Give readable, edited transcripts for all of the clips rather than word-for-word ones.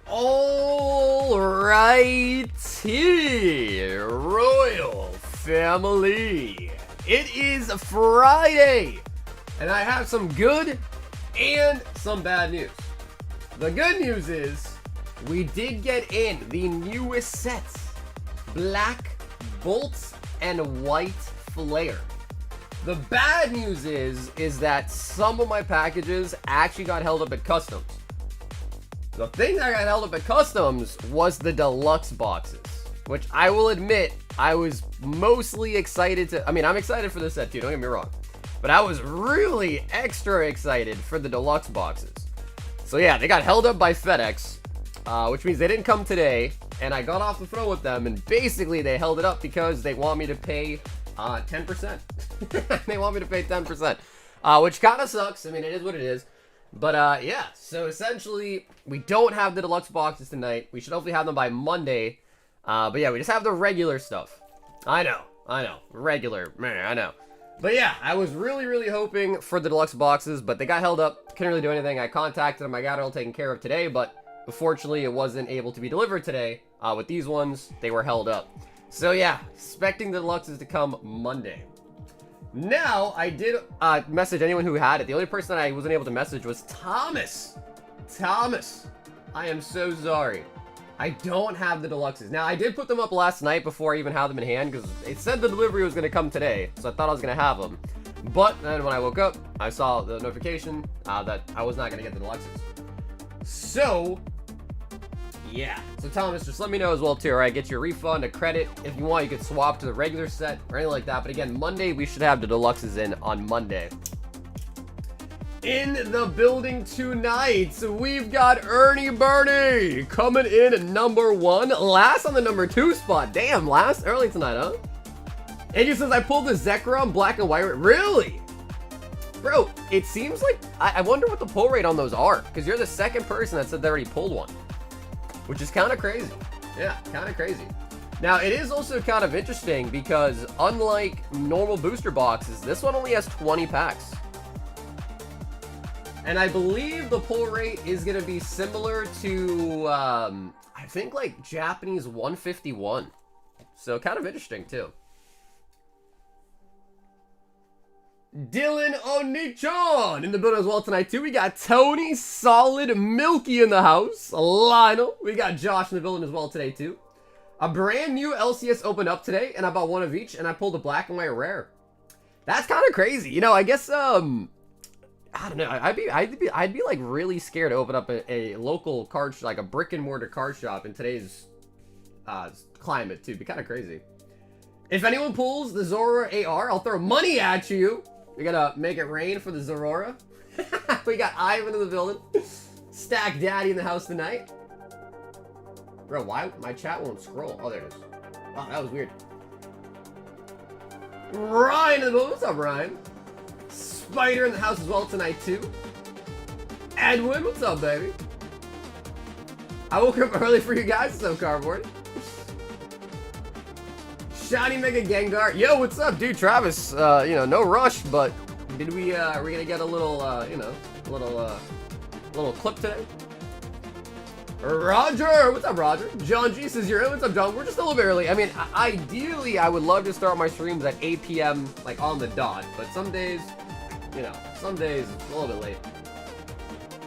Alrighty, Royal Family. It is Friday, and I have some good and some bad news. The good news is we did get in the newest sets, Black Bolts and White Flare. The bad news is that some of my packages actually got held up at customs. The thing that got held up at customs was the deluxe boxes, which I will admit I was mostly excited to. I mean, I'm excited for this set too, don't get me wrong, but I was really extra excited for the deluxe boxes. So yeah, they got held up by FedEx, which means they didn't come today, and I got off the phone with them, and basically they held it up because they want me to pay 10%. They want me to pay 10%, which kind of sucks. I mean, it is what it is. But yeah, so essentially we don't have the deluxe boxes tonight. We should hopefully have them by Monday. But yeah, we just have the regular stuff. I know, regular, man, I know. But yeah, I was really hoping for the deluxe boxes, but they got held up. Couldn't really do anything. I contacted them. I got it all taken care of today, but unfortunately it wasn't able to be delivered today. With these ones, they were held up. So yeah, expecting the deluxes to come Monday. Now, I did message anyone who had it. The only person that I wasn't able to message was Thomas. Thomas, I am so sorry. I don't have the deluxes. Now, I did put them up last night before I even had them in hand because it said the delivery was going to come today, so I thought I was going to have them. But then when I woke up, I saw the notification that I was not going to get the deluxes. So, yeah. So Thomas, just let me know as well too, alright? Get your refund, a credit. If you want, you could swap to the regular set or anything like that. But again, Monday, we should have the deluxes in on Monday. In the building tonight, we've got Ernie Bernie coming in at number 1. Last on the number 2 spot. Damn, last early tonight, huh? And he says, I pulled the Zekrom black and white. Really? Bro, it seems like, I wonder what the pull rate on those are. Because you're the second person that said they already pulled one. Which is kind of crazy. Yeah, kind of crazy. Now, it is also kind of interesting because unlike normal booster boxes, this one only has 20 packs. And I believe the pull rate is going to be similar to, I think like Japanese 151. So kind of interesting too. Dylan Onichan in the building as well tonight too. We got Tony Solid Milky in the house. Lionel. We got Josh in the building as well today too. A brand new LCS opened up today, and I bought one of each, and I pulled a black and white rare. That's kind of crazy. You know, I guess I don't know. I'd be like really scared to open up a local card like a brick and mortar card shop in today's climate too. It'd be kind of crazy. If anyone pulls the Zorora AR, I'll throw money at you. We gotta make it rain for the Zorora. We got Ivan in the building. Stack Daddy in the house tonight. Bro, why my chat won't scroll? Oh, there it is. Wow, that was weird. Ryan in the building. What's up, Ryan? Spider in the house as well tonight, too. Edwin, what's up, baby? I woke up early for you guys, so cardboard. Shiny Mega Gengar. Yo, what's up, dude? Travis, you know, no rush, but did we gonna get a little, you know, little clip today? Roger, what's up, Roger? John G says you're in. What's up, John? We're just a little bit early. I mean, ideally, I would love to start my streams at 8 p.m., like, on the dot, but some days, you know, some days it's a little bit late.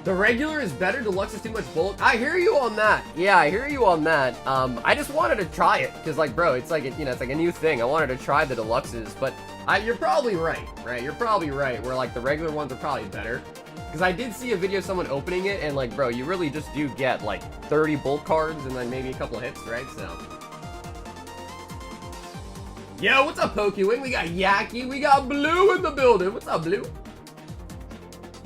The regular is better. Deluxe is too much bulk. I hear you on that. Yeah, I hear you on that. I just wanted to try it because, like, bro, it's like you know, it's like a new thing. I wanted to try the deluxes, but you're probably right, right? You're probably right. Where like the regular ones are probably better because I did see a video of someone opening it and like, bro, you really just do get like 30 bulk cards and then maybe a couple of hits, right? So. Yo, what's up, Pokewing? We got Yaki. We got Blue in the building. What's up, Blue?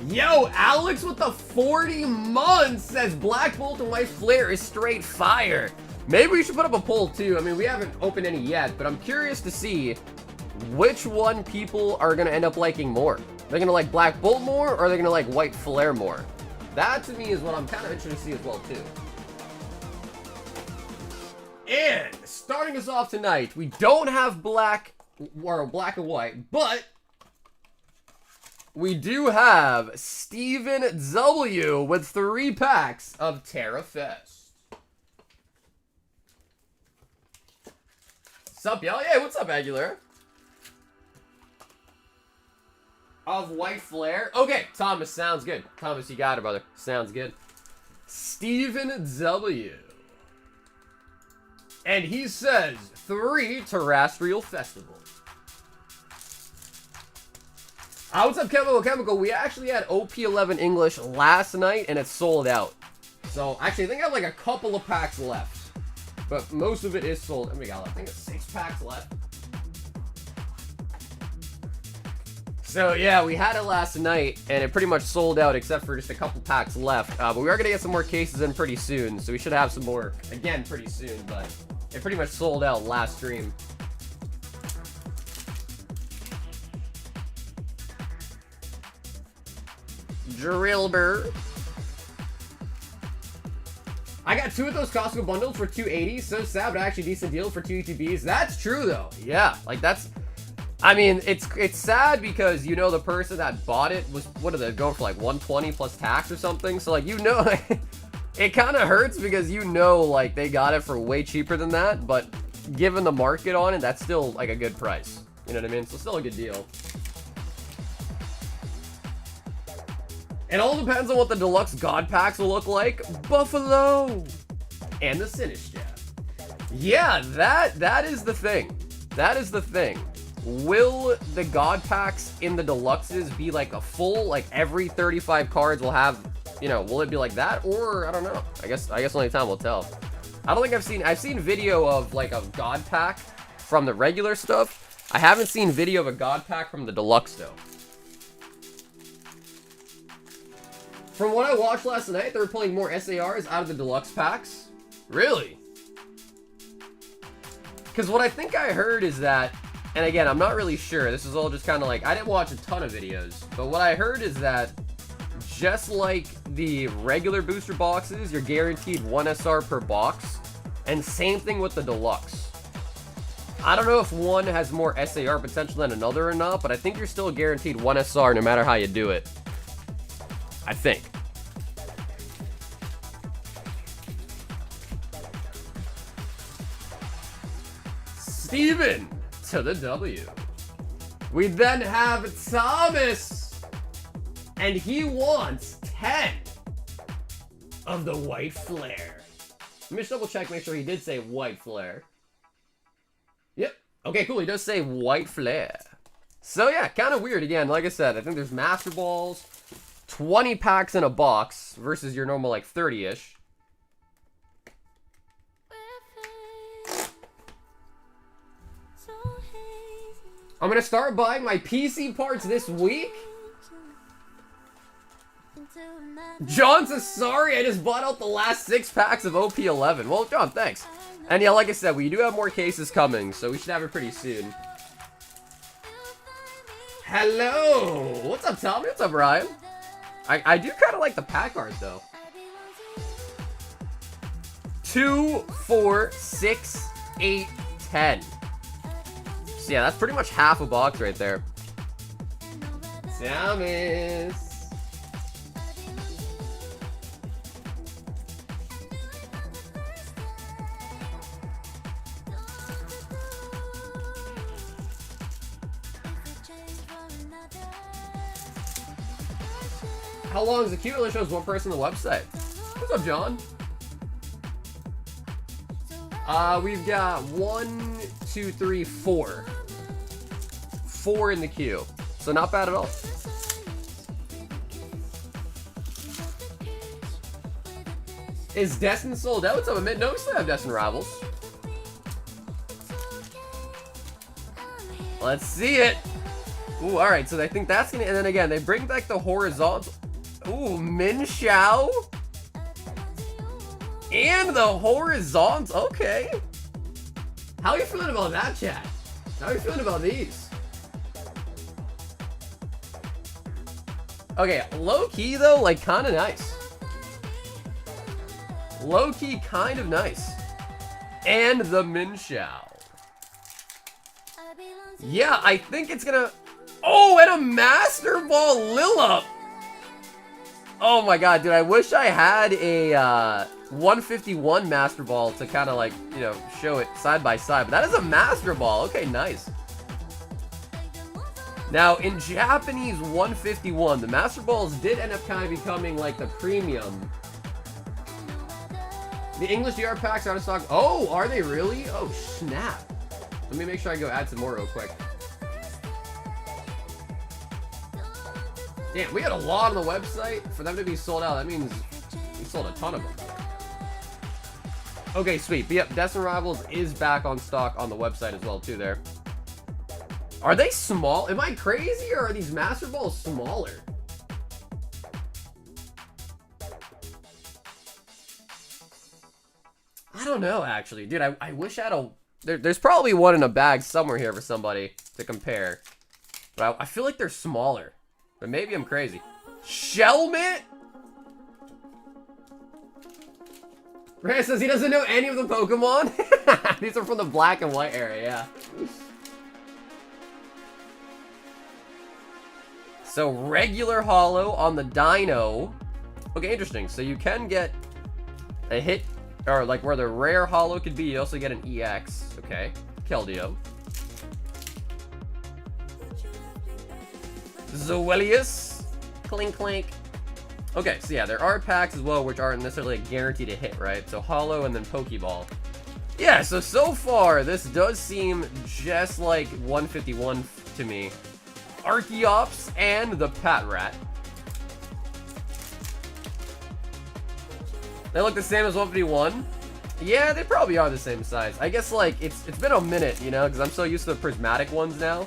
Yo, Alex with the 40 months says Black Bolt and White Flare is straight fire. Maybe we should put up a poll too. I mean, we haven't opened any yet, but I'm curious to see which one people are going to end up liking more. They're going to like Black Bolt more, or they're going to like White Flare more? That to me is what I'm kind of interested to see as well too. And starting us off tonight, we don't have black or black and white, but we do have Steven W with 3 packs of Terra Fest. Sup, y'all? Yeah, what's up, Aguilera? Of White Flare. Okay, Thomas, sounds good. Thomas, you got it, brother. Sounds good. Stephen W. And he says, 3 Terrestrial Festival. What's up, Chemical? We actually had OP11 English last night, and it sold out. So, actually, I think I have like a couple of packs left. But most of it is sold. Oh my god, I think it's 6 packs left. So yeah, we had it last night, and it pretty much sold out except for just a couple packs left. But we are going to get some more cases in pretty soon, so we should have some more, again, pretty soon. But it pretty much sold out last stream. Drillbur. I got 2 of those Costco bundles for $2.80. So sad, but actually decent deal for 2 ETBs. That's true, though. Yeah, like that's... I mean, it's sad because, you know, the person that bought it was, what did they go for, like $120 plus tax or something? So, like, you know, it kind of hurts because you know, like, they got it for way cheaper than that. But given the market on it, that's still, like, a good price. You know what I mean? So, still a good deal. It all depends on what the deluxe god packs will look like. Buffalo! And the Sinister. Yeah, that is the thing. That is the thing. Will the god packs in the deluxes be like a full, like every 35 cards will have, you know, will it be like that? Or, I don't know. I guess only time will tell. I don't think I've seen video of like a god pack from the regular stuff. I haven't seen video of a god pack from the deluxe though. From what I watched last night, they were pulling more SARs out of the deluxe packs. Really? Because what I think I heard is that, and again, I'm not really sure. This is all just kind of like, I didn't watch a ton of videos. But what I heard is that, just like the regular booster boxes, you're guaranteed 1 SR per box. And same thing with the deluxe. I don't know if one has more SAR potential than another or not, but I think you're still guaranteed 1 SR no matter how you do it. I think. Steven to the W. We then have Thomas, and he wants 10 of the White Flare. Let me just double check, make sure he did say White Flare. Yep. Okay, cool. He does say White Flare. So yeah, kind of weird. Again, like I said, I think there's Master Balls, 20 packs in a box versus your normal like 30-ish. I'm gonna start buying my PC parts this week. John says, sorry, I just bought out the last 6 packs of OP11. Well, John, thanks. And yeah, like I said, we do have more cases coming, so we should have it pretty soon. Hello! What's up, Tommy? What's up, Ryan? I do kind of like the pack art, though. 2, 4, 6, 8, 10. So yeah, that's pretty much half a box right there. Thomas. How long is the queue? It only shows one person on the website. What's up, John? We've got 1, 2, 3, 4. 4 in the queue. So not bad at all. Is Destin sold out? What's up, Amit? No, we still have Destin Rivals. Let's see it. Ooh, alright, so I think that's gonna, and then again, they bring back the horizontal. Ooh, Min Xiao. And the horizontal. Okay. How are you feeling about that, chat? How are you feeling about these? Okay, low-key, though, like, kind of nice. Low-key, kind of nice. And the Min Xiao. Yeah, I think it's gonna... Oh, and a Master Ball Lillup. Oh my god, dude, I wish I had a 151 Master Ball to kind of like, you know, show it side by side. But that is a Master Ball. Okay, nice. Now, in Japanese 151, the Master Balls did end up kind of becoming like the premium. The English DR packs are out of stock. Oh, are they really? Oh, snap. Let me make sure I go add some more real quick. Damn, we had a lot on the website. For them to be sold out, that means we sold a ton of them. Okay, sweet. But yep, Destin Rivals is back on stock on the website as well, too, there. Are they small? Am I crazy, or are these Master Balls smaller? I don't know, actually. Dude, I wish I had a... There's probably one in a bag somewhere here for somebody to compare. But I feel like they're smaller. But maybe I'm crazy. Shelmet? Rand says he doesn't know any of the Pokemon. These are from the black and white era, yeah. So, regular holo on the Dino. Okay, interesting. So you can get a hit, or like where the rare holo could be, you also get an EX. Okay, Keldeo. Zoelius. Clink, clink. Okay, so yeah, there are packs as well, which aren't necessarily guaranteed to hit, right? So holo and then Pokeball. Yeah, so far, this does seem just like 151 to me. Archeops and the Patrat. They look the same as 151. Yeah, they probably are the same size. I guess, like, it's been a minute, you know, because I'm so used to the prismatic ones now.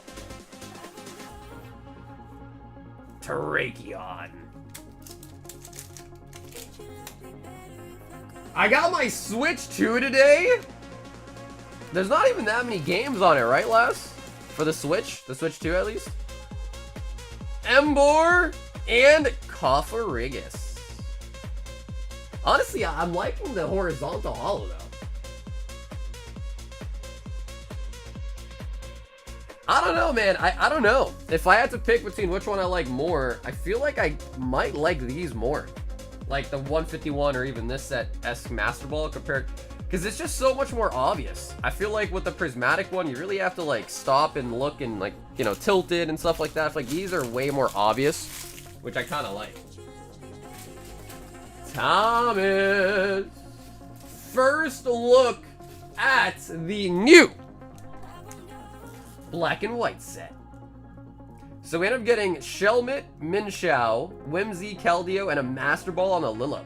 Terrakion. I got my Switch 2 today. There's not even that many games on it, right, Les? For the Switch? The Switch 2, at least? Embor and Kofferigus. Honestly, I'm liking the horizontal holo, though. I don't know, man. I don't know. If I had to pick between which one I like more, I feel like I might like these more. Like the 151 or even this set S Master Ball compared... Because it's just so much more obvious. I feel like with the prismatic one, you really have to like stop and look and like, you know, tilt it and stuff like that. Like these are way more obvious, which I kind of like. Thomas. First look at the new black and white set. So we end up getting Shelmet, Minshao, Whimsy, Keldeo, and a Master Ball on a Lillo.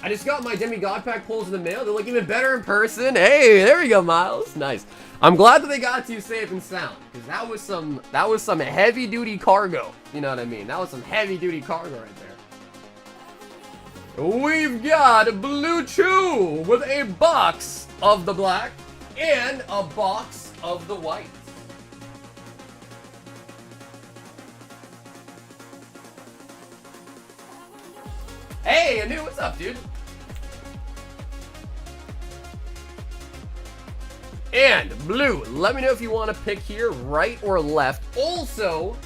I just got my Demigod pack pulls in the mail. They look even better in person. Hey, there we go, Miles. Nice. I'm glad that they got to you safe and sound, because that was some heavy duty cargo. You know what I mean? That was some heavy duty cargo right there. We've got Blue Chew with a box of the black and a box of the white. Hey, Anu, what's up, dude? And blue, let me know if you want to pick here, right or left. Also,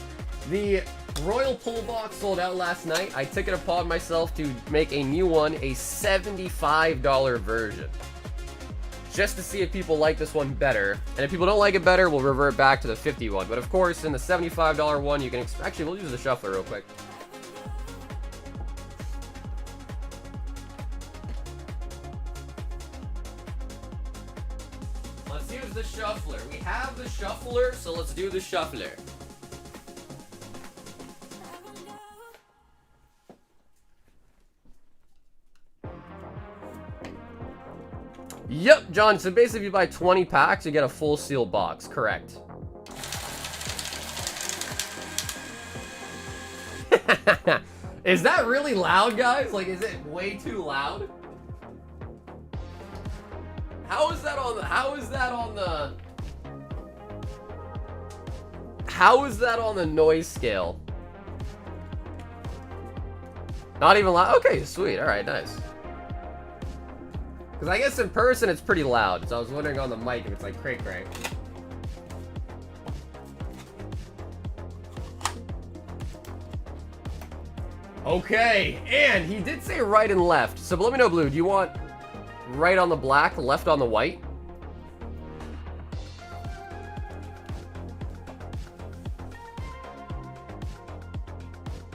the Royal Pull Box sold out last night. I took it upon myself to make a new one, a $75 version. Just to see if people like this one better. And if people don't like it better, we'll revert back to the 51. But of course, in the $75 one, you can... Actually, we'll use the shuffler real quick. Let's use the shuffler. We have the shuffler, so let's do the shuffler. Yep, John, so basically if you buy 20 packs, you get a full seal box. Correct. Is that really loud, guys? Like, is it way too loud? How is that on the noise scale? Not even loud? Okay, sweet. Alright, nice. Because I guess in person it's pretty loud, so I was wondering on the mic if it's like cray-cray. Okay, and he did say right and left. So let me know, Blue, do you want right on the black, left on the white?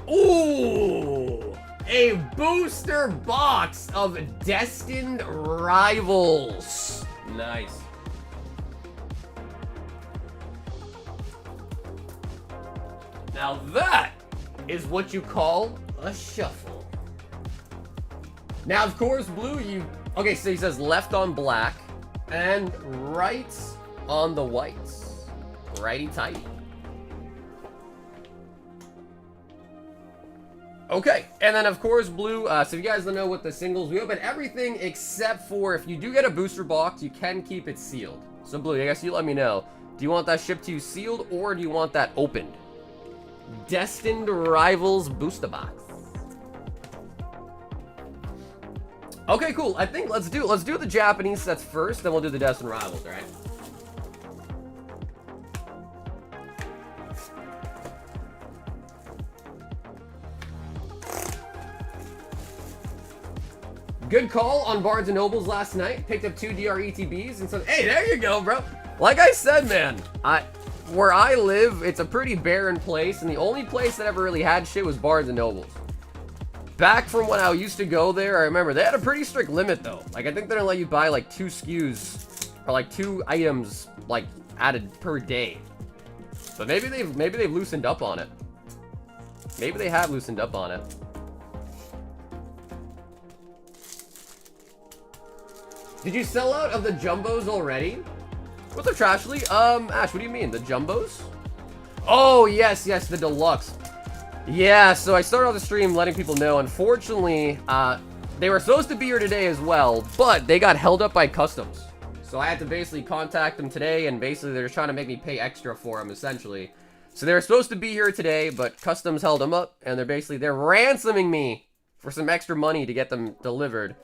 Ooh! A booster box of Destined Rivals. Nice. Now that is what you call a shuffle. Now, of course, Blue, you... Okay, so he says left on black and right on the whites. Righty-tighty. Okay, and then of course, Blue, so if you guys don't know what the singles, we open everything except for if you do get a booster box, you can keep it sealed. So Blue, I guess you let me know. Do you want that shipped to you sealed or do you want that opened? Destined Rivals booster box. Okay, cool. I think let's do the Japanese sets first, then we'll do the Destined Rivals, alright? Good call on Barnes & Nobles last night. Picked up 2 DRETBs and said, hey, there you go, bro. Like I said, man, where I live, it's a pretty barren place, and the only place that ever really had shit was Barnes & Nobles. Back from when I used to go there, I remember they had a pretty strict limit, though. Like, I think they're gonna let you buy, like, 2 SKUs, or, like, 2 items, like, added per day. But maybe they've loosened up on it. Maybe they have loosened up on it. Did you sell out of the jumbos already? What's up, Trashly? Ash, what do you mean? The jumbos? Oh, yes, the deluxe. Yeah, so I started off the stream letting people know, unfortunately, they were supposed to be here today as well, but they got held up by customs. So I had to basically contact them today, and basically they're trying to make me pay extra for them, essentially. So they were supposed to be here today, but customs held them up, and they're ransoming me for some extra money to get them delivered.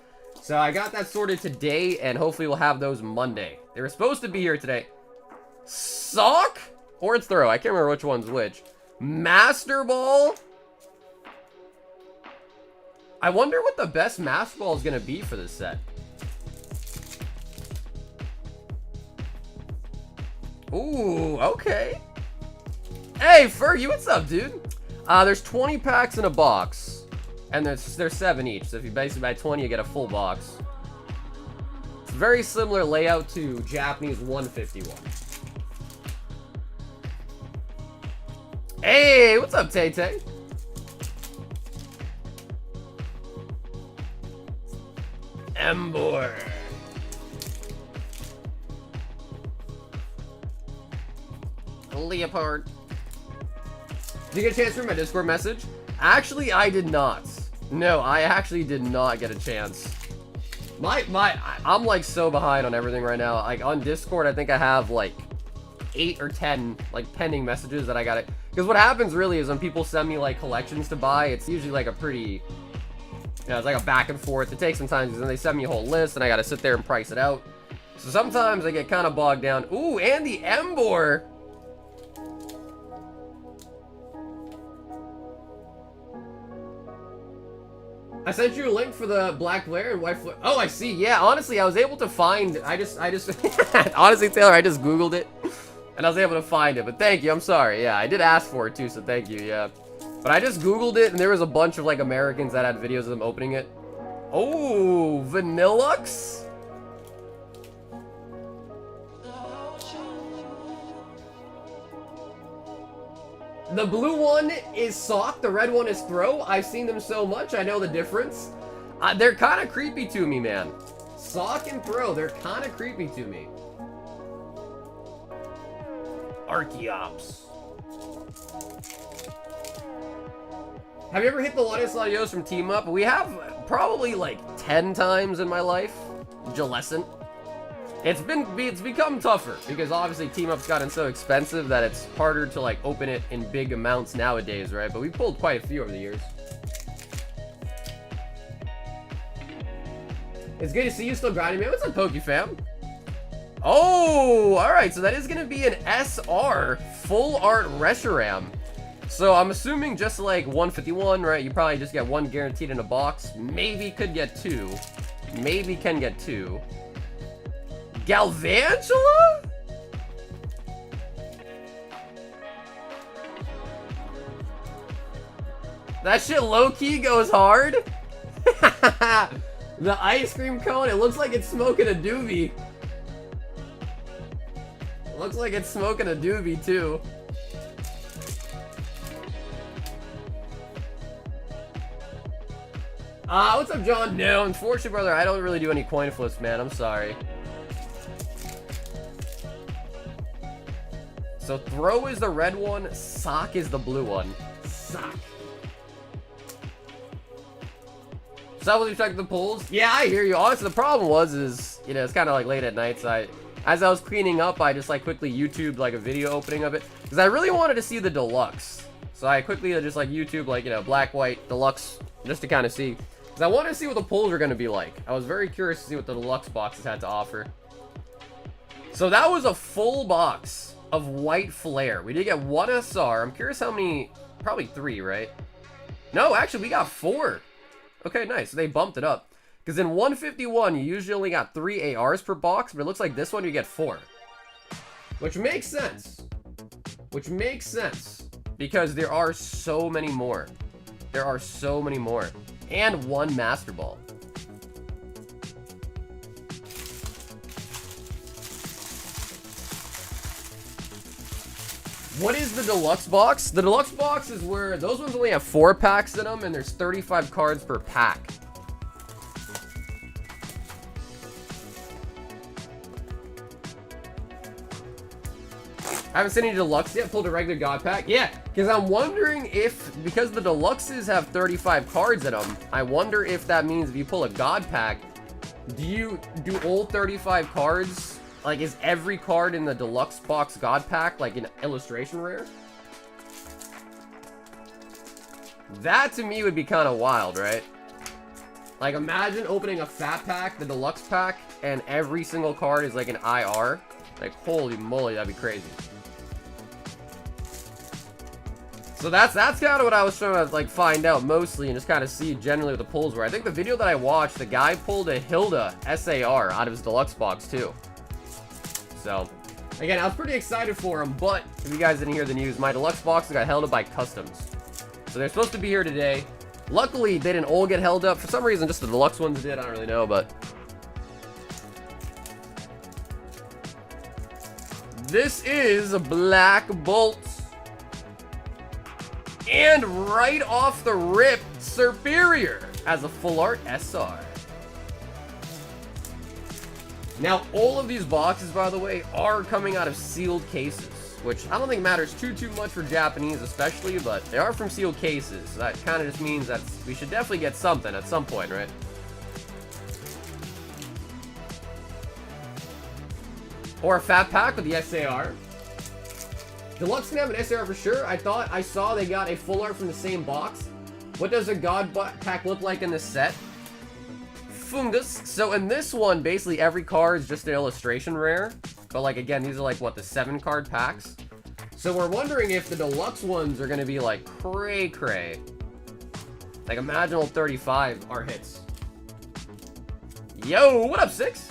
So I got that sorted today, and hopefully we'll have those Monday. They were supposed to be here today. Sock? Or it's throw. I can't remember which one's which. Master Ball? I wonder what the best Master Ball is going to be for this set. Ooh, okay. Hey, Fergie, what's up, dude? There's 20 packs in a box. And there's 7 each, so if you basically buy 20, you get a full box. It's very similar layout to Japanese 151. Hey, what's up, Tay Tay? Embor. Leopard. Did you get a chance to read my Discord message? Actually, I did not. No, I actually did not get a chance. I'm like so behind on everything right now. Like on Discord, I think I have like 8 or 10 like pending messages that I gotta. Because what happens really is when people send me like collections to buy, it's usually like a pretty, it's like a back and forth. It takes some time because then they send me a whole list and I gotta sit there and price it out. So sometimes I get kind of bogged down. Ooh, and the Embor. I sent you a link for the black flare and white flare. Oh, I see. Yeah, honestly, I was able to find. I just honestly, Taylor, I just Googled it and I was able to find it. But thank you. I'm sorry. Yeah, I did ask for it too, so thank you. Yeah, but I just Googled it and there was a bunch of like Americans that had videos of them opening it. Oh, Vanillux. The blue one is Sock, the red one is Throw. I've seen them so much, I know the difference. They're kind of creepy to me, man. Sock and Throw, they're kind of creepy to me. Archeops. Have you ever hit the Latios Latios from Team Up? We have probably like 10 times in my life. Jalescent. It's become tougher because obviously Team Up's gotten so expensive that it's harder to like open it in big amounts nowadays, right? But we pulled quite a few over the years. It's good to see you still grinding, man. What's up, Pokefam? Oh, all right. So that is going to be an SR full art Reshiram. So I'm assuming just like 151, right? You probably just get one guaranteed in a box. Maybe could get two. Maybe can get two. Galvantula? That shit low-key goes hard. The ice cream cone, it looks like it's smoking a doobie. Looks like it's smoking a doobie too. What's up, John? No, unfortunately, brother, I don't really do any coin flips, man. I'm sorry. So throw is the red one, sock is the blue one. Sock. So that was checking the polls? Yeah, I hear you. Honestly, the problem is, you know, it's kind of like late at night, so as I was cleaning up, I just like quickly YouTubed like a video opening of it, because I really wanted to see the deluxe. So I quickly just like YouTube like, you know, black, white, deluxe, just to kind of see. Because I wanted to see what the polls were going to be like. I was very curious to see what the deluxe boxes had to offer. So that was a full box of white flare. We did get one SR. I'm curious how many, probably 3, right? No, actually, we got 4. Okay, nice. So they bumped it up. Because in 151, you usually only got 3 ARs per box, but it looks like this one you get 4. Which makes sense. Which makes sense. Because there are so many more. There are so many more. And 1 Master Ball. What is the deluxe box? The deluxe box is where those ones only have 4 packs in them, and there's 35 cards per pack. I haven't seen any deluxe yet. Pulled a regular god pack. Yeah, because I'm wondering if, because the deluxes have 35 cards in them, I wonder if that means if you pull a god pack, do all 35 cards? Like, is every card in the deluxe box god pack like an illustration rare? That to me would be kind of wild, right? Like, imagine opening a fat pack, the deluxe pack, and every single card is like an IR. Like, holy moly, that'd be crazy. So that's kind of what I was trying to like find out mostly, and just kind of see generally what the pulls were. I think the video that I watched, the guy pulled a Hilda SAR out of his deluxe box too. So, again, I was pretty excited for him, but if you guys didn't hear the news, my deluxe boxes got held up by customs. So they're supposed to be here today. Luckily, they didn't all get held up. For some reason, just the deluxe ones did. I don't really know, but... This is a Black Bolt. And right off the rip, Superior as a full art SR. Now, all of these boxes, by the way, are coming out of sealed cases, which I don't think matters too much for Japanese especially, but they are from sealed cases, so that kind of just means that we should definitely get something at some point, right? Or a fat pack with the SAR. Deluxe can have an SAR for sure. I saw they got a full art from the same box. What does a god pack look like in this set? Fungus. So in this one, basically every card is just an illustration rare. But like, again, these are like, what, the 7 card packs? So we're wondering if the deluxe ones are going to be like cray-cray. Like, imagine all 35 are hits. Yo, what up, 6?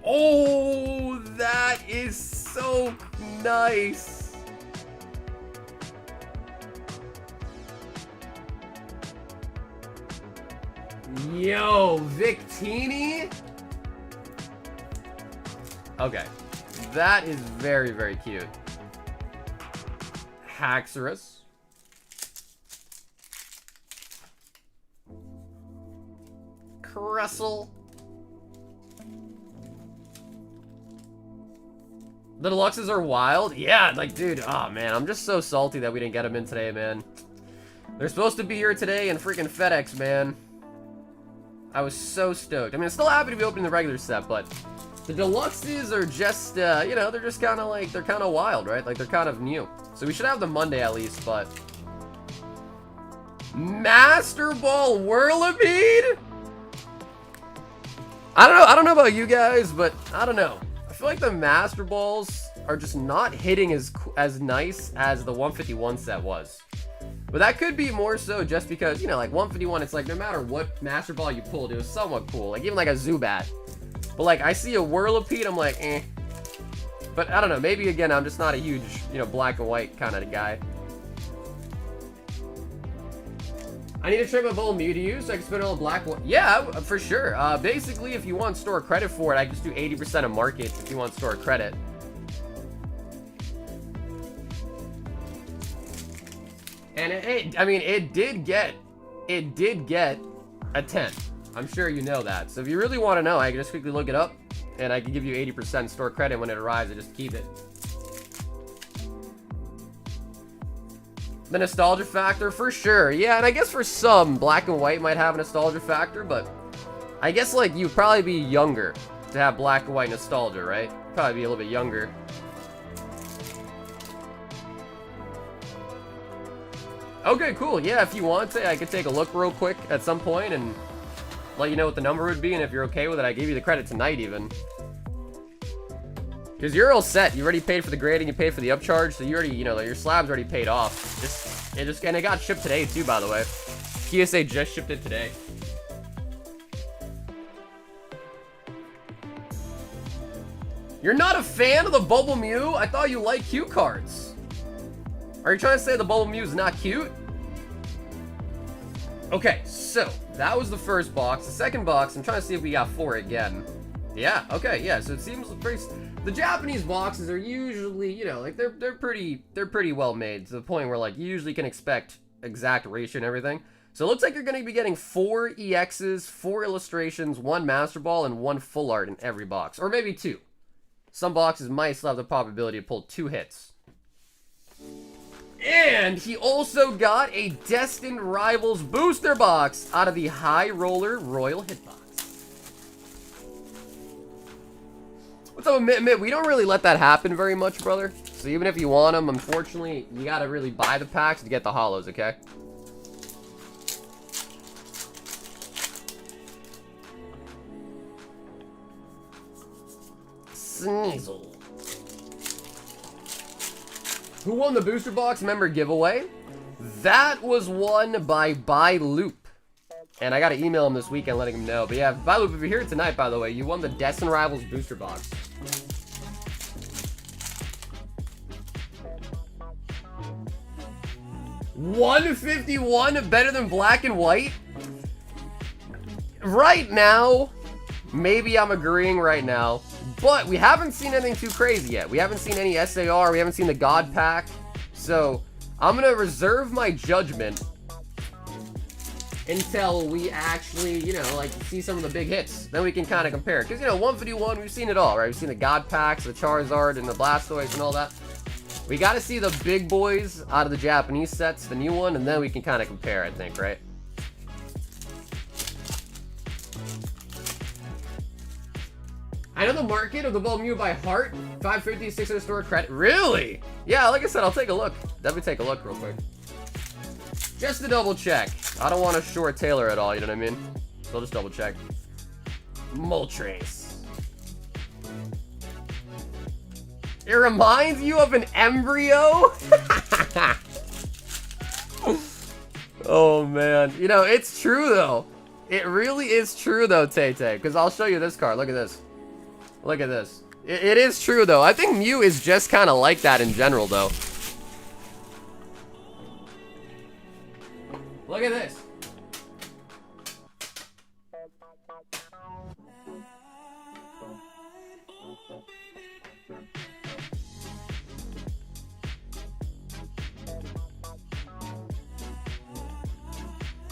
Oh, that is so nice. Yo, Victini? Okay. That is very, very cute. Haxorus. Cressel. The deluxes are wild? Yeah, like, dude, oh man, I'm just so salty that we didn't get them in today, man. They're supposed to be here today in freaking FedEx, man. I was so stoked. I mean, I'm still happy to be opening the regular set, but the deluxes are just, you know, they're just kind of like, they're kind of wild, right? Like, they're kind of new. So we should have them Monday at least, but... Master Ball Whirlipede? I don't know about you guys, but I don't know. I feel like the Master Balls are just not hitting as nice as the 151 set was. But that could be more so just because, you know, like 151, it's like no matter what Master Ball you pulled, it was somewhat cool. Like even like a Zubat. But like I see a Whirlipede, I'm like, eh. But I don't know, maybe again, I'm just not a huge, you know, black and white kind of guy. I need to trim a Bowl Mew to use so I can spend it on black one. Yeah, for sure. Basically, if you want store credit for it, I just do 80% of market if you want store credit. And I mean, it did get a 10. I'm sure you know that. So if you really want to know, I can just quickly look it up, and I can give you 80% store credit when it arrives. I just keep it. The nostalgia factor, for sure. Yeah, and I guess for some, black and white might have a nostalgia factor, but I guess, like, you'd probably be younger to have black and white nostalgia, right? Probably be a little bit younger. Okay, cool. Yeah, if you want to, I could take a look real quick at some point and let you know what the number would be, and if you're okay with it, I give you the credit tonight, even. Because you're all set. You already paid for the grading, you paid for the upcharge, so you already, you know, your slab's already paid off. And it got shipped today, too, by the way. PSA just shipped it today. You're not a fan of the Bubble Mew? I thought you liked cute cards. Are you trying to say the Bubble Mew is not cute? Okay, so that was the first box. The second box, I'm trying to see if we got 4 again. Yeah, okay, yeah, so it seems pretty... The Japanese boxes are usually, you know, like, they're pretty well made, to the point where, like, you usually can expect exact ratio and everything. So it looks like you're going to be getting 4 EXs, 4 illustrations, 1 Master Ball, and 1 full art in every box. Or maybe 2. Some boxes might still have the probability to pull 2 hits. And he also got a Destined Rivals booster box out of the High Roller Royal Hitbox. What's up, Mitt? We don't really let that happen very much, brother. So even if you want them, unfortunately, you gotta really buy the packs to get the holos, okay? Sneasel. Who won the booster box member giveaway? That was won by Loop. And I gotta email him this weekend letting him know. But yeah, Loop, if you're here tonight, by the way, you won the Destined Rivals booster box. $151 better than black and white? Right now, maybe I'm agreeing right now. But we haven't seen anything too crazy yet. We haven't seen any SAR. We haven't seen the God Pack. So I'm going to reserve my judgment until we actually, you know, like, see some of the big hits. Then we can kind of compare. Because, you know, 151, we've seen it all, right? We've seen the God Packs, the Charizard, and the Blastoise and all that. We got to see the big boys out of the Japanese sets, the new one, and then we can kind of compare, I think, right? I know the market of the Bubble Mew by heart. 550, 600 store credit. Really? Yeah, like I said, I'll take a look. Definitely take a look real quick. Just to double check. I don't want to short Taylor at all, you know what I mean? So I'll just double check. Moltres. It reminds you of an embryo? Oh, man. You know, it's true, though. It really is true, though, Tay-Tay. Because I'll show you this card. Look at this. Look at this. It is true, though. I think Mew is just kind of like that in general, though. Look at this.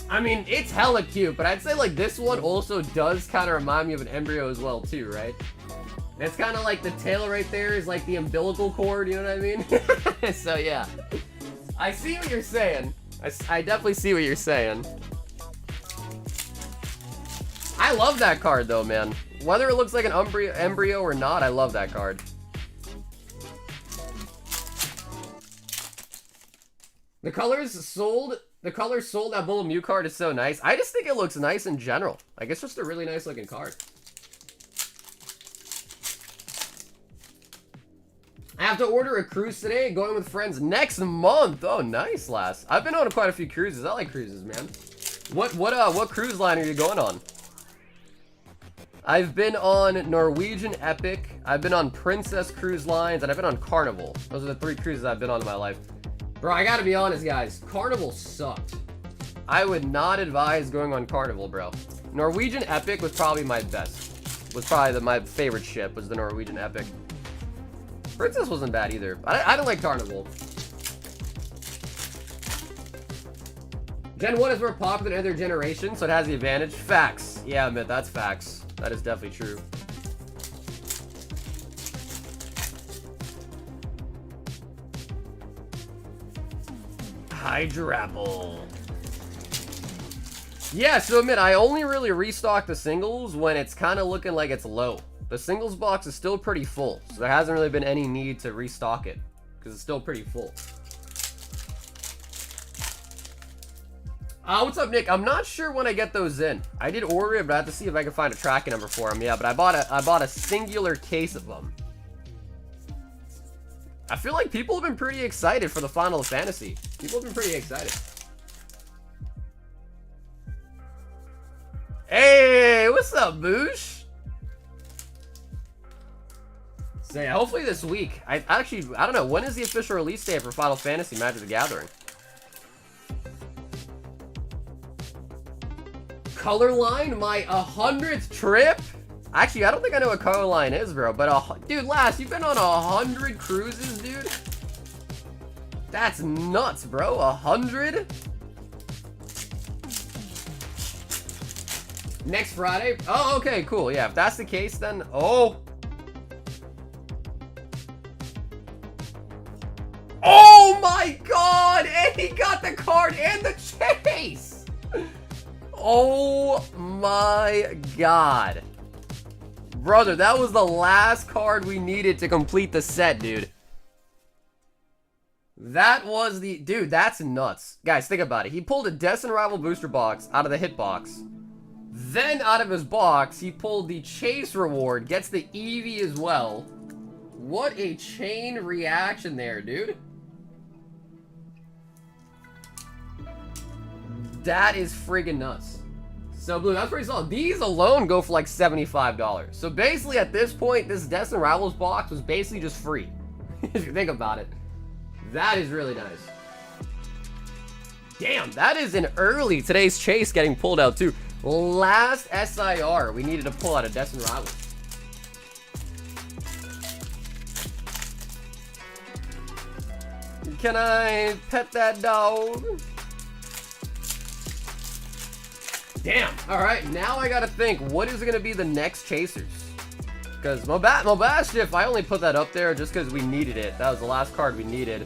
I mean, it's hella cute, but I'd say, like, this one also does kind of remind me of an embryo as well, too, right? It's kind of like the tail right there is like the umbilical cord, you know what I mean? So, yeah. I see what you're saying. I definitely see what you're saying. I love that card, though, man. Whether it looks like an embryo or not, I love that card. The colors sold that Bull Mew card is so nice. I just think it looks nice in general. Like, it's just a really nice looking card. I Have to order a cruise today. Going with friends next month. Oh, nice, lass. I've been on quite a few cruises. I like cruises, man. What cruise line are you going on? I've been on Norwegian Epic. I've been on Princess Cruise Lines, and I've been on Carnival. Those are the 3 cruises I've been on in my life. Bro, I gotta be honest, guys. Carnival sucked. I would not advise going on Carnival, bro. Norwegian Epic was probably my best. Was probably my favorite ship was the Norwegian Epic. Princess wasn't bad either. I don't like Carnival. Gen 1 is more popular than other generations, so it has the advantage. Facts. Yeah, man, that's facts. That is definitely true. Hydrapple. Yeah, so admit, I only really restock the singles when it's kind of looking like it's low. The singles box is still pretty full, so there hasn't really been any need to restock it, because it's still pretty full. What's up, Nick? I'm not sure when I get those in. I did order it, but I have to see if I can find a tracking number for them. Yeah, but I bought a singular case of them. I feel like people have been pretty excited for the Final Fantasy. People have been pretty excited. Hey, what's up, Boosh? So yeah, hopefully this week. I don't know, when is the official release date for Final Fantasy Magic the Gathering? Color line, my 100th trip? Actually, I don't think I know what color line is, bro. But dude, Lass, you've been on 100 cruises, dude. That's nuts, bro. 100? Next Friday? Oh, okay, cool. Yeah, if that's the case, then oh my God! And he got the card and the chase. Oh my God. Brother, that was the last card we needed to complete the set, dude. That was the... Dude, that's nuts. Guys, think about it. He pulled a Death and Rival booster box out of the hitbox. Then, out of his box, he pulled the chase reward, gets the Eevee as well. What a chain reaction there, dude. That is friggin' nuts. So, Blue, that's pretty solid. These alone go for like $75. So, basically, at this point, this Death and Rivals box was basically just free. If you think about it. That is really nice. Damn, that is an early today's chase getting pulled out, too. Last SIR, we needed to pull out a Death and Rivals. Can I pet that dog? Damn. All right, now I gotta think, what is gonna be the next chasers? Because Mobastif, I only put that up there just because we needed it. That was the last card we needed.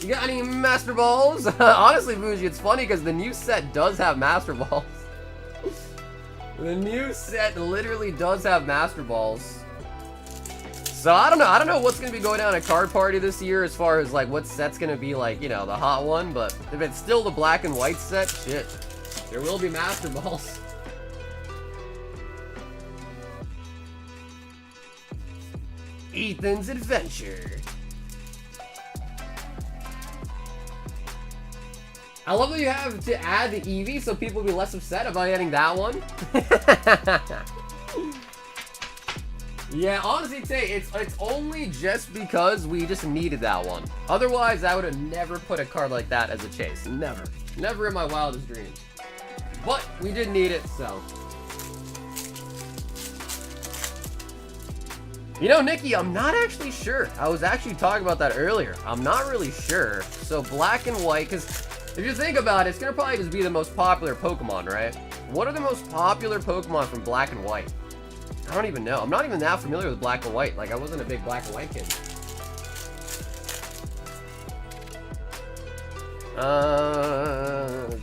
You got any Master Balls? Honestly, Bougie, it's funny because the new set does have Master Balls. The new set literally does have Master Balls. So I don't know what's gonna be going down at Card Party this year as far as like what set's gonna be like, you know, the hot one, but if it's still the black and white set, shit. There will be Master Balls. Ethan's Adventure. I love that you have to add the Eevee so people will be less upset about getting that one. Yeah, honestly, it's only just because we just needed that one. Otherwise, I would have never put a card like that as a chase. Never. Never in my wildest dreams. But we did need it, so. You know, Nikki, I'm not actually sure. I was actually talking about that earlier. I'm not really sure. So black and white, because if you think about it, it's going to probably just be the most popular Pokemon, right? What are the most popular Pokemon from black and white? I don't even know. I'm not even that familiar with black and white. Like, I wasn't a big black and white kid.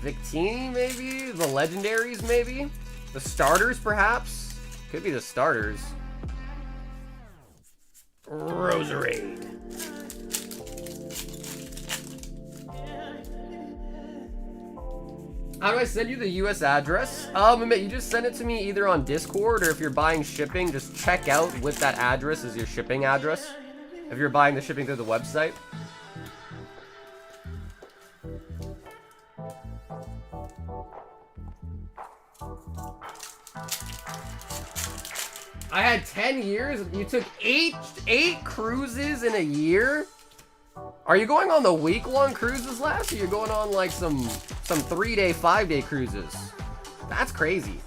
Victini, maybe? The legendaries, maybe? The starters, perhaps? Could be the starters. Roserade. How do I send you the US address? You just send it to me either on Discord, or if you're buying shipping, just check out with that address is your shipping address. If you're buying the shipping through the website. I had 10 years. You took eight cruises in a year? Are you going on the week-long cruises last, or you're going on like some 3-day, 5-day cruises? That's crazy.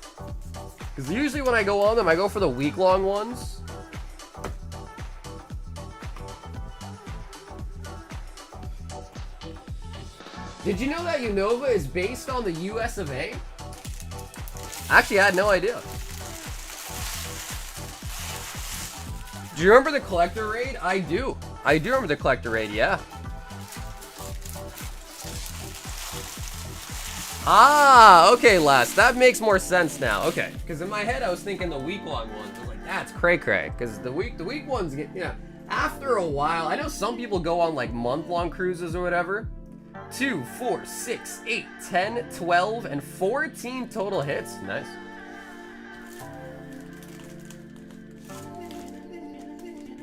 Because usually when I go on them, I go for the week-long ones. Did you know that Unova is based on the US of A? Actually, I had no idea. Do you remember the collector raid? I do. I do remember the collector raid, yeah. Ah, okay, Les. That makes more sense now. Okay, because in my head I was thinking the week-long ones. I was like, that's cray-cray. Because the week ones get, you know, after a while, I know some people go on like month-long cruises or whatever. 2, 4, 6, 8, 10, 12, and 14 total hits. Nice.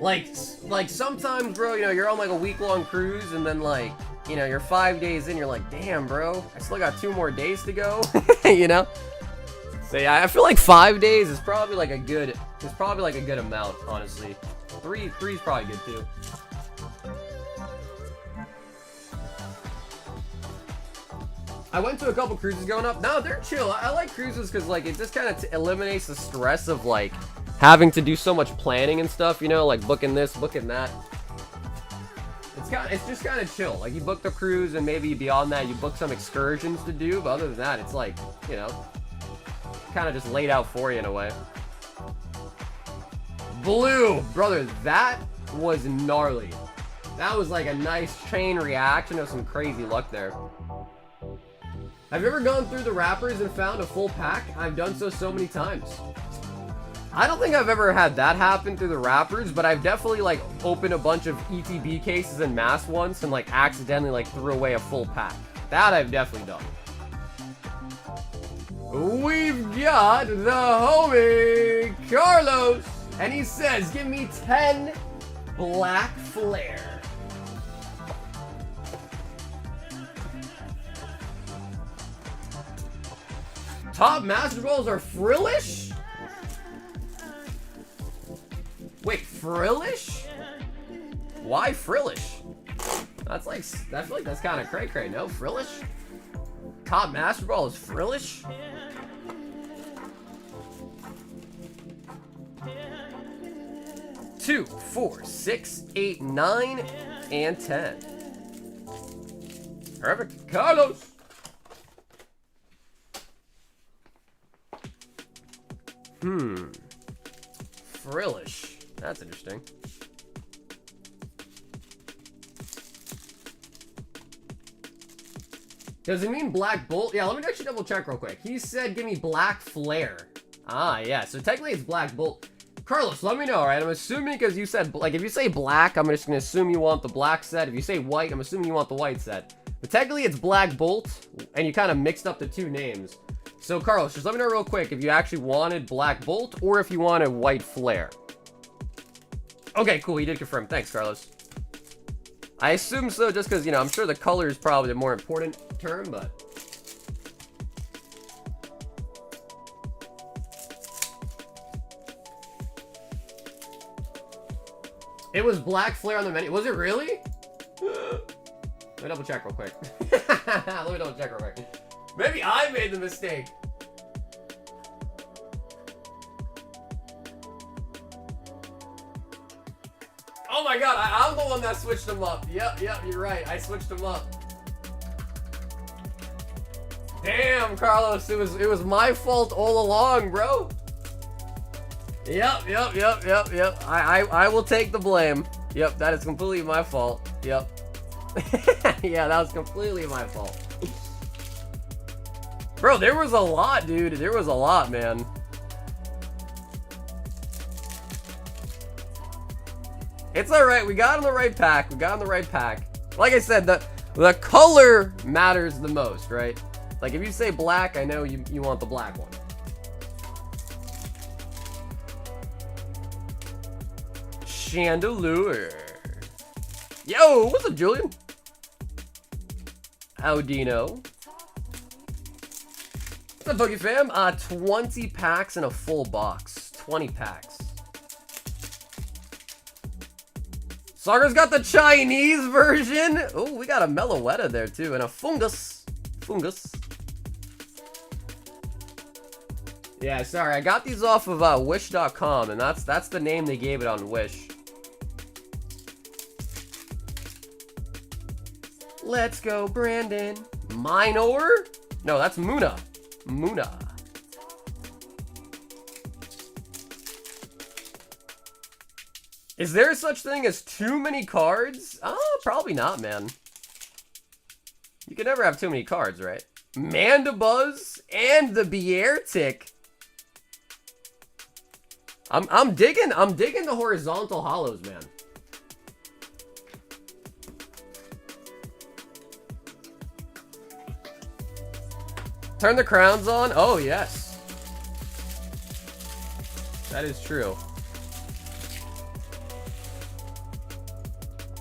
Like sometimes, bro, you know, you're on like a week-long cruise, and then like, you know, you're 5 days in, you're like, damn, bro, I still got 2 more days to go. You know? So yeah, I feel like 5 days is probably like a good, amount, honestly. Three's probably good too. I went to a couple cruises going up. No, they're chill. I like cruises because like it just kind of eliminates the stress of like having to do so much planning and stuff, you know, like booking this, booking that. It's just kind of chill. Like you book the cruise, and maybe beyond that you book some excursions to do, but other than that, it's like, you know, kind of just laid out for you in a way. Blue, brother, that was gnarly. That was like a nice chain reaction of some crazy luck there. Have you ever gone through the wrappers and found a full pack? I've done so many times. I don't think I've ever had that happen through the wrappers, but I've definitely like opened a bunch of ETB cases en masse once and like accidentally like threw away a full pack. That I've definitely done. We've got the homie Carlos, and he says, give me 10 black flare. Top Master Balls are frillish? Wait, frillish? Why frillish? That's like, I feel like that's kind of cray-cray, no? Frillish? Top Master Ball is frillish? Two, 4, 6, 8, 9, and 10. Perfect. Carlos! Frillish. That's interesting. Does it mean black bolt? Yeah, let me actually double check real quick. He said, give me black flare. Ah, yeah. So technically it's black bolt. Carlos, let me know, alright? I'm assuming because you said, like, if you say black, I'm just going to assume you want the black set. If you say white, I'm assuming you want the white set. But technically it's black bolt, and you kind of mixed up the two names. So, Carlos, just let me know real quick if you actually wanted black bolt or if you wanted white flare. Okay, cool. You did confirm. Thanks, Carlos. I assume so just because, you know, I'm sure the color is probably the more important term, but... It was black flare on the menu. Was it really? Let me double check real quick. Let me double check real quick. Maybe I made the mistake. Oh my god, I'm the one that switched them up. Yep, you're right. I switched them up. Damn, Carlos, it was my fault all along, bro. Yep. I will take the blame. Yep, that is completely my fault. Yep. Yeah, that was completely my fault. Bro, there was a lot, dude. There was a lot, man. It's alright. We got on the right pack. Like I said, the color matters the most, right? Like, if you say black, I know you want the black one. Chandelure. Yo, what's up, Julian? Audino. What's up, Boogie fam? 20 packs in a full box. 20 packs. Sagar's got the Chinese version. Oh, we got a Meloetta there too, and a Fungus. Fungus. Yeah, sorry, I got these off of Wish.com, and that's the name they gave it on Wish. Let's go, Brandon. Minor? No, that's Muna. Muna. Is there such thing as too many cards? Oh, probably not, man. You can never have too many cards, right? Mandibuzz and the Beartic. I'm digging the horizontal holos, man. Turn the crowns on? Oh, yes. That is true.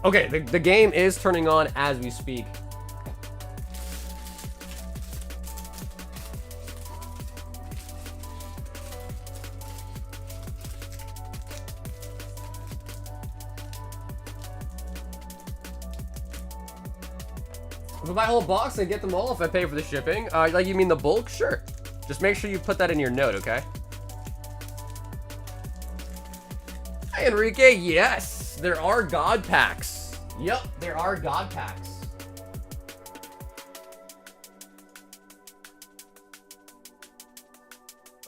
Okay, the game is turning on as we speak. If I buy a whole box and get them all if I pay for the shipping. Like, you mean the bulk? Sure. Just make sure you put that in your note, okay? Hi, Enrique. Yes, there are God packs. Yep, there are God packs.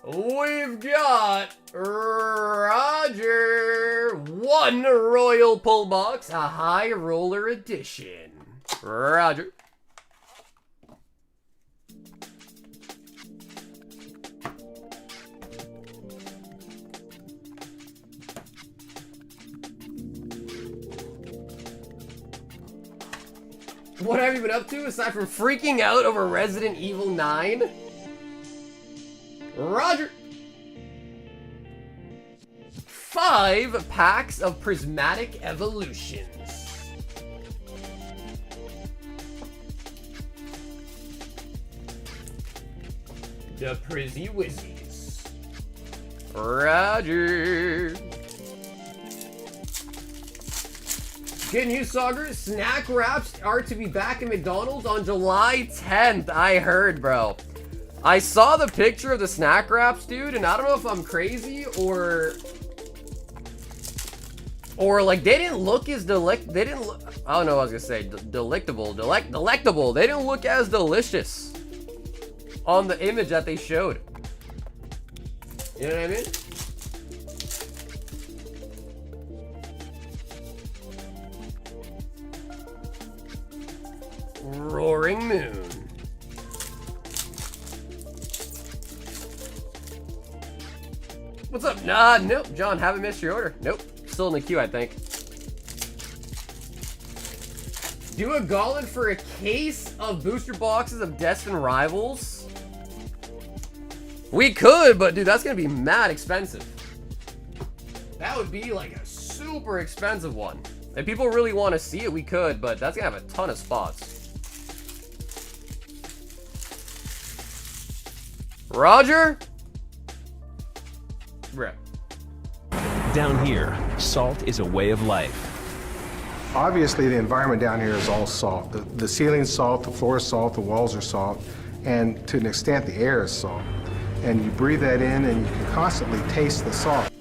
We've got Roger. One Royal Pull Box, a High Roller Edition. Roger. What have you been up to aside from freaking out over Resident Evil 9? Roger. 5 packs of Prismatic Evolutions. The Prizzy Wizzies. Roger. Good news, Sagar. Snack wraps are to be back in McDonald's on July 10th. I heard, bro. I saw the picture of the snack wraps, dude, and I don't know if I'm crazy or like they didn't look as I don't know what I was gonna say. Delectable. They didn't look as delicious on the image that they showed. You know what I mean? Roaring Moon. What's up? Nah, nope. John, haven't missed your order. Nope. Still in the queue, I think. Do a gauntlet for a case of booster boxes of Destined Rivals? We could, but dude, that's gonna be mad expensive. That would be like a super expensive one. If people really want to see it, we could, but that's gonna have a ton of spots. Roger? Rip. Down here, salt is a way of life. Obviously, the environment down here is all salt. The ceiling's salt, the floor is salt, the walls are salt, and to an extent, the air is salt. And you breathe that in, and you can constantly taste the salt.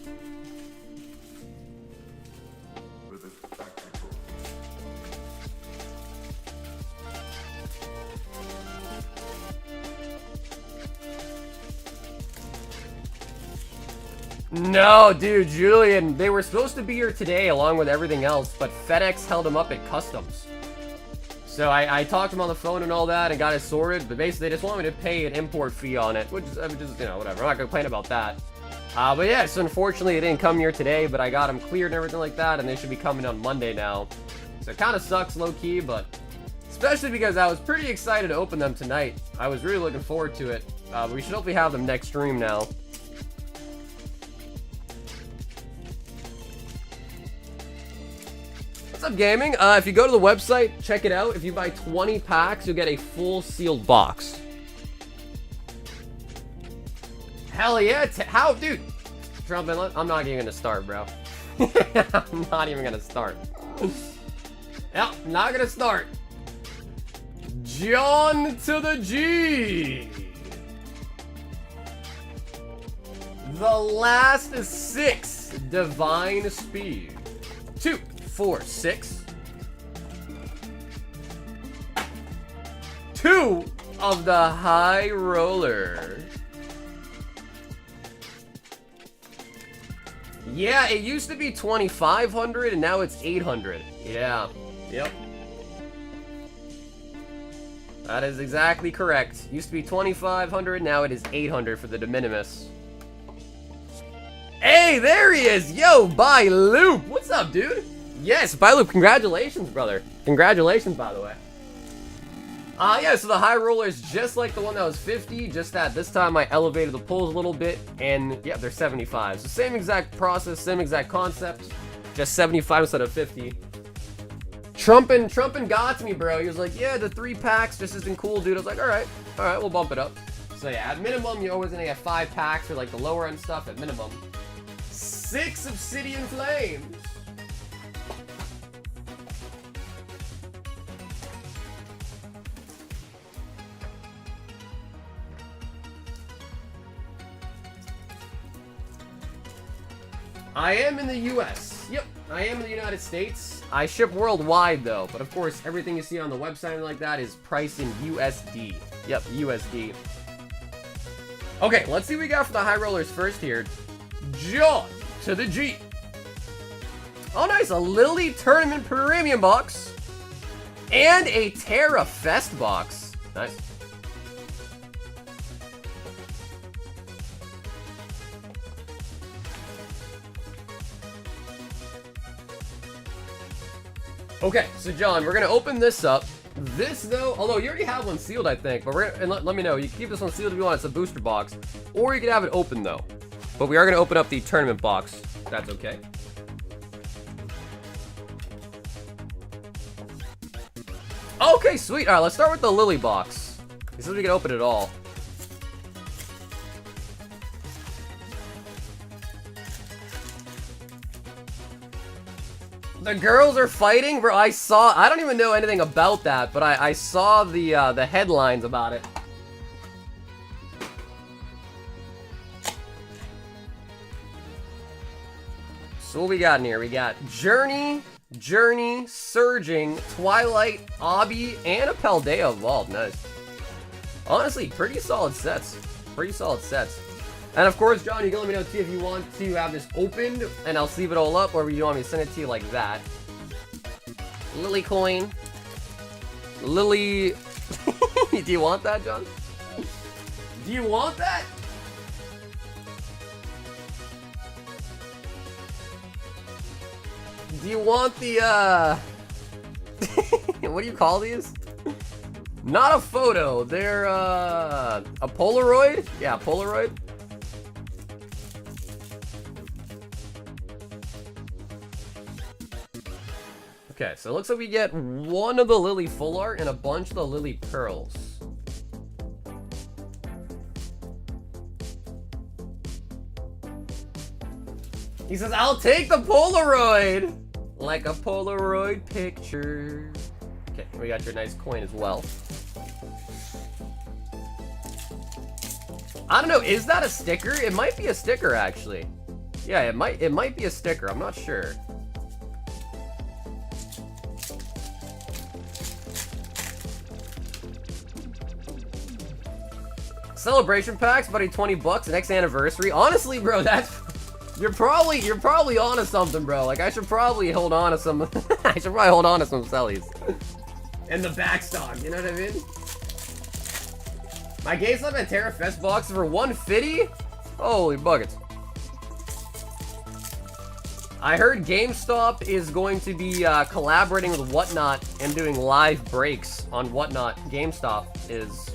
No, dude, Julian, they were supposed to be here today along with everything else, but FedEx held them up at customs. So I talked to them on the phone and all that and got it sorted, but basically they just want me to pay an import fee on it, which is, you know, whatever. I'm not gonna complain about that. But yeah, so unfortunately it didn't come here today, but I got them cleared and everything like that, and they should be coming on Monday now. So it kind of sucks low-key, but Especially because I was pretty excited to open them tonight. I was really looking forward to it. We should hopefully have them next stream now. What's up, gaming? If you go to the website, check it out. If you buy 20 packs, you'll get a full sealed box. Hell yeah. How, dude? Trump, I'm not even gonna start, bro. I'm not even gonna start. Yep, not gonna start. John to the G. The last 6 divine speed. 2, 4, 6. 2 of the high roller. Yeah, it used to be 2,500 and now it's 800. Yeah. Yep. That is exactly correct. Used to be 2,500, now it is 800 for the de minimis. Hey, there he is! Yo, Bye Loop! What's up, dude? Yes, Bye Loop, congratulations, brother. Congratulations, by the way. Yeah, so the high roller is just like the one that was 50, just that this time I elevated the pulls a little bit, and yeah, they're 75. So same exact process, same exact concept, just 75 instead of 50. Trumpin got to me, bro. He was like, yeah, the 3 packs just isn't cool, dude. I was like, alright, we'll bump it up. So yeah, at minimum, you're always gonna get 5 packs for like the lower end stuff at minimum. 6 Obsidian Flames. I am in the US. Yep, I am in the United States. I ship worldwide though, but of course everything you see on the website and like that is priced in USD. Yep, USD. Okay, let's see what we got for the high rollers first here. John to the G. Oh nice, a Lily Tournament Premium box. And a Terra Fest box. Nice. Okay, so John, we're gonna open this up. This though, although you already have one sealed, I think, but we're gonna, and let me know. You can keep this one sealed if you want. It's a booster box, or you can have it open though. But we are gonna open up the tournament box. That's okay. Okay, sweet. All right, let's start with the Lily box. This is we can open it all. The girls are fighting, bro. I don't even know anything about that, but I saw the headlines about it. So what we got in here? We got Journey, Surging, Twilight, Obby, and a Paldea Evolved. Nice. Honestly, pretty solid sets. Pretty solid sets. And of course, John, you can let me know too if you want to have this opened, and I'll sleeve it all up, or if you want me to send it to you like that. Lily coin. Lily. Do you want that, John? Do you want that? Do you want the, what do you call these? Not a photo. They're, a Polaroid? Yeah, Polaroid. Okay, so it looks like we get one of the Lily full art and a bunch of the Lily pearls. He says, I'll take the Polaroid! Like a Polaroid picture. Okay, we got your nice coin as well. I don't know, is that a sticker? It might be a sticker, actually. Yeah, it might be a sticker, I'm not sure. Celebration packs, buddy, 20 bucks, next anniversary. Honestly, bro, that's... You're probably onto something, bro. Like, I should probably hold on to some... I should probably hold on to some sellies. And the backstock, you know what I mean? My GameStop and Terra Fest box for 150? Holy buckets. I heard GameStop is going to be collaborating with Whatnot and doing live breaks on Whatnot. GameStop is.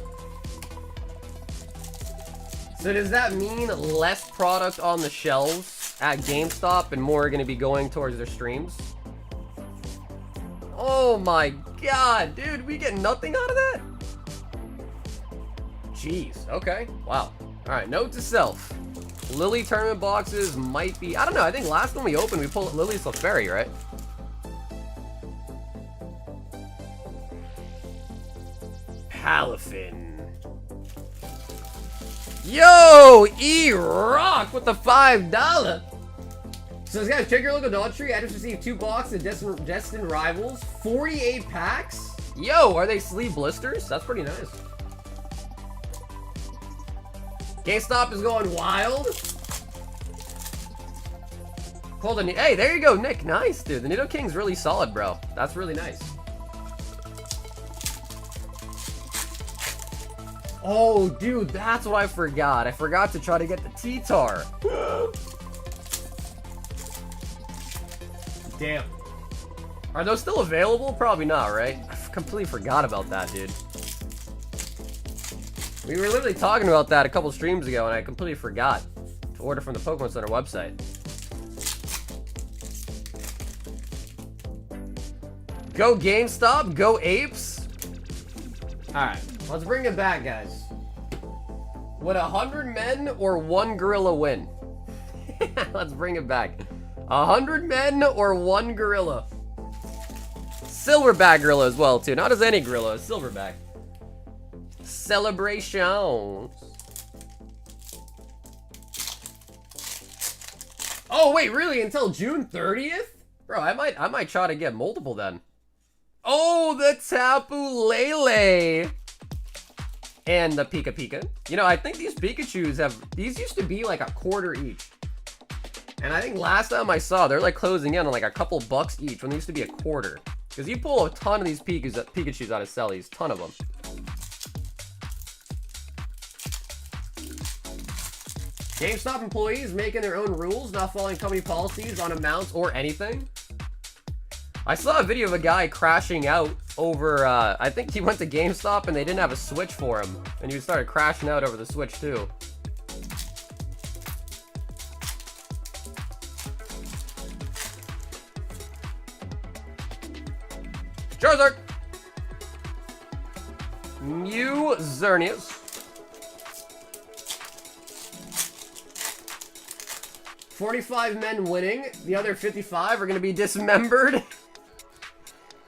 So does that mean less product on the shelves at GameStop and more are going to be going towards their streams? Oh my god, dude, we get nothing out of that? Jeez, okay, wow. Alright, note to self. Lily tournament boxes might be... I don't know, I think last one we opened, we pulled Lily's Clefairy, right? Palafin. Yo, E-Rock with the $5. So this guy's check your local Dollar Tree. I just received 2 boxes of Destined Rivals. 48 packs? Yo, are they sleeve blisters? That's pretty nice. GameStop is going wild. Hold on. Hey, there you go, Nick. Nice, dude. The Nido King's really solid, bro. That's really nice. Oh, dude, that's what I forgot. I forgot to try to get the T-Tar. Damn. Are those still available? Probably not, right? I completely forgot about that, dude. We were literally talking about that a couple streams ago, and I completely forgot to order from the Pokemon Center website. Go GameStop, go Apes. Alright, let's bring it back, guys. Would 100 men or 1 gorilla win? Let's bring it back. 100 men or 1 gorilla? Silverback gorilla as well, too. Not as any gorilla, a silverback. Celebrations. Oh, wait, really? Until June 30th? Bro, I might try to get multiple then. Oh, the Tapu Lele. And the Pika Pika. You know, I think these Pikachus these used to be like a quarter each. And I think last time I saw, they're like closing in on like a couple bucks each when they used to be a quarter. Because you pull a ton of these Pikachus out of Sellies, ton of them. GameStop employees making their own rules, not following company policies on amounts or anything. I saw a video of a guy crashing out over, I think he went to GameStop and they didn't have a Switch for him. And he started crashing out over the Switch too. Charizard! Mew Xerneas. 45 men winning. The other 55 are going to be dismembered.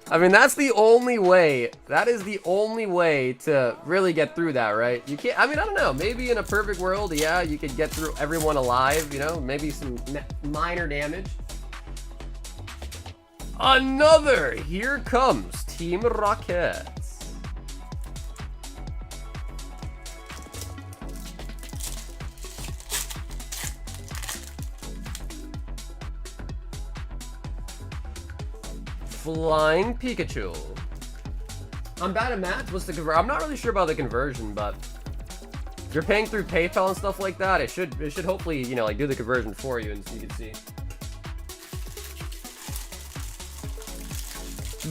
I mean, that's the only way. That is the only way to really get through that, right? You can't, I mean, I don't know. Maybe in a perfect world, yeah, you could get through everyone alive, you know? Maybe some minor damage. Another! Here comes Team Rocket. Flying Pikachu. I'm bad at math. What's the conversion? I'm not really sure about the conversion, but if you're paying through PayPal and stuff like that, it should hopefully, you know, like do the conversion for you, and so you can see.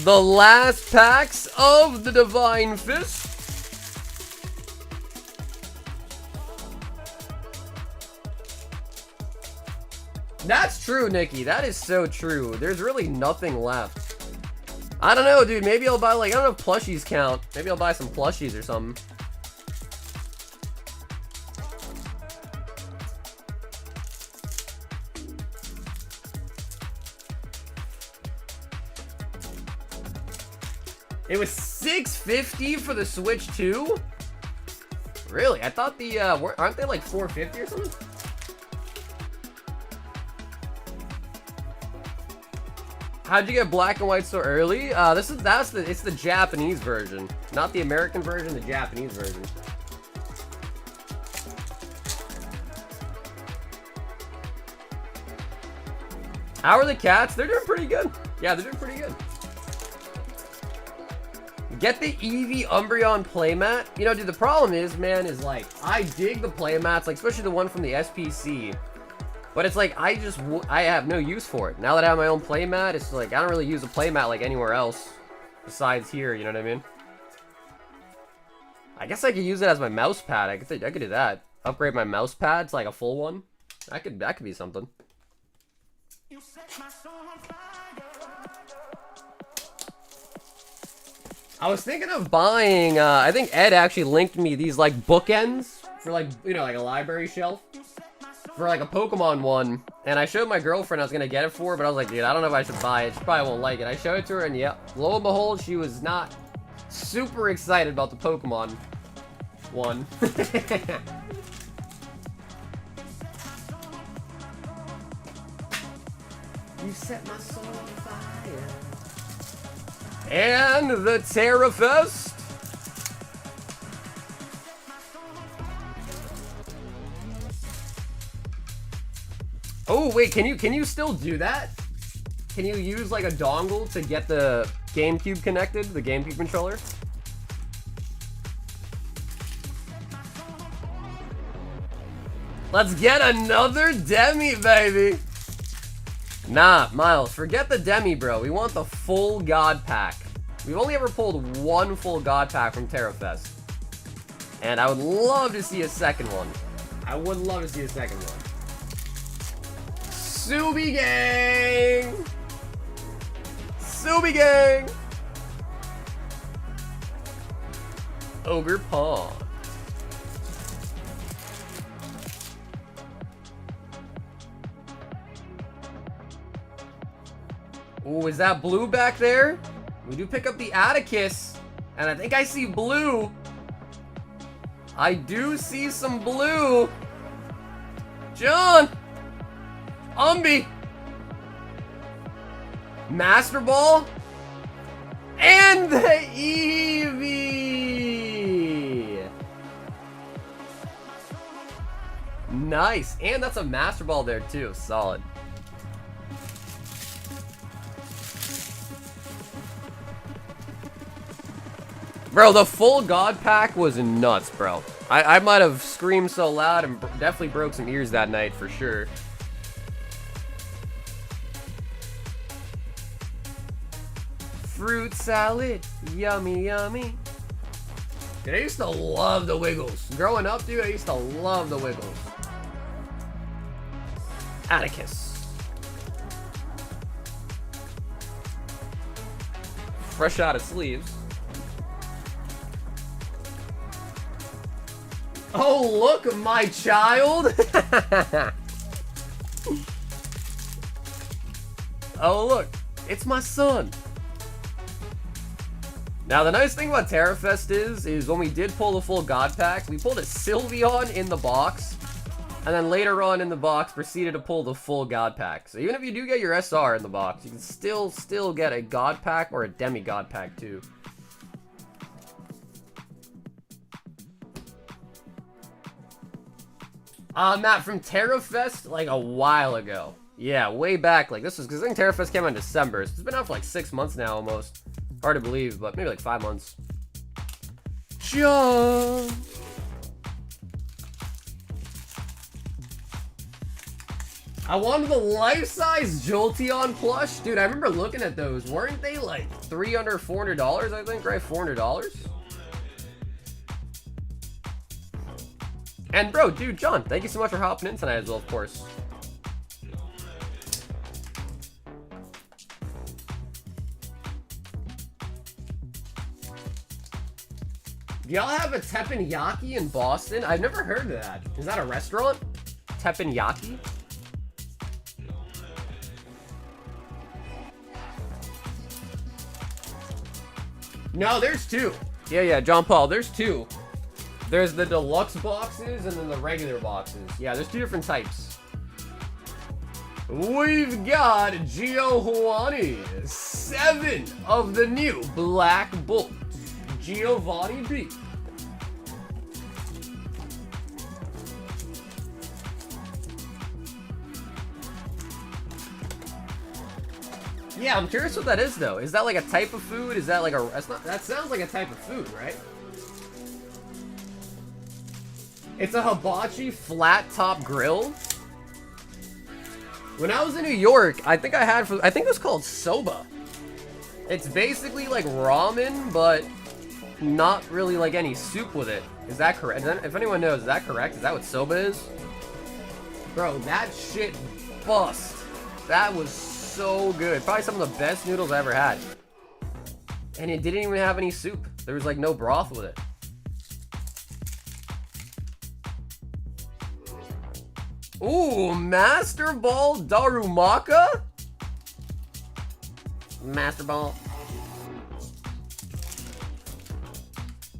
The last packs of the Divine Fist. That's true, Nikki. That is so true. There's really nothing left. I don't know, dude. Maybe I'll buy, like, I don't know if plushies count. Maybe I'll buy some plushies or something. It was $650 for the Switch 2? Really? I thought the, aren't they like $450 or something? How'd you get black and white so early? It's the Japanese version. Not the American version, the Japanese version. How are the cats? They're doing pretty good. Yeah, they're doing pretty good. Get the Eevee Umbreon playmat. You know, dude, the problem is, man, is like, I dig the playmats, like, especially the one from the SPC. But it's like, I have no use for it. Now that I have my own playmat, it's like, I don't really use a playmat like anywhere else besides here, you know what I mean? I guess I could use it as my mouse pad. I could do that. Upgrade my mouse pad to like a full one. That could be something. I was thinking of buying, I think Ed actually linked me these like bookends for like, you know, like a library shelf for like a Pokemon one. And I showed my girlfriend I was gonna get it for her, but I was like, dude, I don't know if I should buy it. She probably won't like it. I showed it to her, and yeah, lo and behold, she was not super excited about the Pokemon one. You set my soul on fire. And the Terra Fest. Oh wait, can you still do that? Can you use like a dongle to get the GameCube connected, the GameCube controller? Let's get another Demi, baby. Nah, Miles, forget the Demi, bro. We want the full God Pack. We've only ever pulled one full God Pack from TerraFest. And I would love to see a second one. I would love to see a second one. Subi Gang! Subi Gang! Ogre Pond. Ooh, is that blue back there? We do pick up the Atticus, and I think I see blue. I do see some blue. John! Umbi! Master Ball! And the Eevee! Nice. And that's a Master Ball there too. Solid. Bro, the full God Pack was nuts, bro. I might have screamed so loud and definitely broke some ears that night for sure. Fruit salad, yummy, yummy. Dude, I used to love the Wiggles. Growing up, dude, I used to love the Wiggles. Atticus. Fresh out of sleeves. Oh, look, my child. Oh, look, it's my son. Now, the nice thing about TerraFest is when we did pull the full God Pack, we pulled a Sylveon in the box, and then later on in the box proceeded to pull the full God Pack. So even if you do get your SR in the box, you can still get a God Pack or a Demi-God Pack too. Matt, from TerraFest, like a while ago. Yeah, way back. Like this was, because I think TerraFest came out in December. So it's been out for like 6 months now almost. Hard to believe, but maybe like 5 months. John! I wanted the life-size Jolteon plush. Dude, I remember looking at those. Weren't they like $300, $400, I think, right? $400? And bro, dude, John, thank you so much for hopping in tonight as well, of course. Do y'all have a teppanyaki in Boston? I've never heard of that. Is that a restaurant? Teppanyaki? No, there's two. Yeah, John Paul, there's two. There's the deluxe boxes and then the regular boxes. Yeah, there's two different types. We've got Giovanni, 7 of the new Black Bolt. Giovanni B. Yeah, I'm curious what that is though. Is that like a type of food? Is that like a... that sounds like a type of food, right? It's a hibachi flat top grill. When I was in New York, I think it was called soba. It's basically like ramen, but not really like any soup with it. Is that correct? If anyone knows, is that correct? Is that what soba is? Bro, that shit bust. That was so good. Probably some of the best noodles I ever had. And it didn't even have any soup. There was like no broth with it. Ooh, Master Ball Darumaka? Master Ball.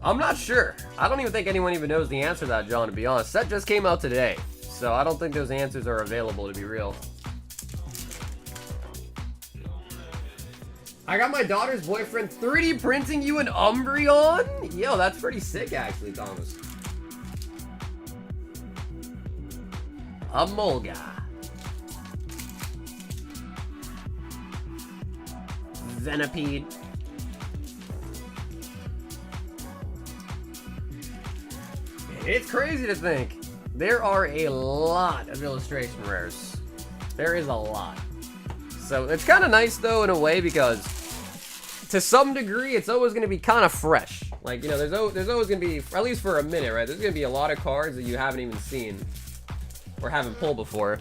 I'm not sure. I don't even think anyone even knows the answer to that, John, to be honest. Set just came out today, so I don't think those answers are available, to be real. I got my daughter's boyfriend 3D printing you an Umbreon? Yo, that's pretty sick, actually, Thomas. A Molga. Venipede. It's crazy to think. There are a lot of illustration rares. There is a lot. So it's kind of nice, though, in a way, because to some degree, it's always going to be kind of fresh. Like, you know, there's always going to be, at least for a minute, right? There's going to be a lot of cards that you haven't even seen or haven't pulled before.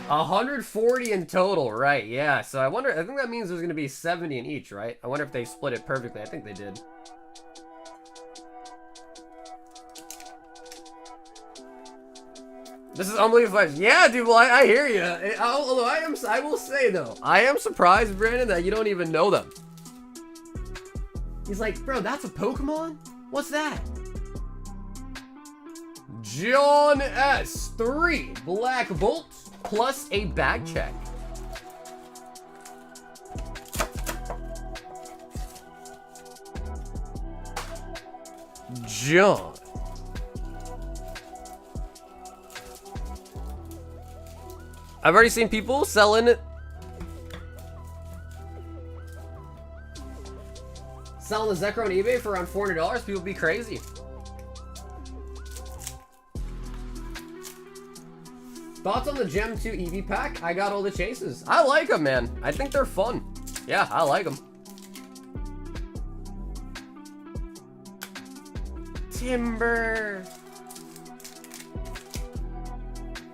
$140 in total, right? Yeah, so I think that means there's gonna be 70 in each, right? I wonder if they split it perfectly. I think they did. This is unbelievable. Yeah, dude, well, I hear you. Although I will say, though, I am surprised, Brandon, that you don't even know them. He's like, bro, that's a Pokemon? What's that? John S. 3 Black Bolt plus a bag check. John. I've already seen people selling the Zekrom on eBay for around $400. People be crazy. Thoughts on the Gem 2 EV pack? I got all the chases. I like them, man. I think they're fun. Yeah, I like them. Timber.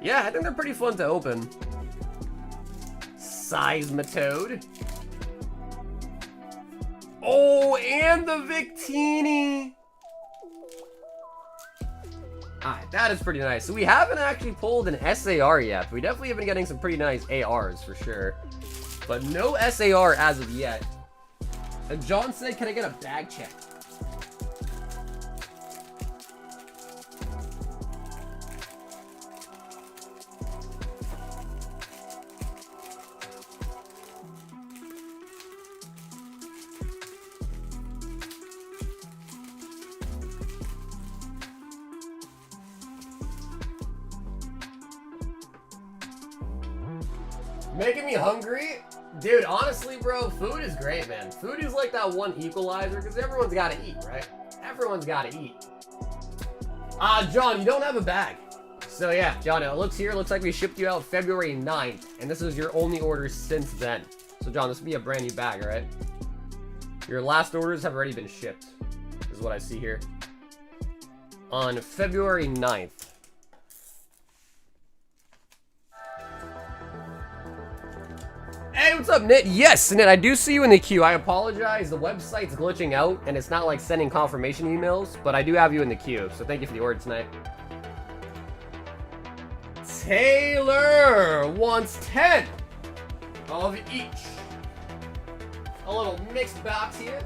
Yeah, I think they're pretty fun to open. Seismitoad. Oh, and the Victini. Alright, that is pretty nice. So we haven't actually pulled an SAR yet, but we definitely have been getting some pretty nice ARs for sure. But no SAR as of yet. And John said, can I get a bag check? Making me hungry? Dude, honestly, bro, food is great, man. Food is like that one equalizer, because everyone's got to eat, right? Everyone's got to eat. John, you don't have a bag. So yeah, John, it looks like we shipped you out February 9th, and this is your only order since then. So John, this would be a brand new bag, right? Your last orders have already been shipped, is what I see here. On February 9th. Hey, what's up, Nit? Yes, Nit, I do see you in the queue. I apologize. The website's glitching out, and it's not like sending confirmation emails, but I do have you in the queue, so thank you for the order tonight. Taylor wants 10 of each. A little mixed box here.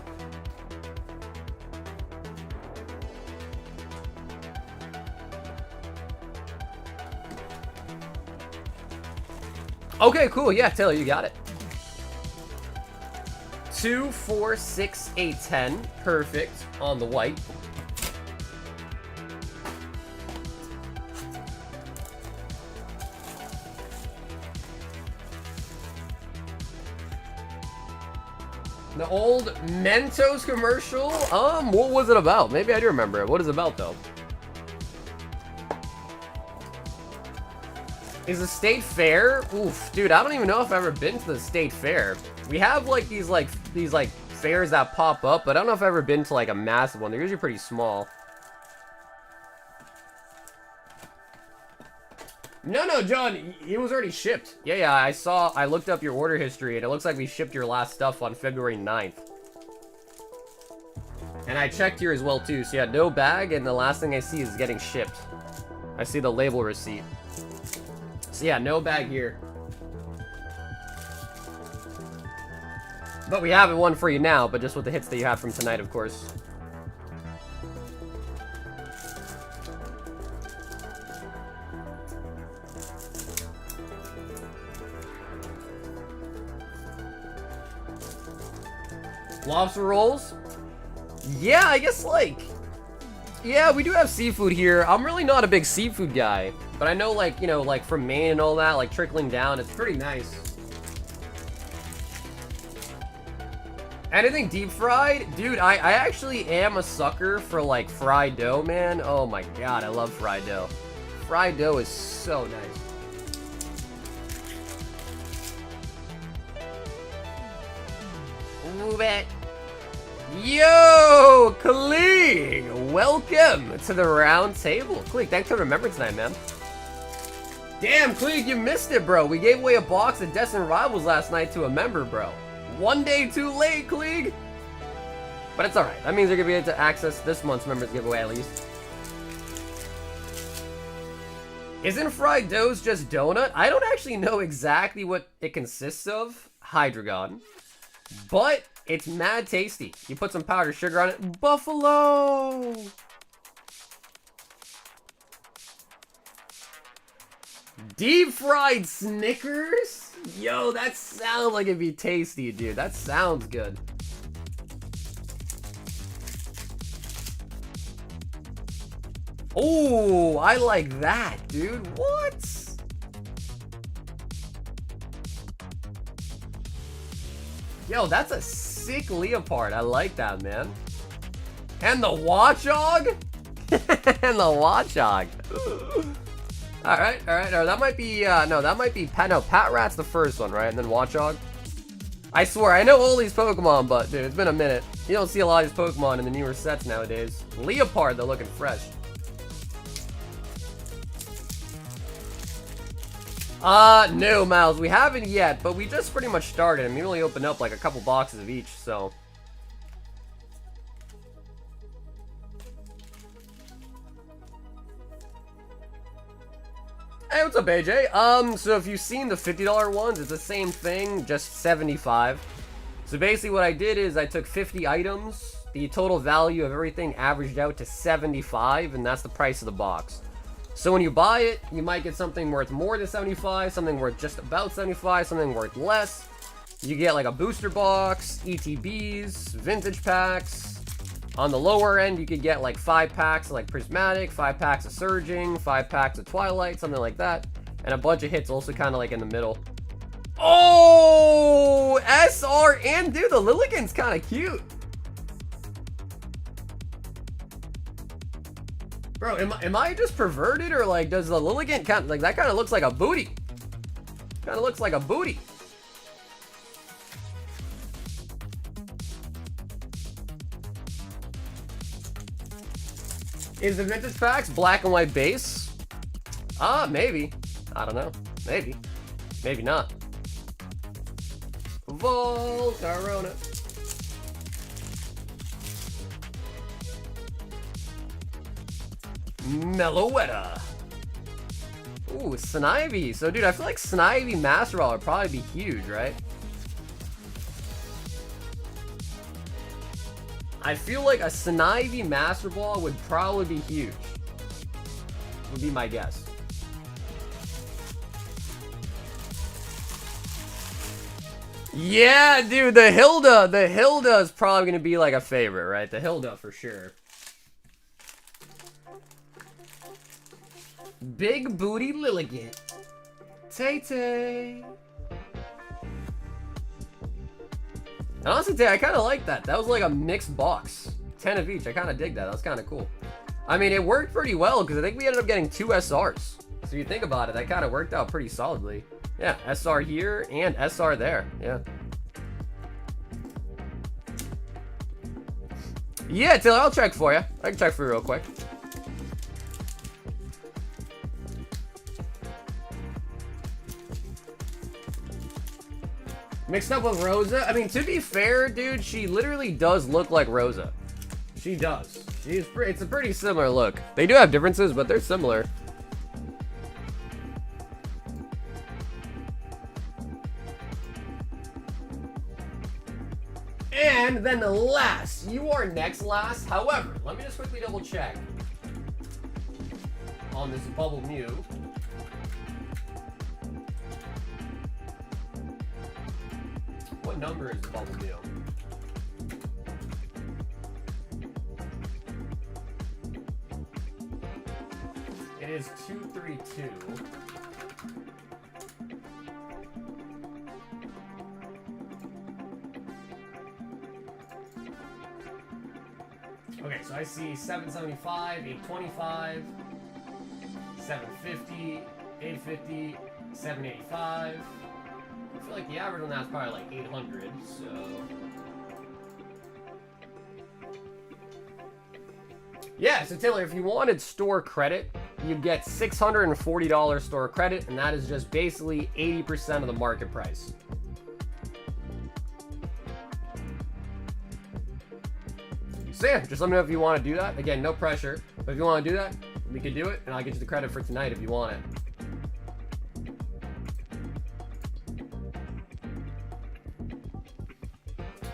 Okay, cool. Yeah, Taylor, you got it. 2, 4, 6, 8, 10. Perfect on the white. The old Mentos commercial? What was it about? Maybe I do remember it. What is it about, though? Is the state fair? Oof, dude, I don't even know if I've ever been to the state fair. We have, like, these fairs that pop up, but I don't know if I've ever been to, like, a massive one. They're usually pretty small. No, John, it was already shipped. Yeah, I looked up your order history, and it looks like we shipped your last stuff on February 9th. And I checked here as well, too. So, yeah, no bag, and the last thing I see is getting shipped. I see the label receipt. So, yeah, no bag here. But we have one for you now, but just with the hits that you have from tonight, of course. Lobster rolls? Yeah, I guess, like... Yeah, we do have seafood here. I'm really not a big seafood guy. But I know, like, you know, like, from Maine and all that, like, trickling down, it's pretty nice. Anything deep fried? Dude, I actually am a sucker for, like, fried dough, man. Oh, my God, I love fried dough. Fried dough is so nice. Move it. Yo, Klee! Welcome to the round table. Klee, thanks for remembering tonight, man. Damn, Klee, you missed it, bro. We gave away a box of Destined Rivals last night to a member, bro. One day too late, Klee. But it's alright. That means you're going to be able to access this month's members giveaway, at least. Isn't fried doughs just donut? I don't actually know exactly what it consists of. Hydreigon. But it's mad tasty. You put some powdered sugar on it. Buffalo! Deep fried Snickers? Yo, that sounds like it'd be tasty, dude. That sounds good. Oh, I like that, dude. What? Yo, that's a sick leopard. I like that, man. And the Watchog? And the Watchog. Alright. That might be, no, that might be, Pat Rat's the first one, right? And then Watchog. I swear, I know all these Pokemon, but, dude, it's been a minute. You don't see a lot of these Pokemon in the newer sets nowadays. Leopard, they're looking fresh. No, Miles, we haven't yet, but we just pretty much started, and we only opened up, like, a couple boxes of each, so... Hey, what's up, AJ? So if you've seen the $50 ones, it's the same thing, just 75. So basically what I did is I took 50 items, the total value of everything averaged out to 75, and that's the price of the box. So when you buy it, you might get something worth more than 75, something worth just about 75, something worth less. You get like a booster box, ETBs, vintage packs. On the lower end, you could get like 5 packs of like Prismatic, 5 packs of Surging, 5 packs of Twilight, something like that. And a bunch of hits also kind of like in the middle. Oh, SR, and dude, the Lilligant's kind of cute. Bro, am I just perverted, or like does the Lilligant kind of, like, that kind of looks like a booty? Kind of looks like a booty. Is the vintage packs black and white base? Maybe. I don't know. Maybe. Maybe not. Volcarona. Meloetta. Ooh, Snivy. So, dude, I feel like Snivy Master Ball would probably be huge, right? I feel like a Snivy Master Ball would probably be huge. Would be my guess. Yeah, dude, the Hilda. The Hilda is probably going to be like a favorite, right? The Hilda for sure. Big Booty Lilligant. Tay-Tay. And honestly, I kind of like that. That was like a mixed box. 10 of each. I kind of dig that. That was kind of cool. I mean, it worked pretty well because I think we ended up getting 2 SRs. So you think about it, that kind of worked out pretty solidly. Yeah, SR here and SR there. Yeah. Yeah, Taylor, I'll check for you. I can check for you real quick. Mixed up with Rosa? I mean, to be fair, dude, she literally does look like Rosa. She does. It's a pretty similar look. They do have differences, but they're similar. And then the last. You are next last. However, let me just quickly double check on this Bubble Mew. What number is the Bubble Mew? It is 232. Okay, so I see 775, 825, 750, 850, 785. I feel like the average on that is probably like 800, so... Yeah, so Taylor, if you wanted store credit, you get $640 store credit, and that is just basically 80% of the market price. So yeah, just let me know if you want to do that. Again, no pressure, but if you want to do that, we can do it, and I'll get you the credit for tonight if you want it.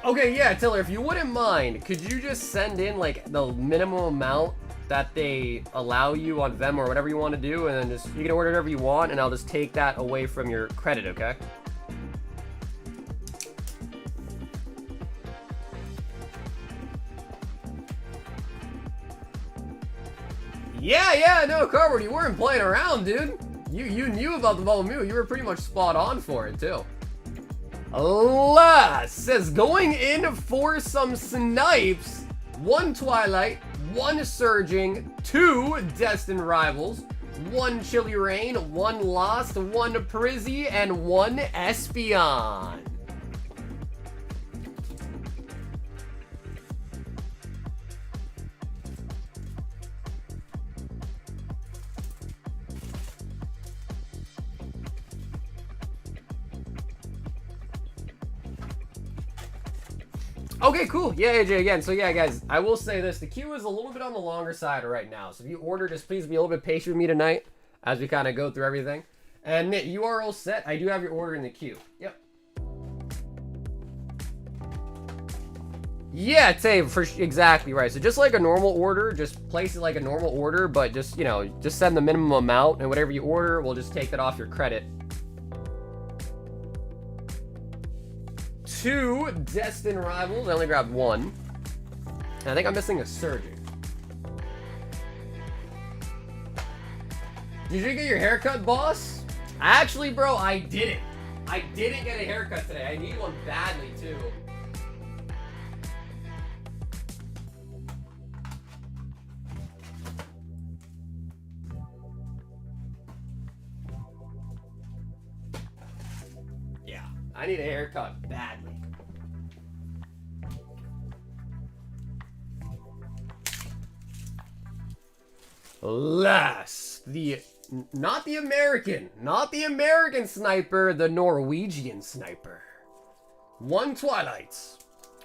Okay, yeah, Taylor, if you wouldn't mind, could you just send in, like, the minimum amount that they allow you on Venmo or whatever you want to do, and then just, you can order whatever you want, and I'll just take that away from your credit, okay? Yeah, no, Cardboard, you weren't playing around, dude. You knew about the Bubble Mew. You were pretty much spot on for it, too. Alas, says going in for some snipes. 1 Twilight, 1 Surging, 2 Destined Rivals, 1 Chilly Rain, 1 Lost, 1 Prizzy, and 1 Espeon. Okay, cool. Yeah, AJ, again. So yeah, guys, I will say this. The queue is a little bit on the longer side right now. So if you order, just please be a little bit patient with me tonight as we kind of go through everything. And Nick, you are all set. I do have your order in the queue. Yep. Yeah, Tay, exactly right. So just like a normal order, just place it like a normal order, but just, you know, just send the minimum amount, and whatever you order, we'll just take that off your credit. 2 Destined Rivals. I only grabbed 1. And I think I'm missing a Surging. Did you get your haircut, boss? Actually, bro, I didn't. I didn't get a haircut today. I need one badly, too. Yeah, I need a haircut badly. Last, not the American sniper, the Norwegian sniper. 1 Twilights,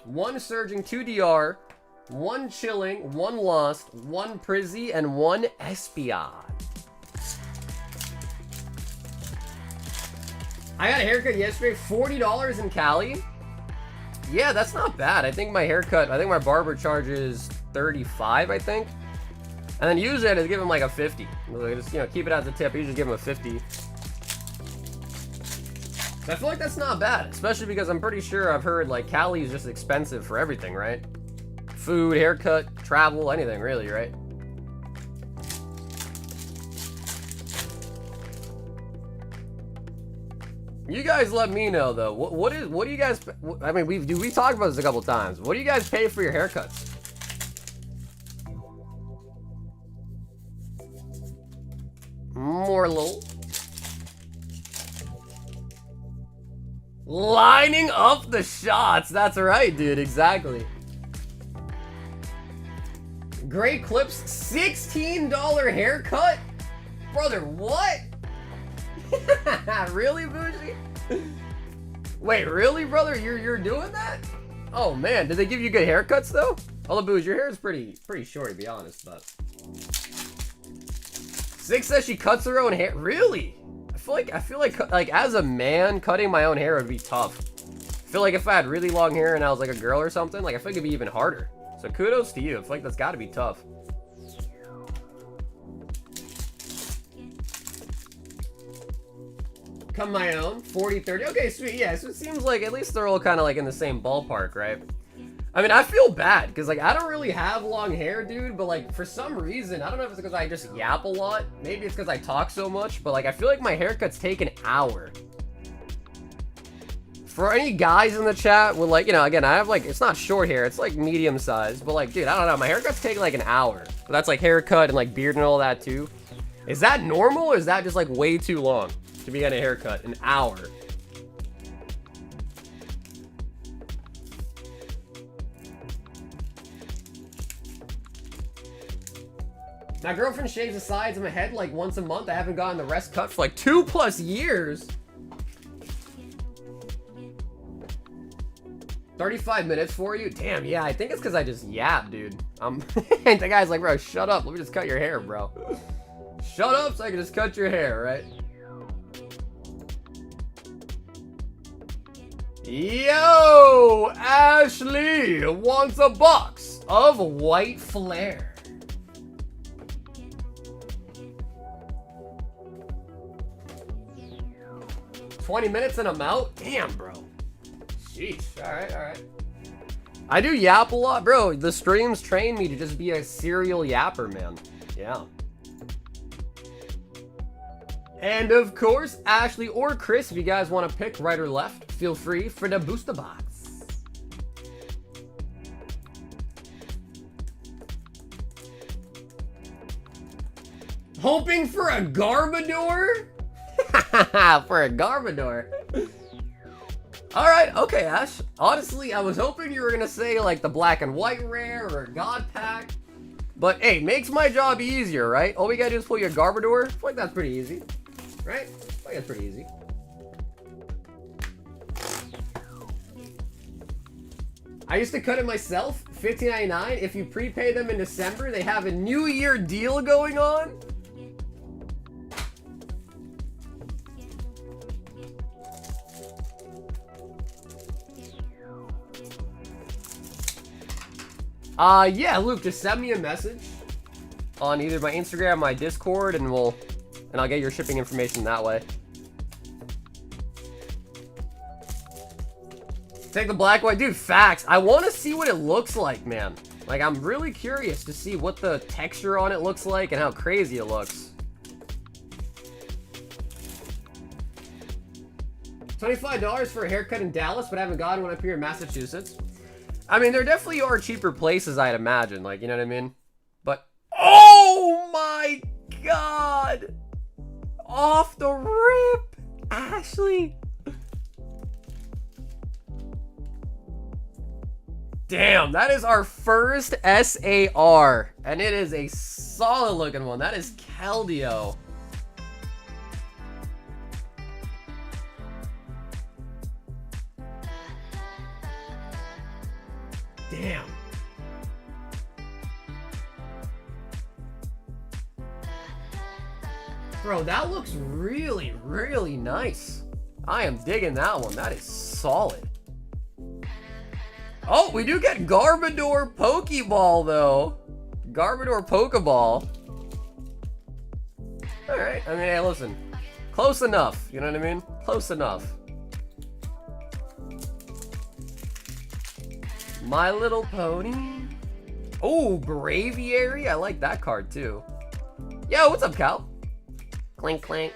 1 Surging, 2 DR, 1 Chilling, 1 Lost, 1 Prizzy, and 1 Espeon. I got a haircut yesterday, $40 in Cali. Yeah, that's not bad. I think my barber charges $35, I think. And then usually I just give him like a 50. Just, you know, keep it as a tip. I usually give him a 50. So I feel like that's not bad, especially because I'm pretty sure I've heard like Cali is just expensive for everything, right? Food, haircut, travel, anything really, right? You guys let me know though. What do you guys? I mean, we talked about this a couple times. What do you guys pay for your haircuts? More lol. Lining up the shots. That's right, dude. Exactly. Great clips. $16 haircut, brother. What? Really, Bougie? Wait, really, brother? You're doing that? Oh man, did they give you good haircuts though? Although, Bougie, your hair is pretty short to be honest, but. Six says she cuts her own hair. Really? I feel like as a man, cutting my own hair would be tough. I feel like if I had really long hair and I was like a girl or something, like I feel like it'd be even harder. So kudos to you. I feel like that's got to be tough. Come my own 40 30. Okay, sweet. Yeah, so it seems like at least they're all kind of like in the same ballpark, right? I mean, I feel bad because like I don't really have long hair, dude, but like for some reason, I don't know if it's because I just yap a lot, maybe it's because I talk so much, but like I feel like my haircuts take an hour. For any guys in the chat with like, you know, again, I have like, it's not short hair, it's like medium size, but like, dude, I don't know, my haircuts take like an hour. But that's like haircut and like beard and all that too. Is that normal or is that just like way too long to be getting a haircut? An hour. My girlfriend shaves the sides of my head like once a month. I haven't gotten the rest cut for like 2+ years. 35 minutes for you? Damn, yeah, I think it's because I just yap, dude. And the guy's like, bro, shut up. Let me just cut your hair, bro. Shut up so I can just cut your hair, right? Yo, Ashley wants a box of white flare. $20 minutes and I'm out? Damn, bro. Jeez. Alright. I do yap a lot, bro. The streams train me to just be a serial yapper, man. Yeah. And of course, Ashley or Chris, if you guys want to pick right or left, feel free for the booster box. Hoping for a Garbodor? For a Garbodor. Alright, okay, Ash. Honestly, I was hoping you were gonna say like the black and white rare or a God Pack. But hey, makes my job easier, right? All we gotta do is pull your Garbodor. I feel like that's pretty easy. Right? I feel like that's pretty easy. I used to cut it myself, $15.99. If you prepay them in December, they have a New Year deal going on. Yeah, Luke, just send me a message on either my Instagram or my Discord and I'll get your shipping information that way. Take the black white. Dude, facts. I want to see what it looks like, man. Like, I'm really curious to see what the texture on it looks like and how crazy it looks. $25 for a haircut in Dallas, but I haven't gotten one up here in Massachusetts. I mean, there definitely are cheaper places, I'd imagine. Like, you know what I mean? But, oh my God! Off the rip! Ashley! Damn, that is our first SAR. And it is a solid looking one. That is Keldeo. Damn. Bro, that looks really, really nice. I am digging that one. That is solid. Oh, we do get Garbodor Pokeball, though. Garbodor Pokeball. Alright, I mean, hey, listen. Close enough, you know what I mean? Close enough. My Little Pony. Oh, Braviary. I like that card, too. Yo, what's up, Cal? Clink, clink.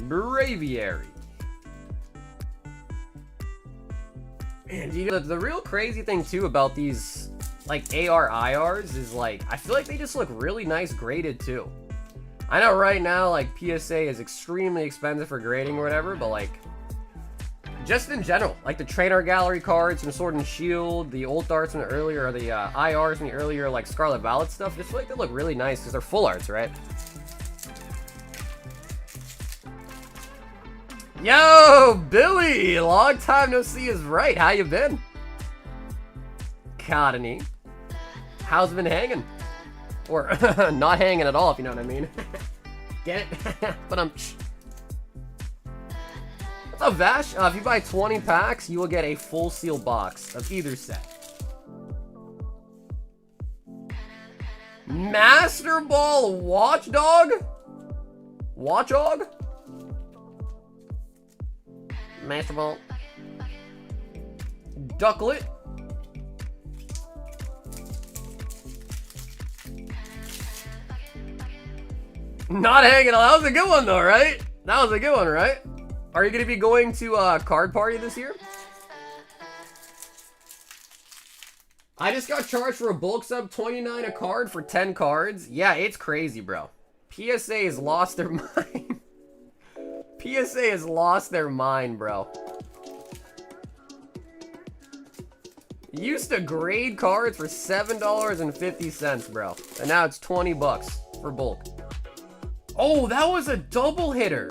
Braviary. And you know, the real crazy thing too about these like AR IRs is like I feel like they just look really nice graded too. I know right now like PSA is extremely expensive for grading or whatever, but like just in general, like the trainer gallery cards from Sword and Shield, the old arts from the earlier, or the IRs from the earlier like Scarlet Violet stuff, just feel like they look really nice because they're full arts, right? Yo, Billy! Long time no see is right. How you been? Cottony. How's it been hanging? Or not hanging at all, if you know what I mean. Get it? But what's up, Vash? If you buy 20 packs, you will get a full seal box of either set. Master Ball Watchdog? Watchdog? Master Ball. Ducklet. Not hanging on. That was a good one though, right? That was a good one, right? Are you going to be going to a card party this year? I just got charged for a bulk sub, $29 a card for 10 cards. Yeah, it's crazy, bro. PSA has lost their mind. PSA has lost their mind, bro. Used to grade cards for $7.50, bro. And now it's 20 bucks for bulk. Oh, that was a double hitter.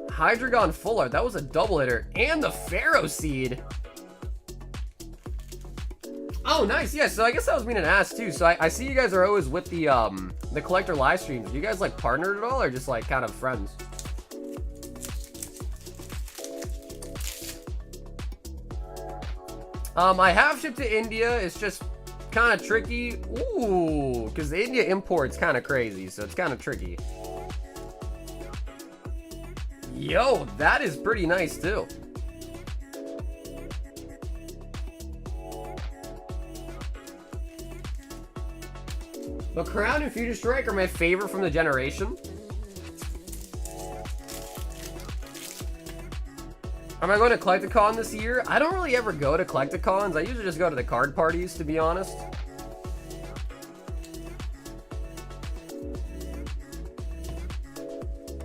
Hydreigon Full Art, that was a double hitter. And the Pharaoh Seed. Oh, nice. Yeah, so I guess I was meaning to ask too. So I see you guys are always with the collector live streams. Do you guys like partnered at all or just like kind of friends? I have shipped to India. It's just kind of tricky. Ooh, because the India import's kind of crazy, so it's kind of tricky. Yo, that is pretty nice too. The Crown and Future Strike are my favorite from the generation. Am I going to Collecticon this year? I don't really ever go to Collecticons. I usually just go to the card parties, to be honest.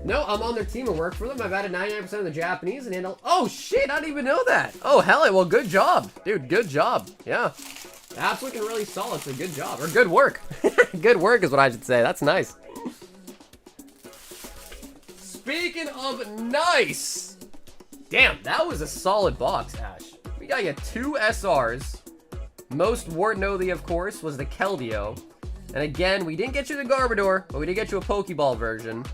No, I'm on their team and work for them. I've added 99% of the Japanese and handle. Oh shit, I didn't even know that. Oh hell, well, good job, dude. Good job. Yeah, that's looking really solid. So good job or good work. Good work is what I should say. That's nice. Speaking of nice, damn, that was a solid box, Ash. We gotta get 2 SRs. Most noteworthy, of course, was the Keldeo. And again, we didn't get you the Garbodor, but we did get you a Pokeball version.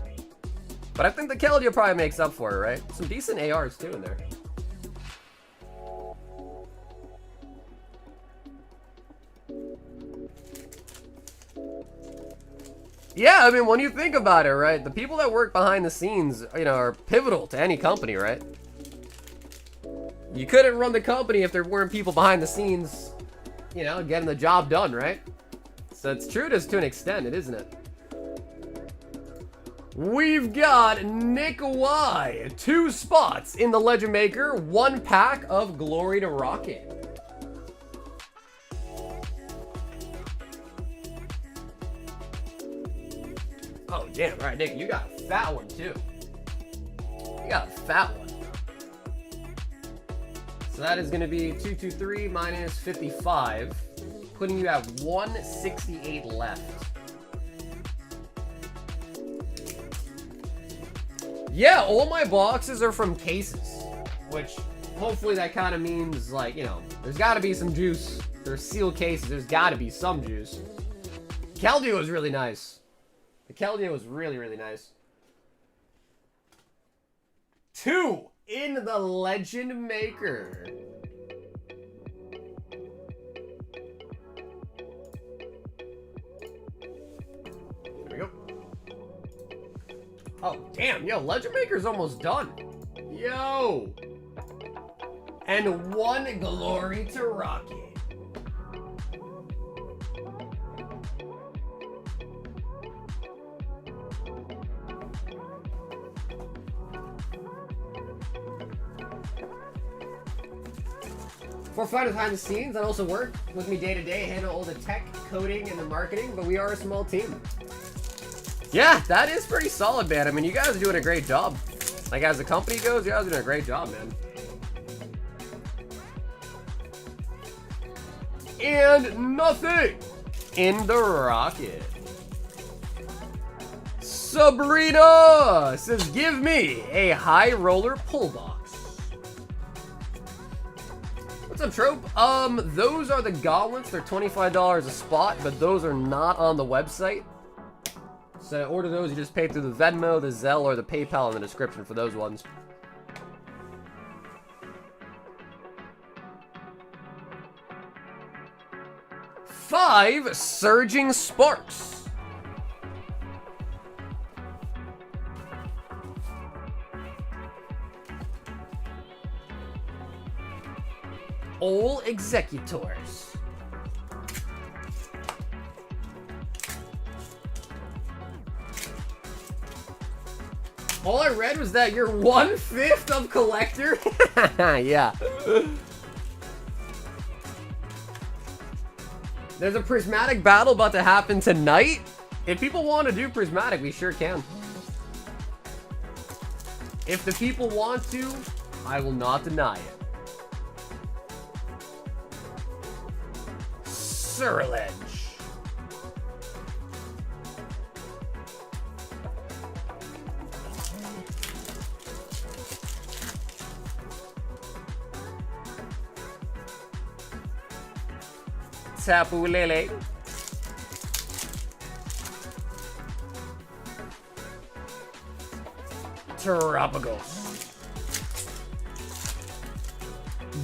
But I think the Keldeo probably makes up for it, right? Some decent ARs too in there. Yeah, I mean, when you think about it, right? The people that work behind the scenes, you know, are pivotal to any company, right? You couldn't run the company if there weren't people behind the scenes, you know, getting the job done, right? So it's true to an extent, isn't it? We've got Nick Y, 2 spots in the Legend Maker, 1 pack of Glory to Rocket. Oh, damn. All right, Nick, you got a fat one, too. You got a fat one. So that is going to be 223 minus 55, putting you at 168 left. Yeah, all my boxes are from cases, which hopefully that kind of means, like, you know, there's got to be some juice. They're sealed cases. There's got to be some juice. Keldeo was really nice. The Keldeo was really, really nice. 2 in the Legend Maker. There we go. Oh, damn. Yo, Legend Maker's almost done. Yo. And 1 Glory to Rocket. For fun behind the scenes, that also work with me day to day, handle all the tech, coding, and the marketing, but we are a small team. Yeah, that is pretty solid, man. I mean, you guys are doing a great job. Like, as the company goes, you guys are doing a great job, man. And nothing in the rocket. Sabrina says, give me a high roller pull box. What's up, Trope? Those are the gauntlets. They're $25 a spot, but those are not on the website. So to order those, you just pay through the Venmo, the Zelle, or the PayPal in the description for those ones. Five Surging Sparks. All Executors. All I read was that you're 1/5 of collector. Yeah. There's a prismatic battle about to happen tonight. If people want to do prismatic, we sure can. If the people want to, I will not deny it. Surledge. Tapu Lele. Tropical.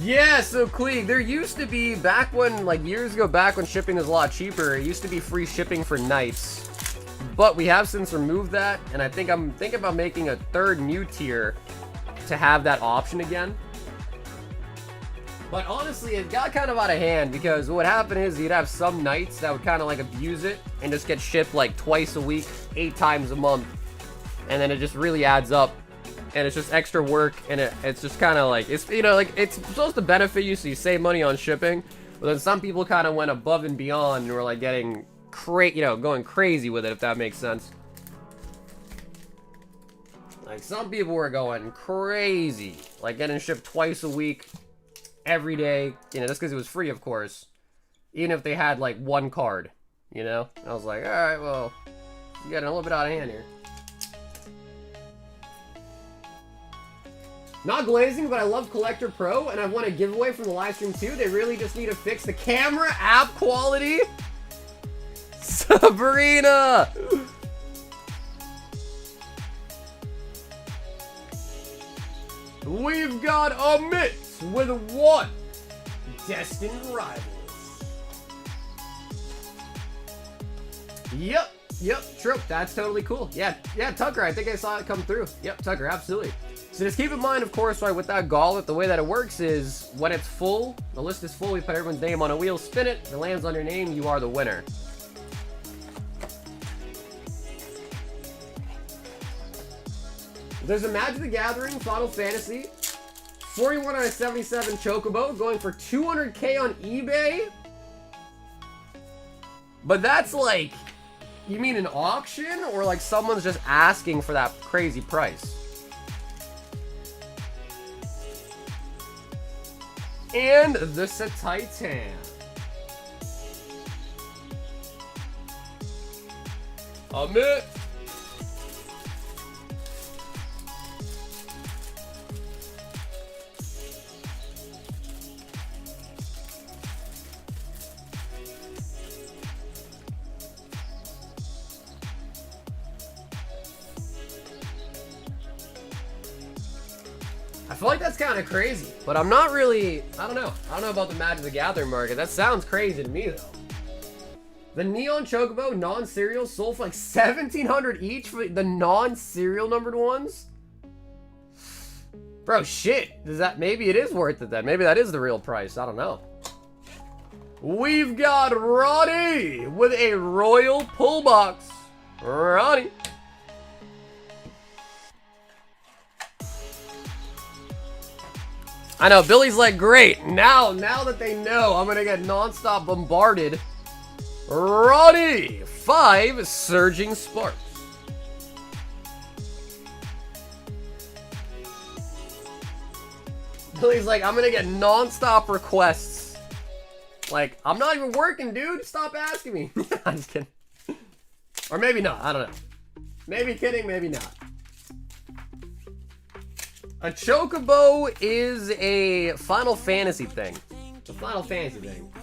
Yeah, so Kleeg, there used to be, back when, like years ago, back when shipping was a lot cheaper, it used to be free shipping for nights. But we have since removed that, and I think I'm thinking about making a third new tier to have that option again. But honestly, it got kind of out of hand because what happened is you'd have some nights that would kind of like abuse it and just get shipped like twice a week, 8 times a month. And then it just really adds up. And it's just extra work, and it's just kind of like, it's, you know, like, it's supposed to benefit you so you save money on shipping, but then some people kind of went above and beyond and were like getting going crazy with it, if that makes sense. Like, some people were going crazy, like getting shipped twice a week, every day, you know, just because it was free, of course, even if they had like one card, you know. I was like, all right, well, you're getting a little bit out of hand here. Not glazing, but I love Collector Pro, and I want a giveaway from the live stream too. They really just need to fix the camera app quality. Sabrina! We've got a mix with 1 Destined Rivals. Yep, true. That's totally cool. Yeah, Tucker, I think I saw it come through. Yep, Tucker, absolutely. So just keep in mind, of course, right, with that gauntlet, the way that it works is when it's full, the list is full, we put everyone's name on a wheel, spin it, if it lands on your name, you are the winner. There's a Magic the Gathering Final Fantasy 41 out of 77 Chocobo going for 200k on eBay. But that's like, you mean an auction or like someone's just asking for that crazy price? And the Titan. Amit. I feel like that's kind of crazy, but I'm not really, I don't know about the Magic the Gathering market. That sounds crazy to me, though. The Neon Chocobo, non-serial, sold for like 1,700 each for the non-serial numbered ones? Bro, shit. Does that, maybe it is worth it then. Maybe that is the real price. I don't know. We've got Ronnie with a Royal Pull Box. Ronnie. I know, Billy's like, great. Now that they know I'm gonna get non-stop bombarded. Ronnie, 5 Surging Sparks. Billy's like, I'm gonna get non-stop requests. Like, I'm not even working, dude. Stop asking me. I'm just kidding. Or maybe not. I don't know. Maybe kidding, maybe not. A chocobo is a Final Fantasy thing. It's a Final Fantasy thing.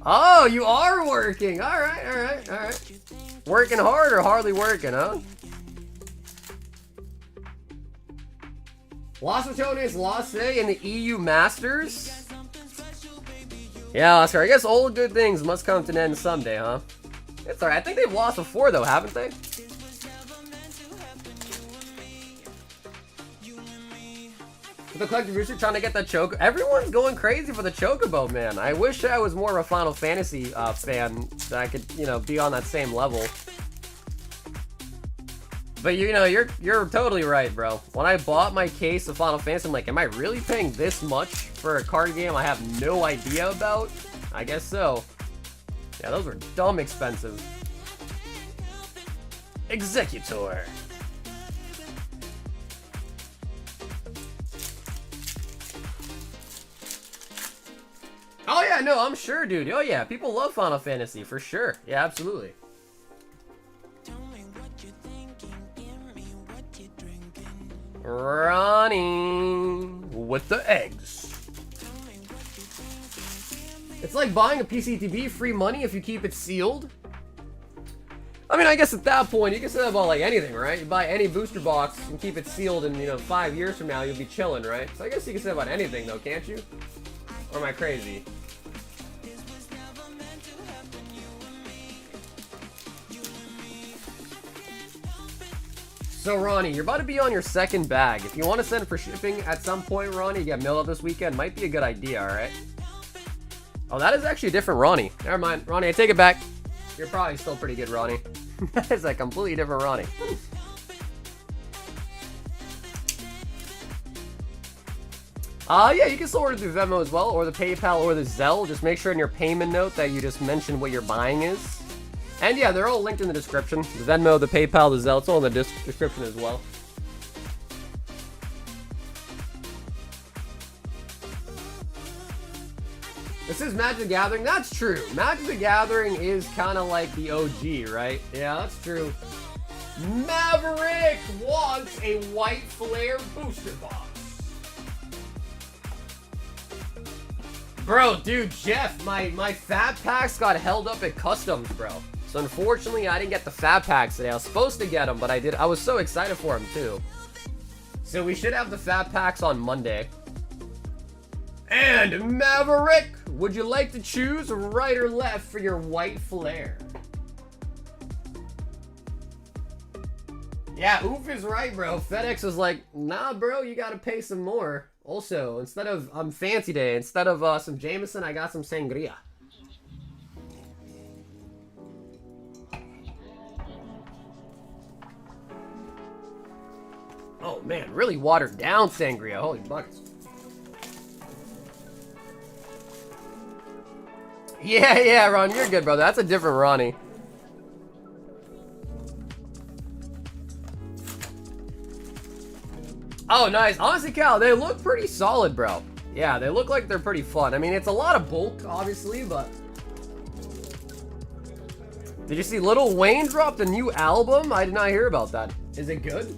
Oh, you are working. All right. Working hard or hardly working, huh? Los Angeles Lost in the EU Masters. Yeah, Oscar, I guess all good things must come to an end someday, huh? It's alright. I think they've lost before, though, haven't they? The collective booster trying to get that choco. Everyone's going crazy for the chocobo, man. I wish I was more of a Final Fantasy fan, so I could, you know, be on that same level. But you know, you're totally right, bro. When I bought my case of Final Fantasy, I'm like, am I really paying this much for a card game I have no idea about? I guess so. Yeah, those were dumb expensive. Executor. Oh yeah, no, I'm sure, dude. Oh yeah, people love Final Fantasy for sure. Yeah, absolutely. Ronnie with the eggs. It's like buying a PCTB, free money if you keep it sealed. I mean, I guess at that point, you can say that about like anything, right? You buy any booster box and keep it sealed, and you know, 5 years from now, you'll be chilling, right? So I guess you can say that about anything, though, can't you? Or am I crazy? So Ronnie, you're about to be on your second bag. If you want to send for shipping at some point, Ronnie, you get mailed out this weekend, might be a good idea, alright? Oh, that is actually a different Ronnie. Never mind. Ronnie, I take it back. You're probably still pretty good, Ronnie. That is a completely different Ronnie. Yeah, you can still order through Venmo as well, or the PayPal, or the Zelle. Just make sure in your payment note that you just mention what you're buying is. And yeah, they're all linked in the description. The Venmo, the PayPal, the Zelle, it's all in the description as well. This is Magic the Gathering. That's true. Magic the Gathering is kind of like the OG, right? Yeah, that's true. Maverick wants a white flare booster box. Bro, dude, Jeff, my fat packs got held up at customs, bro. So unfortunately, I didn't get the fat packs today. I was supposed to get them, but I did. I was so excited for them too. So we should have the fat packs on Monday. And Maverick, would you like to choose right or left for your white flare? Yeah, Oof is right, bro. FedEx was like, nah, bro, you gotta pay some more. Also, instead of Fancy Day, instead of some Jameson, I got some sangria. Oh man, really watered down sangria. Holy buckets. Yeah, Ron, you're good, brother. That's a different Ronnie. Oh, nice. Honestly, Cal, they look pretty solid, bro. Yeah, they look like they're pretty fun. I mean, it's a lot of bulk, obviously, but... Did you see Lil Wayne dropped a new album? I did not hear about that. Is it good?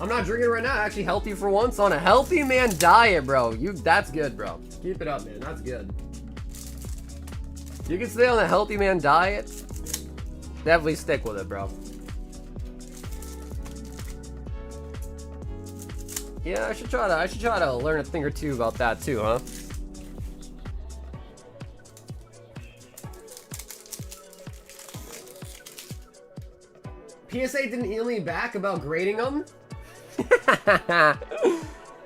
I'm not drinking right now. Actually healthy for once. On a healthy man diet, bro. That's good, bro. Keep it up, man. That's good. You can stay on a healthy man diet. Definitely stick with it, bro. Yeah, I should try to learn a thing or two about that too, huh? PSA didn't email me back about grading them.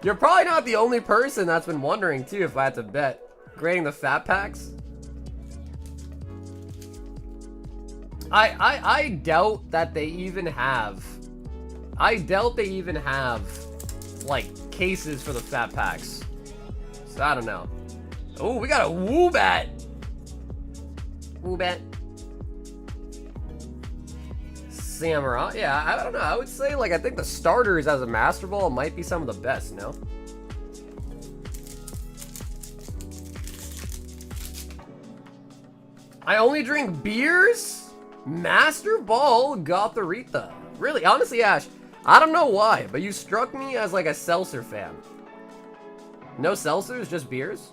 You're probably not the only person that's been wondering too, if I had to bet. Grading the fat packs. I doubt that they even have. I doubt they even have, like, cases for the fat packs. So I don't know. Oh, we got a Woobat. Woobat. Samurai. Yeah, I don't know. I would say, like, I think the starters as a Master Ball might be some of the best, no? I only drink beers? Master Ball Gotharita. Really? Honestly, Ash, I don't know why, but you struck me as, like, a seltzer fan. No seltzers, just beers?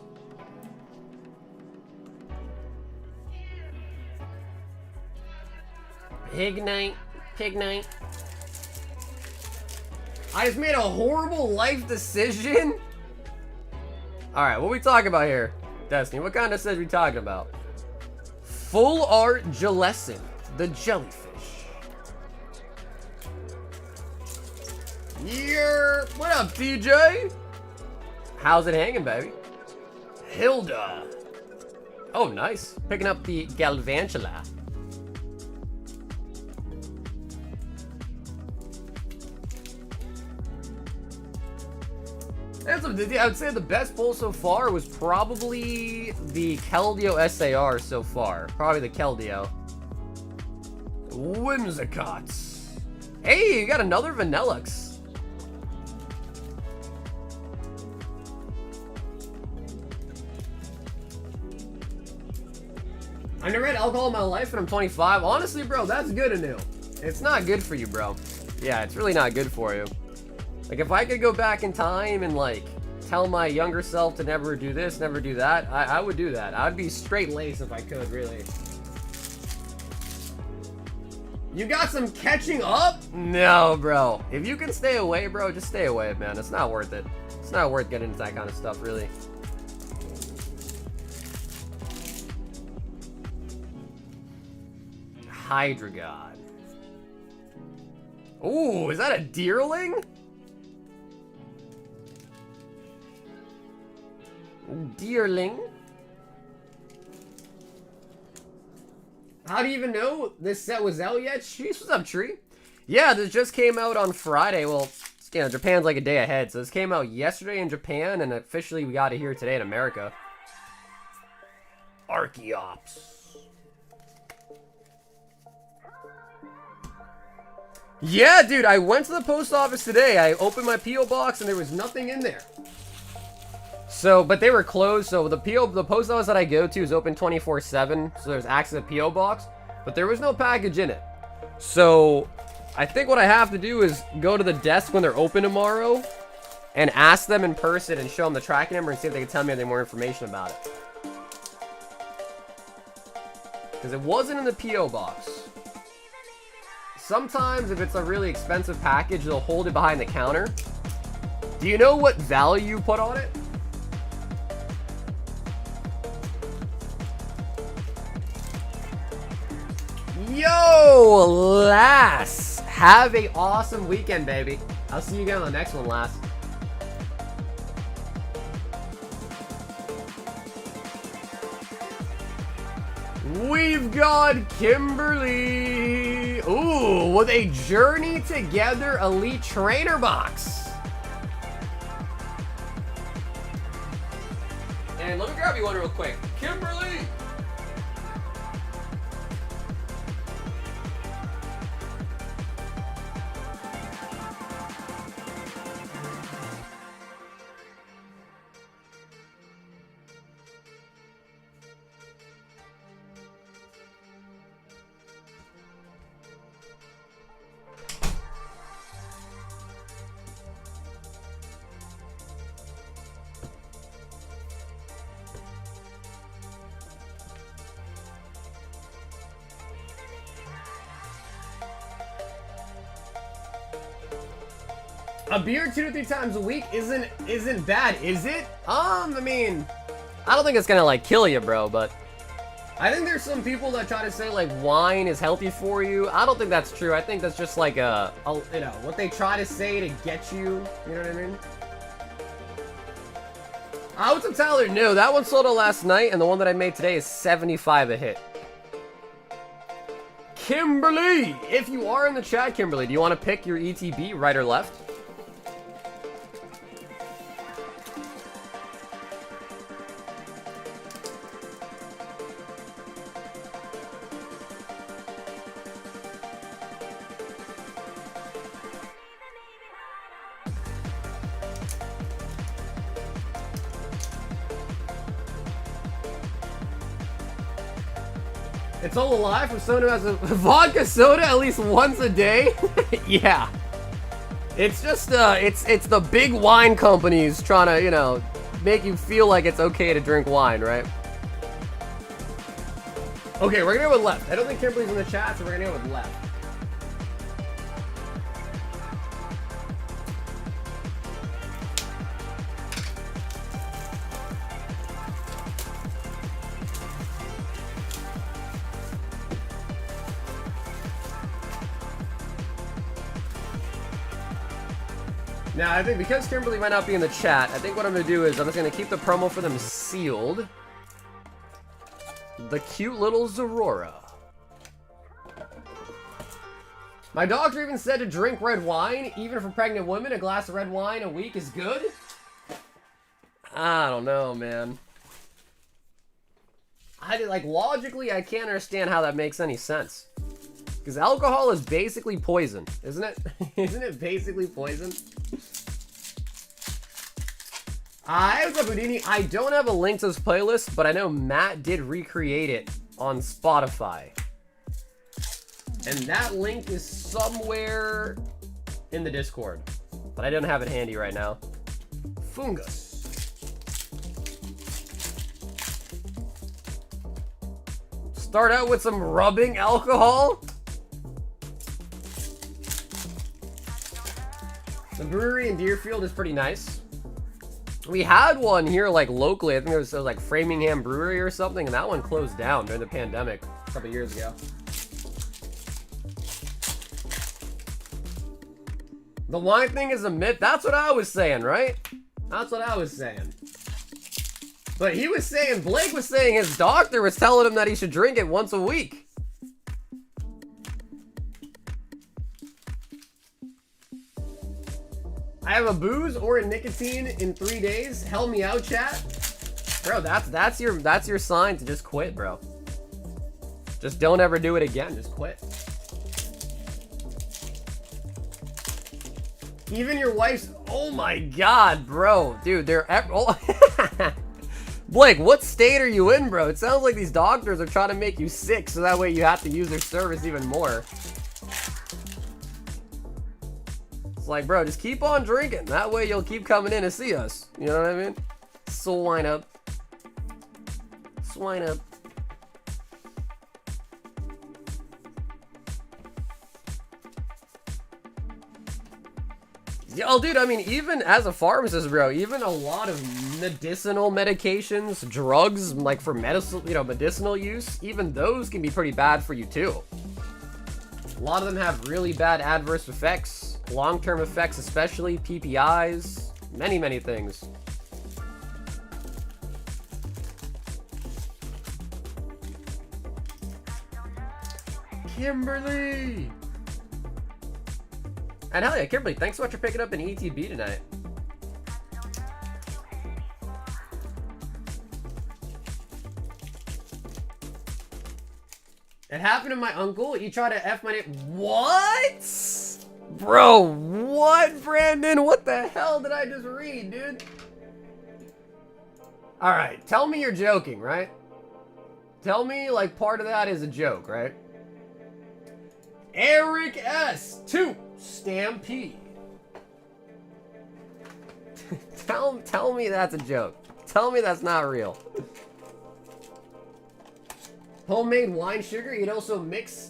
Pig night. Pig night. I just made a horrible life decision? Alright, what are we talking about here? Destiny, what kind of decision are we talking about? Full art Jellicent, the jellyfish. Yeah, what up, TJ? How's it hanging, baby? Hilda. Oh, nice. Picking up the Galvantula. I would say the best pull so far was probably the Keldeo SAR so far. Probably the Keldeo. Whimsicots. Hey, you got another Vanillux. I've never had alcohol in my life and I'm 25. Honestly, bro, that's good and new. It's not good for you, bro. Yeah, it's really not good for you. Like, if I could go back in time and, like, tell my younger self to never do this, never do that, I would do that. I'd be straight laced if I could, really. You got some catching up? No, bro. If you can stay away, bro, just stay away, man. It's not worth it. It's not worth getting into that kind of stuff, really. Hydreigon. Ooh, is that a Deerling? Deerling. How do you even know this set was out yet? Jeez, what's up, Tree? Yeah, this just came out on Friday. Well, you know, Japan's like a day ahead. So this came out yesterday in Japan, and officially we got it here today in America. Archeops. Yeah, dude, I went to the post office today. I opened my P.O. box, and there was nothing in there. So, but they were closed, so the post office that I go to is open 24/7, so there's access to P.O. box, but there was no package in it. So, I think what I have to do is go to the desk when they're open tomorrow and ask them in person and show them the tracking number and see if they can tell me any more information about it. Because it wasn't in the P.O. box. Sometimes, if it's a really expensive package, they'll hold it behind the counter. Do you know what value you put on it? Yo, Lass! Have a awesome weekend, baby. I'll see you again on the next one, Lass. We've got Kimberly. Ooh, with a Journey Together Elite Trainer box. And let me grab you one real quick. Kimberly! A beer 2 to 3 times a week isn't bad, is it? I mean, I don't think it's gonna like kill you, bro, but I think there's some people that try to say like wine is healthy for you. I don't think that's true. I think that's just like a you know, what they try to say to get you. You know what I mean? What's up, Tyler? No, that one sold out last night, and the one that I made today is 75 a hit. Kimberly! If you are in the chat, Kimberly, do you want to pick your ETB, right or left? It's all a lie from someone who has a vodka soda at least once a day? Yeah. It's just, it's the big wine companies trying to, you know, make you feel like it's okay to drink wine, right? Okay, we're gonna go with left. I don't think Kimberly's in the chat, so we're gonna go with left. Now, I think because Kimberly might not be in the chat, I think what I'm going to do is I'm just going to keep the promo for them sealed. The cute little Zorora. My doctor even said to drink red wine. Even for pregnant women, a glass of red wine a week is good. I don't know, man. Logically, I can't understand how that makes any sense. Because alcohol is basically poison, isn't it? Isn't it basically poison? What's up, Houdini? I don't have a link to this playlist, but I know Matt did recreate it on Spotify. And that link is somewhere in the Discord. But I don't have it handy right now. Fungus. Start out with some rubbing alcohol? The brewery in Deerfield is pretty nice. We had one here, like, locally. I think it was like Framingham Brewery or something, and that one closed down during the pandemic a couple years ago. The wine thing is a myth. That's what I was saying, right? That's what I was saying. But he was saying, Blake was saying his doctor was telling him that he should drink it once a week. I have a booze or a nicotine in 3 days. Help me out, chat. Bro, that's your sign to just quit, bro. Just don't ever do it again. Just quit. Even your wife's... Oh my god, bro. Dude, they're... Oh. Blake, what state are you in, bro? It sounds like these doctors are trying to make you sick so that way you have to use their service even more. It's like, bro, just keep on drinking. That way you'll keep coming in to see us. You know what I mean? Swine up. Swine up. Oh, dude, I mean, even as a pharmacist, bro, even a lot of medicinal medications, drugs, like for medicinal use, even those can be pretty bad for you, too. A lot of them have really bad adverse effects. Long-term effects, especially PPIs, many things. Kimberly! And hell yeah, Kimberly, thanks so much for picking up an ETB tonight. It happened to my uncle. He tried to F my name. What? Bro, what, Brandon? What the hell did I just read, dude? Alright, tell me you're joking, right? Tell me, like, part of that is a joke, right? Eric S. 2 Stampede. Tell me that's a joke. Tell me that's not real. Homemade wine sugar, you'd also mix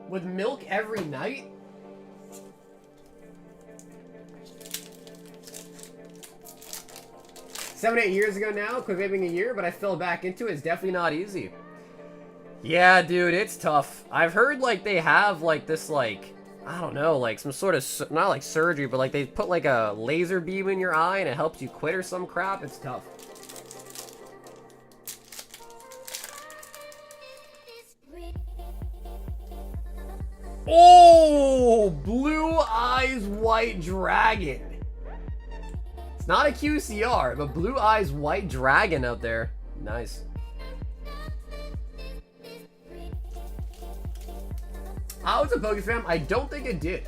with milk every night? Seven, 8 years ago now, quit vaping a year, but I fell back into it. It's definitely not easy. Yeah, dude, it's tough. I've heard, like, they have, like, this, like, I don't know, like, some sort of, not like surgery, but, like, they put, like, a laser beam in your eye and it helps you quit or some crap. It's tough. Yo, Blue Eyes White Dragon. It's not a QCR, but Blue Eyes White Dragon out there. Nice. Oh, it's a Pokefam? I don't think it did.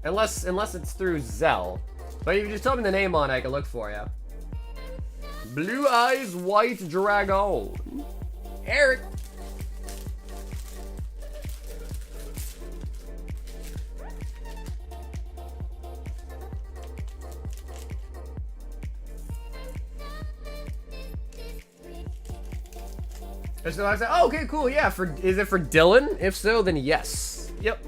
Unless it's through Zelle. But if you just tell me the name on it, I can look for you. Blue Eyes White Dragon. Eric. So I said, oh, okay, cool, yeah. Is it for Dylan? If so, then yes. Yep.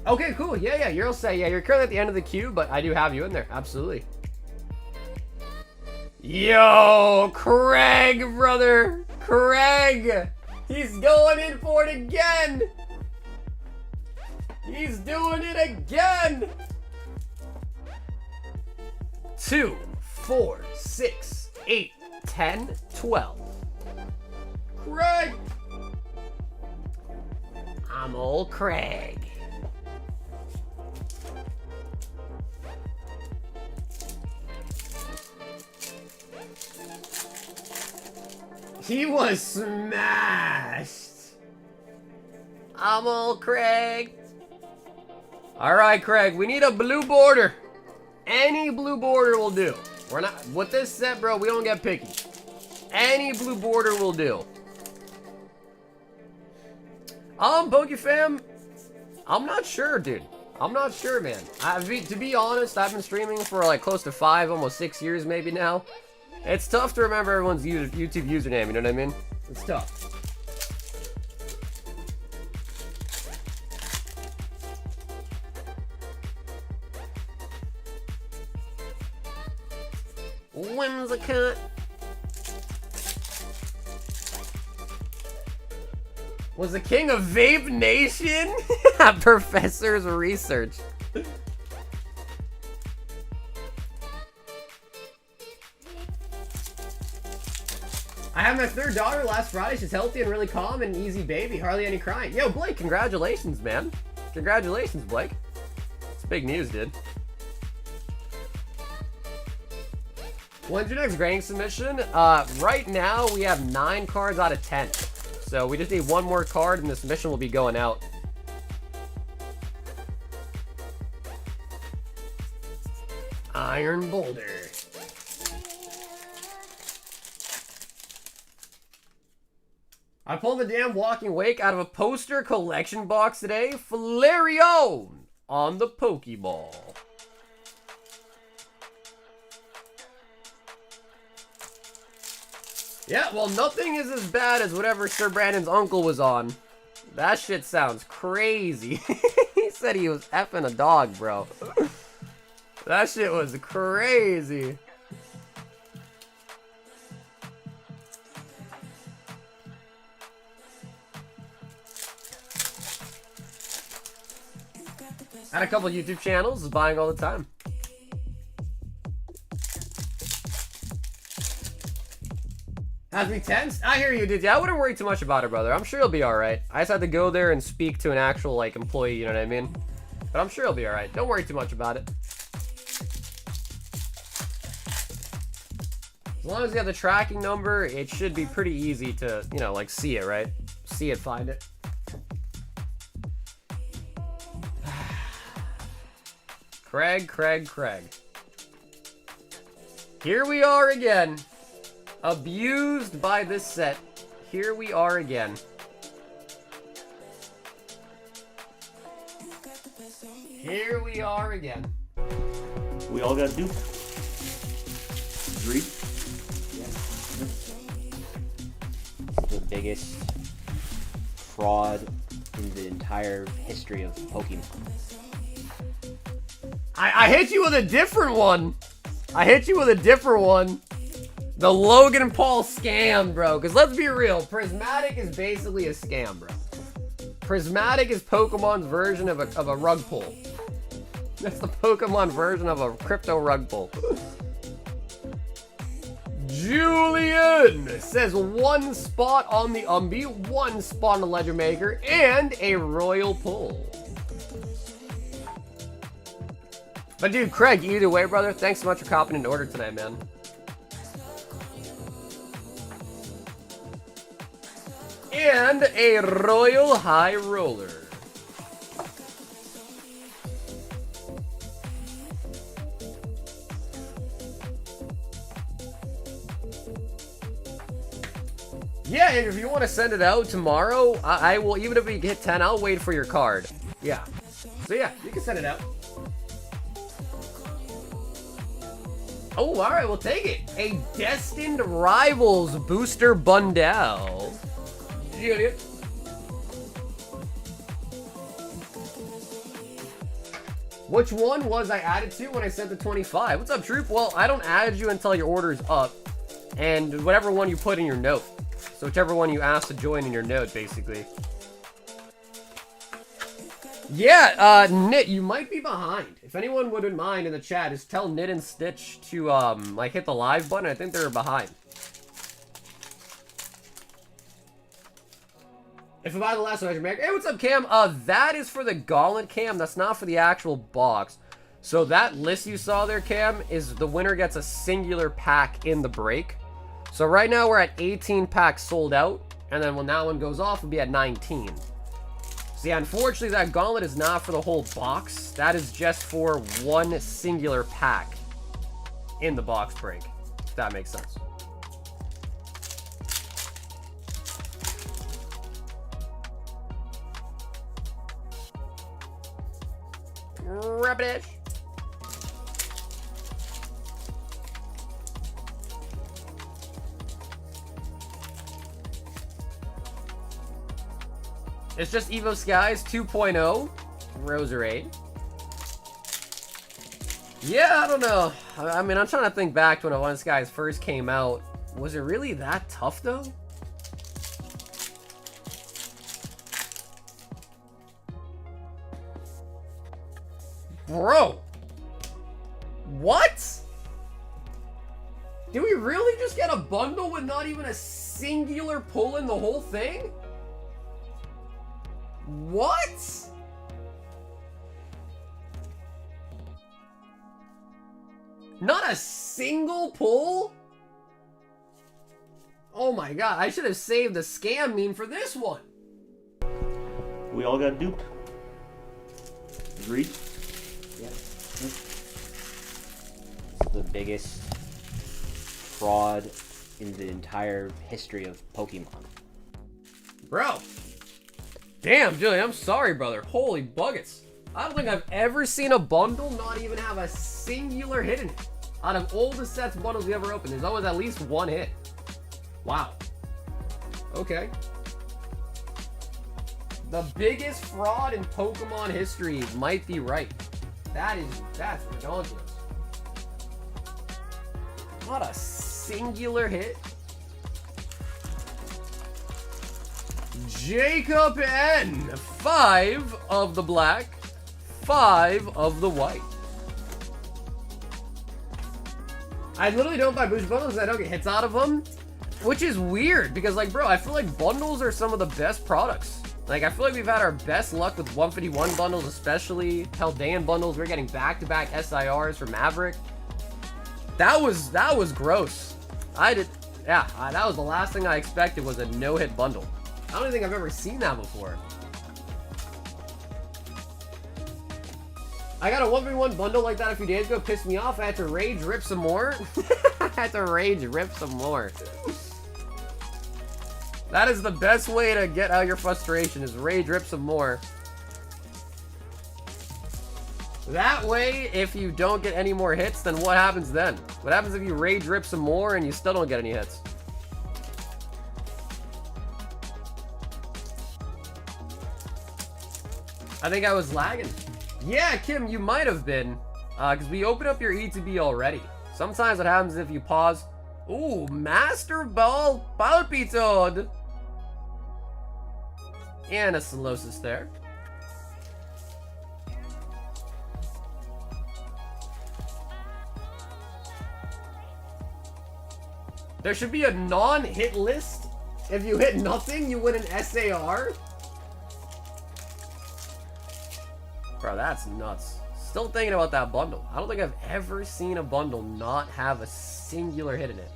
Okay, cool. Yeah, you'll say, yeah, you're currently at the end of the queue, but I do have you in there. Absolutely. Yo, Craig, brother. Craig. He's going in for it again. He's doing it again. 2, 4, 6, 8, 10, 12. Craig. I'm old Craig. He was smashed. I'm old Craig. Alright, Craig, we need a blue border. Any blue border will do. We're not, with this set, bro, we don't get picky. Any blue border will do. Pokefam, I'm not sure, dude. I'm not sure, man. To be honest, I've been streaming for like close to 5, almost 6 years maybe now. It's tough to remember everyone's YouTube username, you know what I mean? It's tough. Whimsicott. Was the king of Vape Nation? Professor's research. I had my third daughter last Friday. She's healthy and really calm and easy baby. Hardly any crying. Yo, Blake, congratulations, man. Congratulations, Blake. It's big news, dude. When's your next grading submission? Right now, we have 9 cards out of 10. So we just need one more card and the submission will be going out. Iron Boulder. I pulled the damn Walking Wake out of a poster collection box today. Flareon on the Pokeball. Yeah, well, nothing is as bad as whatever Sir Brandon's uncle was on. That shit sounds crazy. He said he was effing a dog, bro. That shit was crazy. I had a couple YouTube channels, was buying all the time. Has me tensed? I hear you, dude. Yeah, I wouldn't worry too much about it, brother. I'm sure you'll be alright. I just had to go there and speak to an actual, like, employee, you know what I mean? But I'm sure you'll be alright. Don't worry too much about it. As long as you have the tracking number, it should be pretty easy to, you know, like, see it, right? See it, find it. Craig. Here we are again. Abused by this set. Here we are again. Here we are again. We all gotta do. Agree? Yes. The biggest fraud in the entire history of Pokemon. I hit you with a different one. The Logan Paul scam, bro. Because let's be real, Prismatic is basically a scam, bro. Prismatic is Pokemon's version of a rug pull. That's the Pokemon version of a crypto rug pull. Julian says 1 spot on the Umbi, 1 spot on the Ledger Maker, and a Royal Pull. But dude, Craig, either way, brother, thanks so much for copping into order tonight, man. And a Royal High Roller. Yeah, and if you want to send it out tomorrow, I will, even if we hit 10, I'll wait for your card. Yeah. So yeah, you can send it out. Oh, alright, we'll take it. A Destined Rivals Booster Bundle. Julian. Which one was I added to when I sent the 25? What's up, Troop? Well, I don't add you until your order's up. And whatever one you put in your note. So whichever one you asked to join in your note, basically. Yeah, Knit, you might be behind. If anyone wouldn't mind in the chat, just tell Knit and Stitch to, like, hit the live button. I think they're behind. If I buy the last one, hey, what's up, Cam? That is for the Gauntlet, Cam. That's not for the actual box. So that list you saw there, Cam, is the winner gets a singular pack in the break. So right now we're at 18 packs sold out, and then when that one goes off, we'll be at 19. So yeah, unfortunately, that Gauntlet is not for the whole box. That is just for one singular pack in the box break, if that makes sense. Rapidish. It's just Evo Skies 2.0 Roserade. Yeah, I don't know. I mean, I'm trying to think back to when One Skies first came out. Was it really that tough, though? Bro! What? Did we really just get a bundle with not even a singular pull in the whole thing? What? Not a single pull? Oh my god, I should have saved the scam meme for this one. We all got duped. Agreed? The biggest fraud in the entire history of Pokemon. Bro. Damn, Julian, I'm sorry, brother. Holy buckets. I don't think I've ever seen a bundle not even have a singular hit in it. Out of all the sets bundles we ever opened, there's always at least one hit. Wow. Okay. The biggest fraud in Pokemon history might be right. That's ridiculous. Not a singular hit. Jacob N. 5 of the black, 5 of the white. I literally don't buy booster bundles because I don't get hits out of them, which is weird because, like, bro, I feel like bundles are some of the best products. Like, I feel like we've had our best luck with 151 bundles, especially Paldean bundles. We're getting back-to-back SIRs for Maverick. That was gross. That was the last thing I expected was a no-hit bundle. I don't think I've ever seen that before. I got a 1v1 bundle like that a few days ago. Pissed me off. I had to rage rip some more. I had to rage rip some more. That is the best way to get out your frustration, is rage rip some more. That way, if you don't get any more hits, then what happens then? What happens if you rage rip some more and you still don't get any hits? I think I was lagging. Yeah, Kim, you might have been. Because we opened up your E2B already. Sometimes what happens if you pause. Ooh, Master Ball Palpitod. And a Solosis there. There should be a non-hit list. If you hit nothing, you win an SAR. Bro, that's nuts. Still thinking about that bundle. I don't think I've ever seen a bundle not have a singular hit in it.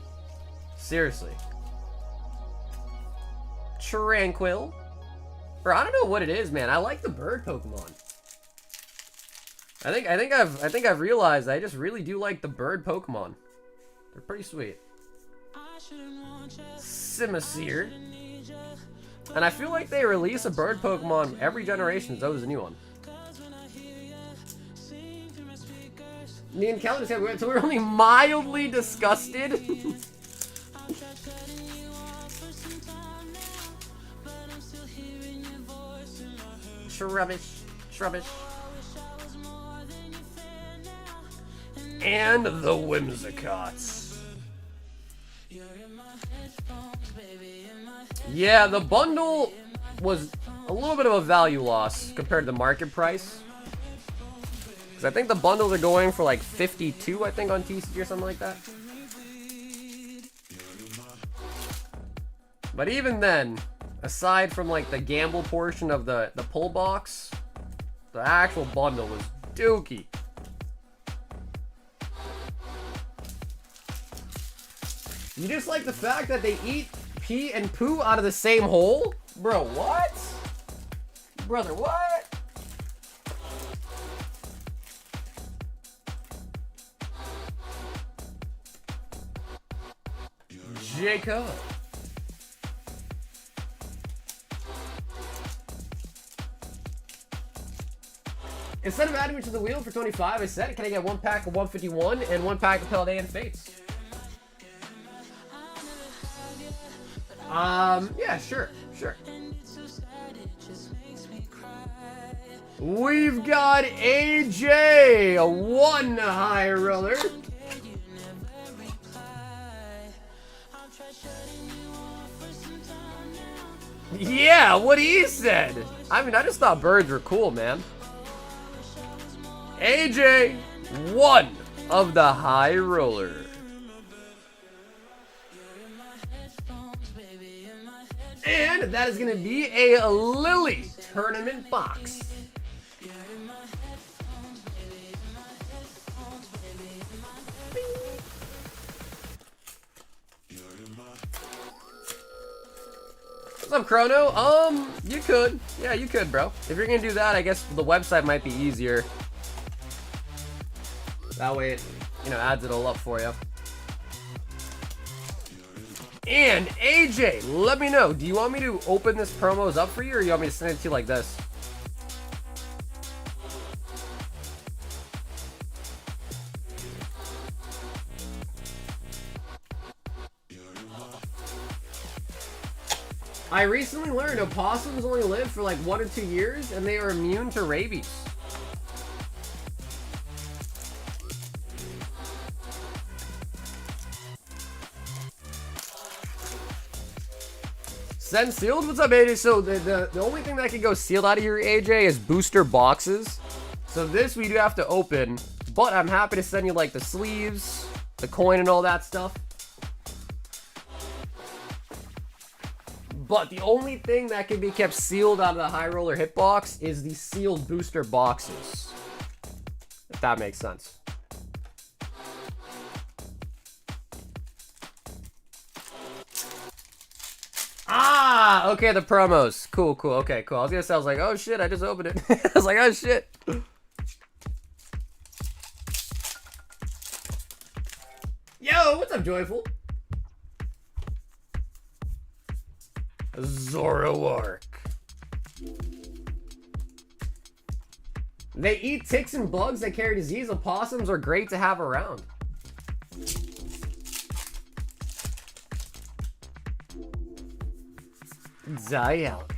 Seriously. Tranquil. Bro, I don't know what it is, man. I like the bird Pokemon. I think I've realized I just really do like the bird Pokemon. They're pretty sweet. Simisear. And I feel like they release a bird Pokemon every generation. There's always a new one. Me and Kelly just said, so we're only mildly disgusted. Shrubbish. Shrubbish. And the Whimsicots. Yeah, the bundle was a little bit of a value loss compared to the market price. Because I think the bundles are going for like 52, I think, on TCG or something like that. But even then, aside from like the gamble portion of the pull box, the actual bundle was dookie. You just like the fact that they eat pee and poo out of the same hole? Bro, what? Brother, what? Jacob. Instead of adding me to the wheel for 25, I said, can I get 1 pack of 151 and 1 pack of Paldea and Fates? Yeah, sure. We've got AJ, a 1 high roller. Yeah, what he said. I mean, I just thought birds were cool, man. AJ, 1 of the high roller. And that is going to be a Lily tournament box. What's up, Chrono? You could. Yeah, you could, bro. If you're going to do that, I guess the website might be easier. That way it, adds it all up for you. And AJ, let me know. Do you want me to open this promos up for you, or you want me to send it to you like this? I recently learned opossums only live for like 1 or 2 years, and they are immune to rabies. Send sealed? What's up, AJ? So the only thing that can go sealed out of here, AJ, is booster boxes. So this we do have to open, but I'm happy to send you like the sleeves, the coin, and all that stuff. But the only thing that can be kept sealed out of the high roller hitbox is the sealed booster boxes. If that makes sense. Ah, okay, the promos. Cool. Okay, cool. I was gonna say, I was like, oh shit, I just opened it. I was like, oh shit. Yo, what's up, Joyful? Zoroark. They eat ticks and bugs that carry disease. Opossums are great to have around. Dialga.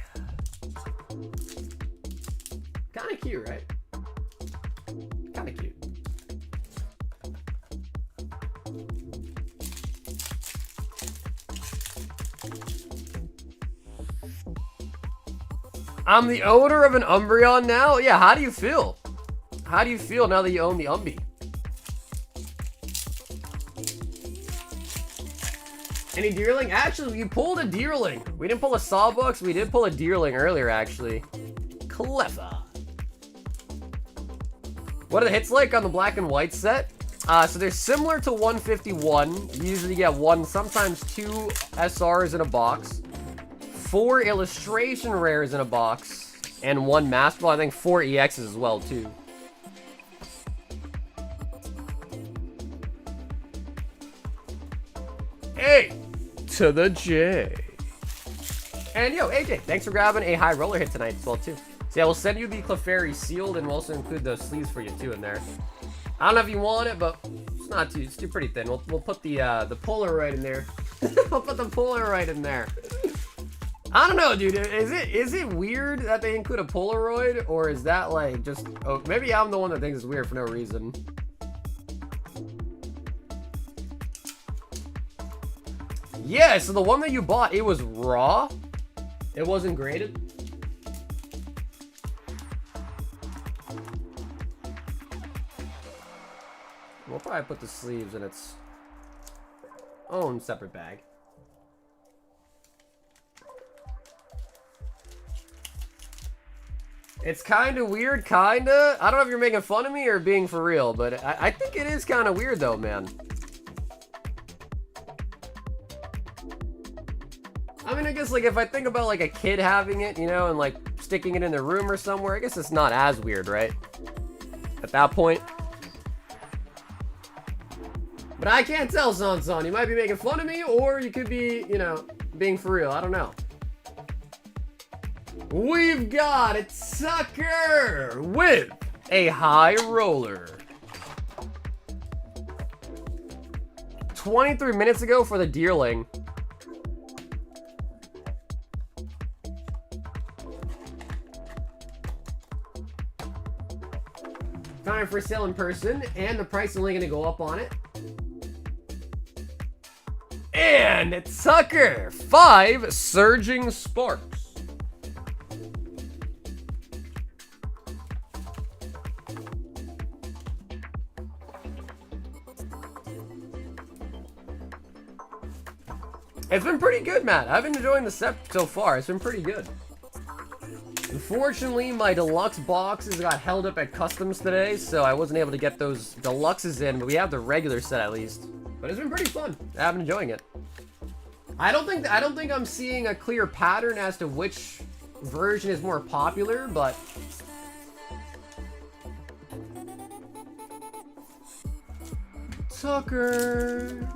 Kinda cute, right? Kinda cute. I'm the owner of an Umbreon now? Yeah, how do you feel? How do you feel now that you own the Umbi? Any Deerling? Actually, we pulled a Deerling. We didn't pull a Sawbucks, we did pull a Deerling earlier, actually. Clever. What are the hits like on the black and white set? So they're similar to 151. You usually get one, sometimes two SRs in a box, 4 illustration rares in a box, and 1 Master Ball. I think 4 EXs as well, too. A to the J. And yo, AJ, thanks for grabbing a high roller hit tonight as well, too. So yeah, we'll send you the Clefairy sealed, and we'll also include those sleeves for you, too, in there. I don't know if you want it, but it's not too, it's too pretty thin. We'll put the Polaroid in there. We'll put the Polaroid in there. I don't know, dude. Is it weird that they include a Polaroid, or is that like just? Oh, maybe I'm the one that thinks it's weird for no reason. Yeah. So the one that you bought, it was raw. It wasn't graded. We'll probably put the sleeves in its own separate bag. It's kind of weird, kinda. I don't know if you're making fun of me or being for real, but I think it is kind of weird though, man. I mean, I guess like if I think about like a kid having it, you know, and like sticking it in their room or somewhere, I guess it's not as weird, right? At that point. But I can't tell, Son. You might be making fun of me, or you could be, you know, being for real. I don't know. We've got a Tucker with a high roller. 23 minutes ago for the Deerling. Time for sale in person, and the price is only going to go up on it. And Tucker, 5 Surging Sparks. It's been pretty good, Matt. I've been enjoying the set so far. It's been pretty good. Unfortunately, my deluxe boxes got held up at customs today, so I wasn't able to get those deluxes in, but we have the regular set at least. But it's been pretty fun. I've been enjoying it. I don't think I'm seeing a clear pattern as to which version is more popular, but Tucker.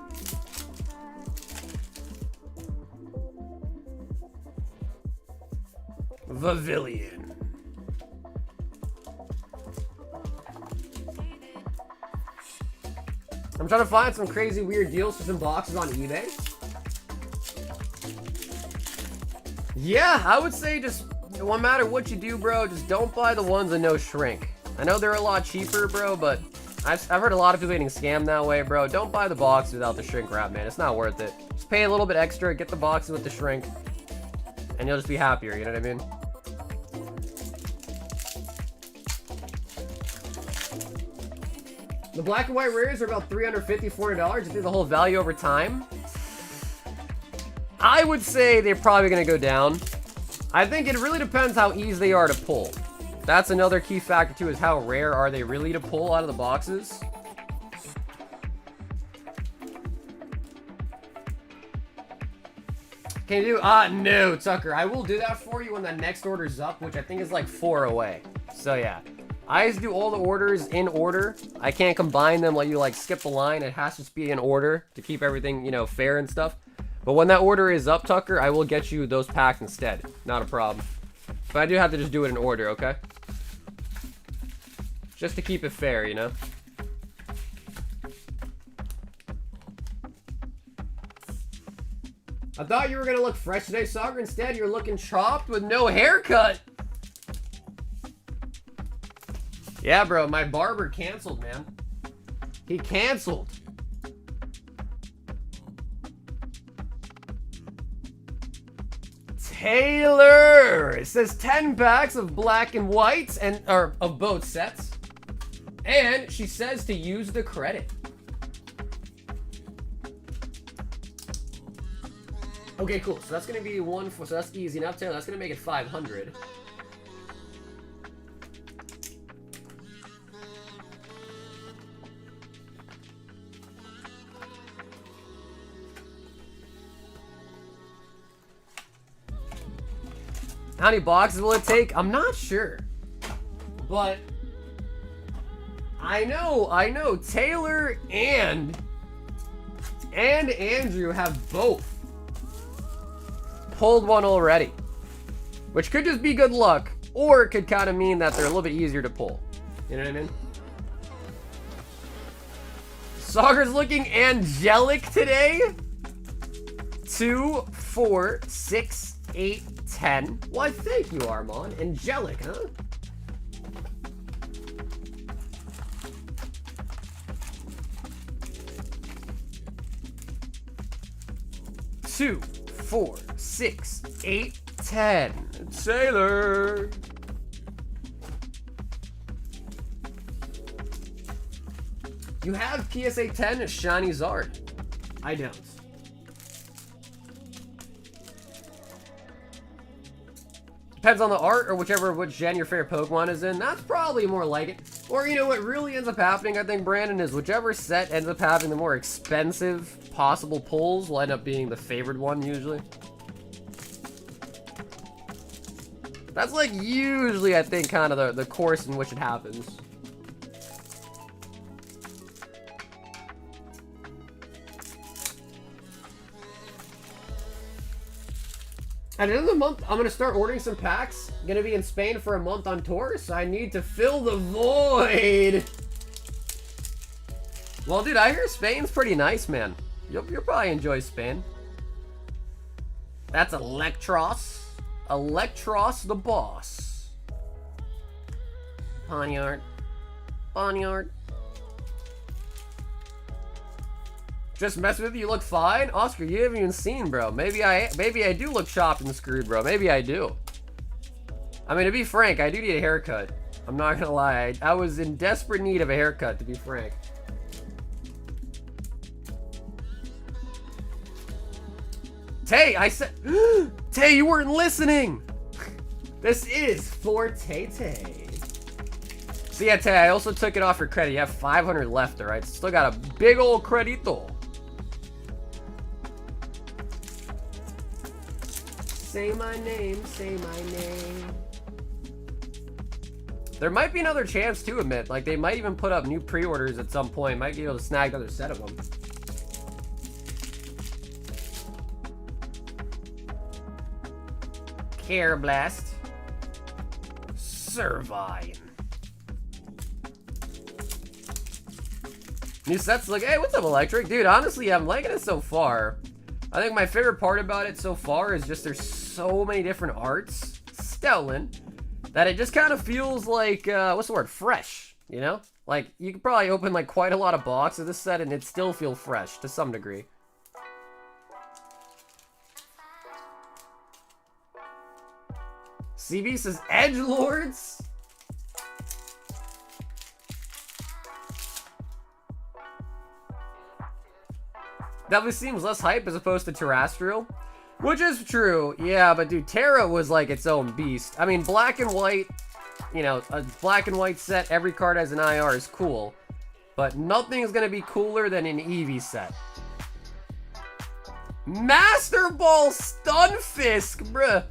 Pavilion. I'm trying to find some crazy weird deals for some boxes on eBay. Yeah, I would say just no matter what you do, bro, just don't buy the ones that no shrink. I know they're a lot cheaper, bro, but I've heard a lot of people getting scammed that way, bro. Don't buy the box without the shrink wrap, man. It's not worth it. Just pay a little bit extra, get the boxes with the shrink, and you'll just be happier, you know what I mean? The black and white rares are about $350, $400. You think the whole value over time? I would say they're probably going to go down. I think it really depends how easy they are to pull. That's another key factor too, is how rare are they really to pull out of the boxes. Can you do? No, Tucker. I will do that for you when the next order's up, which I think is like 4 away. So yeah. I just do all the orders in order. I can't combine them, let you like skip the line. It has to just be in order to keep everything, you know, fair and stuff. But when that order is up, Tucker, I will get you those packs instead. Not a problem. But I do have to just do it in order, okay? Just to keep it fair, you know? I thought you were going to look fresh today, Soccer. Instead, you're looking chopped with no haircut. Yeah, bro, my barber canceled, man. He canceled. Taylor! It says 10 packs of black and whites, or of both sets. And she says to use the credit. Okay, cool. So that's going to be 1 for, so that's easy enough, Taylor. That's going to make it 500. How many boxes will it take? I'm not sure. But I know Taylor and Andrew have both pulled one already, which could just be good luck, or it could kind of mean that they're a little bit easier to pull. You know what I mean? Soccer's looking angelic today. 2, 4, 6, 8, 10. Why, thank you, Armand. Angelic, huh? Two, 4, 6, 8, 10. Sailor. You have PSA 10 Shiny Zard. I don't. Depends on the art or which gen your favorite Pokemon is in. That's probably more like it. Or, you know, what really ends up happening, I think, Brandon, is whichever set ends up having the more expensive possible pulls will end up being the favored one, usually. That's, like, usually, I think, kind of the course in which it happens. At the end of the month, I'm going to start ordering some packs. I'm going to be in Spain for a month on tour, so I need to fill the void. Well, dude, I hear Spain's pretty nice, man. You'll probably enjoy Spain. That's Electros. Electros the boss. Ponyard. Ponyard. Just messing with you, look fine. Oscar, you haven't even seen, bro. Maybe I do look chopped and screwed, bro. Maybe I do. I mean, to be frank, I do need a haircut. I'm not gonna lie. I was in desperate need of a haircut, to be frank. Tay, I said... Tay, you weren't listening! This is for Tay-Tay. So yeah, Tay, I also took it off your credit. You have 500 left, alright? Still got a big old credito. Say my name, say my name. There might be another chance to admit. Like, they might even put up new pre-orders at some point. Might be able to snag another set of them. Care Blast. Servine. New sets like, hey, what's up, Electric? Dude, honestly, I'm liking it so far. I think my favorite part about it so far is just there's so many different arts, Stellan, that it just kind of feels like, what's the word? Fresh, you know? Like, you could probably open, like, quite a lot of boxes of this set and it'd still feel fresh to some degree. CB says, Edgelords? Definitely seems less hype as opposed to Terrestrial. Which is true, yeah, but dude, Terra was like its own beast. I mean, black and white, you know, a black and white set, every card has an IR is cool. But nothing is going to be cooler than an Eevee set. Master Ball Stunfisk, bruh.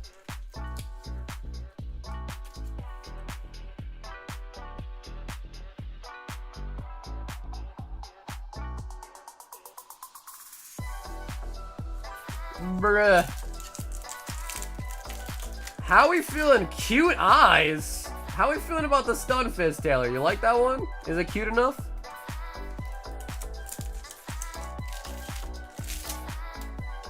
Bruh. How we feeling? Cute eyes. How we feeling about the Stunfisk, Taylor? You like that one? Is it cute enough?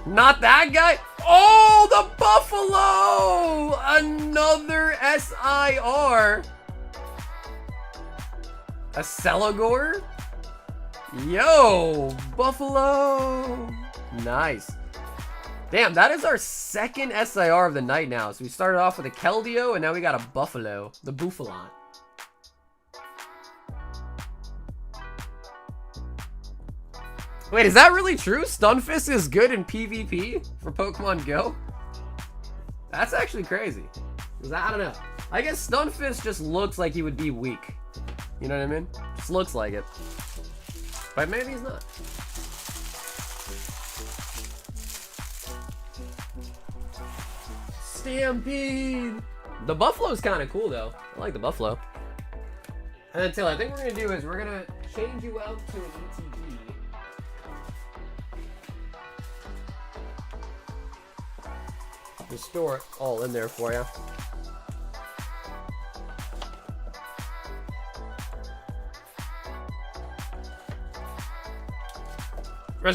Not that guy. Oh, the Buffalo! Another SIR. A Celigore? Yo, Buffalo. Nice. Damn, that is our second SIR of the night now. So we started off with a Keldeo, and now we got a Buffalo. The Buffalon. Wait, is that really true? Stunfisk is good in PvP for Pokemon Go? That's actually crazy. 'Cause I don't know. I guess Stunfisk just looks like he would be weak. You know what I mean? Just looks like it. But maybe he's not. Stampede! The Buffalo's kind of cool though. I like the Buffalo. And then Taylor, I think what we're gonna do is we're gonna change you out to an ETB. Just store it all in there for you.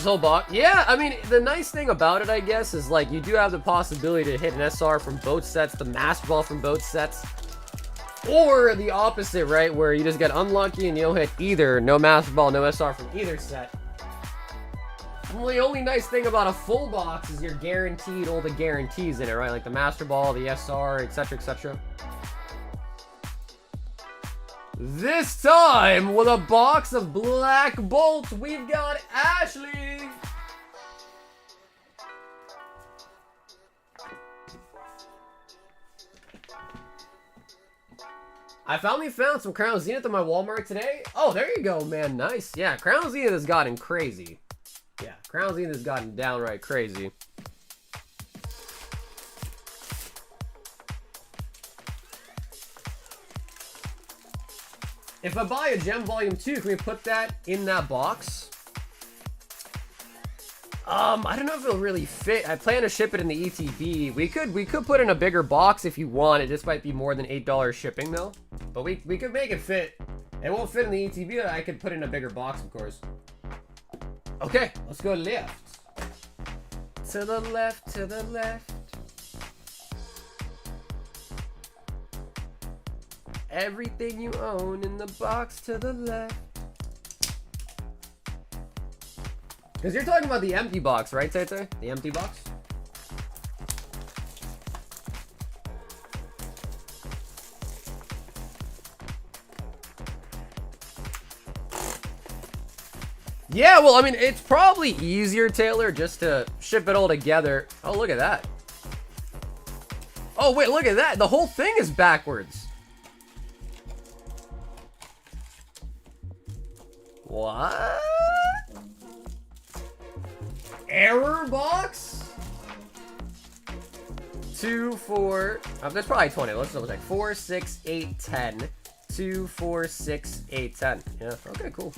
Whole box. Yeah, I mean, the nice thing about it, I guess, is like you do have the possibility to hit an SR from both sets, the Master Ball from both sets, or the opposite, right, where you just get unlucky and you don't hit either, no Master Ball, no SR from either set. Well, the only nice thing about a full box is you're guaranteed all the guarantees in it, right? Like the Master Ball, the SR, etc., etc. This time, with a box of Black Bolts, we've got Ashley! I finally found some Crown Zenith in my Walmart today. Oh, there you go, man. Nice. Yeah, Crown Zenith has gotten crazy. Yeah, Crown Zenith has gotten downright crazy. If I buy a Gem Volume 2, can we put that in that box? I don't know if it'll really fit. I plan to ship it in the ETB. We could put in a bigger box if you want. It just might be more than $8 shipping though. But we could make it fit. It won't fit in the ETB, but I could put in a bigger box, of course. Okay, let's go left. To the left, to the left. Everything you own in the box to the left. Because you're talking about the empty box, right, Tete? The empty box? Yeah, well, I mean, it's probably easier, Taylor, just to ship it all together. Oh, look at that. Oh, wait, look at that. The whole thing is backwards. What? Error box? 2, 4. There's probably 20. Let's double check. 4, 6, 8, 10. 2, 4, 6, 8, 10. Yeah, okay, cool.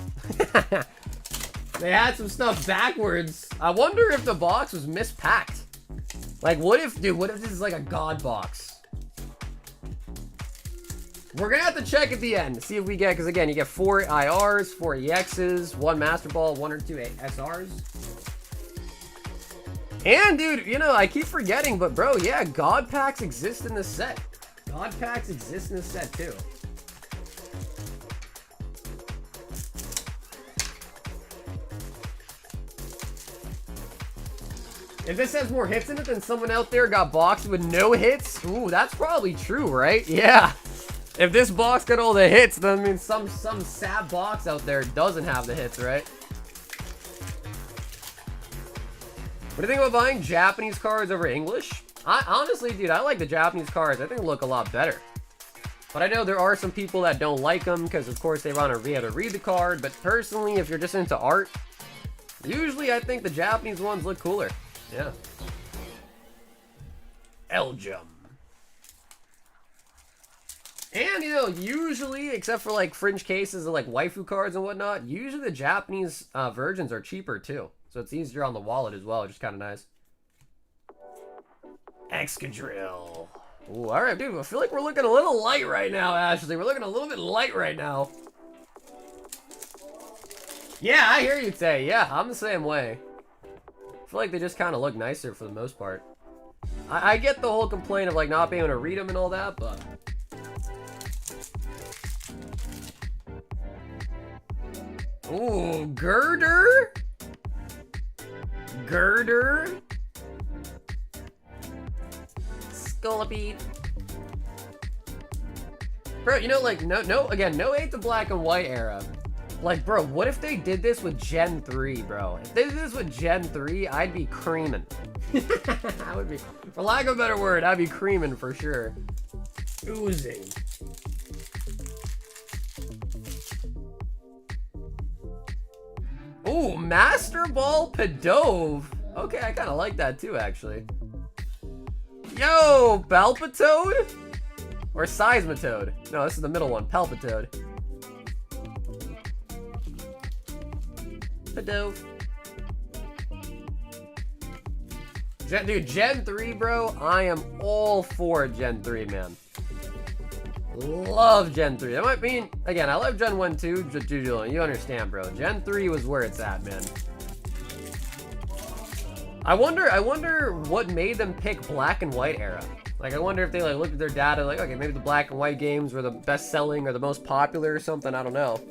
They had some stuff backwards. I wonder if the box was mispacked. Like, what if this is like a god box? We're gonna have to check at the end, see if we get, because again, you get 4 IRs, 4 EXs, 1 Master Ball, 1 or 2 SRs. And dude, you know, I keep forgetting, but bro, yeah, God packs exist in this set. God packs exist in this set too. If this has more hits in it than someone out there got boxed with no hits, ooh, that's probably true, right? Yeah. If this box got all the hits, then I mean some sad box out there doesn't have the hits, right? What do you think about buying Japanese cards over English? Honestly, dude, I like the Japanese cards. I think they look a lot better. But I know there are some people that don't like them because, of course, they want to be able to read the card. But personally, if you're just into art, usually I think the Japanese ones look cooler. Yeah. Elgum. And, you know, usually, except for, like, fringe cases of, like, waifu cards and whatnot, usually the Japanese versions are cheaper, too. So it's easier on the wallet as well, which is kind of nice. Excadrill. Ooh, alright, dude, I feel like we're looking a little light right now, Ashley. We're looking a little bit light right now. Yeah, I hear you, Tay. Yeah, I'm the same way. I feel like they just kind of look nicer for the most part. I get the whole complaint of, like, not being able to read them and all that, but... Ooh, Girder? Girder? Scolipede. Bro, you know, like, no 8 to black and white era. Like, bro, what if they did this with Gen 3, bro? If they did this with Gen 3, I'd be creaming. I would be, for lack of a better word, I'd be creaming for sure. Oozing. Ooh, Master Ball Pidove. Okay, I kind of like that too, actually. Yo, Palpitoad? Or Seismitoad? No, this is the middle one, Palpitoad. Pidove. Dude, Gen 3, bro, I am all for Gen 3, man. Love Gen 3. That might mean, again, I love Gen 1 too, you understand, bro. Gen 3 was where it's at, man. I wonder what made them pick black and white era. Like, I wonder if they like looked at their data, like, okay, maybe the black and white games were the best selling or the most popular or something. I don't know.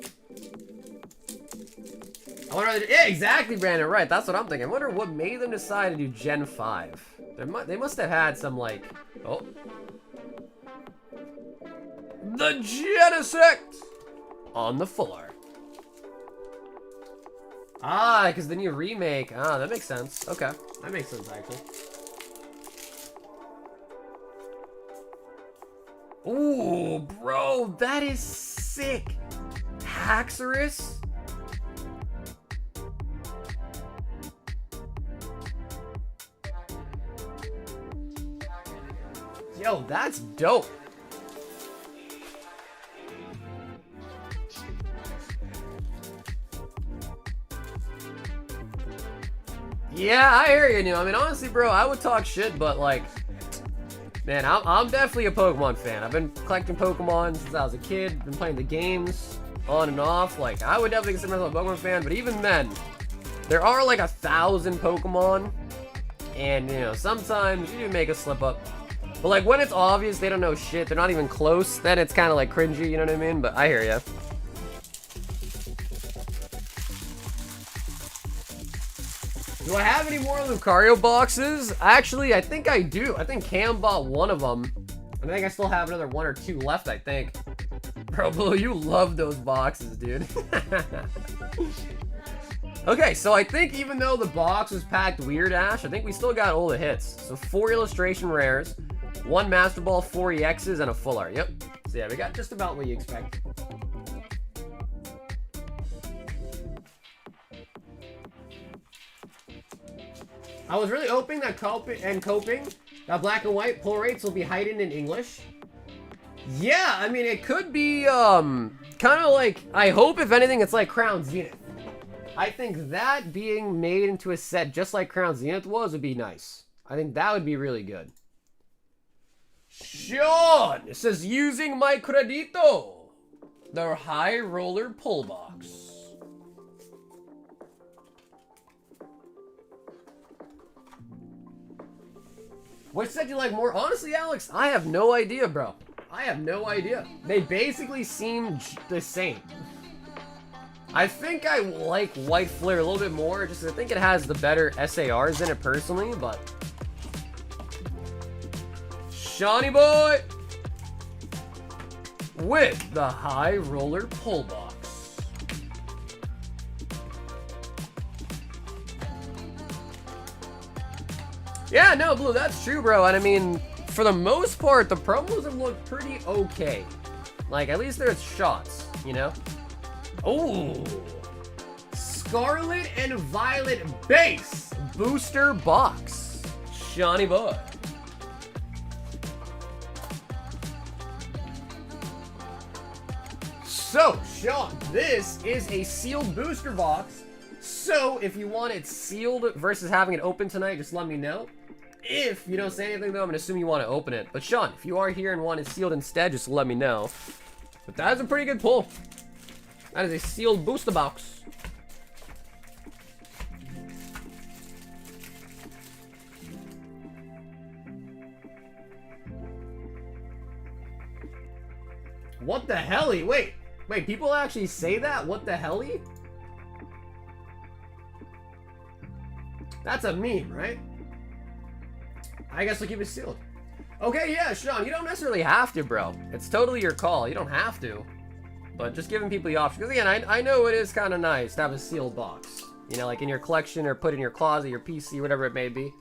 I wonder. Yeah, exactly, Brandon. Right, that's what I'm thinking. I wonder what made them decide to do Gen 5. They must have had some like, oh, the Genesect on the floor. Ah, because the new remake. Ah, that makes sense. Okay, that makes sense actually. Ooh, bro, that is sick. Haxorus. Yo, that's dope. Yeah, I hear you, I mean, honestly, bro, I would talk shit, but like, man, I'm definitely a Pokemon fan. I've been collecting Pokemon since I was a kid, been playing the games on and off. Like, I would definitely consider myself a Pokemon fan, but even then, there are like 1,000 Pokemon, and you know, sometimes you do make a slip up. But like, when it's obvious they don't know shit, they're not even close, then it's kind of like cringy, you know what I mean? But I hear ya. Do I have any more Lucario boxes? Actually, I think I do. I think Cam bought one of them. I think I still have another 1 or 2 left, I think. Bro, Blue, you love those boxes, dude. Okay, so I think even though the box was packed weird, Ash, I think we still got all the hits. So 4 illustration rares, 1 Master Ball, 4 EXs, and a full art. Yep. So yeah, we got just about what you expect. I was really hoping that coping that black and white pull rates will be heightened in English. Yeah, I mean, it could be kind of like, I hope if anything it's like Crown Zenith. I think that being made into a set just like Crown Zenith was would be nice. I think that would be really good. Sean, it says using my credito, their high roller pull box. Which set do you like more? Honestly, Alex, I have no idea, bro. I have no idea. They basically seem the same. I think I like White Flare a little bit more, just I think it has the better SARs in it personally, but... Shawnee boy! With the high roller pull box. Yeah, no, Blue, that's true, bro. And I mean, for the most part, the promos have looked pretty okay. Like, at least there's shots, you know? Oh, Scarlet and Violet Base Booster Box. Shawnee boy. So, Sean, this is a sealed booster box. So, if you want it sealed versus having it open tonight, just let me know. If you don't say anything, though, I'm going to assume you want to open it. But, Sean, if you are here and want it sealed instead, just let me know. But that is a pretty good pull. That is a sealed booster box. What the helly? Wait, people actually say that? What the helly? That's a meme, right? I guess we'll keep it sealed. Okay, yeah, Sean, you don't necessarily have to, bro. It's totally your call. You don't have to. but just giving people the option. Because again, I know it is kind of nice to have a sealed box. You know, like in your collection or put in your closet, your PC, whatever it may be.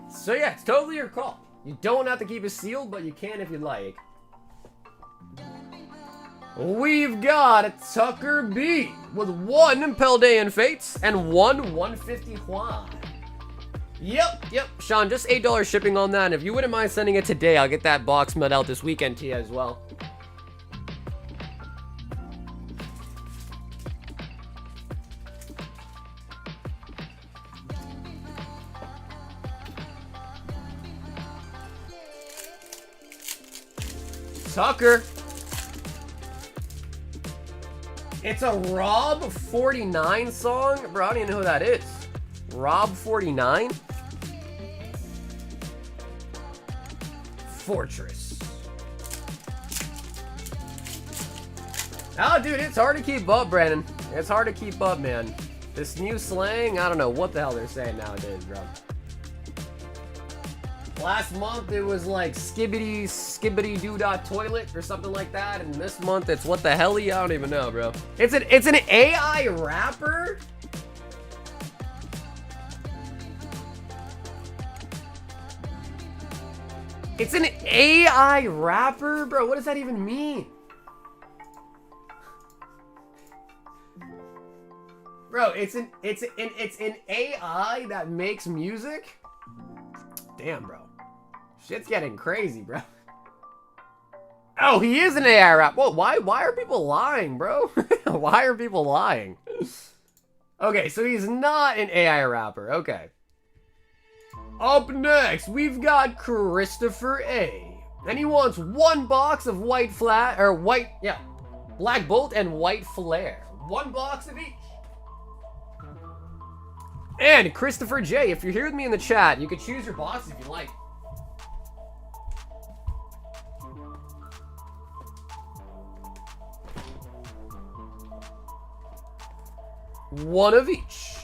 So yeah, it's totally your call. You don't have to keep it sealed, but you can if you'd like. We've got Tucker B with 1 Paldean Fates and 1 150 Juan. Yep. Sean, just $8 shipping on that. And if you wouldn't mind sending it today, I'll get that box mailed out this weekend to you as well. Tucker. It's a Rob 49 song? Bro, I don't even know who that is. Rob 49? Fortress. Oh, dude, it's hard to keep up, Brandon. It's hard to keep up, man. This new slang, I don't know what the hell they're saying nowadays, bro. Last month it was like skibbity doo dot toilet or something like that, and this month it's what the hell? I don't even know, bro. It's an AI rapper. It's an AI rapper, bro. What does that even mean, bro? It's an AI that makes music. Damn, bro. Shit's getting crazy, bro. Oh, he is an AI rap. Whoa, why are people lying, bro? Why are people lying? Okay, so he's not an AI rapper. Okay. Up next, we've got Christopher A. And he wants 1 box of black bolt and white flare. 1 box of each. And Christopher J, if you're here with me in the chat, you can choose your box if you like. One of each.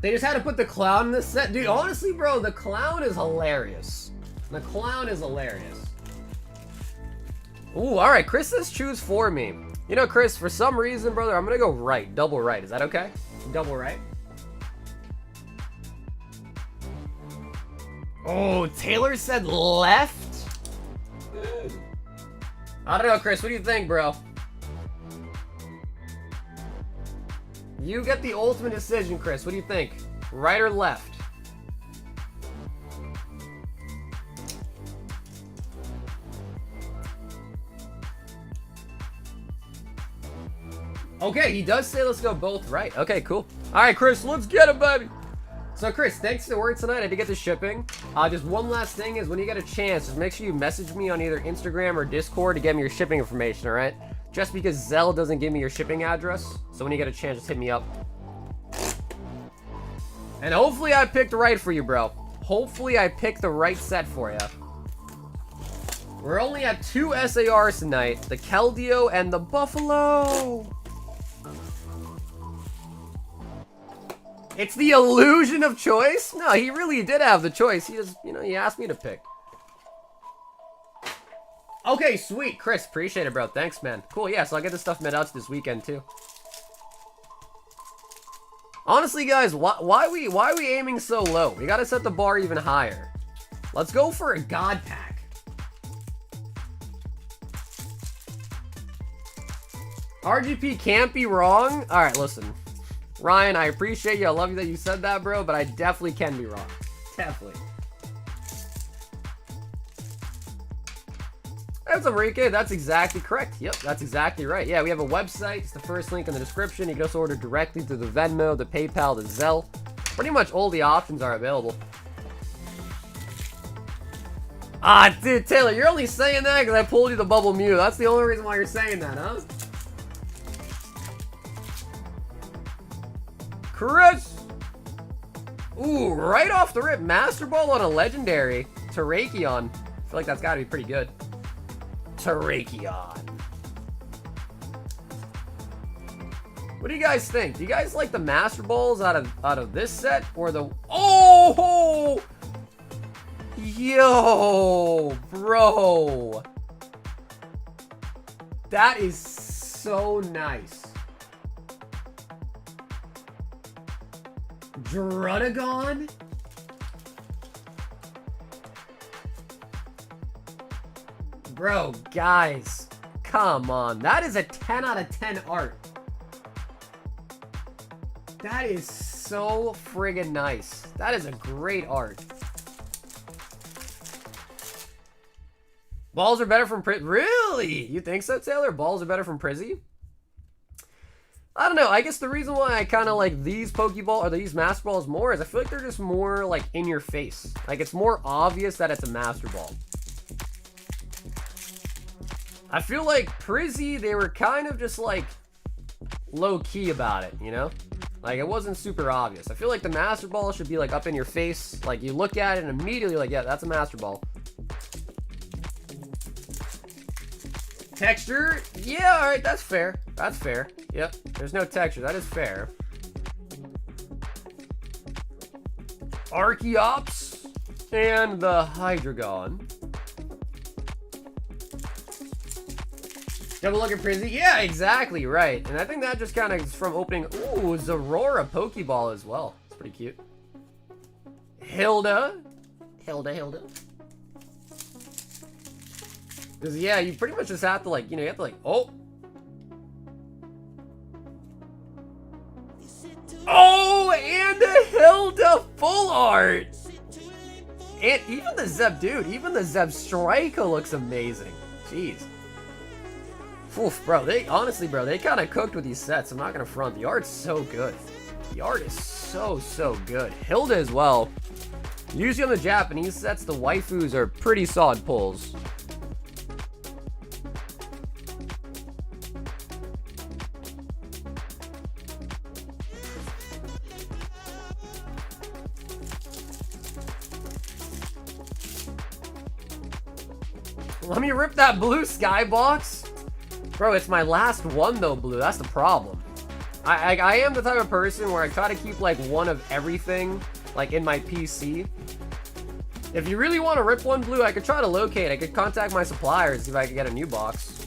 They just had to put the clown in this set. Dude, honestly, bro, the clown is hilarious. The clown is hilarious. Ooh, alright, Chris says choose for me. You know, Chris, for some reason, brother, I'm gonna go right. Double right. Is that okay? Double right. Oh, Taylor said left? I don't know, Chris. What do you think, bro? You get the ultimate decision, Chris. What do you think? Right or left? Okay, he does say let's go both right. Okay, cool. All right, Chris, let's get it, baby. So, Chris, thanks to work tonight. I did get the shipping. Just one last thing is when you get a chance, just make sure you message me on either Instagram or Discord to get me your shipping information, all right? Just because Zelle doesn't give me your shipping address. So when you get a chance, just hit me up. And hopefully I picked right for you, bro. Hopefully I picked the right set for you. We're only at 2 SARs tonight. The Keldeo and the Buffalo. It's the illusion of choice? No, he really did have the choice. He just, you know, he asked me to pick. Okay, sweet. Chris, appreciate it, bro. Thanks, man. Cool, yeah, so I'll get this stuff made out this weekend, too. Honestly, guys, why are we aiming so low? We gotta set the bar even higher. Let's go for a God Pack. RGP can't be wrong? Alright, listen. Ryan, I appreciate you. I love you that you said that, bro, but I definitely can be wrong. Definitely. That's Enrique. That's exactly correct. Yep, that's exactly right. Yeah, we have a website. It's the first link in the description. You can just order directly through the Venmo, the PayPal, the Zelle. Pretty much all the options are available. Ah, dude, Taylor, you're only saying that because I pulled you the bubble Mew. That's the only reason why you're saying that, huh? Chris! Ooh, right off the rip, Master Ball on a legendary. Terrakion. I feel like that's gotta be pretty good. Terrakion. What do you guys think? Do you guys like the Master Balls out of this set or the... Oh! Yo, bro. That is so nice. Druddigon? Bro, guys, come on. That is a 10 out of 10 art. That is so friggin' nice. That is a great art. Balls are better from Prizzy? Really? You think so, Taylor? Balls are better from Prizzy? I don't know. I guess the reason why I kind of like these Pokeball or these Master Balls more is I feel like they're just more like in your face. Like it's more obvious that it's a Master Ball. I feel like Prizzy, they were kind of just like low key about it, you know? Like it wasn't super obvious. I feel like the Master Ball should be like up in your face. Like you look at it and immediately like, yeah, that's a Master Ball. Texture? Yeah, alright, that's fair. That's fair. Yep, there's no texture. That is fair. Archeops and the Hydreigon. Double look at Prizzy? Yeah, exactly, right. And I think that just kind of is from opening... Ooh, Zorora Pokeball as well. It's pretty cute. Hilda. Hilda. Because, yeah, you pretty much just have to, like, you know, you have to, like... Oh! Oh, and a Hilda full art! And even the Zeb, dude, even the Zeb Striker looks amazing. Jeez. Oof, bro, they honestly, bro, they kind of cooked with these sets. I'm not gonna front. The art's so good. The art is so good. Hilda as well. Usually on the Japanese sets, the waifus are pretty solid pulls. Let me rip that blue skybox. Bro, it's my last one though, blue. That's the problem. I am the type of person where I try to keep like one of everything like in my PC. If you really want to rip one, blue, I could try to locate. I could contact my suppliers, see if I could get a new box.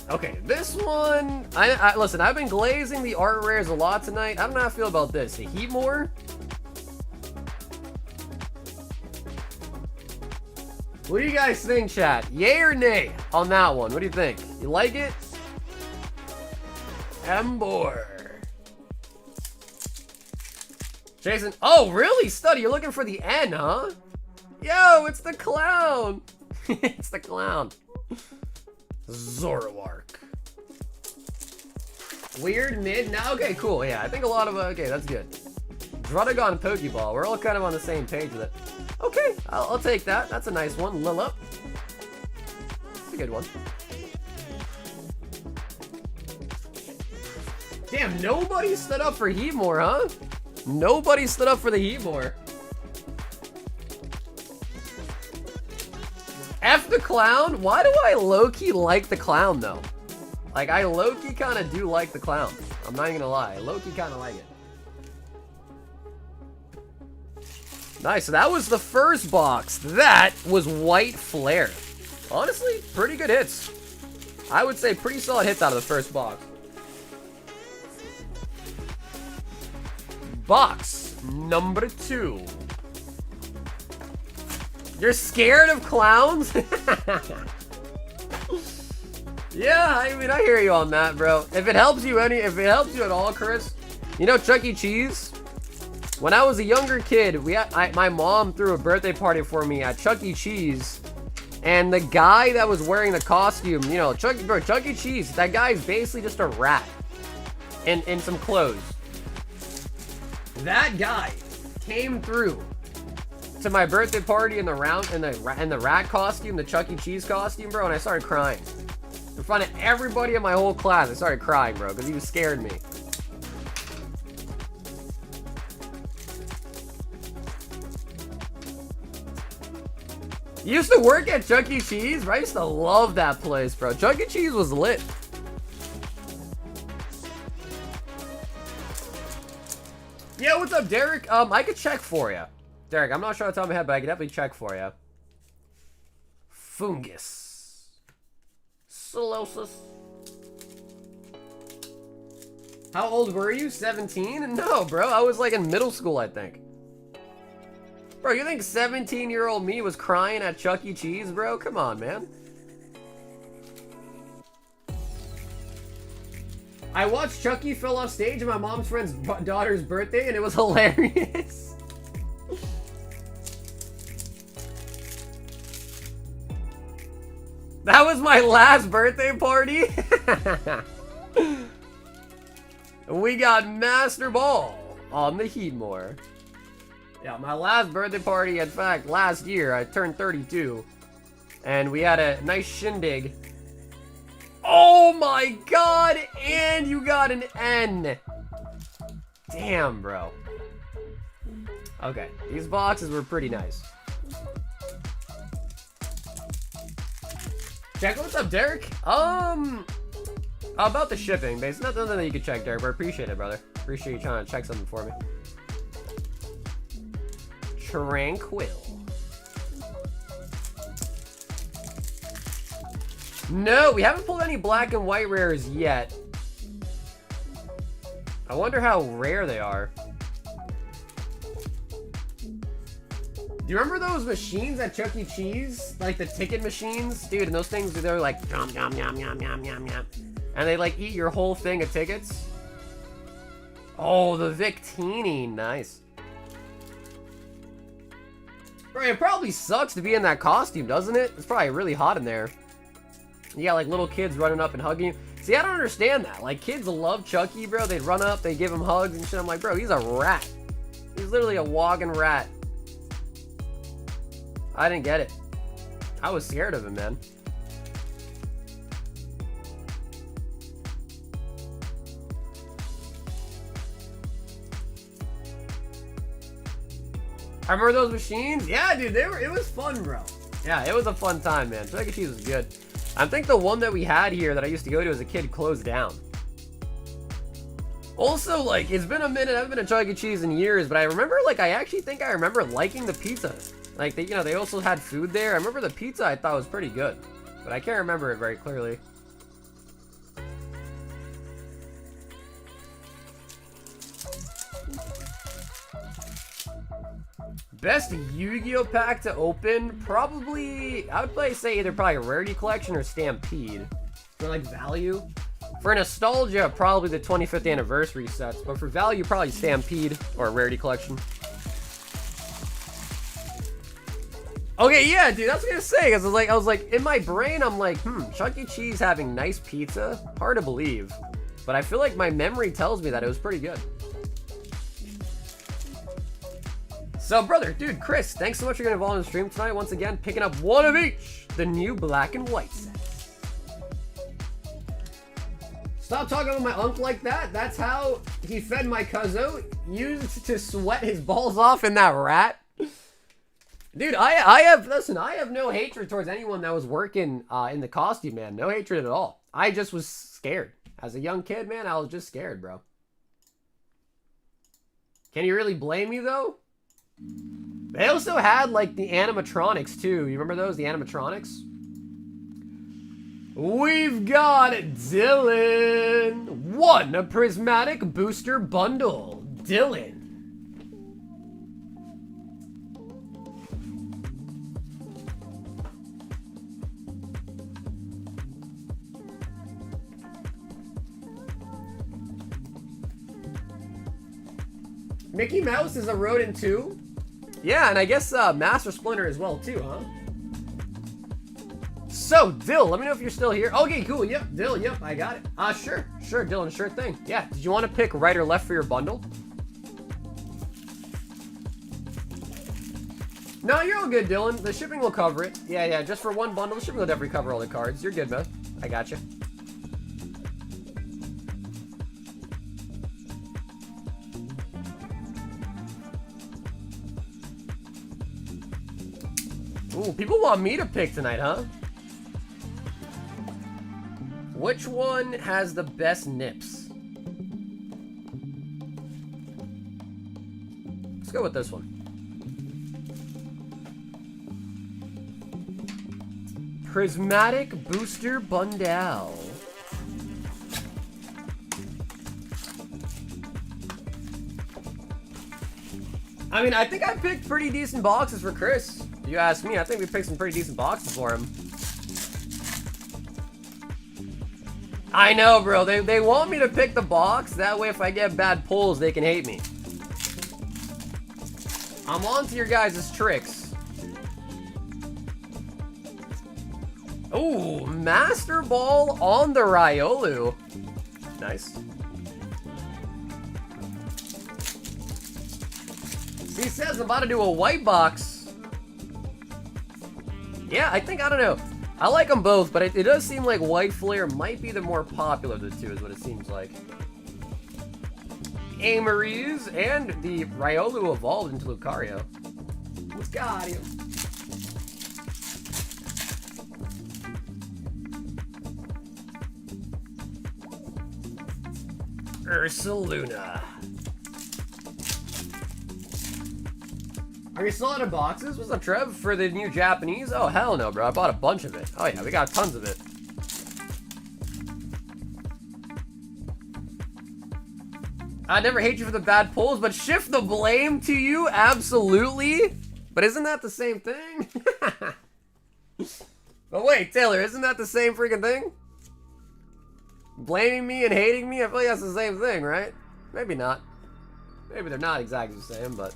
Okay, this one, listen, I've been glazing the art rares a lot tonight. I don't know how I feel about this. The Heatmore. What do you guys think, chat? Yay or nay on that one? What do you think? You like it? Embor. Jason. Oh, really? Study, you're looking for the N, huh? Yo, it's the clown. It's the clown. Zoroark. Weird mid? Now, okay, cool. Yeah, I think a lot of, okay, that's good. Druddigon Pokeball. We're all kind of on the same page with it. Okay, I'll take that. That's a nice one. Lilip. That's a good one. Damn, nobody stood up for Heatmore, huh? Nobody stood up for the Heatmore. F the clown? Why do I low-key like the clown, though? Like, I low-key kind of do like the clown. I'm not even gonna lie. I low-key kind of like it. Nice, so that was the first box. That was White Flare. Honestly, pretty good hits. I would say pretty solid hits out of the first box. Box number 2. You're scared of clowns? Yeah, I mean, I hear you on that, bro. If it helps you at all, Chris, you know Chuck E. Cheese? When I was a younger kid, my mom threw a birthday party for me at Chuck E. Cheese, and the guy that was wearing the costume, you know, Chuck E. Cheese, that guy's basically just a rat in some clothes. That guy came through to my birthday party in the rat costume, the Chuck E. Cheese costume, bro, and I started crying. In front of everybody in my whole class, I started crying, bro, because he was scared me. You used to work at Chuck E. Cheese, right? I used to love that place, bro. Chuck E. Cheese was lit. Yeah, what's up, Derek? I could check for you. Derek, I'm not sure off the top of my head, but I can definitely check for you. Fungus. Solosis. How old were you? 17? No, bro. I was like in middle school, I think. Bro, you think 17-year-old me was crying at Chuck E. Cheese, bro? Come on, man. I watched Chucky fell off stage at my mom's friend's daughter's birthday, and it was hilarious. That was my last birthday party. We got Master Ball on the Heatmore. Yeah, my last birthday party, in fact, last year, I turned 32. And we had a nice shindig. Oh my god! And you got an N. Damn, bro. Okay, these boxes were pretty nice. Check, what's up, Derek? About the shipping, base. Nothing that you can check, Derek, but I appreciate it, brother. Appreciate you trying to check something for me. Tranquil. No, we haven't pulled any black and white rares yet. I wonder how rare they are. Do you remember those machines at Chuck E. Cheese? Like the ticket machines? Dude, and those things, they're like, yum, yum, yum, yum, yum, yum, yum. And they like eat your whole thing of tickets. Oh, the Victini. Nice. Bro, it probably sucks to be in that costume, doesn't it? It's probably really hot in there. You got like little kids running up and hugging you. See, I don't understand that. Like, kids love Chucky, bro. They'd run up, they give him hugs and shit. I'm like, bro, he's a rat. He's literally a walking rat. I didn't get it. I was scared of him, man. I remember those machines? Yeah, dude, it was fun, bro. Yeah, it was a fun time, man. Chuck E. Cheese was good. I think the one that we had here that I used to go to as a kid closed down. Also, like, it's been a minute. I haven't been to Chuck E. Cheese in years, but I remember, like, I actually think I remember liking the pizza. Like, they, you know, they also had food there. I remember the pizza I thought was pretty good, but I can't remember it very clearly. Best Yu-Gi-Oh pack to open? Probably, I would probably say either probably Rarity Collection or Stampede. For like value. For nostalgia, probably the 25th anniversary sets, but for value, probably Stampede or Rarity Collection. Okay, yeah, dude, that's what I was gonna say. Cause I was like, in my brain, I'm like, Chuck E. Cheese having nice pizza? Hard to believe. But I feel like my memory tells me that it was pretty good. So, brother, dude, Chris, thanks so much for getting involved in the stream tonight. Once again, picking up one of each. The new black and white sets. Stop talking about my uncle like that. That's how he fed my cousin. Used to sweat his balls off in that rat. Dude, I have no hatred towards anyone that was working in the costume, man. No hatred at all. I just was scared. As a young kid, man, I was just scared, bro. Can you really blame me, though? They also had, like, the animatronics, too. You remember those? The animatronics? We've got Dylan. One, a prismatic booster bundle. Dylan. Mickey Mouse is a rodent, too? Yeah, and I guess Master Splinter as well, too, huh? So, Dill, let me know if you're still here. Okay, cool. Yep, Dill, yep, I got it. Sure, Dylan, sure thing. Yeah, did you want to pick right or left for your bundle? No, you're all good, Dylan. The shipping will cover it. Yeah, just for one bundle, the shipping will definitely cover all the cards. You're good, man. I got you. Ooh, people want me to pick tonight, huh? Which one has the best nips? Let's go with this one. Prismatic Booster Bundle. I mean, I think I picked pretty decent boxes for Chris. If you ask me, I think we picked some pretty decent boxes for him. I know, bro. They want me to pick the box. That way, if I get bad pulls, they can hate me. I'm on to your guys' tricks. Ooh, Master Ball on the Riolu. Nice. He says I'm about to do a white box. Yeah, I don't know. I like them both, but it does seem like White Flare might be the more popular of the two, is what it seems like. Amariz and the Riolu evolved into Lucario. What's got him? Ursaluna. Are you still out of boxes? What's up, Trev? For the new Japanese? Oh, hell no, bro. I bought a bunch of it. Oh, yeah, we got tons of it. I never hate you for the bad pulls, but shift the blame to you? Absolutely. But isn't that the same thing? But wait, Taylor, isn't that the same freaking thing? Blaming me and hating me? I feel like that's the same thing, right? Maybe not. Maybe they're not exactly the same, but...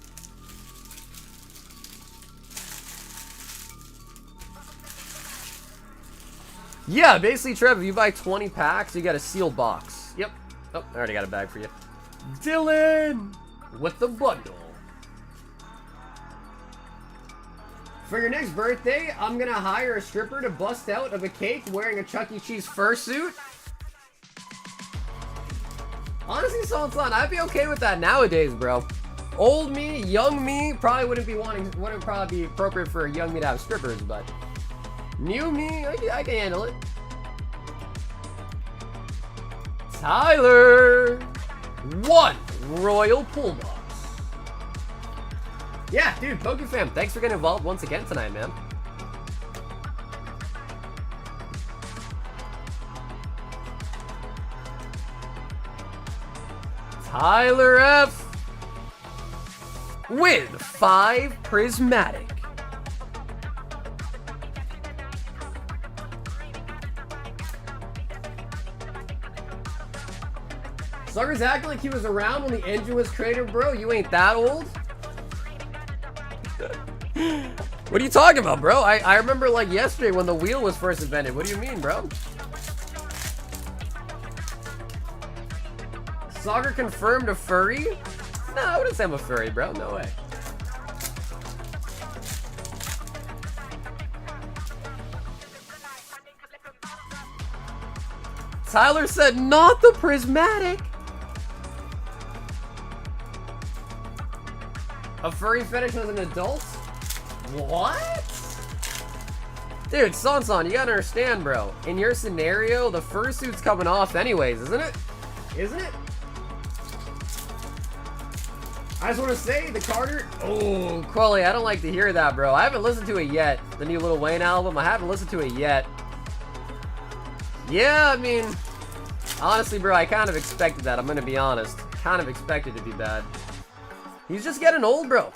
Yeah, basically, Trev, if you buy 20 packs, you get a sealed box. Yep. Oh, I already got a bag for you. Dylan! With the bundle. For your next birthday, I'm gonna hire a stripper to bust out of a cake wearing a Chuck E. Cheese fursuit. Honestly, Son, I'd be okay with that nowadays, bro. Old me, young me, probably wouldn't probably be appropriate for young me to have strippers, but... New me, I can handle it. Tyler! 1 Royal Pull Box. Yeah, dude, PokeFam, thanks for getting involved once again tonight, man. Tyler F. With 5 Prismatic. Sucker's acting like he was around when the engine was created, bro. You ain't that old. What are you talking about, bro? I remember like yesterday when the wheel was first invented. What do you mean, bro? Soccer confirmed a furry? No, I wouldn't say I'm a furry, bro. No way. Tyler said not the prismatic. A furry fetish as an adult? What? Dude, Sansan, you gotta understand, bro. In your scenario, the fursuit's coming off anyways, isn't it? Isn't it? I just want to say, the Carter... Oh, Quilly, I don't like to hear that, bro. I haven't listened to it yet. The new Lil Wayne album, I haven't listened to it yet. Yeah, I mean... Honestly, bro, I kind of expected that. I'm gonna be honest. Kind of expected it to be bad. He's just getting old, bro.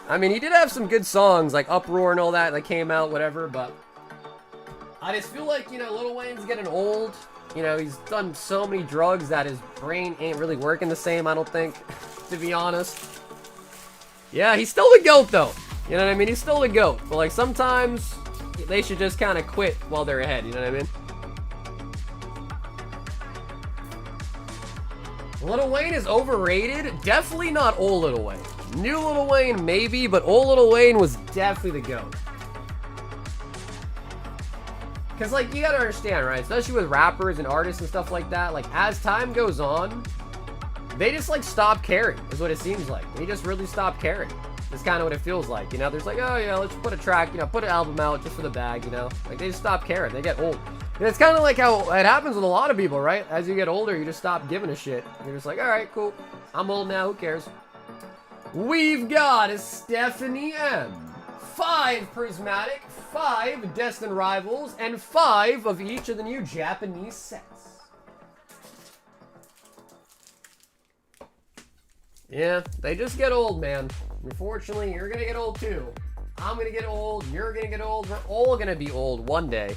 I mean, he did have some good songs, like Uproar and all that came out, whatever, but... I just feel like, you know, Lil Wayne's getting old. You know, he's done so many drugs that his brain ain't really working the same, I don't think. To be honest. Yeah, he's still the GOAT, though. You know what I mean? He's still the GOAT. But, like, sometimes they should just kind of quit while they're ahead. You know what I mean? Lil Wayne is overrated? Definitely not old Lil Wayne. New Lil Wayne, maybe, but old Lil Wayne was definitely the GOAT. Because, like, you gotta understand, right? Especially with rappers and artists and stuff like that, like, as time goes on, they just, like, stop caring, is what it seems like. They just really stop caring. It's kind of what it feels like, you know? There's like, oh yeah, let's put a track, you know, put an album out just for the bag, you know? Like, they just stop caring. They get old. And it's kind of like how it happens with a lot of people, right? As you get older, you just stop giving a shit. You're just like, all right, cool. I'm old now. Who cares? We've got a Stephanie M. 5 Prismatic, 5 Destined Rivals, and 5 of each of the new Japanese sets. Yeah, they just get old, man. Unfortunately, you're gonna get old too. I'm gonna get old. You're gonna get old. We're all gonna be old one day.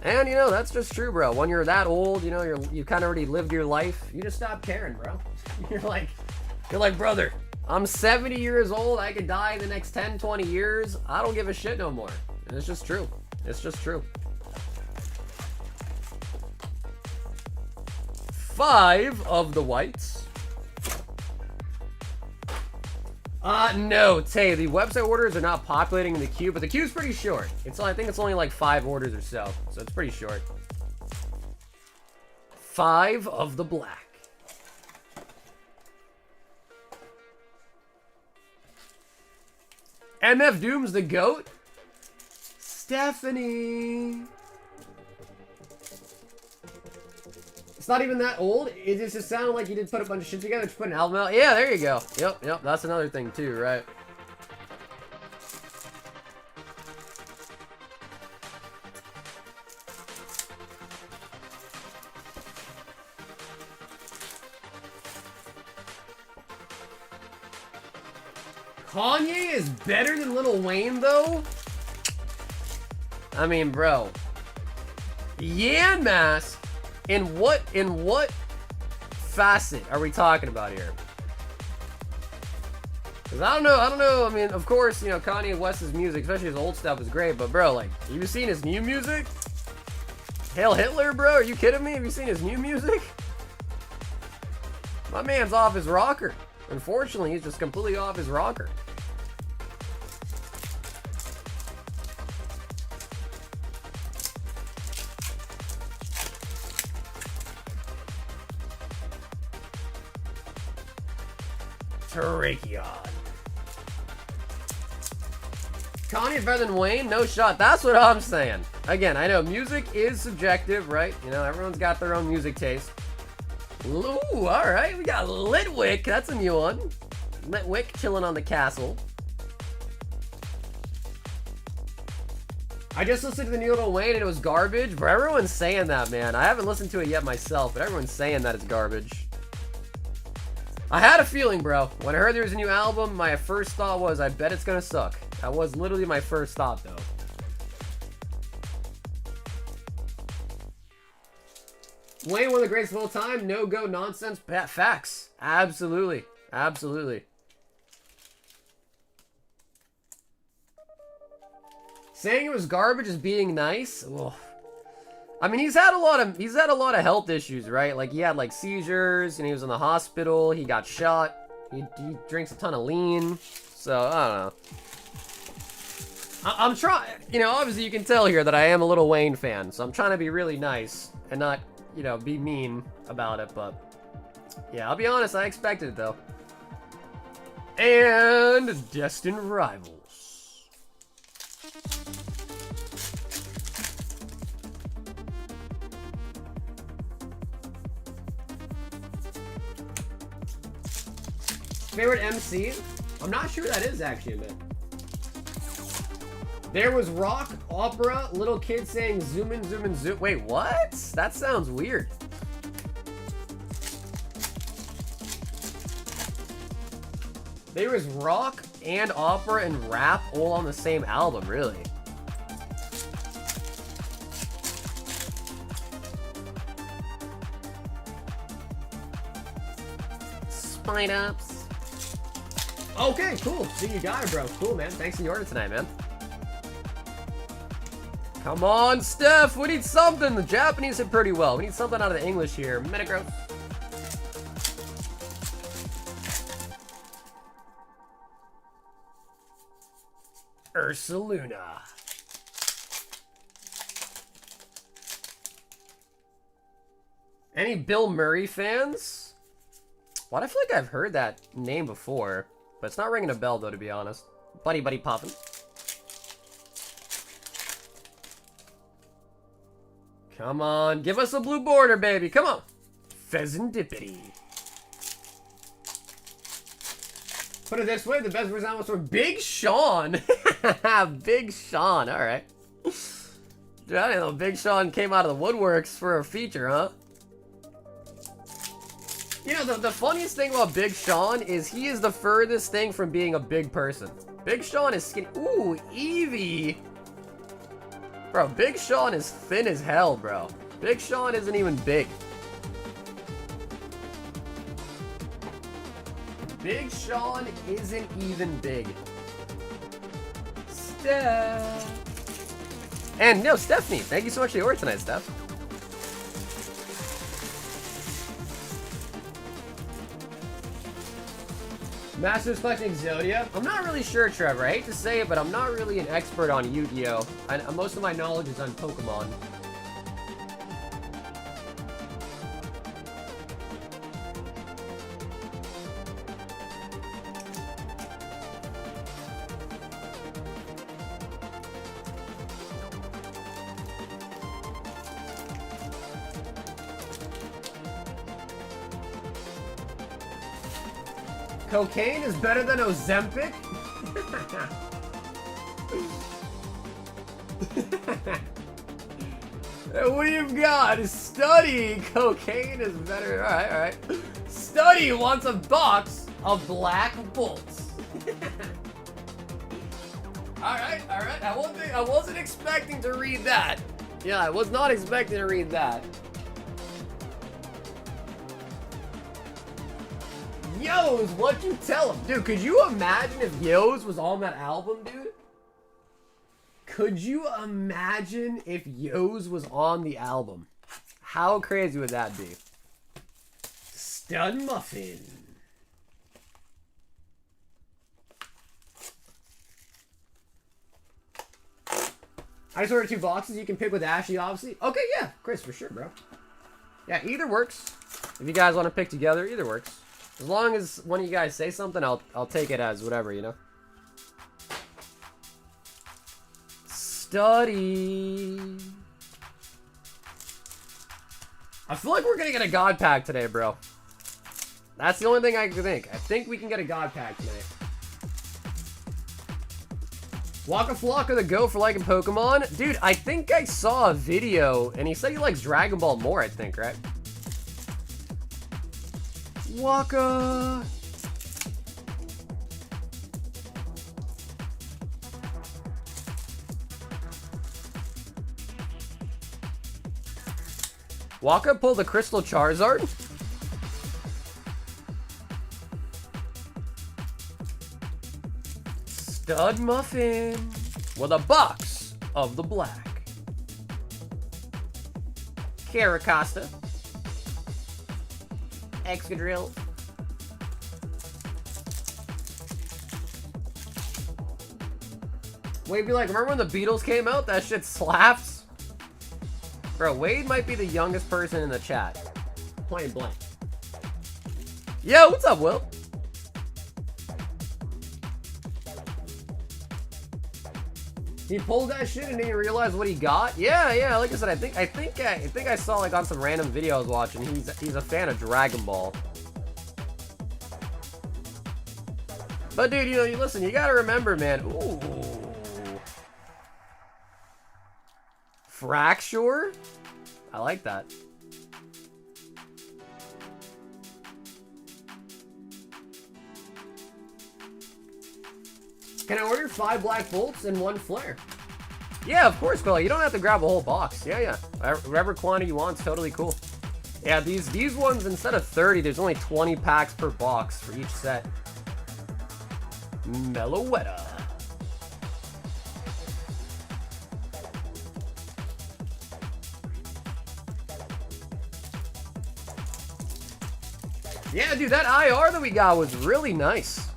And, you know, that's just true, bro. When you're that old, you know, you kind of already lived your life. You just stop caring, bro. You're like, brother, I'm 70 years old. I could die in the next 10, 20 years. I don't give a shit no more. And it's just true. It's just true. 5 of the whites. No, Tay, the website orders are not populating in the queue, but the queue's pretty short. I think it's only like 5 orders or so it's pretty short. 5 of the black. MF Doom's the GOAT? Stephanie. It's not even that old. It just sounded like you did put a bunch of shit together to put an album out. Yeah, there you go. Yep. That's another thing too, right? Kanye is better than Lil Wayne, though? I mean, bro. Yan Mask. In what facet are we talking about here? Cause I don't know. I mean, of course, you know, Kanye West's music, especially his old stuff, is great. But bro, like, have you seen his new music? Hail Hitler, bro? Are you kidding me? Have you seen his new music? My man's off his rocker. Unfortunately, he's just completely off his rocker. Terrakion. Kanye's better than Wayne? No shot. That's what I'm saying. Again, I know music is subjective, right? You know, everyone's got their own music taste. Ooh, alright. We got Litwick. That's a new one. Litwick chilling on the castle. I just listened to the new Lil Wayne and it was garbage. But everyone's saying that, man. I haven't listened to it yet myself, but everyone's saying that it's garbage. I had a feeling, bro. When I heard there was a new album, my first thought was, I bet it's gonna suck. That was literally my first thought, though. Wayne, one of the greatest of all time. No-go nonsense. Facts. Absolutely. Absolutely. Saying it was garbage is being nice? Ugh. I mean, he's had a lot of health issues, right? Like, he had, like, seizures, and he was in the hospital. He got shot. He drinks a ton of lean. So, I don't know. I'm trying, you know, obviously you can tell here that I am a Lil Wayne fan. So I'm trying to be really nice and not, you know, be mean about it. But, yeah, I'll be honest. I expected it, though. And Destined Rivals. Favorite MC? I'm not sure that is actually, man. There was rock, opera, little kid saying zoom in, zoom in, zoom. Wait, what? That sounds weird. There was rock and opera and rap all on the same album, really. Spine ups. Okay, cool. See, you got it, bro. Cool, man. Thanks for the order tonight, man. Come on, Steph. We need something. The Japanese did pretty well. We need something out of the English here. Metagross. Ursaluna. Any Bill Murray fans? What? I feel like I've heard that name before. But it's not ringing a bell, though, to be honest. Buddy popping. Come on, give us a blue border, baby. Come on. Pheasantipity. Put it this way, the best result was from Big Sean. Big Sean, alright. Dude, I didn't know Big Sean came out of the woodworks for a feature, huh? You know, the funniest thing about Big Sean is he is the furthest thing from being a big person. Big Sean is skinny. Ooh, Eevee. Bro, Big Sean is thin as hell, bro. Big Sean isn't even big. Big Sean isn't even big. Steph. And no, Stephanie, thank you so much for the order tonight, Steph. Masters collecting Exodia. I'm not really sure, Trevor. I hate to say it, but I'm not really an expert on Yu-Gi-Oh! Most of my knowledge is on Pokemon. Cocaine is better than Ozempic? We've got Study. Cocaine is better. Alright. Study wants a box of black bolts. Alright. I wasn't expecting to read that. Yeah, I was not expecting to read that. Yos, what'd you tell him? Dude, could you imagine if Yos was on that album, dude? Could you imagine if Yos was on the album? How crazy would that be? Stud Muffin. I just ordered 2 boxes. You can pick with Ashley, obviously. Okay, yeah. Chris, for sure, bro. Yeah, either works. If you guys want to pick together, either works. As long as one of you guys say something, I'll take it as whatever, you know? Study. I feel like we're gonna get a God Pack today, bro. That's the only thing I can think. I think we can get a God Pack tonight. Waka Flocka the Go for liking Pokemon. Dude, I think I saw a video, and he said he likes Dragon Ball more, I think, right? Waka. Waka pulled the Crystal Charizard. Stud Muffin with a box of the black. Caracosta. Excadrill. Wade be like, remember when the Beatles came out? That shit slaps. Bro, Wade might be the youngest person in the chat. Plain blank. Yo, what's up, Will? He pulled that shit and didn't realize what he got. Yeah. Like I said, I think I saw like on some random video I was watching. He's a fan of Dragon Ball. But dude, you listen. You gotta remember, man. Ooh, Fracture. I like that. Can I order 5 black bolts and 1 flare? Yeah, of course, Quilla. You don't have to grab a whole box. Yeah. Whatever quantity you want is totally cool. Yeah, these ones, instead of 30, there's only 20 packs per box for each set. Meloetta. Yeah, dude, that IR that we got was really nice.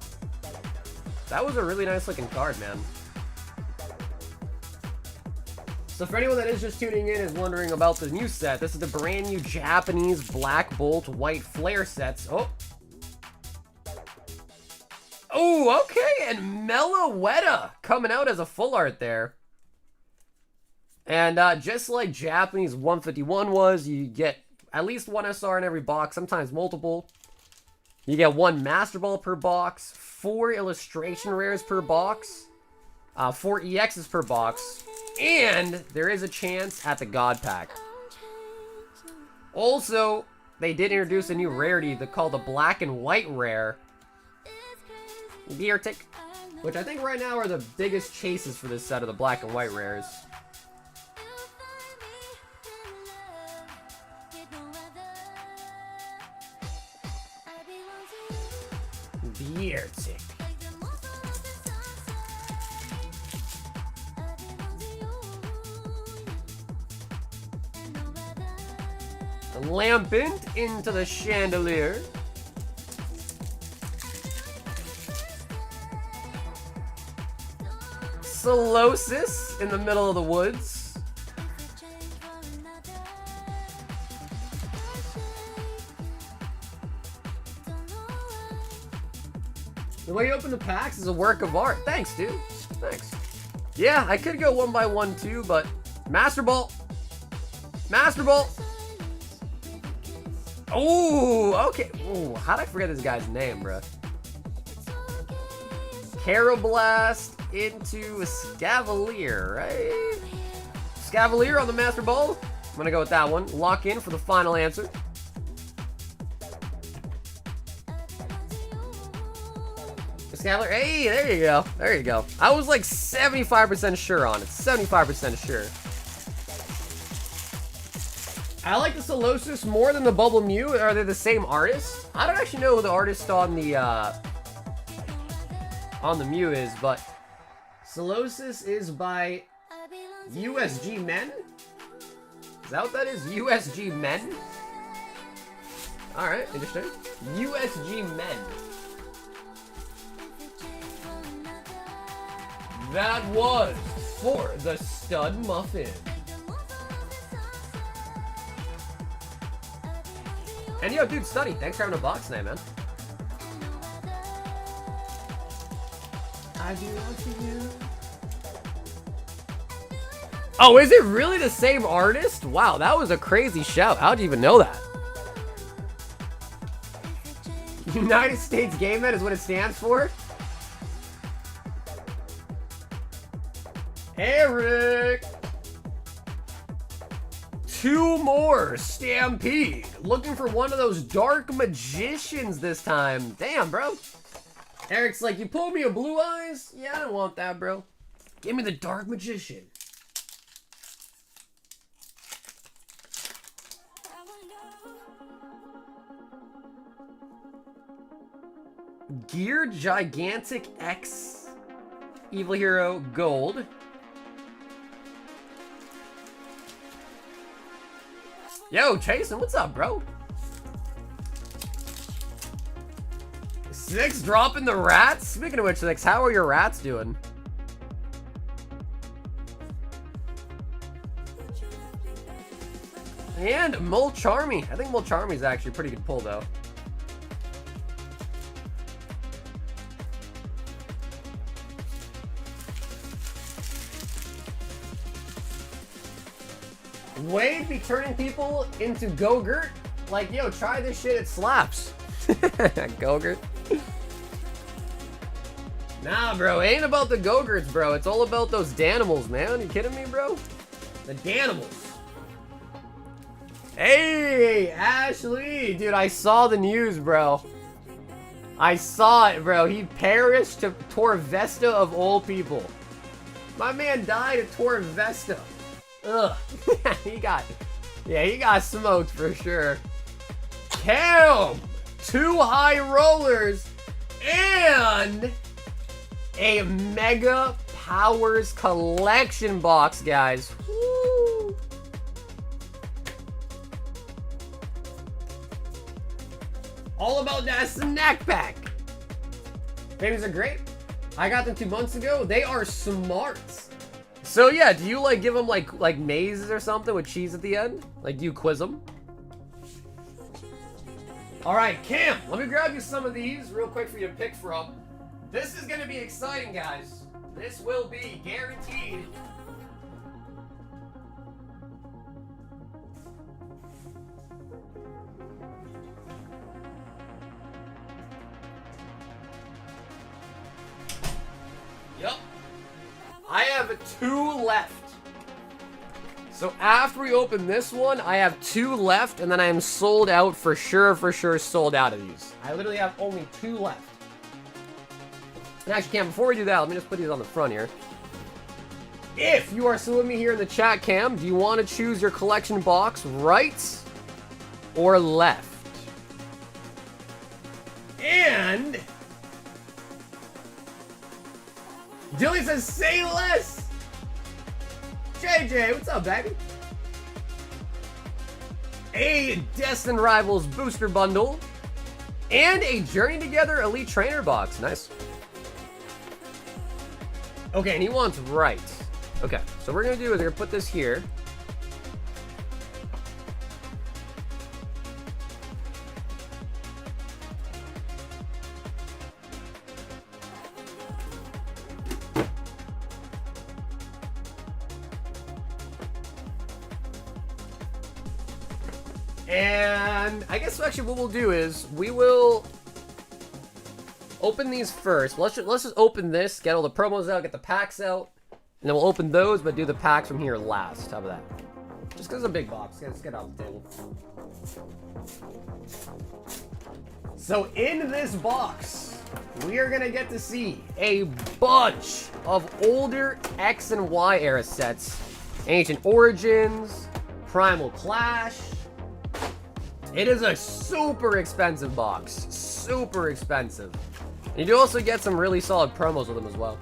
That was a really nice looking card, man. So for anyone that is just tuning in and is wondering about the new set, this is the brand new Japanese Black Bolt White Flare sets. Oh, okay, and Meloetta coming out as a full art there. And just like Japanese 151 was, you get at least one SR in every box, sometimes multiple. You get 1 Master Ball per box, 4 illustration rares per box, 4 EXs per box, and there is a chance at the God Pack. Also, they did introduce a new rarity called the Black and White Rare. Beartic, which I think right now are the biggest chases for this set of the Black and White Rares. Beartic. Lampent into the chandelier. Solosis in the middle of the woods. The way you open the packs is a work of art. Thanks, dude. Thanks. Yeah, I could go 1 by 1 too, but Master Ball. Master Ball. Oh, okay. Ooh, how did I forget this guy's name, bro? Carablast into a Scavalier, right? Scavalier on the Master Ball. I'm gonna go with that one. Lock in for the final answer. Scavalier. Hey, there you go. There you go. I was like 75% sure on it. 75% sure. I like the Solosis more than the Bubble Mew. Are they the same artist? I don't actually know who the artist on the Mew is, but Solosis is by USG Men. Is that what that is? USG Men? Alright, interesting. USG Men. That was for the Stud Muffin. And yo, dude, Studdy, thanks for having a box tonight, man. I belong to you. Oh, is it really the same artist? Wow, that was a crazy shout. How'd you even know that? United States Game Net is what it stands for? Eric! 2 more Stampede. Looking for one of those Dark Magicians this time. Damn, bro. Eric's like, you pulled me a Blue Eyes? Yeah, I don't want that, bro. Give me the Dark Magician. Gear Gigantic X Evil Hero Gold. Yo, Chasen, what's up, bro? 6 dropping the rats? Speaking of which, 6, how are your rats doing? And Mulcharmy. I think Mulcharmy is actually a pretty good pull, though. Wade be turning people into Go-Gurt? Like, yo, try this shit, it slaps. Go-Gurt? Nah, bro, it ain't about the Go-Gurts, bro. It's all about those Danimals, man. You kidding me, bro? The Danimals. Hey, Ashley. Dude, I saw the news, bro. I saw it, bro. He perished to Torvesta of all people. My man died at Torvesta. Ugh. he got smoked for sure. Cam! 2 high rollers and a Mega Powers collection box, guys. Woo. All about that snack pack. Babies are great. I got them 2 months ago. They are smart. So yeah, do you like give them like mazes or something with cheese at the end? Like, do you quiz them? All right, Cam, let me grab you some of these real quick for you to pick from. This is gonna be exciting, guys. This will be guaranteed. Yep. I have 2 left. So after we open this one, I have 2 left, and then I am sold out for sure sold out of these. I literally have only 2 left. And actually, Cam, before we do that, let me just put these on the front here. If you are still with me here in the chat, Cam, do you want to choose your collection box right or left? And Dilly says, say less. JJ, what's up, baby? A Destined Rivals booster bundle and a Journey Together Elite Trainer box. Nice. Okay, and he wants right. Okay, so what we're gonna do is we're gonna put this here. And I guess actually what we'll do is we will open these first. Let's just open this, get all the promos out, get the packs out, and then we'll open those, but do the packs from here last. How about that? Just because it's a big box. Let's get it off the table. So in this box, we are gonna get to see a bunch of older X and Y era sets, Ancient Origins, Primal Clash. It is a super expensive box. Super expensive. You do also get some really solid promos with them as well.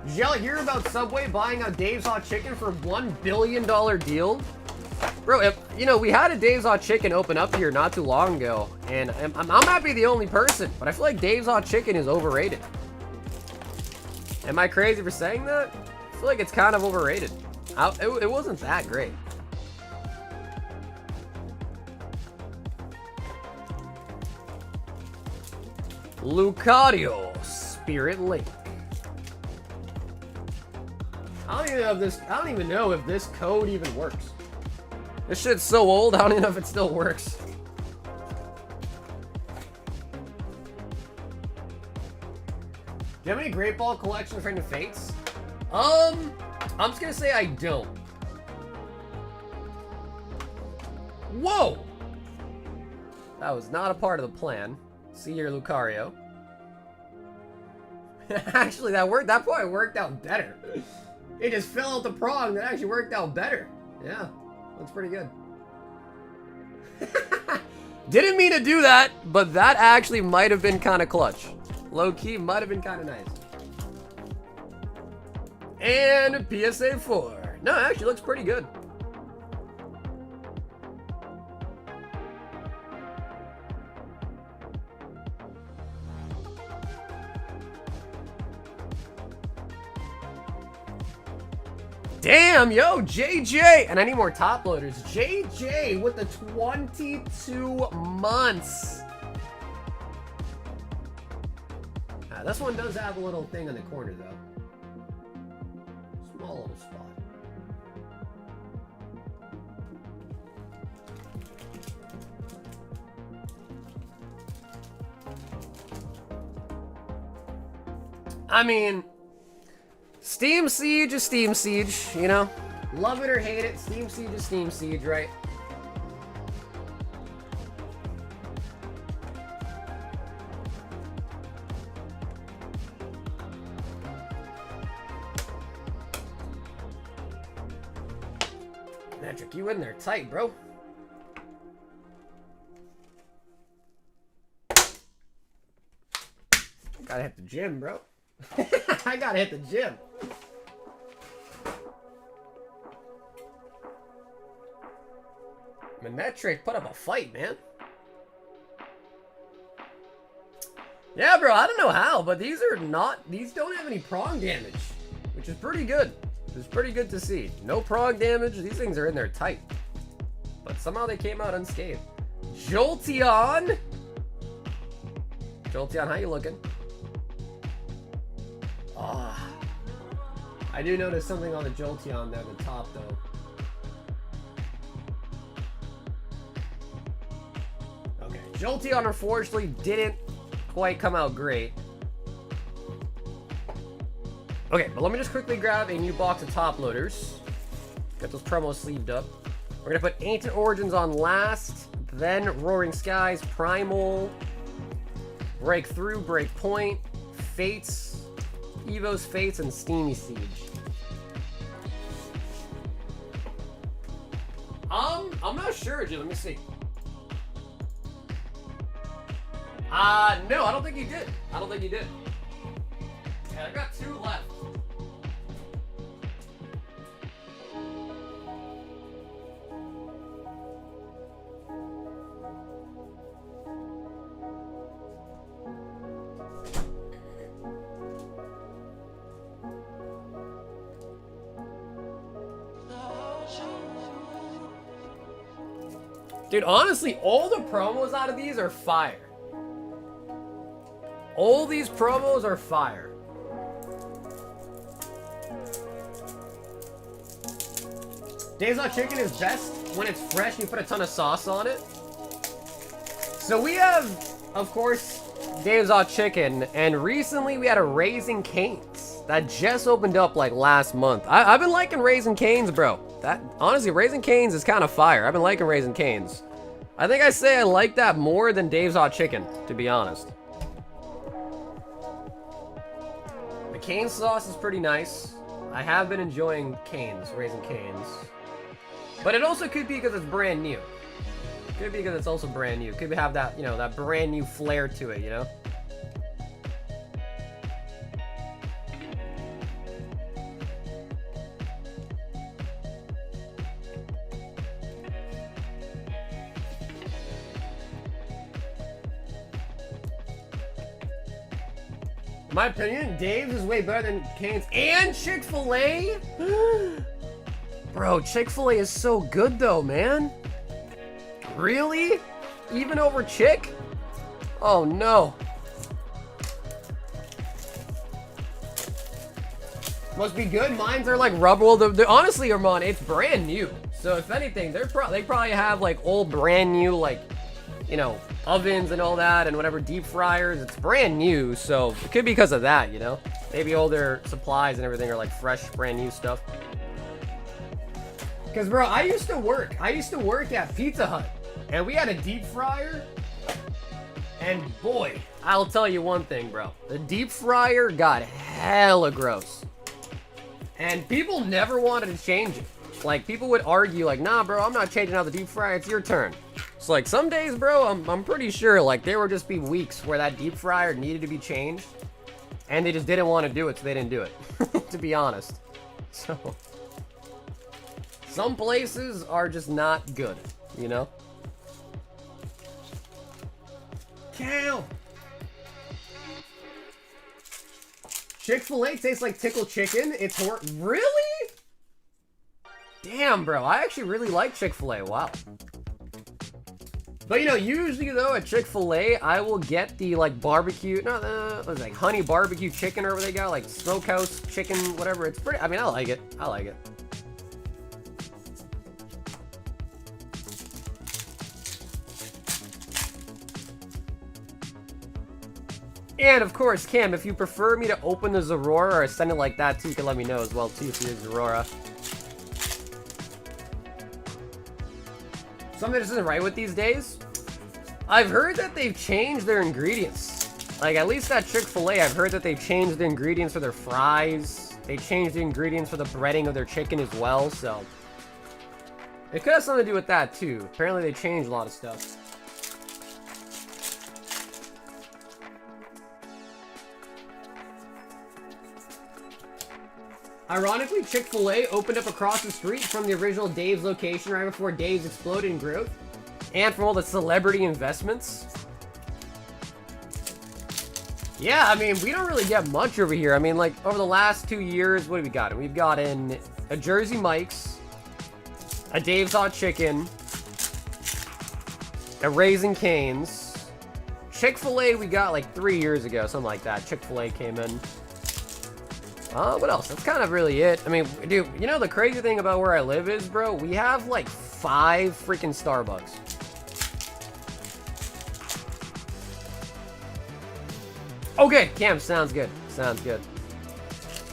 Did y'all hear about Subway buying out Dave's Hot Chicken for a $1 billion deal? Bro, if, you know, we had a Dave's Hot Chicken open up here not too long ago, and I'm not be the only person, but I feel like Dave's Hot Chicken is overrated. Am I crazy for saying that? I feel like it's kind of overrated. It wasn't that great. Lucario Spirit Link. I don't even know if this code even works. This shit's so old, I don't even know if it still works. Do you have any Great Ball collection for Random Fates? I'm just gonna say I don't. Whoa! That was not a part of the plan. See your Lucario. Actually, that probably worked out better. It just fell out the prong. That actually worked out better. Yeah, looks pretty good. Didn't mean to do that, but that actually might have been kind of clutch. Low key, might have been kind of nice. And PSA 4. No, it actually looks pretty good. Damn, yo, JJ. And I need more top loaders. JJ with the 22 months. This one does have a little thing in the corner, though. Small little spot. I mean, Steam Siege is Steam Siege, you know? Love it or hate it, Steam Siege is Steam Siege, right? Patrick, you in there tight, bro. Gotta hit the gym, bro. I gotta hit the gym. Menetric put up a fight, man. Yeah, bro, I don't know how, but these don't have any prong damage, which is pretty good. It's pretty good to see. No prong damage. These things are in there tight. But somehow they came out unscathed. Jolteon. Jolteon, how you looking? Ah, I do notice something on the Jolteon there at the top, though. Okay, Jolteon unfortunately didn't quite come out great. Okay, but let me just quickly grab a new box of top loaders. Get those promos sleeved up. We're gonna put Ancient Origins on last, then Roaring Skies, Primal, Breakthrough, Breakpoint, Fates, Evo's Fates, and Steamy Siege. I'm not sure, Jim. Let me see. No, I don't think you did. I don't think you did. Yeah, I got 2 left. Dude, honestly, all the promos out of these are fire. All these promos are fire. Dave's Hot Chicken is best when it's fresh and you put a ton of sauce on it. So we have, of course, Dave's Hot Chicken, and recently we had a Raising Cane's that just opened up like last month. I've been liking Raising Cane's, bro. That honestly, Raising Cane's is kind of fire. I've been liking Raising Cane's. I think I say I like that more than Dave's Hot Chicken, to be honest. The cane sauce is pretty nice. I have been enjoying Cane's, Raising Cane's. But it also could be because it's brand new. Could be because it's also brand new. Could have that, you know, that brand new flair to it, you know? In my opinion, Dave's is way better than Cane's and Chick-fil-A. Bro, Chick-fil-A is so good though, man. Really? Even over Chick? Oh no. Must be good. Mines are like rubber. Well, they're honestly, Armand, it's brand new. So if anything, they probably have like old brand new, like, you know, ovens and all that and whatever, deep fryers. It's brand new, so it could be because of that, you know? Maybe all their supplies and everything are like fresh, brand new stuff. Because, bro, I used to work at Pizza Hut, and we had a deep fryer, and boy, I'll tell you one thing, bro. The deep fryer got hella gross. And people never wanted to change it. Like, people would argue, like, nah, bro, I'm not changing out the deep fryer, it's your turn. So, like, some days, bro, I'm pretty sure, like, there would just be weeks where that deep fryer needed to be changed, and they just didn't want to do it, so they didn't do it, to be honest. So, some places are just not good, you know? Cal! Chick-fil-A tastes like tickled chicken. It's really? Damn, bro. I actually really like Chick-fil-A. Wow. But, you know, usually, though, at Chick-fil-A, I will get the, like, barbecue, what is it, like, honey barbecue chicken or whatever they got, like, smokehouse chicken, whatever. It's pretty, I mean, I like it. I like it. And, of course, Cam, if you prefer me to open the Zorora or send it like that, too, you can let me know as well, too, for your Zorora. Something that isn't right with these days? I've heard that they've changed their ingredients. Like, at least at Chick-fil-A, I've heard that they've changed the ingredients for their fries. They changed the ingredients for the breading of their chicken as well, so it could have something to do with that, too. Apparently, they changed a lot of stuff. Ironically, Chick-fil-A opened up across the street from the original Dave's location right before Dave's exploded in growth, and from all the celebrity investments. Yeah, I mean, we don't really get much over here. I mean, like, over the last 2 years, what have we gotten? We've gotten a Jersey Mike's, a Dave's Hot Chicken, a Raising Cane's, Chick-fil-A we got like 3 years ago, something like that. Chick-fil-A came in. What else? That's kind of really it. I mean, dude, you know the crazy thing about where I live is, bro, we have like 5 freaking Starbucks. Okay, Cam, sounds good. Sounds good.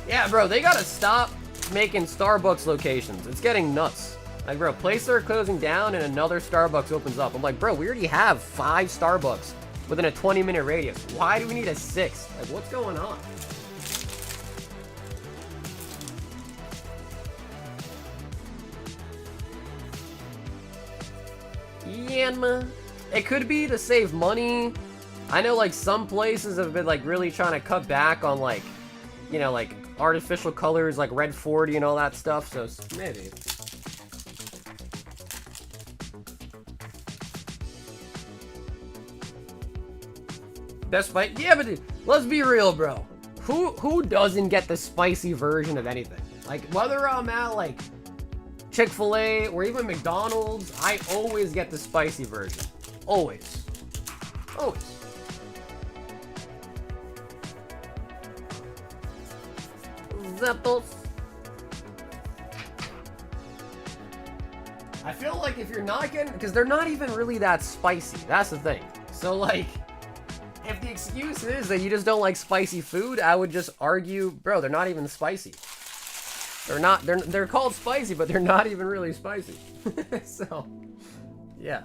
Yeah, bro, they gotta stop making Starbucks locations. It's getting nuts. Like, bro, places are closing down and another Starbucks opens up. I'm like, bro, we already have 5 Starbucks within a 20-minute radius. Why do we need a 6th? Like, what's going on? Yeah, it could be to save money. I know, like, some places have been, like, really trying to cut back on, like, you know, like, artificial colors, like Red 40 and all that stuff, so maybe. Best Bite? Yeah, but dude, let's be real, bro. Who doesn't get the spicy version of anything? Like, whether I'm at, like, Chick-fil-A or even McDonald's, I always get the spicy version. Always. Always. Zeppels. I feel like if you're not getting, because they're not even really that spicy. That's the thing. So, like, if the excuse is that you just don't like spicy food, I would just argue, bro, they're not even spicy. They're called spicy, but they're not even really spicy. So, yeah.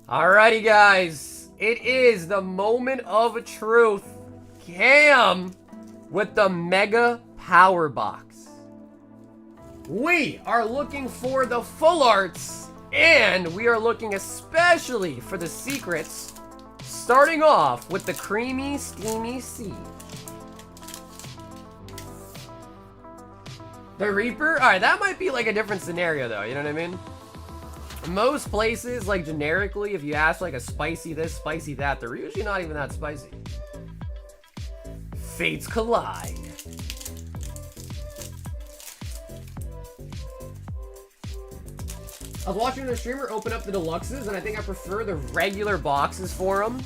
Alrighty, guys. It is the moment of truth. Cam with the Mega Power Box. We are looking for the full arts, and we are looking especially for the secrets, starting off with the Creamy Steamy Sea. The Reaper? Alright, that might be like a different scenario though, you know what I mean? Most places, like generically, if you ask like a spicy this, spicy that, they're usually not even that spicy. Fates collide. I was watching a streamer open up the deluxes, and I think I prefer the regular boxes for them.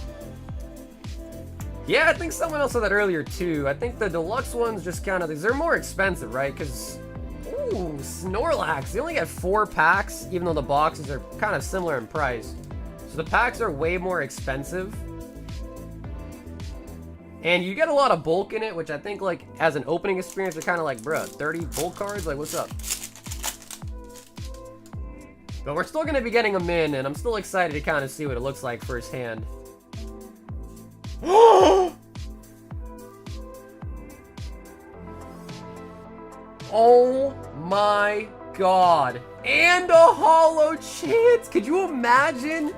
Yeah, I think someone else said that earlier too. I think the deluxe ones just kind of, they're more expensive, right? Because, ooh, Snorlax, they only get 4 packs, even though the boxes are kind of similar in price. So the packs are way more expensive. And you get a lot of bulk in it, which I think, like, as an opening experience, they're kind of like, bruh, 30 bulk cards? Like, what's up? But we're still going to be getting them in, and I'm still excited to kind of see what it looks like firsthand. Oh my god. And a holo chance. Could you imagine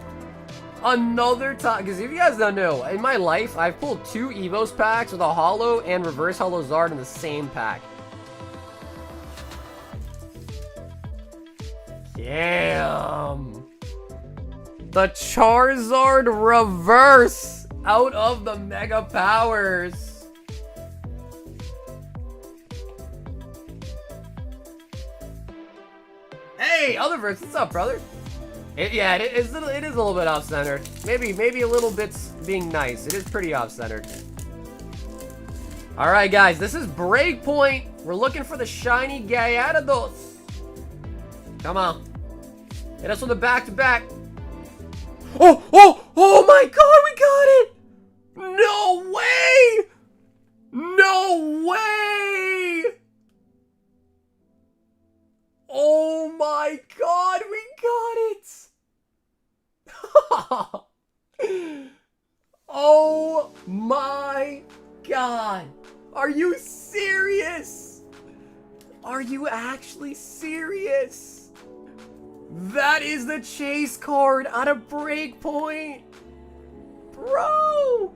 another time? Because if you guys don't know, in my life, I've pulled 2 Evos packs with a holo and reverse holo Zard in the same pack. Damn. The Charizard reverse out of the Mega Powers. Hey, Otherverse, what's up, brother? It is a little bit off-centered. Maybe a little bit's being nice. It is pretty off-centered. Alright, guys, this is Breakpoint. We're looking for the shiny Gyarados. Come on. Hit us with a back-to-back. Oh my god, we got it! No way! No way! Oh my god, we got it! Oh my god. Are you serious? Are you actually serious? That is the chase card out of Breakpoint. Bro!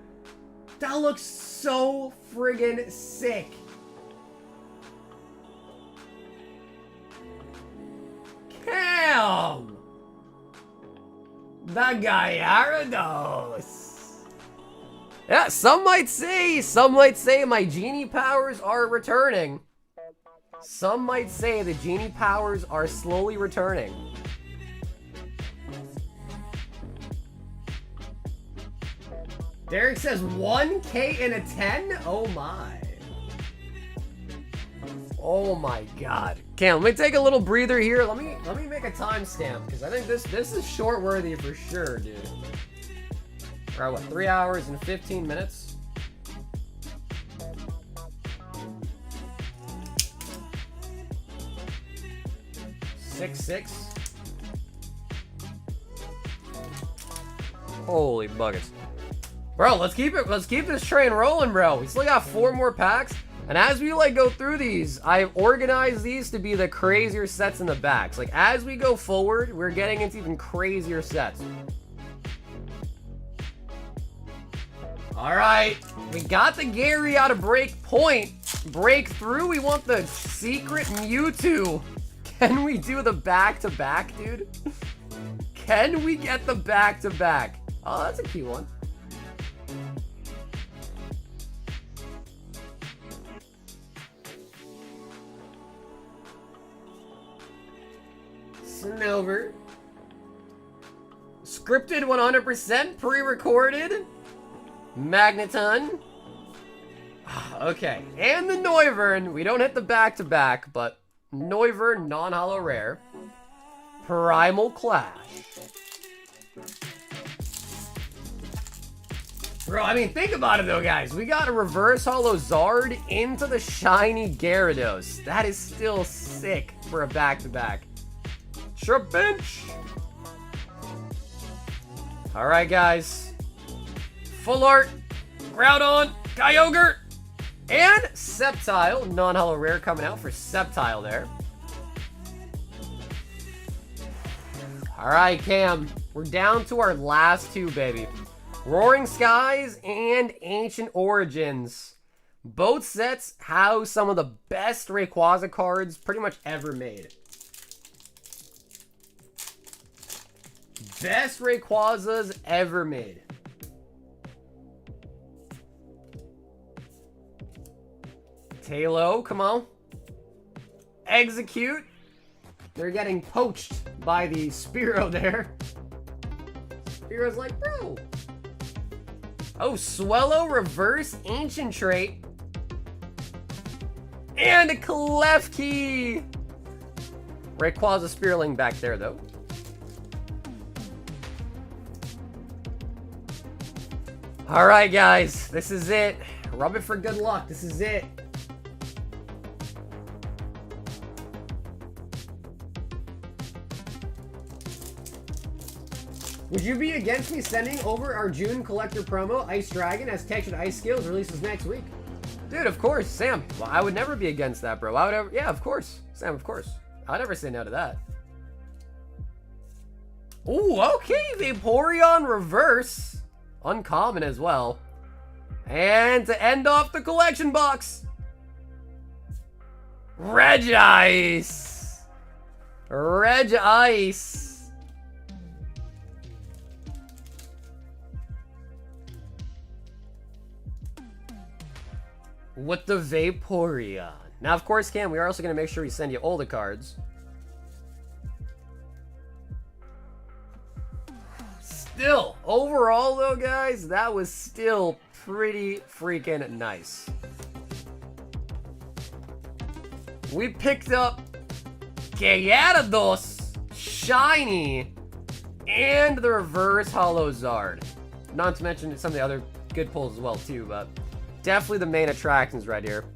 That looks so friggin' sick. Cam! The Gyarados. Yeah, some might say my genie powers are returning. Some might say the genie powers are slowly returning. Derek says 1K and a 10? Oh my. Oh my god. Cam, let me take a little breather here. Let me make a timestamp, because I think this is short worthy for sure, dude. We're at what, 3 hours and 15 minutes? Six. Holy buckets. Bro, let's keep this train rolling, bro. We still got 4 more packs. And as we like go through these, I've organized these to be the crazier sets in the backs. Like as we go forward, we're getting into even crazier sets. Alright. We got the Gary out of break point. Breakthrough. We want the secret Mewtwo. Can we do the back-to-back, dude? Can we get the back-to-back? Oh, that's a cute one. Silver. Scripted 100%, pre-recorded. Magneton. Okay, and the Noivern. We don't hit the back-to-back, but Noivern non-holo rare. Primal Clash. Bro, I mean, think about it though, guys. We got a reverse holo Zard into the shiny Gyarados. That is still sick for a back-to-back. Bench. Alright, guys. Full art. Groudon. Kyogre. And Sceptile. Non-holo rare coming out for Sceptile there. Alright, Cam. We're down to our last 2, baby. Roaring Skies and Ancient Origins. Both sets house some of the best Rayquaza cards pretty much ever made. Best Rayquazas ever made. Talo, come on. Execute. They're getting poached by the Spearow there. Spearow's like, bro. Oh, Swellow reverse ancient trait. And a Klefki. Rayquaza Spearling back there, though. Alright, guys. This is it. Rub it for good luck. This is it. Would you be against me sending over our June collector promo? Ice Dragon has textured ice skills, releases next week. Dude, of course, Sam. Well, I would never be against that, bro. I would ever, yeah, of course. Sam, of course. I'd never say no to that. Ooh, okay. Vaporeon reverse. Uncommon as well. And to end off the collection box, Regice. Regice. With the Vaporeon. Now, of course, Cam, we are also going to make sure we send you all the cards. Still, overall, though, guys, that was still pretty freaking nice. We picked up Gyarados, Shiny, and the reverse holo Zard. Not to mention some of the other good pulls as well, too, but definitely the main attractions right here.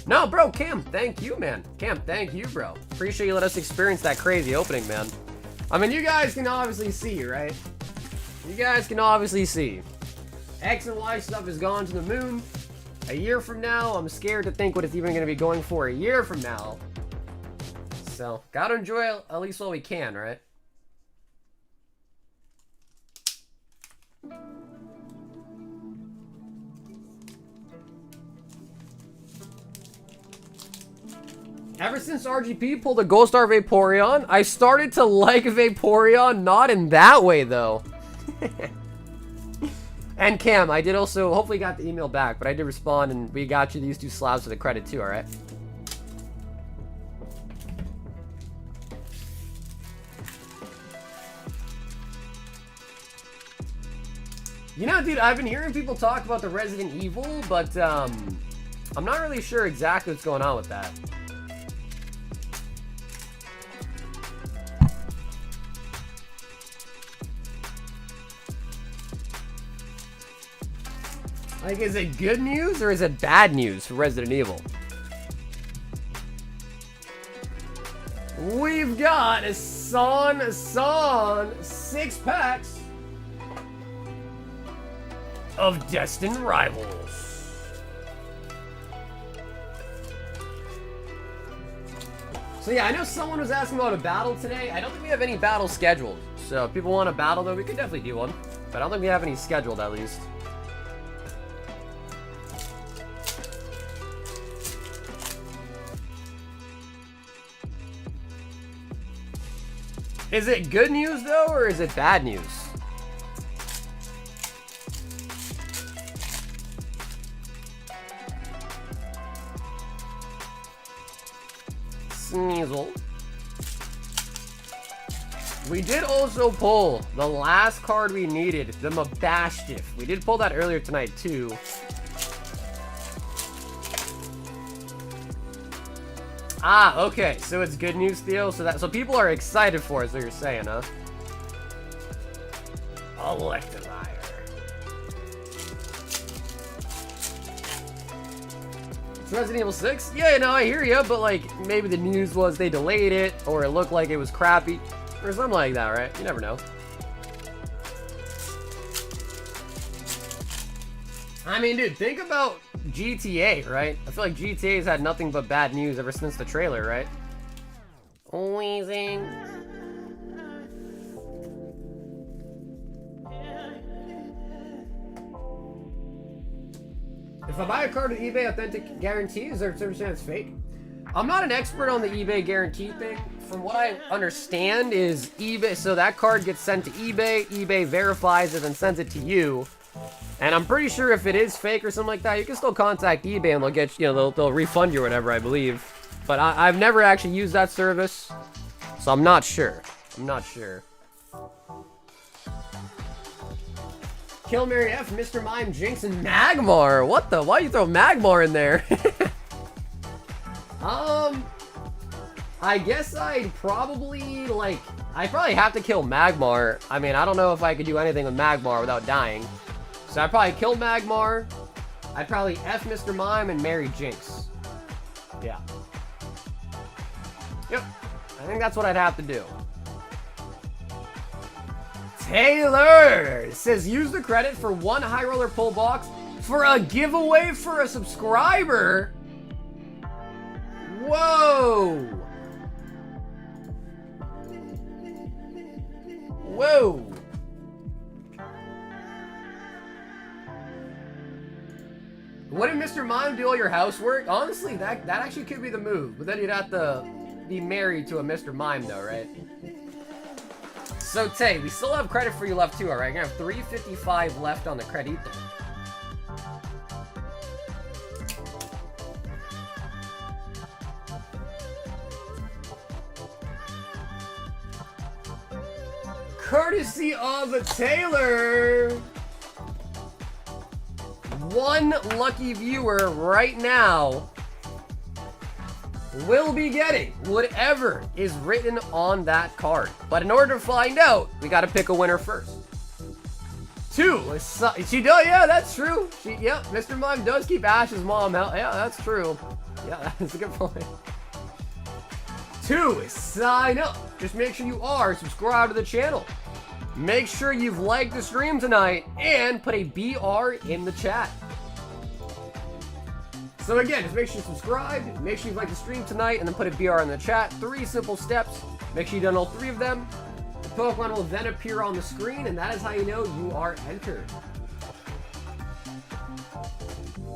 No, bro, Cam, thank you, man. Cam, thank you, bro. Appreciate you let us experience that crazy opening, man. I mean, you guys can obviously see, right? You guys can obviously see. X and Y stuff has gone to the moon. A year from now, I'm scared to think what it's even going to be going for a year from now. So, gotta enjoy it at least while we can, right? Ever since RGP pulled a Gold Star Vaporeon, I started to like Vaporeon, not in that way, though. And Cam, I did also, hopefully got the email back, but I did respond, and we got you these 2 slabs for the credit, too, alright? You know, dude, I've been hearing people talk about the Resident Evil, but I'm not really sure exactly what's going on with that. Like, is it good news or is it bad news for Resident Evil? We've got a Son 6 packs of Destined Rivals. So yeah, I know someone was asking about a battle today. I don't think we have any battles scheduled. So if people want a battle though, we could definitely do one. But I don't think we have any scheduled at least. Is it good news though, or is it bad news? Sneasel. We did also pull the last card we needed, the Mabastiff. We did pull that earlier tonight too. Ah, okay, so it's good news, Theo. So people are excited for it, is what you're saying, huh? Electivire. It's Resident Evil 6? Yeah, no, I hear you, but like maybe the news was they delayed it, or it looked like it was crappy, or something like that, right? You never know. I mean, dude, think about GTA, right? I feel like GTA's had nothing but bad news ever since the trailer, right? Wheezing. If I buy a card with eBay authentic guarantee, is there a 30% it's fake? I'm not an expert on the eBay guarantee thing. From what I understand is eBay, so that card gets sent to eBay, eBay verifies it and sends it to you. And I'm pretty sure if it is fake or something like that, you can still contact eBay and they'll get, you know, they'll refund you or whatever, I believe. But I've never actually used that service, so I'm not sure. I'm not sure. Kill Mary F, Mr. Mime, Jinx, and Magmar. What the? Why you throw Magmar in there? I guess I'd probably, like, I'd probably have to kill Magmar. I mean, I don't know if I could do anything with Magmar without dying. So I'd probably kill Magmar. I'd probably F Mr. Mime and marry Jinx. Yeah. Yep. I think that's what I'd have to do. Taylor says use the credit for one high roller pull box for a giveaway for a subscriber. Whoa. Whoa. Wouldn't Mr. Mime do all your housework? Honestly, that actually could be the move. But then you'd have to be married to a Mr. Mime though, right? So Tay, we still have credit for you left too, alright? You're gonna have 355 left on the credit. Courtesy of Taylor. One lucky viewer right now will be getting whatever is written on that card. But in order to find out, we got to pick a winner first. Two, she does, yeah, that's true. Yep, Mr. Mime does keep Ash's mom out. Yeah, that's true. Yeah, that's a good point. Two, sign up. Just make sure you are subscribed to the channel. Make sure you've liked the stream tonight and put a BR in the chat. So again, just make sure you're subscribed, make sure you've liked the stream tonight, and then put a BR in the chat. 3 simple steps. Make sure you've done all 3 of them. The Pokemon will then appear on the screen, and that is how you know you are entered.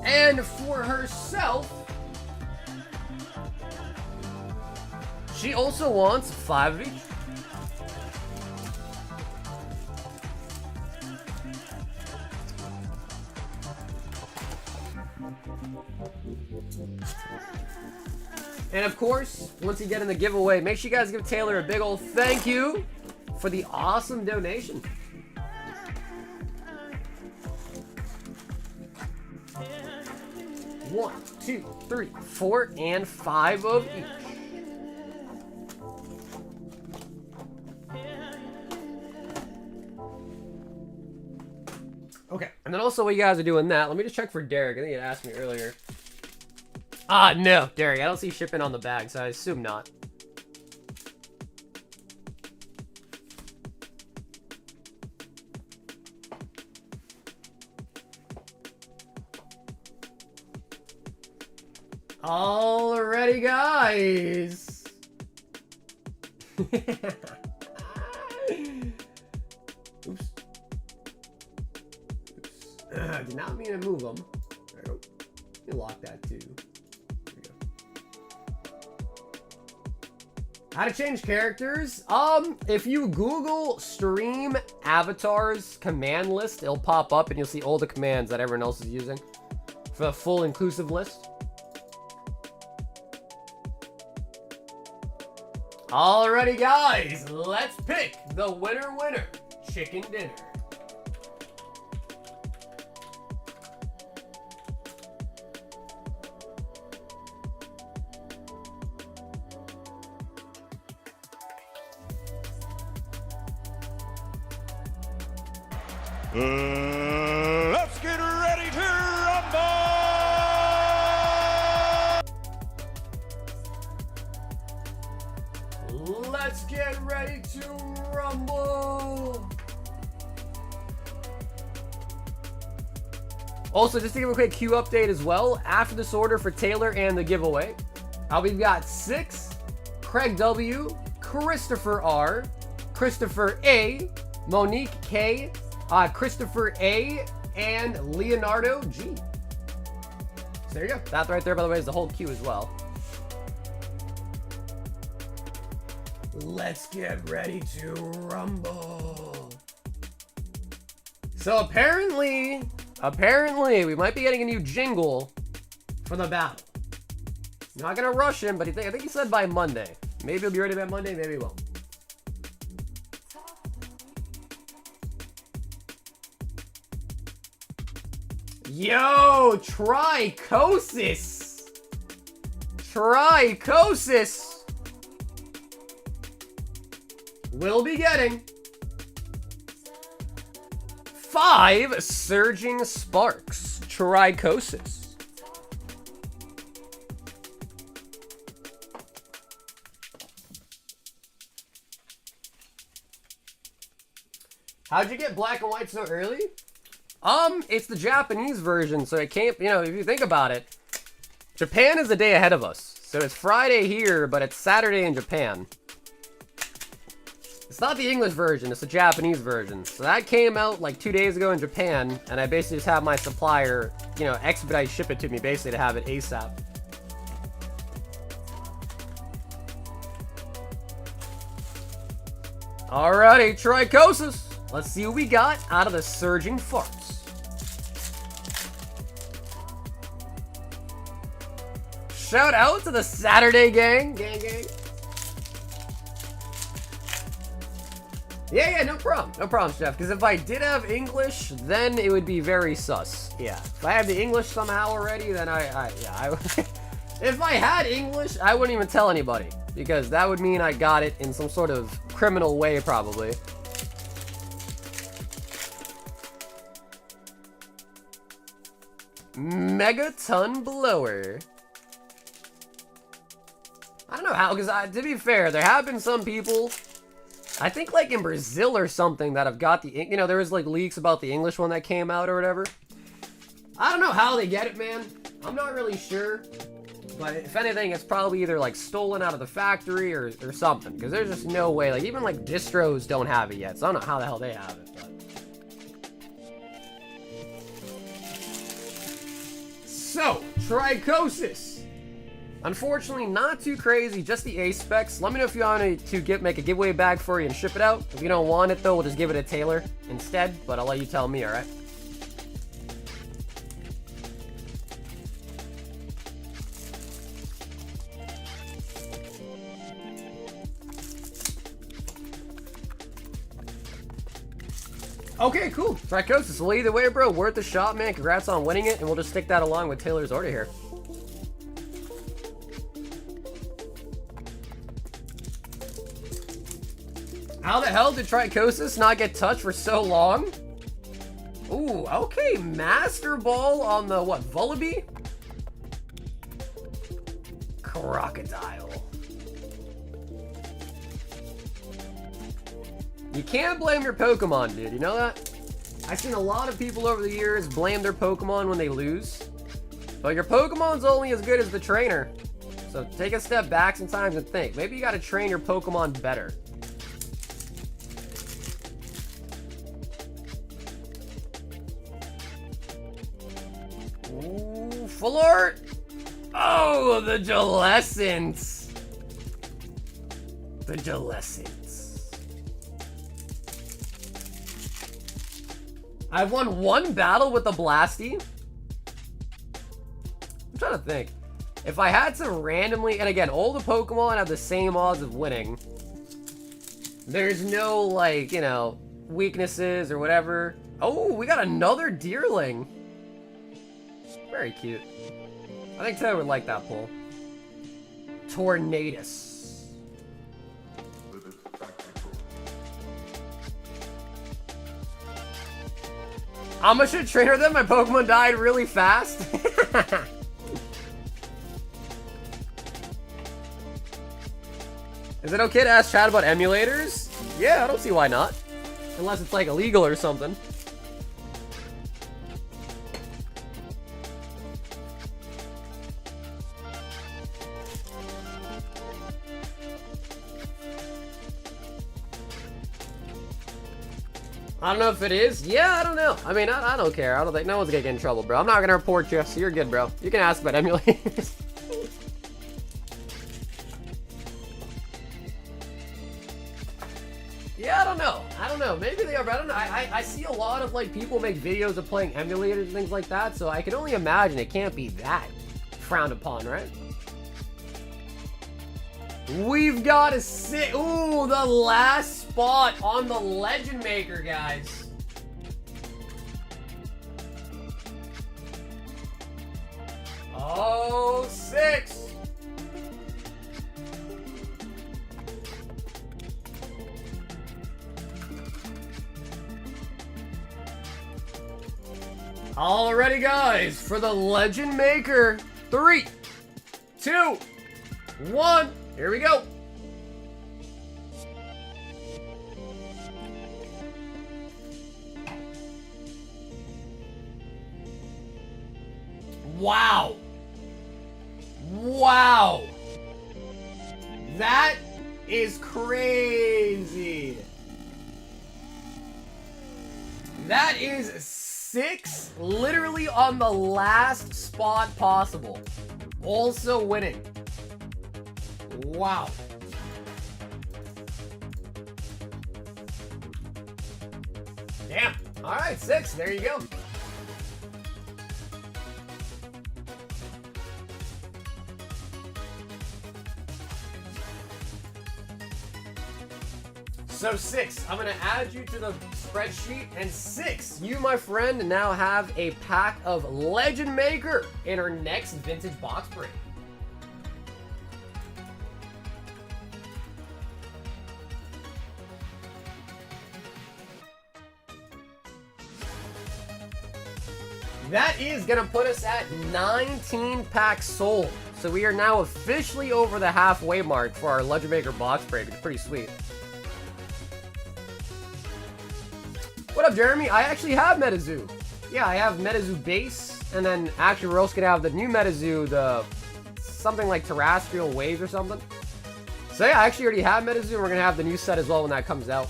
And for herself, she also wants 5 of each. And of course, once you get in the giveaway, make sure you guys give Taylor a big old thank you for the awesome donation. 1, 2, 3, 4, and 5 of each. Okay, and then also while you guys are doing that, let me just check for Derek. I think you asked me earlier. Ah, no, Derek, I don't see shipping on the bag, so I assume not. Alrighty, guys. Oops. Did not mean to move them. There we go. Let me lock that too. There we go. How to change characters? If you Google stream avatars command list, it'll pop up and you'll see all the commands that everyone else is using for the full inclusive list. Alrighty, guys, let's pick the winner chicken dinner. Let's get ready to rumble! Let's get ready to rumble! Also, just to give a quick queue update as well, after this order for Taylor and the giveaway, we've got 6, Craig W, Christopher R, Christopher A, Monique K, Christopher A, and Leonardo G. So there you go. That right there, by the way, is the whole queue as well. Let's get ready to rumble. So apparently, we might be getting a new jingle for the battle. Not gonna rush him, but I think he said by Monday. Maybe he'll be ready by Monday, maybe he won't. Yo, trichosis. Trichosis. We'll be getting 5 Surging Sparks. Trichosis. How'd you get black and white so early? It's the Japanese version, so it can't, if you think about it, Japan is a day ahead of us. So it's Friday here, but it's Saturday in Japan. It's not the English version, it's the Japanese version. So that came out like 2 days ago in Japan, and I basically just have my supplier, expedite ship it to me basically to have it ASAP. Alrighty, trichosis. Let's see what we got out of the Surging Farts. Shout out to the Saturday gang. Gang. Yeah, no problem. No problem, Chef. Because if I did have English, then it would be very sus. Yeah. If I had the English somehow already, then I if I had English, I wouldn't even tell anybody. Because that would mean I got it in some sort of criminal way, probably. Megaton Blower. I don't know how, because to be fair, there have been some people, I think like in Brazil or something, that have got the, there was like leaks about the English one that came out or whatever. I don't know how they get it, man. I'm not really sure. But if anything, it's probably either like stolen out of the factory or something. Because there's just no way, like even like distros don't have it yet. So I don't know how the hell they have it. But. So, trichosis. Unfortunately, not too crazy, just the A specs. Let me know if you want to make a giveaway bag for you and ship it out. If you don't want it though, we'll just give it to Taylor instead, but I'll let you tell me, alright? Okay, cool. Trichosis. Well, either way, bro, worth the shot, man. Congrats on winning it, and we'll just stick that along with Taylor's order here. How the hell did Trichosis not get touched for so long? Ooh, okay, Master Ball on the, what, Vullaby? Crocodile. You can't blame your Pokemon, dude, you know that? I've seen a lot of people over the years blame their Pokemon when they lose. But your Pokemon's only as good as the trainer. So take a step back sometimes and think. Maybe you gotta train your Pokemon better. Ooh, full art! Oh, the Jellicents! The Jellicents. I've won one battle with the Blasty. I'm trying to think. If I had to randomly, and again, all the Pokemon have the same odds of winning. There's no, like, you know, weaknesses or whatever. Oh, we got another Deerling. Very cute. I think Taylor would like that pull. Tornadus. I'm a shit trainer then, my Pokemon died really fast. Is it okay to ask chat about emulators? Yeah, I don't see why not. Unless it's like illegal or something. I don't know if it is. Yeah, I don't know. I mean, I don't care. I don't think no one's gonna get in trouble, bro. I'm not gonna report you, so you're good, bro. You can ask about emulators. Yeah, I don't know. I don't know. Maybe they are, but I don't know. I see a lot of like people make videos of playing emulators and things like that, so I can only imagine it can't be that frowned upon, right? We've got a ooh, the last spot on the Legend Maker, guys. Oh, 6. Alrighty, guys, for the Legend Maker, 3, 2, 1, here we go. Wow. Wow. That is crazy. That is 6, literally on the last spot possible. Also winning. Wow. Damn. All right, 6. There you go. So 6, I'm gonna add you to the spreadsheet, and 6, you, my friend, now have a pack of Legend Maker in our next vintage box break. That is gonna put us at 19 packs sold. So we are now officially over the halfway mark for our Legend Maker box break. It's pretty sweet. What up, Jeremy? I actually have Metazoo. Yeah, I have Metazoo Base, and then actually we're also gonna have the new Metazoo, the something like Terrestrial Waves or something. So yeah, I actually already have Metazoo, and we're gonna have the new set as well when that comes out.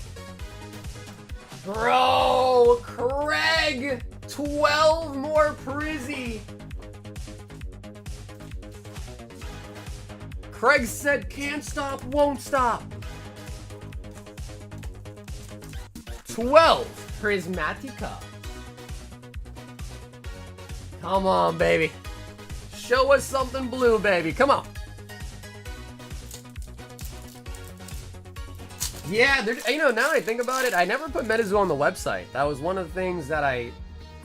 Bro, Craig, 12 more Prizzy. Craig said, can't stop, won't stop. 12 Prismatica. Come on, baby. Show us something blue, baby. Come on. Yeah, you know, now that I think about it, I never put Metazoo on the website. That was one of the things that I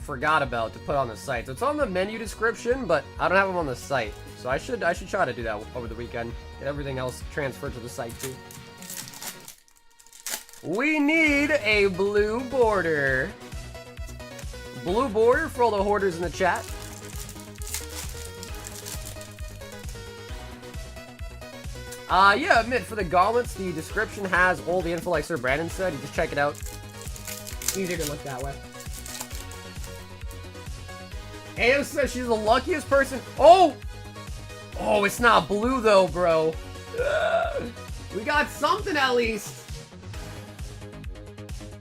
forgot about to put on the site. So it's on the menu description, but I don't have them on the site. So I should try to do that over the weekend. Get everything else transferred to the site too. We need a blue border. Blue border for all the hoarders in the chat. Yeah, admit, for the gauntlets, the description has all the info like Sir Brandon said. You just check it out. Easier to look that way. AM says she's the luckiest person. Oh! Oh, it's not blue though, bro. We got something at least.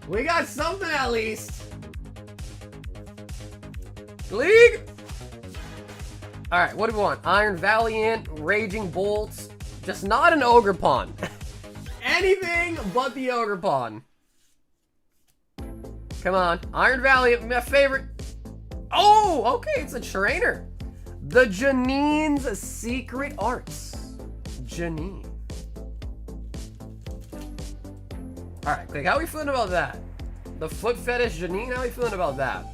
We got something at least. League? Alright, what do we want? Iron Valiant, Raging Bolts. Just not an Ogerpon. Anything but the Ogerpon. Come on. Iron Valiant, my favorite. Oh, okay, it's a trainer. The Janine's Secret Arts. Janine. Alright, Click, how are we feeling about that? The Foot Fetish Janine, how are we feeling about that?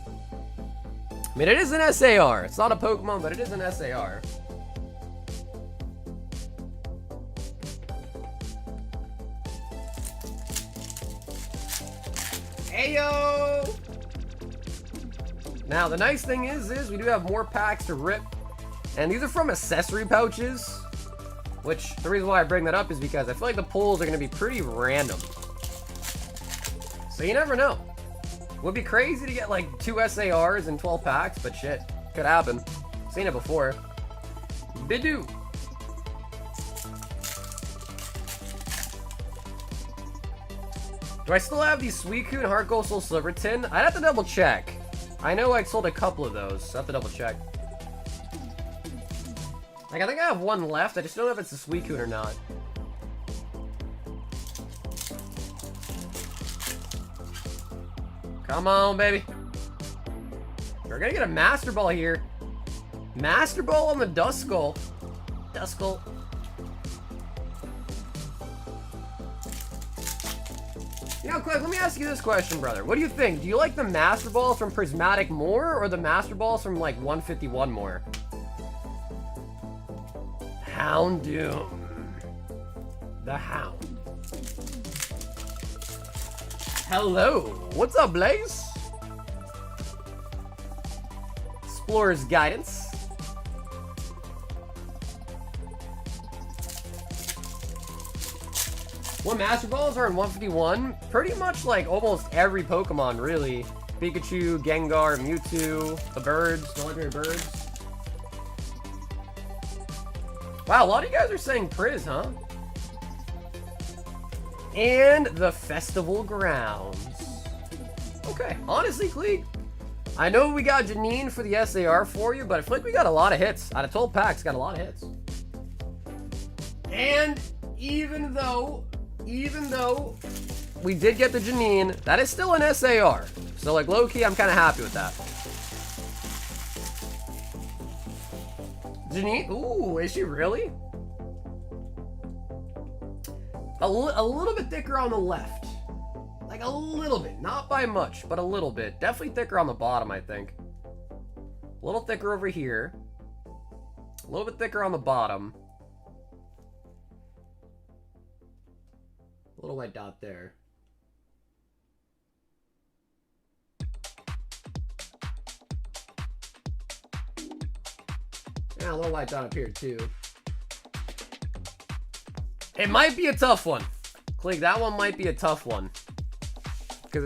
I mean, it is an SAR. It's not a Pokemon, but it is an SAR. Ayo! Now, the nice thing is we do have more packs to rip. And these are from accessory pouches. Which, the reason why I bring that up is because I feel like the pulls are going to be pretty random. So you never know. Would be crazy to get like 2 SARs in 12 packs, but shit. Could happen. Seen it before. Bidoo. Do I still have the Suicune Heart Gold Soul Silver tin? I'd have to double check. I know I sold a couple of those, so I have to double check. Like, I think I have one left. I just don't know if it's a Suicune or not. Come on, baby. We're gonna get a Master Ball here. Master Ball on the Duskull. Duskull. You know, Cliff, let me ask you this question, brother. What do you think? Do you like the Master Balls from Prismatic more, or the Master Balls from, like, 151 more? Houndoom. The Hound. Hello. What's up, Blaze? Explorer's Guidance. What Master Balls are in 151? Pretty much like almost every Pokemon, really. Pikachu, Gengar, Mewtwo, the birds, the legendary birds. Wow, a lot of you guys are saying Priz, huh? And the Festival Grounds. Okay, honestly, Cleek, I know we got Janine for the SAR for you, but I feel like we got a lot of hits. Out of 12 packs, got a lot of hits. And even though we did get the Janine, that is still an SAR. So, like, low-key, I'm kind of happy with that. Janine? Ooh, is she really? A little bit thicker on the left. Like, a little bit. Not by much, but a little bit. Definitely thicker on the bottom, I think. A little thicker over here. A little bit thicker on the bottom. A little white dot there. Yeah, a little white dot up here, too. It might be a tough one. Click, that one might be a tough one.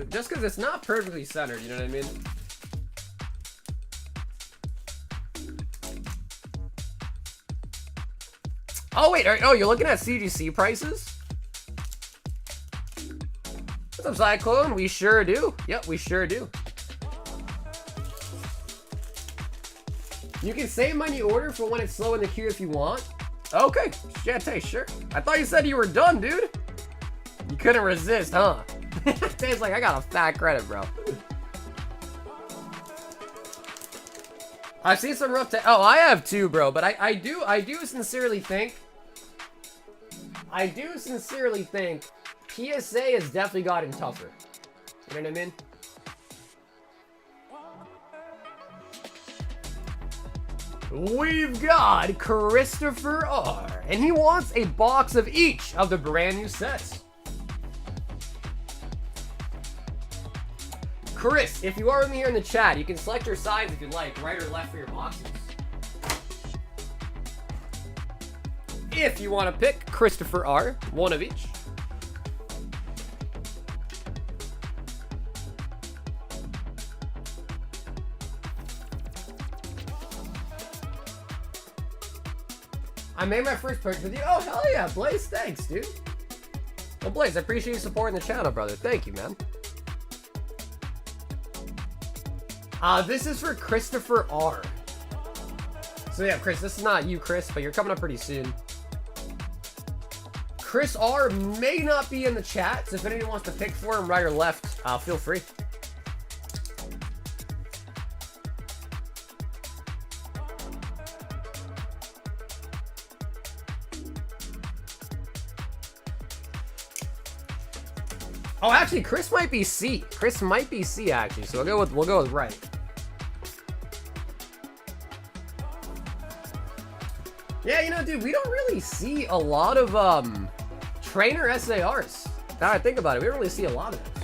Just because it's not perfectly centered, you know what I mean? Oh, wait. Oh, you're looking at CGC prices? What's up, Cyclone? We sure do. Yep, we sure do. You can save money order for when it's slow in the queue if you want. Okay, Shantae, sure. I thought you said you were done, dude. You couldn't resist, huh? Tay's like, I got a fat credit, bro. I've seen some rough Oh, I have too, bro. But I do sincerely think PSA has definitely gotten tougher. You know what I mean? We've got Christopher R. And he wants a box of each of the brand new sets. Chris, if you are with me here in the chat, you can select your sides if you'd like, right or left for your boxes. If you want to pick Christopher R, one of each. I made my first purchase with you. Oh, hell yeah, Blaze. Thanks, dude. Well, Blaze, I appreciate you supporting the channel, brother. Thank you, man. This is for Christopher R. So yeah, Chris, this is not you, Chris, but you're coming up pretty soon. Chris R may not be in the chat, so if anyone wants to pick for him, right or left, feel free. Oh, actually, Chris might be C. Chris might be C, actually. So we'll go with right. Yeah, you know, dude, we don't really see a lot of trainer SARs. Now I think about it, we don't really see a lot of those.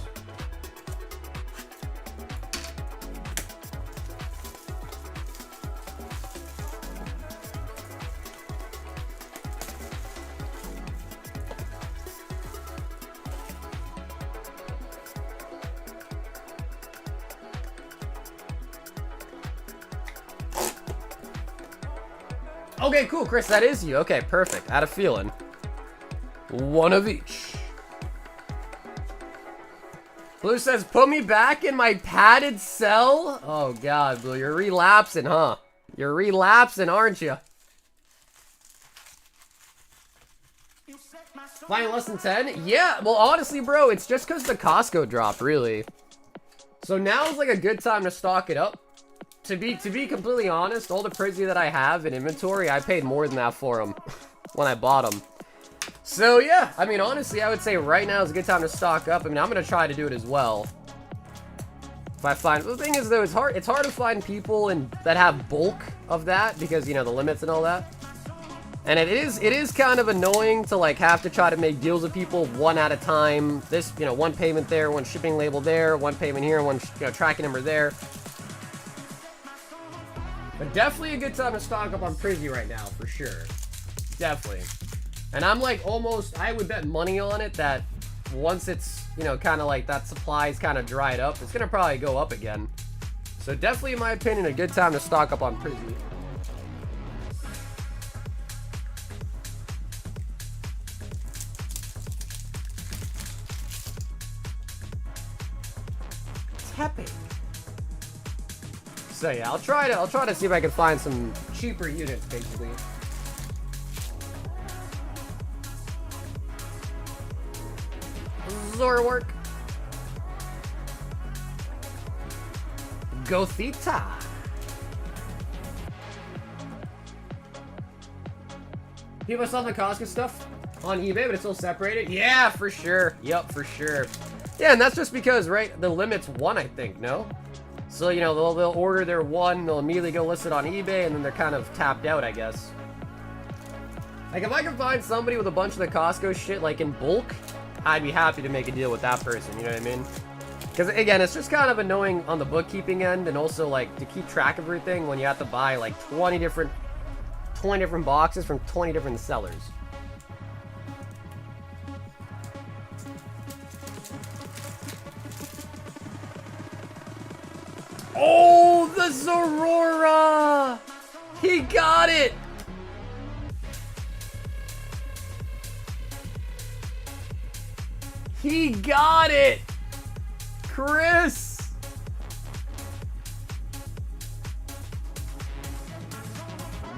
Okay, cool, Chris, that is you. Okay, perfect. I had a feeling. One of each. Blue says, put me back in my padded cell. Oh, God, Blue, you're relapsing, huh? You're relapsing, aren't you? Flying less than 10? Yeah, well, honestly, bro, it's just because the Costco dropped, really. So now is like a good time to stock it up. To be completely honest, all the Prizzy that I have in inventory, I paid more than that for them when I bought them. So yeah, I mean, honestly, I would say right now is a good time to stock up. I mean, I'm gonna try to do it as well. If I find, the thing is though, it's hard to find people that have bulk of that because, you know, the limits and all that. And it is kind of annoying to like have to try to make deals with people one at a time. This, you know, one payment there, one shipping label there, one payment here, one, you know, tracking number there. But definitely a good time to stock up on Prizzy right now, for sure. Definitely. And I'm like almost, I would bet money on it that once it's, you know, kind of like that supply is kind of dried up, it's going to probably go up again. So definitely, in my opinion, a good time to stock up on Prizzy. Tapping. So yeah, I'll try to see if I can find some cheaper units, basically. Zorwork. Gothita. People selling the Costco stuff on eBay, but it's still separated? Yeah, for sure. Yep, for sure. Yeah, and that's just because, right, the limit's 1, I think, no? So, you know, they'll order their 1, they'll immediately go list it on eBay, and then they're kind of tapped out, I guess. Like, if I can find somebody with a bunch of the Costco shit, like, in bulk, I'd be happy to make a deal with that person, you know what I mean? Because, again, it's just kind of annoying on the bookkeeping end, and also, like, to keep track of everything when you have to buy, like, 20 different boxes from 20 different sellers. Oh, the Zorora! He got it! He got it! Chris!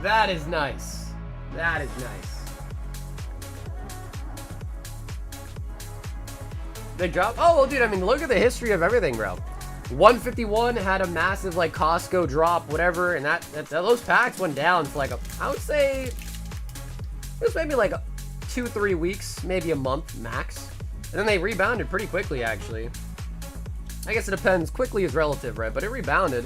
That is nice. That is nice. Big drop? Oh, well, dude, I mean, look at the history of everything, bro. 151 had a massive, like, Costco drop, whatever, and those packs went down for, like, I would say, it was maybe, like, 2-3 weeks, maybe a month, max. And then they rebounded pretty quickly, actually. I guess it depends. Quickly is relative, right? But it rebounded.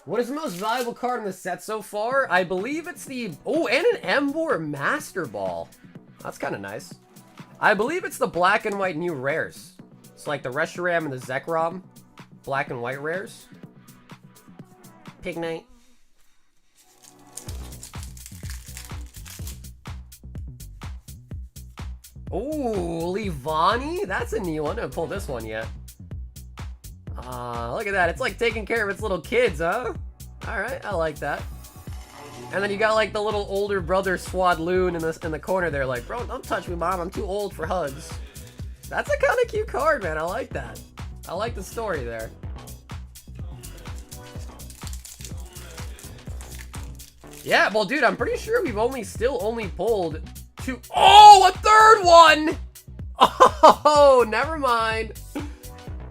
What is the most valuable card in the set so far? I believe it's the... Oh, and an Embor Master Ball. That's kind of nice. I believe it's the black and white new rares. It's like the Reshiram and the Zekrom. Black and white rares. Pig Knight. Ooh, Leavani? That's a new one. I haven't pulled this one yet. Look at that. It's like taking care of its little kids, huh? Alright, I like that. And then you got like the little older brother Swadloon in the corner there, like, bro, don't touch me, mom. I'm too old for hugs. That's a kind of cute card, man. I like that. I like the story there. Yeah, well, dude, I'm pretty sure we've still only pulled two. Oh, a third one! Oh, never mind.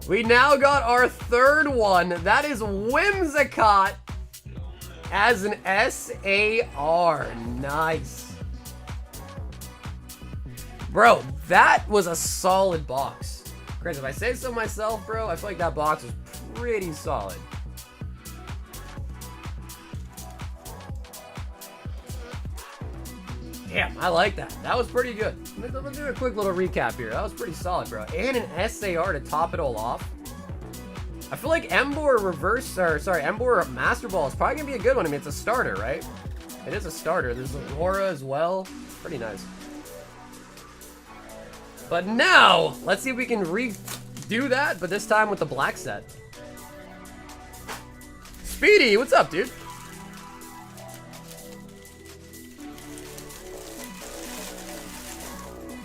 We now got our third one. That is Whimsicott as an SAR. Nice. Bro, that was a solid box. Chris, if I say so myself, bro, I feel like that box was pretty solid. Damn, I like that. That was pretty good. I'm gonna do a quick little recap here. That was pretty solid, bro. And an SAR to top it all off. I feel like Emboar Master Ball is probably gonna be a good one. I mean, it's a starter, right? It is a starter. There's Aurora as well. Pretty nice. But now, let's see if we can redo that, but this time with the black set. Speedy, what's up, dude?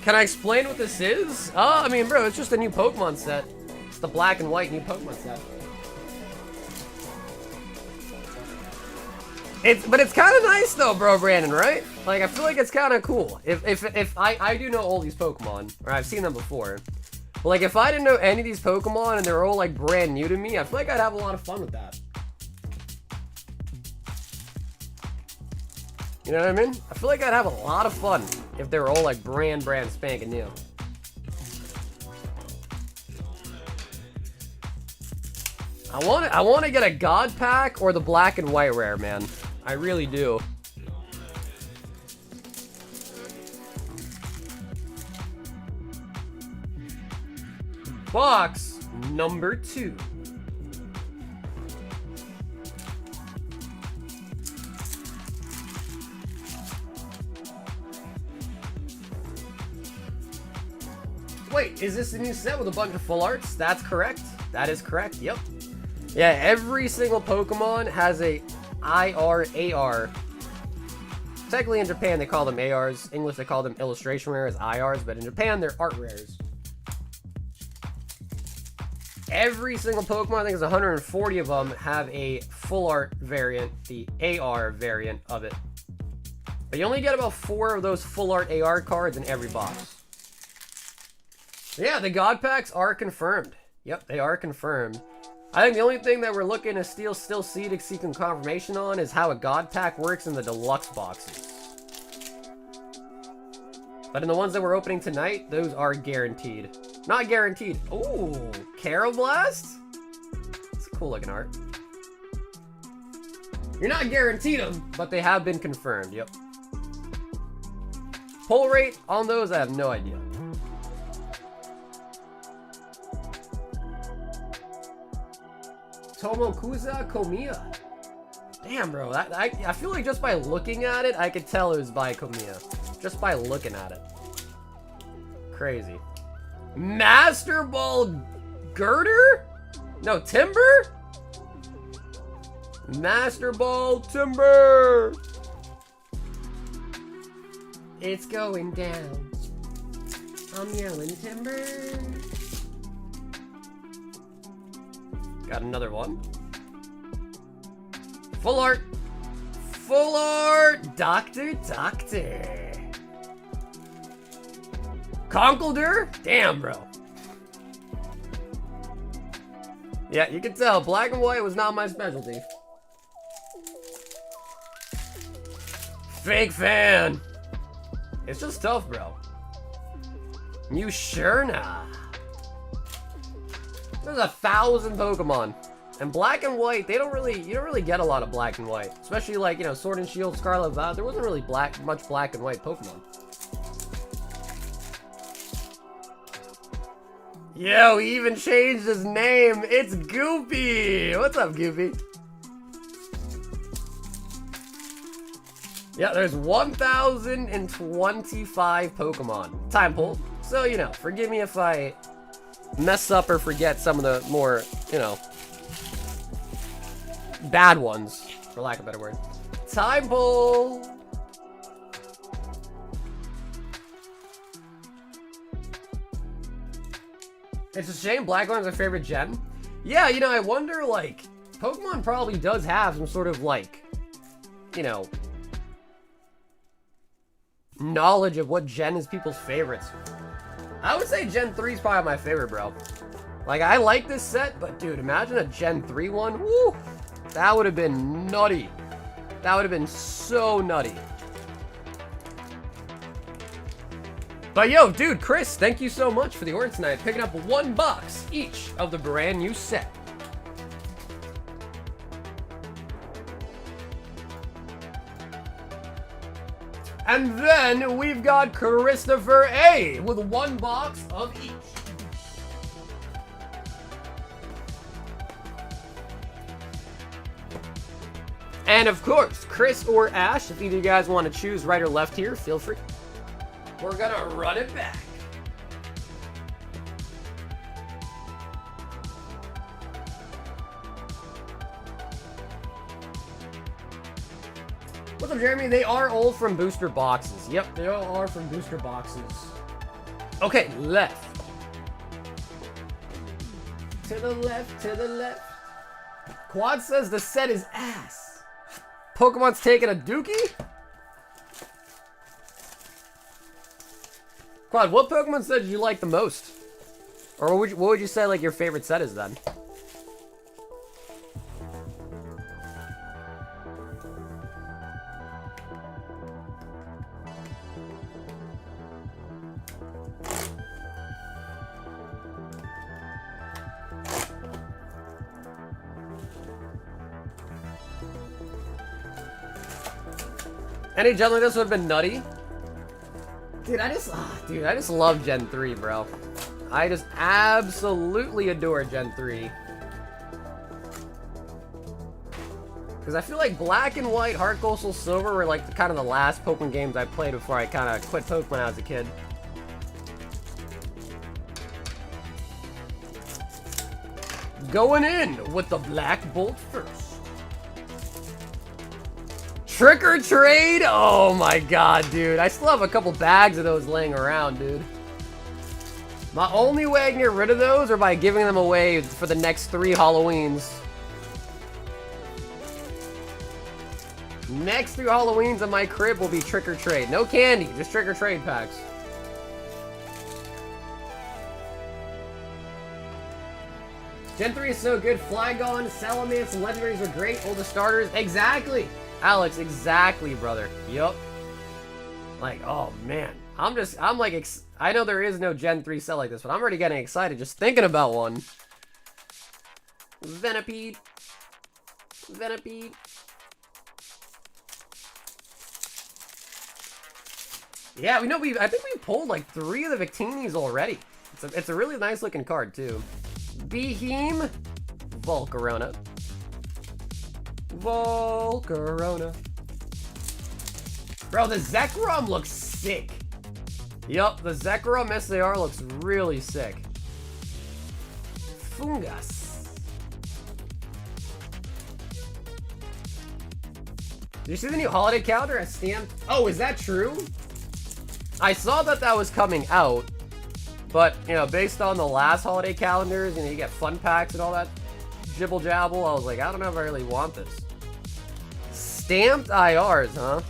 Can I explain what this is? Oh, I mean, bro, it's just a new Pokemon set. It's the black and white new Pokemon set. But it's kind of nice though, bro, Brandon, right? Like, I feel like it's kind of cool. If I do know all these Pokemon, or I've seen them before. But like, if I didn't know any of these Pokemon and they're all like brand new to me, I feel like I'd have a lot of fun with that. You know what I mean? I feel like I'd have a lot of fun if they were all like brand spanking new. I want to get a God Pack or the black and white rare, man. I really do. Box number 2. Wait, is this a new set with a bunch of full arts? That's correct. That is correct. Yep. Yeah, every single Pokemon has a IR, AR. Technically in Japan they call them ARs. English they call them illustration rares, IRs, but in Japan they're art rares. Every single Pokemon, I think there's 140 of them, have a full art variant, the AR variant of it. But you only get about 4 of those full art AR cards in every box. Yeah, the God Packs are confirmed. Yep, they are confirmed. I think the only thing that we're looking to still see to seek confirmation on is how a God Pack works in the deluxe boxes. But in the ones that we're opening tonight, those are guaranteed. Not guaranteed. Ooh, Karrablast? It's a cool looking art. You're not guaranteed them, but they have been confirmed, yep. Pull rate on those, I have no idea. Tomokuza Komiya. Damn, bro. I feel like just by looking at it, I could tell it was by Komiya. Just by looking at it. Crazy. Master Ball Girder? No, Timber? Master Ball Timber! It's going down. I'm yelling timber. Got another one. Full art. Full art. Doctor. Conkeldurr? Damn, bro. Yeah, you can tell. Black and white was not my specialty. Fake fan. It's just tough, bro. You sure nah? There's 1,000 Pokemon. And black and white, you don't really get a lot of black and white. Especially like, you know, Sword and Shield, Scarlet Violet, there wasn't really much black and white Pokemon. Yo, he even changed his name. It's Goopy. What's up, Goopy? Yeah, there's 1,025 Pokemon. Time pull. So, you know, forgive me if I mess up or forget some of the more, you know, bad ones, for lack of a better word. Time pull. It's a shame Black One's our favorite gen. Yeah, you know, I wonder, like, Pokemon probably does have some sort of, like, you know, knowledge of what gen is people's favorites. I would say Gen 3 is probably my favorite, bro. Like, I like this set, but dude, imagine a Gen 3 one. Woo! That would have been nutty. That would have been so nutty. But yo, dude, Chris, thank you so much for the order tonight. Picking up 1 box each of the brand new set. And then we've got Christopher A with 1 box of each. And of course, Chris or Ash, if either of you guys want to choose right or left here, feel free. We're gonna run it back. What's up, Jeremy? They are all from booster boxes. Yep, they all are from booster boxes. Okay, left. To the left, to the left. Quad says the set is ass. Pokemon's taking a dookie? Quad, what Pokemon set did you like the most? Or what would you say like your favorite set is then? Any gen like this would have been nutty. Dude, I just love Gen 3, bro. I just absolutely adore Gen 3. Because I feel like Black and White, Heart Gold, Soul Silver were like kind of the last Pokemon games I played before I kind of quit Pokemon when I was a kid. Going in with the Black Bolt first. Trick or trade? Oh my god, dude. I still have a couple bags of those laying around, dude. My only way I can get rid of those are by giving them away for the next 3 Halloweens. Next 3 Halloweens in my crib will be trick or trade. No candy, just trick or trade packs. Gen 3 is so good. Flygon, Salamence, and Legendaries are great. All the starters. Exactly. Alex, exactly, brother. Yup. Like, oh man. I'm like, I know there is no Gen 3 set like this, but I'm already getting excited just thinking about one. Venipede. Venipede. Yeah, I think we pulled like 3 of the Victinis already. It's a really nice looking card too. Beheem. Volcarona. Volcarona. Bro, the Zekrom looks sick. Yup, the Zekrom SAR looks really sick. Fungus. Did you see the new holiday calendar at Stamped? Oh, is that true? I saw that was coming out, but, you know, based on the last holiday calendars, you know, you get fun packs and all that jibble jabble, I was like, I don't know if I really want this. Stamped IRs, huh?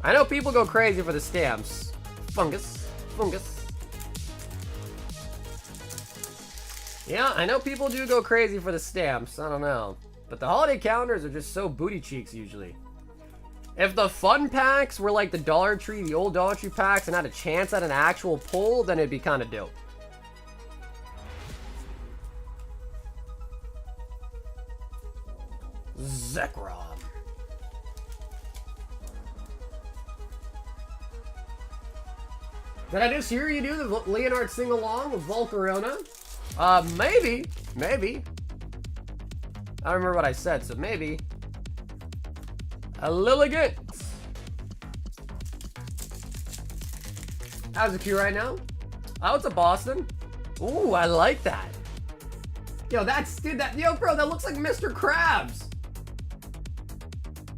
I know people go crazy for the stamps. Fungus. Fungus. Yeah, I know people do go crazy for the stamps. I don't know. But the holiday calendars are just so booty cheeks usually. If the fun packs were like the Dollar Tree, the old Dollar Tree packs, and had a chance at an actual pull, then it'd be kind of dope. Zekrom. Did I just hear you do the Leonard sing-along with Volcarona? Maybe. Maybe. I don't remember what I said, so maybe. A little good. How's it queue right now? Oh, it's a Boston. Ooh, I like that. Yo, yo, bro, that looks like Mr. Krabs.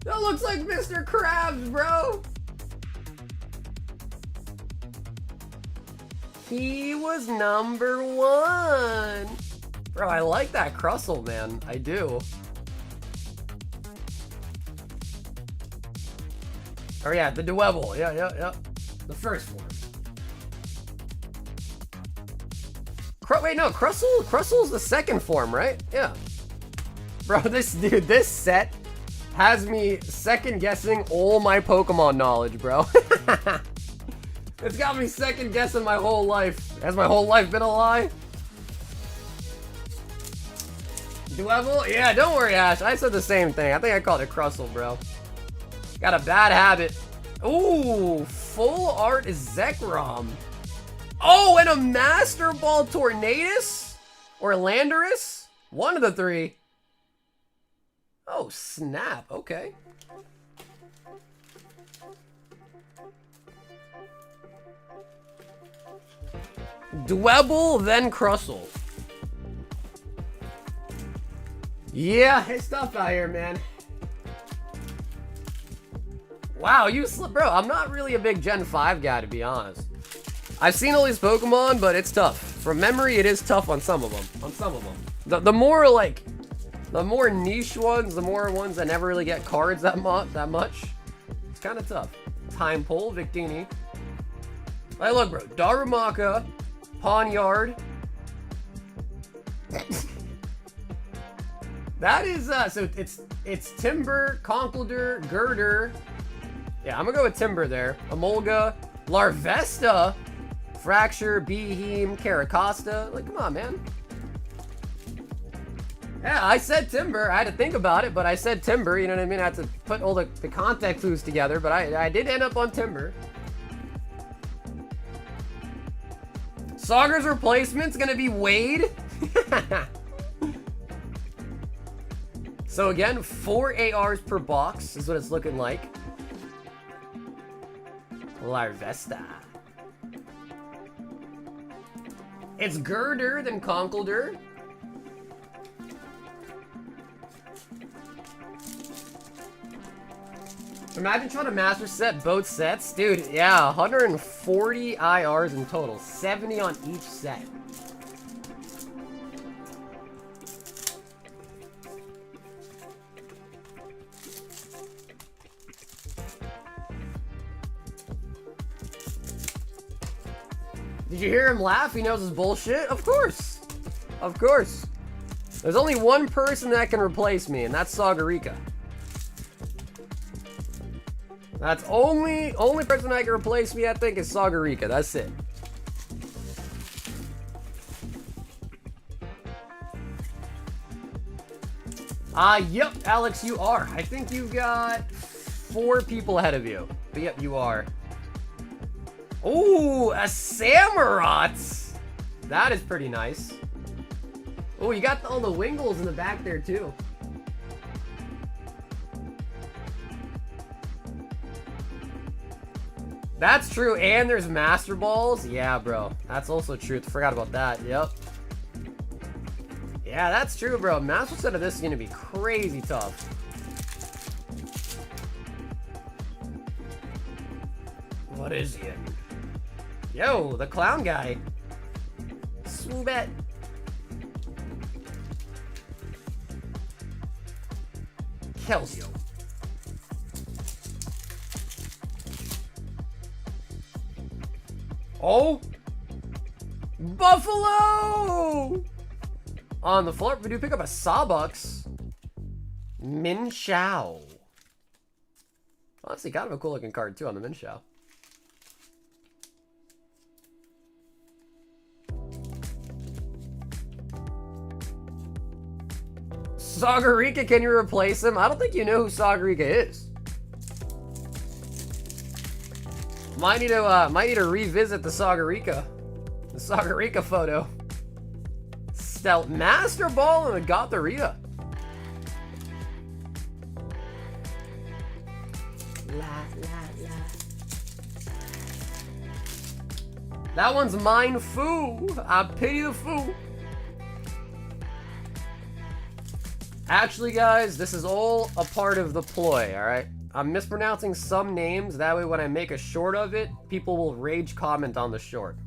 That looks like Mr. Krabs, bro. He was number 1. Bro, I like that Crustle, man. I do. Oh yeah, the Dwebble. Yeah. The first one. Wait, no, Crustle's the second form, right? Yeah. Bro, this set has me second guessing all my Pokemon knowledge, bro. It's got me second guessing my whole life. Has my whole life been a lie? Dwebble? Yeah, don't worry, Ash. I said the same thing. I think I called it Crustle, bro. Got a bad habit. Ooh, full art is Zekrom. Oh, and a Master Ball Tornadus? Or Landorus? One of the 3. Oh, snap. Okay. Dwebble, then Crustle. Yeah, it's tough out here, man. Wow, bro, I'm not really a big Gen 5 guy, to be honest. I've seen all these Pokemon, but it's tough. From memory, it is tough on some of them. The more, like, the more niche ones, the more ones that never really get cards that much. It's kind of tough. Time Pull, Victini. Hey, look, bro. Darumaka, Pawniard. That is, so it's Timber, Conkeldurr, Girder. Yeah, I'm gonna go with Timber there. Emolga, Larvesta, Fracture, Beheem, Caracosta. Like, come on, man. Yeah, I said Timber. I had to think about it, but I said Timber. You know what I mean? I had to put all the context clues together, but I did end up on Timber. Sauger's replacement's gonna be Wade. So again, 4 ARs per box is what it's looking like. Larvesta. It's Girder, then Conkeldurr. Imagine trying to master set both sets. Dude, yeah, 140 IRs in total. 70 on each set. Did you hear him laugh? He knows his bullshit? Of course. Of course. There's only one person that can replace me, and that's Sagarika. That's only person that can replace me, I think, is Sagarika. That's it. Yep, Alex, you are. I think you've got 4 people ahead of you. But yep, you are. Ooh, a Samurott. That is pretty nice. Oh, you got all the Wingles in the back there, too. That's true, and there's Master Balls. Yeah, bro. That's also true. Forgot about that. Yep. Yeah, that's true, bro. Master set of this is going to be crazy tough. What is he? Yo, the clown guy. Swoobet. Kelsey. Oh! Buffalo! On the floor, we do pick up a Sawbucks. Minshao. Honestly, kind of a cool looking card too on the Minshao. Sagarika, can you replace him? I don't think you know who Sagarika is. Might need to revisit the Sagarika photo. Stealth Master Ball and a Gothorita. That one's mine, foo. I pity the foo. Actually, guys, this is all a part of the ploy, alright? I'm mispronouncing some names, that way when I make a short of it, people will rage comment on the short.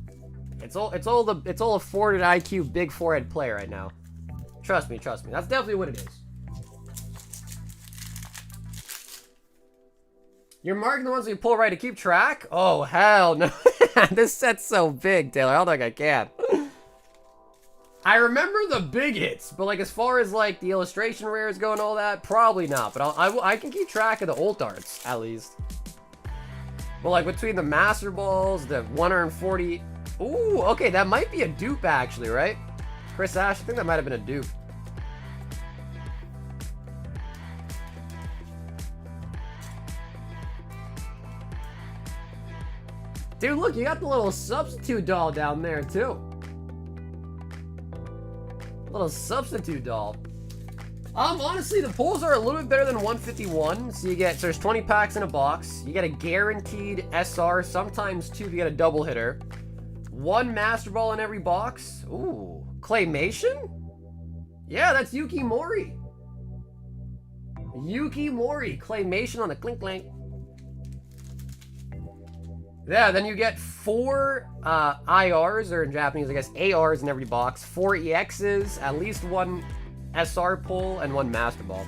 It's all a forwarded IQ big forehead play right now. Trust me, trust me. That's definitely what it is. You're marking the ones that you pull right to keep track? Oh, hell no. This set's so big, Taylor. I don't think I can. I remember the big hits, but like as far as like the illustration rares go and all that, probably not. But I can keep track of the old arts, at least. But like between the Master Balls, the 140... Ooh, okay, that might be a dupe actually, right? Chris Ash, I think that might have been a dupe. Dude, look, you got the little substitute doll down there, too. Little substitute doll. Honestly, the pulls are a little bit better than 151. So you get, so there's 20 packs in a box. You get a guaranteed SR, sometimes two if you get a double hitter. One Master Ball in every box. Ooh, Claymation? Yeah, that's Yuki Mori. Yuki Mori, Claymation on the Clink Clank. Yeah, then you get 4 IRs, or in Japanese, I guess, ARs in every box, 4 EXs, at least 1 SR pull, and 1 Master Ball.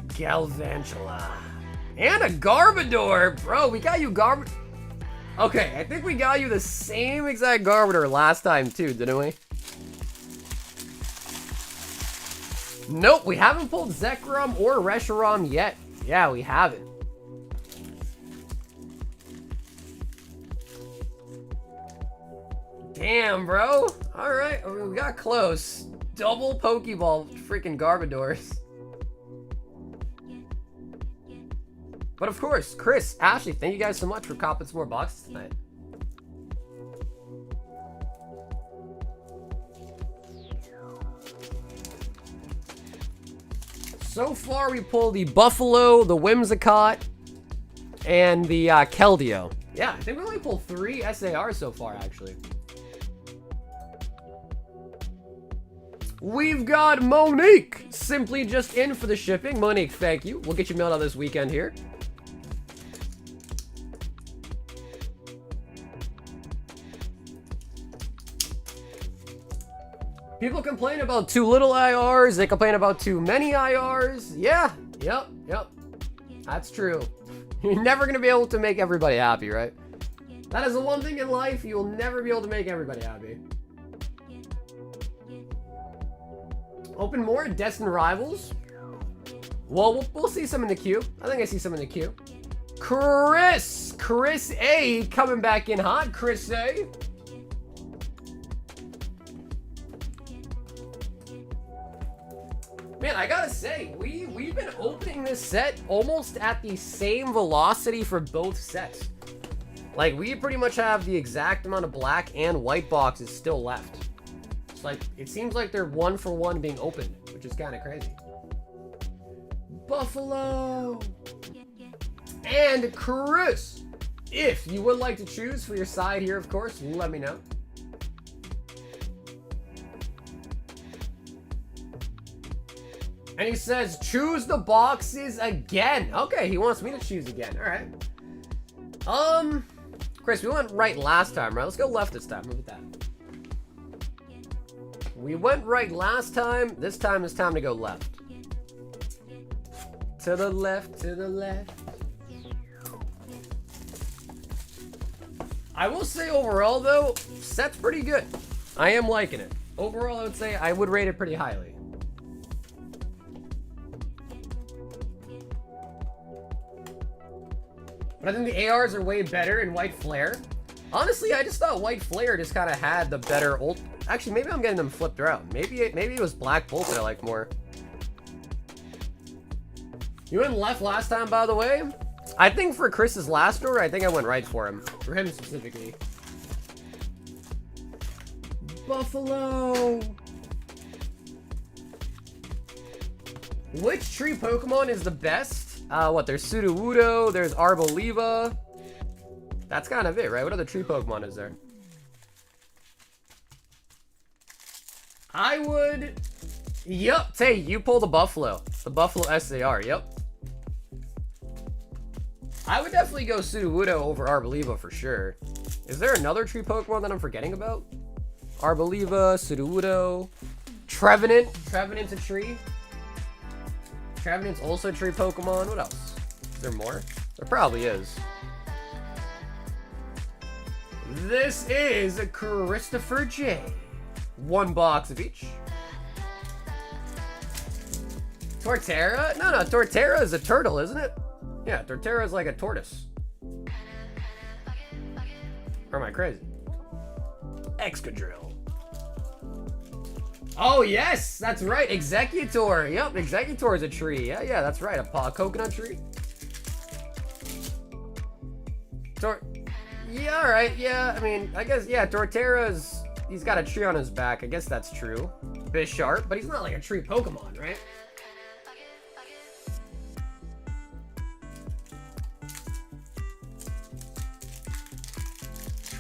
Galvantula. And a Garbodor! Bro, we got you Garbodor. Okay, I think we got you the same exact Garbodor last time, too, didn't we? Nope, we haven't pulled Zekrom or Reshiram yet. Yeah, we haven't. Damn, bro. Alright, we got close. Double Pokeball freaking Garbodors. But of course, Chris, Ashley, thank you guys so much for copping some more boxes tonight. So far, we pulled the Buffalo, the Whimsicott, and the Keldeo. Yeah, I think we only pulled 3 SARs so far, actually. We've got Monique, simply just in for the shipping. Monique, thank you. We'll get you mailed out this weekend here. People complain about too little IRs. They complain about too many IRs. Yeah, yep. That's true. You're never going to be able to make everybody happy, right? That is the one thing in life, you'll never be able to make everybody happy. Open more Destined Rivals. Well, we'll see some in the queue. I think I see some in the queue. Chris A coming back in hot. Chris A. Man, I gotta say, we've been opening this set almost at the same velocity for both sets. Like, we pretty much have the exact amount of black and white boxes still left. It's like, it seems like they're 1 for 1 being opened, which is kind of crazy. Buffalo! And Chris! If you would like to choose for your side here, of course, let me know. And he says, choose the boxes again. Okay, he wants me to choose again. All right. Chris, we went right last time, right? Let's go left this time. Look at that. We went right last time. This time it's time to go left. To the left, to the left. I will say overall, though, set's pretty good. I am liking it. Overall, I would say I would rate it pretty highly. But I think the ARs are way better in White Flare. Honestly, I just thought White Flare just kind of had the better ult. Actually, maybe I'm getting them flipped around. Maybe it was Black Bolt that I like more. You went left last time, by the way. I think for Chris's last order, I think I went right for him. For him specifically. Buffalo. Which tree Pokemon is the best? What? There's Sudowoodo. There's Arboliva. That's kind of it, right? What other tree Pokemon is there? I would... Yup. Tay, you pull the Buffalo. The Buffalo SAR. Yup. I would definitely go Sudowoodo over Arboliva for sure. Is there another tree Pokemon that I'm forgetting about? Arboliva, Sudowoodo, Trevenant. Trevenant's a tree. Trevenant's also a tree Pokemon. What else? Is there more? There probably is. This is a Christopher J. 1 box of each. Torterra? No, Torterra is a turtle, isn't it? Yeah, Torterra is like a tortoise. Or am I crazy? Excadrill. Oh, yes! That's right. Executor. Yep, Executor is a tree. Yeah, that's right. A coconut tree. Yeah, alright. Yeah, I mean, I guess, yeah, Torterra's... He's got a tree on his back. I guess that's true. Bisharp, but he's not like a tree Pokemon, right?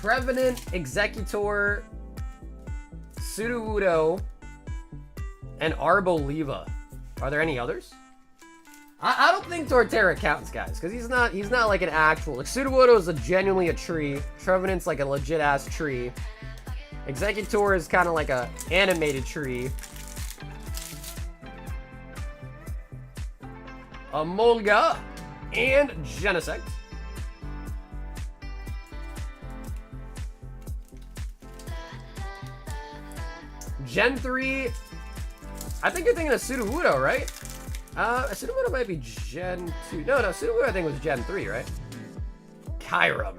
Trevenant, Executor, Sudowoodo, and Arboliva. Are there any others? I don't think Torterra counts, guys, because he's not like an actual. Like Sudowoodo is genuinely a tree. Trevenant's like a legit ass tree. Executor is kind of like a animated tree. Molga and Genesect. Gen 3, I think you're thinking of Sudowoodo, right? Sudowoodo might be Gen 2. No, Sudowoodo I think was Gen 3, right? Kyurem.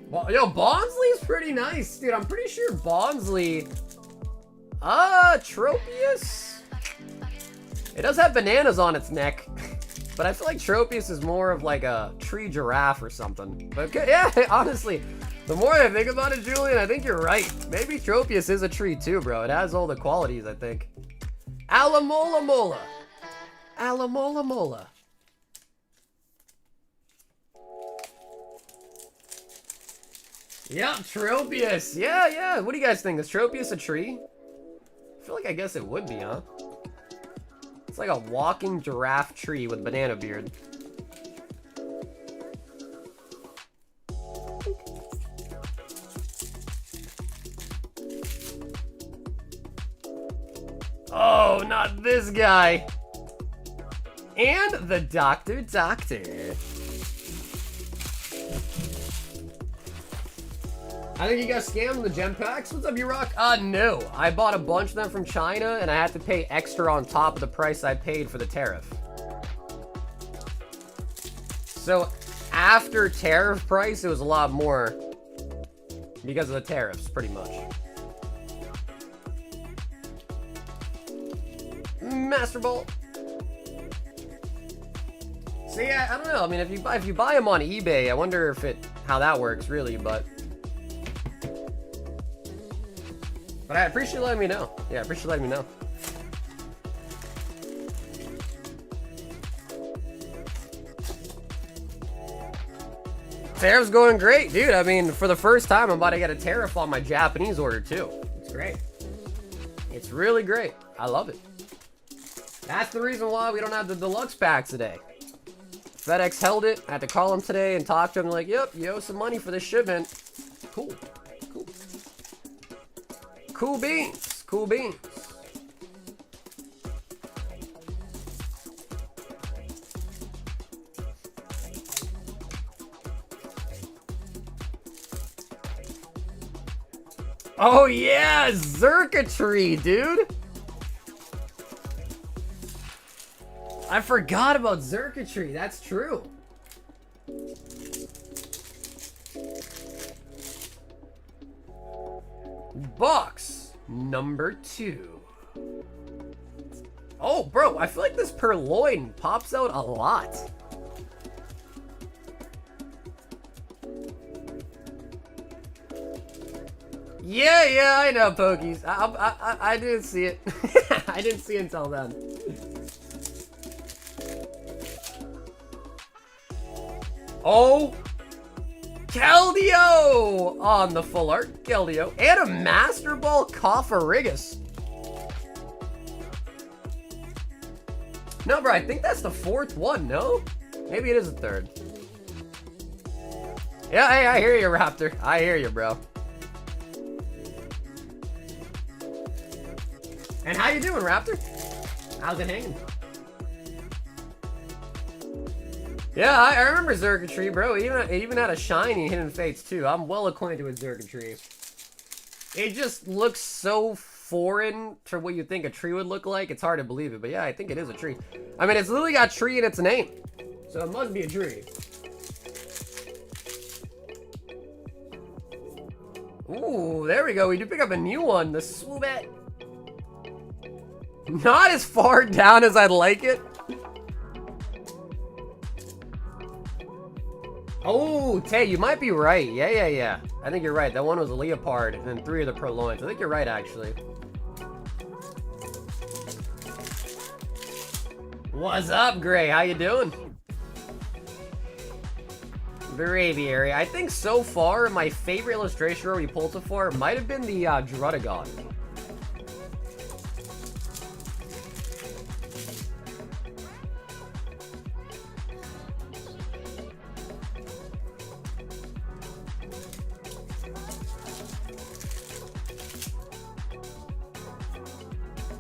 Well, yo, Bonsly's pretty nice, dude. I'm pretty sure Bonsly... Tropius? It does have bananas on its neck. But I feel like Tropius is more of like a tree giraffe or something. But yeah, honestly, the more I think about it, Julian, I think you're right. Maybe Tropius is a tree too, bro. It has all the qualities, I think. Alamola. Alamola. Yep, Tropius. Yeah. What do you guys think? Is Tropius a tree? I feel like I guess it would be, huh? It's like a walking giraffe tree with banana beard. Oh, not this guy. And the Doctor. I think you got scammed with the gem packs. What's up, you-rock? No. I bought a bunch of them from China, and I had to pay extra on top of the price I paid for the tariff. So, after tariff price, it was a lot more because of the tariffs, pretty much. Master Ball. So yeah, I don't know. I mean, if you buy them on eBay, I wonder how that works, really, but I appreciate you letting me know. Yeah, I appreciate you letting me know. Tariff's going great, dude. I mean, for the first time, I'm about to get a tariff on my Japanese order, too. It's great. It's really great. I love it. That's the reason why we don't have the deluxe pack today. FedEx held it. I had to call them today and talk to them. Like, yep, you owe some money for this shipment. Cool. Cool beans. Oh yeah, Xurkitree, dude. I forgot about Xurkitree. That's true. Box. Number 2. Oh, bro, I feel like this Purloin pops out a lot. Yeah, I know, Pokies. I didn't see it. I didn't see it until then. Oh, Keldeo on the full art. Keldeo. And a Master Ball Cofferigus. No, bro, I think that's the 4th one, no? Maybe it is the 3rd. Yeah, hey, I hear you, Raptor. I hear you, bro. And how you doing, Raptor? How's it hanging? Yeah, I remember Xurkitree, bro. It even had a shiny Hidden Fates, too. I'm well acquainted with Xurkitree. It just looks so foreign to what you think a tree would look like. It's hard to believe it, but yeah, I think it is a tree. I mean, it's literally got tree in its name. So it must be a tree. Ooh, there we go. We do pick up a new one. The Swoobat. Not as far down as I'd like it. Oh, Tay, you might be right. Yeah. I think you're right. That one was a Leopard and then 3 of the Purloins. I think you're right, actually. What's up, Gray? How you doing? Braviary. I think so far, my favorite illustration where we pulled so far might have been the Druddigon.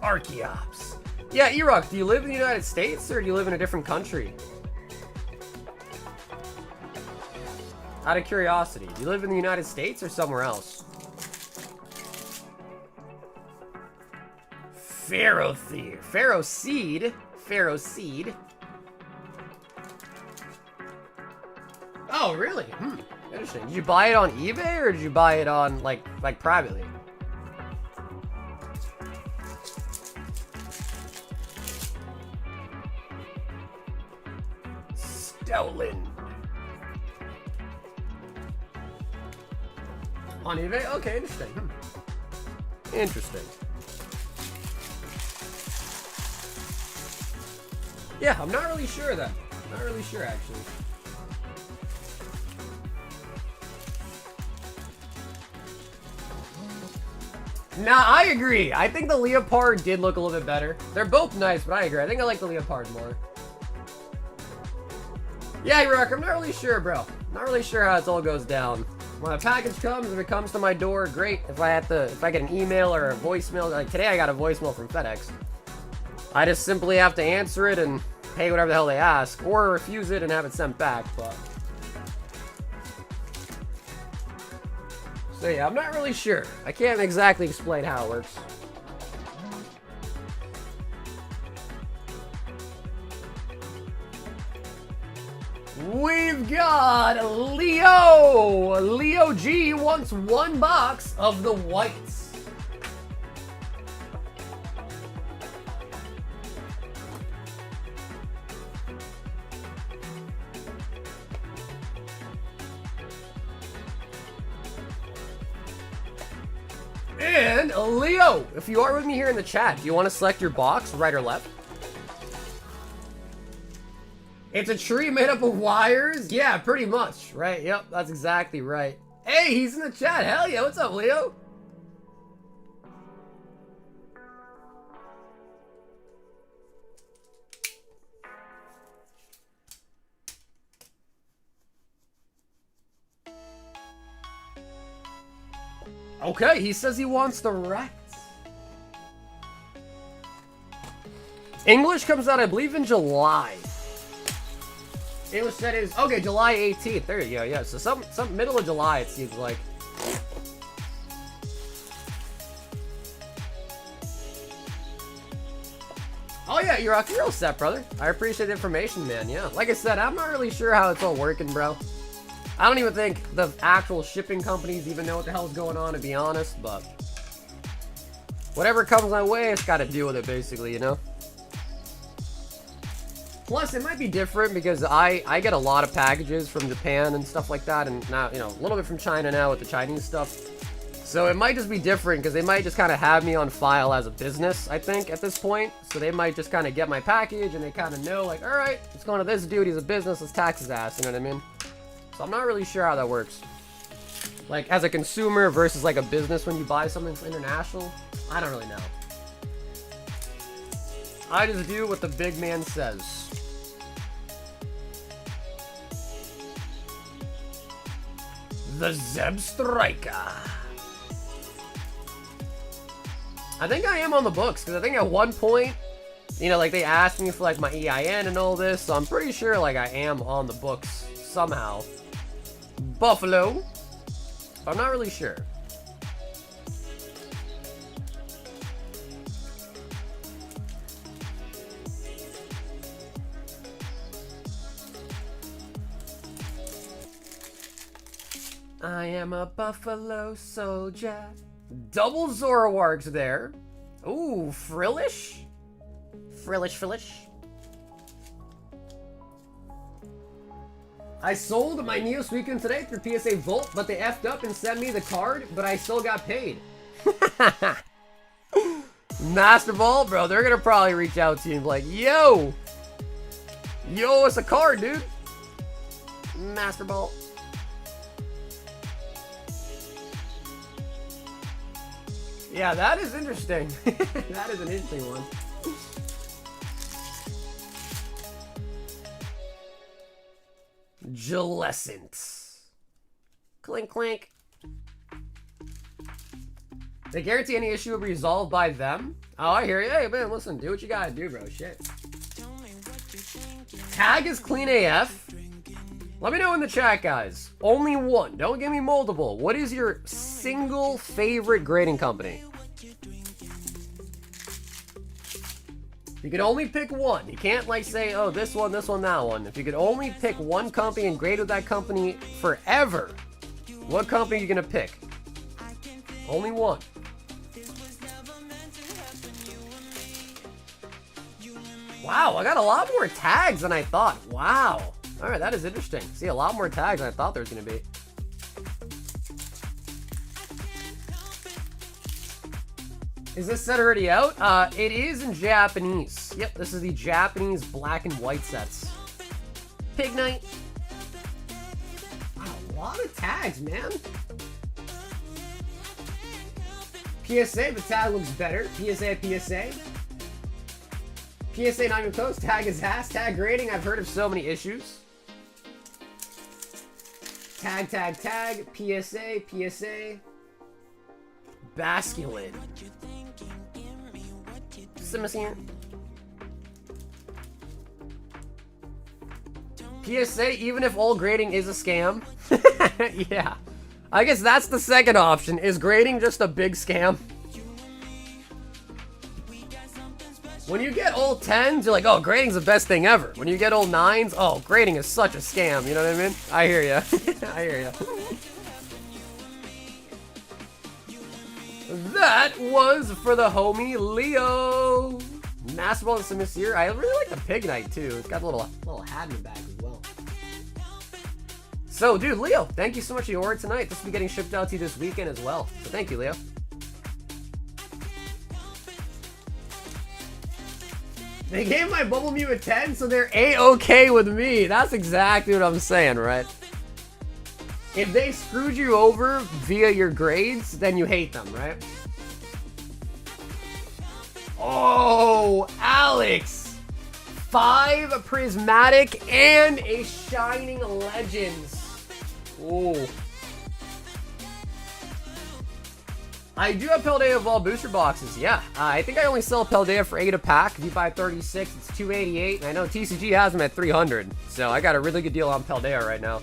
Archeops. Yeah, Erok, do you live in the United States or do you live in a different country? Out of curiosity, do you live in the United States or somewhere else? Ferrothir. Pharaoh Seed. Oh, really? Interesting. Did you buy it on eBay or did you buy it on like privately? Stolen. On eBay? Okay, interesting. Interesting. Yeah, I'm not really sure then. Not really sure, actually. Nah, I agree. I think the Leopard did look a little bit better. They're both nice, but I agree. I think I like the Leopard more. Yeah, Rock, I'm not really sure, bro. Not really sure how this all goes down. When a package comes, if it comes to my door, great. If I get an email or a voicemail, like today I got a voicemail from FedEx. I just simply have to answer it and pay whatever the hell they ask, or refuse it and have it sent back, but... So yeah, I'm not really sure. I can't exactly explain how it works. We've got Leo! Leo G wants 1 box of the whites. And Leo, if you are with me here in the chat, do you want to select your box, right or left? It's a tree made up of wires? Yeah, pretty much, right? Yep, that's exactly right. Hey, he's in the chat. Hell yeah, what's up, Leo? Okay, he says he wants the Rex. English comes out, I believe, in July. English set is okay, July 18th. There you go. Yeah, so some middle of July it seems like. Oh yeah, you're all set, brother. I appreciate the information, man. Yeah, like I said, I'm not really sure how it's all working, bro. I don't even think the actual shipping companies even know what the hell's going on, to be honest. But whatever comes my way, I just gotta deal with it, basically, you know? Plus, it might be different because I get a lot of packages from Japan and stuff like that, and now, you know, a little bit from China now with the Chinese stuff. So it might just be different because they might just kind of have me on file as a business, I think, at this point. So they might just kind of get my package and they kind of know, like, all right, it's going to this dude, he's a business, let's tax his ass, you know what I mean? So I'm not really sure how that works. Like, as a consumer versus, like, a business when you buy something for international, I don't really know. I just do what the big man says. The Zeb Striker. I think I am on the books, because I think at one point, you know, like, they asked me for, like, my EIN and all this, so I'm pretty sure, like, I am on the books somehow. Buffalo. I'm not really sure. I am a buffalo soldier. Double Zoroarks there. Ooh, Frillish? Frillish. I sold my Neos Weekend today through PSA Vault, but they effed up and sent me the card, but I still got paid. Master Ball, bro, they're gonna probably reach out to you and be like, yo, it's a card, dude. Master Ball. Yeah, that is interesting. That is an interesting one. Gillescent. Clink, clink. They guarantee any issue will be resolved by them? Oh, I hear you. Hey, man, listen, do what you gotta do, bro. Shit. Tag is clean AF. Let me know in the chat, guys. Only one. Don't give me multiple. What is your single favorite grading company? You can only pick one. You can't, like, say, oh, this one, that one. If you could only pick one company and grade with that company forever, what company are you gonna pick? Only one. Wow, I got a lot more tags than I thought. Wow. Alright, that is interesting. See, a lot more tags than I thought there was going to be. Is this set already out? It is in Japanese. Yep, this is the Japanese black and white sets. Pig Knight. Wow, a lot of tags, man. PSA, the tag looks better. PSA. PSA not even close. Tag is ass. Tag grading. I've heard of so many issues. Tag. PSA. Basculin. Simasian. PSA, even if all grading is a scam. Yeah. I guess that's the second option. Is grading just a big scam? When you get all 10s, you're like, oh, grading's the best thing ever. When you get all 9s, oh, grading is such a scam. You know what I mean? I hear ya. I hear ya. That was for the homie Leo. Master Ball and Simiseer. I really like the Pig Knight too. It's got a little hat in the back as well. So, dude, Leo, thank you so much for your order tonight. This will be getting shipped out to you this weekend as well. So thank you, Leo. They gave my Bubble Mew a 10, so they're A-okay with me. That's exactly what I'm saying, right? If they screwed you over via your grades, then you hate them, right? Oh, Alex! 5 Prismatic and a Shining Legends. Ooh. I do have Paldea Evolved booster boxes, yeah. I think I only sell Paldea for 8 a pack. If you buy 36, it's $288. And I know TCG has them at 300. So I got a really good deal on Paldea right now.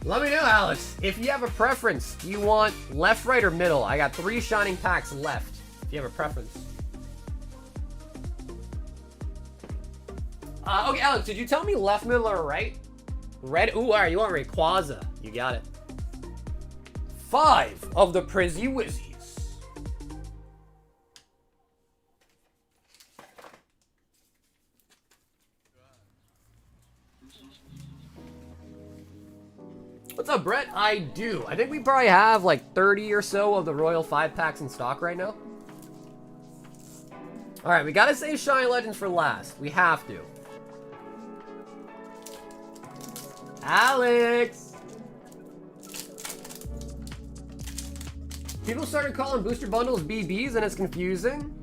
Let me know, Alex, if you have a preference. Do you want left, right, or middle? I got 3 Shining packs left, if you have a preference. Okay, Alex, did you tell me left, middle, or right? Red? Ooh, alright, you want Rayquaza. You got it. 5 of the Prizzy Wizzies. What's up, Brett? I do. I think we probably have like 30 or so of the Royal 5 packs in stock right now. Alright, we gotta save Shiny Legends for last. We have to. Alex! People started calling booster bundles BBs and it's confusing.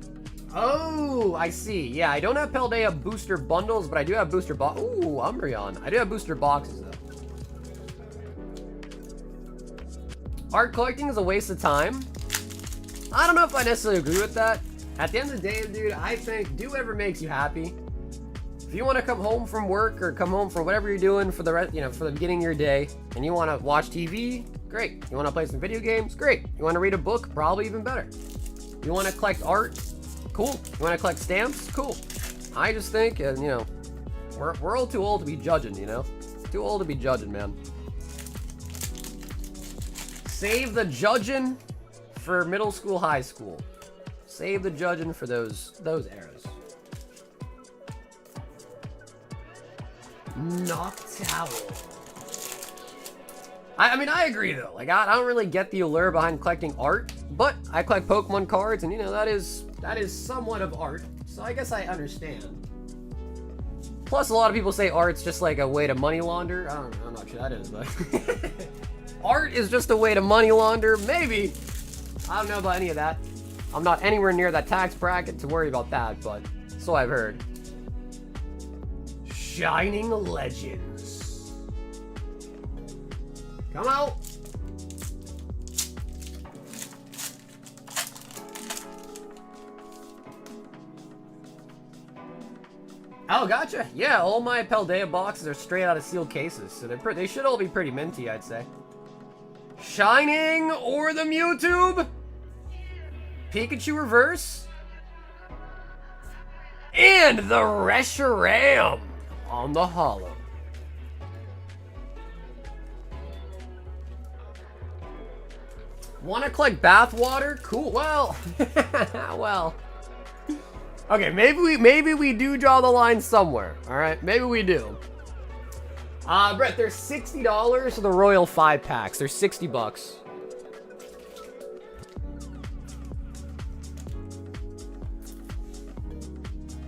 Oh, I see. Yeah, I don't have Paldea booster bundles, but I do have booster Ooh, Umbreon. I do have booster boxes, though. Art collecting is a waste of time. I don't know if I necessarily agree with that. At the end of the day, dude, I think do whatever makes you happy. If you want to come home from work or come home from whatever you're doing for the rest, for the beginning of your day, and you want to watch TV, great. You want to play some video games, great. You want to read a book, probably even better. You want to collect art, cool. You want to collect stamps, cool. I just think, we're all too old to be judging, Too old to be judging, man. Save the judging for middle school, high school. Save the judging for those eras. Noctowl. I mean, I agree though. Like, I don't really get the allure behind collecting art, but I collect Pokemon cards, and that is somewhat of art. So I guess I understand. Plus, a lot of people say art's just like a way to money launder. I don't know. I'm not sure that is, but art is just a way to money launder. Maybe. I don't know about any of that. I'm not anywhere near that tax bracket to worry about that, but so I've heard. Shining Legends. Come out. Oh, gotcha. Yeah, all my Paldea boxes are straight out of sealed cases, so they should all be pretty minty, I'd say. Shining or the Mewtwo? Pikachu Reverse? And the Reshiram on the holo. Want to collect bathwater? Cool. Well, well. Okay, maybe we do draw the line somewhere. All right, maybe we do. Brett, they're $60 for the Royal 5 packs. They're 60 bucks.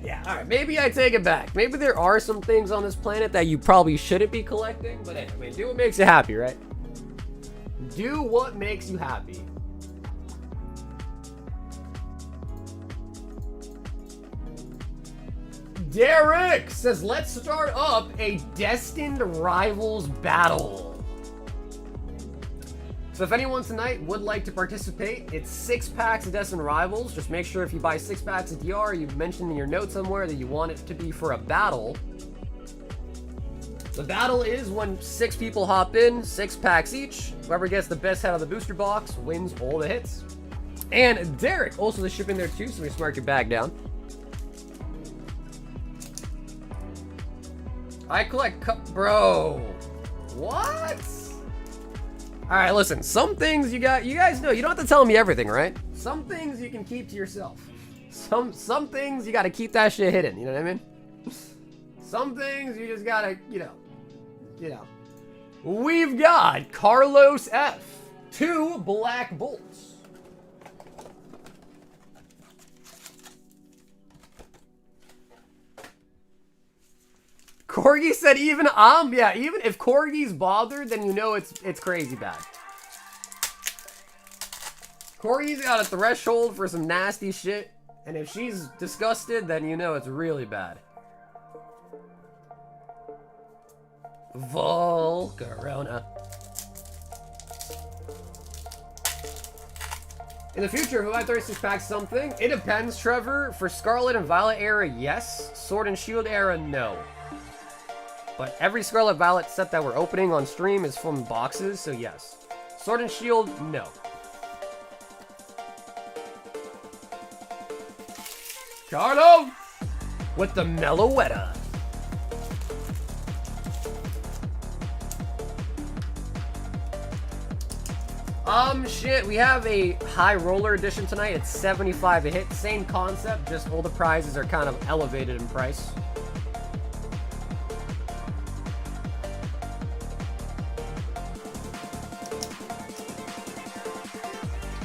Yeah, all right, maybe I take it back. Maybe there are some things on this planet that you probably shouldn't be collecting, but hey, I mean, do what makes you happy, right? Do what makes you happy. Derek says, let's start up a Destined Rivals battle. So if anyone tonight would like to participate, it's 6 packs of Destined Rivals. Just make sure if you buy 6 packs of DR, you've mentioned in your notes somewhere that you want it to be for a battle. The battle is when 6 people hop in, 6 packs each. Whoever gets the best out of the booster box wins all the hits. And Derek also is shipping there too, so we smart your bag down. I collect bro. What? All right, listen. Some things you guys know. You don't have to tell me everything, right? Some things you can keep to yourself. Some things you got to keep that shit hidden. You know what I mean? Some things you just gotta, you know. We've got Carlos F. 2 Black Bolts. Corgi said even yeah, even if Corgi's bothered, then you know it's crazy bad. Corgi's got a threshold for some nasty shit, and if she's disgusted, then you know it's really bad. Volcarona. In the future, who I 36 packs something? It depends, Trevor. For Scarlet and Violet era, yes. Sword and Shield era, no. But every Scarlet Violet set that we're opening on stream is from boxes, so yes. Sword and Shield, no. Carlo! With the Meloetta. Shit, we have a high roller edition tonight. It's 75 a hit. Same concept, just all the prizes are kind of elevated in price.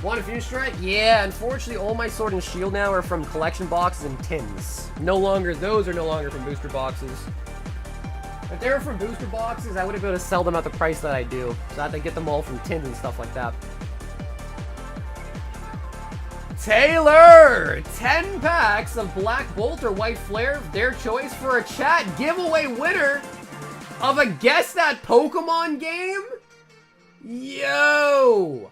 Want a Fuse Strike? Yeah, unfortunately, all my Sword and Shield now are from collection boxes and tins. Those are no longer from booster boxes. If they were from booster boxes, I wouldn't be able to sell them at the price that I do. So I have to get them all from tins and stuff like that. Taylor! 10 packs of Black Bolt or White Flare, their choice for a chat giveaway winner of a Guess That Pokemon game? Yo!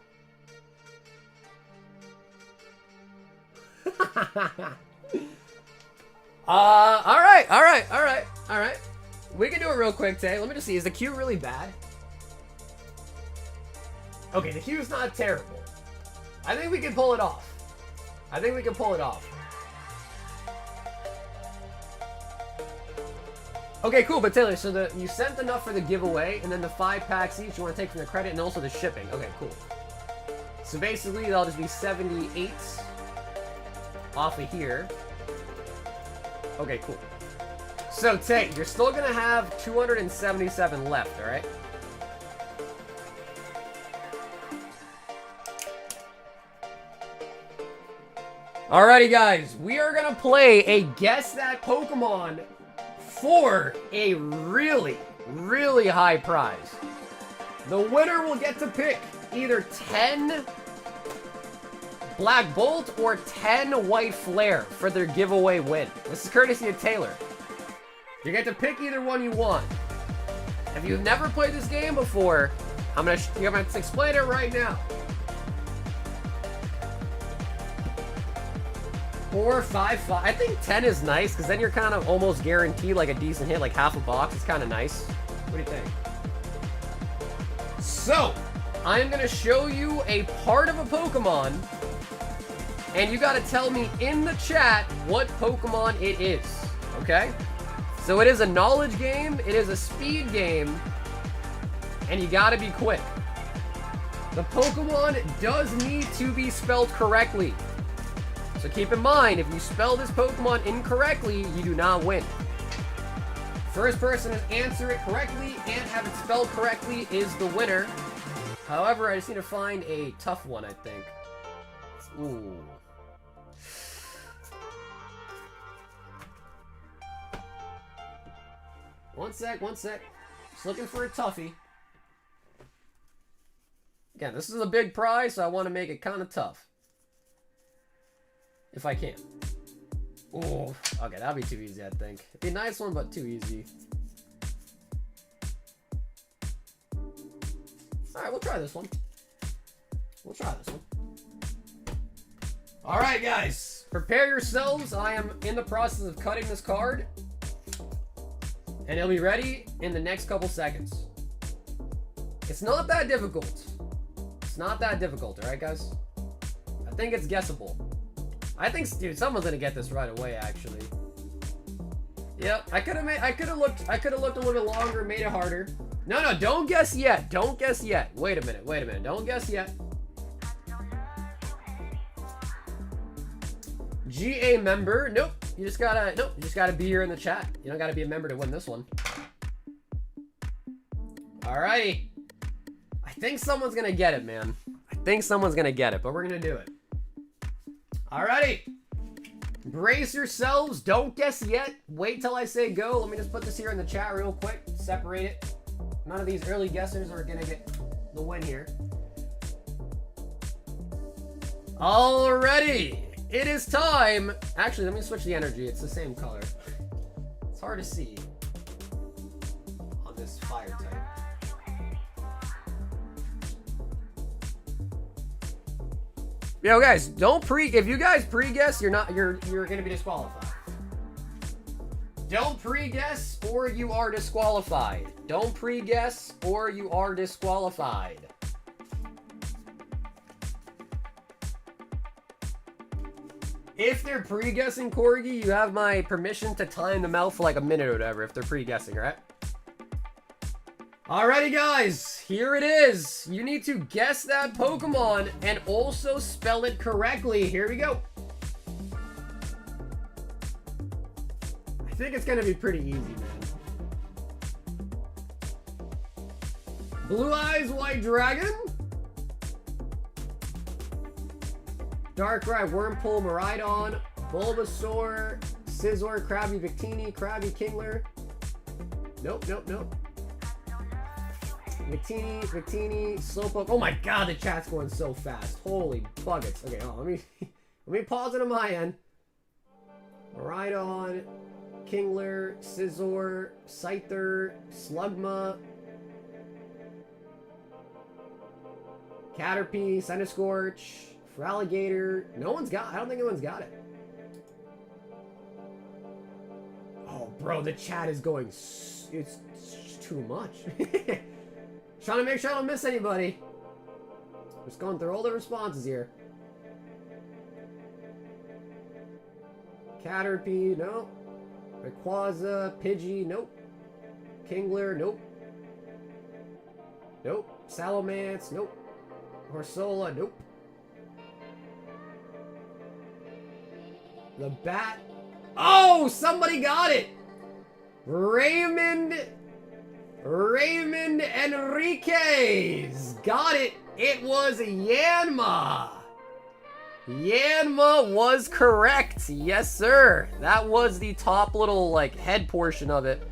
Alright. We can do it real quick, Tay. Let me just see. Is the queue really bad? Okay, the queue's not terrible. I think we can pull it off. Okay, cool. But Taylor, so you sent enough for the giveaway, and then the 5 packs each you want to take from the credit, and also the shipping. Okay, cool. So basically, that'll just be 78 off of here. Okay, cool. So, Tay, you're still gonna have 277 left, alright? Alrighty, guys. We are gonna play a Guess That Pokemon for a really, really high prize. The winner will get to pick either 10 Black Bolt or 10 White Flare for their giveaway win. This is courtesy of Taylor. You get to pick either one you want. If you've never played this game before, I'm gonna explain it right now. 4, 5, 5. I think 10 is nice because then you're kind of almost guaranteed like a decent hit, like half a box. It's kind of nice. What do you think? So, I'm gonna show you a part of a Pokemon, and you gotta tell me in the chat what Pokemon it is. Okay? So it is a knowledge game, it is a speed game, and you gotta be quick. The Pokemon does need to be spelled correctly. So keep in mind, if you spell this Pokemon incorrectly, you do not win. First person to answer it correctly and have it spelled correctly is the winner. However, I just need to find a tough one, I think. Ooh. One sec. Just looking for a toughie. Again, this is a big prize, so I want to make it kind of tough. If I can. Ooh. Okay, that'd be too easy, I think. It'd be a nice one, but too easy. Alright, we'll try this one. Alright, guys. Prepare yourselves. I am in the process of cutting this card. And it'll be ready in the next couple seconds. It's not that difficult. Alright, guys? I think it's guessable. I think, dude, someone's gonna get this right away, actually. Yep, I could have looked a little bit longer, made it harder. No, don't guess yet. Wait a minute. Don't guess yet. GA member. Nope. You just gotta be here in the chat. You don't gotta be a member to win this one. Alrighty. I think someone's gonna get it, man. But we're gonna do it. Alrighty. Brace yourselves. Don't guess yet. Wait till I say go. Let me just put this here in the chat real quick. Separate it. None of these early guessers are gonna get the win here. Alrighty. It is time. Actually, let me switch the energy. It's the same color. It's hard to see on this fire type. Yo, guys, if you guys pre-guess, you're gonna be disqualified. Don't pre-guess or you are disqualified. If they're pre-guessing, Corgi, you have my permission to time them out for like a minute or whatever if they're pre-guessing, right? Alrighty, guys, here it is. You need to guess that Pokemon and also spell it correctly. Here we go. I think it's gonna be pretty easy, man. Blue Eyes White Dragon. Darkrai, Wurmple, Miraidon, Bulbasaur, Scizor, Krabby Victini, Krabby Kingler. Nope, nope, nope. Victini, Slowpoke. Oh my god, the chat's going so fast. Holy buckets. Okay, let me pause it on my end. Miraidon, Kingler, Scizor, Scyther, Slugma, Caterpie, Centiskorch, Feraligatr. No one's got, I don't think anyone's got it. Oh, bro, the chat is going, it's too much. Trying to make sure I don't miss anybody. Just going through all the responses here. Caterpie, no. Rayquaza, Pidgey, nope. Kingler, nope. Nope. Salamence, nope. Corsola, nope. The Bat. Oh, somebody got it! Raymond Enriquez! Got it! It was Yanma! Yanma was correct! Yes, sir! That was the top little, like, head portion of it.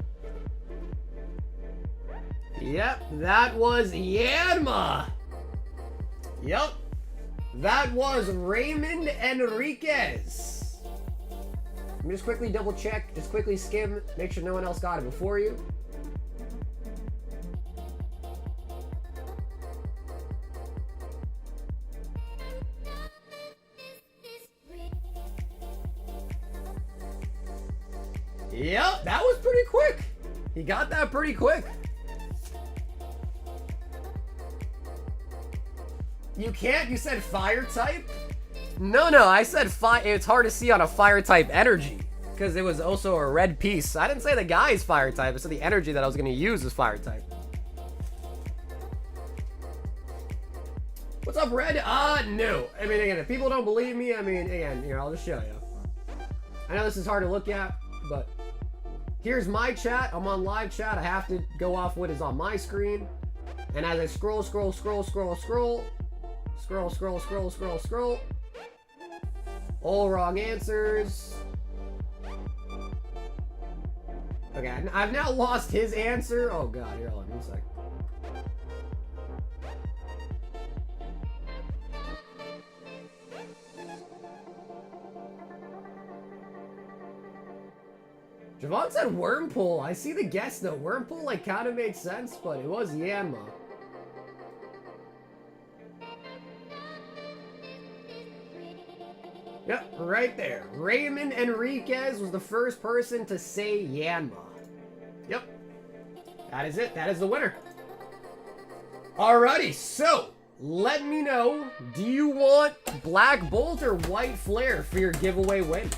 Yep, that was Yanma! Yep. That was Raymond Enriquez. Let me just quickly double check, just quickly skim, make sure no one else got it before you. Yep, that was pretty quick. He got that pretty quick. You can't? You said fire type? No, I said it's hard to see on a fire type energy. Because it was also a red piece. I didn't say the guy's fire type. I said the energy that I was going to use was fire type. What's up, Red? No. I mean, again, if people don't believe me, I mean, again, here, I'll just show you. I know this is hard to look at, but here's my chat. I'm on live chat. I have to go off what is on my screen. And as I scroll, all wrong answers. Okay, I've now lost his answer. Oh god, here, hold on, 1 second. Javon said Wurmple. I see the guess though. Wurmple like kind of made sense, but it was Yanma. Yep, right there. Raymond Enriquez was the first person to say Yanma. Yep. That is it. That is the winner. Alrighty, so let me know, do you want Black Bolt or White Flare for your giveaway win?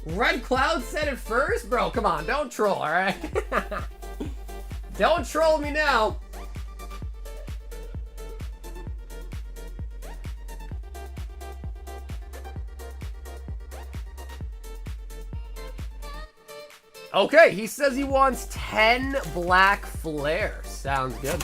Red Cloud said it first? Bro, come on, don't troll, alright? Don't troll me now. Okay, he says he wants 10 Black Flare. Sounds good.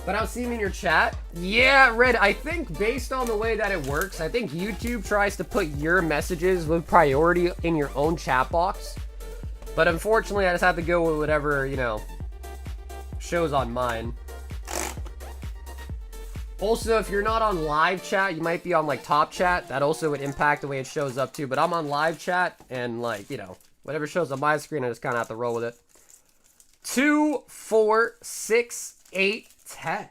But I'll see him in your chat. Yeah, Red, I think based on the way that it works, I think YouTube tries to put your messages with priority in your own chat box. But unfortunately, I just have to go with whatever, you know, shows on mine. Also, if you're not on live chat, you might be on, like, top chat. That also would impact the way it shows up, too. But I'm on live chat, and, like, you know, whatever shows on my screen, I just kind of have to roll with it. 2, 4, 6, 8, 10.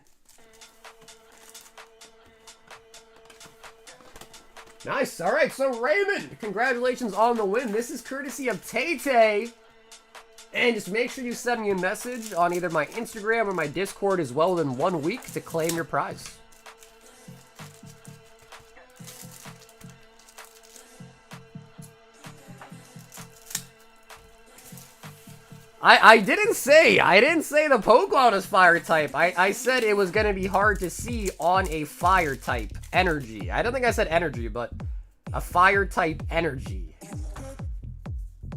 Nice. All right. So Raymond, congratulations on the win. This is courtesy of Tay-Tay. And just make sure you send me a message on either my Instagram or my Discord as well within 1 week to claim your prize. I didn't say the Pokemon is fire type. I said it was going to be hard to see on a fire type energy. I don't think I said energy, but a fire type energy.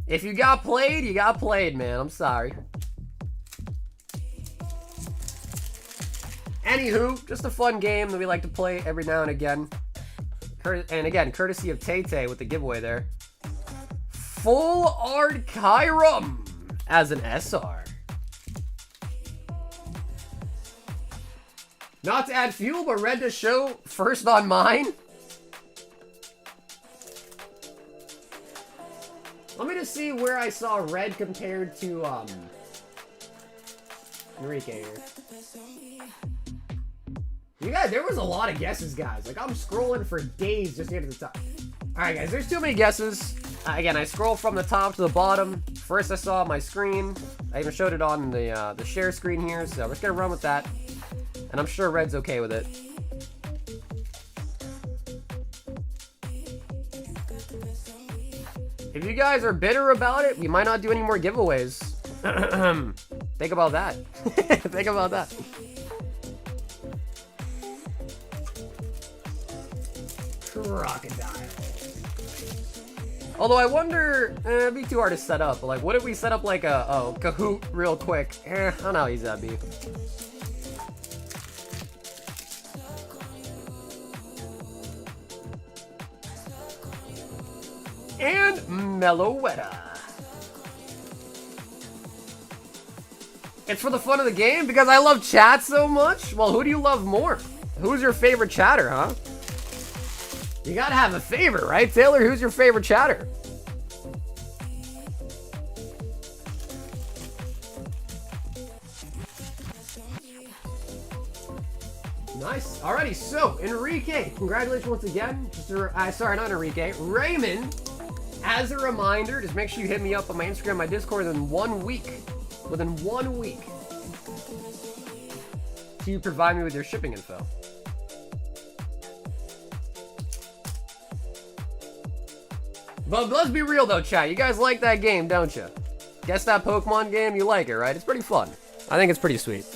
If you got played, you got played, man. I'm sorry. Anywho, just a fun game that we like to play every now and again. And again, courtesy of Tay with the giveaway there. Full Art Kyurem as an SR. Not to add fuel, but Red to show first on mine. Let me just see where I saw Red compared to Enrique here. You guys, there was a lot of guesses, guys. Like, I'm scrolling for days just to get to the top. Alright, guys, there's too many guesses. Again, I scroll from the top to the bottom. First I saw my screen. I even showed it on the share screen here, so we're just gonna run with that. And I'm sure Red's okay with it. If you guys are bitter about it, we might not do any more giveaways. Think about that. Think about that. Crocodile. Although I wonder, it'd be too hard to set up. But like, what if we set up like a Kahoot real quick? I don't know how easy that'd be. And Meloetta. It's for the fun of the game because I love chat so much. Well, who do you love more? Who's your favorite chatter, huh? You gotta have a favorite, right? Taylor, who's your favorite chatter? Nice. Alrighty, so Enrique, congratulations once again. Sorry, not Enrique. Raymond, as a reminder, just make sure you hit me up on my Instagram, my Discord within 1 week. Within 1 week. To provide me with your shipping info. But let's be real though, chat. You guys like that game, don't you? Guess that Pokemon game, you like it, right? It's pretty fun. I think it's pretty sweet.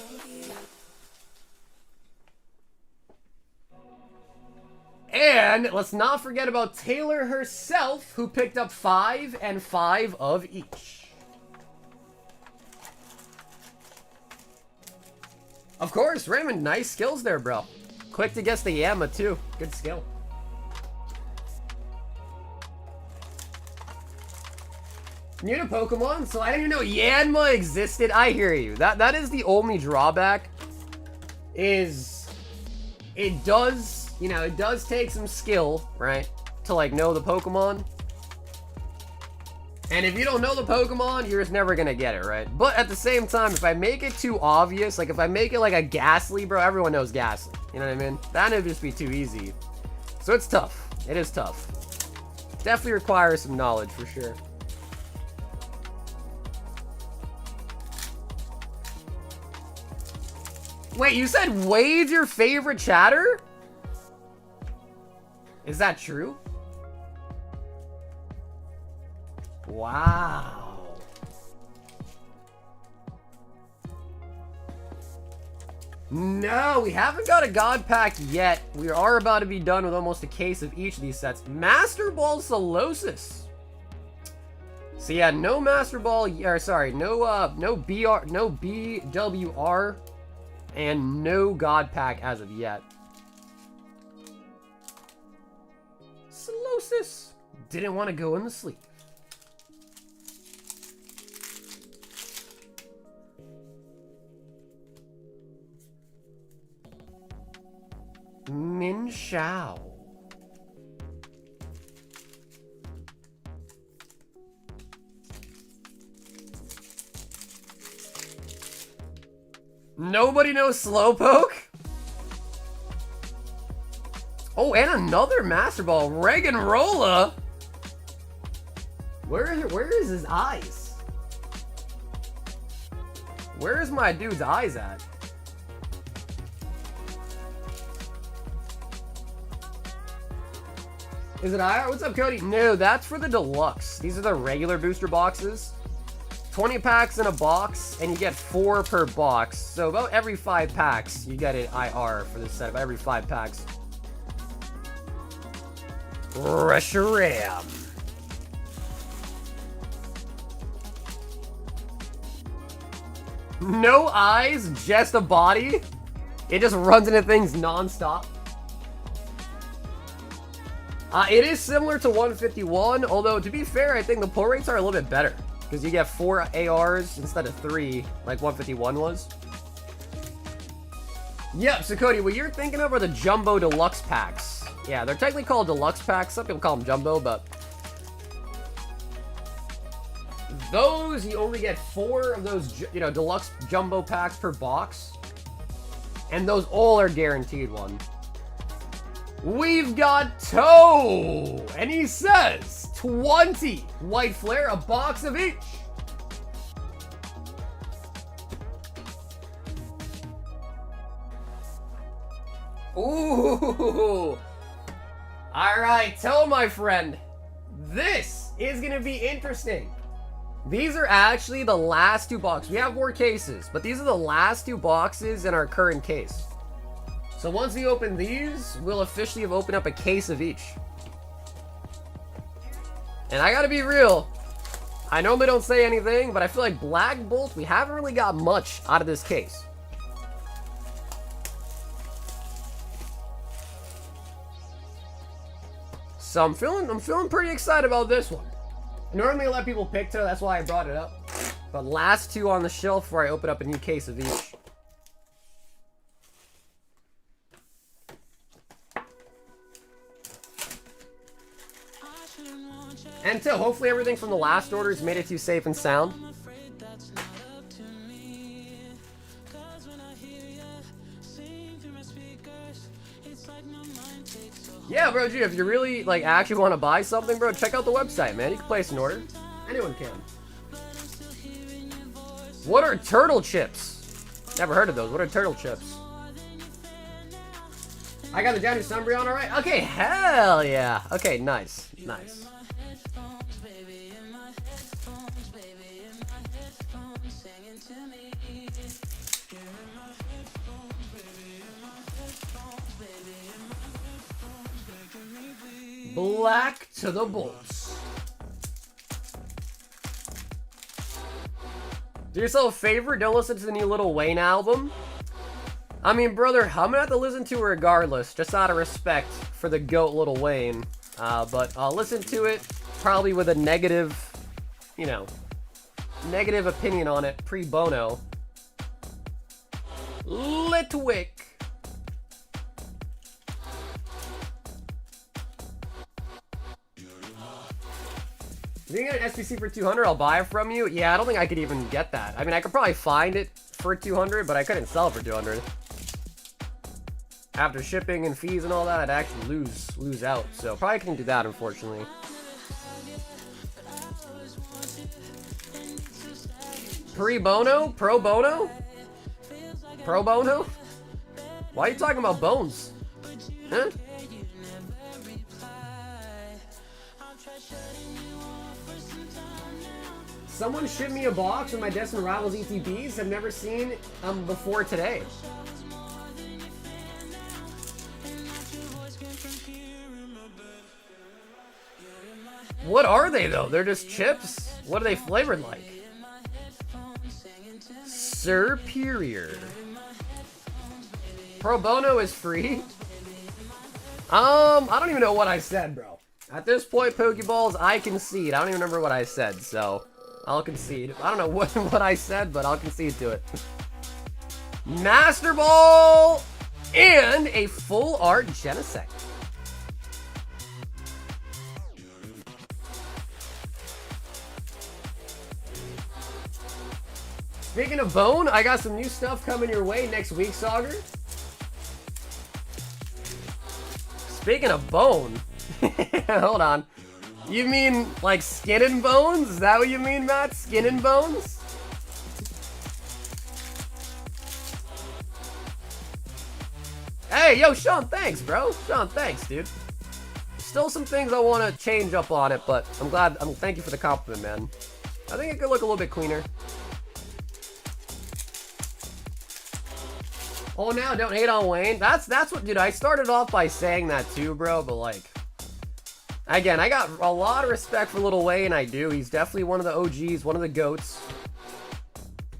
And let's not forget about Taylor herself, who picked up 5 and 5 of each. Of course, Raymond, nice skills there, bro. Quick to guess the Yama, too. Good skill. New to Pokemon, so I didn't even know Yanma existed. I hear you. That is the only drawback. Is it does, you know, it does take some skill, right? To like know the Pokemon. And if you don't know the Pokemon, you're just never gonna get it, right? But at the same time, if I make it too obvious, like if I make it like a Ghastly, bro, everyone knows Ghastly. You know what I mean? That would just be too easy. So it's tough. It is tough. Definitely requires some knowledge for sure. Wait, you said Wade's your favorite chatter? Is that true? Wow. No, we haven't got a God Pack yet. We are about to be done with almost a case of each of these sets. Master Ball Solosis. So yeah, no Master Ball, or sorry, no BWR, and no God Pack as of yet. Solosis didn't want to go in the sleeve. Min Shao. Nobody knows Slowpoke? Oh, and another Master Ball. Reganrola? Where is his eyes? Where's my dude's eyes at? Is it IR? What's up, Cody? No, that's for the deluxe. These are the regular booster boxes. 20 packs in a box, and you get 4 per box. So about every 5 packs, you get an IR for this set. About every 5 packs. Reshiram. No eyes, just a body. It just runs into things non-stop. It is similar to 151, although to be fair, I think the pull rates are a little bit better. Because you get 4 ARs instead of 3, like 151 was. Yep, so Cody, what you're thinking of are the Jumbo Deluxe packs. Yeah, they're technically called Deluxe packs. Some people call them Jumbo, but... those, you only get 4 of those, you know, Deluxe Jumbo packs per box. And those all are guaranteed one. We've got Toe! And he says, 20 White Flare, a box of each. Ooh! Alright, Toe, my friend. This is going to be interesting. These are actually the last 2 boxes. We have more cases, but these are the last 2 boxes in our current case. So once we open these, we'll officially have opened up a case of each. And I gotta be real, I normally don't say anything, but I feel like Black Bolt, we haven't really got much out of this case. So I'm feeling pretty excited about this one. Normally I let people pick too, that's why I brought it up. But last 2 on the shelf before I open up a new case of each. And so, hopefully everything from the last orders made it to you safe and sound. Yeah, bro, G, if you really, like, actually want to buy something, bro, check out the website, man. You can place an order. Anyone can. What are turtle chips? Never heard of those. What are turtle chips? I got the Johnny Sunbreon, alright? Okay, hell yeah. Okay, nice. Nice. Black to the bolts. Do yourself a favor, don't listen to the new Lil Wayne album. I mean, brother, I'm gonna have to listen to it regardless, just out of respect for the GOAT Lil Wayne. But I'll listen to it probably with a negative, you know, negative opinion on it pre bono. Litwick. If you get an SBC for 200, I'll buy it from you. Yeah, I don't think I could even get that. I mean, I could probably find it for 200, but I couldn't sell it for 200. After shipping and fees and all that, I'd actually lose out. So probably couldn't do that, unfortunately. Pro bono? Pro bono? Pro bono? Why are you talking about bones? Huh? Someone shipped me a box with my Destined Rivals ETBs I've never seen before today. What are they though? They're just chips? What are they flavored like? Superior. Pro bono is free? I don't even know what I said, bro. At this point, Pokeballs, I concede. I don't even remember what I said, so I'll concede. I don't know what I said, but I'll concede to it. Master Ball and a full art Genesect. Speaking of bone, I got some new stuff coming your way next week, Sauger. Speaking of bone, hold on. You mean like skin and bones? Is that what you mean, Matt? Skin and bones? Hey, yo, Sean, thanks, bro. Sean, thanks, dude. Still some things I want to change up on it, but I'm glad. Thank you for the compliment, man. I think it could look a little bit cleaner. Oh, now don't hate on Wayne. That's what, dude. I started off by saying that too, bro. But like, again, I got a lot of respect for Lil Wayne. I do. He's definitely one of the OGs, one of the goats.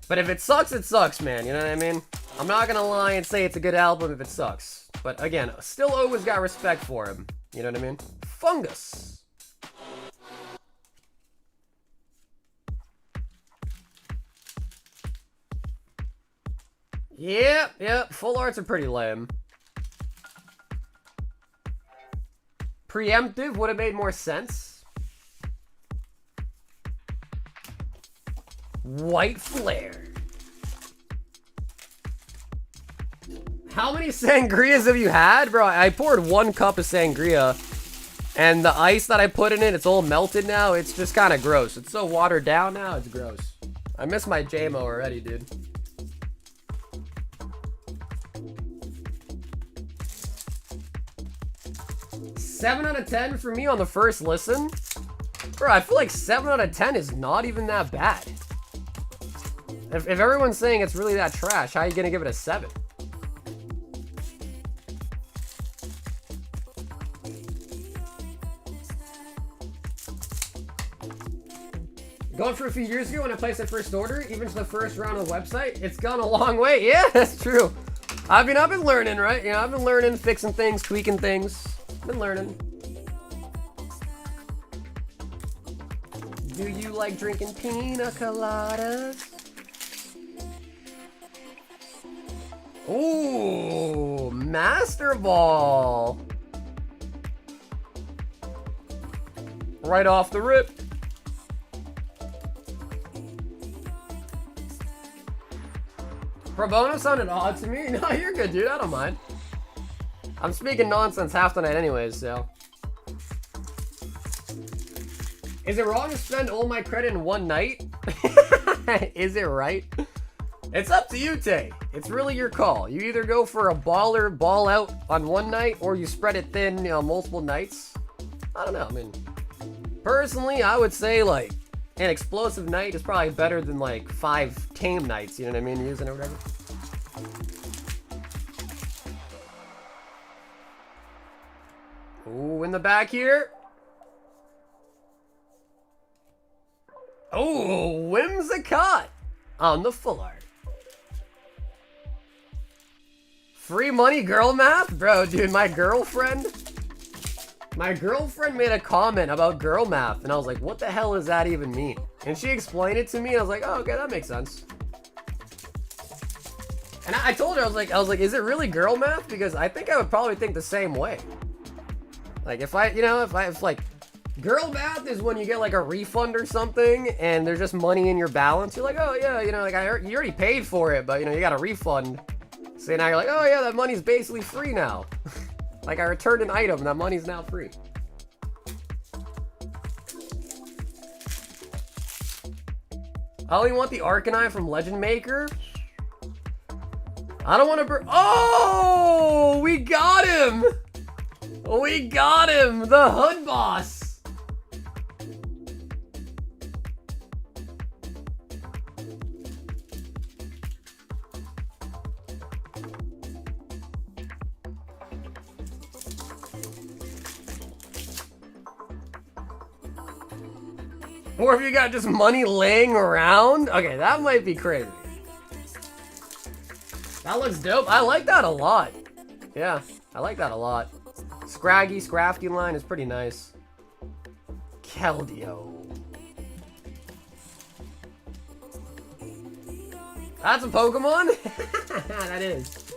But if it sucks, man. You know what I mean? I'm not gonna lie and say it's a good album if it sucks. But again, still always got respect for him. You know what I mean? Fungus. Yep, full arts are pretty lame. Preemptive would have made more sense. White flare. How many sangrias have you had? Bro, I poured 1 cup of sangria, and the ice that I put in it, it's all melted now. It's just kind of gross. It's so watered down now, it's gross. I miss my JMO already, dude. 7 out of 10 for me on the first listen? Bro, I feel like 7 out of 10 is not even that bad. If everyone's saying it's really that trash, how are you gonna give it a 7? Going for a few years ago when I placed that first order, even to the first round of the website, it's gone a long way. Yeah, that's true. I've been learning, right? You know, I've been learning, fixing things, tweaking things. Been learning. Do you like drinking pina coladas? Ooh, Master Ball. Right off the rip. Pro bono sounded odd to me. No, you're good, dude. I don't mind. I'm speaking nonsense half the night anyways, so. Is it wrong to spend all my credit in one night? Is it right? It's up to you, Tay. It's really your call. You either go for a baller ball out on one night, or you spread it thin, you know, multiple nights. I don't know, I mean, personally, I would say, like, an explosive night is probably better than, like, 5 tame nights, you know what I mean, using it or whatever. Ooh, in the back here. Oh, Whimsicott on the full art. Free money girl math? Bro, dude, my girlfriend made a comment about girl math, and I was like, what the hell does that even mean? And she explained it to me, and I was like, oh, okay, that makes sense. And I told her, I was like, is it really girl math? Because I think I would probably think the same way. Like, if like, girl math is when you get, like, a refund or something, and there's just money in your balance. You're like, oh, yeah, you know, like, you already paid for it, but, you know, you got a refund. So now you're like, oh, yeah, that money's basically free now. Like, I returned an item, that money's now free. I only want the Arcanine from Legend Maker. I don't want to oh, we got him! We got him! The Hood Boss! Or if you got just money laying around? Okay, that might be crazy. That looks dope. I like that a lot. Yeah, I like that a lot. Scraggy, Scrafty line is pretty nice. Keldeo. That's a Pokemon? That is.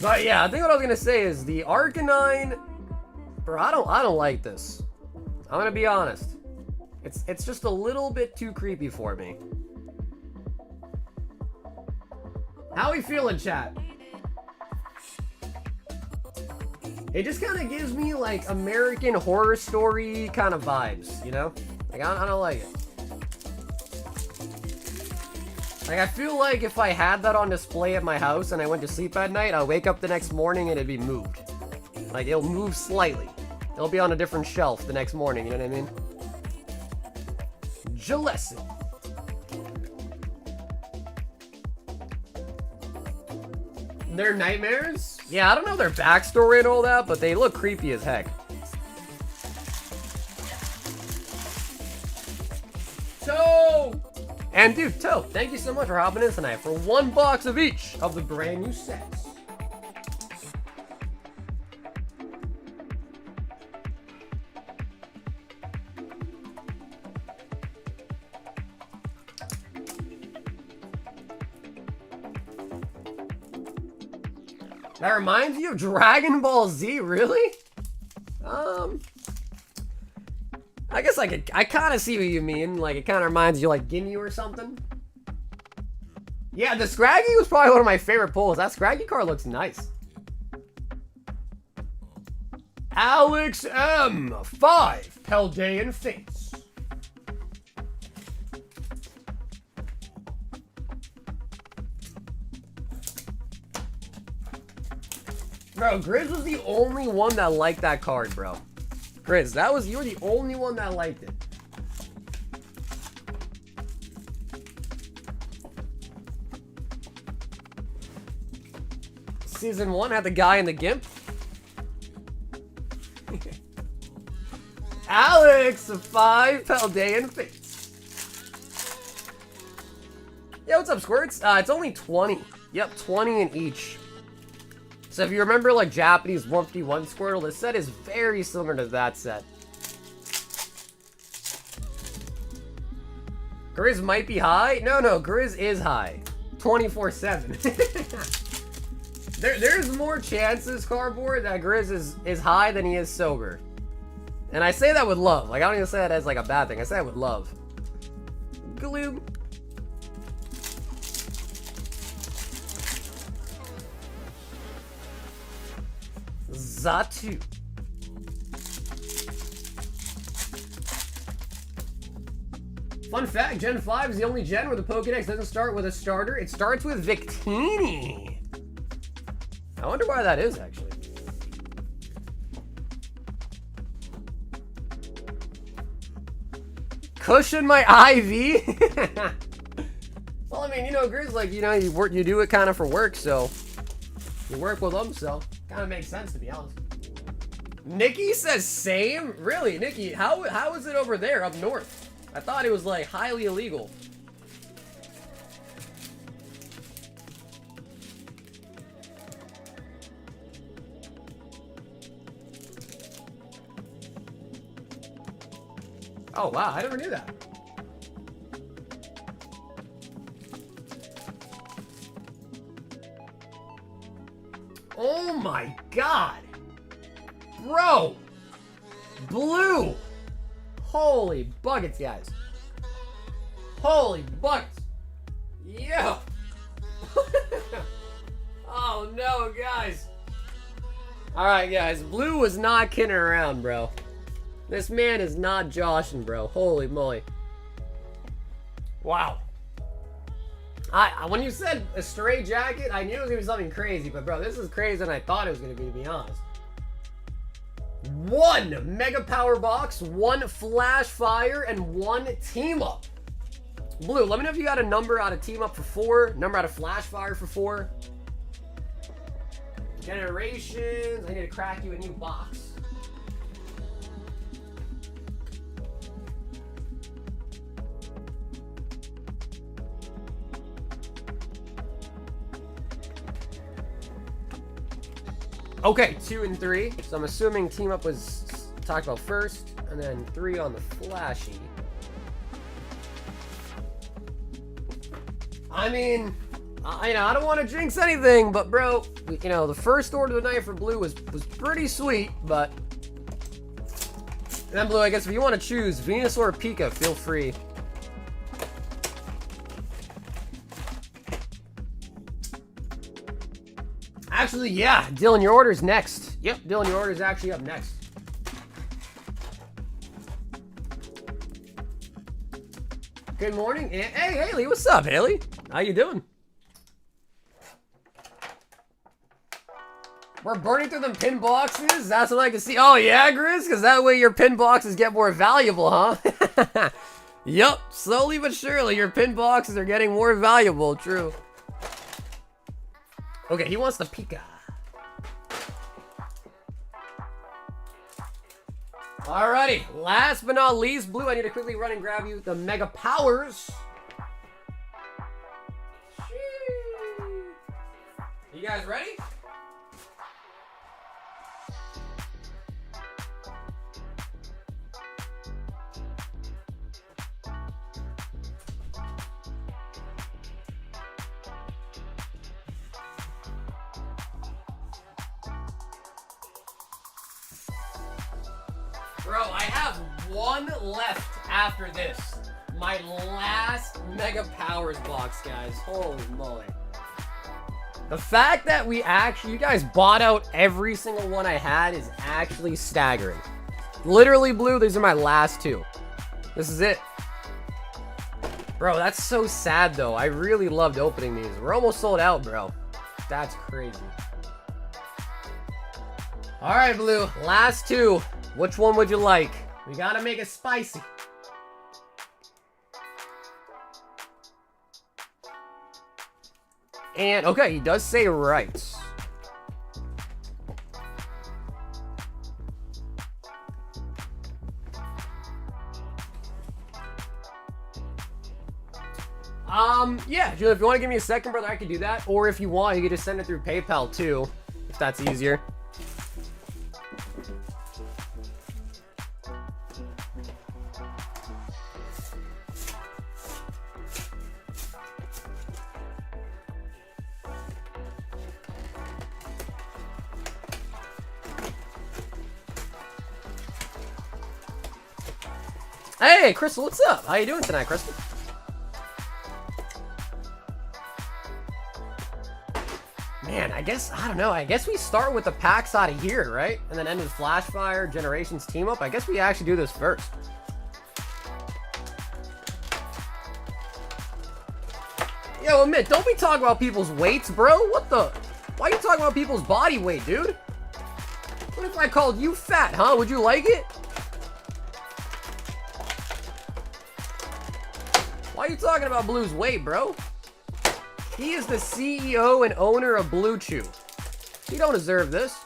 But yeah, I think what I was gonna say is the Arcanine. Bro, I don't like this. I'm gonna be honest. It's just a little bit too creepy for me. How we feeling, chat? It just kind of gives me like American Horror Story kind of vibes, you know? Like I don't like it. Like, I feel like if I had that on display at my house and I went to sleep at night, I'll wake up the next morning and it'd be moved. Like, it'll move slightly. It'll be on a different shelf the next morning, you know what I mean? Jalessin. They're nightmares? Yeah, I don't know their backstory and all that, but they look creepy as heck. Toe! And dude, Toe, thank you so much for hopping in tonight for 1 box of each of the brand new sets. That reminds you of Dragon Ball Z, really? I guess I kind of see what you mean. Like, it kind of reminds you like Ginyu or something. Yeah, the Scraggy was probably one of my favorite pulls. That Scraggy card looks nice. Alex M. 5 Paldean Fates. Bro, Grizz was the only one that liked that card, bro. Grizz, you were the only one that liked it. Season 1 had the guy in the GIMP. Alex, 5 Paldean Fates. Yo, what's up, Squirts? It's only 20. Yep, 20 in each. So if you remember, like, Japanese 151 Squirtle, this set is very similar to that set. Grizz might be high? No, Grizz is high. 24/7. There's more chances, Cardboard, that Grizz is high than he is sober. And I say that with love. Like, I don't even say that as, like, a bad thing. I say that with love. Gloob. Zatu. Fun fact, Gen 5 is the only gen where the Pokédex doesn't start with a starter. It starts with Victini. I wonder why that is, actually. Cushion my IV? Well, I mean, you know, Grizz, like, you know, you do it kind of for work, so you work with them, so kind of makes sense, to be honest. Nikki says same? Really, Nikki, how is it over there up north? I thought it was, like, highly illegal. Oh, wow, I never knew that. Oh my god! Bro! Blue! Holy buckets, guys. Holy buckets! Yeah! Oh no, guys. Alright, guys. Blue was not kidding around, bro. This man is not joshing, bro. Holy moly. Wow. When you said a stray jacket, I knew it was going to be something crazy, but bro, this is crazier than I thought it was going to be honest. 1 Mega Power Box, 1 Flash Fire, and 1 Team Up. Blue, let me know if you got a number out of Team Up for 4, number out of Flash Fire for 4. Generations, I need to crack you a new box. Okay, 2 and 3. So I'm assuming Team Up was talked about first, and then 3 on the flashy. I mean, I don't want to jinx anything, but bro, you know, the first order of the night for Blue was pretty sweet, but... And then Blue, I guess if you want to choose Venus or Pika, feel free. Actually, yeah, Dylan, your order's next. Yep, Dylan, your order's actually up next. Good morning, and hey, Haley, what's up, Haley? How you doing? We're burning through them pin boxes? That's what I can see. Oh, yeah, Grizz? Because that way your pin boxes get more valuable, huh? Yup, slowly but surely, your pin boxes are getting more valuable. True. Okay, he wants the Pika. Alrighty, last but not least, Blue, I need to quickly run and grab you the Mega Powers. You guys ready? Bro, I have one left after this. My last Mega Powers box, guys. Holy moly. The fact that you guys bought out every single one I had is actually staggering. Literally, Blue, these are my last two. This is it. Bro, that's so sad, though. I really loved opening these. We're almost sold out, bro. That's crazy. All right, Blue, last two. Which one would you like? We gotta make it spicy. And, okay, he does say right. Yeah, Julia, if you want to give me a second, brother, I could do that. Or if you want, you could just send it through PayPal, too, if that's easier. Hey, Crystal, what's up? How you doing tonight, Crystal? Man, I don't know. I guess we start with the packs out of here, right? And then end with Flashfire, Generations Team Up. I guess we actually do this first. Yo, admit, don't be talking about people's weights, bro. What the? Why are you talking about people's body weight, dude? What if I called you fat, huh? Would you like it? Why are you talking about Blue's weight, bro? He is the CEO and owner of Blue Chew. He don't deserve this.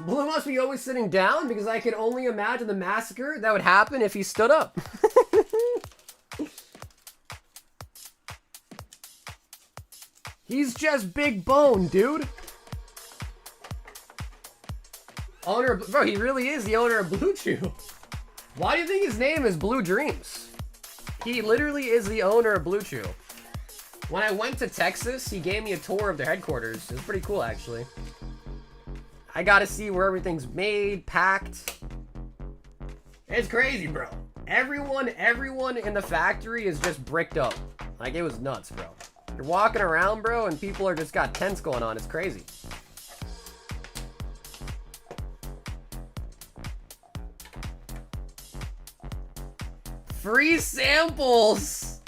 Blue must be always sitting down because I can only imagine the massacre that would happen if he stood up. He's just big bone, dude. Owner of, bro, he really is the owner of Blue Chew. Why do you think his name is Blue Dreams? He literally is the owner of Blue Chew. When I went to Texas, he gave me a tour of their headquarters. It was pretty cool, actually. I got to see where everything's made, packed. It's crazy, bro. Everyone in the factory is just bricked up. Like, it was nuts, bro. You're walking around, bro, and people are just got tents going on. It's crazy. Free samples!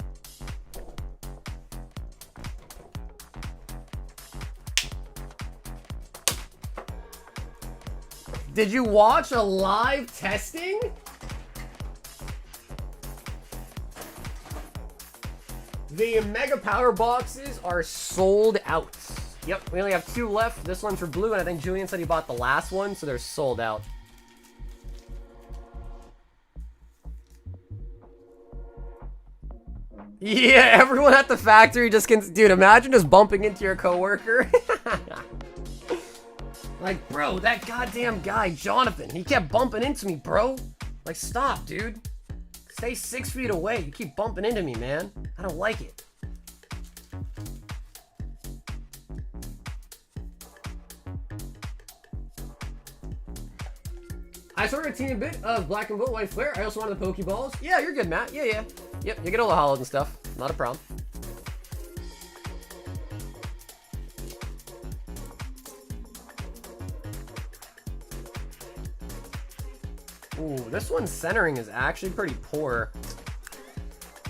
Did you watch a live testing? The Mega Power boxes are sold out. Yep, we only have two left. This one's for Blue, and I think Julian said he bought the last one, so they're sold out. Yeah, everyone at the factory just can... Dude, imagine just bumping into your coworker. Like, bro, that goddamn guy, Jonathan, he kept bumping into me, bro. Like, stop, dude. Stay 6 feet away. You keep bumping into me, man. I don't like it. I sorted a teeny bit of black and gold white flare. I also wanted the Pokeballs. Yeah, you're good, Matt. Yeah. Yep, you get all the holos and stuff. Not a problem. Ooh, this one's centering is actually pretty poor.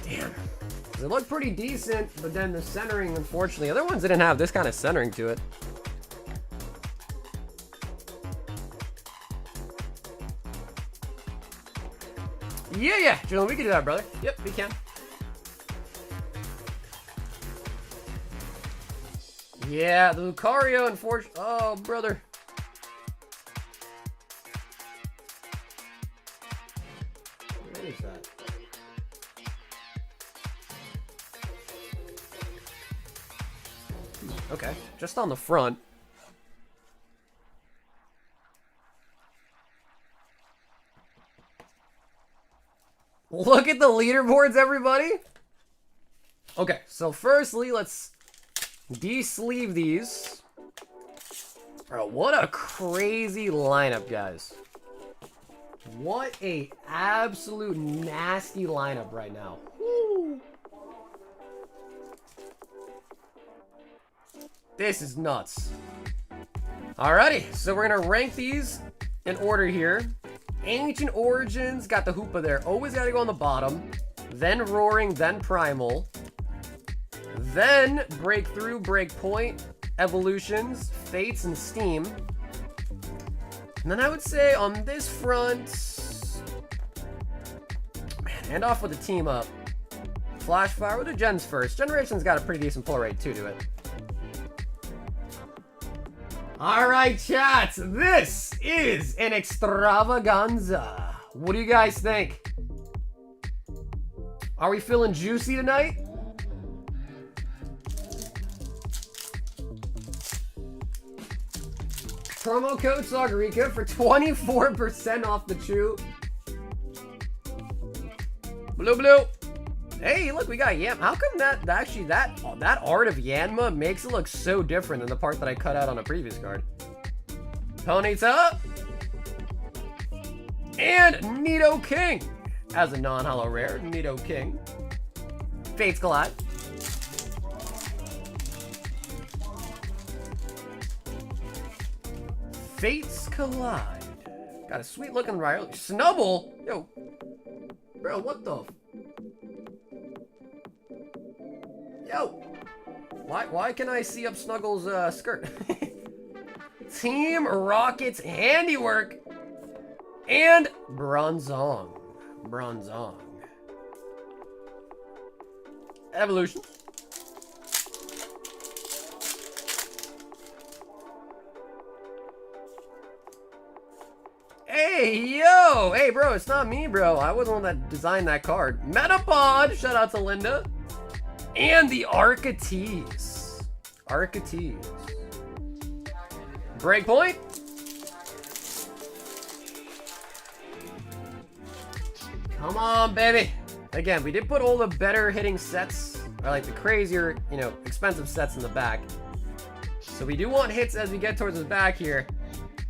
Damn. It looked pretty decent, but then the centering, unfortunately, other ones didn't have this kind of centering to it. Yeah, Julian, we can do that, brother. Yep, we can. Yeah, the Lucario, unfortunately. Oh, brother. What is that? Okay, just on the front. Look at the leaderboards, everybody. Okay, so firstly, let's de-sleeve these. Bro, what a crazy lineup, guys. What a absolute nasty lineup right now. Woo. This is nuts. Alrighty, so we're gonna rank these in order here. Ancient Origins, got the Hoopa there. Always gotta go on the bottom. Then Roaring, then Primal. Then Breakthrough, Breakpoint, Evolutions, Fates, and Steam. And then I would say on this front... Man, end off with the team up. Flashfire, we'll do Gens first. Generation's got a pretty decent pull rate too to it. Alright, chat, this is an extravaganza. What do you guys think? Are we feeling juicy tonight? Promo code Sagarika for 24% off the chew. Blue. Hey, look, we got Yam. How come that art of Yanma makes it look so different than the part that I cut out on a previous card? Ponyta. And Nidoking. As a non-holo rare, Nidoking. Fates Collide. Fates Collide. Got a sweet looking Rarity. Snubble? Yo. Bro, what the... Yo! Why can I see up Snuggles' skirt? Team Rocket's Handiwork! And Bronzong. Evolution. Hey, yo! Hey, bro, it's not me, bro. I was the one that designed that card. Metapod! Shout out to Linda. And the Arceus. Breakpoint. Come on, baby. Again, we did put all the better hitting sets, or like the crazier, expensive sets in the back. So we do want hits as we get towards the back here.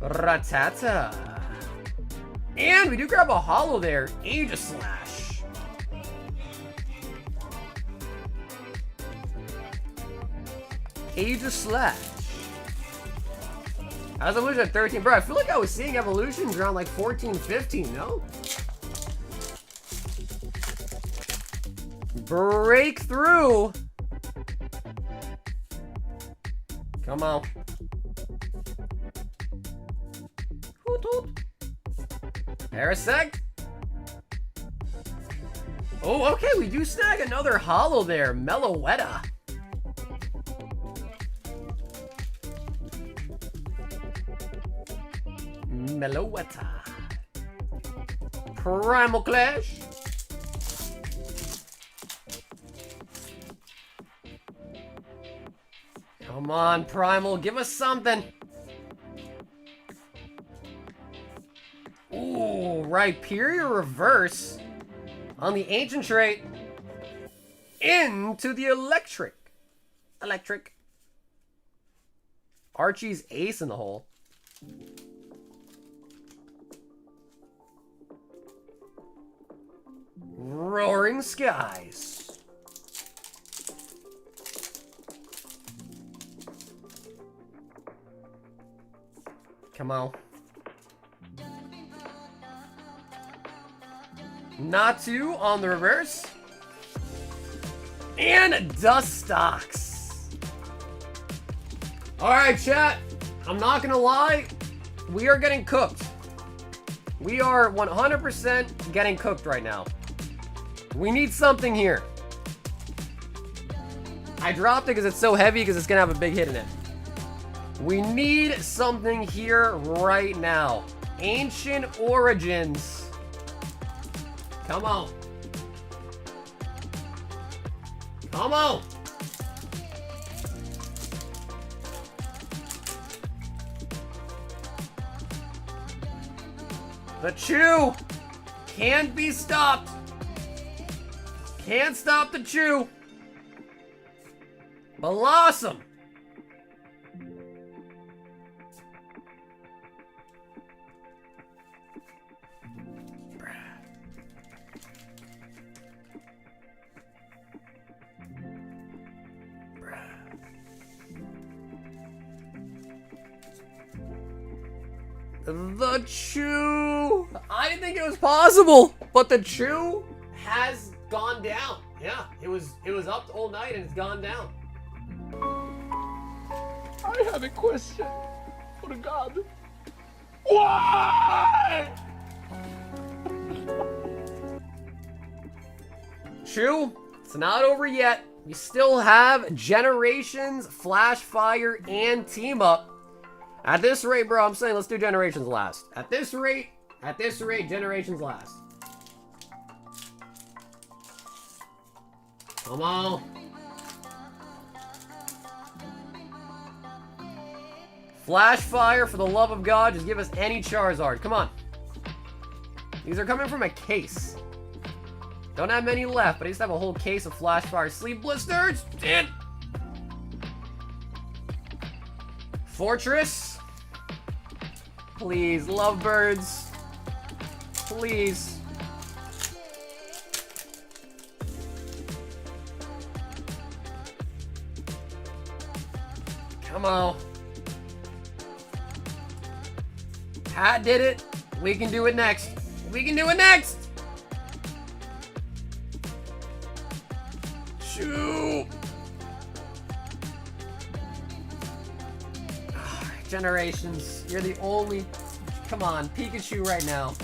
Rattata. And we do grab a holo there. Aegislash. Aegislash. How's Evolution at 13? Bro, I feel like I was seeing Evolutions around like 14, 15, no? Breakthrough. Come on. Hoot hoot. Parasect. Oh, okay, we do snag another holo there. Meloetta. Primal Clash. Come on, Primal, give us something. Ooh, Rhyperior Reverse on the Ancient trait into the Electric. Archie's ace in the hole. Roaring Skies. Come on. Natu on the reverse. And Dustox. Alright, chat. I'm not gonna lie. We are getting cooked. We are 100% getting cooked right now. We need something here. I dropped it because it's so heavy because it's gonna have a big hit in it. We need something here right now. Ancient Origins. Come on. Come on. The chew can't be stopped. Can't stop the chew. Blossom. The chew. I didn't think it was possible, but the chew has gone down. Yeah, it was up all night and it's gone down. I have a question for God. Why? Chew, it's not over yet. We still have Generations, Flash Fire, and Team Up. At this rate, bro, I'm saying let's do Generations last. At this rate, Generations last. Come on. Flash Fire, for the love of God, just give us any Charizard. Come on. These are coming from a case. Don't have many left, but I just have a whole case of Flash Fire Sleeve Blisters. And Fortress. Please, Lovebirds. Please. Come on. Pat did it. We can do it next. We can do it next. Shoo. Generations, you're the only. Come on, Pikachu right now.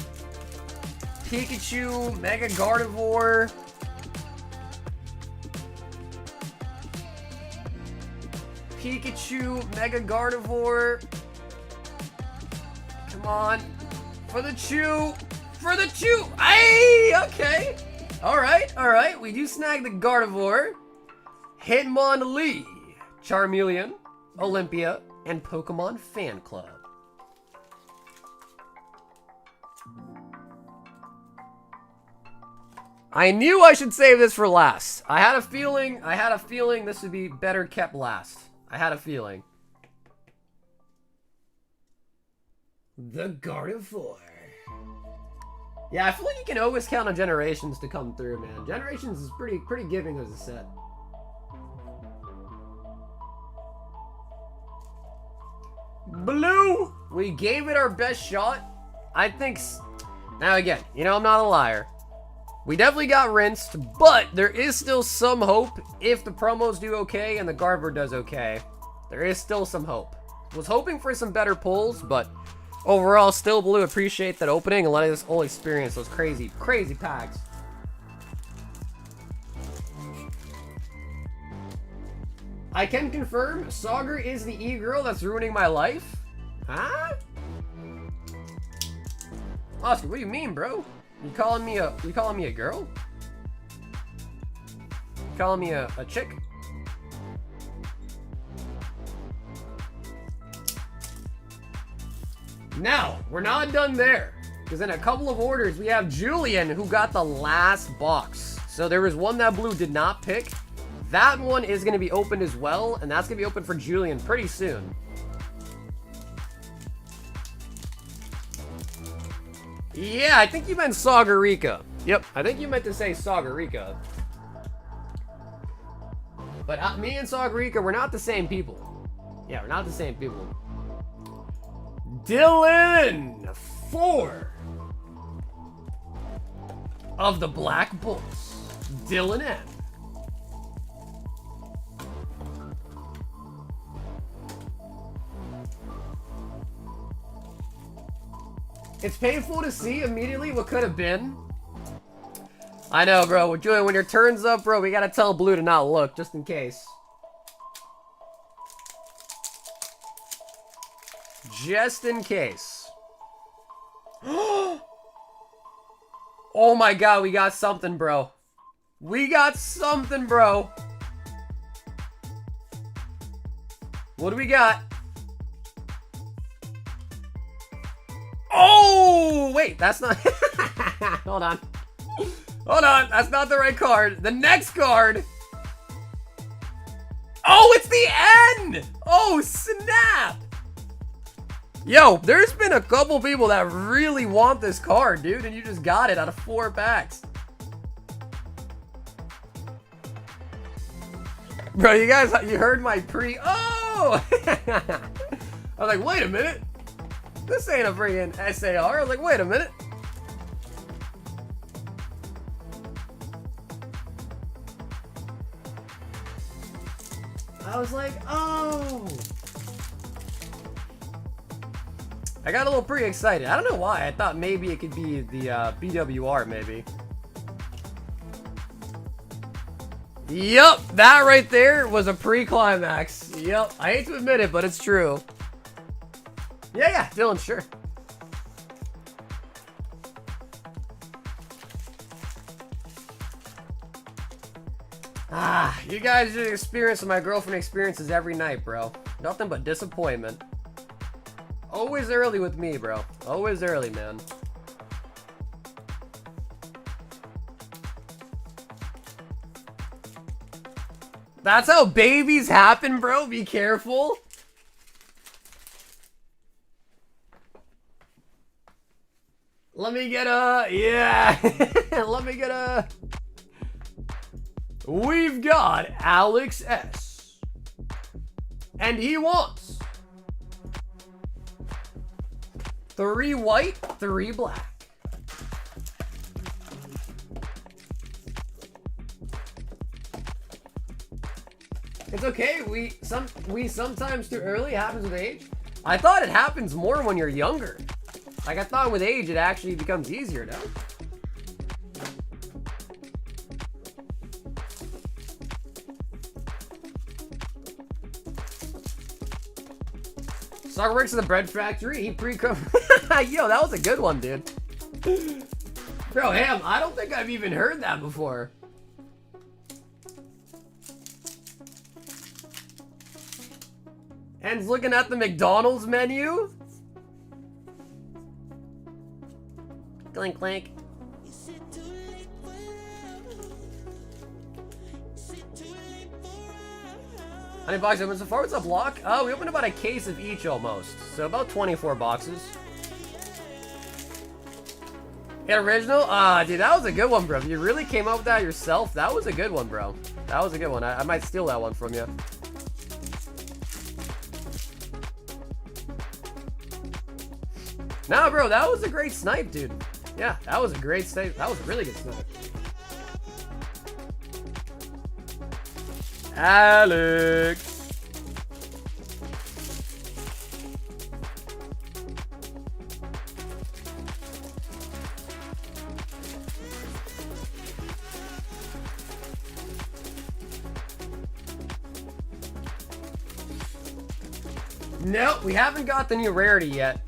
Pikachu, Mega Gardevoir. Pikachu, Mega Gardevoir. Come on. For the chew. For the chew. Hey, okay. Alright. We do snag the Gardevoir. Hitmonlee, Charmeleon, Olympia, and Pokemon Fan Club. I knew I should save this for last. I had a feeling this would be better kept last. I had a feeling. The Gardevoir. Yeah, I feel like you can always count on Generations to come through, man. Generations is pretty giving as a set. Blue! We gave it our best shot. I think... Now again, you know I'm not a liar. We definitely got rinsed, but there is still some hope if the promos do okay and the Gardevoir does okay. There is still some hope. Was hoping for some better pulls, but overall, still Blue appreciate that opening and letting us all experience those crazy packs. I can confirm, Sauger is the e-girl that's ruining my life. Huh? Oscar, what do you mean, bro? You calling me a girl? You calling me a chick? Now, we're not done there. Because in a couple of orders, we have Julian who got the last box. So there was one that Blue did not pick. That one is going to be opened as well, and that's going to be open for Julian pretty soon. Yeah, I think you meant Sagarika. Yep, I think you meant to say Sagarika. But me and Sagarika, we're not the same people. Yeah, we're not the same people. Dylan! 4. of the Black Bulls, Dylan M. It's painful to see immediately what could have been. I know, bro. Julian, when your turn's up, bro, we gotta tell Blue to not look, just in case. Just in case. Oh my god, we got something, bro. We got something, bro. What do we got? Oh, wait, that's not... Hold on. Hold on, that's not the right card. The next card. Oh, it's the end! Oh, snap! Yo, there's been a couple people that really want this card, dude, and you just got it out of 4 packs. Bro, you guys, you heard my Oh! I was like, wait a minute. This ain't a freaking SAR. I was like, wait a minute. I was like, oh. I got a little pretty excited. I don't know why. I thought maybe it could be the BWR, maybe. Yup, that right there was a pre-climax. Yup, I hate to admit it, but it's true. Yeah, Dylan, sure. Ah, you guys are experiencing my girlfriend experiences every night, bro. Nothing but disappointment. Always early with me, bro. Always early, man. That's how babies happen, bro. Be careful. Let me get a... Yeah. Let me get a... We've got Alex S. And he wants 3 white, 3 black. It's okay. We sometimes too early. It happens with age. I thought it happens more when you're younger. Like, I thought with age it actually becomes easier now. Soccer works at the bread factory. He pre-cooked. Yo, that was a good one, dude. Bro, Ham, I don't think I've even heard that before. And's looking at the McDonald's menu. Clink, clink. How many boxes open so far? What's up, Block? Oh, we opened about a case of each almost. So about 24 boxes. Yeah, original? Dude, that was a good one, bro. If you really came up with that yourself, that was a good one, bro. That was a good one. I might steal that one from you. Nah, bro, that was a great snipe, dude. Yeah, that was a great snipe. That was a really good snipe. Alex. Nope, we haven't got the new Rarity yet.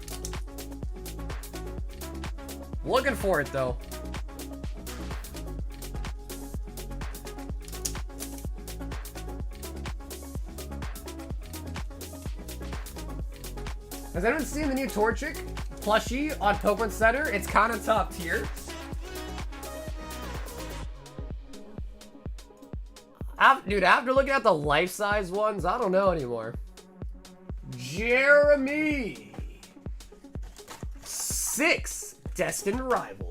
Looking for it, though. Has anyone seen the new Torchic plushie on Pokemon Center? It's kind of top tier. Dude, after looking at the life-size ones, I don't know anymore. Jeremy. 6 destined rivals.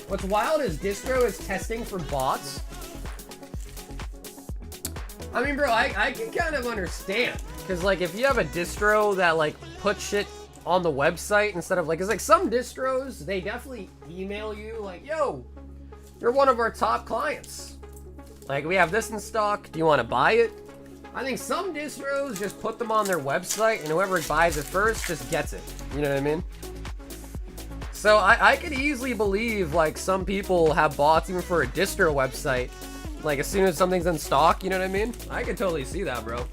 What's wild is distro is testing for bots. I mean, bro, I can kind of understand. Because, like, if you have a distro that, like, puts shit on the website instead of, like, it's like some distros, they definitely email you, like, yo, you're one of our top clients. Like, we have this in stock. Do you want to buy it? I think some distros just put them on their website, and whoever buys it first just gets it. You know what I mean? So I could easily believe, like, some people have bots even for a distro website. Like, as soon as something's in stock, you know what I mean? I could totally see that, bro.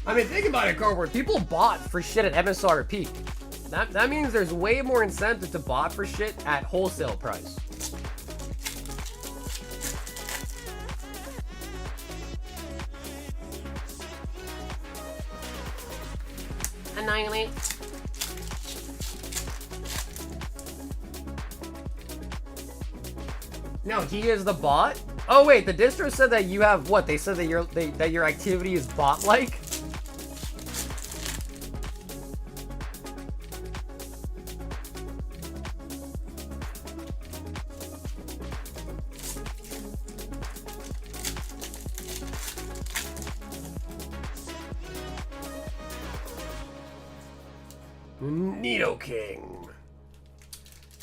I mean, think about it, Cardboard. People bought for shit at MSRP. That means there's way more incentive to bot for shit at wholesale price. Annihilate. No, he is the bot? Oh wait, the distro said that you have what? They said that that your activity is bot-like? Nidoking.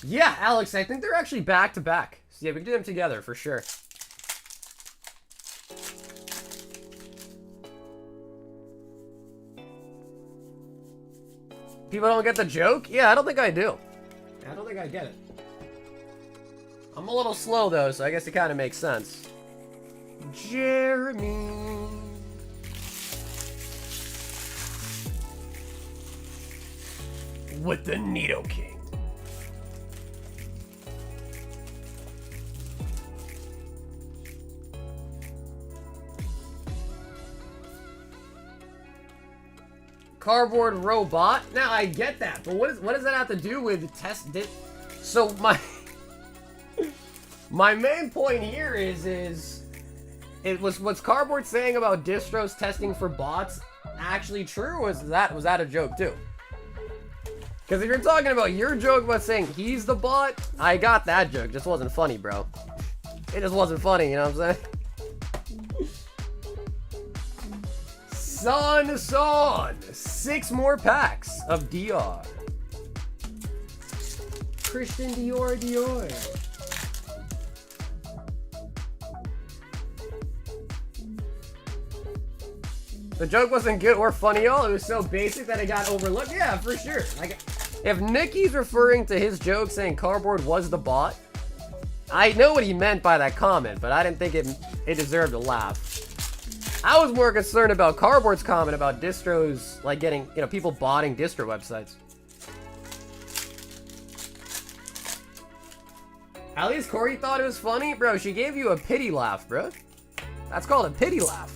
Yeah, Alex, I think they're actually back to back. So yeah, we can do them together for sure. People don't get the joke? Yeah, I don't think I do. I don't think I get it. I'm a little slow though, so I guess it kind of makes sense. Jeremy. With the Nidoking. Cardboard robot. Now I get that, but what does that have to do with test? So my main point here is what's Cardboard saying about distros testing for bots actually true? Or was that a joke too? Because if you're talking about your joke about saying he's the bot, I got that joke. Just wasn't funny, bro. It just wasn't funny, you know what I'm saying? Son. 6 more packs of DR. Christian Dior. The joke wasn't good or funny at all. It was so basic that it got overlooked. Yeah, for sure. Like, if Nikki's referring to his joke saying Cardboard was the bot, I know what he meant by that comment, but I didn't think it deserved a laugh. I was more concerned about Cardboard's comment about distros, like getting, you know, people botting distro websites. At least Corey thought it was funny. Bro, she gave you a pity laugh, bro. That's called a pity laugh.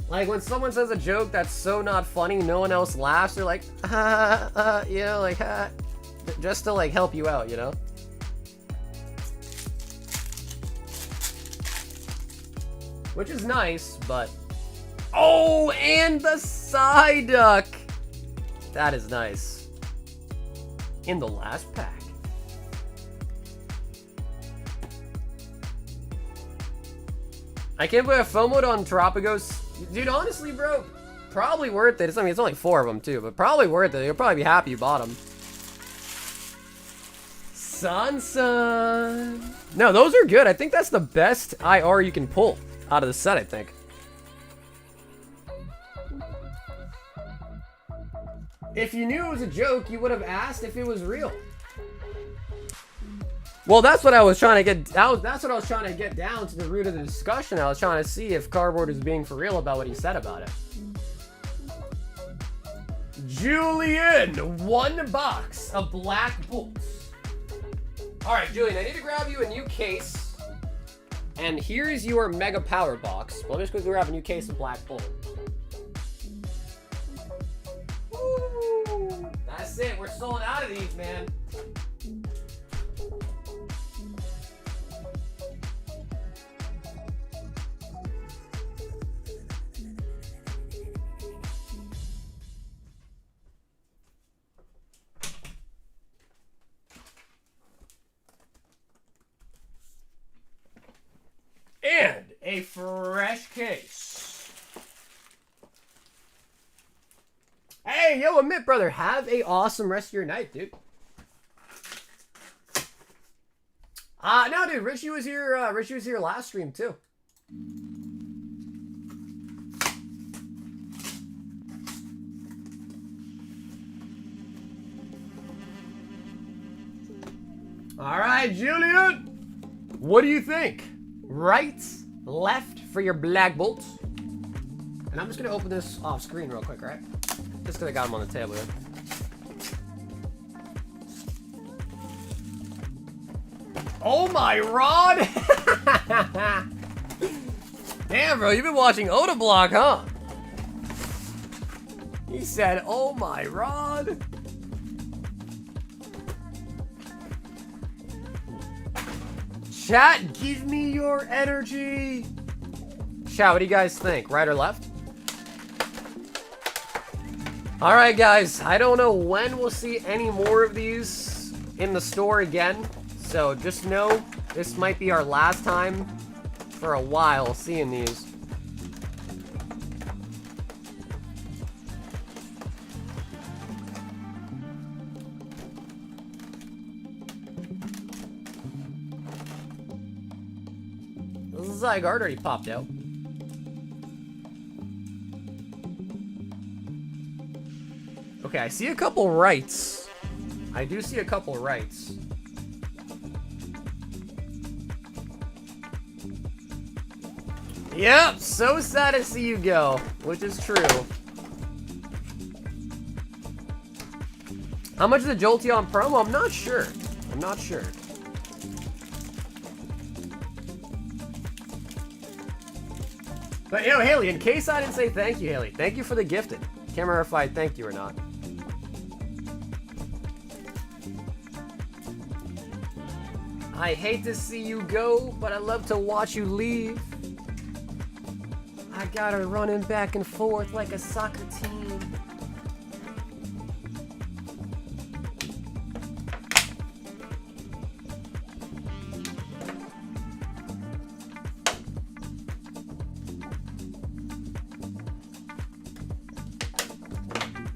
Like, when someone says a joke that's so not funny, no one else laughs, they're like, you know, like, just to, like, help you out, you know? Which is nice, but... Oh, and the Psyduck! That is nice. In the last pack. I can't believe I FOMO'd on Terapagos. Dude, honestly, bro, probably worth it. I mean, it's only 4 of them, too, but probably worth it. You'll probably be happy you bought them. Sun. No, those are good. I think that's the best IR you can pull out of the set, I think. If you knew it was a joke, you would have asked if it was real. Well, that's what I was trying to get. That's what I was trying to get down to the root of the discussion. I was trying to see if Cardboard is being for real about what he said about it. Julian, 1 box of black bolts. All right, Julian, I need to grab you a new case. And here's your Mega Power Box. Well, let me just quickly grab a new case of black bolt. Ooh, that's it. We're sold out of these, man. a fresh case. Hey, yo, Amit, brother. Have a awesome rest of your night, dude. No, dude. Richie was here. Richie was here last stream too. All right, Julian. What do you think? Right, left for your black bolts. And I'm just gonna open this off screen real quick, right? Just because I got them on the table here. Oh my Rod! Damn, bro, you've been watching Oda Block, huh? He said, "Oh my Rod." Chat, give me your energy. Chat, what do you guys think? Right or left? All right, guys. I don't know when we'll see any more of these in the store again. So just know this might be our last time for a while seeing these. Zygarde already popped out. Okay, I see a couple rights. I do see a couple rights. Yep, so sad to see you go, which is true. How much is the Jolteon promo? I'm not sure. I'm not sure. But yo, Haley, in case I didn't say thank you, Haley, thank you for the gifted. Can't remember if I thanked you or not. I hate to see you go, but I love to watch you leave. I got her running back and forth like a soccer team.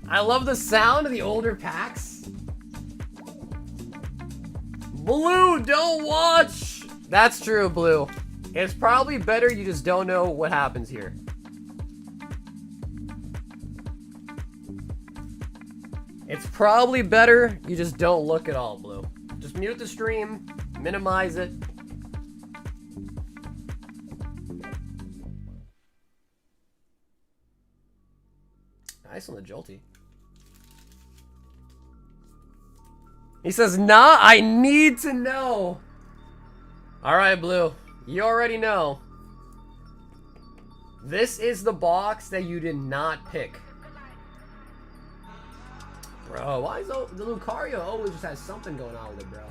I love the sound of the older packs. Blue, don't watch! That's true, Blue. It's probably better you just don't know what happens here. It's probably better you just don't look at all, Blue. Just mute the stream, minimize it. Nice on the Jolty. He says, nah, I need to know. All right, Blue. You already know. This is the box that you did not pick. Bro, why is the Lucario always just has something going on with it, bro?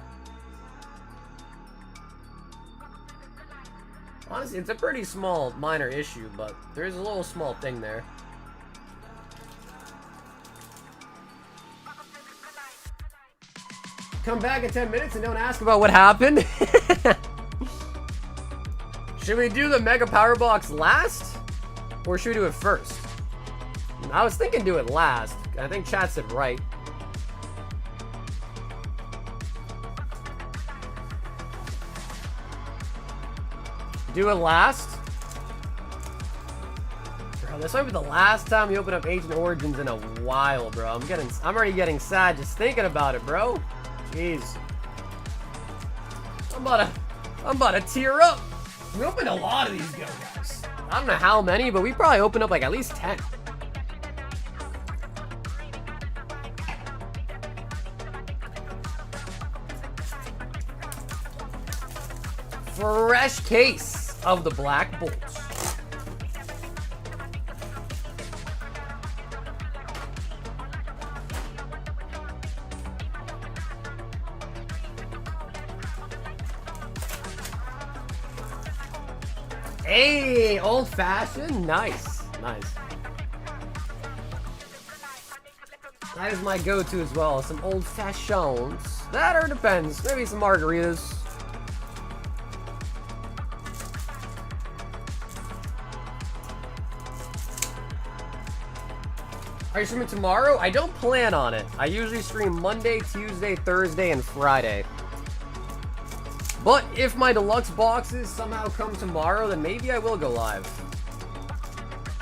Honestly, it's a pretty small, minor issue, but there is a little small thing there. Come back in 10 minutes and don't ask about what happened. Should we do the Mega Power Box last? Or should we do it first? I was thinking do it last. I think chat said right. Do it last? Bro, this might be the last time we open up Ancient Origins in a while, bro. I'm already getting sad just thinking about it, bro. Jeez. I'm about to tear up. We opened a lot of these Go guys. I don't know how many, but we probably opened up like at least 10. Fresh case of the Black Bolts. Hey, old fashioned, nice, nice. That is my go-to as well. Some old fashions. That or depends. Maybe some margaritas. Are you streaming tomorrow? I don't plan on it. I usually stream Monday, Tuesday, Thursday, and Friday. But if my deluxe boxes somehow come tomorrow, then maybe I will go live.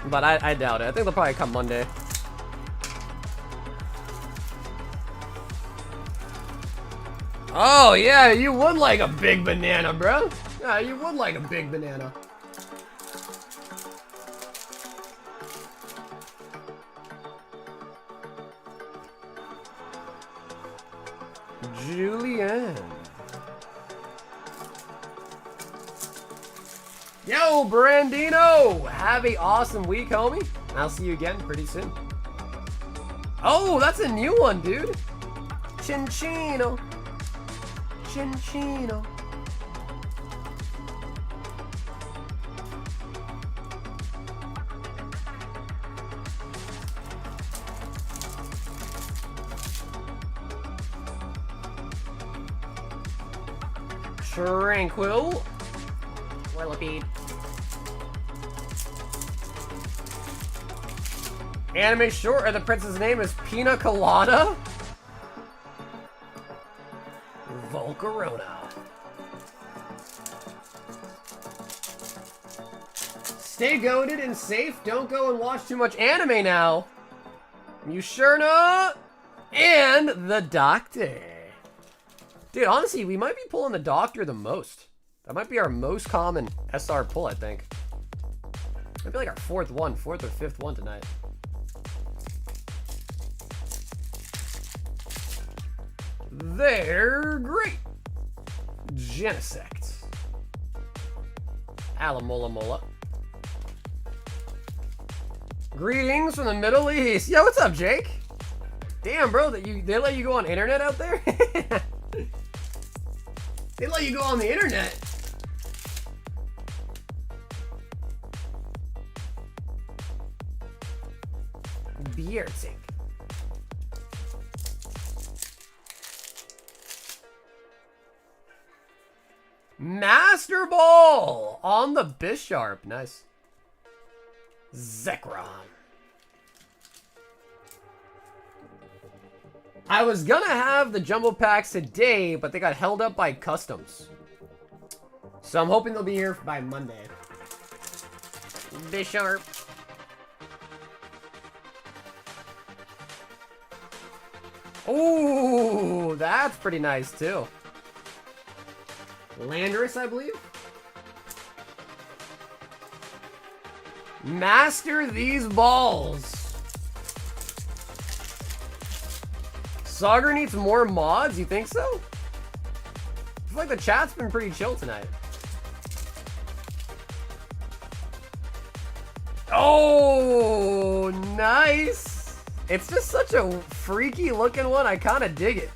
But I doubt it. I think they'll probably come Monday. Oh, yeah, you would like a big banana, bro. Yeah, you would like a big banana. Julianne. Yo, Brandino! Have a awesome week, homie. I'll see you again pretty soon. Oh, that's a new one, dude. Chinchino. Chinchino. Tranquil. Willipede. Anime short, or the prince's name is Pina Colada? Volcarona. Stay goated and safe. Don't go and watch too much anime now. You sure not? And the doctor. Dude, honestly, we might be pulling the doctor the most. That might be our most common SR pull, I think. Might be like our fourth or fifth one tonight. They're great. Genesect. Alamola Mola. Greetings from the Middle East. Yo, what's up, Jake? Damn, bro, they let you go on internet out there? They let you go on the internet. Bierting. Master Ball on the Bisharp. Nice. Zekrom. I was gonna have the jumbo packs today, but they got held up by customs. So I'm hoping they'll be here by Monday. Bisharp. Ooh, that's pretty nice too. Landorus, I believe. Master these balls. Sagar needs more mods, you think so? I feel like the chat's been pretty chill tonight. Oh, nice. It's just such a freaky looking one. I kind of dig it.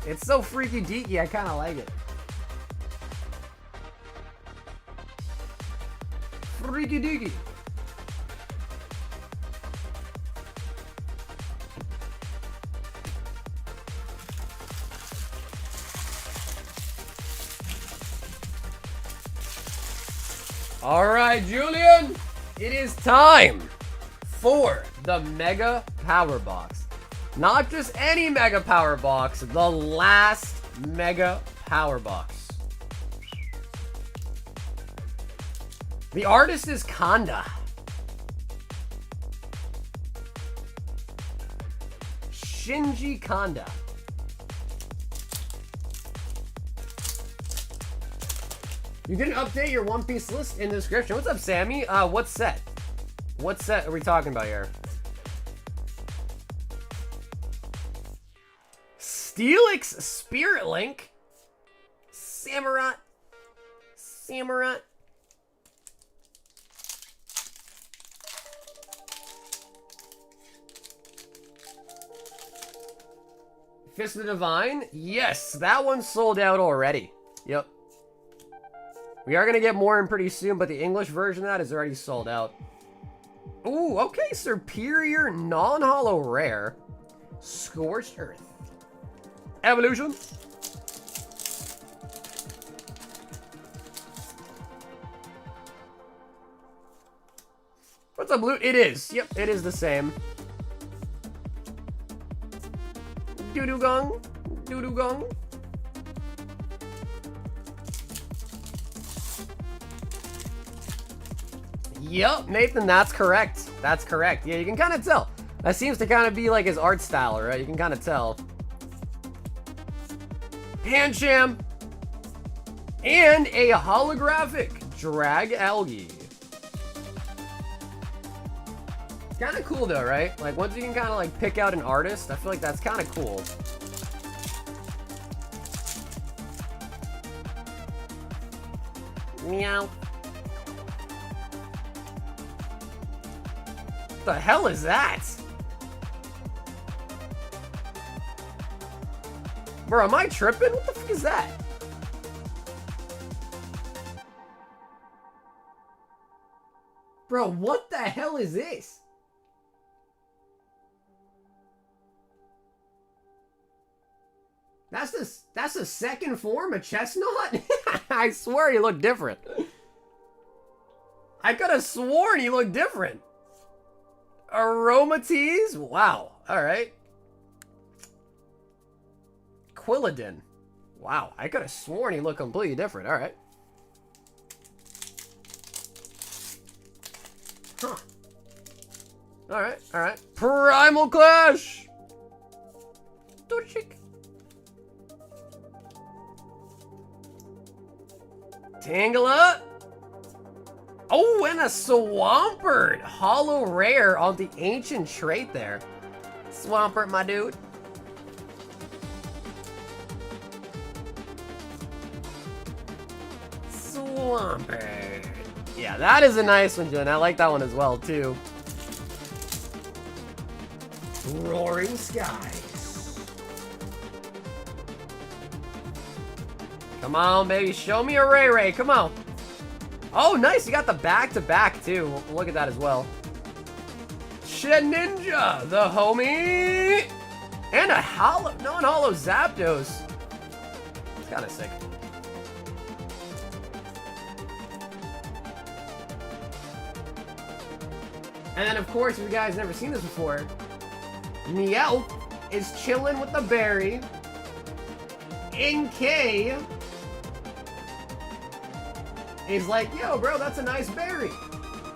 It's so freaky deaky, I kind of like it. Freaky deaky. All right, Julian, it is time for the Mega Power Box. Not just any Mega Power Box, the last Mega Power Box. The artist is Kanda. Shinji Kanda. You didn't update your One Piece list in the description. What's up, Sammy? What set? What set are we talking about here? Steelix Spirit Link. Samurott. Samurott. Fist of the Divine? Yes, that one sold out already. Yep. We are going to get more in pretty soon, but the English version of that is already sold out. Ooh, okay. Superior non-holo rare. Scorched Earth. Evolution. What's up, Loot? It is. Yep, it is the same. Doo-doo gong. Doo-doo gong. Yup, Nathan, that's correct. That's correct. Yeah, you can kind of tell. That seems to kind of be like his art style, right? You can kind of tell. Handsham. And a holographic drag algae. It's kind of cool though, right? Like once you can kind of like pick out an artist, I feel like that's kind of cool. Meow. What the hell is that? Bro, am I tripping? What the fuck is that? Bro, what the hell is this? That's the second form of chestnut? I swear he looked different. I could have sworn he looked different. Aromatease? Wow. Alright. Quilladin. Wow. I could have sworn he looked completely different. Alright. Huh. Alright. Alright. Primal Clash! Torchic. Tangela. Oh, and a Swampert. Hollow rare on the ancient trait there. Swampert, my dude. Swampert. Yeah, that is a nice one, Jen. I like that one as well, too. Roaring Skies. Come on, baby. Show me a Ray Ray. Come on. Oh, nice. You got the back-to-back, too. We'll look at that as well. Ninja, the homie. And a hollow, non-hollow Zapdos. It's kind of sick. And then, of course, if you guys never seen this before, Meowth is chilling with the berry. NK is like, yo, bro, that's a nice berry.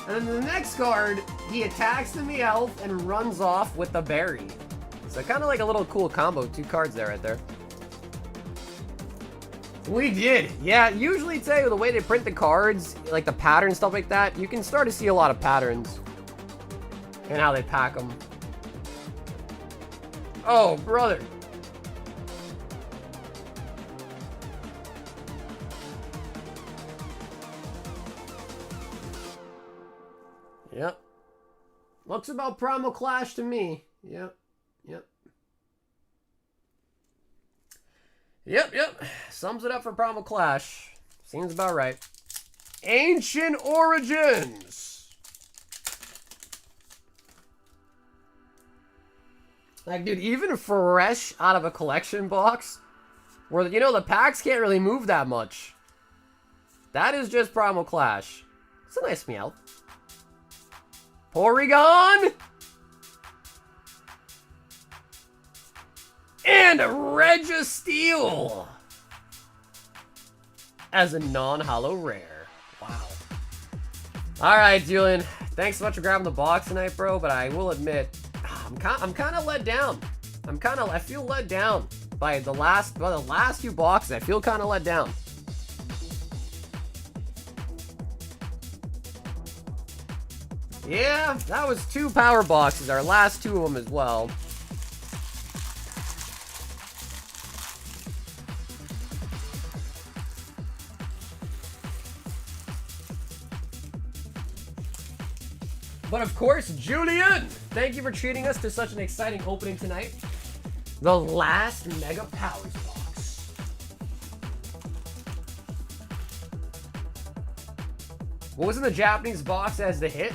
And then the next card, he attacks the Meowth and runs off with the berry. So kind of like a little cool combo. 2 cards there, right there. We did. Yeah, usually, tell you, the way they print the cards, like the pattern, stuff like that, you can start to see a lot of patterns. And how they pack them. Oh, brother. Yep. Looks about Primal Clash to me. Yep. Yep. Yep. Sums it up for Primal Clash. Seems about right. Ancient Origins. Like, dude, even fresh out of a collection box, where, you know, the packs can't really move that much. That is just Primal Clash. It's a nice Meowth. Porygon! And Registeel! As a non-hollow rare. Wow. Alright, Julian. Thanks so much for grabbing the box tonight, bro, but I will admit, I'm kind of let down. I feel let down by the last few boxes. I feel kind of let down. Yeah, that was 2 power boxes. Our last 2 of them as well. But of course, Julian, thank you for treating us to such an exciting opening tonight. The last Mega Powers box. What was in the Japanese box as the hit?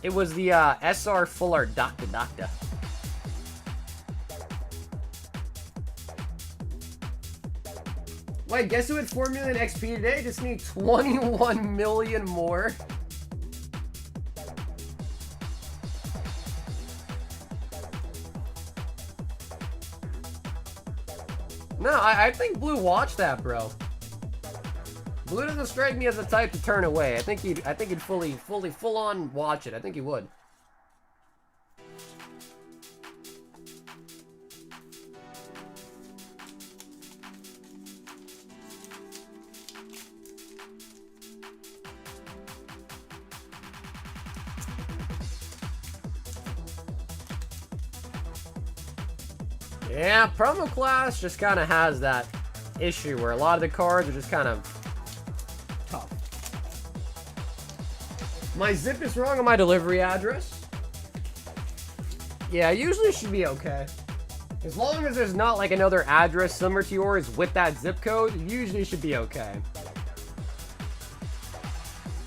It was the SR Full Art Doctor. Wait, guess who had 4 million XP today? Just need 21 million more. No, I think Blue watched that, bro. Blue doesn't strike me as the type to turn away. I think he'd full on watch it. I think he would. Yeah, promo class just kind of has that issue where a lot of the cards are just kind of tough. My zip is wrong on my delivery address. Yeah, usually it should be okay. As long as there's not like another address similar to yours with that zip code, usually should be okay.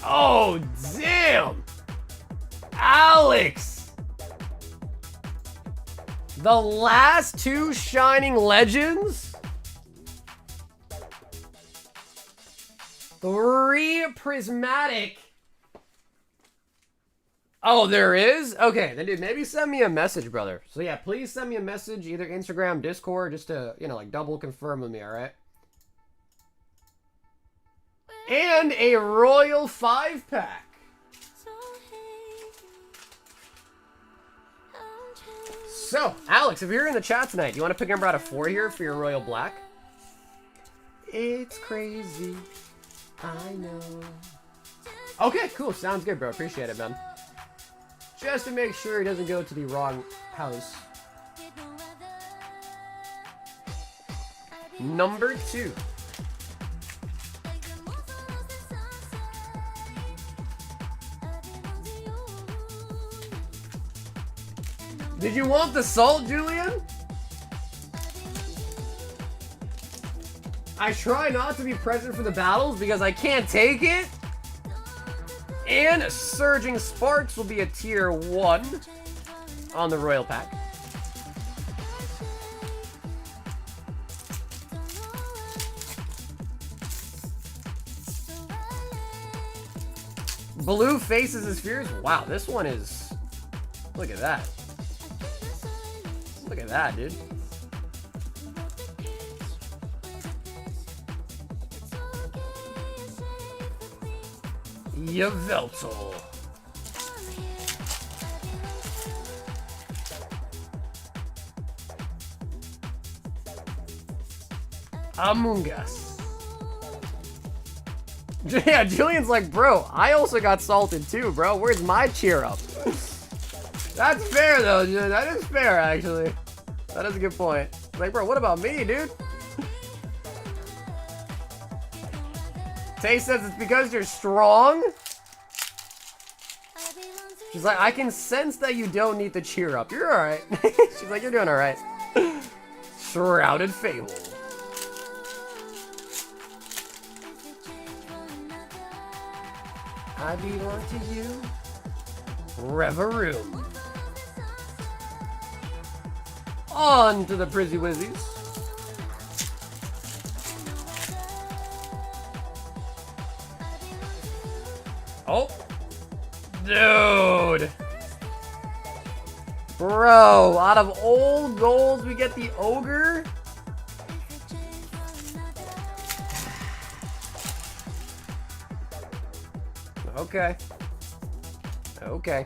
Oh, damn! Alex! The last two Shining Legends? 3 Prismatic. Oh, there is? Okay, then dude, maybe send me a message, brother. So yeah, please send me a message, either Instagram, Discord, just to, you know, like double confirm with me, alright? And a Royal 5-pack. So, Alex, if you're in the chat tonight, you want to pick number out of 4 here for your Royal Black? It's crazy. I know. Okay, cool. Sounds good, bro. Appreciate it, man. Just to make sure he doesn't go to the wrong house. Number 2. Did you want the salt, Julian? I try not to be present for the battles because I can't take it. And Surging Sparks will be a tier 1 on the Royal Pack. Blue faces his fears. Wow, this one is... Look at that. Look at that, dude. Yveltal. Among Us. Yeah, Julian's like, bro, I also got salted too, bro. Where's my cheer up? That's fair, though, Julian. That is fair, actually. That is a good point. Like, bro, what about me, dude? Tay says it's because you're strong. She's like, I can sense that you don't need the cheer up. You're alright. She's like, you're doing alright. Shrouded Fable. I belong to you. Reverum. On to the Prizzy Wizzies. Oh. Dude. Bro, out of old goals, we get the Ogre. Okay. Okay.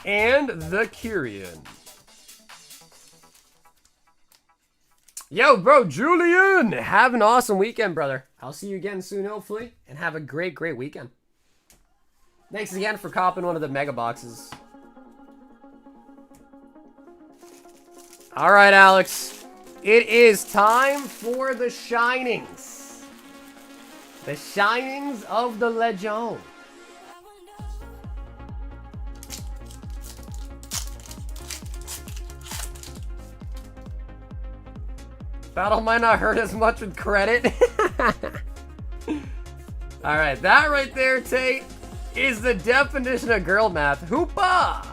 And the Kyrian. Yo, bro, Julian! Have an awesome weekend, brother. I'll see you again soon, hopefully. And have a great, great weekend. Thanks again for copping one of the mega boxes. Alright, Alex. It is time for the Shinings. The Shinings of the Legend. Battle might not hurt as much with credit. Alright, that right there, Tate, is the definition of girl math. Hoopa!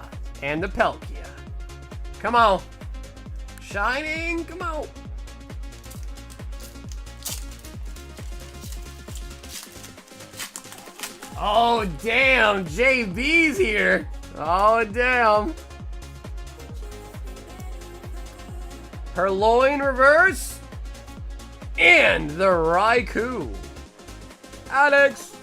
And the Palkia. Come on. Shining, come on. Oh, damn. JB's here. Oh, damn. Purloin reverse. And the Raikou. Alex.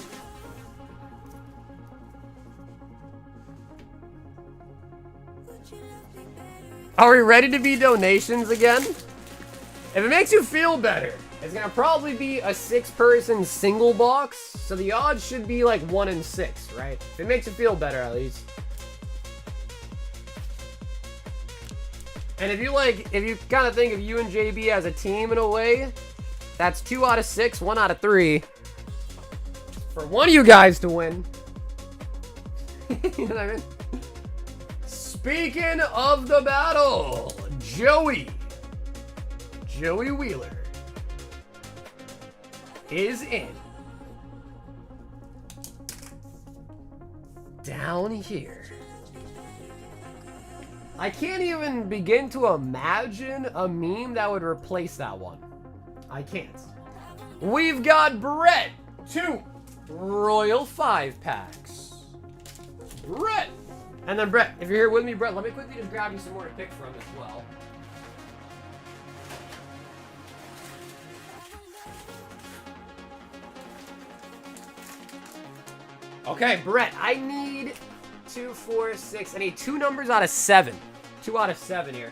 Are we ready to be donations again? If it makes you feel better, it's gonna probably be a 6-person single box, so the odds should be like 1 in 6, right? If it makes you feel better, at least. And if you kind of think of you and JB as a team in a way, that's 2 out of 6, 1 out of 3. For one of you guys to win. You know what I mean? Speaking of the battle, Joey Wheeler is in. Down here. I can't even begin to imagine a meme that would replace that one. I can't. We've got Brett, 2 Royal 5-packs. Brett. And then Brett, if you're here with me, Brett, let me quickly just grab you some more to pick from as well. Okay, Brett, I need 2, 4, 6. I need 2 numbers out of 7. 2 out of 7 here.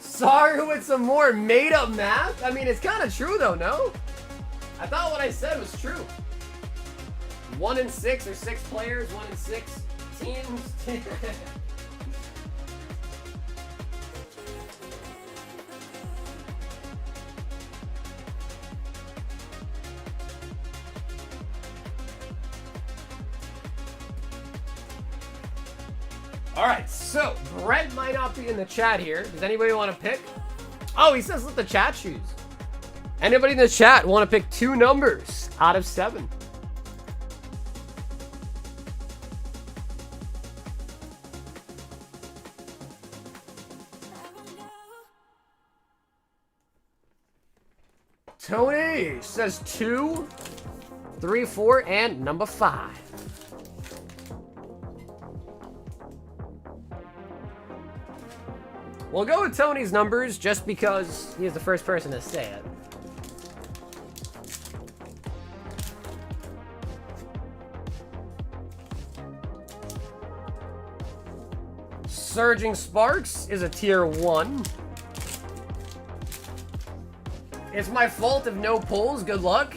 Sorry with some more made-up math? I mean, it's kind of true, though, no? I thought what I said was true. 1 in 6 or 6 players, 1 in 6 teams. Alright, so Brett might not be in the chat here. Does anybody want to pick? Oh, he says let the chat choose. Anybody in the chat want to pick 2 numbers out of 7? Tony says 2, 3, 4, and number 5. We'll go with Tony's numbers just because he's the first person to say it. Surging Sparks is a tier 1. It's my fault if no pulls. Good luck.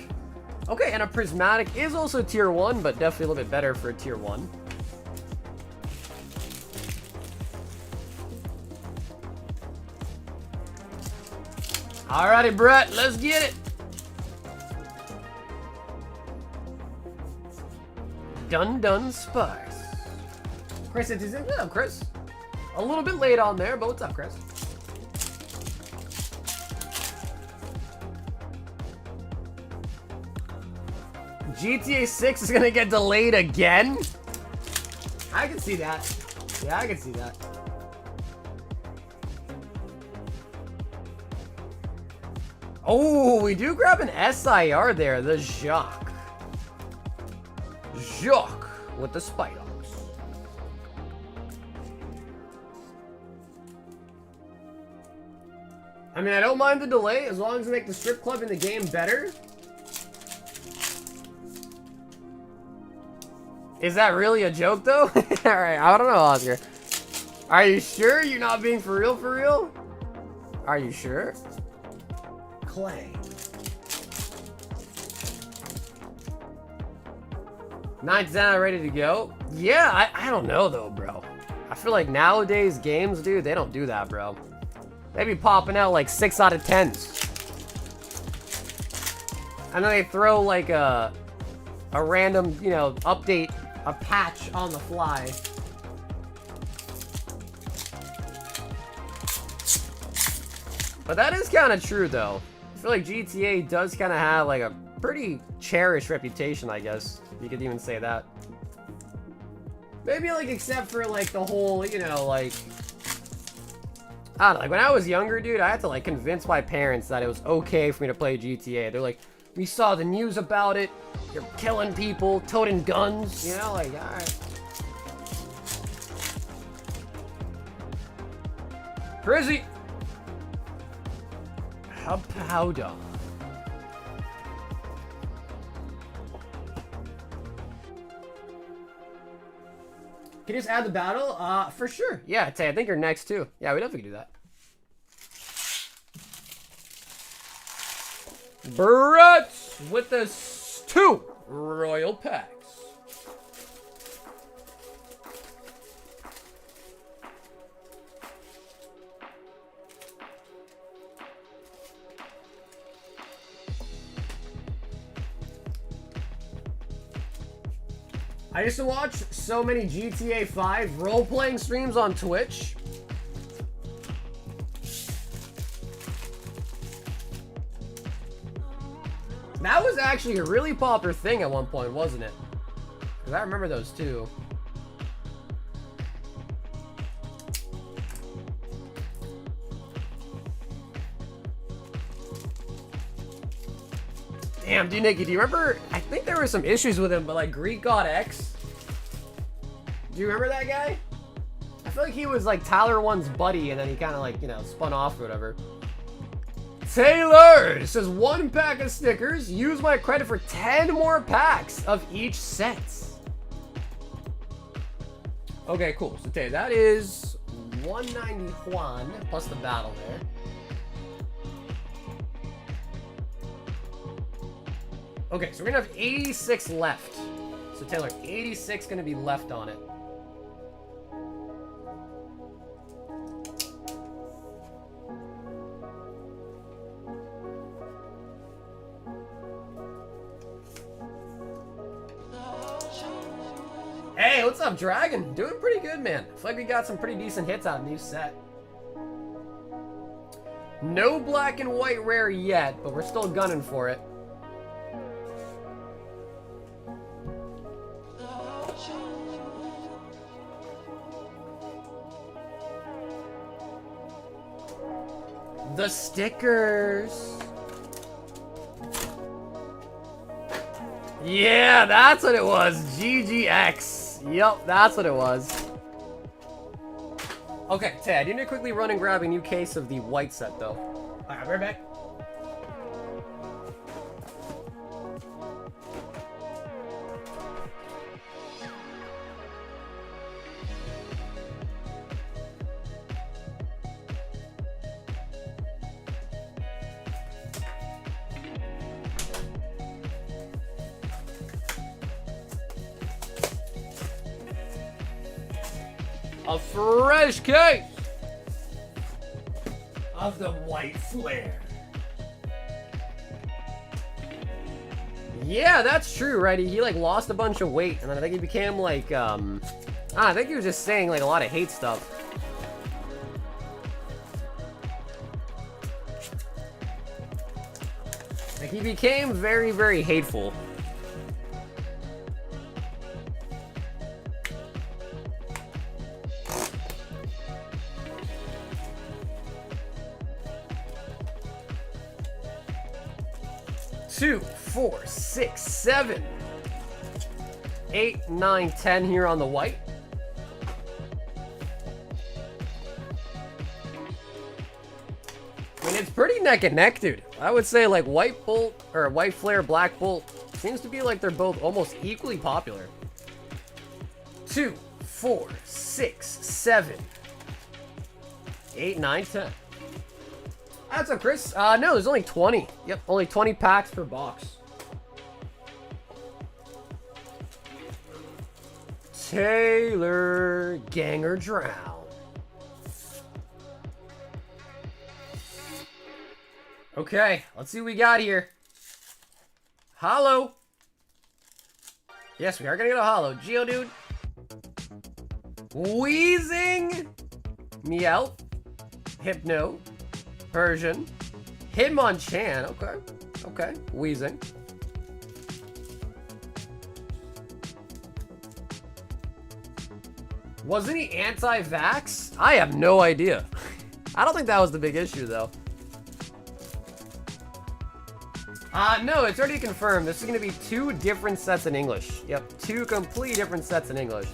Okay, and a Prismatic is also tier 1, but definitely a little bit better for a tier 1. Alrighty, Brett, let's get it. Dun Sparks. Chris, what's up, Chris? A little bit late on there, but what's up, Chris? GTA 6 is gonna get delayed again? I can see that. Yeah, I can see that. Oh, we do grab an SIR there, the Jacques. Jacques with the Spidox. I mean, I don't mind the delay as long as we make the strip club in the game better. Is that really a joke, though? Alright, I don't know, Oscar. Are you sure you're not being for real, for real? Are you sure? Clay. Nine's down, ready to go. Yeah, I don't know though, bro. I feel like nowadays games, dude, they don't do that, bro. They be popping out like 6 out of 10s. And then they throw like a random, you know, update, a patch on the fly. But that is kind of true though. I feel like GTA does kind of have like a pretty cherished reputation, I guess. You could even say that. Maybe like except for like the whole, you know, like I don't know, like when I was younger, dude, I had to like convince my parents that it was okay for me to play GTA. They're like, we saw the news about it. You're killing people, toting guns, you know, like, alright. Crazy. A powder. Can you just add the battle? For sure. Yeah, Tay, I think you're next too. Yeah, we definitely can do that. Brats with the 2 royal packs. I used to watch so many GTA 5 role-playing streams on Twitch. That was actually a really popular thing at one point, wasn't it? Because I remember those too. Damn, dude, Nikki, do you remember? I think there were some issues with him, but like Greek God X. Do you remember that guy? I feel like he was like Tyler 1's buddy, and then he kind of like, you know, spun off or whatever. Taylor says 1 pack of stickers. Use my credit for 10 more packs of each set. Okay, cool. So Taylor, that is 191 plus the battle there. Okay, so we're gonna have 86 left. So Taylor, 86 gonna be left on it. Hey, what's up, Dragon? Doing pretty good, man. I feel like we got some pretty decent hits out of the new set. No black and white rare yet, but we're still gunning for it. The stickers. Yeah, that's what it was. GGX. Yup, that's what it was. Okay, Tay, I need to quickly run and grab a new case of the white set, though. Alright, we're back. A fresh case of the white flare. Yeah, that's true, right? He like lost a bunch of weight, and then I think he became like I think he was just saying like a lot of hate stuff. Like he became very, very hateful. Two, 4, 6, 7, 8, 9, 10 here on the white. I mean, it's pretty neck and neck, dude. I would say like white bolt or white flare, black bolt seems to be like they're both almost equally popular. 2, 4, 6, 7, 8, 9, 10. That's up, Chris. No, there's only 20. Yep, only 20 packs per box. Taylor Ganger Drown. Okay, let's see what we got here. Holo. Yes, we are gonna get a holo. Geodude. Wheezing. Meowth. Hypno. Persian. Hitmonchan. Okay. Okay. Wheezing. Wasn't he anti-vax? I have no idea. I don't think that was the big issue, though. No, it's already confirmed. This is going to be 2 different sets in English. Yep, 2 completely different sets in English.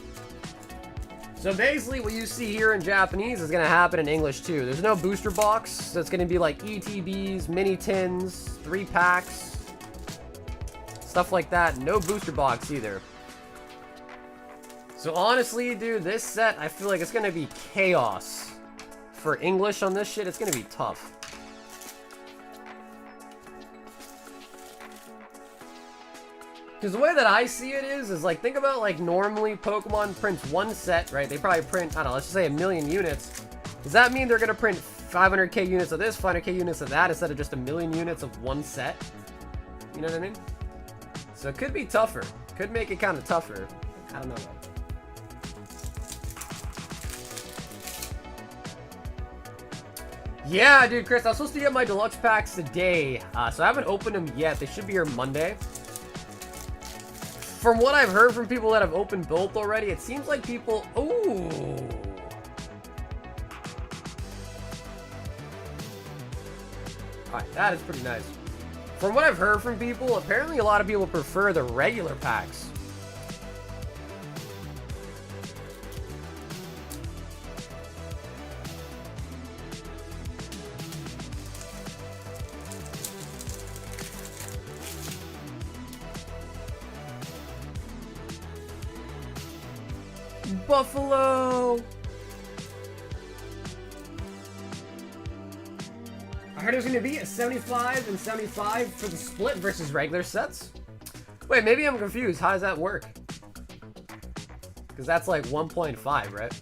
So basically, what you see here in Japanese is going to happen in English, too. There's no booster box, so it's going to be like ETBs, mini tins, 3 packs, stuff like that. No booster box, either. So honestly, dude, this set, I feel like it's going to be chaos. For English on this shit, it's going to be tough. Because the way that I see it is like, think about, like, normally Pokemon prints 1 set, right? They probably print, I don't know, let's just say 1,000,000 units. Does that mean they're going to print 500k units of this, 500k units of that, instead of just 1,000,000 units of 1 set? You know what I mean? So it could be tougher. Could make it kind of tougher. I don't know. Yeah, dude, Chris, I was supposed to get my deluxe packs today, so I haven't opened them yet. They should be here Monday. From what I've heard from people that have opened both already, it seems like people... Ooh. Alright, that is pretty nice. From what I've heard from people, apparently a lot of people prefer the regular packs. Buffalo! I heard it was going to be a 75 and 75 for the split versus regular sets. Wait, maybe I'm confused. How does that work? Because that's like 1.5, right?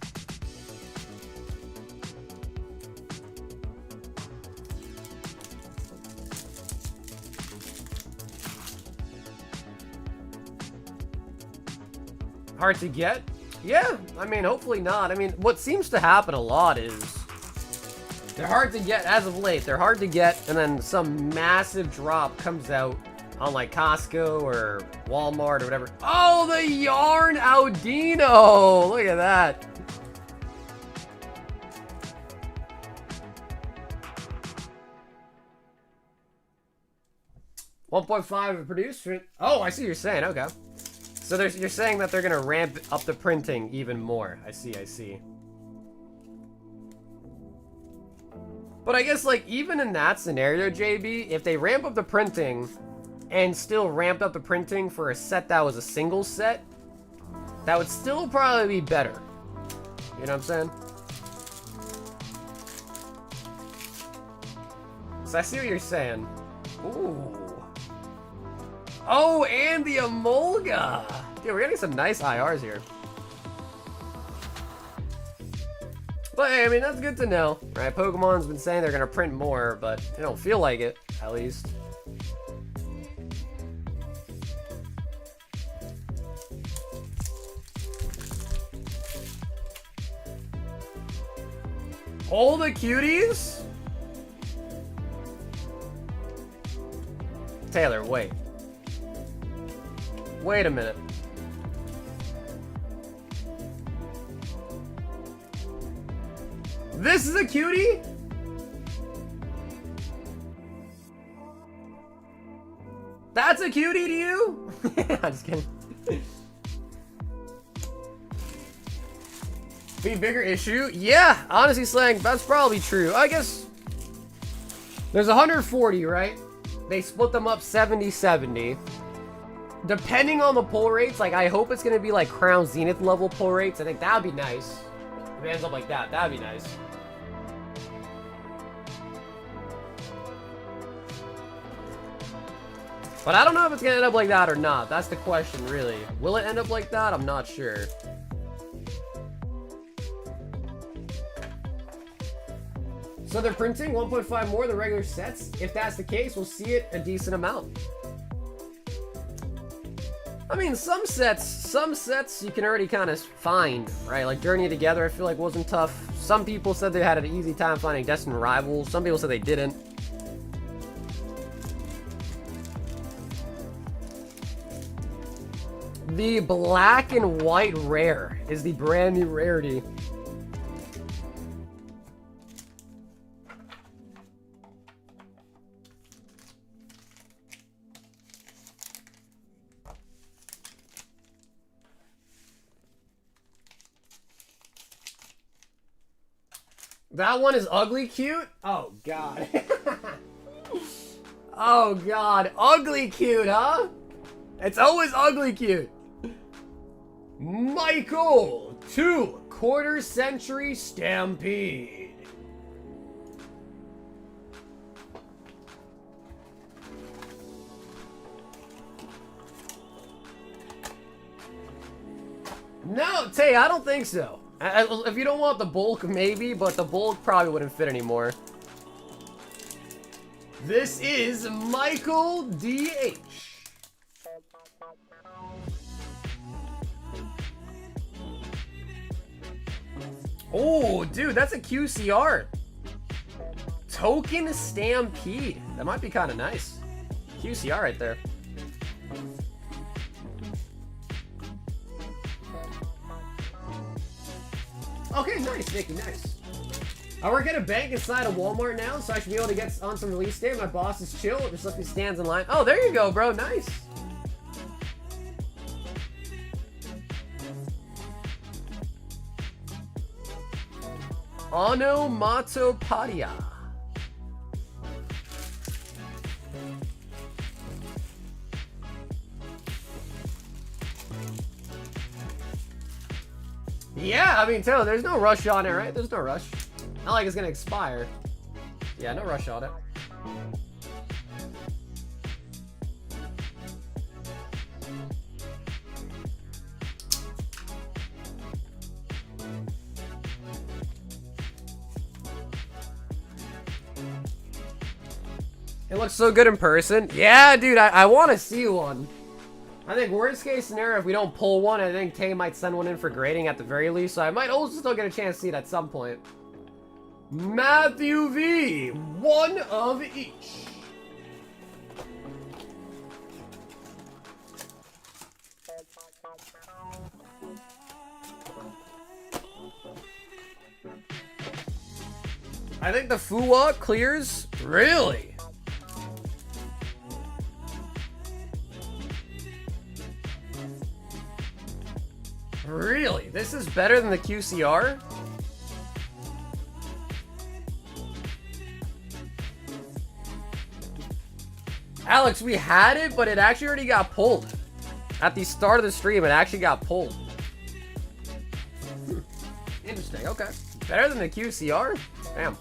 Hard to get? Yeah, I mean, hopefully not. I mean, what seems to happen a lot is they're hard to get as of late. They're hard to get, and then some massive drop comes out on like Costco or Walmart or whatever. Oh, the Yarn Audino! Look at that. $1.5 produced. Oh, I see what you're saying. Okay. So you're saying that they're going to ramp up the printing even more. I see, I see. But I guess, like, even in that scenario, JB, if they ramp up the printing and still ramped up the printing for a set that was a single set, that would still probably be better. You know what I'm saying? So I see what you're saying. Ooh. Oh, and the Emolga! Dude, we're getting some nice IRs here. But hey, I mean, that's good to know, right? Pokemon's been saying they're gonna print more, but they don't feel like it, at least. All the cuties? Taylor, wait. Wait a minute. This is a cutie? That's a cutie to you? I'm just kidding. Be a bigger issue? Yeah, honestly, Slang, that's probably true. I guess there's 140, right? They split them up 70-70. Depending on the pull rates, like, I hope it's going to be like Crown Zenith level pull rates. I think that would be nice. If it ends up like that, that'd be nice. But I don't know if it's going to end up like that or not. That's the question, really. Will it end up like that? I'm not sure. So they're printing 1.5 more than regular sets. If that's the case, we'll see it a decent amount. I mean, some sets you can already kind of find, right? Like Journey Together, I feel like wasn't tough. Some people said they had an easy time finding Destined Rivals. Some people said they didn't. The black and white rare is the brand new rarity. That one is ugly cute? Oh, God. Oh, God. Ugly cute, huh? It's always ugly cute. Michael, 2/4 Century Stampede. No, Tay, I don't think so. If you don't want the bulk, maybe, but the bulk probably wouldn't fit anymore. This is Michael DH. Oh, dude, that's a QCR. Token Stampede. That might be kind of nice. QCR right there. Okay, nice, Nicky, nice. I work at a bank inside a Walmart now, so I should be able to get on some release day. My boss is chill, just lets me stands in line. Oh, there you go, bro, nice. Onomatopoeia. Yeah, I mean, Taylor, there's no rush on it, right? There's no rush. Not like it's gonna expire. Yeah, no rush on it. It looks so good in person. Yeah, dude, I want to see one. I think worst case scenario, if we don't pull one, I think Tay might send one in for grading at the very least, so I might also still get a chance to see it at some point. Matthew V, 1 of each. I think the Fuwa clears. Really? Really? This is better than the QCR? Alex, we had it, but it actually already got pulled. At the start of the stream, it actually got pulled. Interesting, okay. Better than the QCR? Damn.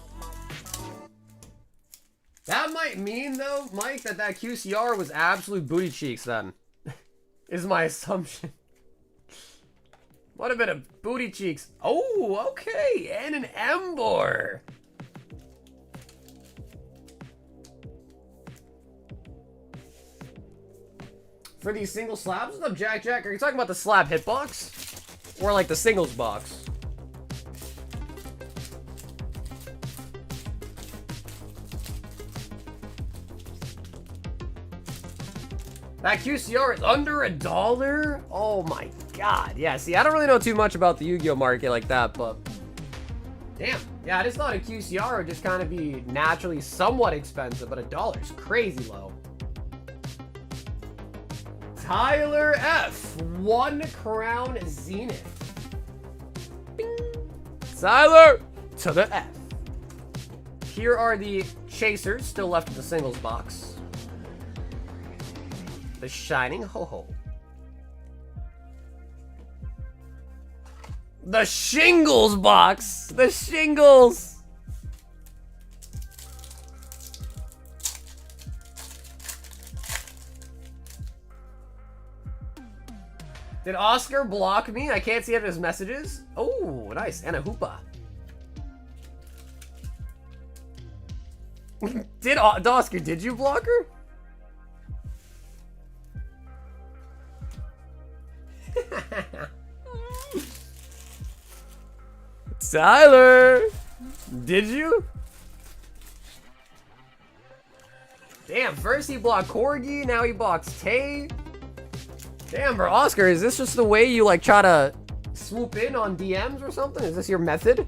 That might mean, though, Mike, that QCR was absolute booty cheeks, then. Is my assumption. What a bit of booty cheeks. Oh, okay. And an Embor. For these single slabs? What's up, Jack Jack? Are you talking about the slab hitbox? Or like the singles box? That QCR is under $1? Oh my god. Yeah, see, I don't really know too much about the Yu-Gi-Oh market like that, but damn. Yeah, I just thought a QCR would just kind of be naturally somewhat expensive, but $1 is crazy low. Tyler F, 1 Crown Zenith. Bing. Tyler to the F. Here are the chasers still left in the singles box. The Shining Ho-Ho. The Shingles box! The Shingles! Did Oscar block me? I can't see any of his messages. Oh, nice. And a Hoopa. Oscar, did you block her? Tyler, did you? Damn, first he blocked Corgi, now he blocks Tay. Damn, bro, Oscar, is this just the way you like try to swoop in on DMs or something? Is this your method?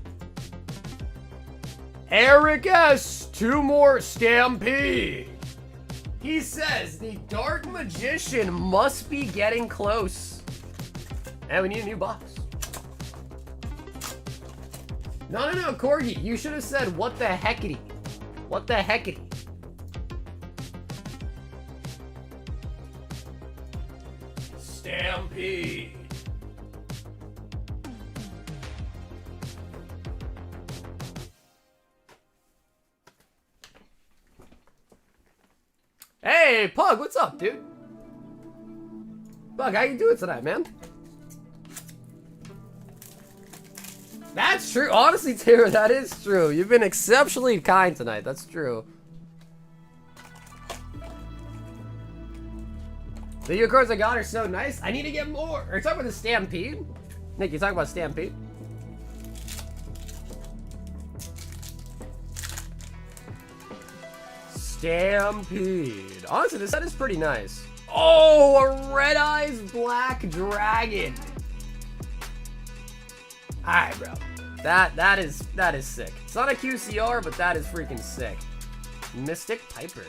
Eric S, 2 more Stampede. He says the Dark Magician must be getting close. And we need a new box. No, Corgi. You should have said, what the heckity? What the heckity? Stampede. Hey, Pug, what's up, dude? Pug, how you doing tonight, man? That's true. Honestly, Tara, that is true. You've been exceptionally kind tonight. That's true. The new cards I got are so nice. I need to get more. Are you talking about the Stampede? Nick, you talking about Stampede? Stampede. Honestly, this set is pretty nice. Oh, a Red Eyes Black Dragon. Alright, bro. That is sick. It's not a QCR, but that is freaking sick. Mystic Piper.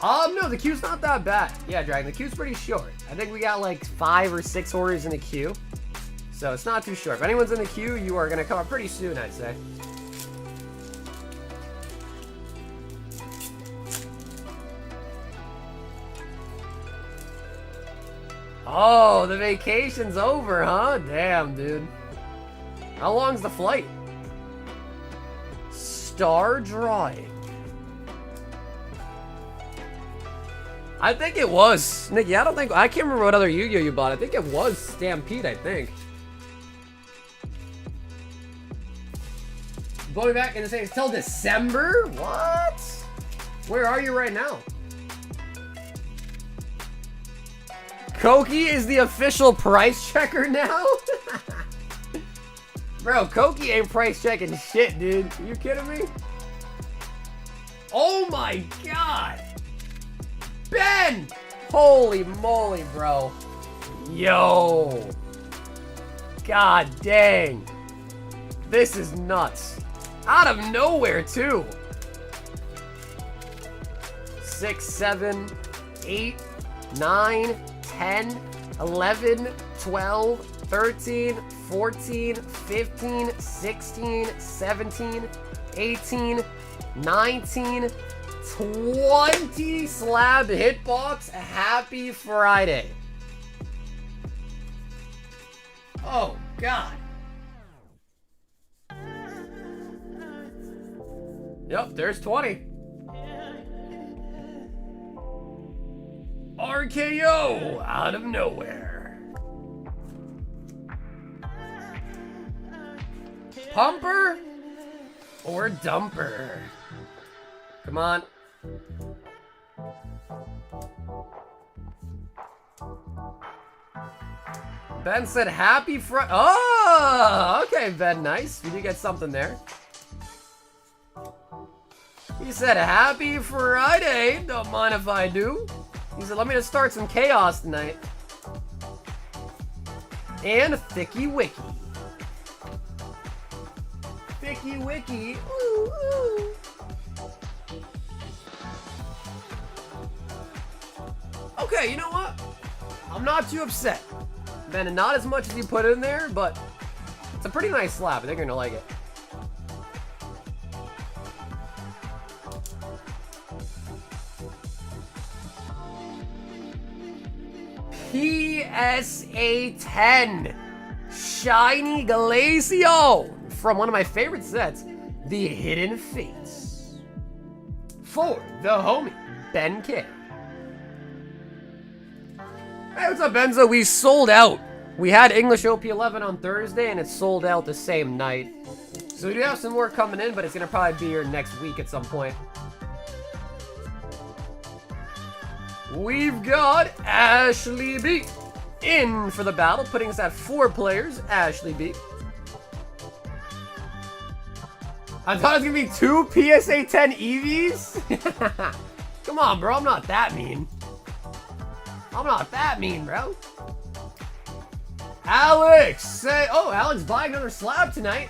No, the queue's not that bad. Yeah, Dragon, the queue's pretty short. I think we got like 5 or 6 orders in the queue. So it's not too short. If anyone's in the queue, you are gonna come up pretty soon, I'd say. Oh, the vacation's over, huh? Damn, dude. How long's the flight? Star Drawing. I think it was. Nikki, I can't remember what other Yu-Gi-Oh you bought. I think it was Stampede, I think. Going back in the same till December? What? Where are you right now? Koki is the official price checker now? Bro, Koki ain't price checking shit, dude. Are you kidding me? Oh my god! Ben! Holy moly, bro. Yo. God dang. This is nuts. Out of nowhere, too. 6, 7, 8, 9, 10, 11, 12, 13, 14, 15, 16, 17, 18, 19, 20 slab hitbox. Happy Friday. Oh, God. Yep, there's 20. RKO out of nowhere. Pumper or dumper? Come on. Ben said happy Friday. Oh, okay, Ben, nice. You did get something there. He said happy Friday. Don't mind if I do. He said, let me just start some chaos tonight. And Thicky Wicky. Thicky Wicky. Ooh, ooh. Okay, you know what? I'm not too upset. Ben, not as much as you put in there, but it's a pretty nice slab. I think you're gonna like it. PSA 10 Shiny Glacio from one of my favorite sets, The Hidden Fates. For the homie, Ben K. Hey, what's up, Benzo? We sold out. We had English OP11 on Thursday, and it sold out the same night. So we do have some more coming in, but it's going to probably be here next week at some point. We've got Ashley B in for the battle, putting us at 4 players. Ashley B. I thought it was going to be 2 PSA 10 EVs. Come on, bro. I'm not that mean. I'm not that mean, bro. Alex, say, oh, Alex buying another slab tonight.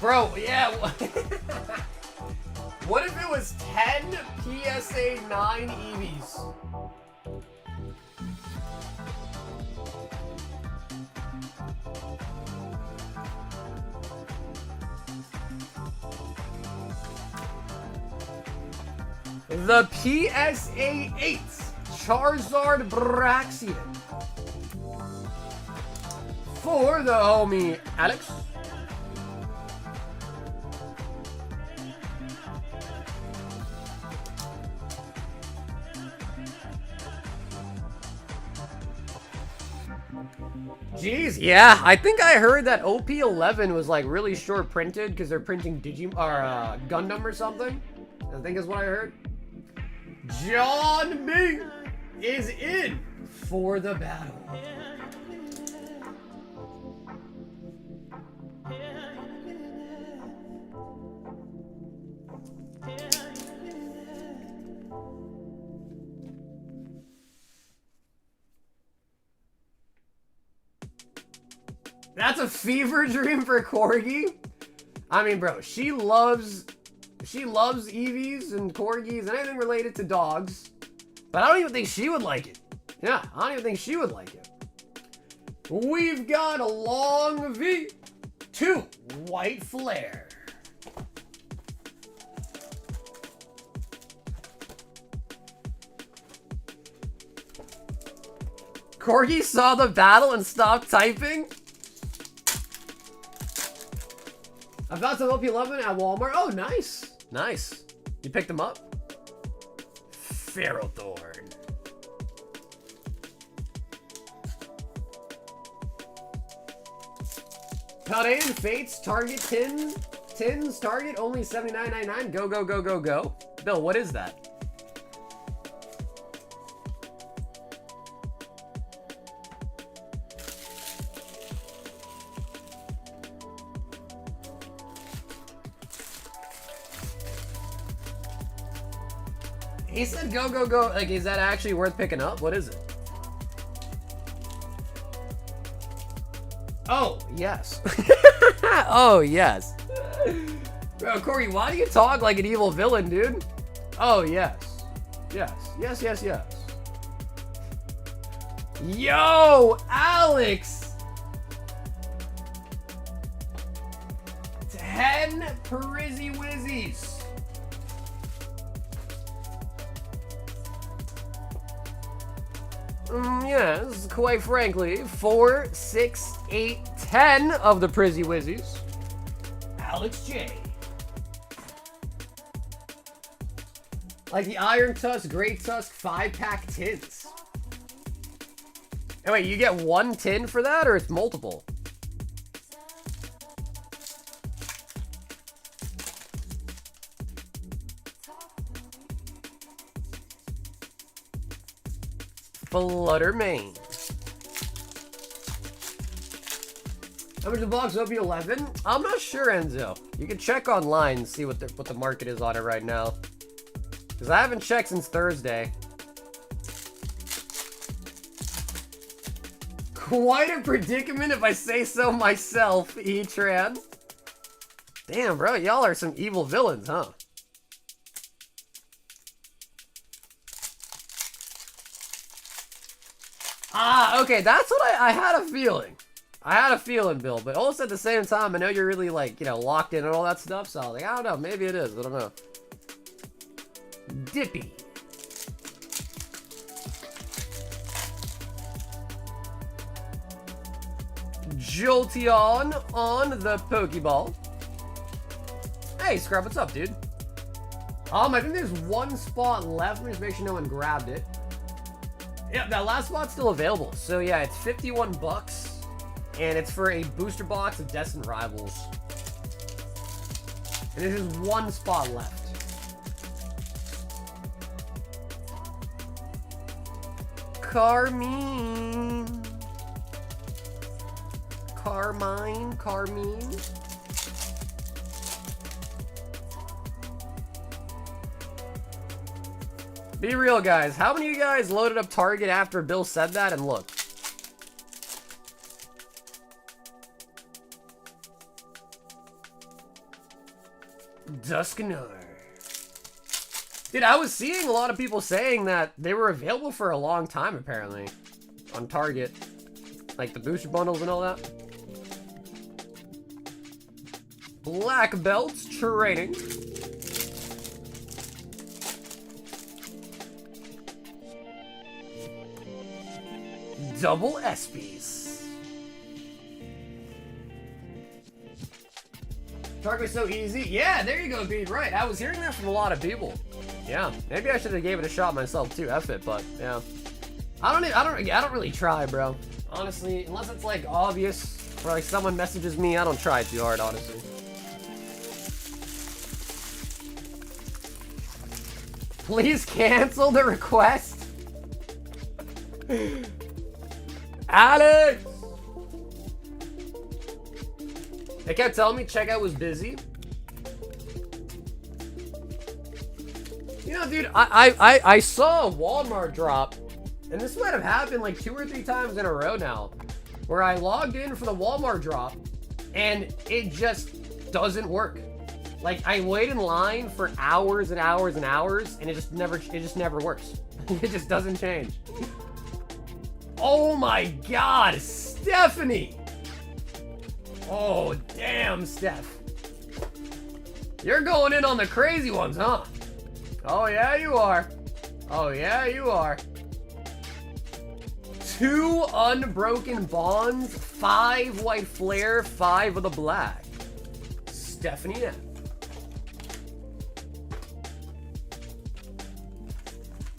Bro, yeah. What if it was 10 PSA 9 EVs? The PSA 8 Charizard Braxian for the homie Alex. Jeez, yeah, I think I heard that OP11 was like really short printed because they're printing Gundam or something. I think is what I heard. John B is in for the battle. That's a fever dream for Corgi. I mean, bro, she loves EVs and Corgis and anything related to dogs. But I don't even think she would like it. Yeah, I don't even think she would like it. We've got a long V, 2 white flare. Corgi saw the battle and stopped typing. I found some OP11 at Walmart. Oh, nice. Nice. You picked them up? Ferrothorn. Paldea Fates target tins target only $79.99. Go, go, go, go, go. Bill, what is that? He said go, go, go. Like, is that actually worth picking up? What is it? Oh, yes. Oh, yes. Bro, Corey, why do you talk like an evil villain, dude? Oh, yes. Yes, yes, yes, yes. Yo, Alex! 10 Perizzy Wizzies. Yes, quite frankly, 4, 6, 8, 10 of the Prizzy Wizzies. Alex J. Like the Iron Tusk, Great Tusk 5-pack tins. And wait, you get one tin for that, or it's multiple? Fluttermane. How much the box OP11? I'm not sure, Enzo. You can check online and see what the market is on it right now. Because I haven't checked since Thursday. Quite a predicament if I say so myself, E-Tran. Damn, bro, y'all are some evil villains, huh? Ah, okay, that's what I had a feeling. I had a feeling, Bill, but also at the same time, I know you're really, like, you know, locked in and all that stuff, so I was like, I don't know, maybe it is, I don't know. Dippy. Jolteon on the Pokeball. Hey, Scrub, what's up, dude? I think there's one spot left. Let me just make sure no one grabbed it. Yeah, that last spot's still available. So yeah, it's 51 bucks, and it's for a booster box of Destined Rivals. And there's just one spot left. Carmine. Be real, guys. How many of you guys loaded up Target after Bill said that and looked? Dusknoir. Dude, I was seeing a lot of people saying that they were available for a long time, apparently. On Target. Like the booster bundles and all that. Black belts trading. Double ESPYs. Target was so easy. Yeah, there you go, Bean. Right, I was hearing that from a lot of people. Yeah, maybe I should have gave it a shot myself too. F it, but yeah. I don't really try, bro. Honestly, unless it's like obvious, or like someone messages me, I don't try too hard, honestly. Please cancel the request. Alex! They kept telling me checkout was busy. You know, dude, I saw a Walmart drop, and this might have happened like 2 or 3 times in a row now, where I logged in for the Walmart drop, and it just doesn't work. Like, I wait in line for hours and hours and hours, and it just never works. It just doesn't change. Oh my God, Stephanie! Oh, damn, Steph. You're going in on the crazy ones, huh? Oh, yeah, you are. Oh, yeah, you are. 2 unbroken bonds, 5 white flare, 5 of the black. Stephanie F.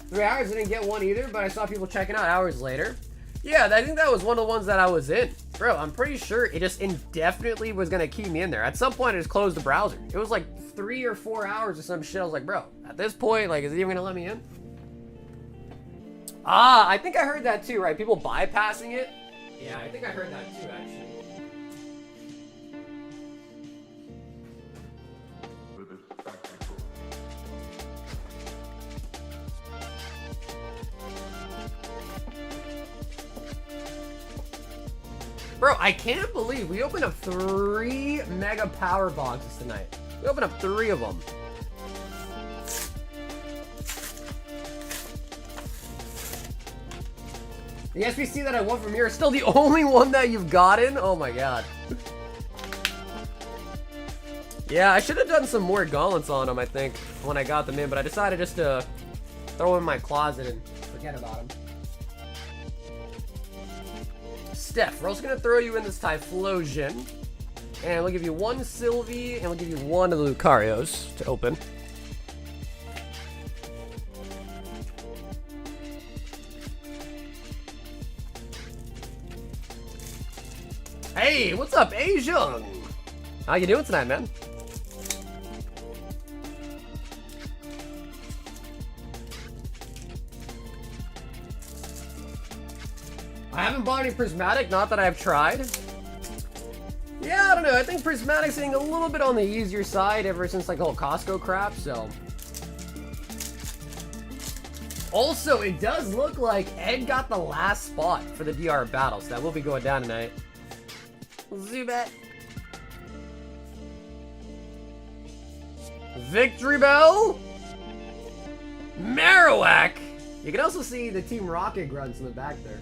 3 hours, I didn't get one either, but I saw people checking out hours later. Yeah, I think that was one of the ones that I was in. Bro, I'm pretty sure it just indefinitely was gonna keep me in there. At some point, I just closed the browser. It was like 3 or 4 hours or some shit. I was like, bro, at this point, like, is it even gonna let me in? Ah, I think I heard that too, right? People bypassing it? Yeah, I think I heard that too, actually. Bro, I can't believe we opened up 3 mega power boxes tonight. We opened up 3 of them. The SBC that I won from here is still the only one that you've gotten? Oh my God. Yeah, I should have done some more gauntlets on them, I think, when I got them in, but I decided just to throw them in my closet and forget about them. Steph, we're also going to throw you in this Typhlosion. And we'll give you 1 Sylvie, and we'll give you 1 of the Lucarios to open. Hey, what's up, Asian? How you doing tonight, man? I haven't bought any Prismatic, not that I've tried. Yeah, I don't know. I think Prismatic's getting a little bit on the easier side ever since like the whole Costco crap, so. Also, it does look like Ed got the last spot for the DR battle, so that will be going down tonight. Zubat. Victory Bell. Marowak. You can also see the Team Rocket grunts in the back there.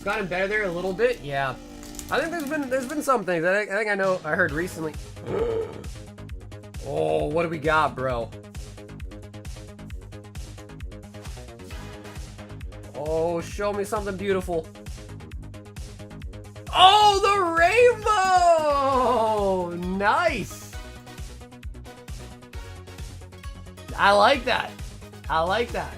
Gotten better there a little bit, yeah. I think there's been some things. I think I know. I heard recently. Oh, what do we got, bro? Oh, show me something beautiful. Oh, the rainbow! Nice. I like that. I like that.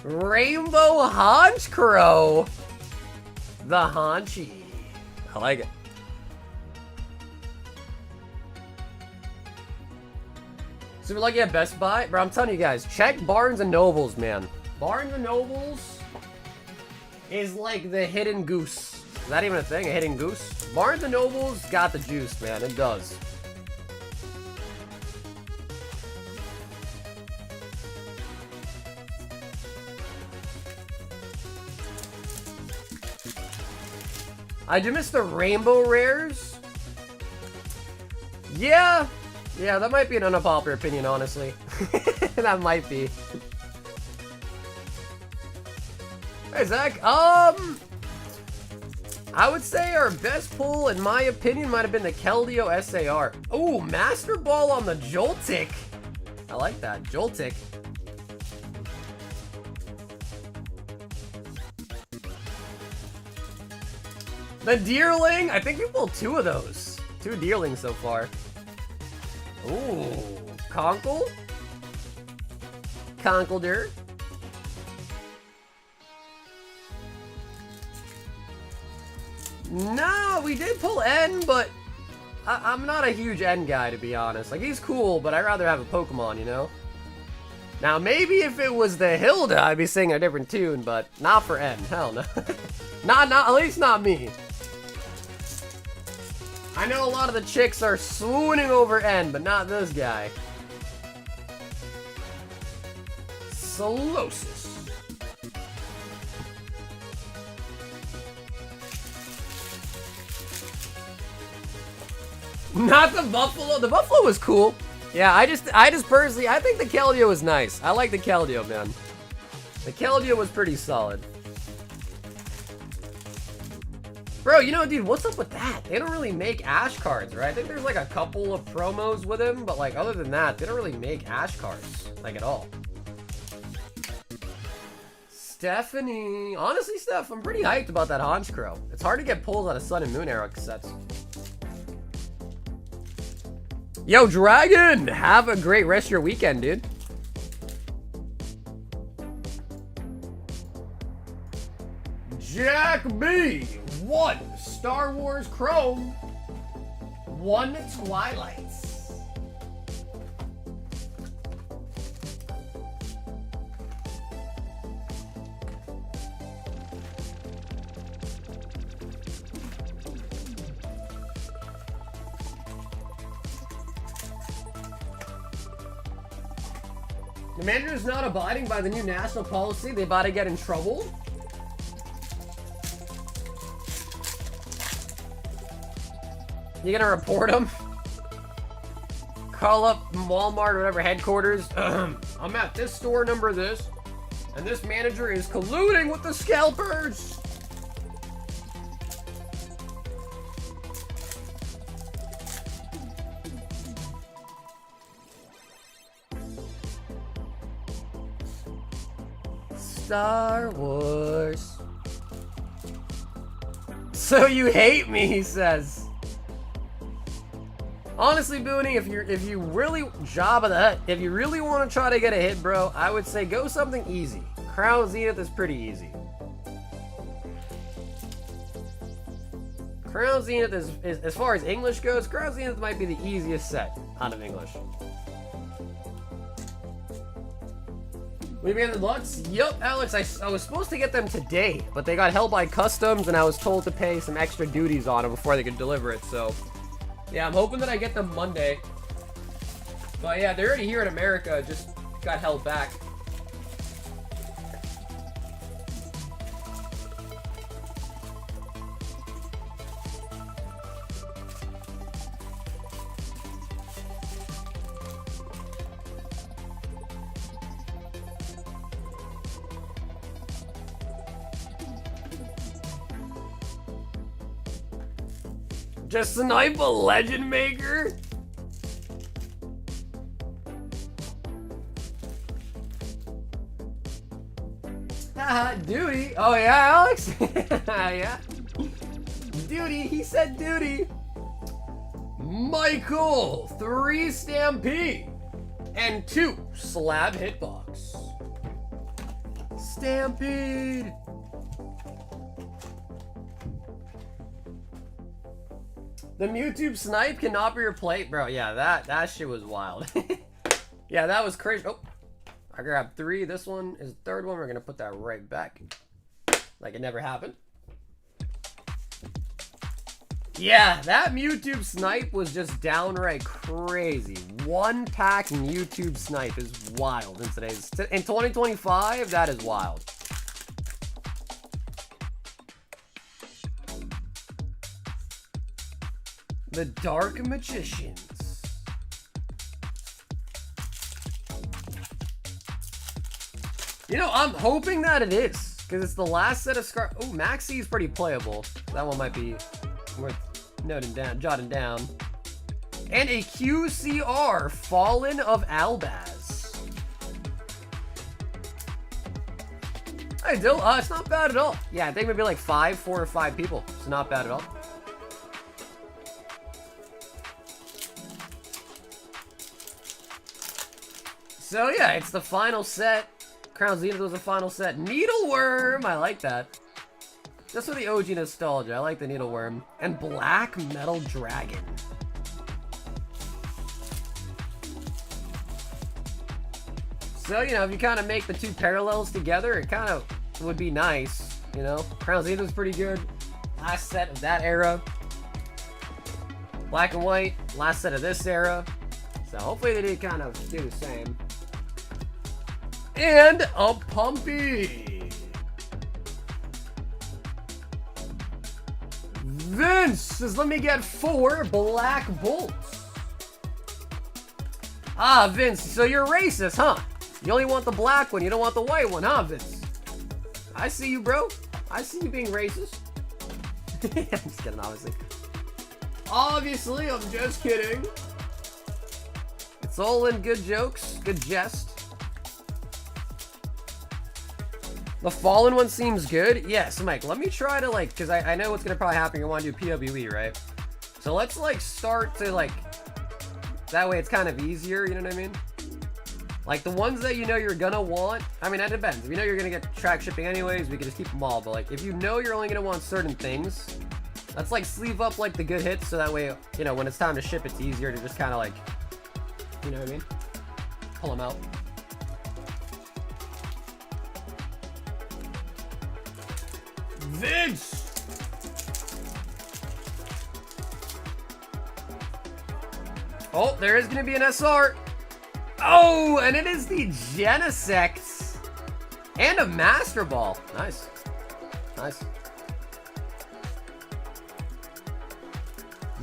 Rainbow Haunch Crow. The Haunchy. I like it. Super lucky at Best Buy. Bro, I'm telling you guys, check Barnes & Nobles, man. Barnes & Nobles is like the hidden goose. Is that even a thing? A hidden goose? Barnes & Nobles got the juice, man. It does. I do miss the rainbow rares. Yeah, that might be an unpopular opinion, honestly. That might be. Hey, Zach. I would say our best pull, in my opinion, might have been the Keldeo SAR. Ooh, Master Ball on the Joltik. I like that, Joltik. The Deerling, I think we pulled 2 of those. 2 Deerlings so far. Ooh, Conkle? Conkelder. No, we did pull N, but I'm not a huge N guy, to be honest. Like, he's cool, but I'd rather have a Pokemon, you know? Now, maybe if it was the Hilda, I'd be singing a different tune, but not for N. Hell no. not, at least not me. I know a lot of the chicks are swooning over N, but not this guy. Solosis. Not the Buffalo. The Buffalo was cool. Yeah, I just personally, I think the Keldeo was nice. I like the Keldeo, man. The Keldeo was pretty solid. Bro, you know, dude, what's up with that? They don't really make Ash cards, right? I think there's like a couple of promos with him, but like other than that, they don't really make Ash cards, like at all. Stephanie. Honestly, Steph, I'm pretty hyped about that Honchkrow. It's hard to get pulls out of Sun and Moon era sets. Yo, Dragon! Have a great rest of your weekend, dude. Jack B! 1 Star Wars Chrome. 1 Twilights. The manager is not abiding by the new national policy. They about to get in trouble. You gonna report them? Call up Walmart or whatever headquarters. I'm at this store number this, and this manager is colluding with the scalpers. Star Wars. So you hate me, he says. Honestly, Booney, if you really Jabba the Hutt, if you really want to try to get a hit, bro, I would say go something easy. Crown Zenith is pretty easy. Crown Zenith is as far as English goes, Crown Zenith might be the easiest set out of English. We made the Lux? Yup, Alex, I was supposed to get them today, but they got held by customs and I was told to pay some extra duties on them before they could deliver it, so yeah, I'm hoping that I get them Monday. But yeah, they're already here in America, just got held back. Just snipe a legend maker? Haha, duty. Oh yeah, Alex? Yeah. Duty, he said duty. Michael, 3 Stampede and 2 Slab Hitbox. Stampede. The Mewtwo snipe cannot be replaced, bro. Yeah, that shit was wild. Yeah, that was crazy. Oh, I grabbed 3. This one is the 3rd one. We're gonna put that right back, like it never happened. Yeah, that Mewtwo snipe was just downright crazy. 1-pack Mewtwo snipe is wild in 2025. That is wild. The Dark Magicians. You know, I'm hoping that it is, because it's the last set of Scar. Oh, Maxi is pretty playable. That one might be worth noting down, jotting down. And a QCR, Fallen of Albaz. Hey, Dill, it's not bad at all. Yeah, I think maybe like 4 or 5 people. It's not bad at all. So yeah, it's the final set. Crown Zenith was the final set. Needleworm! I like that. That's for the OG nostalgia. I like the Needleworm. And Black Metal Dragon. So, you know, if you kind of make the two parallels together, it kind of would be nice. You know, Crown Zenith was pretty good. Last set of that era. Black and white. Last set of this era. So hopefully they did kind of do the same. And a Pumpy. Vince says, let me get 4 Black Bolts. Ah, Vince, so you're racist, huh? You only want the black one, you don't want the white one, huh, Vince? I see you, bro. I see you being racist. I'm just kidding, obviously. Obviously, I'm just kidding. It's all in good jokes, good jest. The Fallen one seems good. Yes, Mike, let me try to, like, because I know what's going to probably happen. You want to do PWE, right? So let's, like, start to, like, that way it's kind of easier, you know what I mean? Like, the ones that you know you're going to want, I mean, that depends. If you know you're going to get track shipping anyways, we can just keep them all. But, like, if you know you're only going to want certain things, let's, like, sleeve up, like, the good hits so that way, you know, when it's time to ship, it's easier to just kind of, like, you know what I mean? Pull them out. Vince! Oh, there is going to be an SR. Oh, and it is the Genesect. And a Master Ball. Nice. Nice.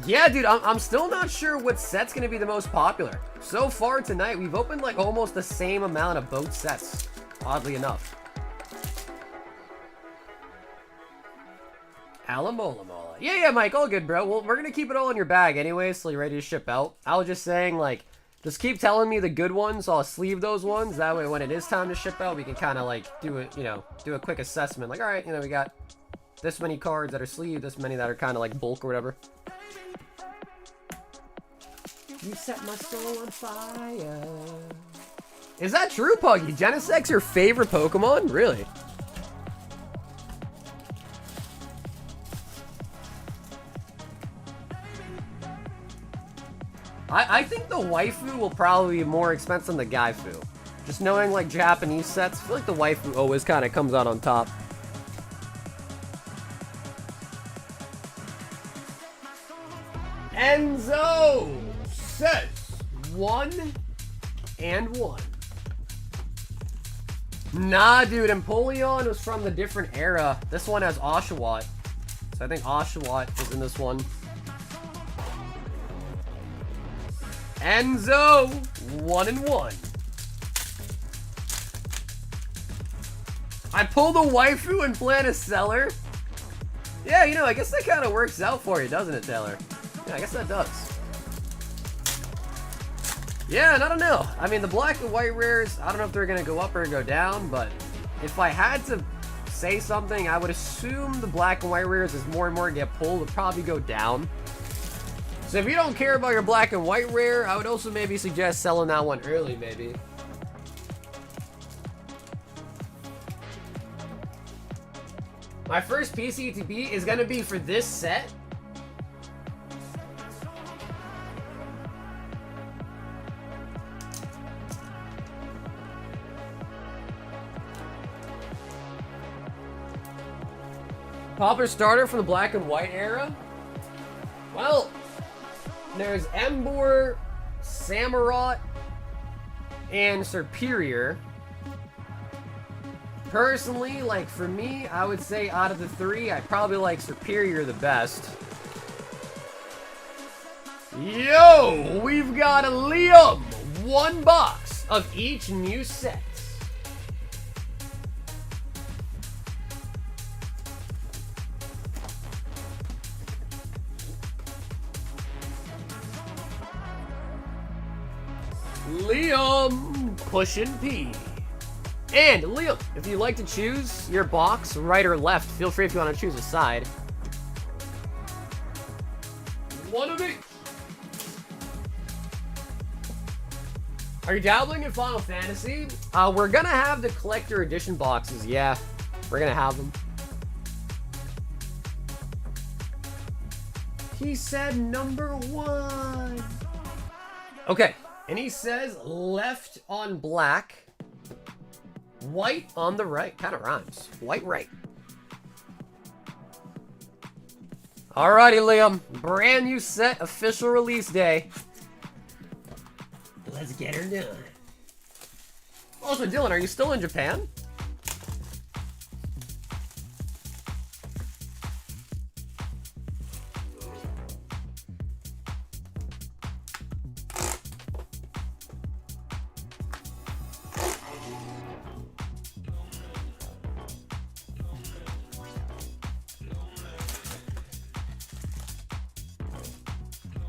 Yeah, dude, I'm still not sure what set's going to be the most popular. So far tonight, we've opened like almost the same amount of both sets, oddly enough. Alamola. Yeah, Mike, all good, bro. Well, we're going to keep it all in your bag anyway, so you're ready to ship out. I was just saying, like, just keep telling me the good ones, so I'll sleeve those ones. That way, when it is time to ship out, we can kind of, like, do it, you know, do a quick assessment. Like, all right, you know, we got this many cards that are sleeved, this many that are kind of, like, bulk or whatever. You set my soul on fire. Is that true, Puggy? Genesect's your favorite Pokemon? Really? I think the waifu will probably be more expensive than the Gaifu. Just knowing, like, Japanese sets, I feel like the waifu always kind of comes out on top. Enzo says 1 and 1. Nah, dude, Empoleon was from the different era. This one has Oshawott. So I think Oshawott is in this one. Enzo, 1 and 1. I pulled a waifu and plan a seller. Yeah, you know, I guess that kind of works out for you, doesn't it, Taylor? Yeah, I guess that does. Yeah, and I don't know. I mean, the black and white rares, I don't know if they're going to go up or go down, but if I had to say something, I would assume the black and white rares, as more and more get pulled, would probably go down. So if you don't care about your black and white rare, I would also maybe suggest selling that one early, maybe. My first PCTB is going to be for this set. Popular starter from the black and white era? Well, there's Emboar, Samurott, and Superior. Personally, like for me, I would say out of the 3, I probably like Superior the best. Yo, we've got a Liam. 1 box of each new set. Liam pushing P. And Liam, if you'd like to choose your box, right or left, feel free if you want to choose a side. 1 of each. Are you dabbling in Final Fantasy? We're gonna have the collector edition boxes. Yeah, we're gonna have them. He said number 1. Okay, and he says left on black, white on the right. Kind of rhymes. White right. Alrighty, Liam. Brand new set, official release day. Let's get her done. Also, Dylan, are you still in Japan?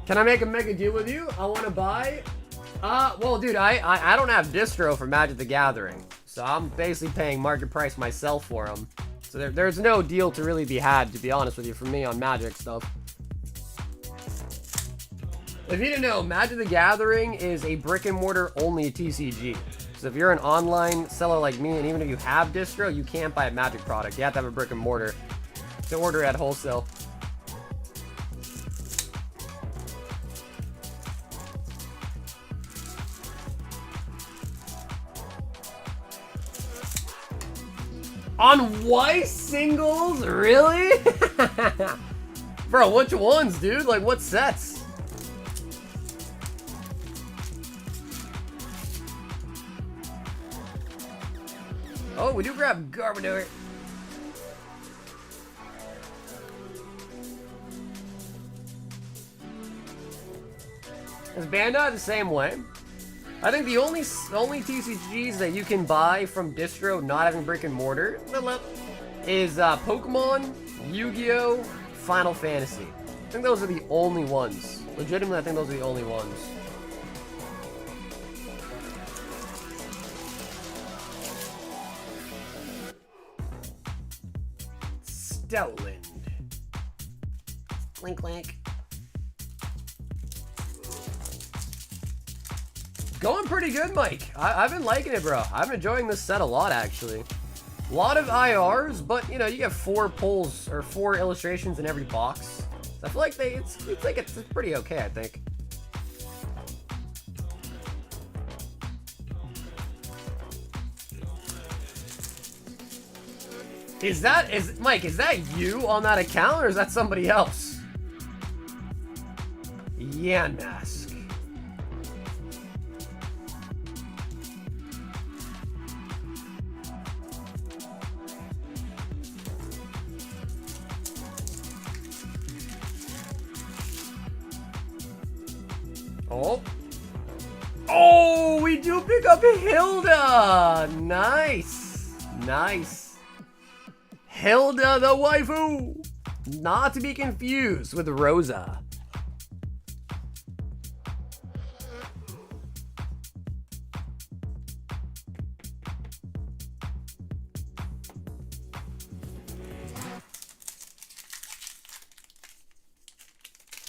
Can I make a mega deal with you? I want to buy... well, dude, I don't have distro for Magic the Gathering, so I'm basically paying market price myself for them. So there's no deal to really be had, to be honest with you, for me on Magic stuff. If you didn't know, Magic the Gathering is a brick and mortar only TCG. So if you're an online seller like me, and even if you have distro, you can't buy a Magic product. You have to have a brick and mortar to order at wholesale. On Weiss singles? Really? Bro, which ones, dude? Like, what sets? Oh, we do grab Garbodor. Is Bandai the same way? I think the only TCGs that you can buy from distro not having brick and mortar is Pokemon, Yu-Gi-Oh, Final Fantasy. I think those are the only ones. Legitimately, I think those are the only ones. Stoutland. Clink, clink. Going pretty good, Mike. I've been liking it, bro. I'm enjoying this set a lot, actually. A lot of IRs, but, you know, you get 4 pulls or 4 illustrations in every box. So I feel like it's pretty okay, I think. Mike, is that you on that account, or is that somebody else? Yan Mask. Oh. Oh, we do pick up Hilda. Nice. Nice. Hilda the waifu. Not to be confused with Rosa.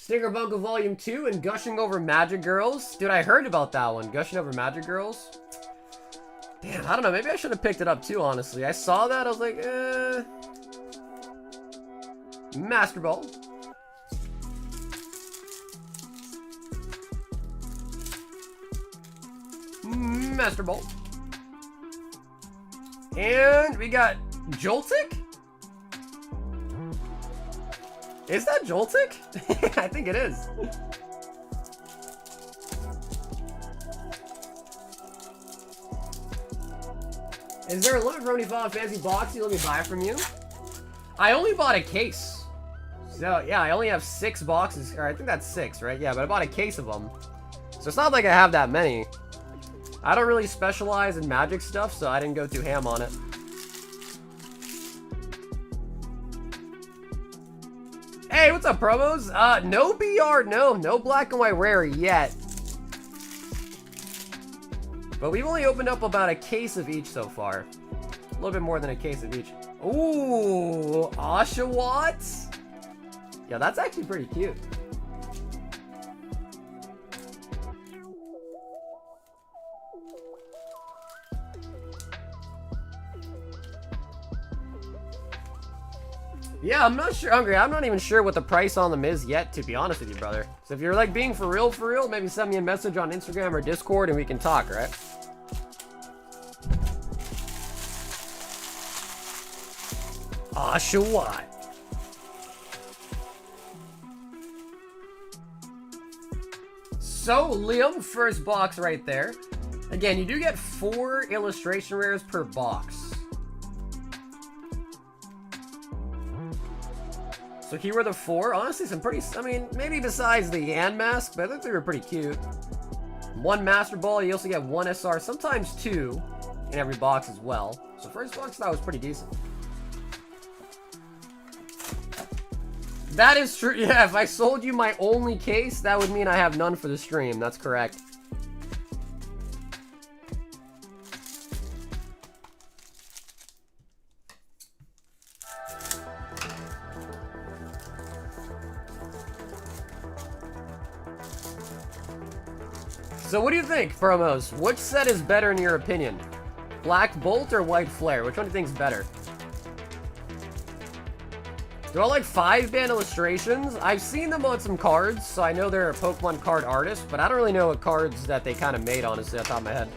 Sticker Bunker Volume 2 and Gushing Over Magic Girls. Dude, I heard about that one. Gushing Over Magic Girls. Damn, I don't know. Maybe I should have picked it up too, honestly. I saw that. I was like, Master Ball. Master Ball. And we got Joltik? Is that Joltik? I think it is. Is there a limit for how many Final Fantasy boxes you let me buy from you? I only bought a case. So, yeah, I only have 6 boxes. Or I think that's 6, right? Yeah, but I bought a case of them. So it's not like I have that many. I don't really specialize in magic stuff, so I didn't go too ham on it. Hey, what's up, promos? No BR, no black and white rare yet. But we've only opened up about a case of each so far. A little bit more than a case of each. Ooh, Oshawott? Yeah, that's actually pretty cute. Yeah, I'm not sure, Hungry. I'm not even sure what the price on them is yet, to be honest with you, brother. So if you're like being for real, maybe send me a message on Instagram or Discord and we can talk, right? Oshawott. So, Liam, first box right there. Again, you do get 4 illustration rares per box. So here were the 4. Honestly, some pretty, I mean, maybe besides the Yan mask, but I think they were pretty cute. 1 Master Ball, you also get 1 SR, sometimes 2 in every box as well. So first box, that was pretty decent. That is true. Yeah, if I sold you my only case, that would mean I have none for the stream. That's correct. So what do you think, promos? Which set is better in your opinion? Black Bolt or White Flare? Which one do you think is better? Do I like 5-band illustrations? I've seen them on some cards, so I know they're a Pokemon card artist, but I don't really know what cards that they kind of made, honestly, off the top of my head.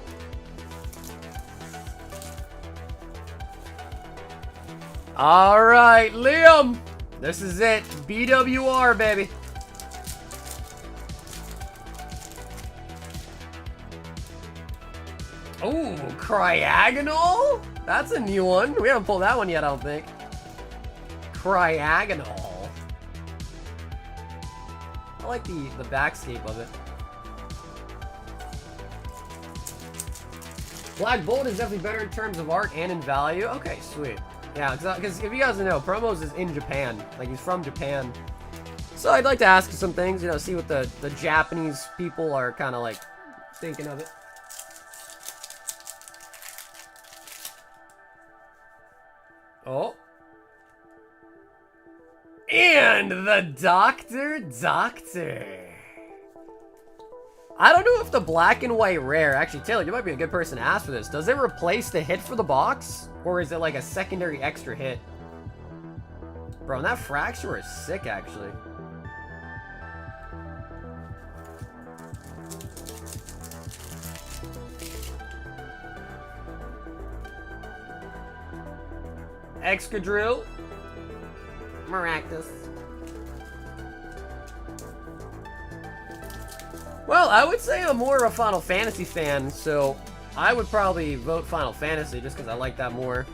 Alright, Liam! This is it. BWR, baby. Ooh, Cryogonal? That's a new one. We haven't pulled that one yet, I don't think. Cryogonal. I like the backscape of it. Black Bolt is definitely better in terms of art and in value. Okay, sweet. Yeah, because if you guys don't know, Promos is in Japan. Like, he's from Japan. So I'd like to ask some things, you know, see what the Japanese people are kind of like thinking of it. Oh. And the Doctor. I don't know if the black and white rare, actually, Taylor, you might be a good person to ask for this. Does it replace the hit for the box? Or is it like a secondary extra hit? Bro, and that fracture is sick, actually. Excadrill. Maractus. Well, I would say I'm more of a Final Fantasy fan, so I would probably vote Final Fantasy just because I like that more.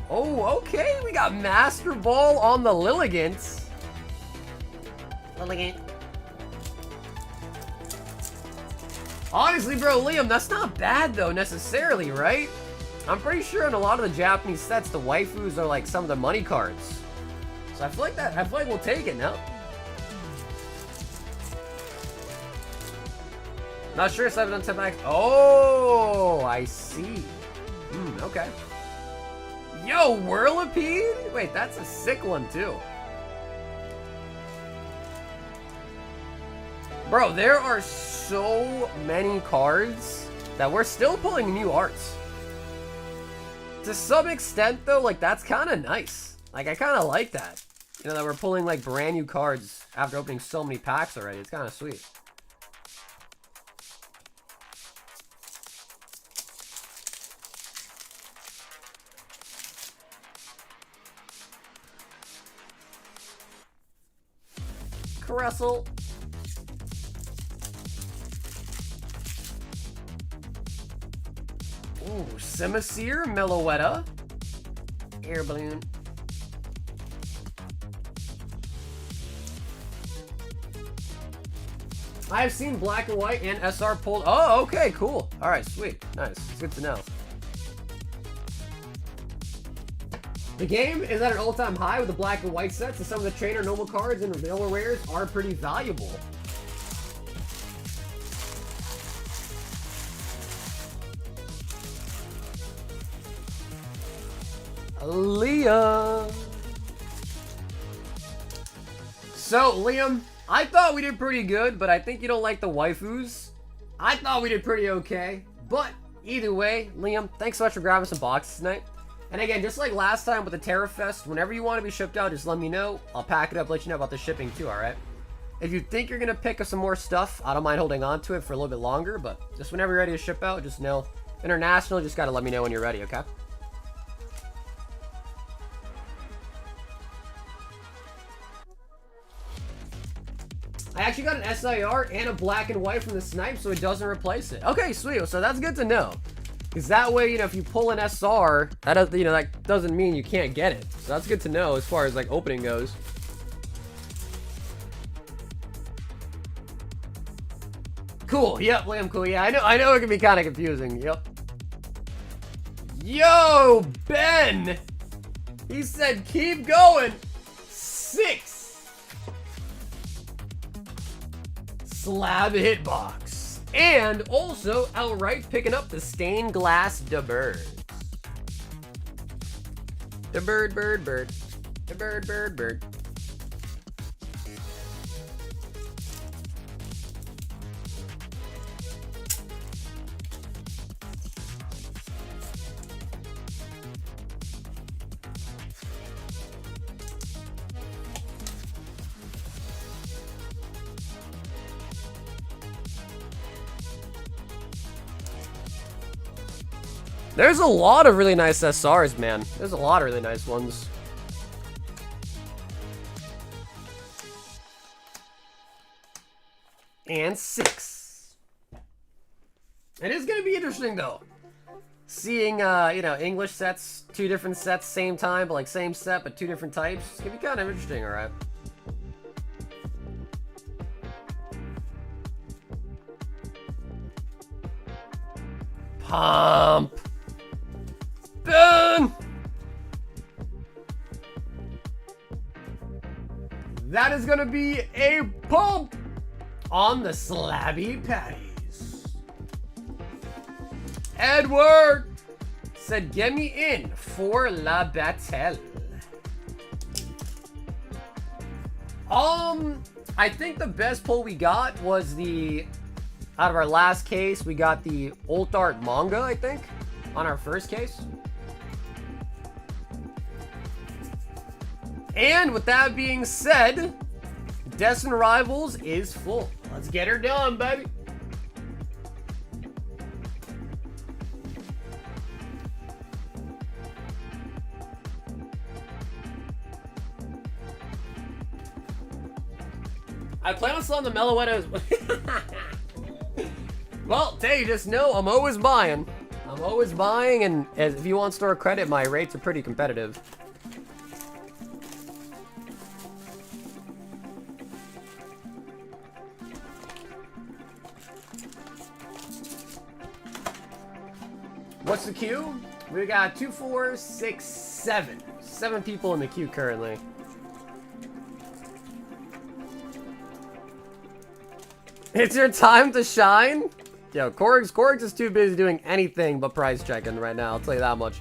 Oh, okay. We got Master Ball on the Lilligant. Honestly, bro, Liam, that's not bad, though, necessarily, right? I'm pretty sure in a lot of the Japanese sets, the waifus are like some of the money cards. So I feel like we'll take it now. Not sure, 7 on 10 max. Oh, I see. Okay. Yo, Whirlipede? Wait, that's a sick one, too. Bro, there are so many cards that we're still pulling new arts. To some extent, though, like, that's kind of nice. Like, I kind of like that. You know, that we're pulling, like, brand new cards after opening so many packs already. It's kind of sweet. Cressel. Ooh, Simisear, Meloetta. Air Balloon. I have seen black and white and SR pulled. Oh, okay, cool. All right, sweet. Nice. It's good to know. The game is at an all-time high with the black and white sets, and some of the trainer normal cards and vanilla rares are pretty valuable. Liam. So, Liam, I thought we did pretty good, but I think you don't like the waifus. I thought we did pretty okay, but either way, Liam, thanks so much for grabbing some boxes tonight. And again, just like last time with the Terra Fest, whenever you want to be shipped out, just let me know. I'll pack it up, let you know about the shipping too, alright? If you think you're going to pick up some more stuff, I don't mind holding on to it for a little bit longer, but just whenever you're ready to ship out, just know. International, just got to let me know when you're ready, okay? I actually got an SIR and a black and white from the snipe, so it doesn't replace it. Okay, sweet. So that's good to know. Because that way, you know, if you pull an SR, that does, you know, that doesn't mean you can't get it. So that's good to know as far as like opening goes. Cool. Yep, Liam. Cool. Yeah, I know it can be kind of confusing. Yep. Yo, Ben. He said, keep going. 6. Slab hitbox. And also outright picking up the stained glass da birds. The bird. The bird. There's a lot of really nice SRs, man. There's a lot of really nice ones. And 6. It is gonna be interesting though. Seeing, you know, English sets, 2 different sets, same time, but like same set, but 2 different types. It's gonna be kind of interesting, alright? Pump. Ben! That is gonna be a pump on the slabby patties. Edward said, get me in for la battle. I think the best pull we got was the, out of our last case, we got the Alt Art manga, I think, on our first case. And with that being said, Destin Rivals is full. Let's get her done, baby. I plan on selling the Meloettas. Well, hey, just know I'm always buying. I'm always buying, and if you want store credit, my rates are pretty competitive. What's the queue? We got 2, 4, 6, 7. 7 people in the queue currently. It's your time to shine? Yo, Korg's is too busy doing anything but price checking right now, I'll tell you that much.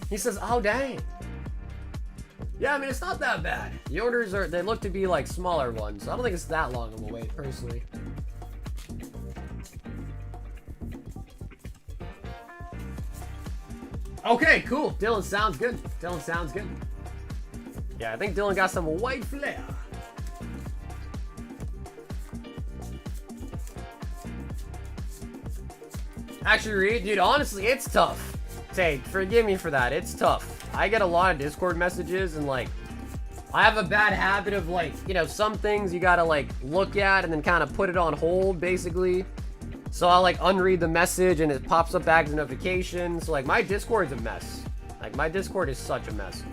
He says, oh dang. Yeah, I mean, it's not that bad. The orders they look to be like smaller ones, so I don't think it's that long of a wait, personally. Okay, cool. Dylan sounds good. Dylan sounds good. Yeah, I think Dylan got some white flair. Actually, Reed, dude, honestly, it's tough. Say, forgive me for that. It's tough. I get a lot of Discord messages, and like, I have a bad habit of like, you know, some things you gotta like look at and then kind of put it on hold, basically. So I'll like unread the message and it pops up back as a notification. So like my Discord's a mess. Like my Discord is such a mess.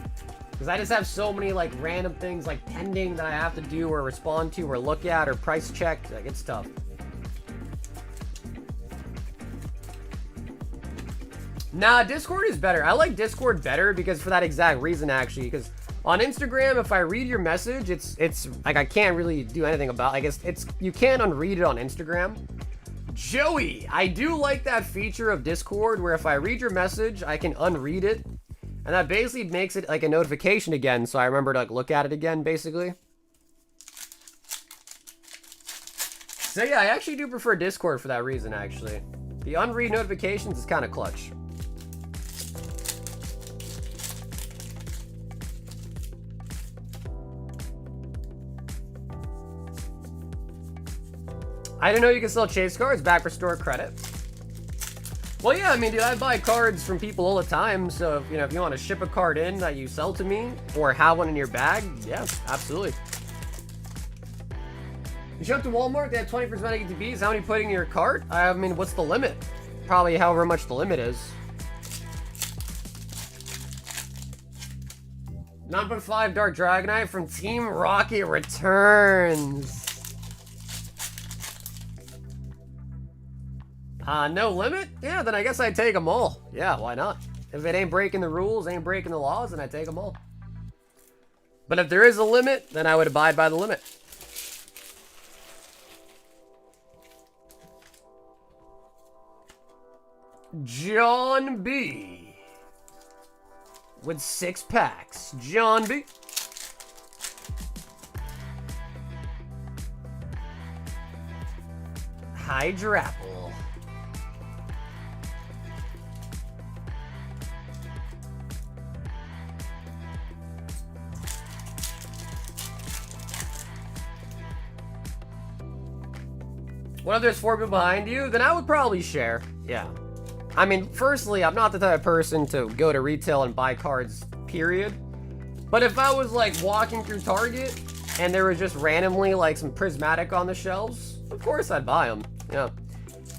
Because I just have so many like random things like pending that I have to do or respond to or look at or price check. Like it's tough. Nah, Discord is better. I like Discord better because for that exact reason actually. Because on Instagram, if I read your message, it's like I can't really do anything about. I guess it's you can't unread it on Instagram. Joey, I do like that feature of Discord where if I read your message, I can unread it. And that basically makes it like a notification again, so I remember to like look at it again, basically. So yeah, I actually do prefer Discord for that reason, actually. The unread notifications is kind of clutch. I didn't know you can sell chase cards back for store credit. Well, yeah, I mean, dude, I buy cards from people all the time. So, if, you know, if you want to ship a card in that you sell to me or have one in your bag, yeah, absolutely. You show up to Walmart, they have 20% ATPs. How many putting in your cart? I mean, what's the limit? Probably however much the limit is. 9.5 Dark Dragonite from Team Rocket returns. No limit? Yeah, then I guess I'd take them all. Yeah, why not? If it ain't breaking the rules, ain't breaking the laws, then I take them all. But if there is a limit, then I would abide by the limit. John B. With 6 packs. John B. Hydrapple. What if there's 4 people behind you? Then I would probably share. Yeah. I mean, firstly, I'm not the type of person to go to retail and buy cards, period. But if I was like walking through Target and there was just randomly like some prismatic on the shelves, of course I'd buy them. Yeah.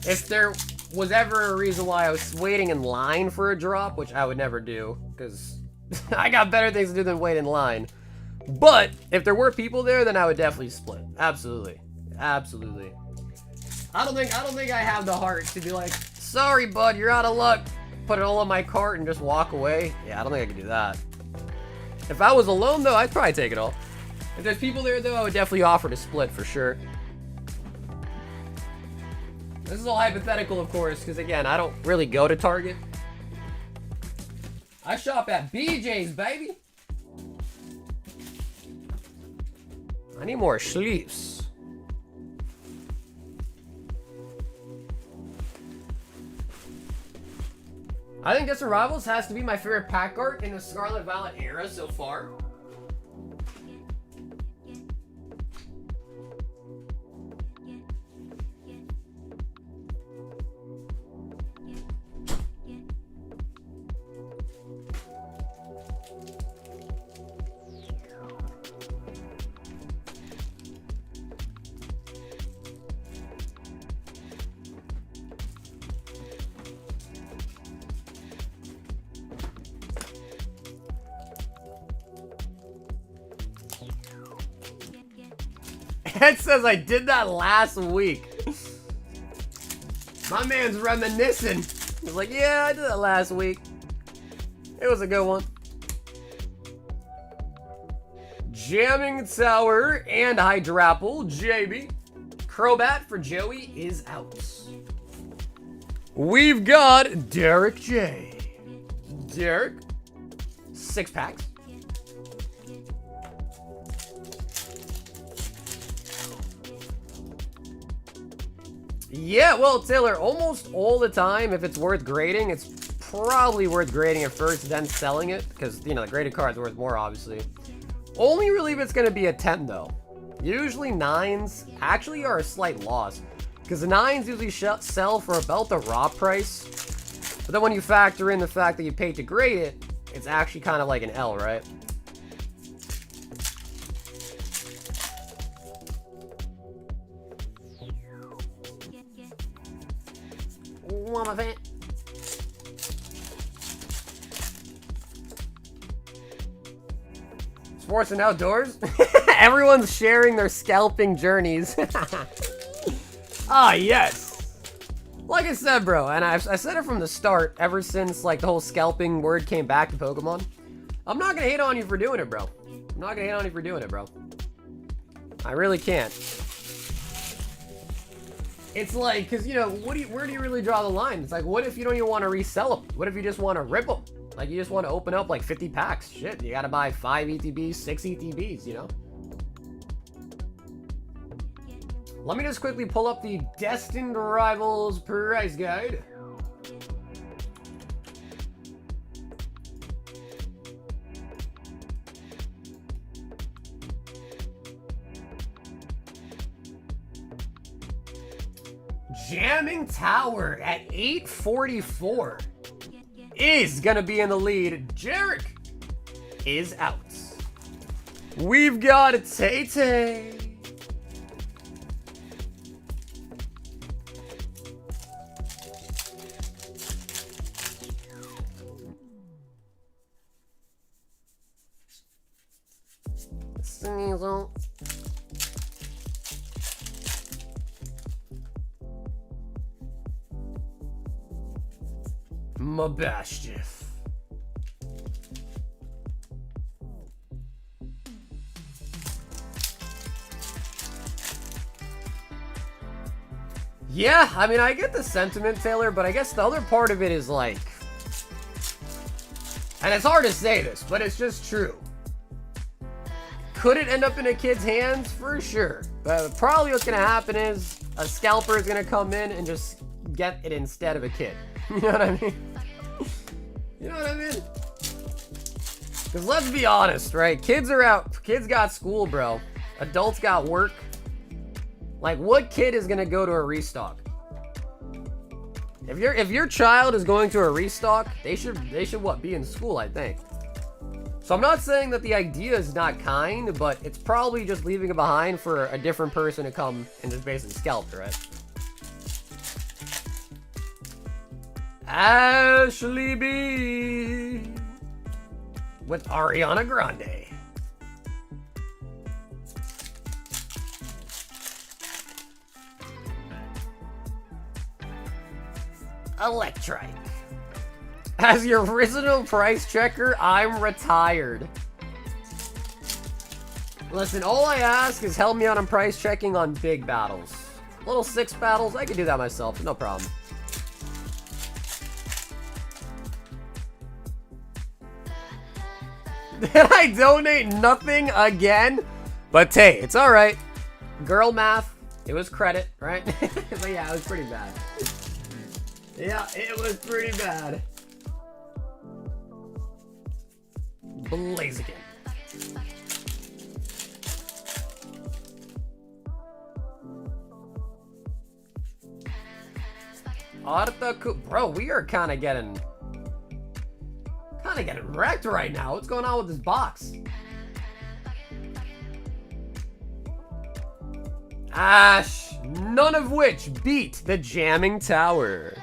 If there was ever a reason why I was waiting in line for a drop, which I would never do, because I got better things to do than wait in line. But if there were people there, then I would definitely split. Absolutely. Absolutely. I don't think I have the heart to be like, sorry, bud, you're out of luck. Put it all in my cart and just walk away. Yeah, I don't think I could do that. If I was alone, though, I'd probably take it all. If there's people there, though, I would definitely offer to split for sure. This is all hypothetical, of course, because, again, I don't really go to Target. I shop at BJ's, baby. I need more sleeves. I think Distant Rivals has to be my favorite pack art in the Scarlet Violet era so far. Ed says I did that last week. My man's reminiscing. He's like, yeah, I did that last week. It was a good one. Jamming Tower and Hydrapple, JB. Crobat for Joey is out. We've got Derek J. Derek, 6 packs. Yeah, well, Taylor, almost all the time, if it's worth grading, it's probably worth grading it first, then selling it, because, you know, the graded card's worth more, obviously. Only really if it's going to be a 10, though. Usually 9s actually are a slight loss, because the 9s usually sell for about the raw price, but then when you factor in the fact that you paid to grade it, it's actually kind of like an L, right? want my fan. Sports and outdoors. Everyone's sharing their scalping journeys. Ah, yes. Like I said, bro, and I said it from the start, ever since, like, the whole scalping word came back to Pokemon. I'm not gonna hate on you for doing it, bro. I'm not gonna hate on you for doing it, bro. I really can't. It's like, because, you know, where do you really draw the line? It's like, what if you don't even want to resell them? What if you just want to rip them? Like, you just want to open up, like, 50 packs. Shit, you gotta buy 5 ETBs, 6 ETBs, you know? Let me just quickly pull up the Destined Rivals price guide. Jamming Tower at 844 is gonna be in the lead. Jarek is out. We've got a Tay-Tay. Sneasel. Mabashtif. Yeah, I mean, I get the sentiment, Taylor, but I guess the other part of it is like, and it's hard to say this, but it's just true. Could it end up in a kid's hands? For sure. But probably what's going to happen is a scalper is going to come in and just get it instead of a kid. You know what I mean? You know what I mean? Because let's be honest, right? Kids are out. Kids got school, bro. Adults got work. Like, what kid is going to go to a restock? If your child is going to a restock, they should what? Be in school, I think. So I'm not saying that the idea is not kind, but it's probably just leaving it behind for a different person to come and just basically scalp it, right? Ashley B with Ariana Grande. Electrike. As your original price checker, I'm retired. Listen, all I ask is help me out on price checking on big battles. Little 6 battles, I can do that myself, no problem. Did I donate nothing again? But hey, it's alright. Girl math, it was credit, right? But yeah, it was pretty bad. Yeah, it was pretty bad. Blaziken. Bro, we are kind of getting wrecked right now. What's going on with this box? Ash, none of which beat the Jamming Tower.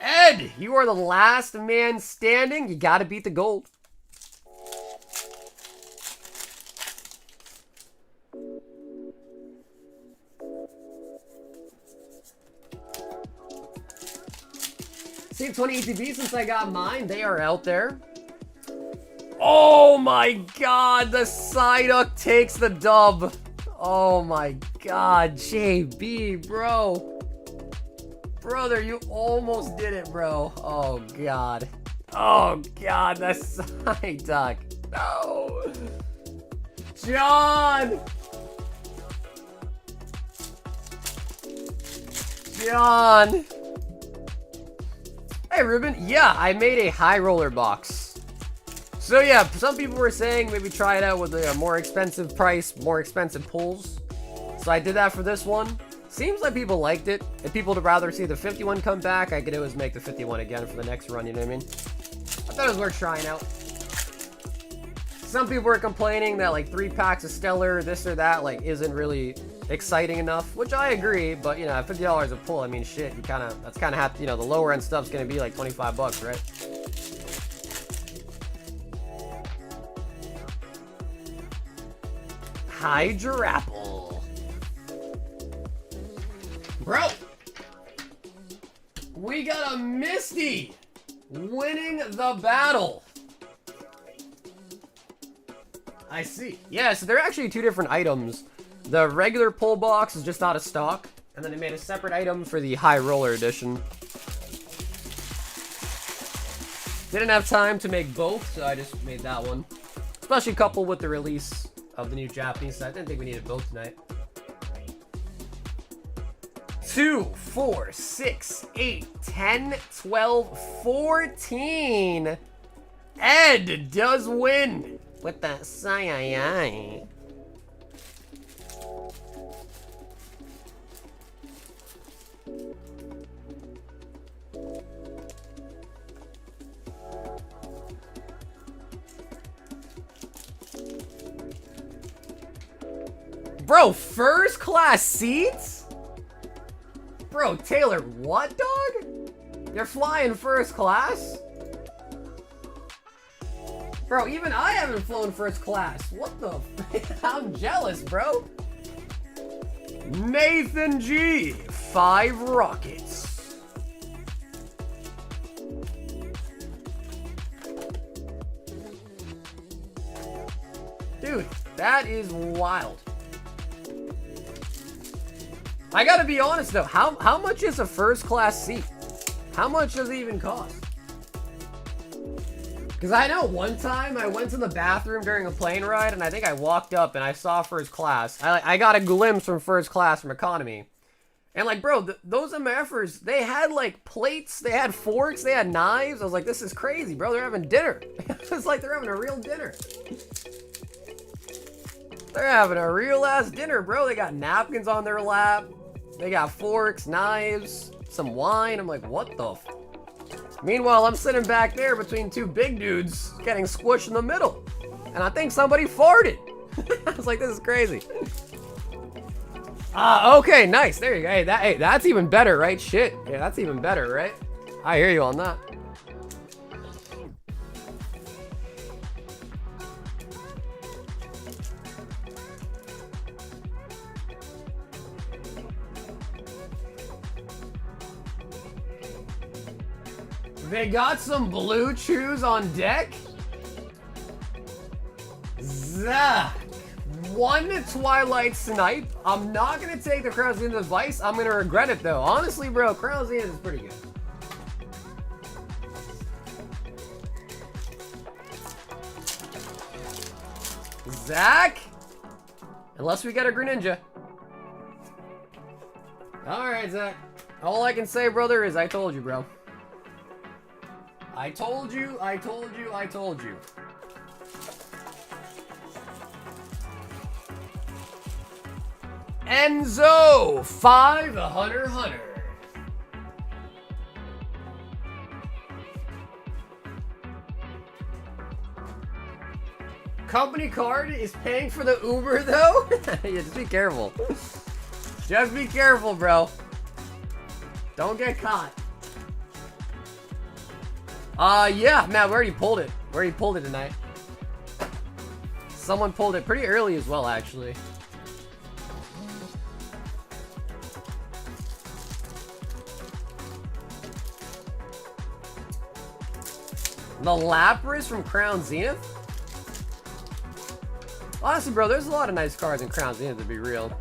Ed, you are the last man standing. You gotta beat the gold. Save 20 ETB since I got mine. They are out there. Oh my god, the Psyduck takes the dub. Oh my god, JB, bro. Brother, you almost did it, bro. Oh god. Oh god, the Psyduck. No. John. John. Hey, Ruben. Yeah, I made a high roller box. So yeah, some people were saying maybe try it out with a more expensive price, more expensive pulls. So I did that for this one. Seems like people liked it. If people would rather see the 51 come back, I could always make the 51 again for the next run, you know what I mean? I thought it was worth trying out. Some people were complaining that like 3 packs of Stellar, this or that, like isn't really exciting enough, which I agree, but you know, at $50 a pull, I mean, shit, you kind of, that's kind of have to, you know, the lower end stuff's gonna be like 25 bucks, right? Hydrapple. Bro, we got a Misty winning the battle. I see. Yeah, so they're actually two different items. The regular pull box is just out of stock, and then they made a separate item for the High Roller Edition. Didn't have time to make both, so I just made that one. Especially coupled with the release of the new Japanese set. I didn't think we needed both tonight. 2, 4, 6, 8, 10, 12, 14. Ed does win with that sigh. Bro, first class seats? Bro, Taylor, what, dog? You're flying first class? Bro, even I haven't flown first class. What the f- I'm jealous, bro. Nathan G, 5 rockets. Dude, that is wild. I gotta be honest though, how much is a first class seat? How much does it even cost? Because I know one time I went to the bathroom during a plane ride and I think I walked up and I saw first class. I got a glimpse from first class from economy. And like, bro, those MFers, they had like plates, they had forks, they had knives. I was like, this is crazy, bro. They're having dinner. It's like they're having a real dinner. They're having a real ass dinner, bro. They got napkins on their lap. They got forks, knives, some wine. I'm like, what the f? Meanwhile, I'm sitting back there between two big dudes getting squished in the middle. And I think somebody farted. I was like, this is crazy. Okay, nice. There you go. Hey, that's even better, right? Shit. Yeah, that's even better, right? I hear you on that. They got some blue chews on deck. Zach. 1 Twilight Snipe. I'm not going to take the Crown Zenith advice. I'm going to regret it, though. Honestly, bro, Crown Zenith is pretty good. Zach. Unless we get a Greninja. Alright, Zach. All I can say, brother, is I told you, bro. I told you, I told you, I told you. Enzo, 5 Hunter. Company card is paying for the Uber though? Yeah, just be careful. Just be careful, bro. Don't get caught. Yeah, Matt, we already pulled it. We already pulled it tonight. Someone pulled it pretty early as well, actually. The Lapras from Crown Zenith? Honestly, bro, there's a lot of nice cards in Crown Zenith, to be real.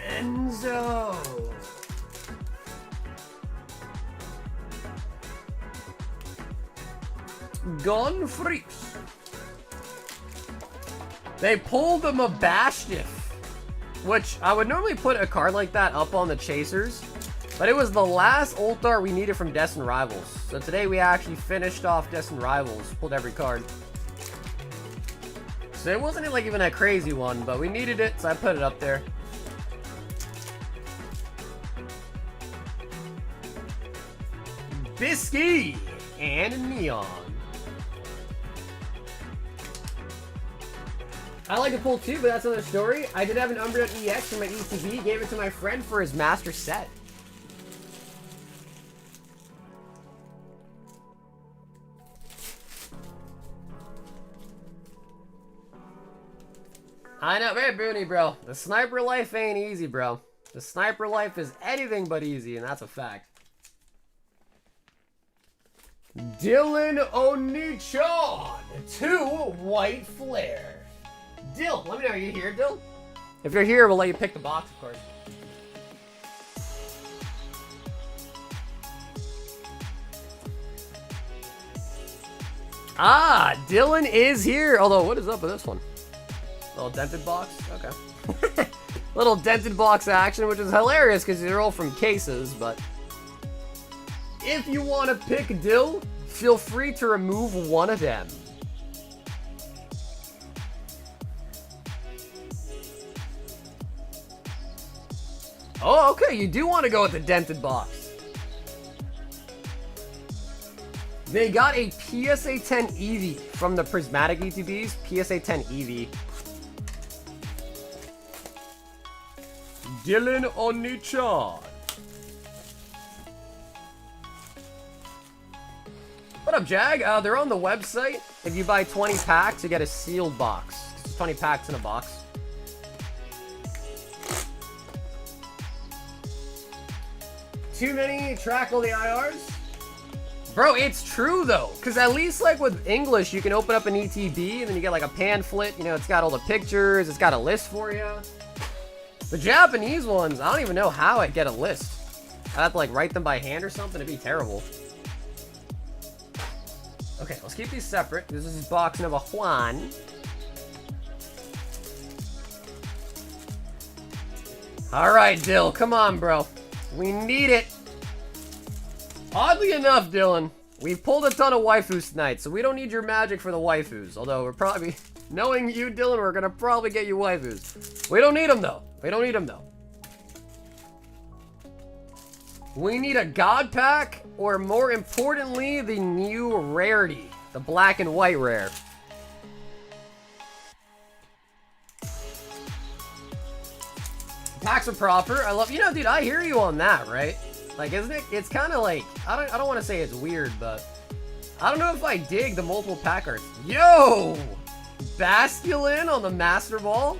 Enzo. Gun Freaks. They pulled the Mabastiff, which I would normally put a card like that up on the Chasers, but it was the last Ultar we needed from Destined Rivals. So today we actually finished off Destined Rivals, pulled every card. So it wasn't like even a crazy one, but we needed it, so I put it up there. Bisky and Neon. I like to pull too, but that's another story. I did have an Umbreon EX for my ETB, gave it to my friend for his master set. I know, very boony, bro. The sniper life ain't easy, bro. The sniper life is anything but easy, and that's a fact. Dylan Onichan, 2 white flare. Dill, let me know, are you here, Dill? If you're here, we'll let you pick the box, of course. Ah, Dylan is here. Although, what is up with this one? Little dented box? Okay. Little dented box action, which is hilarious because they're all from cases, but if you want to pick Dill, feel free to remove one of them. Oh, okay, you do want to go with the dented box. They got a PSA 10 Eevee from the Prismatic ETBs. PSA 10 Eevee. Dylan Onichan. What up, Jag? They're on the website. If you buy 20 packs, you get a sealed box. It's 20 packs in a box. Too many track all the IRs? Bro, it's true though. Because at least like with English, you can open up an ETB and then you get like a pamphlet. You know, it's got all the pictures. It's got a list for you. The Japanese ones, I don't even know how I'd get a list. I'd have to like write them by hand or something. It'd be terrible. Okay, let's keep these separate. This is box number 1. Alright, Dill, come on, bro. We need it. Oddly enough, Dylan, we pulled a ton of waifus tonight, so we don't need your magic for the waifus. Although we're probably, knowing you, Dylan, we're gonna probably get you waifus. We don't need them though. We don't need them though. We need a God Pack, or more importantly, the new Rarity, the black and white rare. Packs are proper. I love, you know, dude, I hear you on that, right? Like, isn't it? It's kind of like, I don't want to say it's weird, but I don't know if I dig the multiple pack arts. Yo! Basculin on the Master Ball?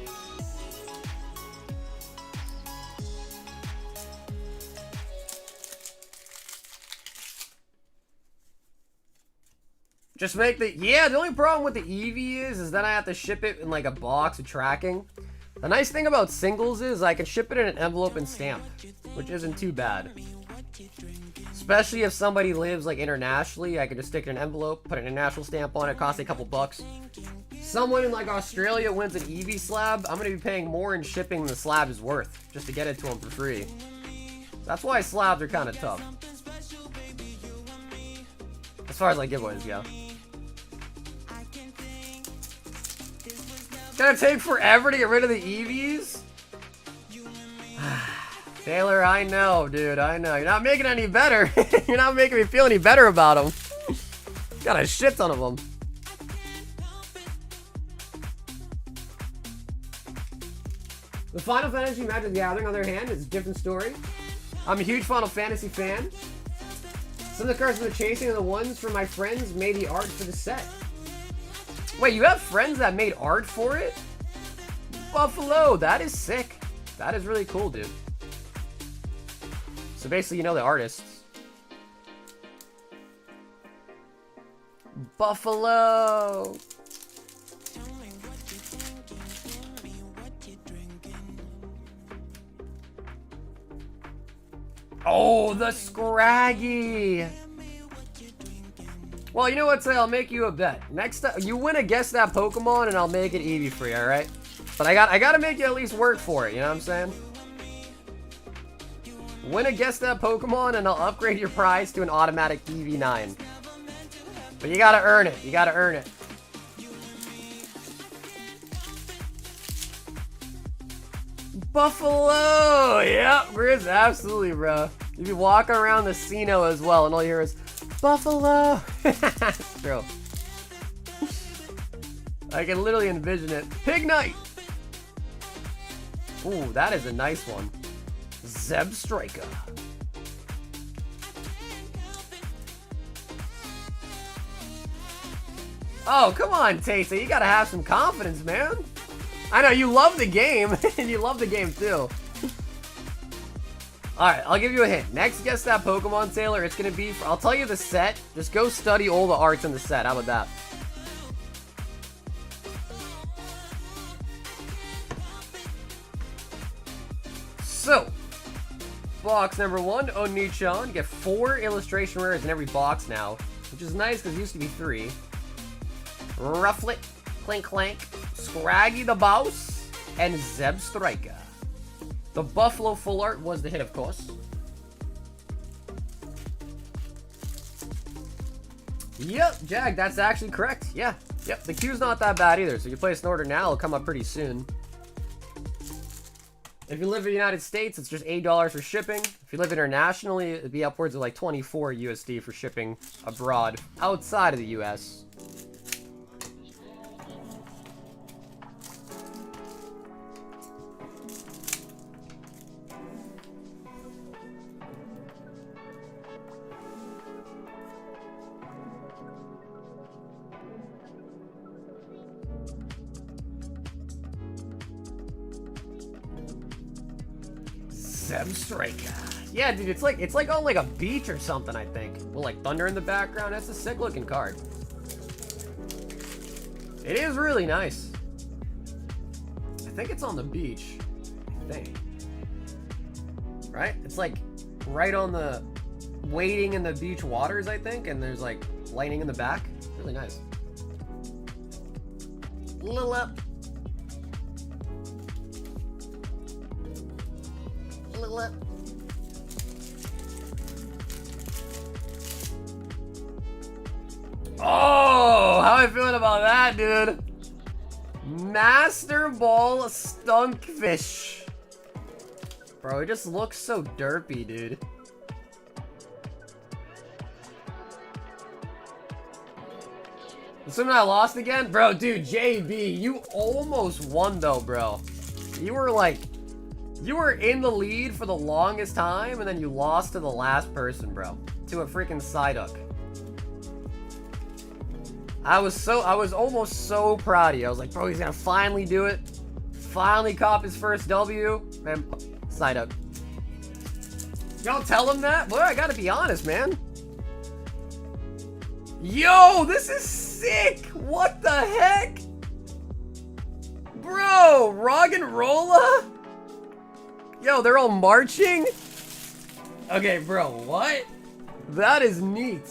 Just make the, yeah, the only problem with the Eevee is then I have to ship it in like a box with tracking. The nice thing about singles is I can ship it in an envelope and stamp, which isn't too bad. Especially if somebody lives like internationally, I can just stick it in an envelope, put an international stamp on it, cost a couple bucks. Someone in like Australia wins an Eevee slab, I'm gonna be paying more in shipping than the slab is worth, just to get it to them for free. That's why slabs are kind of tough. As far as like giveaways go. It's gonna take forever to get rid of the Eevees? Taylor, I know, dude, I know. You're not making it any better. You're not making me feel any better about them. Got a shit ton of them. The Final Fantasy Magic the Gathering, on the other hand, is a different story. I'm a huge Final Fantasy fan. Some of the cards in the chasing are the ones from my friends made the art for the set. Wait, you have friends that made art for it? Buffalo, that is sick. That is really cool, dude. So basically, you know the artists. Buffalo. Oh, the Scraggy. Well, you know what, Say? I'll make you a bet. Next time, you win a Guess That Pokemon, and I'll make it Eevee for you, alright? But I gotta make you at least work for it, you know what I'm saying? Win a Guess That Pokemon, and I'll upgrade your prize to an automatic EV9. But you gotta earn it. You gotta earn it. Buffalo! Yep, Grizz, absolutely, bro. You can walk around the Sino as well, and all you hear is Buffalo! True. I can literally envision it. Pignite! Ooh, that is a nice one. Zeb Striker. Oh, come on, Taysa. You gotta have some confidence, man. I know, you love the game, and you love the game, too. Alright, I'll give you a hint. Next Guess That Pokemon Sailor, it's gonna be... I'll tell you the set. Just go study all the arts in the set. How about that? So, box number 1, Onichan. You get 4 illustration rares in every box now, which is nice because it used to be 3. Rufflet, Clink Clank, Scraggy the Boss, and Zeb Striker. The Buffalo full art was the hit, of course. Yep, Jag, that's actually correct. Yeah, yep, the queue's not that bad either, so you place an order now, it'll come up pretty soon. If you live in the United States, it's just $8 for shipping. If you live internationally, it'd be upwards of like 24 USD for shipping abroad, outside of the US. Zeb Striker. Yeah, dude, it's like on like a beach or something, I think. With like thunder in the background. That's a sick looking card. It is really nice. I think it's on the beach. I think. Right? It's like right on the wading in the beach waters, I think, and there's like lightning in the back. Really nice. Little up. Oh, how am I feeling about that, dude? Master Ball Stunkfish. Bro, it just looks so derpy, dude. Assuming I lost again? Bro, dude, JB, you almost won though, bro. You were in the lead for the longest time, and then you lost to the last person, bro. To a freaking Psyduck. I was almost so proud of you. I was like, bro, he's gonna finally do it. Finally cop his first W. Man, Psyduck. Don't tell him that? Boy, I gotta be honest, man. Yo, this is sick! What the heck? Bro, Roggenrola? Yo, they're all marching? Okay, bro, what? That is neat.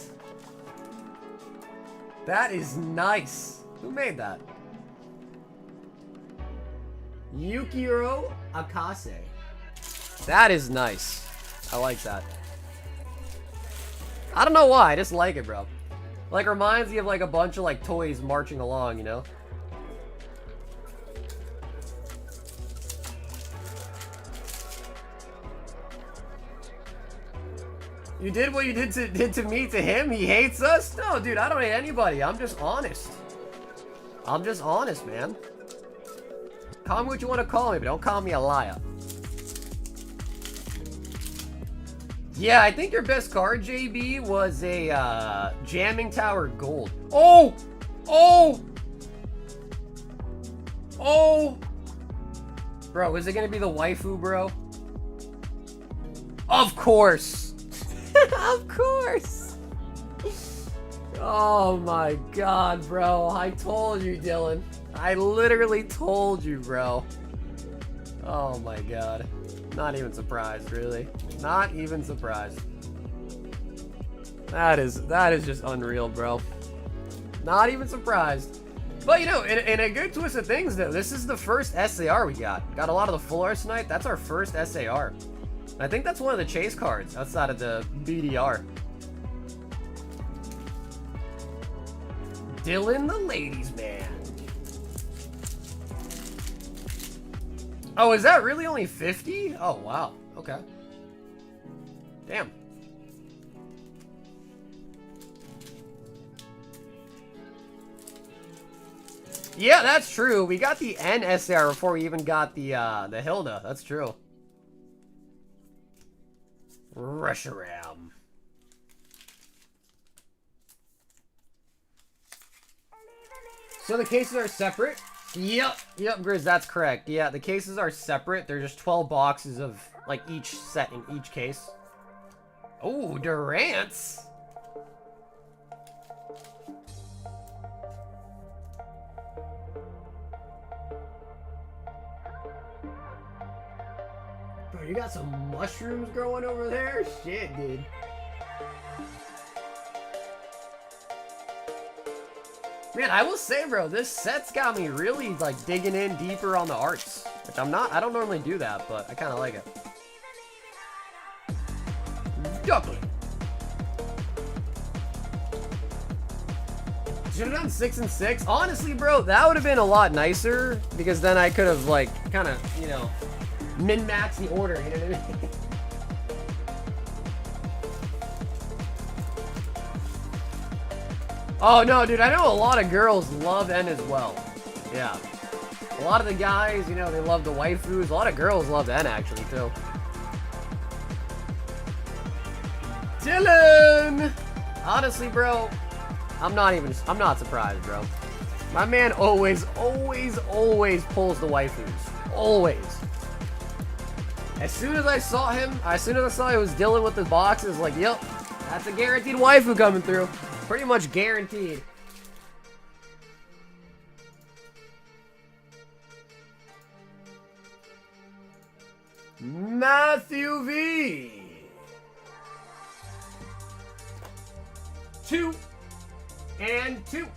That is nice. Who made that? Yukiro Akase. That is nice. I like that. I don't know why, I just like it, bro. Like, reminds me of like a bunch of like toys marching along, you know? You did what you did to me to him? He hates us? No, dude, I don't hate anybody. I'm just honest. I'm just honest, man. Call me what you want to call me, but don't call me a liar. Yeah, I think your best card, JB, was a Jamming Tower Gold. Oh! Oh! Oh! Bro, is it gonna be the waifu, bro? Of course! Of course! Oh my god, bro. I told you, Dylan. I literally told you, bro. Oh my god. Not even surprised, really. Not even surprised. That is just unreal, bro. Not even surprised. But, you know, in a good twist of things, though, this is the first SAR we got. Got a lot of the full arts tonight. That's our first SAR. I think that's one of the chase cards outside of the BDR. Dylan the ladies man. Oh, is that really only 50? Oh, wow. Okay. Damn. Yeah, that's true. We got the NSR before we even got the Hilda. That's true. Reshiram. So the cases are separate? Yep, Grizz, that's correct. Yeah, the cases are separate. They're just 12 boxes of, like, each set in each case. Oh, Durant's. Bro, you got some mushrooms growing over there? Shit, dude. Man, I will say, bro, this set's got me really, like, digging in deeper on the arts. Which I don't normally do that, but I kind of like it. Duckling. Should have done 6 and 6. Honestly, bro, that would have been a lot nicer. Because then I could have, like, kind of, you know, min-max the order, you know what I mean? Oh, no, dude, I know a lot of girls love N as well. Yeah. A lot of the guys, you know, they love the waifus. A lot of girls love N, actually, too. Dylan! Honestly, bro, I'm not surprised, bro. My man always pulls the waifus. Always. As soon as I saw he was Dylan with the boxes, like, yep, that's a guaranteed waifu coming through. Pretty much guaranteed. Matthew V. 2 and 2.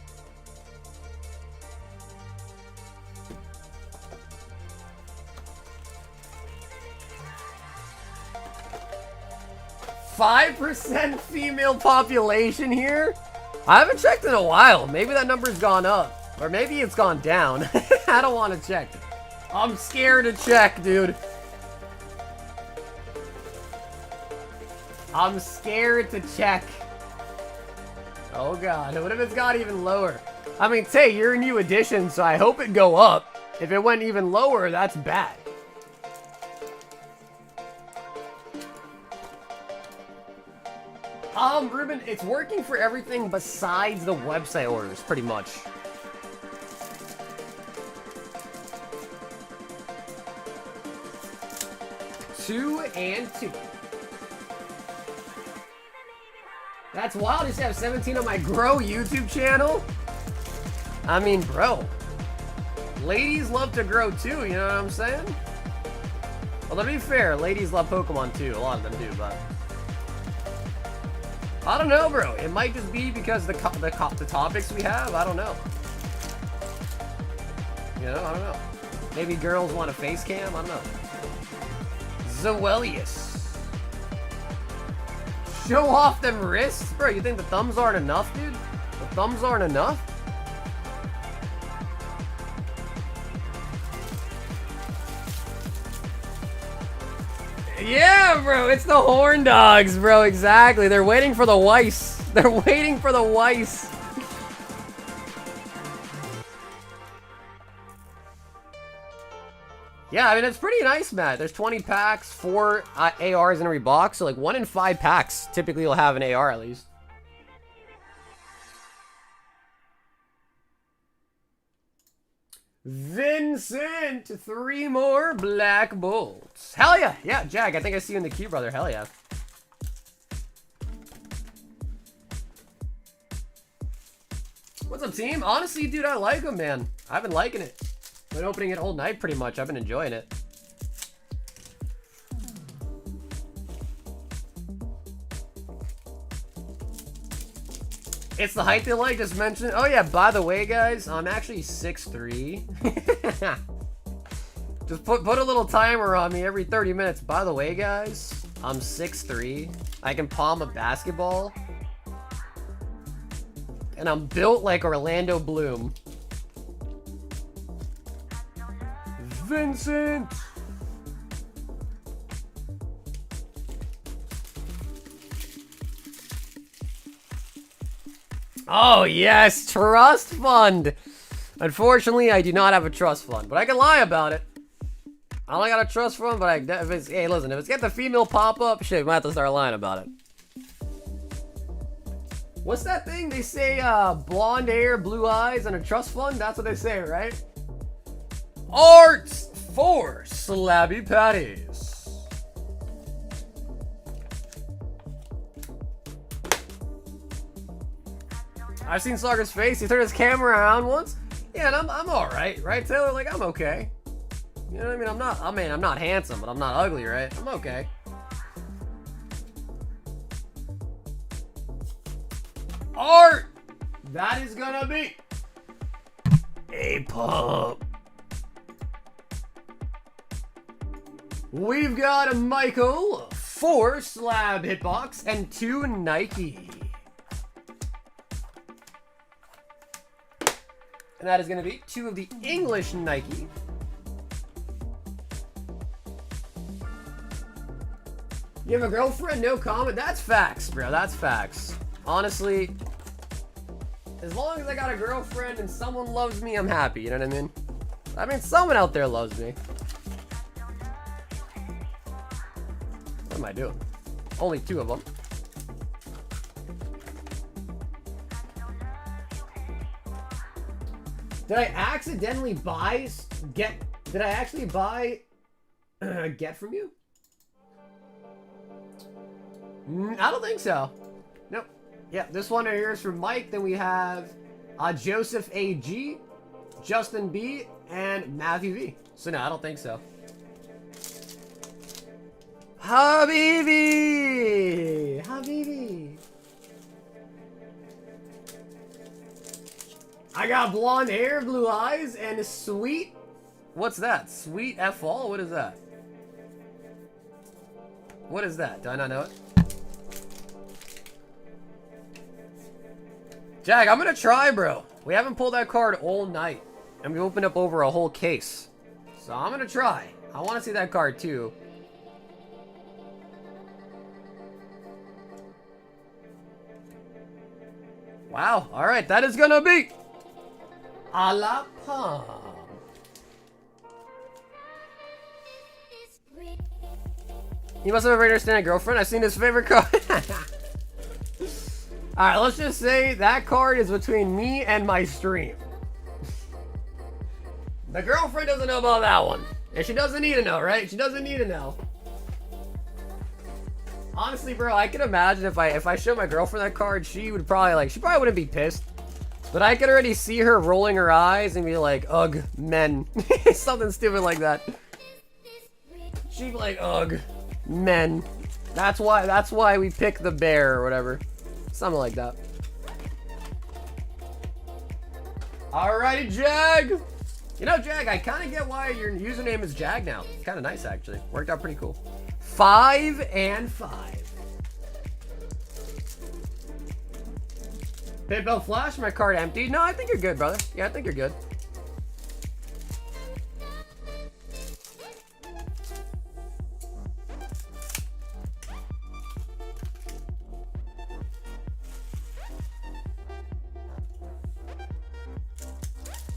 %5 female population here? I haven't checked in a while. Maybe that number's gone up. Or maybe it's gone down. I don't want to check. I'm scared to check, dude. I'm scared to check. Oh god, what if it's got even lower? I mean, Tay, you're a new addition, so I hope it go up. If it went even lower, that's bad. Ruben, it's working for everything besides the website orders, pretty much. Two and 2. That's wild. I just have 17 on my Grow YouTube channel. I mean, bro. Ladies love to grow too, you know what I'm saying? Well, to be fair, ladies love Pokemon too. A lot of them do, but... I don't know, bro. It might just be because the topics we have. I don't know. You know, I don't know. Maybe girls want a face cam. I don't know. Zoelius. Show off them wrists? Bro, you think the thumbs aren't enough, dude? The thumbs aren't enough? Yeah, bro, it's the horn dogs, bro, exactly. They're waiting for the Weiss. They're waiting for the Weiss. Yeah, I mean, it's pretty nice, Matt. There's 20 packs, 4 ARs in every box, so like 1 in 5 packs typically will have an AR at least. Vincent, 3 more black bolts. Hell yeah. Yeah, Jack, I think I see you in the queue, brother. Hell yeah. What's up, team? Honestly, dude, I like them, man. I've been liking it. Been opening it all night, pretty much. I've been enjoying it. It's the height they like, just mentioned. Oh yeah, by the way, guys, I'm actually 6'3". Just put a little timer on me every 30 minutes. By the way, guys, I'm 6'3". I can palm a basketball. And I'm built like Orlando Bloom. Vincent! Oh, yes! Trust Fund! Unfortunately, I do not have a trust fund, but I can lie about it. I only got a trust fund, but hey, listen, if it's got the female pop-up, shit, we might have to start lying about it. What's that thing? They say blonde hair, blue eyes, and a trust fund? That's what they say, right? Arts for Slabby Patties. I've seen Sagar's face. He turned his camera around once. Yeah, and I'm alright, right, Taylor? Like, I'm okay. You know what I mean? I'm not handsome, but I'm not ugly, right? I'm okay. Art! That is gonna be a pump. We've got a Michael, 4 slab hitbox, and 2 Nike. And that is gonna be 2 of the English Nike. You have a girlfriend? No comment? That's facts, bro. That's facts. Honestly, as long as I got a girlfriend and someone loves me, I'm happy. You know what I mean? I mean, someone out there loves me. What am I doing? Only 2 of them. Did I accidentally buy... Did I actually buy... get from you? I don't think so. Nope. Yeah, this one right here is from Mike. Then we have Joseph A.G., Justin B., and Matthew V. So no, I don't think so. Habibi! Habibi! I got blonde hair, blue eyes, and a sweet... What's that? Sweet F-all? What is that? What is that? Do I not know it? Jag, I'm gonna try, bro. We haven't pulled that card all night. And we opened up over a whole case. So I'm gonna try. I want to see that card too. Wow. Alright, that is gonna be a la Palm. He must have a very understanding girlfriend. I've seen his favorite card. Alright, let's just say that card is between me and my stream. The girlfriend doesn't know about that one. And she doesn't need to know, right? She doesn't need to know. Honestly, bro, I can imagine if I showed my girlfriend that card, she probably wouldn't be pissed. But I could already see her rolling her eyes and be like, ugh, men. Something stupid like that. She'd be like, ugh, men. That's why we pick the bear or whatever. Something like that. Alrighty, Jag. You know, Jag, I kind of get why your username is Jag now. Kind of nice, actually. Worked out pretty cool. 5 and 5. PayPal Flash, my card empty. No, I think you're good, brother. Yeah, I think you're good.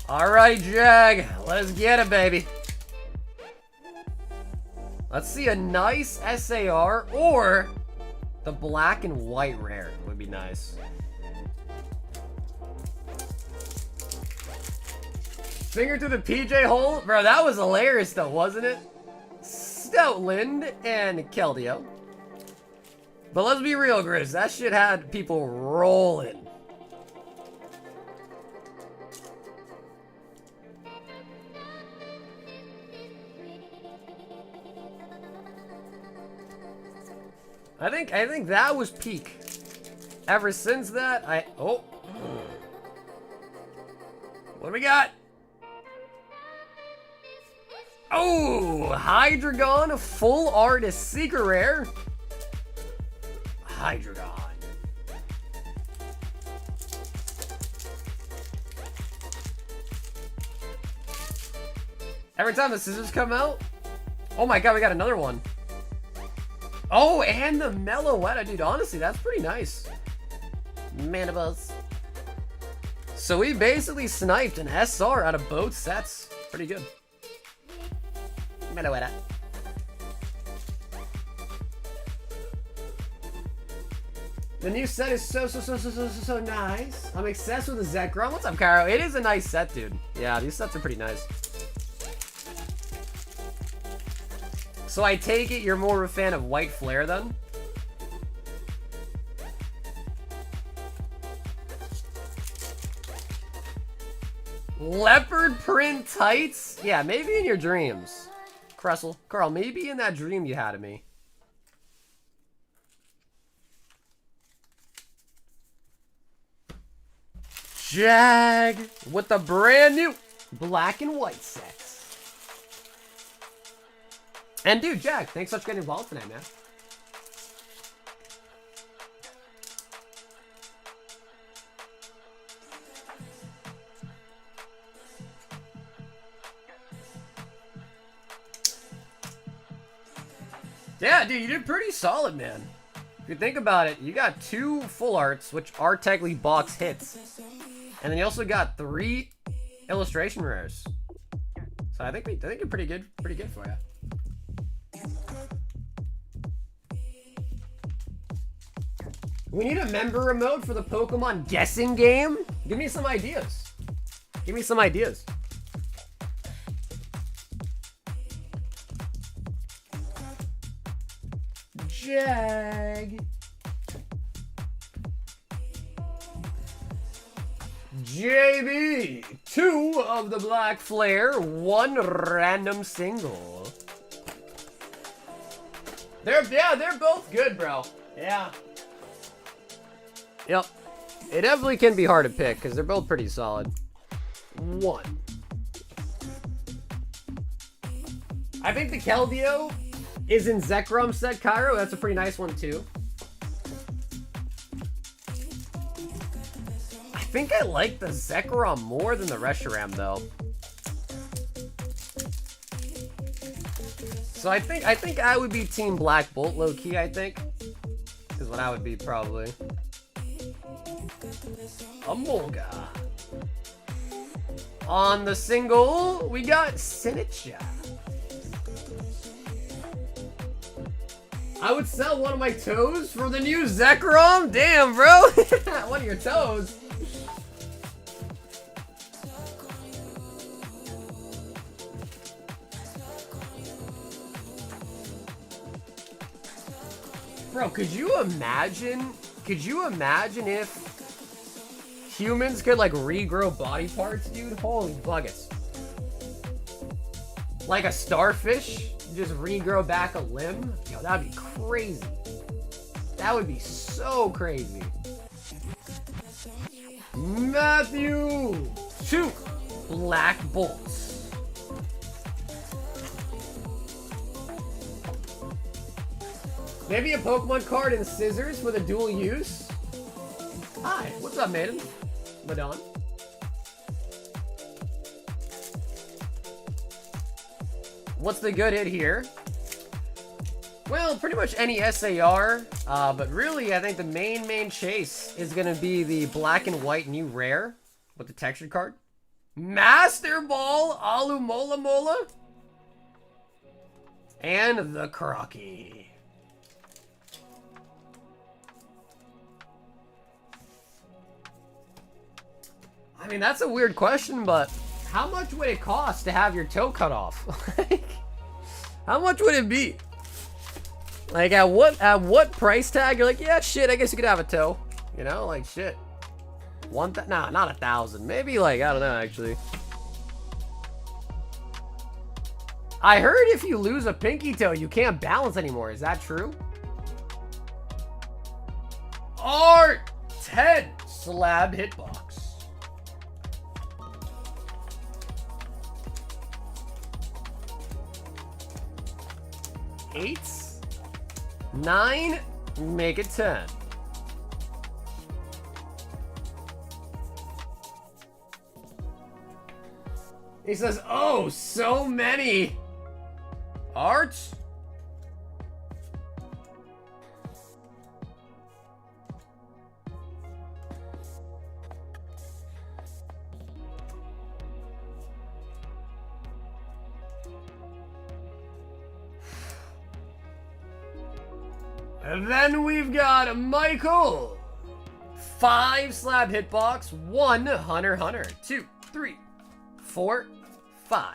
Alright, Jag. Let's get it, baby. Let's see a nice SAR or the black and white rare would be nice. Finger to the PJ hole. Bro, that was hilarious though, wasn't it? Stoutland and Keldeo. But let's be real, Grizz. That shit had people rolling. I think that was peak. Ever since that, oh. What do we got? Oh, Hydreigon, full art is secret rare. Hydreigon. Every time the scissors come out. Oh my god, we got another one. Oh, and the Meloetta, dude. Honestly, that's pretty nice. Manibus. So we basically sniped an SR out of both sets. Pretty good. The new set is so nice. I'm obsessed with the Zekrom. What's up, Cairo? It is a nice set, dude. Yeah, these sets are pretty nice. So I take it you're more of a fan of White Flare then? Leopard print tights? Yeah, maybe in your dreams. Carl, maybe in that dream you had of me. Jag with the brand new black and white sets. And dude, Jag, thanks so much for getting involved tonight, man. Yeah, dude, you did pretty solid, man. If you think about it, you got 2 full arts, which are technically box hits. And then you also got 3 illustration rares. So I think you're pretty good for you. We need a member remote for the Pokemon guessing game. Give me some ideas. Give me some ideas. Jag. JB, 2 of the Black Flare, 1 random single. They're both good, bro. Yeah. Yep. It definitely can be hard to pick because they're both pretty solid. 1. I think the Keldeo is in Zekrom set, Cairo. That's a pretty nice one too. I think I like the Zekrom more than the Reshiram though. So I think I would be Team Black Bolt low key, I think. Is what I would be probably. Amolga. On the single, we got Sinitcha. I would sell one of my toes for the new Zekrom? Damn, bro. One of your toes. Bro, could you imagine if humans could like regrow body parts, dude? Holy buckets. Like a starfish? Just regrow back a limb? Yo, that'd be crazy. That would be so crazy. Matthew! 2 Black Bolts. Maybe a Pokemon card and scissors for the dual use? Hi, what's up, maiden? Madon. What's the good hit here? Well, pretty much any SAR, but really I think the main chase is gonna be the black and white new rare with the textured card. Master Ball Alumola Mola and the Crocky. I mean, that's a weird question, but how much would it cost to have your toe cut off? Like, how much would it be? Like, at what price tag? You're like, yeah, shit, I guess you could have a toe. You know, like, shit. Nah, not 1,000. Maybe, like, I don't know, actually. I heard if you lose a pinky toe, you can't balance anymore. Is that true? Art 10 slab hitbox. Eights, 9, make it 10. He says, oh, so many arts. And then we've got Michael. 5 slab hitbox, 1 Hunter, 2, 3, 4, 5.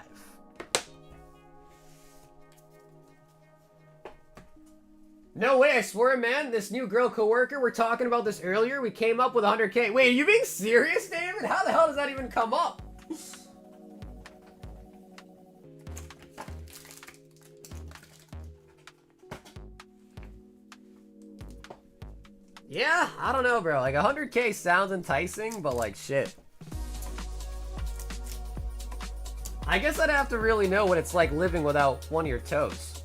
No way, I swear, man, this new girl coworker, we're talking about this earlier, we came up with 100K. Wait, are you being serious, David? How the hell does that even come up? Yeah, I don't know, bro. Like, 100K sounds enticing, but like, shit. I guess I'd have to really know what it's like living without one of your toes.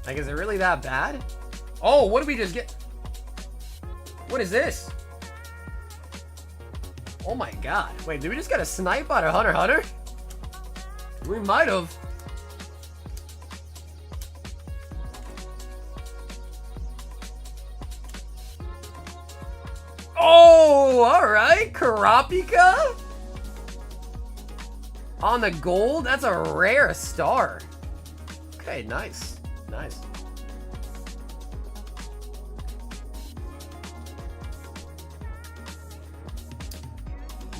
Like, is it really that bad? Oh, what did we just get? What is this? Oh my god. Wait, did we just get a snipe out of Hunter? We might have. Oh, alright. Karapika? On the gold? That's a rare star. Okay, nice. Nice.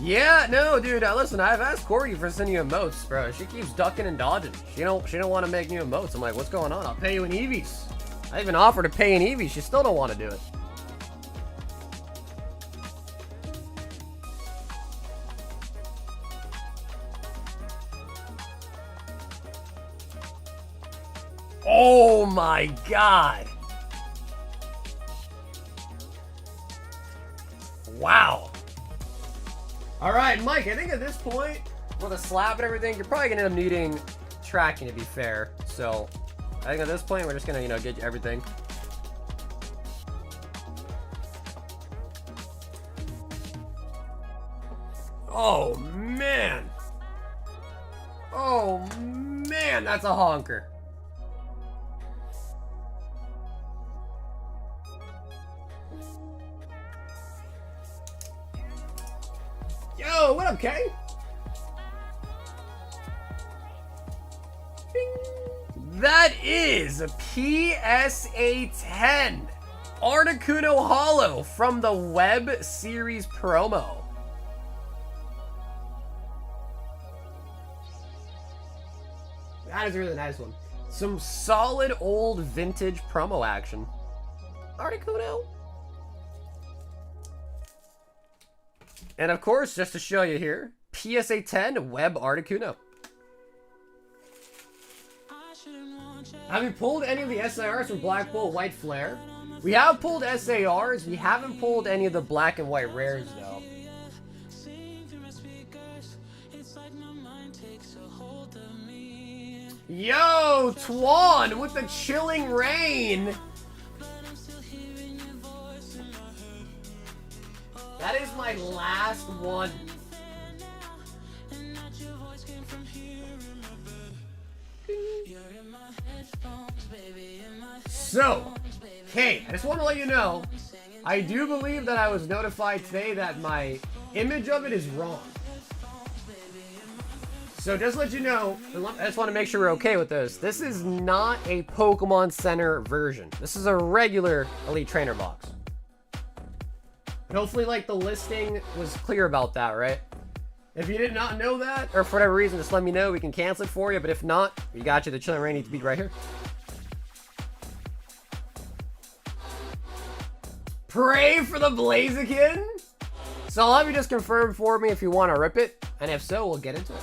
Yeah, no, dude. Listen, I've asked Corey for sending you emotes, bro. She keeps ducking and dodging. She don't want to make new emotes. I'm like, what's going on? I'll pay you in EVs. I even offered to pay in EVs. She still don't want to do it. Oh my god. Wow. Alright, Mike, I think at this point, with a slap and everything, you're probably gonna end up needing tracking, to be fair. So, I think at this point, we're just gonna, get everything. Oh, man. Oh, man, that's a honker. Yo, what up, Kay? Bing. That is a PSA 10 Articuno Holo from the Web Series promo. That is a really nice one. Some solid old vintage promo action. Articuno. And of course, just to show you here, PSA 10 Web Articuno. Have we pulled any of the SIRs from Black Bull White Flare? We have pulled SARs. We haven't pulled any of the black and white rares, though. Yo, Twan with the Chilling Rain. That is my last one. So, hey, I just want to let you know, I do believe that I was notified today that my image of it is wrong. So just to let you know, I just want to make sure we're okay with this. This is not a Pokemon Center version. This is a regular Elite Trainer box. And hopefully, like, the listing was clear about that, right? If you did not know that, or for whatever reason, just let me know. We can cancel it for you. But if not, we got you. The Chilling Rain needs to be right here. Pray for the Blaziken. So I'll have you just confirm for me if you want to rip it. And if so, we'll get into it.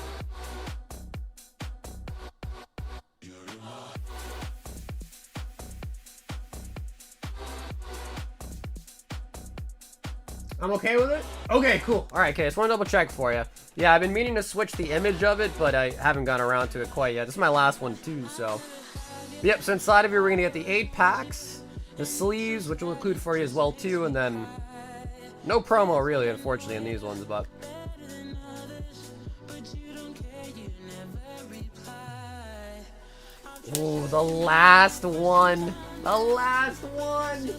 I'm okay with it? Okay, cool. Alright, okay, just want to double check for you. Yeah, I've been meaning to switch the image of it, but I haven't gone around to it quite yet. This is my last one too, so. Yep, so inside of here, we're going to get the 8 packs, the sleeves, which will include for you as well too, and then no promo really, unfortunately, in these ones, but. Oh, the last one. The last one.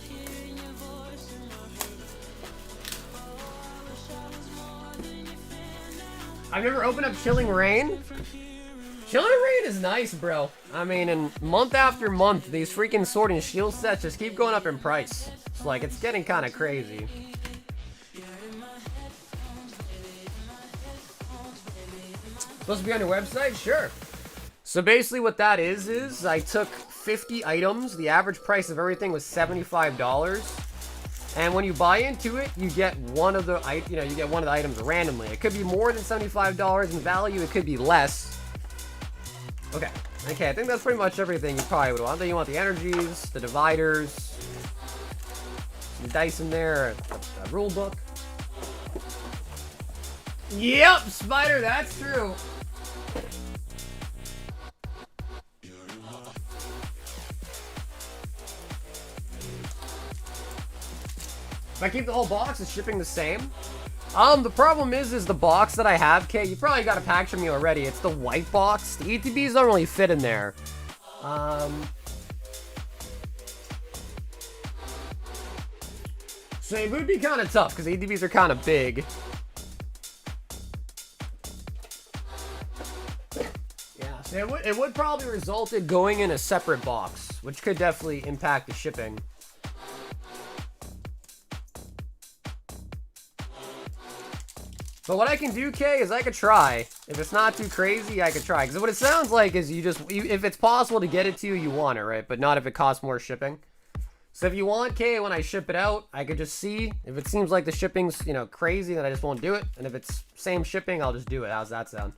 I've never opened up Chilling Rain. Chilling Rain is nice, bro. I mean, and month after month, these freaking Sword and Shield sets just keep going up in price. It's like, it's getting kind of crazy. Supposed to be on your website? Sure. So basically what that is I took 50 items. The average price of everything was $75. And when you buy into it, you get one of the, you get one of the items randomly. It could be more than $75 in value. It could be less. Okay, I think that's pretty much everything you probably would want. Then you want the energies, the dividers, some dice in there, a rule book. Yep, Spider, that's true. If I keep the whole box, is shipping the same? The problem is the box that I have, okay, you probably got a pack from me already. It's the white box. The ETBs don't really fit in there. So it would be kind of tough, because the ETBs are kind of big. Yeah, so it would probably result in going in a separate box, which could definitely impact the shipping. But what I can do, Kay, is I could try. If it's not too crazy, I could try. Because what it sounds like is if it's possible to get it to you, you want it, right? But not if it costs more shipping. So if you want, Kay, when I ship it out, I could just see. If it seems like the shipping's, crazy, then I just won't do it. And if it's same shipping, I'll just do it. How's that sound?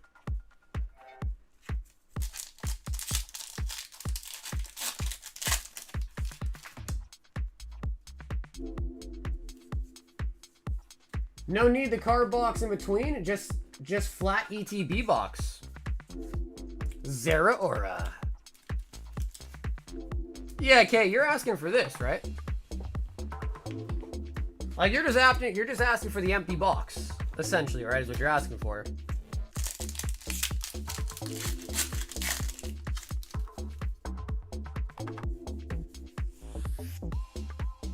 No need the card box in between, just flat ETB box. Zera Aura. Yeah, Kay, you're asking for this, right? Like you're just asking for the empty box, essentially, right? Is what you're asking for.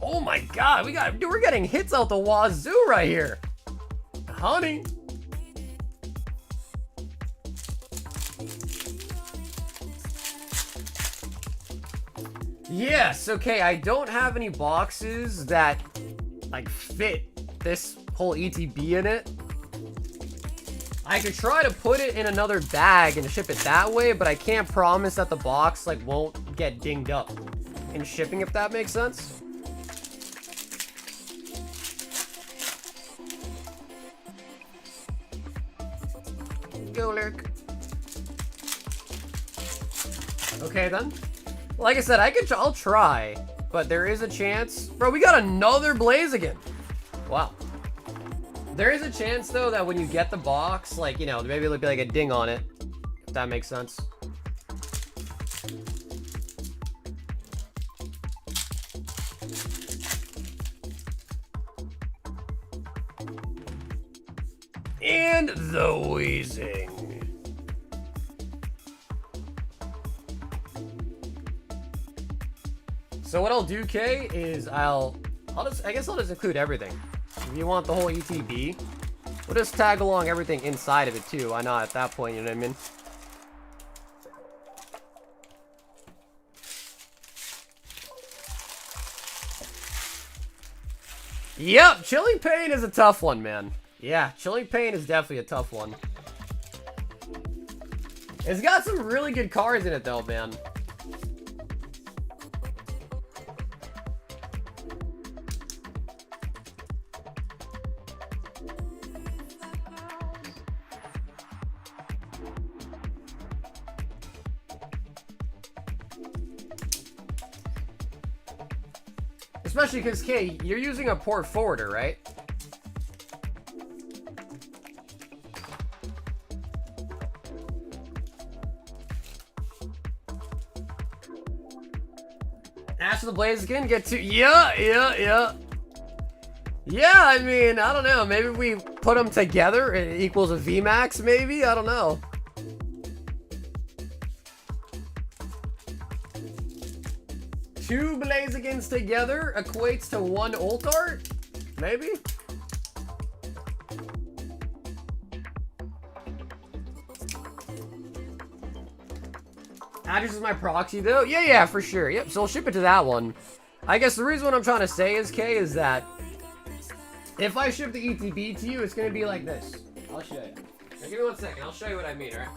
Oh my god, we're getting hits out the wazoo right here. Honey. Yes, okay, I don't have any boxes that like fit this whole ETB in it. I could try to put it in another bag and ship it that way, but I can't promise that the box like won't get dinged up in shipping, if that makes sense. Go lurk. Okay then. Like I said, I'll try, but there is a chance. Bro, we got another Blaziken. Wow. There is a chance though that when you get the box, like, maybe there'll be like a ding on it, if that makes sense. And the wheezing. So what I'll do, Kay, is I guess I'll just include everything. If you want the whole ETB, we'll just tag along everything inside of it too. Why not at that point, you know what I mean? Yep, Chilling Pain is a tough one, man. Yeah, Chilling Pain is definitely a tough one. It's got some really good cards in it though, man. Especially because, Kay, you're using a port forwarder, right? After the Blaziken, get to... Yeah. Yeah, I mean, I don't know. Maybe we put them together, it equals a VMAX, maybe? I don't know. Two Blazikens together equates to one ult art? Maybe? That just is my proxy though? Yeah, for sure. Yep, so I'll ship it to that one. I guess the reason what I'm trying to say is, Kay, is that if I ship the ETB to you, it's going to be like this. I'll show you. Now, give me 1 second. I'll show you what I mean, alright?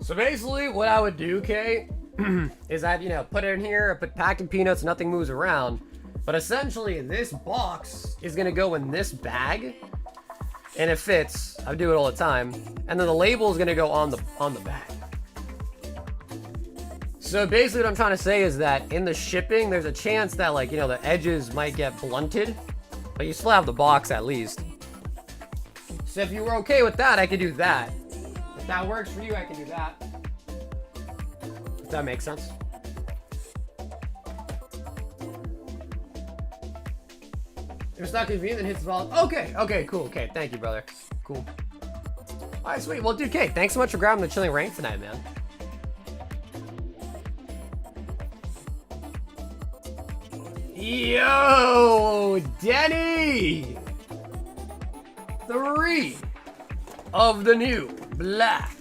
So basically, what I would do, Kay, is I'd, you know, put it in here, I put packed in peanuts, nothing moves around. But essentially, this box is gonna go in this bag, and it fits. I do it all the time. And then the label is gonna go on the bag. So basically, what I'm trying to say is that in the shipping, there's a chance that, like, you know, the edges might get blunted, but you still have the box at least. So if you were okay with that, I could do that. If that works for you, I can do that. If that makes sense. If it's not convenient, then hits the volume. Okay, cool. Okay, thank you, brother. Cool. Alright, sweet. Well, dude, Kate, thanks so much for grabbing the chilling rank tonight, man. Yo, Denny! 3 of the new black.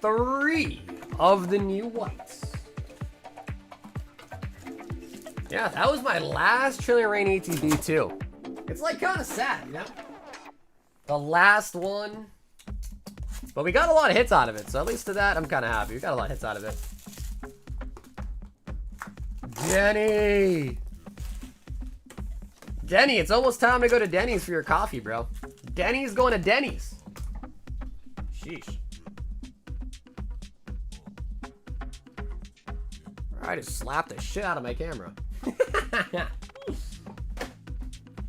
3 of the new whites. Yeah, that was my last Trillion Rain ATB too. It's like kind of sad, you know? The last one. But we got a lot of hits out of it, so at least to that, I'm kind of happy. We got a lot of hits out of it. Denny! Denny, it's almost time to go to Denny's for your coffee, bro. Denny's going to Denny's. Sheesh. I just slapped the shit out of my camera.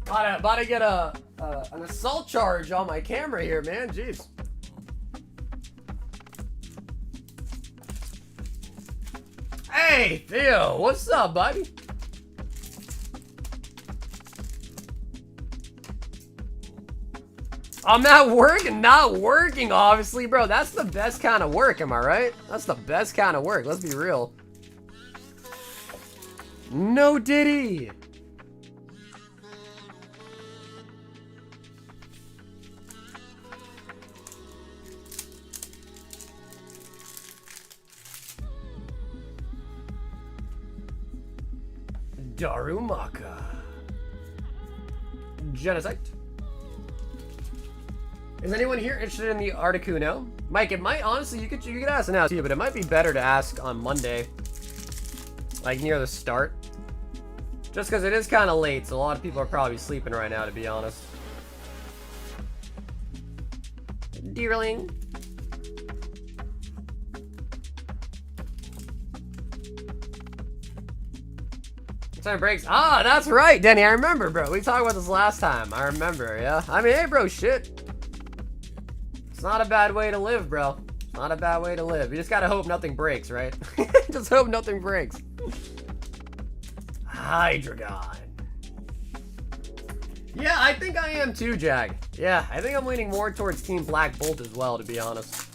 About to get an assault charge on my camera here, man. Jeez. Hey, Theo, what's up, buddy? I'm not working, obviously, bro. That's the best kind of work, am I right? That's the best kind of work. Let's be real. No Diddy. Darumaka. Genocide. Is anyone here interested in the Articuno? Mike, it might, honestly, you could ask now too, but it might be better to ask on Monday. Like near the start. Just because it is kind of late, so a lot of people are probably sleeping right now, to be honest. Dearling. Time breaks. Ah, that's right, Denny. I remember, bro. We talked about this last time. I remember, yeah. I mean, hey, bro, shit. It's not a bad way to live, bro. It's not a bad way to live. You just gotta hope nothing breaks, right? Just hope nothing breaks. Hydreigon. Yeah, I think I am too, Jag. Yeah, I think I'm leaning more towards Team Black Bolt as well, to be honest.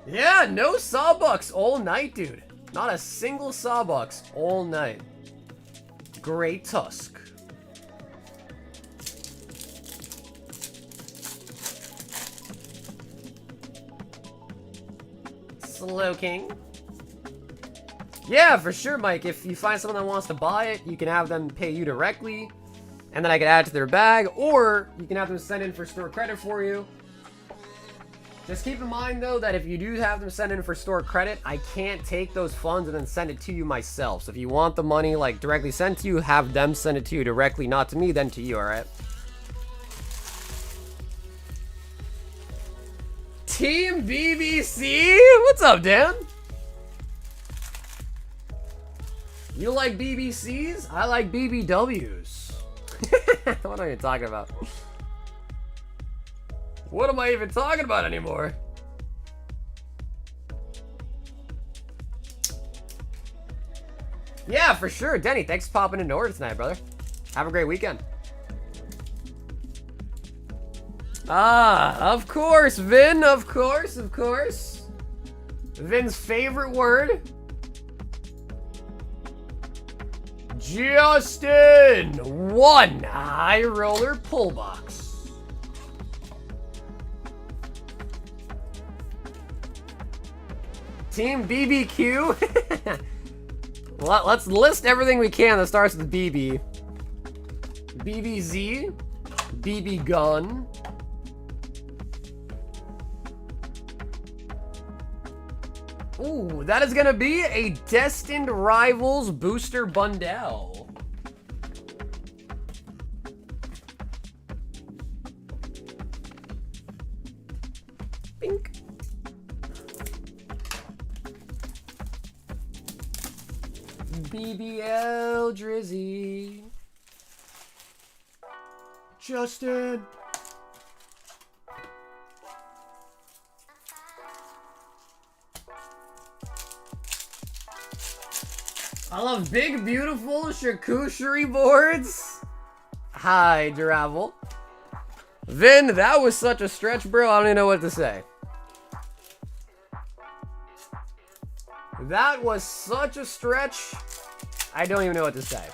Yeah, no Sawbucks all night, dude. Not a single Sawbucks all night. Great Tusk. Slowking. Yeah, for sure, Mike. If you find someone that wants to buy it, you can have them pay you directly, and then I can add it to their bag, or you can have them send in for store credit for you. Just keep in mind, though, that if you do have them send in for store credit, I can't take those funds and then send it to you myself. So if you want the money, like, directly sent to you, have them send it to you directly, not to me, then to you, alright? Team BBC? What's up, Dan? You like BBCs? I like BBWs. What are you talking about? What am I even talking about anymore? Yeah, for sure. Denny, thanks for popping into order tonight, brother. Have a great weekend. Ah, of course, Vin, of course, of course. Vin's favorite word. Justin, 1 high roller pull box. Team BBQ. Let's list everything we can that starts with BB. BBZ, BB gun. Ooh, that is gonna be a Destined Rivals booster bundle. Bink. BBL Drizzy. Justin. I love big, beautiful charcuterie boards. Hi, Duravel. Vin, that was such a stretch, bro. I don't even know what to say. That was such a stretch. I don't even know what to say.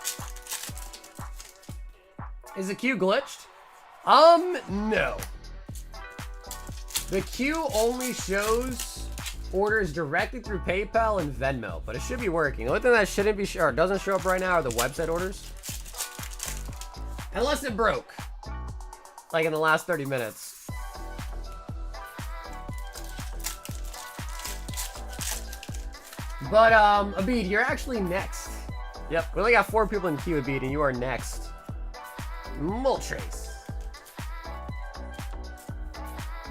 Is the queue glitched? No. The queue only shows orders directly through PayPal and Venmo, but it should be working. The only thing that shouldn't be or doesn't show up right now are the website orders. Unless it broke. Like in the last 30 minutes. But, Abid, you're actually next. Yep, we only got 4 people in queue, Abid, and you are next. Moltres.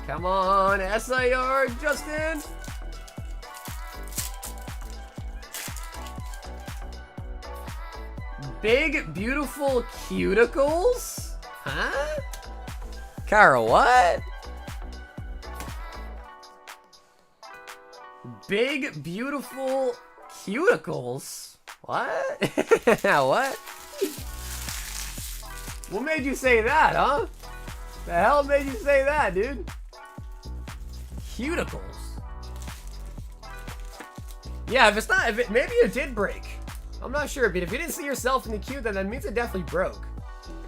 Come on, SIR, Justin. Big, beautiful cuticles? Huh? Kara, what? Big, beautiful cuticles? What? What? What made you say that, huh? The hell made you say that, dude? Cuticles. Yeah, maybe it did break. I'm not sure, but if you didn't see yourself in the queue, then that means it definitely broke.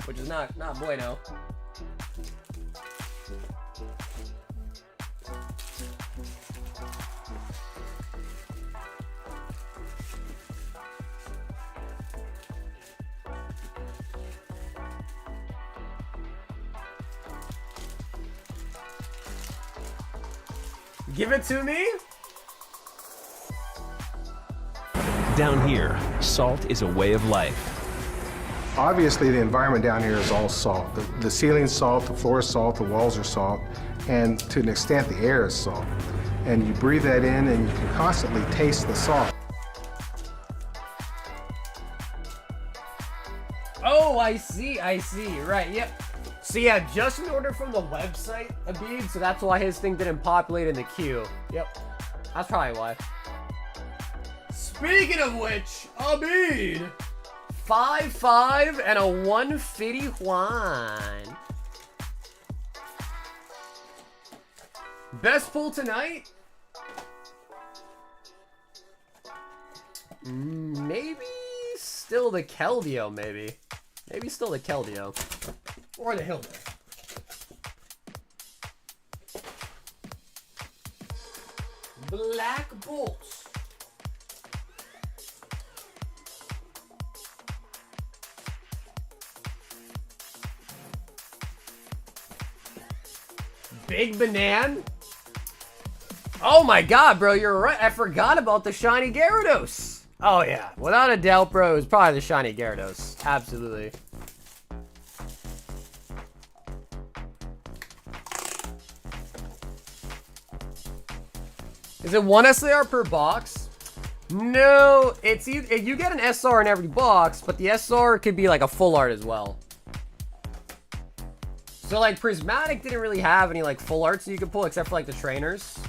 Which is not bueno. Give it to me? Down here, salt is a way of life. Obviously, the environment down here is all salt. The ceiling's salt, the floor is salt, the walls are salt, and to an extent, the air is salt. And you breathe that in, and you can constantly taste the salt. Oh, I see, right, yep. So yeah, Justin ordered from the website, Abid, so that's why his thing didn't populate in the queue. Yep, that's probably why. Speaking of which, Abid, 5-5 and a 151. Best pull tonight? Maybe still the Keldeo, maybe. Maybe still the Keldeo. Or the Hilda. Black Bolts. Big Banana? Oh my god, bro, you're right. I forgot about the shiny Gyarados. Oh yeah, without a doubt, bro, it's probably the shiny Gyarados. Absolutely. Is it 1 SAR per box? No, it's either, you get an SR in every box, but the SR could be like a full art as well. So like Prismatic didn't really have any like full arts you could pull except for like the trainers.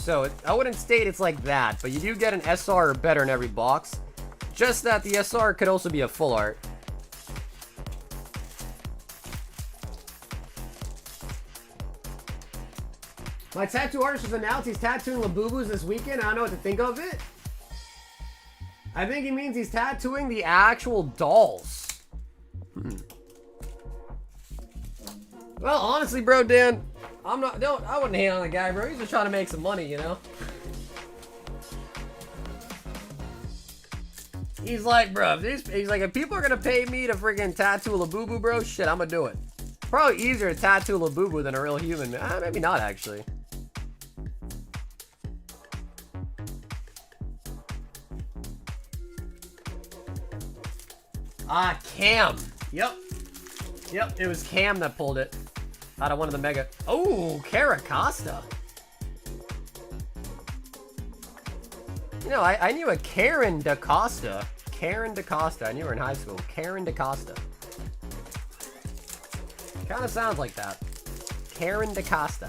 So I wouldn't state it's like that, but you do get an SR or better in every box. Just that the SR could also be a full art. My tattoo artist has announced he's tattooing Labubus this weekend. I don't know what to think of it. I think he means he's tattooing the actual dolls. Well, honestly, bro, Dan, I wouldn't hate on the guy, bro. He's just trying to make some money, you know? He's like, bro, he's like, if people are gonna pay me to freaking tattoo a Labubu, bro, shit, I'm gonna do it. Probably easier to tattoo a Labubu than a real human. Maybe not, actually. Ah, Cam. Yep, it was Cam that pulled it out of one of the mega. Oh, Caracosta. You know, I knew a Karen DaCosta. Karen DaCosta. I knew her in high school. Karen DaCosta. Kind of sounds like that. Karen DaCosta.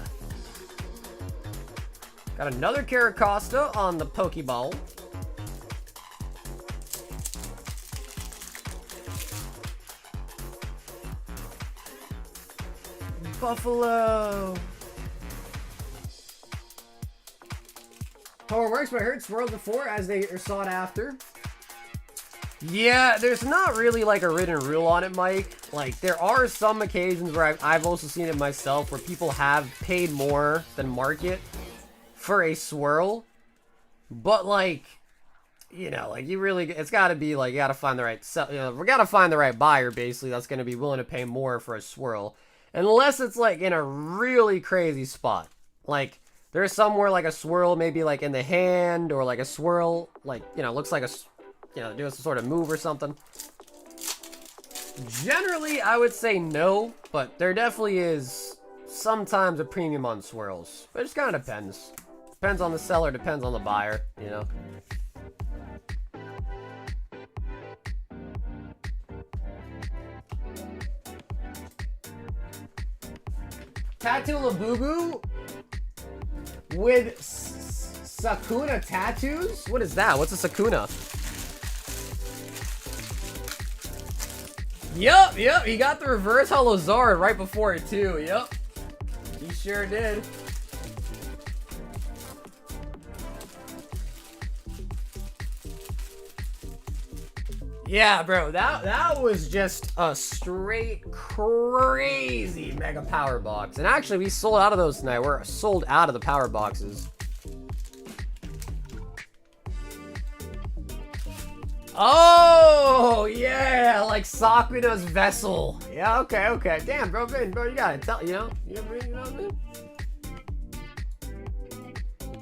Got another Caracosta on the Pokeball. Buffalo. How it works, but I heard swirls before as they are sought after. Yeah, there's not really like a written rule on it, Mike. Like, there are some occasions where I've also seen it myself where people have paid more than market for a swirl. But like, you know, like it's gotta be like, you gotta find the right, we gotta find the right buyer basically that's gonna be willing to pay more for a swirl. Unless it's like in a really crazy spot. Like, there's somewhere like a swirl maybe like in the hand, or like a swirl like, you know, looks like a, you know, doing some sort of move or something. Generally, I would say no, but there definitely is sometimes a premium on swirls. But it just kind of depends. Depends on the seller, depends on the buyer, you know. Tattoo Labubu with Sakuna tattoos? What is that? What's a Sakuna? Yup, he got the reverse holo Zard right before it too, yup. He sure did. Yeah, bro, that was just a straight crazy mega power box. And actually, we sold out of those tonight. We're sold out of the power boxes. Oh, yeah, like Sakuna's vessel. Yeah, okay. Damn, bro, you gotta tell, you know what I mean?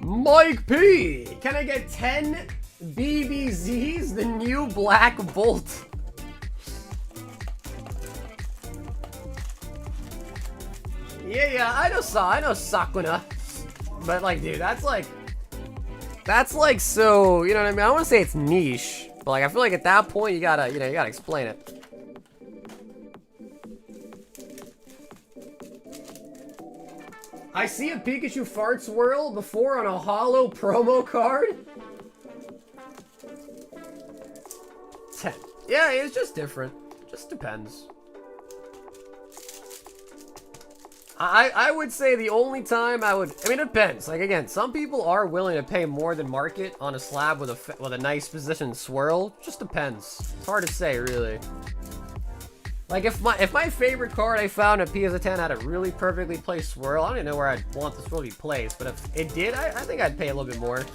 Mike P, can I get 10 BBZs, the new Black Bolt? Yeah, I know Sakuna. But like, dude, that's like so, you know what I mean? I don't want to say it's niche, but like, I feel like at that point you gotta explain it. I see a Pikachu fart swirl before on a holo promo card. 10. Yeah, it's just different. Just depends. I would say the only time I mean, it depends. Like, again, some people are willing to pay more than market on a slab with a nice positioned swirl. Just depends. It's hard to say, really. Like, if my favorite card I found at PSA10 had a really perfectly placed swirl, I don't even know where I'd want the swirl to be placed, but if it did, I think I'd pay a little bit more.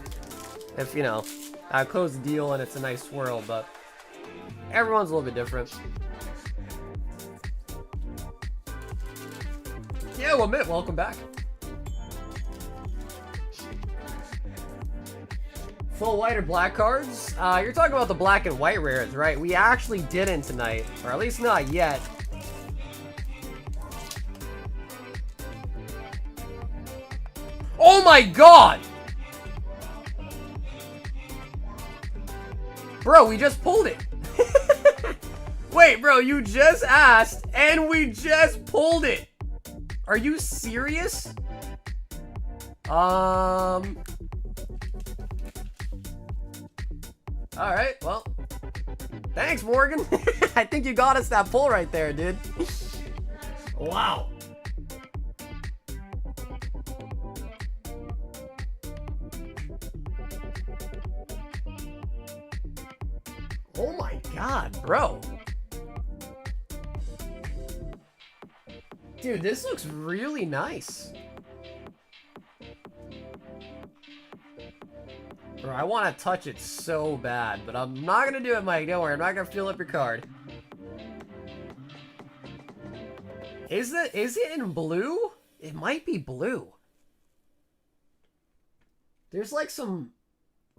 If, you know, I close the deal and it's a nice swirl, but everyone's a little bit different. Yeah, well, Mitt, welcome back. Full white or black cards? You're talking about the black and white rares, right? We actually didn't tonight, or at least not yet. Oh my god! Bro, we just pulled it. Wait, bro, you just asked, and we just pulled it. Are you serious? Alright, well. Thanks, Morgan. I think you got us that pull right there, dude. Wow. Oh my god, bro. Dude, this looks really nice. Bro, I want to touch it so bad, but I'm not going to do it, Mike. Don't worry, I'm not going to fill up your card. Is it in blue? It might be blue. There's like some...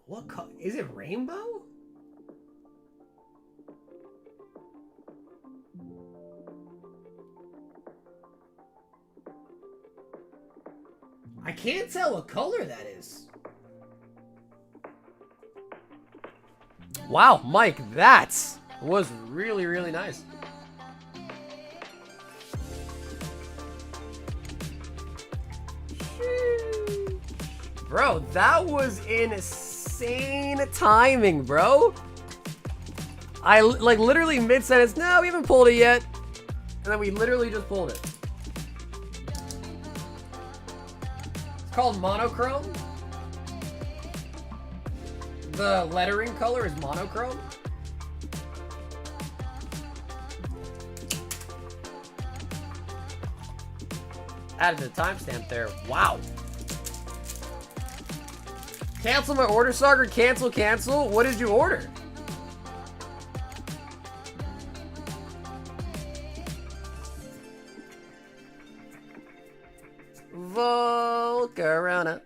What color? Is it rainbow? I can't tell what color that is. Wow, Mike, that was really, really nice. Bro, that was insane timing, bro. I like literally mid-sentence, no, we haven't pulled it yet. And then we literally just pulled it. It's called monochrome. The lettering color is monochrome. Added the timestamp there. Wow. Cancel my order, Sagar. Cancel, cancel. What did you order? Volcarona.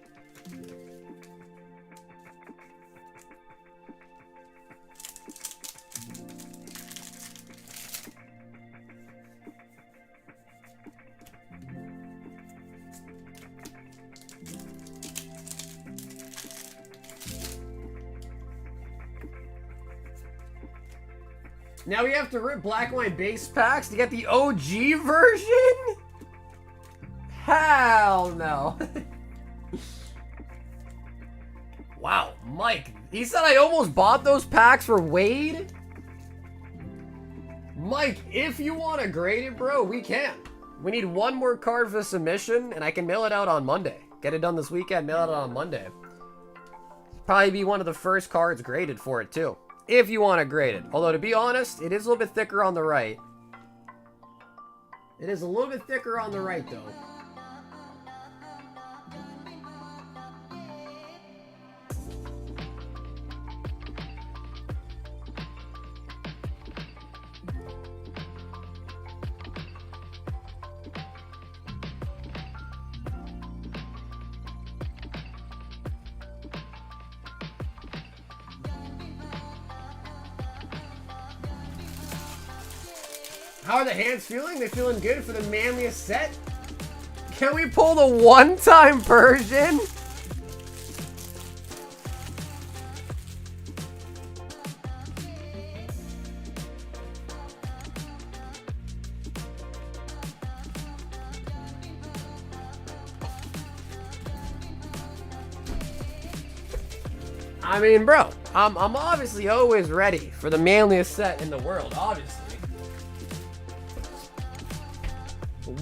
Now we have to rip black and white base packs to get the OG version? Hell no. Wow, Mike. He said I almost bought those packs for Wade? Mike, if you want to grade it, bro, we can. We need one more card for submission, and I can mail it out on Monday. Get it done this weekend, mail it out on Monday. Probably be one of the first cards graded for it, too. If you want to grade it. Although, to be honest, it is a little bit thicker on the right. It is a little bit thicker on the right, though. How are the hands feeling? They feeling good for the manliest set? Can we pull the one-time version? I mean, bro, I'm obviously always ready for the manliest set in the world, obviously.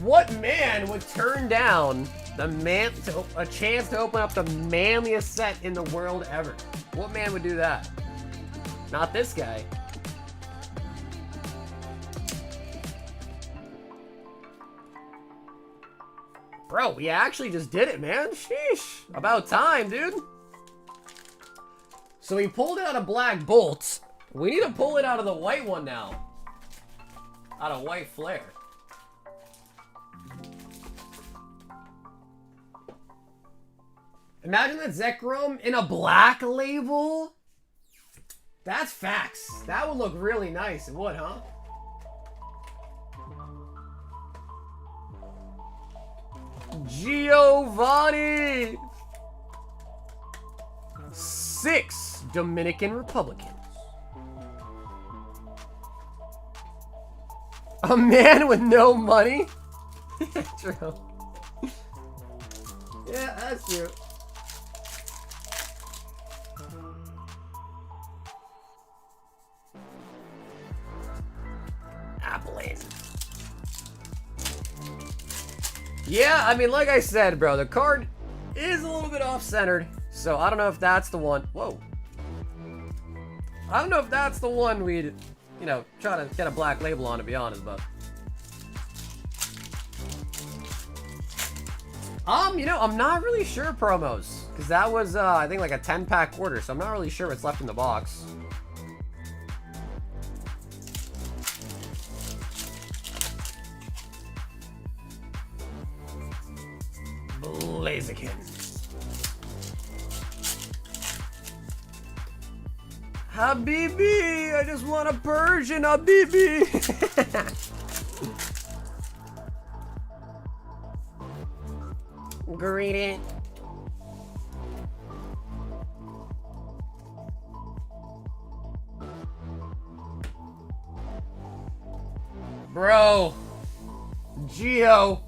What man would turn down a chance to open up the manliest set in the world ever? What man would do that? Not this guy. Bro, we actually just did it, man. Sheesh. About time, dude. So we pulled out a black bolt. We need to pull it out of the white one now. Out of white flare. Imagine that Zekrom in a black label. That's facts. That would look really nice. It would, huh? Giovanni! 6 Dominican Republicans. A man with no money? True. Yeah, that's true. Appling. Yeah, I mean, like I said, bro, the card is a little bit off-centered, so I don't know if that's the one. Whoa. I don't know if that's the one we'd, you know, try to get a black label on, to be honest, but. You know, I'm not really sure promos, because that was, I think like a 10-pack order, so I'm not really sure what's left in the box. Blaziken. Habibi, I just want a Persian, Habibi. Greet it. Bro. Geo.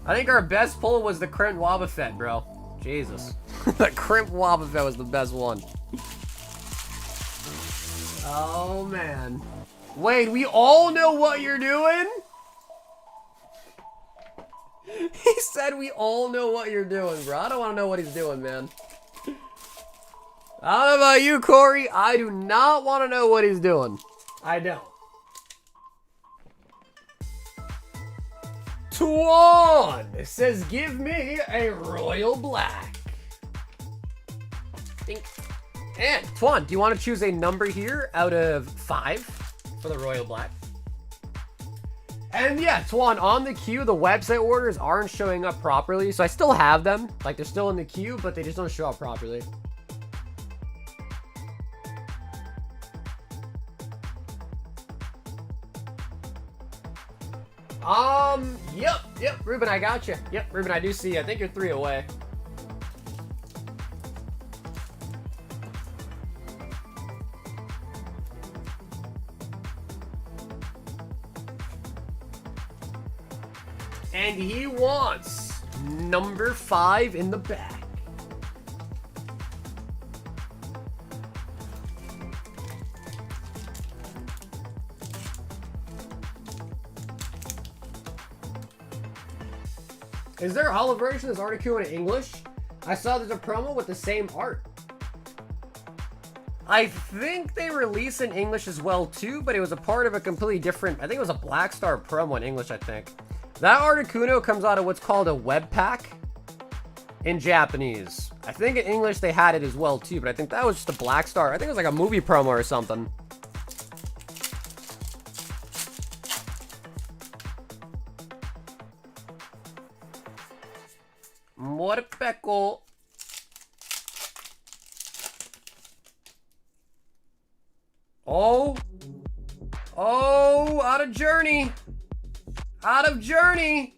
I think our best pull was the Crimp Wobbuffet, bro. Jesus. The Crimp Wobbuffet was the best one. Oh, man. Wait, we all know what you're doing? He said we all know what you're doing, bro. I don't want to know what he's doing, man. I don't know about you, Corey. I do not want to know what he's doing. I don't. Tuan says, give me a royal black. Think. And Tuan, do you want to choose a number here out of 5 for the royal black? And yeah, Tuan, on the queue, the website orders aren't showing up properly. So I still have them. Like, they're still in the queue, but they just don't show up properly. Yep, Ruben, I got you. Yep, Ruben, I do see you. I think you're 3 away. And he wants number 5 in the back. Is there a holo version of this Articuno in English? I saw there's a promo with the same art. I think they released in English as well too, but it was a part of a completely different, I think it was a Black Star promo in English, I think. That Articuno comes out of what's called a web pack in Japanese. I think in English they had it as well too, but I think that was just a Black Star. I think it was like a movie promo or something. Morpeko. Oh, out of Journey. Out of Journey.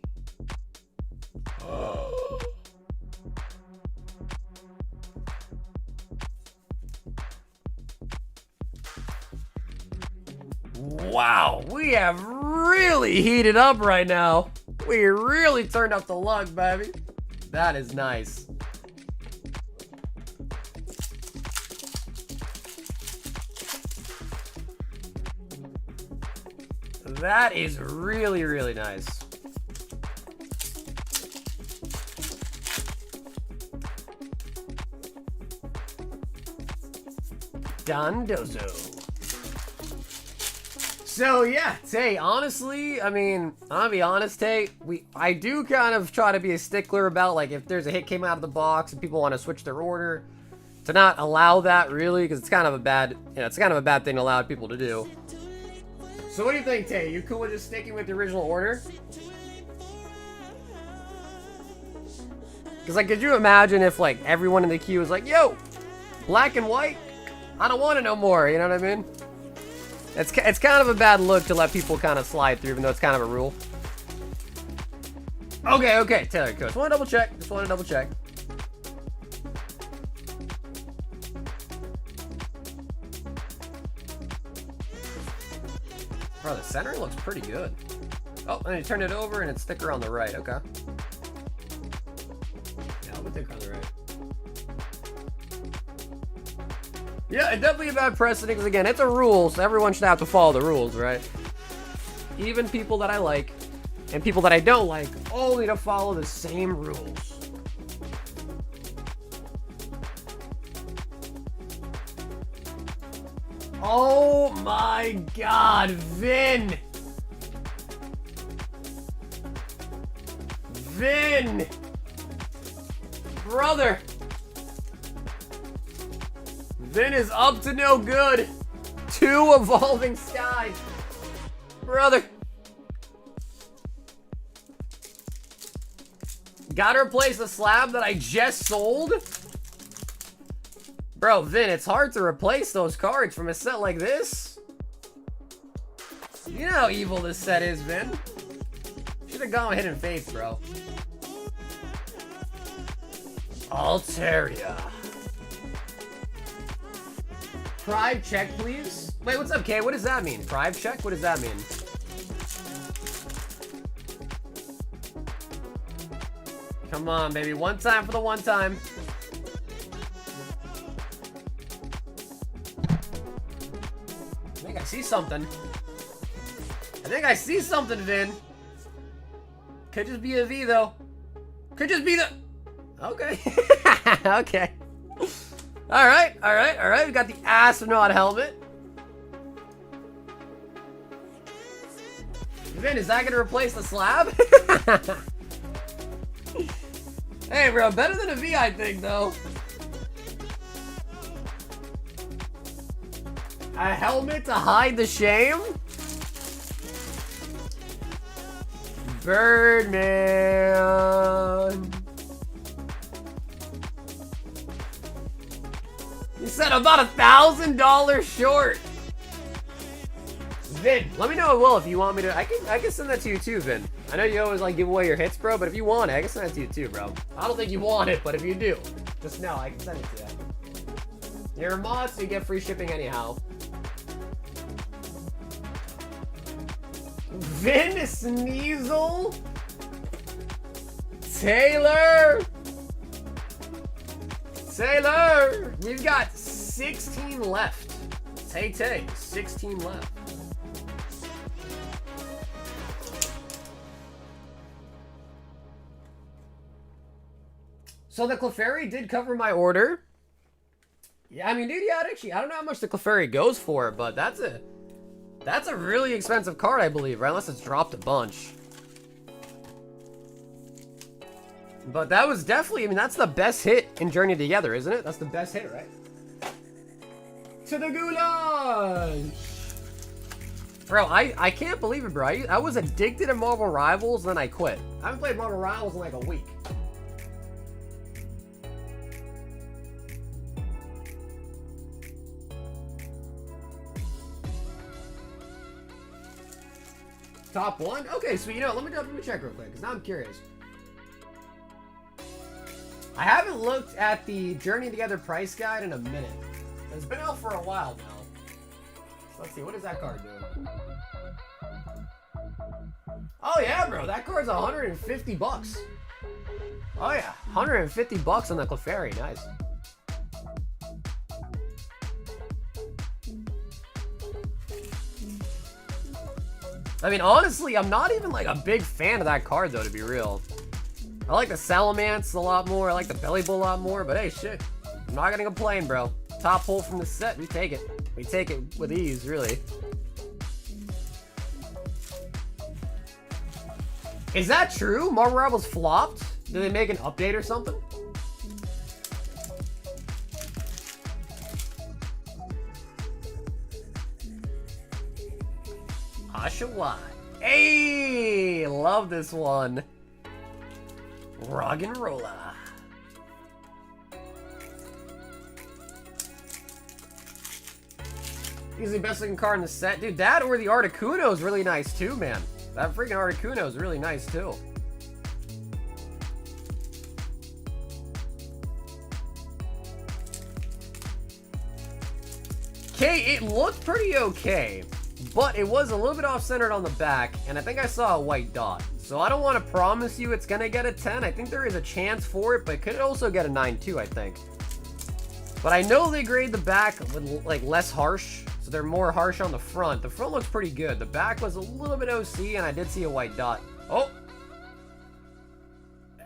Wow, we have really heated up right now. We really turned up the luck, baby. That is nice. That is really, really nice. Dondozo. So yeah, Tay, honestly, I mean, I'll be honest, Tay, I do kind of try to be a stickler about, like, if there's a hit came out of the box and people want to switch their order, to not allow that, really, because it's kind of a bad, you know, it's kind of a bad thing to allow people to do. So what do you think, Tay? You cool with just sticking with the original order? Because, like, could you imagine if, like, everyone in the queue was like, yo, black and white? I don't want to know more, you know what I mean? It's kind of a bad look to let people kind of slide through, even though it's kind of a rule. Okay, Taylor, cool. Just want to double check. Bro, the center looks pretty good. Oh, and you turn it over and it's thicker on the right, okay. Yeah, a little bit thicker on the right. Yeah, it's definitely a bad precedent, because again, it's a rule, so everyone should have to follow the rules, right? Even people that I like, and people that I don't like, all need to follow the same rules. Oh my god, Vin! Vin! Brother! Vin is up to no good. 2 evolving skies. Brother. Gotta replace the slab that I just sold? Bro, Vin, it's hard to replace those cards from a set like this. You know how evil this set is, Vin. Should've gone with Hidden Faith, bro. Altaria. Pride check, please. Wait, what's up, Kay? What does that mean? Pride check? What does that mean? Come on, baby. One time for the one time. I think I see something. I think I see something, Vin. Could just be a V, though. Could just be the... Okay. Okay. Alright, alright, alright. We got the astronaut helmet. Vin, is that gonna replace the slab? Hey, bro, better than a V, I think, though. A helmet to hide the shame? Birdman. You said about $1,000 short. Vin, let me know, Will, if you want me to. I can send that to you too, Vin. I know you always like give away your hits, bro, but if you want it, I can send it to you too, bro. I don't think you want it, but if you do, just know I can send it to you. You're a mod, so you get free shipping anyhow. Vin Sneasel. Taylor. Taylor. We've got 16 left. Tay, 16 left. So the Clefairy did cover my order. Yeah, I mean, dude, yeah, actually, I don't know how much the Clefairy goes for, but that's a really expensive card, I believe, right? Unless it's dropped a bunch. But that was definitely, I mean, that's the best hit in Journey Together, isn't it? That's the best hit, right? To the goulash! Bro, I can't believe it, bro. I was addicted to Marvel Rivals, then I quit. I haven't played Marvel Rivals in like a week. Top 1? Okay, so you know, let me check real quick, because now I'm curious. I haven't looked at the Journey Together price guide in a minute. It's been out for a while now. So let's see, what is that card doing? Oh yeah, bro, that card's 150 bucks. Oh yeah, 150 bucks on the Clefairy, nice. I mean, honestly, I'm not even like a big fan of that card though, to be real. I like the Salamence a lot more, I like the Belly Bull a lot more, but hey, shit. I'm not gonna complain, bro. Top pull from the set, we take it. We take it with ease, really. Is that true? Marvel Rivals flopped? Did they make an update or something? Oshawott. Hey! Love this one. Rock and Roller. Easily best looking card in the set. Dude, that or the Articuno is really nice too, man. That freaking Articuno is really nice too. Okay, it looked pretty okay, but it was a little bit off-centered on the back, and I think I saw a white dot. So I don't want to promise you it's gonna get a 10. I think there is a chance for it, but it could also get a 9 too, I think. But I know they grade the back with like less harsh, so they're more harsh on the front. The front looks pretty good. The back was a little bit OC, and I did see a white dot. Oh!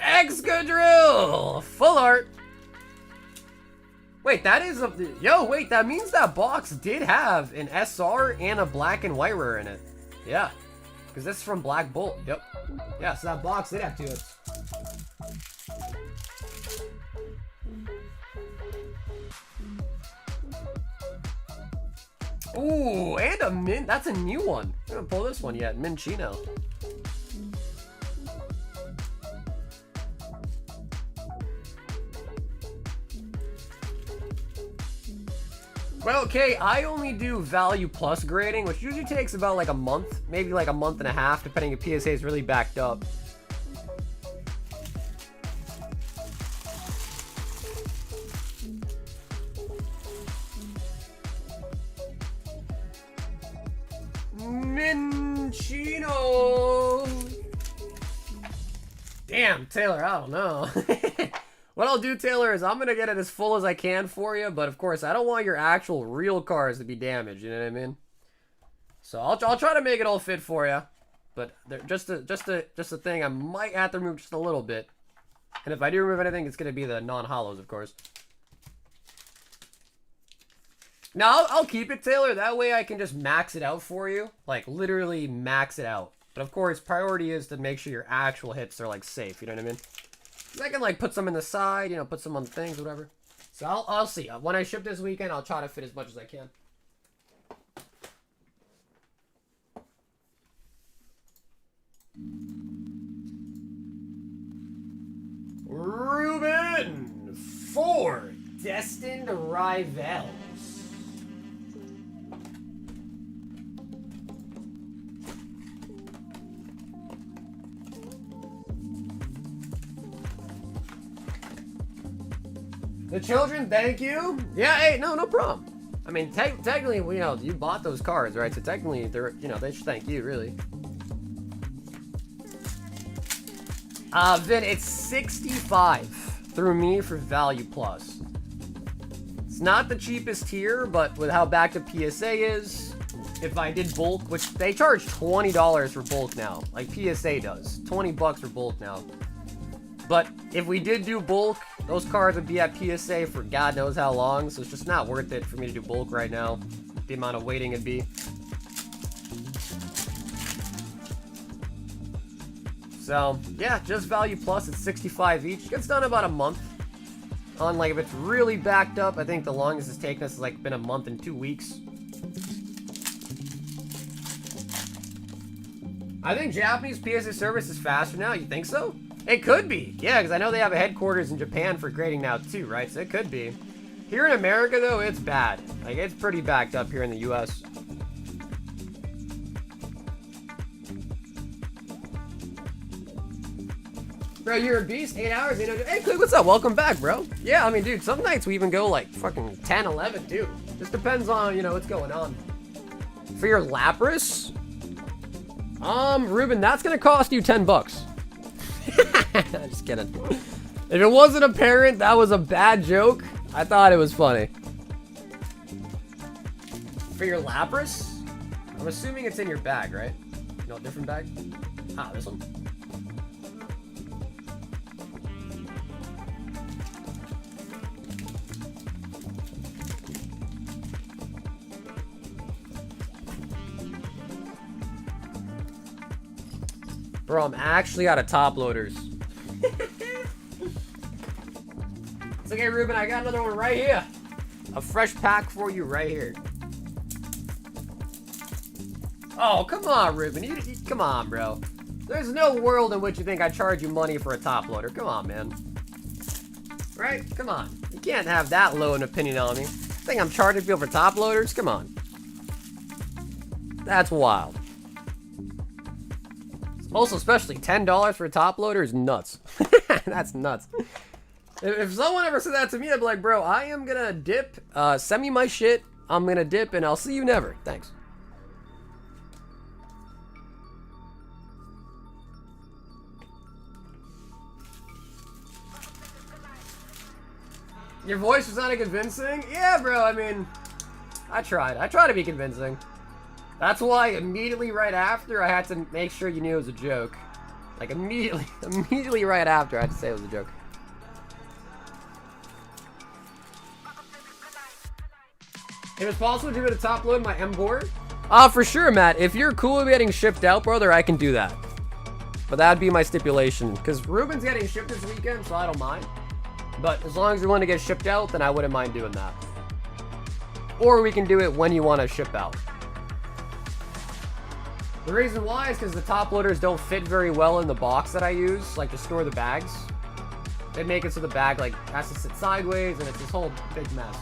Excadrill! Full art! Wait, that is a... Yo, wait, that means that box did have an SR and a black and white rare in it. Yeah. Because this is from Black Bolt. Yep. Yeah, so that box did have 2 hits. Ooh, and a mint. That's a new one. I haven't pulled this one yet. Minchino. Well, okay, I only do value plus grading, which usually takes about like a month, maybe like a month and a half, depending if PSA is really backed up. Minchino. Damn, Taylor, I don't know. What I'll do, Taylor, is I'm gonna get it as full as I can for you, but of course I don't want your actual real cards to be damaged. You know what I mean? So I'll try to make it all fit for you, but just a thing, I might have to remove just a little bit, and if I do remove anything, it's gonna be the non-holos, of course. Now I'll keep it, Taylor. That way I can just max it out for you, like literally max it out. But of course, priority is to make sure your actual hits are like safe. You know what I mean? I can like put some in the side, you know, put some on things, whatever. So I'll see. When I ship this weekend, I'll try to fit as much as I can. Ruben for Destined Rivals. The children, thank you. Yeah, hey, no problem. I mean, technically, you know, you bought those cards, right? So technically, they're, you know, they should thank you, really. Vin, it's 65 through me for value plus. It's not the cheapest tier, but with how backed up PSA is, if I did bulk, which they charge $20 for bulk now, like PSA does, 20 bucks for bulk now. But if we did do bulk, those cards would be at PSA for God knows how long, so it's just not worth it for me to do bulk right now. The amount of waiting it'd be. So, yeah, just value plus, it's 65 each. Gets done in about a month. On, like, if it's really backed up, I think the longest it's taken us has, like, been a month and 2 weeks. I think Japanese PSA service is faster now. You think so? It could be. Yeah, because I know they have a headquarters in Japan for grading now, too, right? So it could be. Here in America, though, it's bad. Like, it's pretty backed up here in the U.S. Bro, you're a beast. 8 hours. You know, hey, Click, what's up? Welcome back, bro. Yeah, I mean, dude, some nights we even go, like, fucking 10, 11, dude. Just depends on, you know, what's going on. For your Lapras, Ruben, that's gonna cost you 10 bucks. Just kidding. If it wasn't apparent that was a bad joke, I thought it was funny. For your Lapras, I'm assuming it's in your bag, right? No, different bag? Ah, this one. Bro, I'm actually out of top loaders. It's okay, Ruben, I got another one right here. A fresh pack for you right here. Oh, come on, Ruben. Come on, bro. There's no world in which you think I charge you money for a top loader. Come on, man. Right? Come on. You can't have that low an opinion on me. Think I'm charging people for top loaders? Come on. That's wild. Also, especially $10 for a top loader is nuts. That's nuts. If someone ever said that to me, I'd be like, bro, I am gonna dip. Send me my shit. I'm gonna dip, and I'll see you never. Thanks. Your voice was not convincing? Yeah, bro, I mean, I tried. I tried to be convincing. That's why immediately right after, I had to make sure you knew it was a joke. Like, immediately right after, I had to say it was a joke. If it's possible to do it to top load my M board, for sure, Matt. If you're cool with getting shipped out, brother, I can do that. But that'd be my stipulation, because Ruben's getting shipped this weekend, so I don't mind. But as long as you're willing to get shipped out, then I wouldn't mind doing that. Or we can do it when you want to ship out. The reason why is because the top loaders don't fit very well in the box that I use, like to store the bags. They make it so the bag like has to sit sideways, and it's this whole big mess.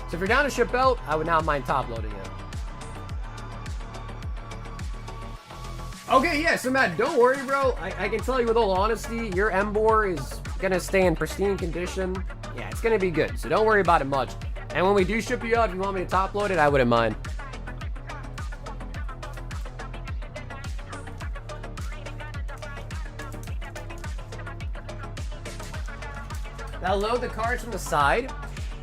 So if you're down to ship out, I would not mind top loading it. Okay, yeah, so Matt, don't worry, bro. I can tell you with all honesty, your M-bore is gonna stay in pristine condition. Yeah, it's gonna be good, so don't worry about it much. And when we do ship you out, if you want me to top load it, I wouldn't mind. Now load the cards from the side.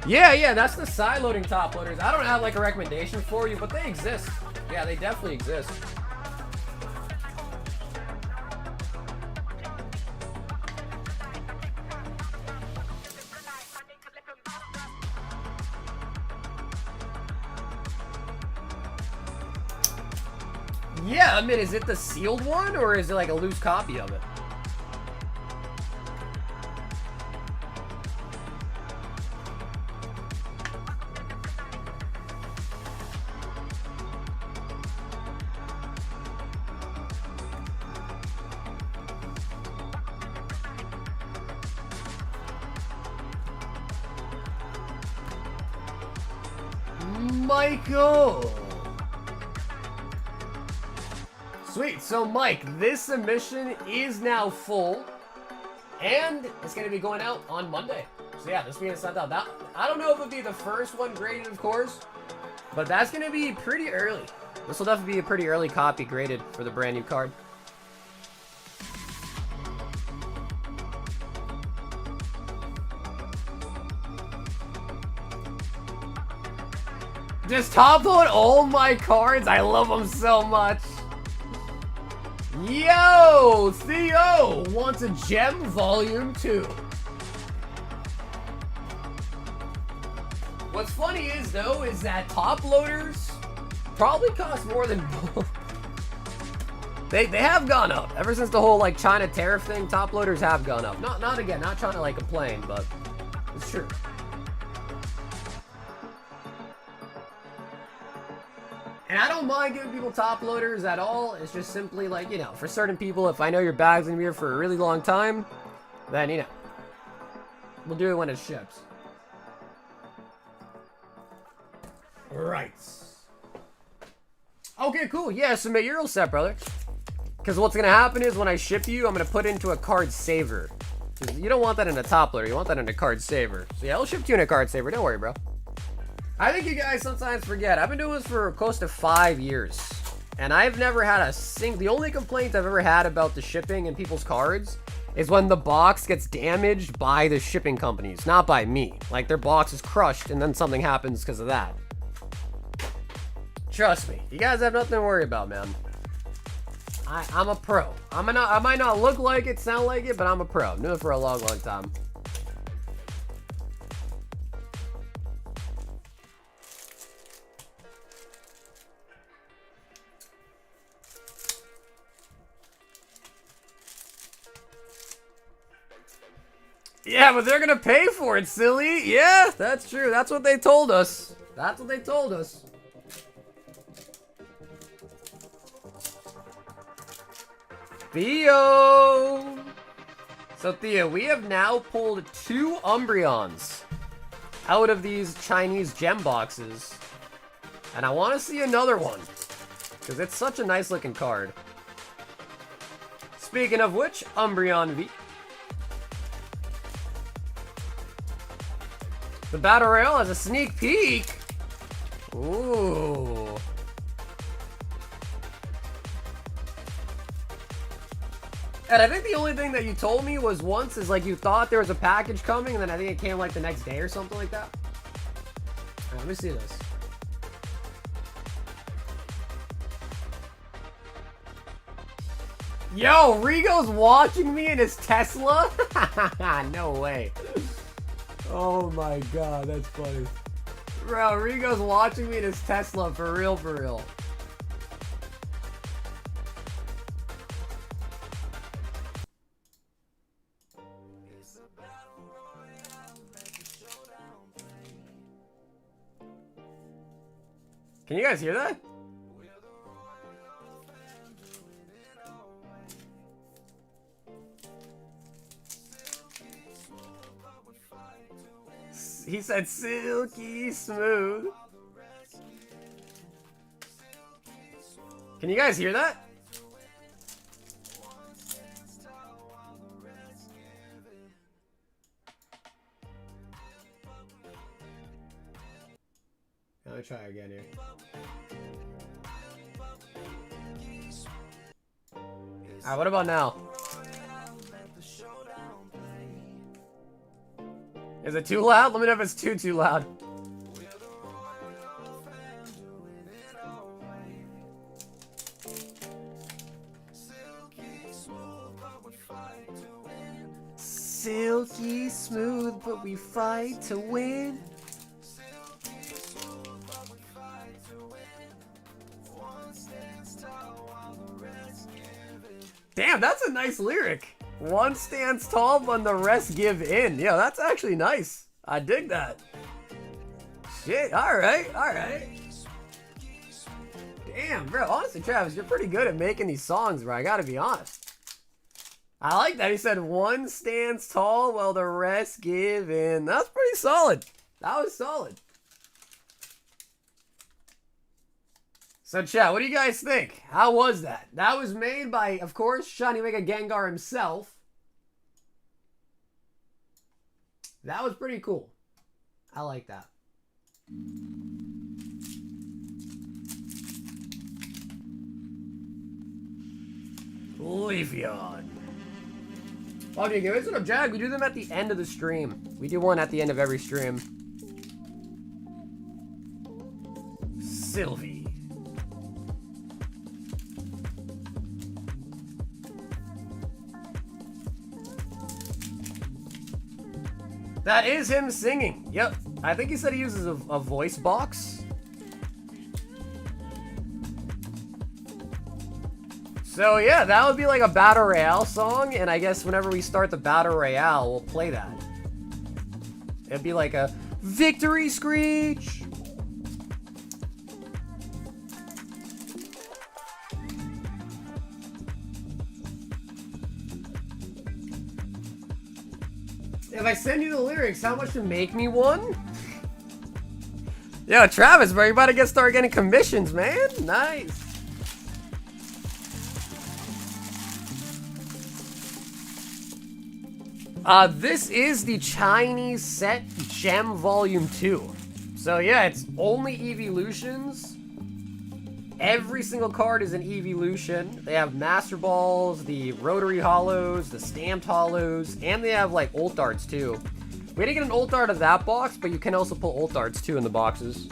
Yeah, that's the side loading top loaders. I don't have like a recommendation for you, but they exist. Yeah, they definitely exist. Yeah, I mean, is it the sealed one or is it like a loose copy of it? Michael! Sweet, so Mike, this submission is now full, and it's going to be going out on Monday. So yeah, this being sent out. That, I don't know if it'll be the first one graded, of course, but that's going to be pretty early. This will definitely be a pretty early copy graded for the brand new card. Just top load all my cards. I love them so much. Yo, Theo wants a gem volume 2. What's funny is though, is that top loaders probably cost more than both. They have gone up ever since the whole like China tariff thing. Top loaders have gone up. Not again. Not trying to like complain, but it's true. And I don't mind giving people top loaders at all. It's just simply like, you know, for certain people, if I know your bag's gonna be here for a really long time, then, you know, we'll do it when it ships. Right. Okay, cool. Yeah, submit your set, brother. Because what's gonna happen is when I ship you, I'm gonna put it into a card saver. You don't want that in a top loader. You want that in a card saver. So yeah, I'll ship you in a card saver. Don't worry, bro. I think you guys sometimes forget. I've been doing this for close to 5 years. And I've never had the only complaint I've ever had about the shipping and people's cards is when the box gets damaged by the shipping companies, not by me. Like their box is crushed and then something happens because of that. Trust me, you guys have nothing to worry about, man. I'm a pro. I might not look like it, sound like it, but I'm a pro. I've known it for a long, long time. Yeah, but they're gonna pay for it, silly. Yeah, that's true. That's what they told us. That's what they told us. Theo! So Theo, we have now pulled 2 Umbreons out of these Chinese gem boxes. And I want to see another one. Because it's such a nice looking card. Speaking of which, Umbreon V. The Battle Royale has a sneak peek. Ooh. And I think the only thing that you told me was once is like you thought there was a package coming and then I think it came like the next day or something like that. Right, let me see this. Yo, Rigo's watching me in his Tesla? No way. Oh my god, that's funny. Bro, Rigo's watching me in his Tesla for real, for real. Can you guys hear that? He said silky smooth. Can you guys hear that? Let me try again here. Alright, what about now? Is it too loud? Let me know if it's too loud. Silky smooth, but we fight to win. Damn, that's a nice lyric. One stands tall when the rest give in. Yeah, that's actually nice. I dig that. Shit, alright, alright. Damn, bro, honestly, Travis, you're pretty good at making these songs, bro. I gotta be honest. I like that. He said one stands tall while the rest give in. That's pretty solid. That was solid. So chat, what do you guys think? How was that? That was made by, of course, Shiny Mega Gengar himself. That was pretty cool. I like that. Leafeon. Okay, guys, what up, Jag? We do them at the end of the stream. We do one at the end of every stream. Sylvie. That is him singing. Yep. I think he said he uses a voice box. So yeah, that would be like a Battle Royale song, and I guess whenever we start the Battle Royale, we'll play that. It'd be like a victory screech. If I send you the lyrics, how much to make me one? Yo, Travis, bro, you about to start getting commissions, man. Nice. This is the Chinese set Gem Volume 2. So yeah, it's only evolutions. Every single card is an evolution. They have Master Balls, the Rotary Holos, the Stamped Holos, and they have like Ult Darts too. We didn't get an Ult Dart of that box, but you can also pull Ult Darts too in the boxes.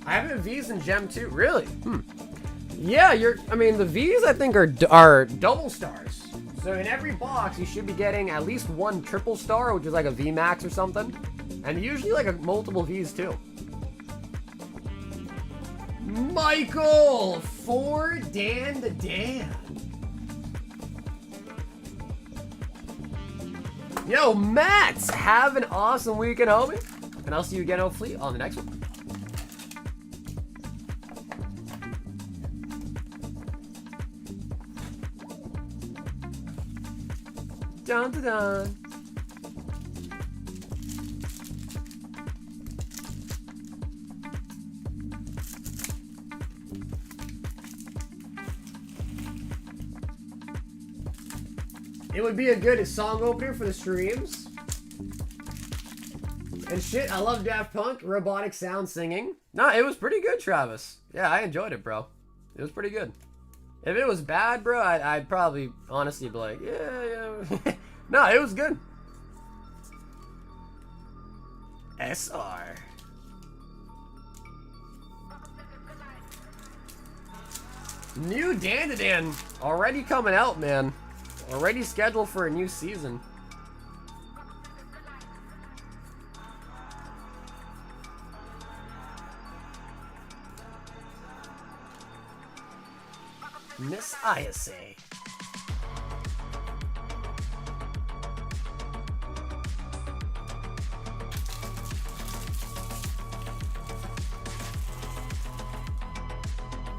I have V's and Gem too. Really? Yeah, I mean, the V's I think are double stars. So in every box, you should be getting at least one triple star, which is like a V Max or something, and usually like multiple V's too. Michael for Dan the Dan. Yo, Matt, have an awesome weekend, homie, and I'll see you again hopefully on the next one. Dun, dun, dun. It would be a good song opener for the streams. And shit, I love Daft Punk, robotic sound singing. No, it was pretty good, Travis. Yeah, I enjoyed it, bro. It was pretty good. If it was bad, bro, I'd probably honestly be like, yeah. No, it was good. SR. New Dandadan already coming out, man. Already scheduled for a new season. Miss Ayase.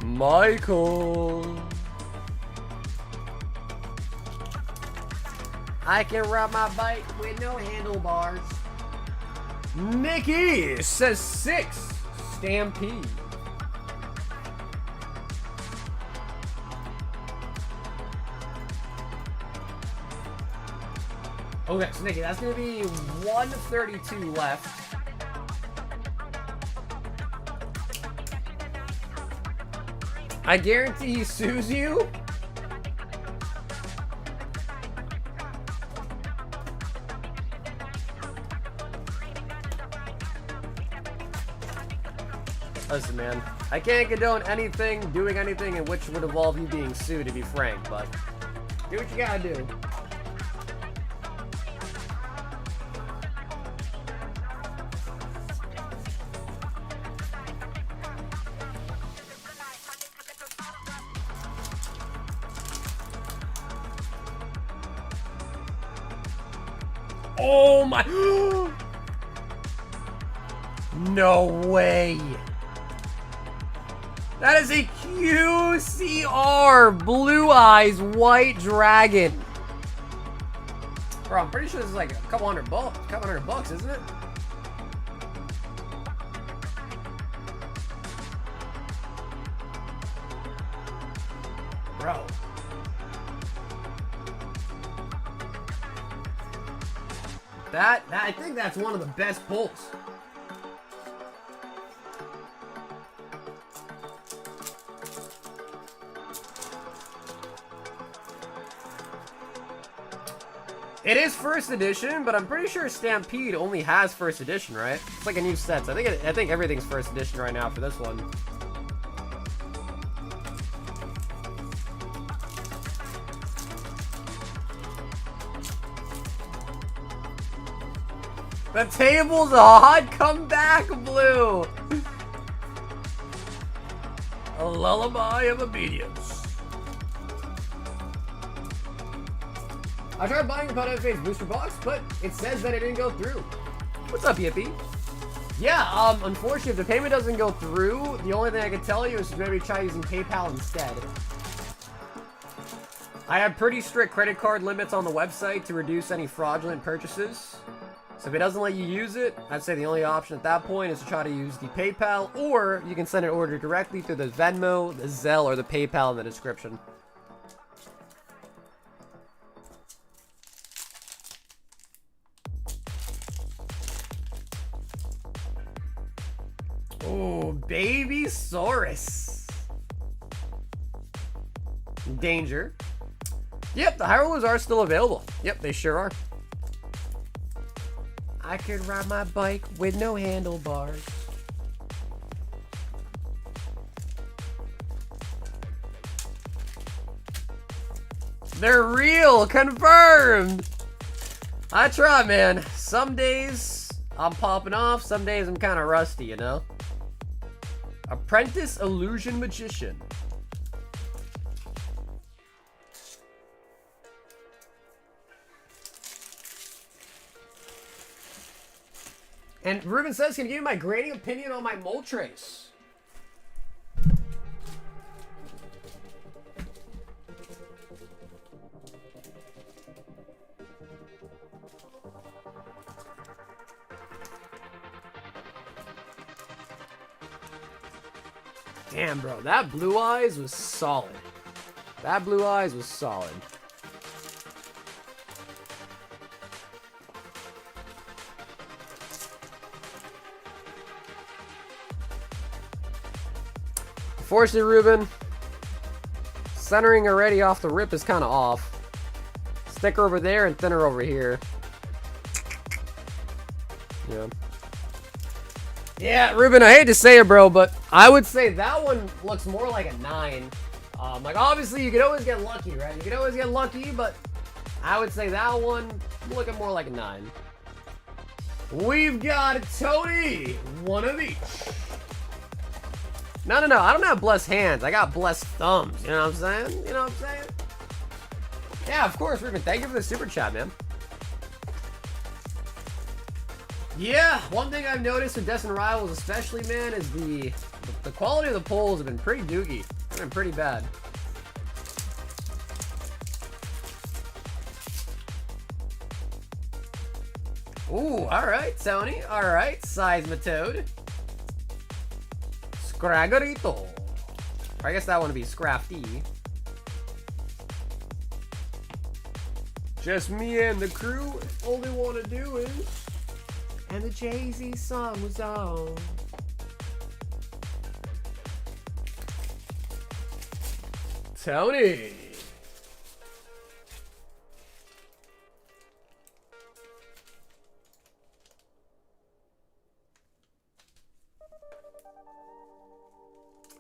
Michael. I can ride my bike with no handlebars. Nikki says 6. Stampede. Okay, so Nikki, that's gonna be 132 left. I guarantee he sues you. Listen, man, I can't condone anything, doing anything in which would involve you being sued, to be frank, but do what you gotta do. Oh my... No way. That is a QCR Blue Eyes White Dragon. Bro, I'm pretty sure this is like a couple hundred bucks, isn't it? Bro. I think that's one of the best pulls. It is first edition, but I'm pretty sure Stampede only has first edition, right? It's like a new set. So I think everything's first edition right now for this one. The table's a hot comeback, Blue. A lullaby of obedience. I tried buying the Paradox Rift booster box, but it says that it didn't go through. What's up, Yippee? Yeah, unfortunately, if the payment doesn't go through, the only thing I can tell you is to maybe try using PayPal instead. I have pretty strict credit card limits on the website to reduce any fraudulent purchases. So if it doesn't let you use it, I'd say the only option at that point is to try to use the PayPal, or you can send an order directly through the Venmo, the Zelle, or the PayPal in the description. Oh, Baby Saurus. Danger. Yep, the Hyruleans are still available. Yep, they sure are. I could ride my bike with no handlebars. They're real, confirmed. I try, man. Some days I'm popping off, some days I'm kind of rusty, you know? Apprentice Illusion Magician. And Ruben says, can you give me my grading opinion on my Moltres? Damn, bro, that Blue Eyes was solid. That Blue Eyes was solid. Unfortunately, Ruben, centering already off the rip is kind of off. Thicker over there and thinner over here. Yeah. Yeah, Ruben, I hate to say it, bro, but I would say that one looks more like a 9. Like, obviously, you could always get lucky, right? You could always get lucky, but I would say that one looking more like a 9. We've got Tony, one of each. No, I don't have blessed hands. I got blessed thumbs. You know what I'm saying? You know what I'm saying? Yeah, of course, Ruben. Thank you for the super chat, man. Yeah, one thing I've noticed with Destined Rivals especially, man, is the quality of the polls have been pretty doogie. They've been pretty bad. Ooh, alright, Tony. Alright, Seismitoad. Scraggerito. I guess that one would be Scrafty. Just me and the crew. All they want to do is... And the Jay-Z song was on. Tony.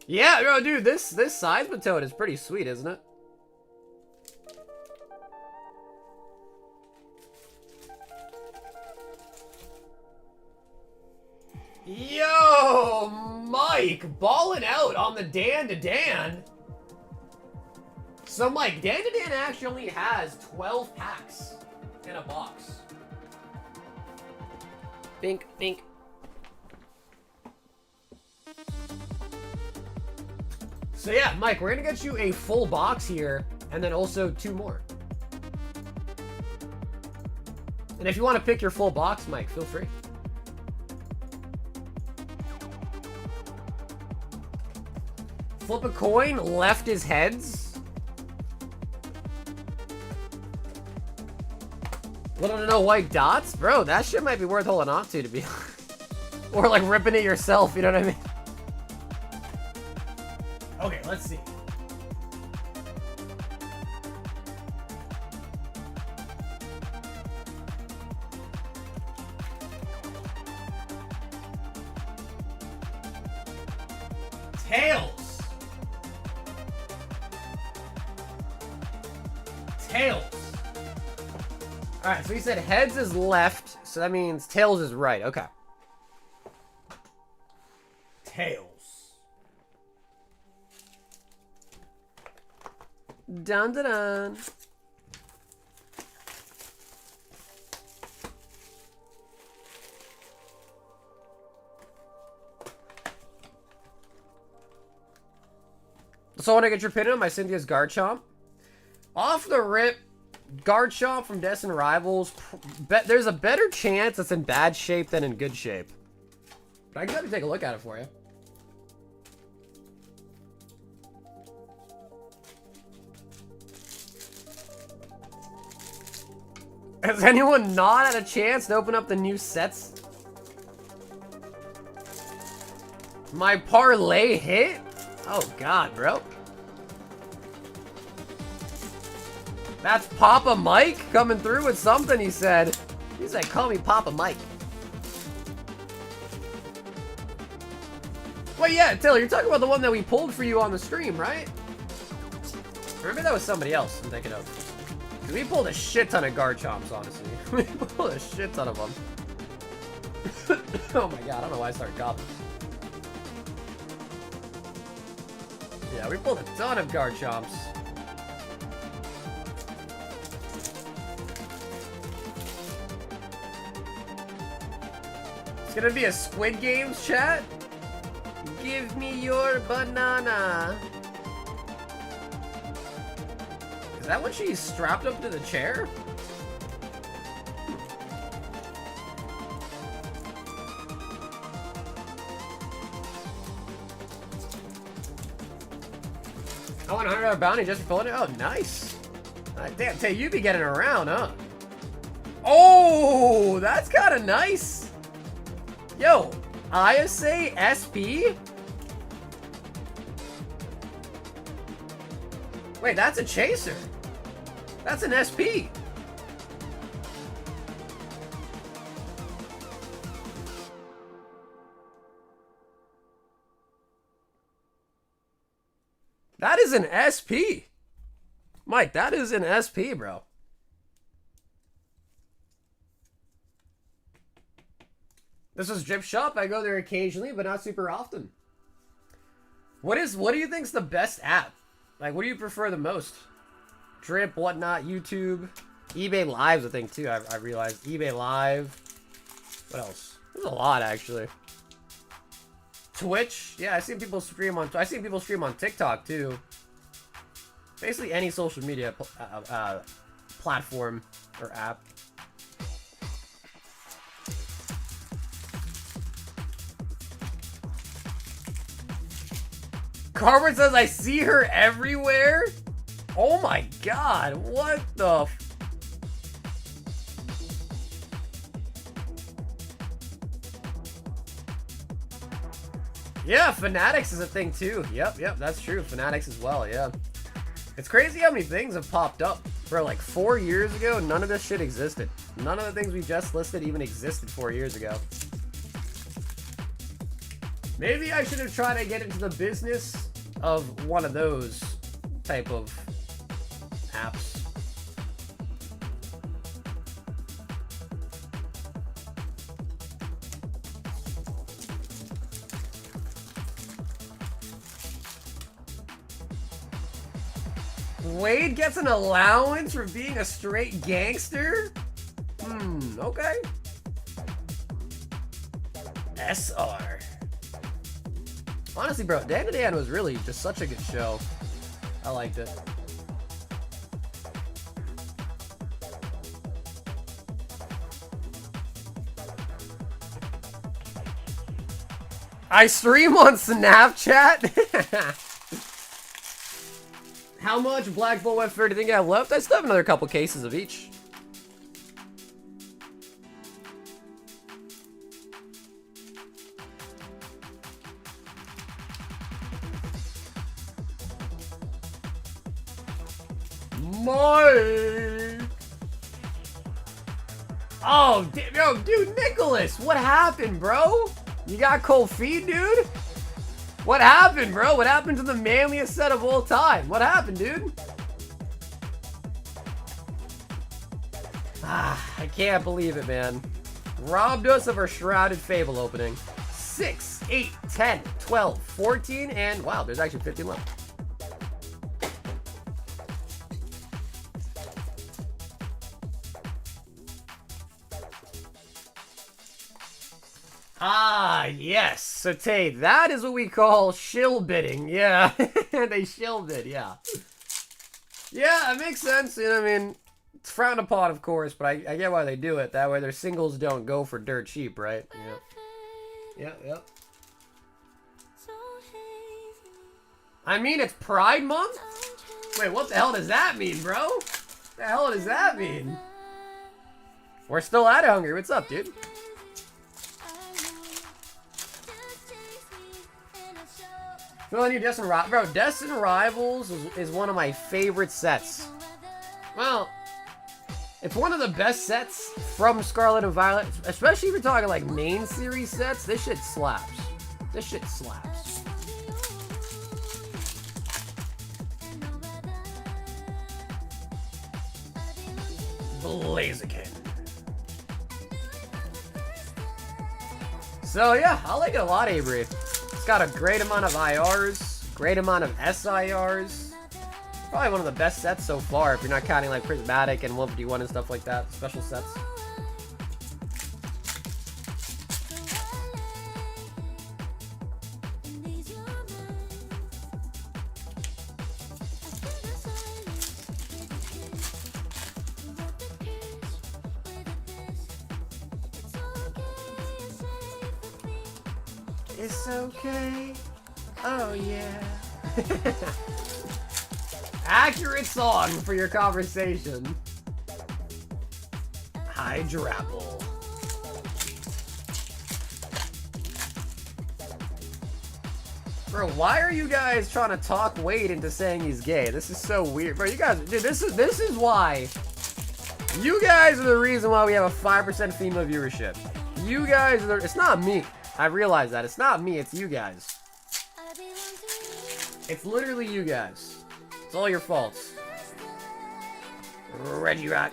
Yeah, bro, dude, this Seismitoad is pretty sweet, isn't it? Yo, Mike, balling out on the Dan to Dan. So, Mike, Dan to Dan actually only has 12 packs in a box. Bink, bink. So yeah, Mike, we're gonna get you a full box here, and then also 2 more. And if you want to pick your full box, Mike, feel free. Flip a coin, left is heads. Little to no white dots? Bro, that shit might be worth holding on to be or like ripping it yourself, you know what I mean? Okay, let's see. Tails. Tails. Alright, so he said heads is left, so that means tails is right. Okay. Tails. Dun dun dun. So I want to get your pin on my Cynthia's Garchomp. Off the rip, Garchomp from Destined Rivals. There's a better chance it's in bad shape than in good shape. But I gotta take a look at it for you. Has anyone not had a chance to open up the new sets? My parlay hit? Oh god, bro. That's Papa Mike coming through with something, he said. He said, call me Papa Mike. Wait, yeah, Taylor, you're talking about the one that we pulled for you on the stream, right? Or maybe that was somebody else I'm thinking of. We pulled a shit ton of Garchomps, honestly. We pulled a shit ton of them. Oh my god, I don't know why I started coughing. Yeah, we pulled a ton of Garchomps. It's gonna be a Squid Games chat? Give me your banana. Is that when she's strapped up to the chair? I want a $100 bounty just for pulling it. Oh, nice. Damn, Tay, you be getting around, huh? Oh, that's kind of nice. Yo, ISA SP? Wait, that's a chaser. That's an SP. That is an SP. Mike, that is an SP, bro. This is Drip Shop. I go there occasionally, but not super often. What do you think's the best app? Like, what do you prefer the most? Drip, whatnot, YouTube, eBay Live's a thing too. I realized eBay Live. What else? There's a lot actually. Twitch, yeah, I've seen people stream on TikTok too. Basically any social media platform or app. Carver says, I see her everywhere? Oh my god, what the Yeah, Fanatics is a thing too. Yep, that's true. Fanatics as well, yeah. It's crazy how many things have popped up. Bro, like 4 years ago, none of this shit existed. None of the things we just listed even existed 4 years ago. Maybe I should have tried to get into the business of one of those type of apps. Wade gets an allowance for being a straight gangster? Okay. SR. Honestly, bro, Dan to Dan was really just such a good show. I liked it. I stream on Snapchat? How much Black Bull Web 30 do you think I have left? I still have another couple cases of each. Mike! Oh, yo, dude, Nicholas, what happened, bro? You got cold feet, dude? What happened, bro? What happened to the manliest set of all time? What happened, dude? I can't believe it, man. Robbed us of our Shrouded Fable opening. 6, 8, 10, 12, 14, and wow, there's actually 15 left. Ah, yes. So, Tate, that is what we call shill bidding. Yeah, they shill bid, yeah. Yeah, it makes sense. You know what I mean? It's frowned upon, of course, but I get why they do it. That way their singles don't go for dirt cheap, right? Yeah. Yep. I mean, it's Pride Month? Wait, what the hell does that mean, bro? What the hell does that mean? We're still at it, Hungry. What's up, dude? Well, new Destin Rivals, bro. Destin Rivals is one of my favorite sets. Well, it's one of the best sets from Scarlet and Violet, especially if you're talking like main series sets. This shit slaps. This shit slaps. Blaziken. So yeah, I like it a lot, Avery. It's got a great amount of IRs, great amount of SIRs. Probably one of the best sets so far, if you're not counting like Prismatic and 151 and stuff like that, special sets. It's okay. Oh yeah. Accurate song for your conversation. Hydrapple. Bro, why are you guys trying to talk Wade into saying he's gay? This is so weird. Bro, you guys, dude, this is why. You guys are the reason why we have a 5% female viewership. You guys are it's not me. I realize that. It's not me, it's you guys. It's literally you guys. It's all your faults. Reggie Rock.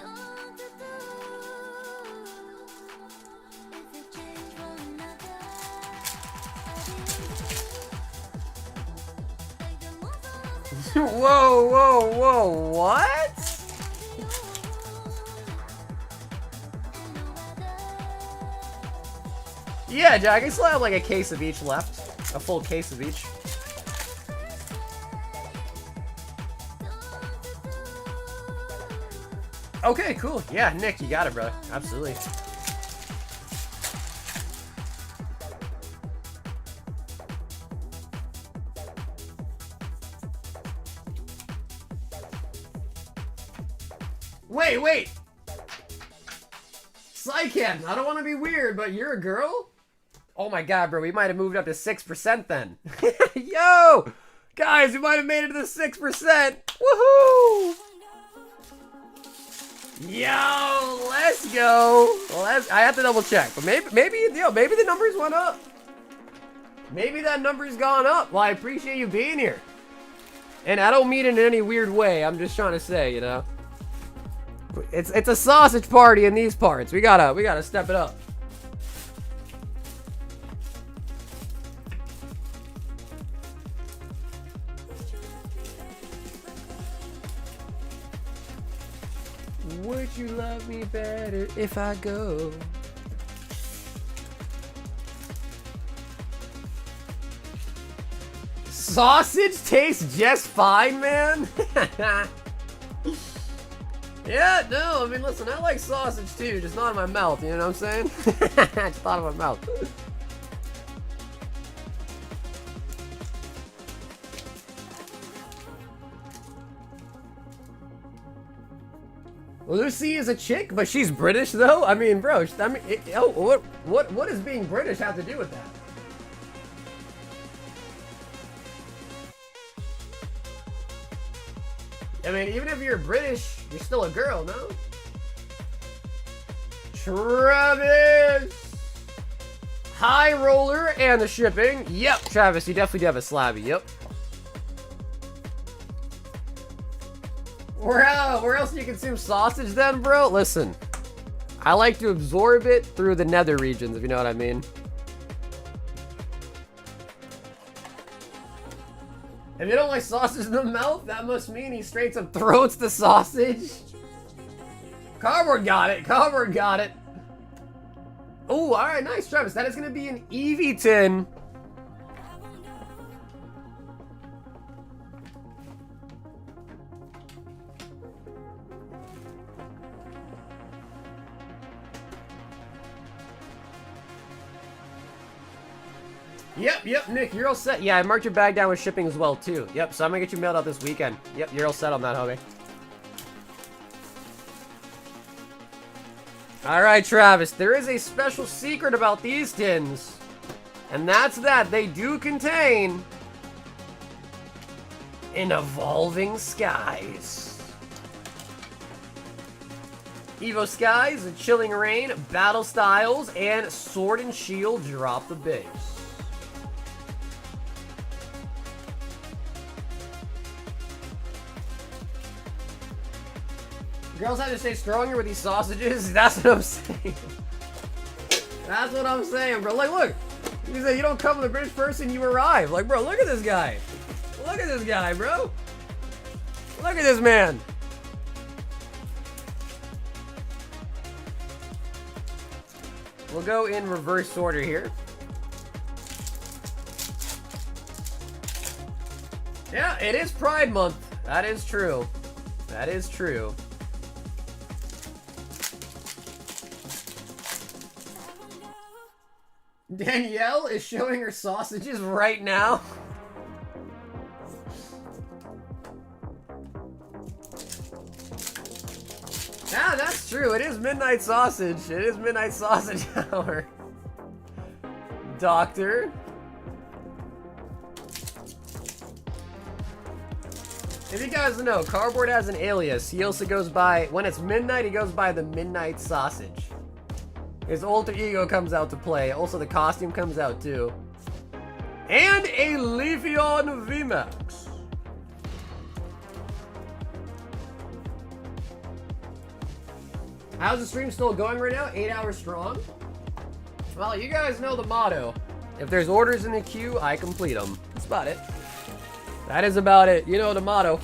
Whoa, whoa, whoa, what? Yeah, Jack, I still have like a case of each left. A full case of each. Okay, cool. Yeah, Nick, you got it, brother. Absolutely. Wait! Psychem, I don't want to be weird, but you're a girl? Oh my god, bro, we might have moved up to 6% then. Yo! Guys, we might have made it to the 6%! Woohoo! Yo, let's go! I have to double check, but maybe the numbers went up. Maybe that number's gone up. Well, I appreciate you being here. And I don't mean it in any weird way, I'm just trying to say, you know. It's a sausage party in these parts. We gotta step it up. Would you love me better if I go? Sausage tastes just fine, man. Yeah, no, I mean, listen, I like sausage too, just not in my mouth, you know what I'm saying? Just not in my mouth. Lucy is a chick, but she's British though? I mean, bro, what does being British have to do with that? I mean, even if you're British, you're still a girl, no? Travis! High roller and the shipping. Yep, Travis, you definitely do have a slabby, yep. Where else do you consume sausage then, bro? Listen, I like to absorb it through the nether regions, if you know what I mean. If you don't like sausage in the mouth, that must mean he straight up throats the sausage. Cardboard got it. Cardboard got it. Oh, all right, nice, Travis. That is going to be an Eevee tin. Yep, Nick, you're all set. Yeah, I marked your bag down with shipping as well, too. Yep, so I'm gonna get you mailed out this weekend. Yep, you're all set on that, homie. Alright, Travis, there is a special secret about these tins. And that's that they do contain an Evolving Skies. Evo Skies, a Chilling Rain, Battle Styles, and Sword and Shield drop the base. Girls have to stay stronger with these sausages. That's what I'm saying. That's what I'm saying, bro. Like, look. You say you don't come with a British person, you arrive. Like, bro, look at this guy. Look at this guy, bro. Look at this man. We'll go in reverse order here. Yeah, it is Pride Month. That is true. That is true. Danielle is showing her sausages right now. Yeah, that's true. It is midnight sausage. It is midnight sausage hour. Doctor. If you guys know, Cardboard has an alias. He also goes by, when it's midnight, he goes by the Midnight Sausage. His alter ego comes out to play. Also, the costume comes out too. And a Leafeon VMAX. How's the stream still going right now? 8 hours strong? Well, you guys know the motto. If there's orders in the queue, I complete them. That's about it. That is about it. You know the motto.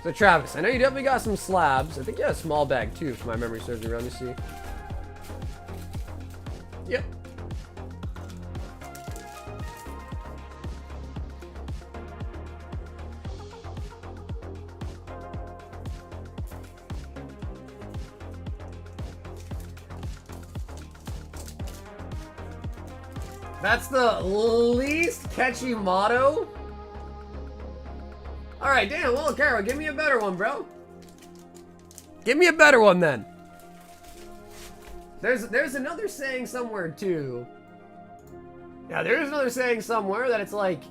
So Travis, I know you definitely got some slabs. I think you had a small bag too, if my memory serves me. Let me see. Yep. That's the least catchy motto. All right, damn. Well, Carol, give me a better one, bro. Give me a better one then. There's another saying somewhere too. Yeah, there's another saying somewhere that it's like,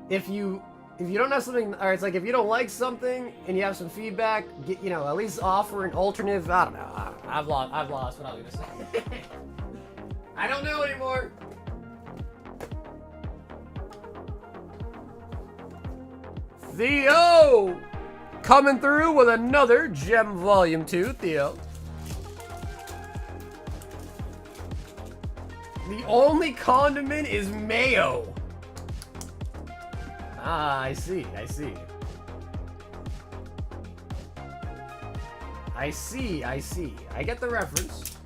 if you don't have something, or it's like if you don't like something and you have some feedback, get, you know, at least offer an alternative. I don't know. I've lost what I was gonna say. I don't know anymore. Theo! Coming through with another Gem Volume 2, Theo. The only condiment is mayo. Ah, I see, I see. I see, I see. I get the reference.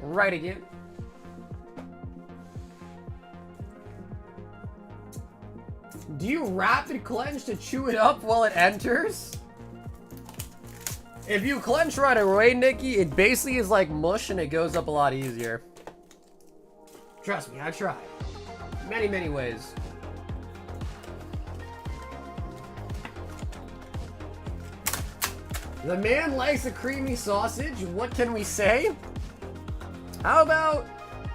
Right again. Do you rapid clench to chew it up while it enters? If you clench right away, Nikki, it basically is like mush and it goes up a lot easier. Trust me, I tried. Many, many ways. The man likes a creamy sausage. What can we say? How about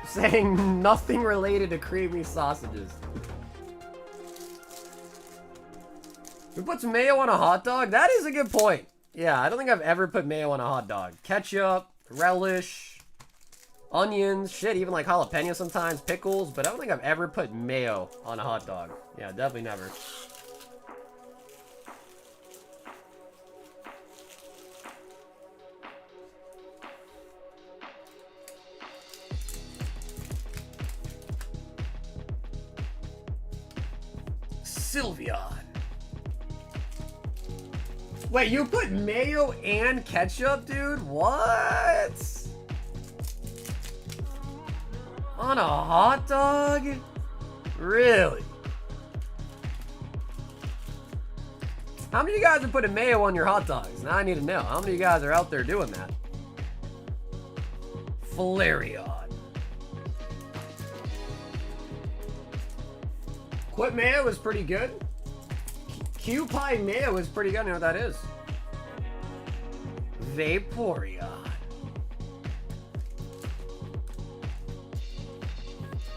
saying nothing related to creamy sausages? Who puts mayo on a hot dog? That is a good point. Yeah, I don't think I've ever put mayo on a hot dog. Ketchup, relish, onions, shit, even like jalapeno sometimes, pickles, but I don't think I've ever put mayo on a hot dog. Yeah, definitely never. Sylveon. Wait, you put mayo and ketchup, dude? What? On a hot dog? Really? How many of you guys are putting mayo on your hot dogs? Now I need to know. How many of you guys are out there doing that? Flareon. Quit mayo is pretty good. Q-Pie mayo is pretty good. I know what that is. Vaporeon.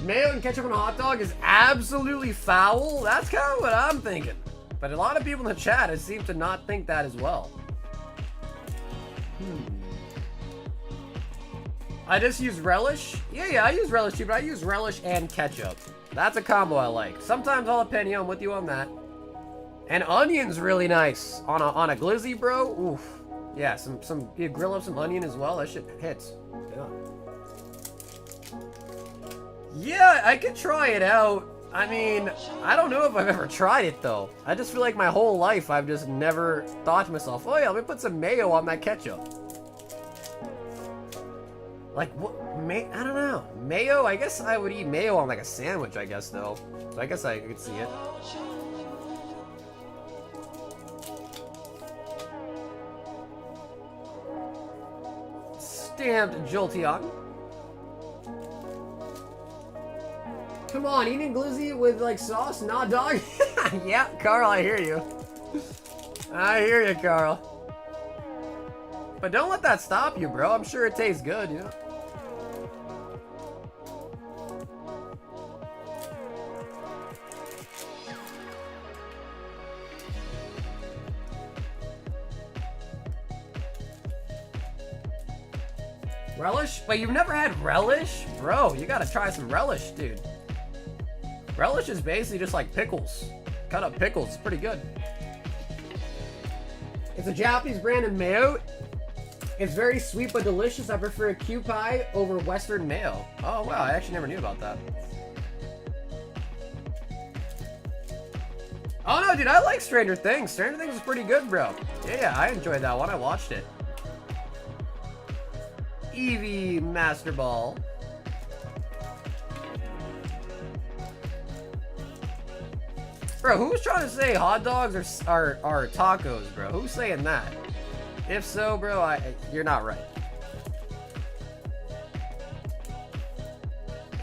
Mayo and ketchup on a hot dog is absolutely foul. That's kind of what I'm thinking. But a lot of people in the chat seem to not think that as well. I just use relish. Yeah, I use relish too, but I use relish and ketchup. That's a combo I like. Sometimes jalapeno, I'm with you on that. And onion's really nice on a glizzy, bro. Oof. Yeah, you grill up some onion as well. That shit hits. Yeah, I could try it out. I mean, I don't know if I've ever tried it though. I just feel like my whole life I've just never thought to myself, oh yeah, let me put some mayo on that ketchup. Like what? I don't know. Mayo? I guess I would eat mayo on like a sandwich. I guess though. So I guess I could see it. Stamped Jolteon. Come on, eating glizzy with like sauce? Nah, dog. Yeah, Carl, I hear you. I hear you, Carl. But don't let that stop you, bro. I'm sure it tastes good, you know. Relish? Wait, you've never had relish? Bro, you gotta try some relish, dude. Relish is basically just like pickles. Cut up pickles, it's pretty good. It's a Japanese brand of mayo. It's very sweet but delicious. I prefer Kewpie over Western mayo. Oh wow, I actually never knew about that. Oh no, dude, I like Stranger Things. Stranger Things is pretty good, bro. Yeah, I enjoyed that one. I watched it. Eevee Master Ball. Bro, who's trying to say hot dogs are tacos, bro? Who's saying that? If so, bro, you're not right.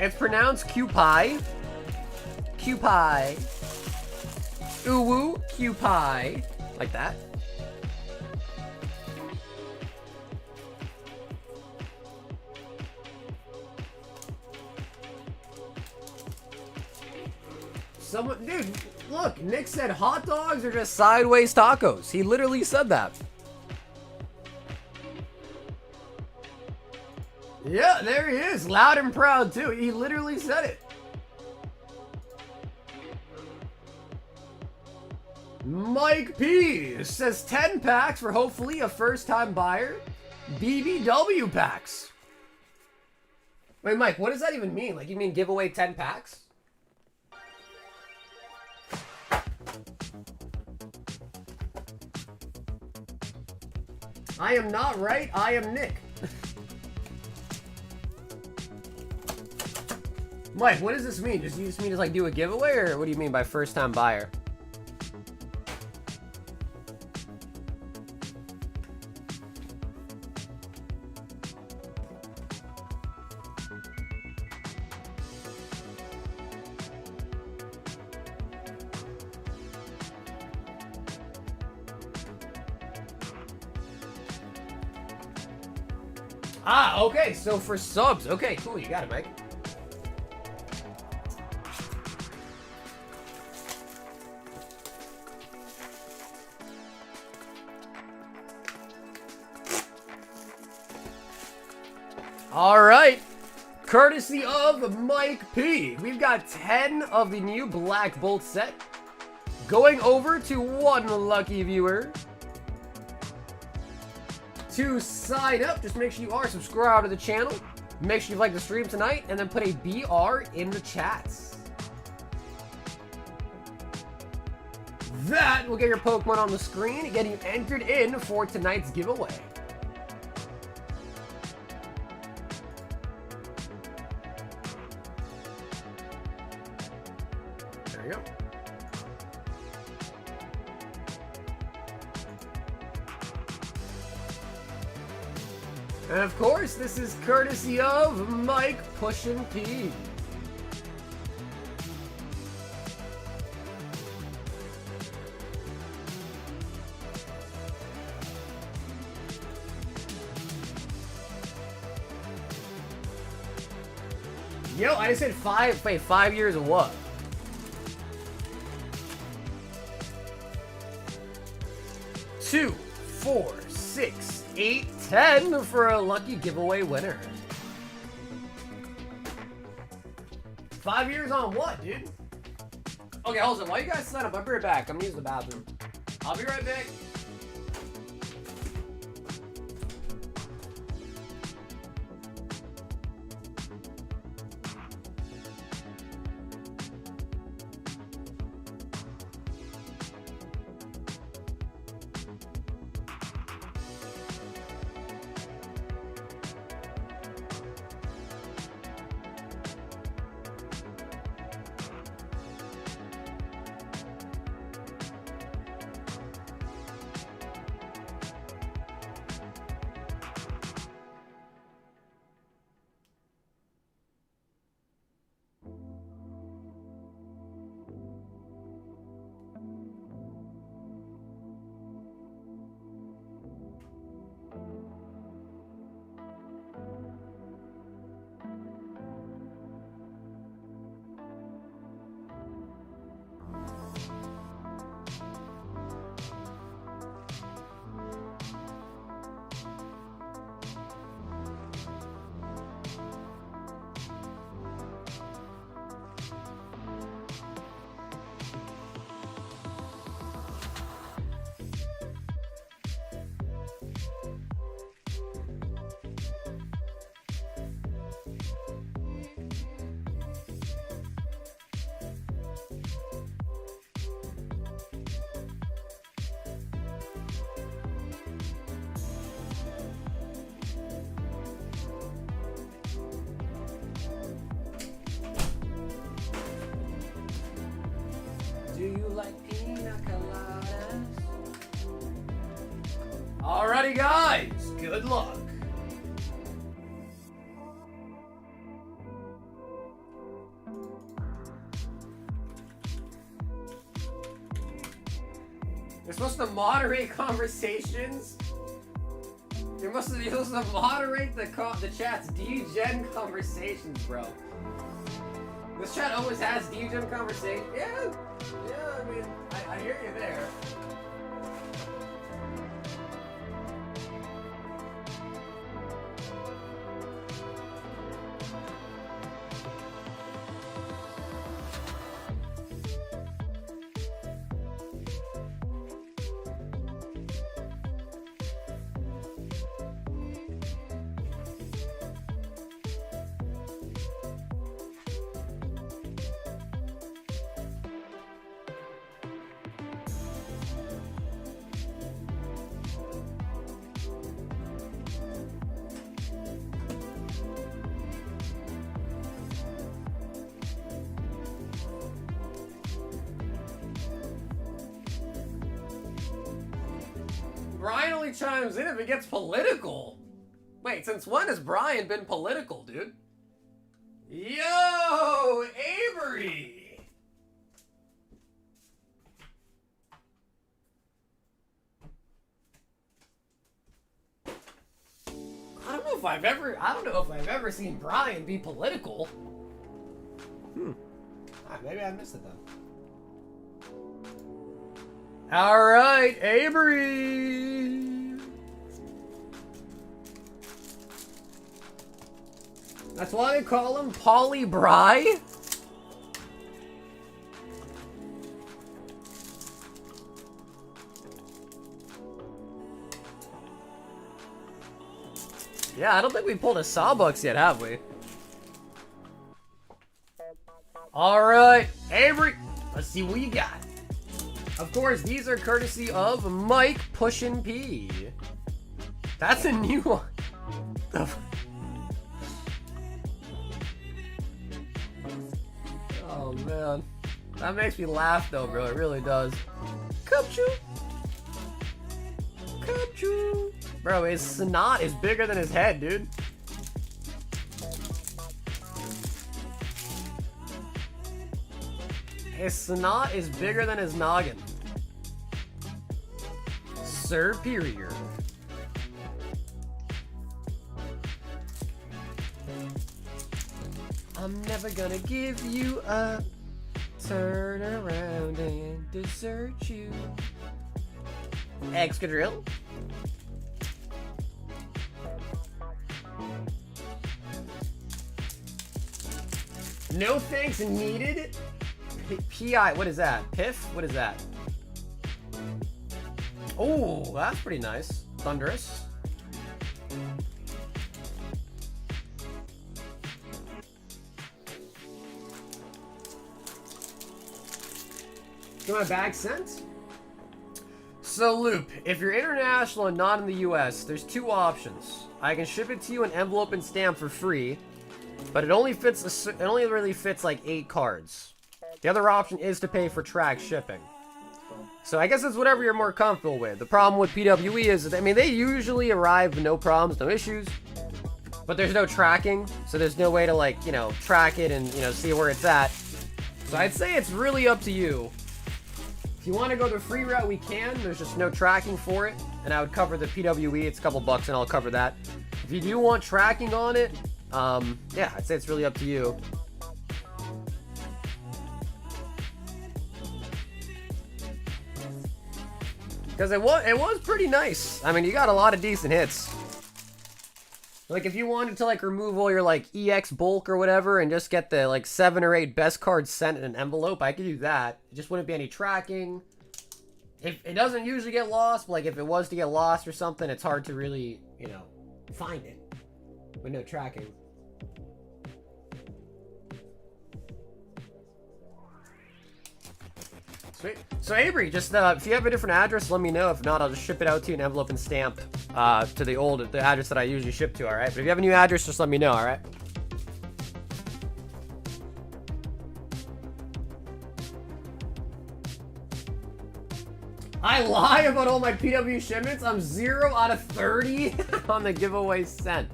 It's pronounced Kewpie. Kewpie. Uwu Kewpie. Like that. Someone, dude, look, Nick said hot dogs are just sideways tacos. He literally said that. Yeah, there he is, loud and proud too. He literally said it. Mike P says 10 packs for hopefully a first-time buyer. BBW packs. Wait, Mike, what does that even mean? Like, you mean give away 10 packs? I am not right, I am Nick. Mike, what does this mean? Does you just mean to like do a giveaway, or what do you mean by first time buyer? Ah, okay, so for subs. Okay, cool, you got it, Mike. All right, courtesy of Mike P, we've got 10 of the new Black Bolt set going over to one lucky viewer. To sign up, just make sure you are subscribed to the channel, make sure you like the stream tonight, and then put a BR in the chats. That will get your Pokemon on the screen and get you entered in for tonight's giveaway. There you go. And of course, this is courtesy of Mike Pushin' P. Yo, I just said 5. Wait, 5 years of what? Two, 4, 6, 8, 10 for a lucky giveaway winner. 5 years on what, dude? Okay, hold on. While you guys sign up, I'll be right back. I'm gonna use the bathroom. I'll be right back. Do you like pina coladas? Alrighty, guys. Good luck. You're supposed to moderate conversations. You're supposed to moderate the chat's D-Gen conversations, bro. This chat always has D-Gen conversations. Yeah, I mean, I hear you there. Brian only chimes in if it gets political. Wait, since when has Brian been political, dude? Yo, Avery! I don't know if I've ever seen Brian be political. Maybe I missed it then. All right, Avery. That's why they call him Polly Bry. Yeah, I don't think we pulled a Sawbucks yet, have we? All right, Avery. Let's see what you got. Of course, these are courtesy of Mike Pushin' P. That's a new one. Oh man, that makes me laugh though, bro. It really does. Cupchu, Cupchu, bro. His snot is bigger than his head, dude. His snot is bigger than his noggin. Superior. I'm never gonna give you up. Turn around and desert you. Excadrill. No thanks needed. PI, what is that? Piff? What is that? Oh, that's pretty nice. Thunderous. Get my bag sent? So, Loop, if you're international and not in the US, there's two options. I can ship it to you in envelope and stamp for free, but it only really fits like 8 cards. The other option is to pay for track shipping. So I guess it's whatever you're more comfortable with. The problem with PWE is, I mean, they usually arrive with no problems, no issues, but there's no tracking, so there's no way to, like, you know, track it and, you know, see where it's at. So I'd say it's really up to you. If you want to go the free route, we can. There's just no tracking for it, and I would cover the PWE. It's a couple bucks, and I'll cover that. If you do want tracking on it, yeah, I'd say it's really up to you. Because it was pretty nice. I mean, you got a lot of decent hits. Like, if you wanted to, like, remove all your, like, EX bulk or whatever and just get the, like, 7 or 8 best cards sent in an envelope, I could do that. It just wouldn't be any tracking. If it doesn't usually get lost, but, like, if it was to get lost or something, it's hard to really, you know, find it with no tracking. Sweet. So Avery, just if you have a different address, let me know. If not, I'll just ship it out to you in envelope and stamp to the address that I usually ship to. All right. But if you have a new address, just let me know. All right. I lie about all my PW shipments. I'm 0 out of 30 on the giveaway sent.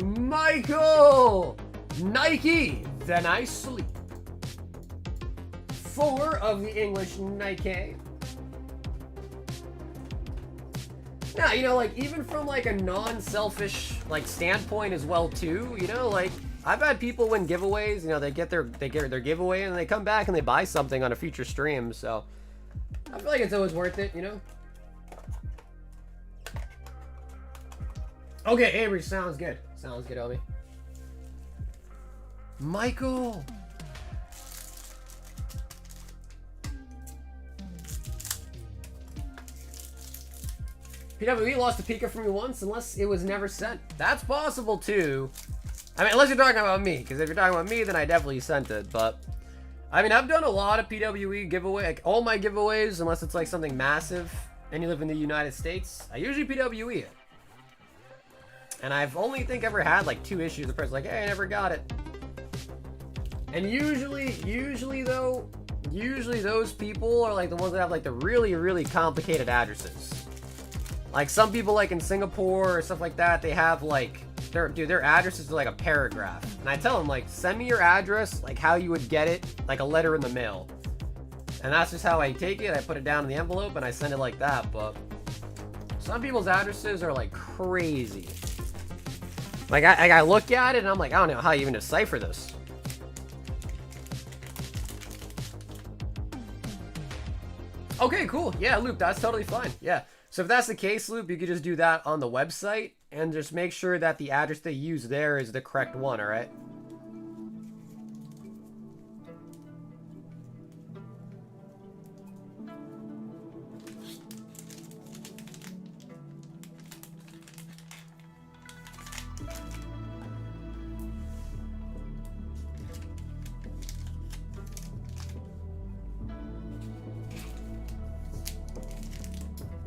Michael! Nike, then I sleep. 4 of the English Nike. Now, you know, like, even from, like, a non-selfish, like, standpoint as well, too, you know, like, I've had people win giveaways, you know, they get their giveaway and they come back and they buy something on a future stream, so I feel like it's always worth it, you know? Okay, Avery, sounds good. Sounds good, Obi. Michael! PWE lost a Pika from me once unless it was never sent. That's possible too. I mean, unless you're talking about me, because if you're talking about me, then I definitely sent it. But I mean, I've done a lot of PWE giveaway, like all my giveaways, unless it's like something massive and you live in the United States. I usually PWE it, and I've only ever had like 2 issues. The person's like, "Hey, I never got it." And usually those people are like the ones that have like the really complicated addresses. Like some people like in Singapore or stuff like that, they have like their addresses are like a paragraph. And I tell them like, send me your address, like how you would get it, like a letter in the mail. And that's just how I take it. I put it down in the envelope and I send it like that. But some people's addresses are like crazy. Like I look at it and I'm like, I don't know how you even decipher this. Okay, cool. Yeah, Loop, that's totally fine. Yeah. So if that's the case, Loop, you could just do that on the website and just make sure that the address they use there is the correct one, all right?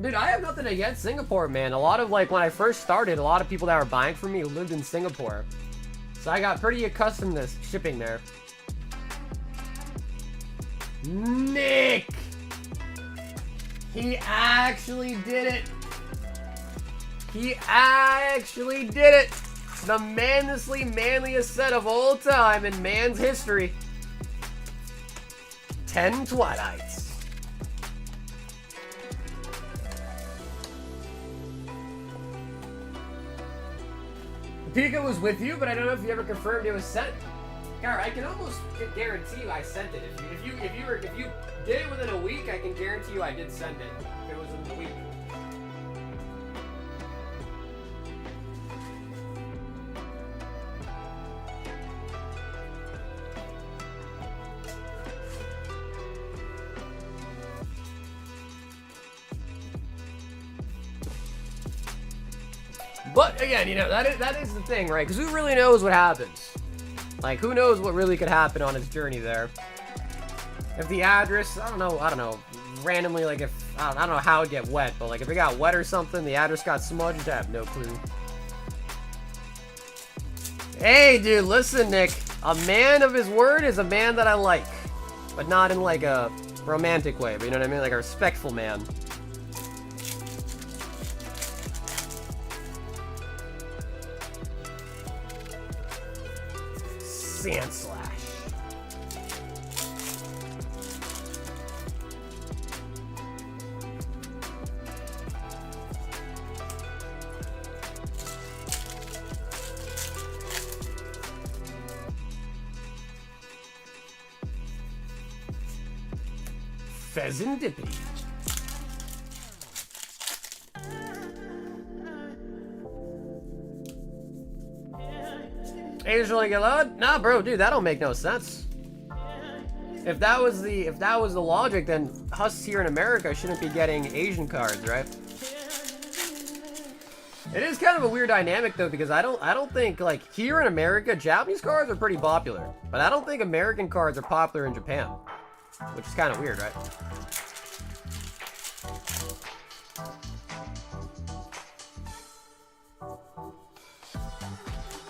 Dude, I have nothing against Singapore, man. A lot of, like, when I first started, a lot of people that were buying from me lived in Singapore. So I got pretty accustomed to shipping there. Nick! He actually did it! He actually did it! The manliest set of all time in man's history. 10 Twilights. Pika was with you, but I don't know if you ever confirmed it was sent. Gar, I can almost guarantee you I sent it. If you did it within a week, I can guarantee you I did send it. If it was in the week. But again, you know, that is the thing, right? Because who really knows what happens? Like, who knows what really could happen on his journey there? If the address, I don't know, randomly, like, if, I don't know how it'd get wet, but like, if it got wet or something, the address got smudged, I have no clue. Hey, dude, listen, Nick. A man of his word is a man that I like. But not in, like, a romantic way, but you know what I mean? Like, a respectful man. Sand slash. Pheasantipity. Occasionally get loud? Nah, bro, dude, that don't make no sense. If that was the logic, then us here in America shouldn't be getting Asian cards, right? It is kind of a weird dynamic though, because I don't think, like, here in America, Japanese cards are pretty popular, but I don't think American cards are popular in Japan, which is kind of weird, right?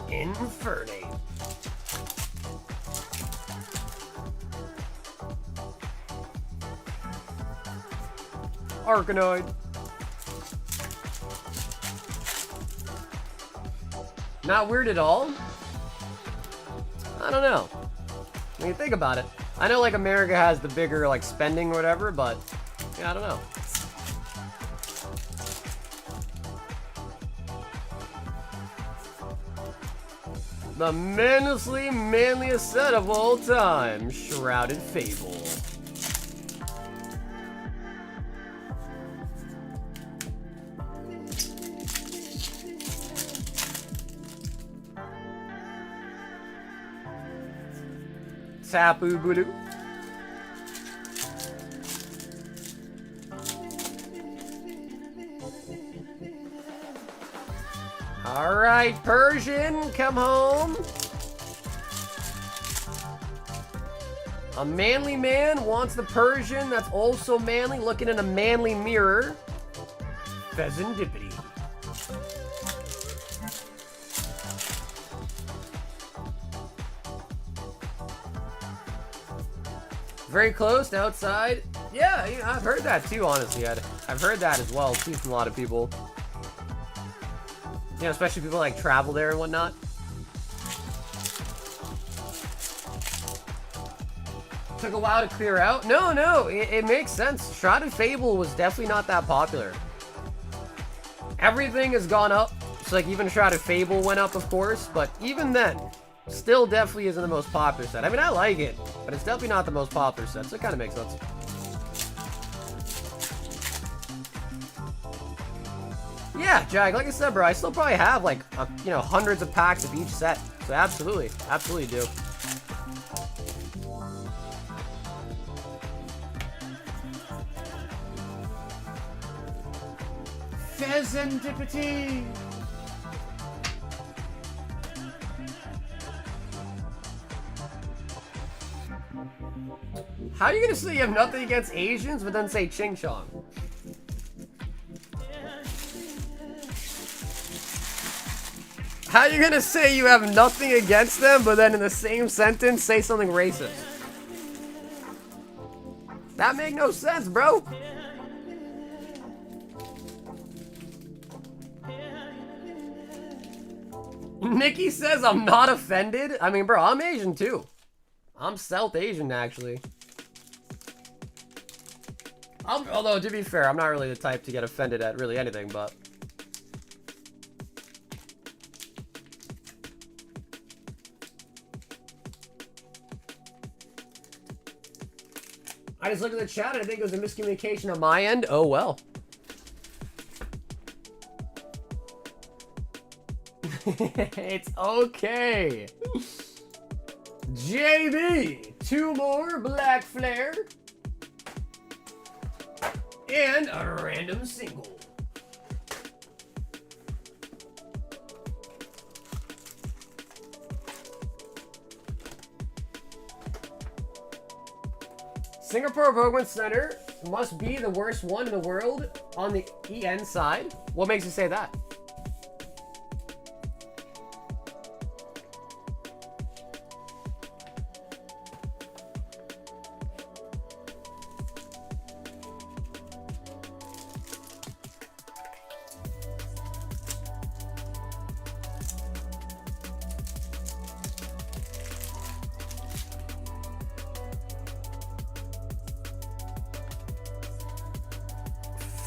Infernape. Arcanine. Not weird at all. I don't know. When you think about it, I know like America has the bigger like spending or whatever, but yeah, I don't know. The menacingly manliest set of all time, Shrouded Fable. Tapu Bulu. Alright, Persian, come home. A manly man wants the Persian that's also manly, looking in a manly mirror. Pheasantipity. Very close to outside. Yeah, I've heard that too, honestly. I've heard that as well, too, from a lot of people. You know, especially people like travel there and whatnot. Took a while to clear out. No, it makes sense. Shrouded Fable was definitely not that popular. Everything has gone up. So like even Shrouded Fable went up, of course, but even then, still definitely isn't the most popular set. I mean, I like it, but it's definitely not the most popular set, so it kind of makes sense. Yeah, Jag, like I said, bro, I still probably have like, you know, hundreds of packs of each set. So absolutely do. Pheasantipity. How are you gonna say you have nothing against Asians, but then say Ching Chong? How are you gonna say you have nothing against them, but then in the same sentence say something racist? That make no sense, bro. Nikki says I'm not offended. I mean, bro, I'm Asian too. I'm South Asian, actually. Although, to be fair, I'm not really the type to get offended at really anything, but... I just looked at the chat and I think it was a miscommunication on my end. Oh, well. It's okay. JB, 2 more Black Flare. And a random single. Singapore Pokemon Center must be the worst one in the world on the EN side. What makes you say that?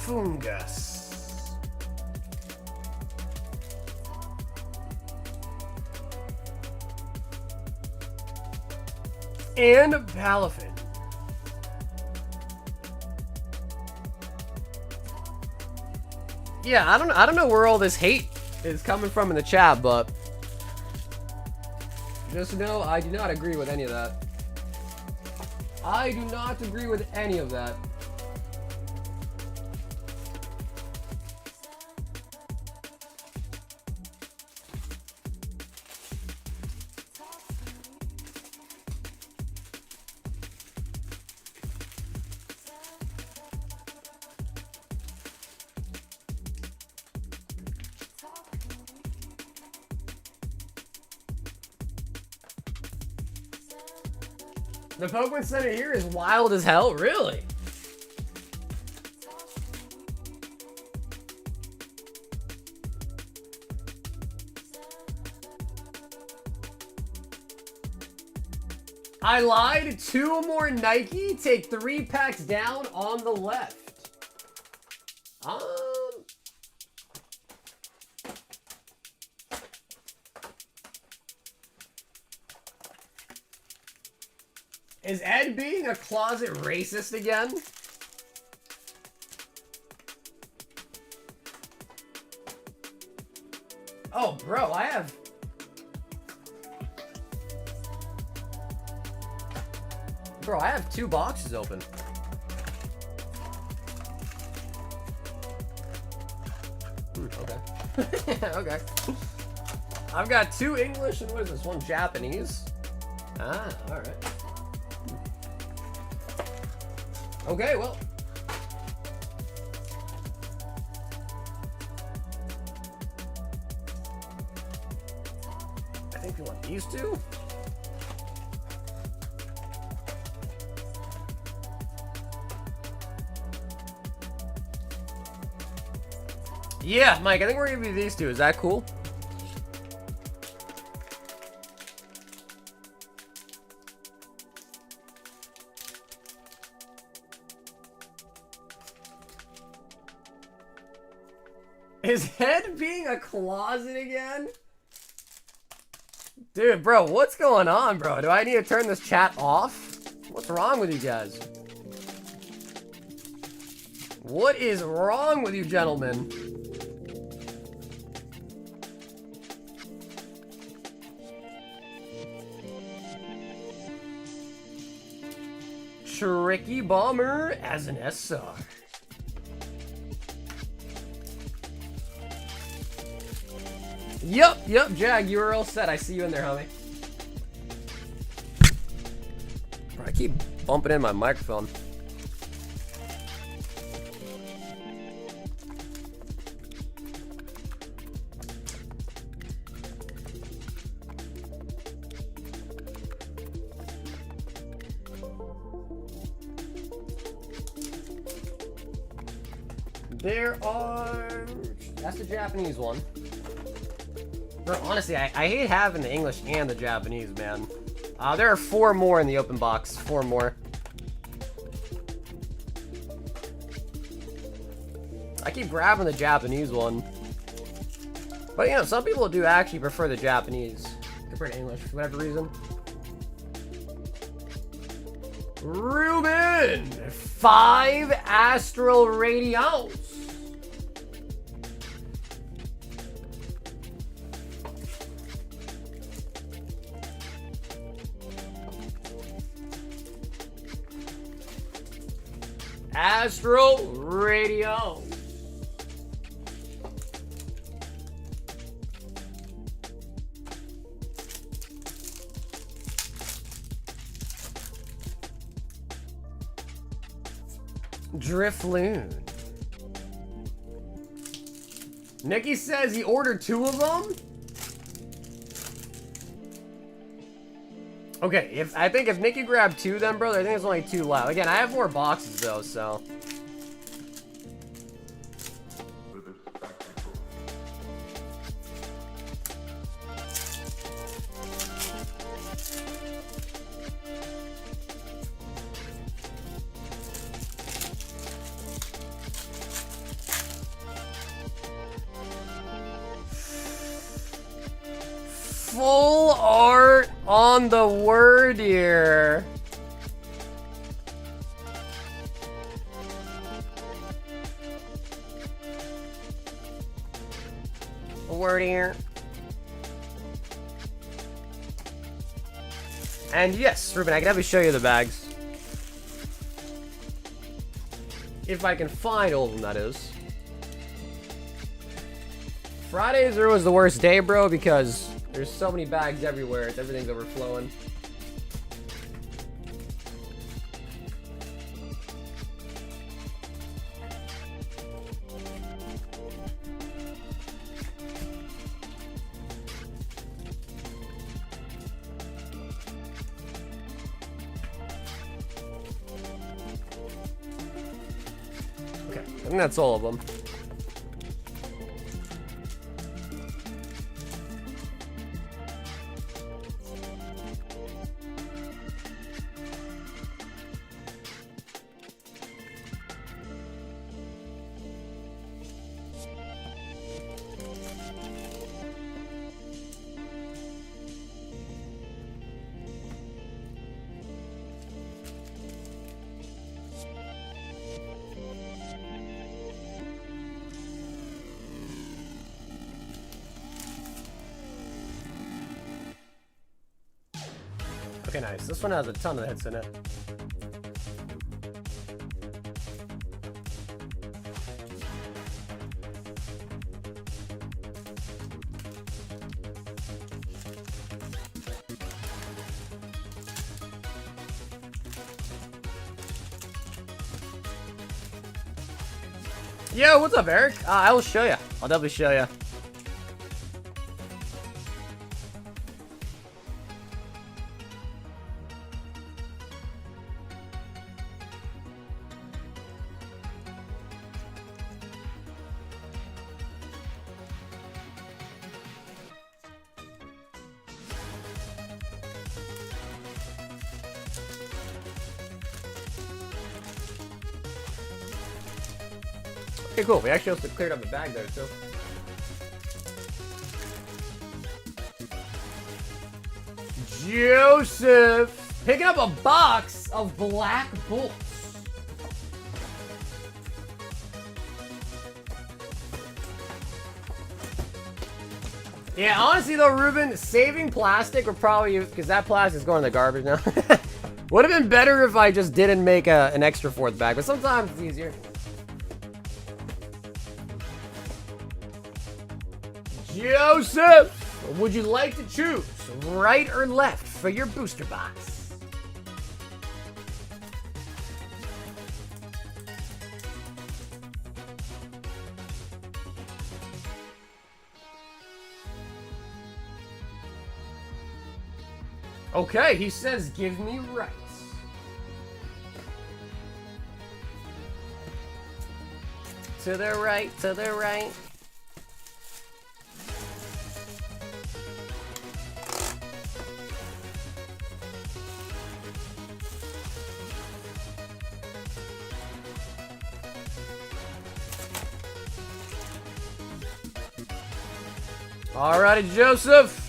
Fungus. And Palafin. Yeah, I don't know where all this hate is coming from in the chat, but just know I do not agree with any of that. I do not agree with any of that. The Pokemon Center here is wild as hell, really? I lied. 2 more Nike. Take 3 packs down on the left. Is Ed being a closet racist again? Oh, bro, I have... Bro, I have 2 boxes open. Okay. Okay. I've got 2 English and what is this? 1 Japanese. Ah, alright. Okay, well. I think you want these 2. Yeah, Mike, I think we're gonna be these 2. Is that cool? Is Head being a closet again? Dude, bro, what's going on, bro? Do I need to turn this chat off? What's wrong with you guys? What is wrong with you, gentlemen? Tricky Bomber as an SR. Yup, Jag, you were all set. I see you in there, homie. Bro, I keep bumping in my microphone. There are... That's the Japanese one. Bro, honestly, I hate having the English and the Japanese, man. There are 4 more in the open box. 4 more. I keep grabbing the Japanese one. But, you know, some people do actually prefer the Japanese compared to English for whatever reason. Ruben! 5 Astral Radiance. Astral Radio. Drifloon. Nikki says he ordered 2 of them. Okay, I think if Nikki grabbed 2 then, brother, I think there's only 2 left. Again, I have more boxes though, so. Full art on the word here. A word here. And yes, Ruben, I can definitely show you the bags. If I can find all of them, that is. Fridays are always the worst day, bro, because there's so many bags everywhere. Everything's overflowing. Okay, I think that's all of them. Okay, nice. This one has a ton of hits in it. Yo, what's up, Eric? I will show you. I'll definitely show you. Okay, cool. We actually also cleared up the bag there, too. Joseph! Picking up a box of black bolts. Yeah, honestly though, Ruben, saving plastic would probably, because that plastic's going in the garbage now. Would have been better if I just didn't make an extra fourth bag, but sometimes it's easier. Joseph, would you like to choose right or left for your booster box? Okay, he says give me right. To the right, to the right. Alrighty, Joseph.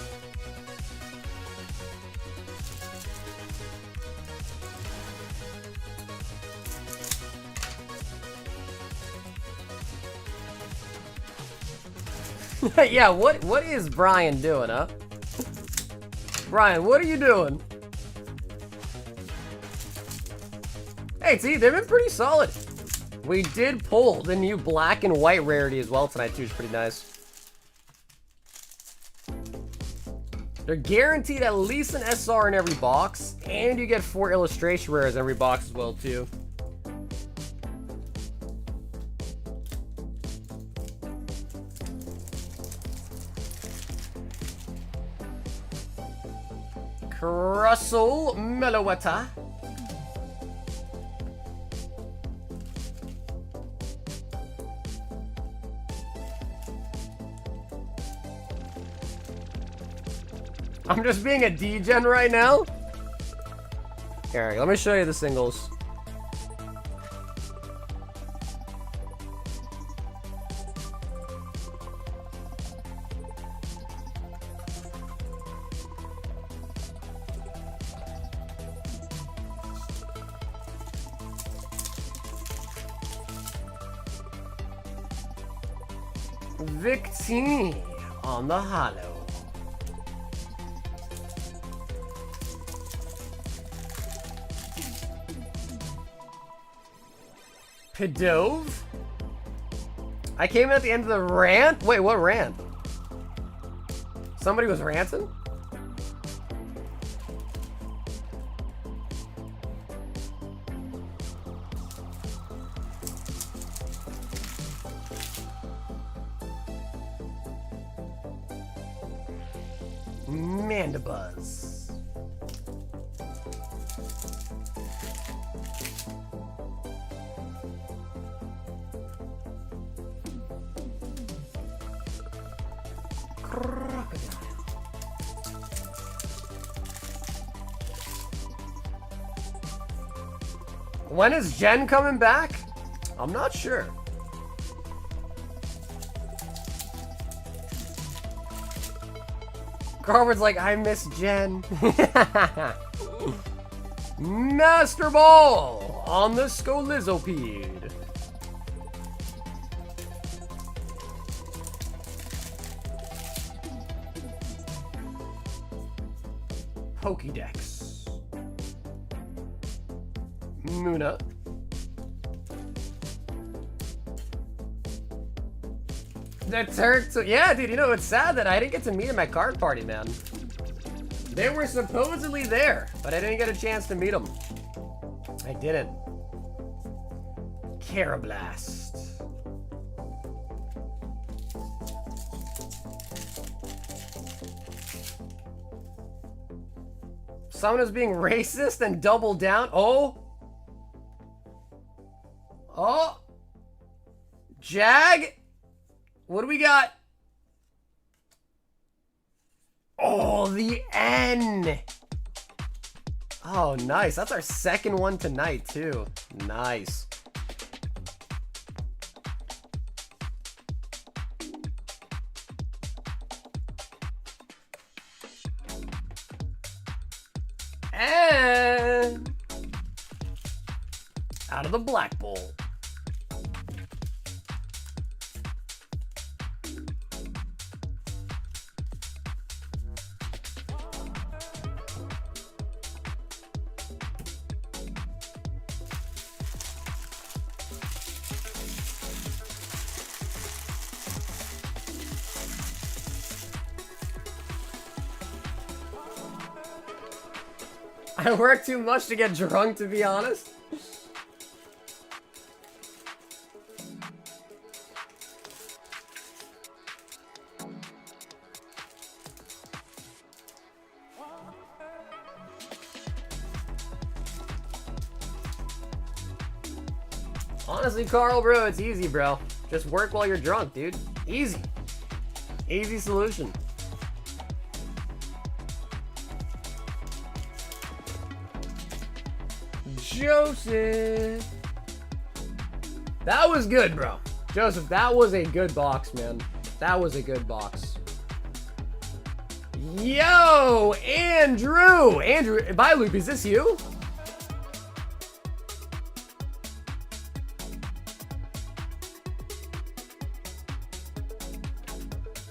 Yeah, what is Brian doing, huh? Brian, what are you doing? Hey, see, they've been pretty solid. We did pull the new black and white rarity as well tonight, too. It's pretty nice. They're guaranteed at least an SR in every box, and you get 4 illustration rares in every box as well, too. Russell Meloweta. I'm just being a D-gen right now. Here, let me show you the singles. Victini on the hollow. Pidove? I came in at the end of the rant? Wait, what rant? Somebody was ranting? Mandibuzz. Crocodile. When is Jen coming back? I'm not sure. Carver's like, I miss Jen. Master Ball on the Scolizopede. Pokédex. Muna. The Turks, yeah, dude, you know, it's sad that I didn't get to meet him at card party, man. They were supposedly there, but I didn't get a chance to meet them. I didn't. Carablast. Someone is being racist and double down. Oh. Oh. Jag. What do we got? Oh, the N. Oh, nice. That's our second one tonight, too. Nice. And out of the Black Bowl. I work too much to get drunk, to be honest. Honestly, Carl, bro, it's easy, bro. Just work while you're drunk, dude. Easy. Easy solution. Joseph. That was good, bro. Joseph, that was a good box, man. That was a good box. Yo, Andrew. Andrew, bye, Loop. Is this you?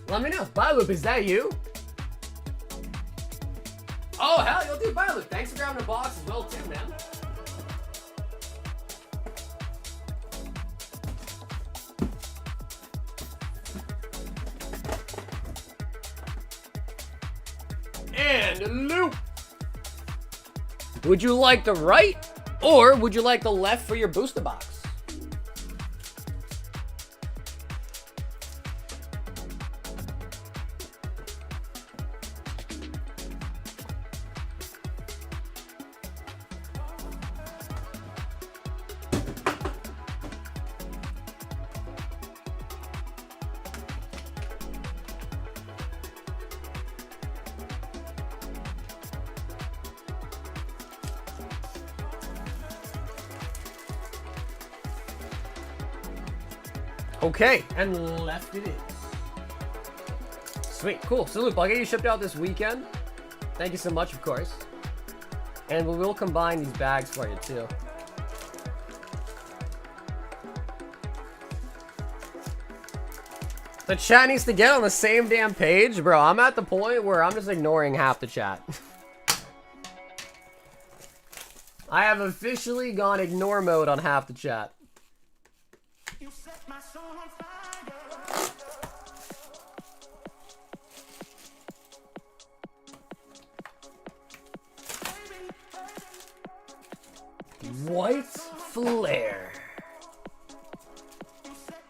Let me know. Bye, Loop. Is that you? Oh, hell, you'll do Bye, Loop. Thanks for grabbing the box as well, too, man. And Loop. Would you like the right or would you like the left for your booster box? Okay, and left it is. Sweet, cool. So Loop, I'll get you shipped out this weekend. Thank you so much, of course. And we will combine these bags for you, too. The chat needs to get on the same damn page. Bro, I'm at the point where I'm just ignoring half the chat. I have officially gone ignore mode on half the chat. White Flare.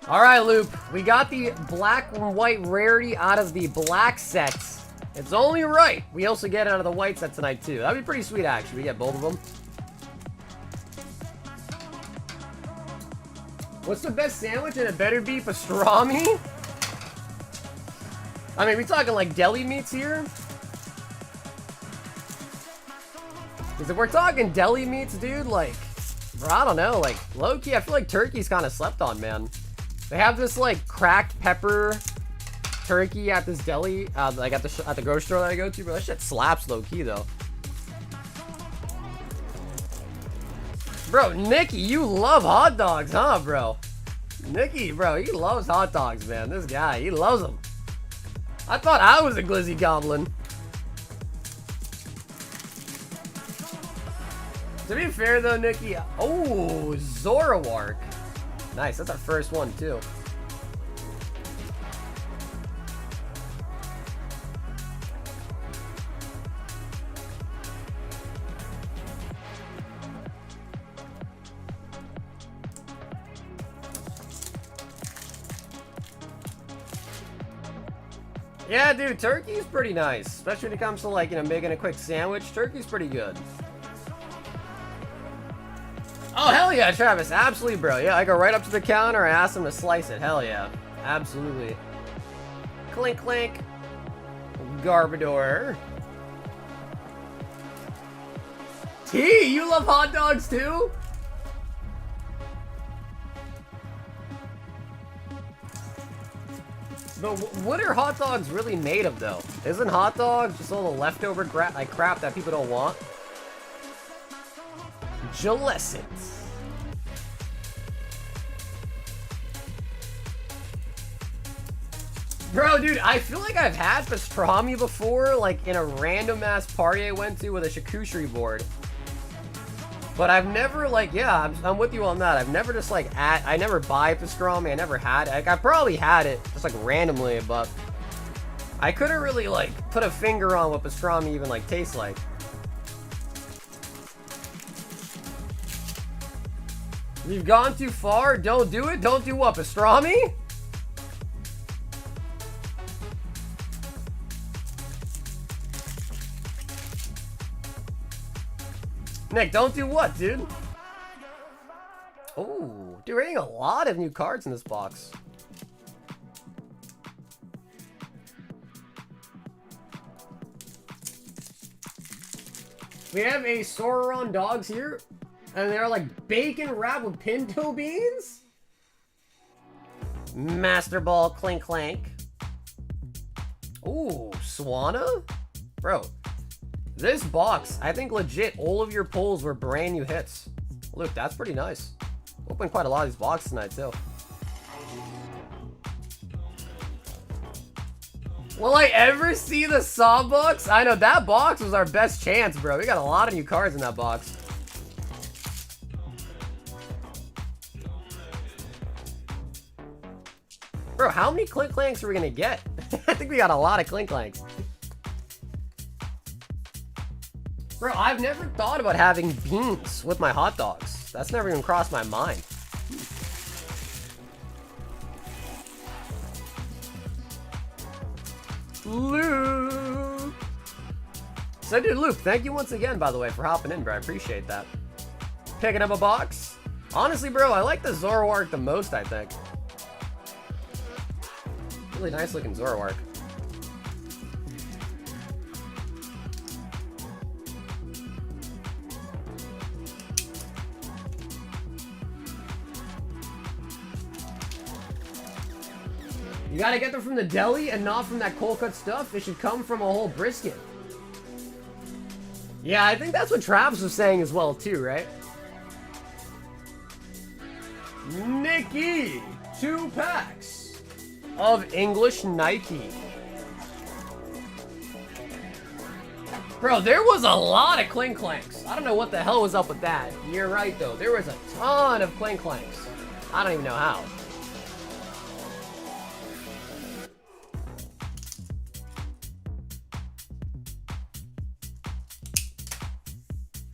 Alright, Loop. We got the black and white rarity out of the black sets. It's only right we also get it out of the white set tonight, too. That'd be pretty sweet, actually. We get both of them. What's the best sandwich? And it better be pastrami? I mean, we talking like deli meats here? Because if we're talking deli meats, dude, like, bro, I don't know, like, low-key, I feel like turkey's kind of slept on, man. They have this, like, cracked pepper turkey at this deli, like, at the grocery store that I go to, bro. That shit slaps low-key, though. Bro, Nikki, you love hot dogs, huh, bro? Nikki, bro, he loves hot dogs, man. This guy, he loves them. I thought I was a glizzy goblin. To be fair though, Nikki, oh, Zoroark. Nice, that's our first one too. Yeah, dude, turkey's pretty nice. Especially when it comes to, like, you know, making a quick sandwich. Turkey's pretty good. Oh, hell yeah, Travis. Absolutely, bro. Yeah, I go right up to the counter. I ask them to slice it. Hell yeah. Absolutely. Clink, clink. Garbodor. T, you love hot dogs too? But what are hot dogs really made of, though? Isn't hot dogs just all the leftover crap that people don't want? Gillescent. Bro, dude, I feel like I've had pastrami before, like in a random-ass party I went to with a charcuterie board. But I've never, like, yeah, I'm with you on that. I've never just, like, I never buy pastrami. I never had it. Like, I probably had it just, like, randomly, but I couldn't really, like, put a finger on what pastrami even, like, tastes like. You've gone too far? Don't do it? Don't do what? Pastrami? Nick, don't do what, dude? Oh, dude, we're getting a lot of new cards in this box. We have a Sauron dogs here, and they're like bacon wrapped with pinto beans. Master Ball, clink clank. Ooh, Swanna? Bro. This box, I think legit, all of your pulls were brand new hits. Look, that's pretty nice. Opened quite a lot of these boxes tonight, too. Will I ever see the Saw box? I know, that box was our best chance, bro. We got a lot of new cards in that box. Bro, how many Clink Clanks are we gonna get? I think we got a lot of Clink Clanks. Bro, I've never thought about having beans with my hot dogs. That's never even crossed my mind. Luke! So, dude, Luke, thank you once again, by the way, for hopping in, bro. I appreciate that. Picking up a box. Honestly, bro, I like the Zoroark the most, I think. Really nice looking Zoroark. You gotta get them from the deli and not from that cold cut stuff. It should come from a whole brisket. Yeah, I think that's what Travis was saying as well too, right? Nikki, 2 packs of English Nike. Bro, there was a lot of Clink Clanks. I don't know what the hell was up with that. You're right though, there was a ton of Clink Clanks. I don't even know how.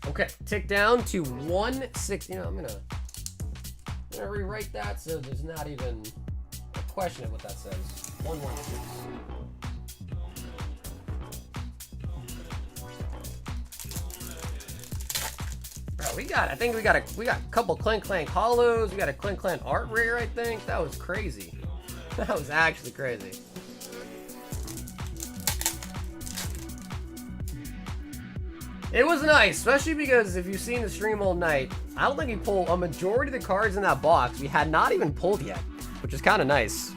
Okay, tick down to 160. You know, I'm gonna rewrite that so there's not even a question of what that says. 116. Bro, I think we got a couple Clink Clank holos. We got a Clink Clank art rare, I think. That was crazy. That was actually crazy. It was nice, especially because if you've seen the stream all night, I don't think we pulled a majority of the cards in that box we had not even pulled yet, which is kind of nice.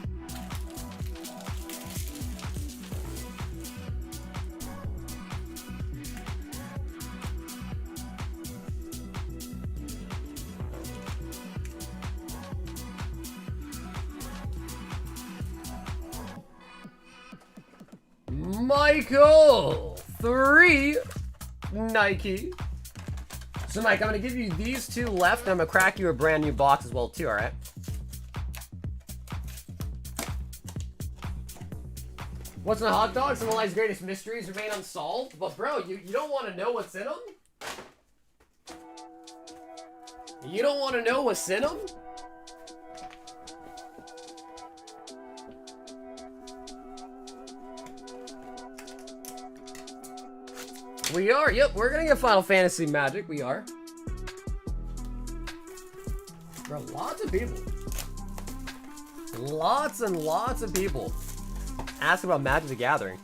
Michael, 3 Nike. So, Mike, I'm going to give you these two left, and I'm going to crack you a brand new box as well, too, all right? What's in the hot dogs? Some of life's greatest mysteries remain unsolved. But, bro, you don't want to know what's in them? You don't want to know what's in them? We are. Yep, we're going to get Final Fantasy Magic. We are. Bro, lots of people. Lots and lots of people ask about Magic the Gathering.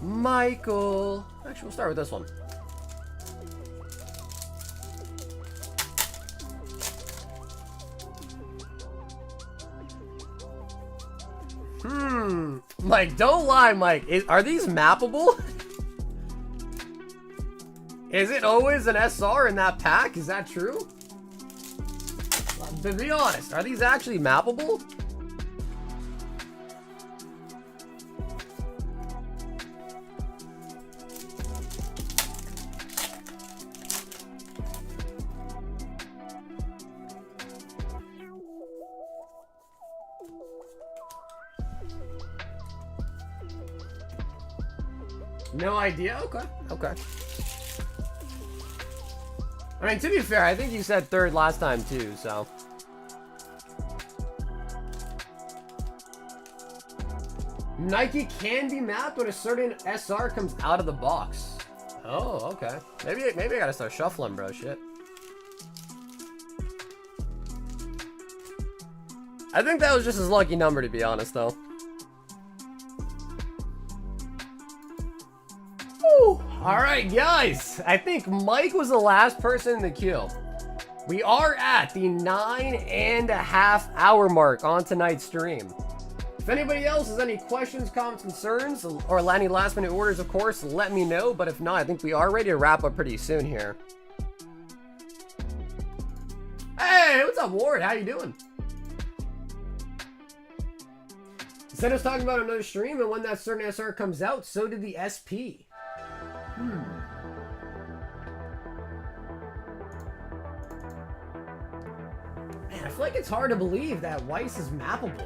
Michael. Actually, we'll start with this one. Mike, don't lie, Mike. Are these mappable? Is it always an SR in that pack? Is that true? To be honest, are these actually mappable? No idea? Okay. Okay. I mean, to be fair, I think you said third last time too, so. Nike can be mapped when a certain SR comes out of the box. Oh, okay. Maybe I gotta start shuffling, bro. Shit. I think that was just his lucky number, to be honest, though. Alright, guys. I think Mike was the last person in the queue. We are at the 9.5 hour mark on tonight's stream. If anybody else has any questions, comments, concerns, or any last minute orders, of course, let me know. But if not, I think we are ready to wrap up pretty soon here. Hey, what's up, Ward? How you doing? Instead of talking about another stream, and when that certain SR comes out, so did the SP. Man, I feel like it's hard to believe that Weiss is mappable.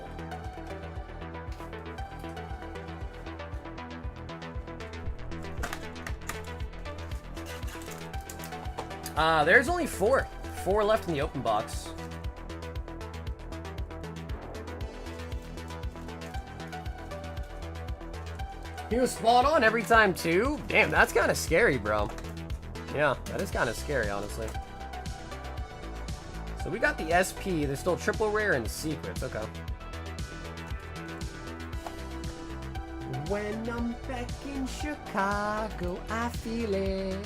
There's only four left in the open box. He was spot on every time too. Damn, that's kind of scary, bro. Yeah, that is kind of scary, honestly. So we got the SP. There's still triple rare and secrets. Okay. When I'm back in Chicago, I feel it.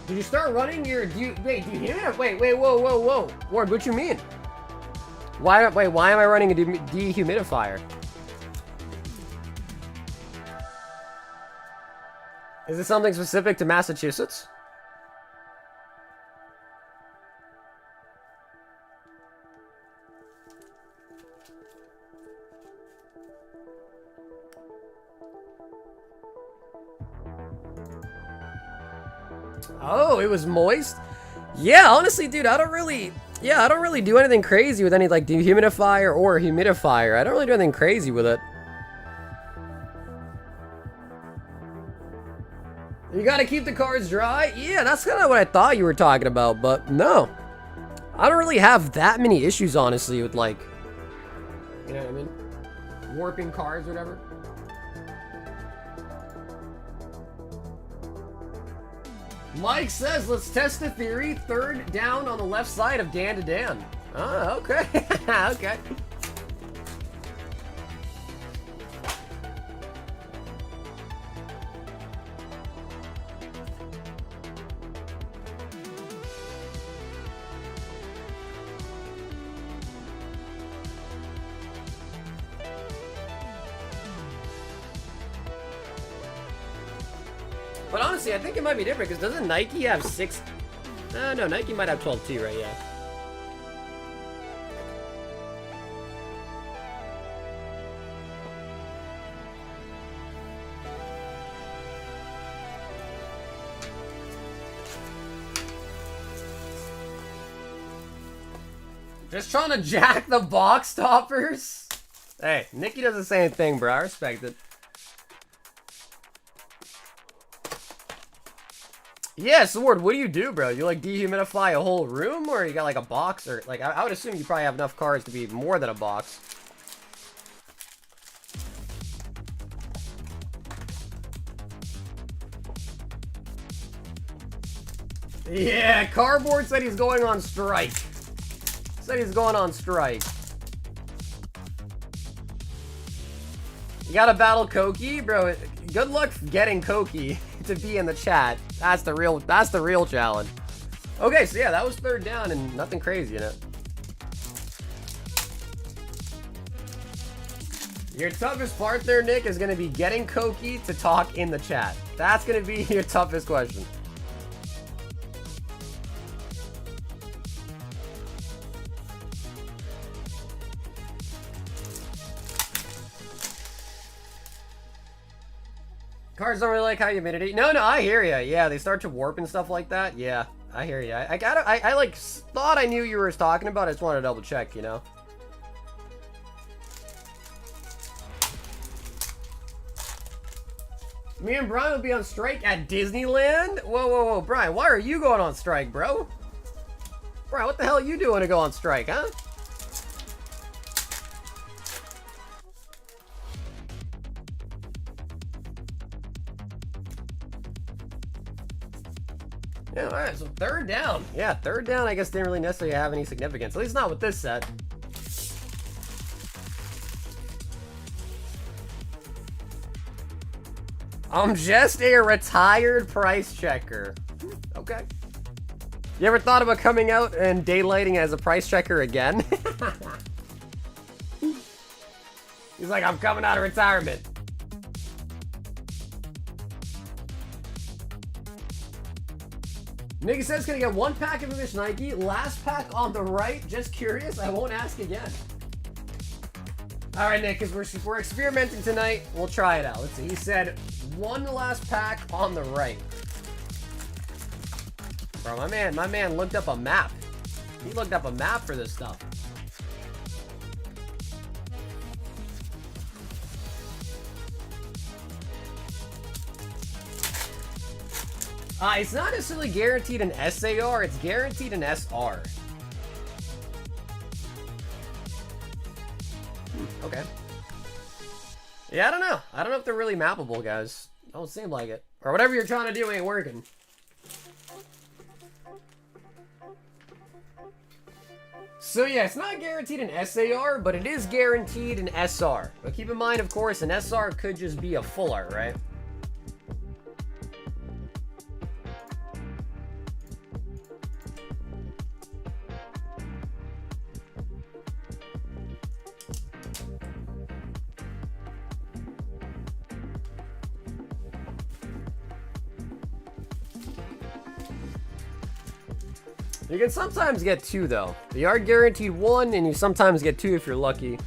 Did you start running your? Wait, whoa, Ward, what you mean? Why am I running a dehumidifier? Is this something specific to Massachusetts? Oh, it was moist? Yeah, honestly, dude, I don't really do anything crazy with any, like, dehumidifier or humidifier. I don't really do anything crazy with it. You gotta keep the cards dry? Yeah, that's kind of what I thought you were talking about, but no. I don't really have that many issues, honestly, with, like, you know what I mean? Warping cards or whatever. Mike says, let's test the theory. Third down on the left side of Dan to Dan. Oh, okay. Okay. But honestly, I think it might be different, because doesn't Nike have 6... no, Nike might have 12 too, right? Yeah. Just trying to jack the box toppers? Hey, Nikki does the same thing, bro. I respect it. Yeah, Sword, what do you do, bro? You, like, dehumidify a whole room? Or you got, like, a box? Or, like, I would assume you probably have enough cards to be more than a box. Yeah, Cardboard said he's going on strike. Said he's going on strike. You gotta battle Koki? Bro, good luck getting Koki to be in the chat. That's the real challenge. Okay, so yeah, that was third down and nothing crazy in it. Your toughest part there, Nick, is gonna be getting Koki to talk in the chat. That's gonna be your toughest question. Cards don't really like how humidity. No, I hear ya. Yeah, they start to warp and stuff like that. Yeah, I hear ya. I like thought I knew you were talking about. I just wanted to double check, you know. Me and Brian will be on strike at Disneyland. Whoa, Brian, why are you going on strike, bro? Brian, what the hell are you doing to go on strike, huh? Yeah, alright, so third down. Yeah, third down I guess didn't really necessarily have any significance. At least not with this set. I'm just a retired price checker. Okay. You ever thought about coming out and daylighting as a price checker again? He's like, I'm coming out of retirement. Nigga says gonna get one pack of this Nike. Last pack on the right. Just curious. I won't ask again. All right, Nick, because we're experimenting tonight. We'll try it out. Let's see. He said one last pack on the right. Bro, my man looked up a map. He looked up a map for this stuff. It's not necessarily guaranteed an SAR, it's guaranteed an SR. Okay. Yeah, I don't know. I don't know if they're really mappable, guys. Don't seem like it. Or whatever you're trying to do ain't working. So yeah, it's not guaranteed an SAR, but it is guaranteed an SR. But keep in mind, of course, an SR could just be a full art, right? You can sometimes get two, though. You are guaranteed one, and you sometimes get two if you're lucky.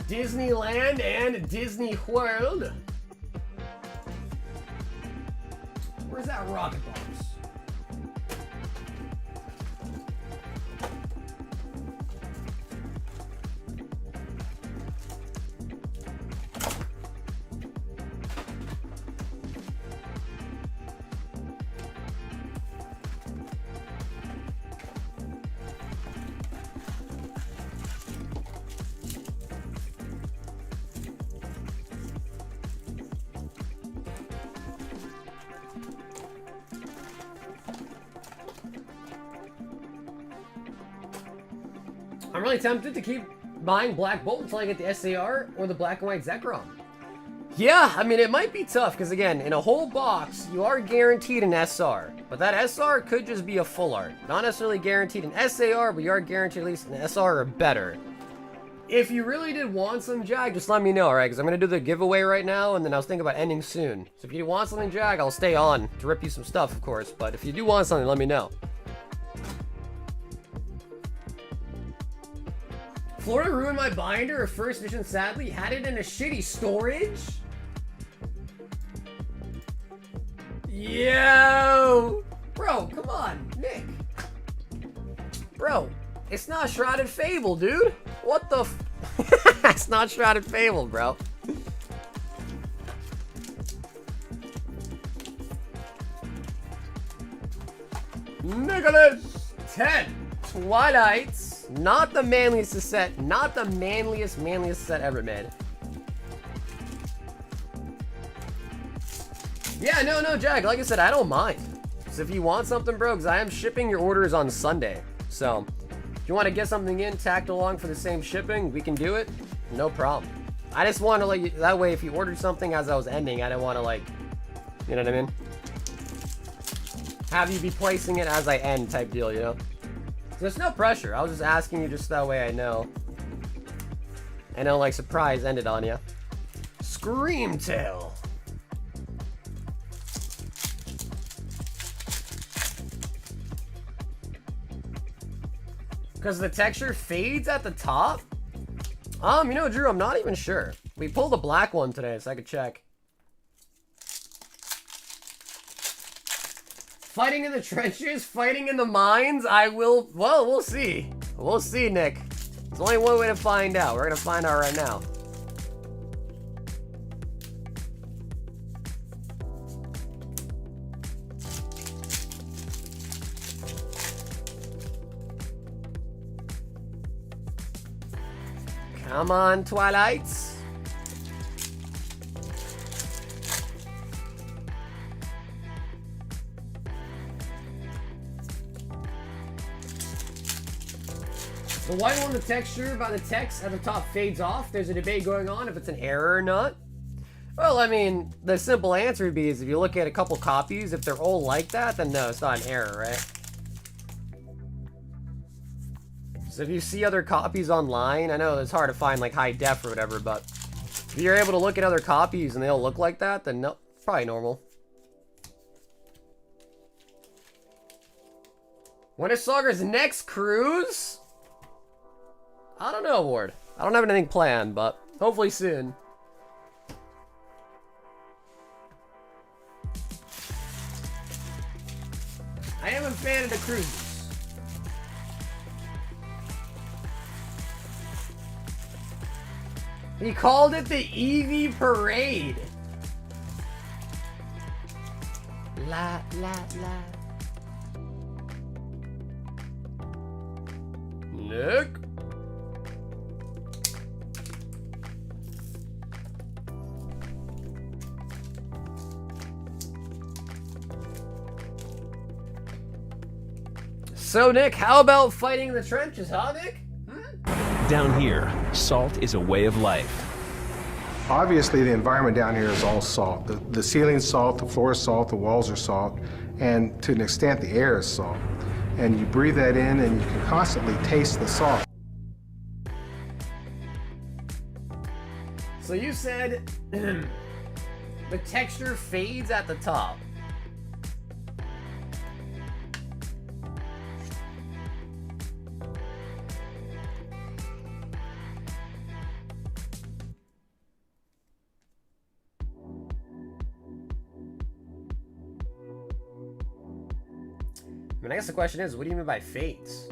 Disneyland and Disney World. Where's that rocket box? I'm really tempted to keep buying Black Bolt until I get the SAR or the Black and White Zekrom. Yeah, I mean, it might be tough, because again, in a whole box, you are guaranteed an SR. But that SR could just be a full art. Not necessarily guaranteed an SAR, but you are guaranteed at least an SR or better. If you really did want some, Jag, just let me know, alright? Because I'm going to do the giveaway right now, and then I was thinking about ending soon. So if you want something, Jag, I'll stay on to rip you some stuff, of course. But if you do want something, let me know. Florida ruined my binder of first edition, sadly. Had it in a shitty storage. Yo! Bro, come on, Nick. Bro, it's not Shrouded Fable, dude. What the f- It's not Shrouded Fable, bro. Nicholas! 10 Twilights. Not the manliest set. Not the manliest set ever made. Yeah, no, Jag. Like I said, I don't mind. So if you want something, bro, because I am shipping your orders on Sunday. So if you want to get something in, tacked along for the same shipping, we can do it. No problem. I just want to let you, that way if you ordered something as I was ending, I didn't want to, like, you know what I mean? Have you be placing it as I end type deal, you know? So there's no pressure. I was just asking you just that way I know. And don't, like, surprise ended on you. Screamtail. Because the texture fades at the top? You know, Drew, I'm not even sure. We pulled a black one today, so I could check. Fighting in the trenches, fighting in the mines, well, we'll see. We'll see, Nick. There's only one way to find out. We're going to find out right now. Come on, Twilights. The white one, the texture by the text at the top fades off. There's a debate going on if it's an error or not. Well, I mean, the simple answer would be is if you look at a couple copies, if they're all like that, then no, it's not an error, right? So if you see other copies online, I know it's hard to find like high def or whatever, but if you're able to look at other copies and they all look like that, then no, it's probably normal. When is Sauger's next cruise? I don't know, Ward. I don't have anything planned, but hopefully soon. I am a fan of the cruises. He called it the EV Parade. La, la, la. Nick? So, Nick, how about fighting in the trenches, huh, Nick? Down here, salt is a way of life. Obviously, the environment down here is all salt. The ceiling's salt, the floor is salt, the walls are salt, and to an extent, the air is salt. And you breathe that in, and you can constantly taste the salt. So you said the texture fades at the top. I mean, I guess the question is, what do you mean by fades?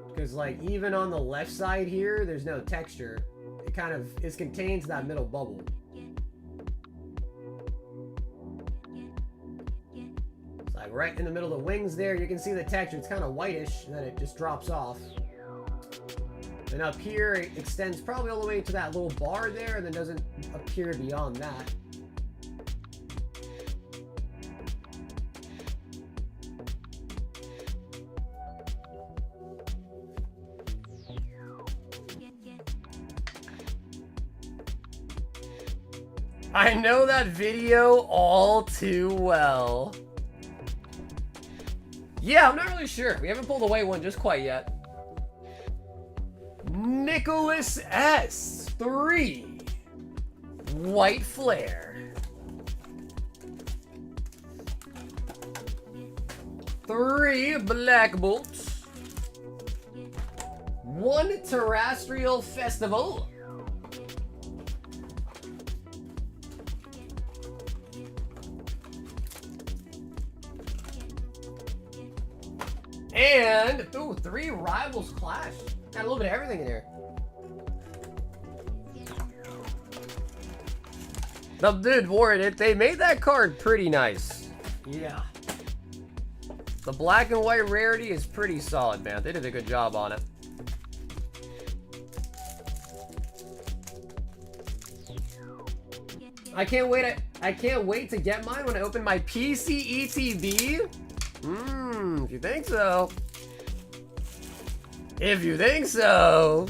Because, like, even on the left side here, there's no texture. It kind of is contained to that middle bubble. It's like right in the middle of the wings there, you can see the texture. It's kind of whitish, and then it just drops off. And up here, it extends probably all the way to that little bar there, and then doesn't appear beyond that. I know that video all too well. Yeah, I'm not really sure. We haven't pulled away one just quite yet. Nicholas S. 3. White Flare. 3 Black Bolts. 1 Terrestrial Festival. And, ooh, 3 Rivals Clash. Got a little bit of everything in here. The dude, Warren, they made that card pretty nice. Yeah. The black and white rarity is pretty solid, man. They did a good job on it. I can't wait to get mine when I open my PC ETB. If you think so. If you think so.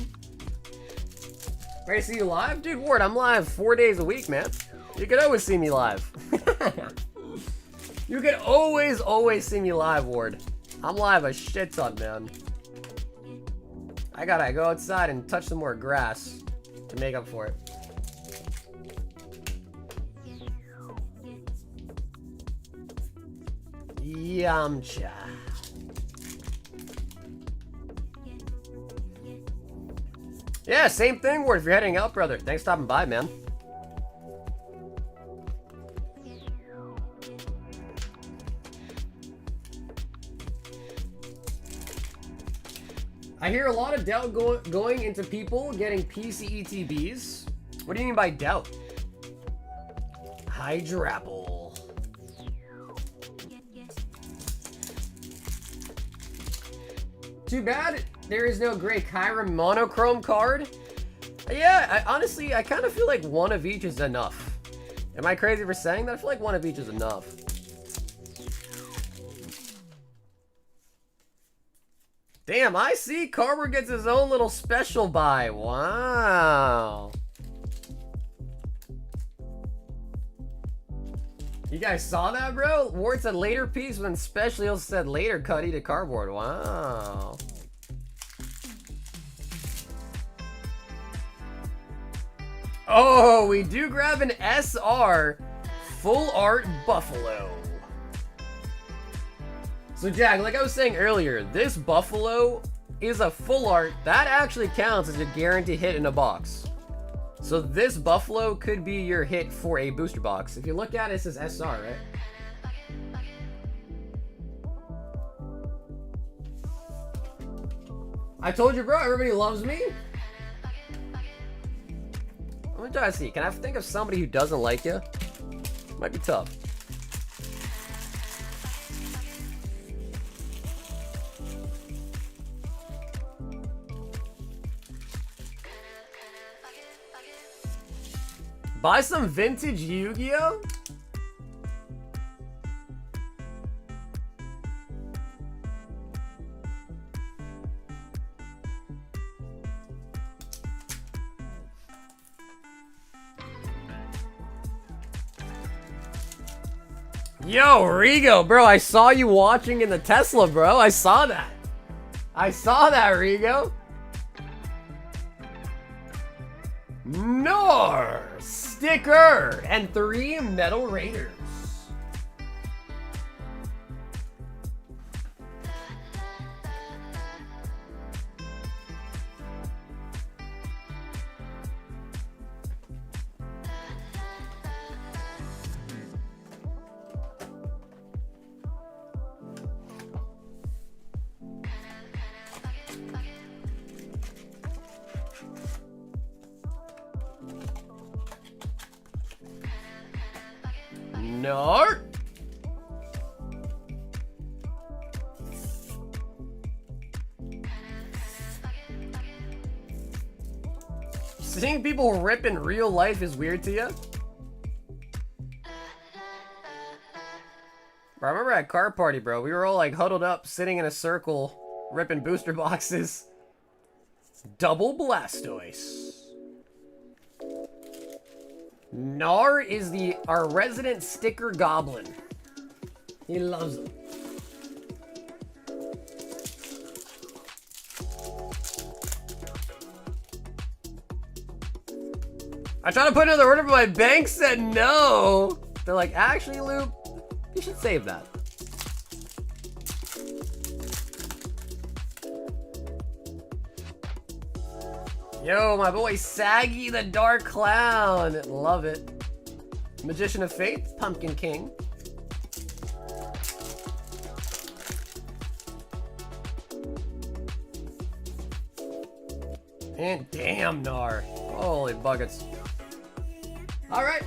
Ready to see you live? Dude, Ward, I'm live 4 days a week, man. You can always see me live. You can always see me live, Ward. I'm live a shit ton, man. I gotta go outside and touch some more grass to make up for it. Yamcha. Yeah, same thing, Ward, if you're heading out, brother. Thanks for stopping by, man. I hear a lot of doubt going into people getting PC ETBs. What do you mean by doubt? Hydrapple. Too bad there is no Grey Kyra monochrome card. Yeah, honestly, I kind of feel like one of each is enough. Am I crazy for saying that? I feel like one of each is enough. Damn, I see Carver gets his own little special buy. Wow. You guys saw that, bro? Ward said later piece, when Special said later cutty to cardboard. Wow. Oh, we do grab an SR full art Buffalo. So Jack, like I was saying earlier, this Buffalo is a full art. That actually counts as a guaranteed hit in a box. So this Buffalo could be your hit for a booster box. If you look at it, it says SR, right? I told you, bro, everybody loves me. Let me try to see. Can I think of somebody who doesn't like you? Might be tough. Buy some vintage Yu-Gi-Oh? Yo, Rigo, bro, I saw you watching in the Tesla, bro. I saw that. I saw that, Rigo. Nor sticker and 3 Metal Raiders. No. Seeing people rip in real life is weird to you? Bro, I remember at car party, bro. We were all like huddled up, sitting in a circle, ripping booster boxes. Double Blastoise. Nar is our resident sticker goblin. He loves them. I tried to put another order, but my bank said no. They're like, actually, Loop, you should save that. Yo, my boy Saggy the Dark Clown. Love it. Magician of Faith, Pumpkin King. And damn, Nar. Holy buckets. Alright.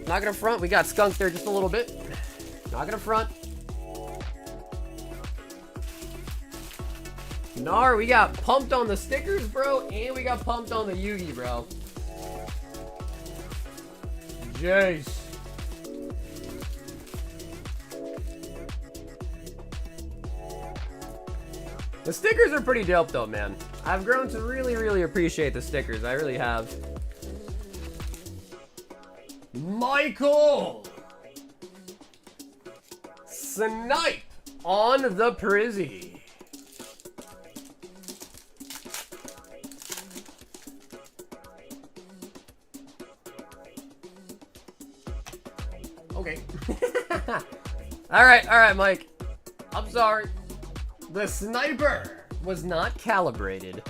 Not gonna front. We got skunked there just a little bit. Not gonna front. Nar, we got pumped on the stickers, bro, and we got pumped on the Yugi, bro. Jace. The stickers are pretty dope, though, man. I've grown to really, really appreciate the stickers. I really have. Michael! Snipe on the Prizzy. Okay. Alright, Mike. I'm sorry. The sniper was not calibrated.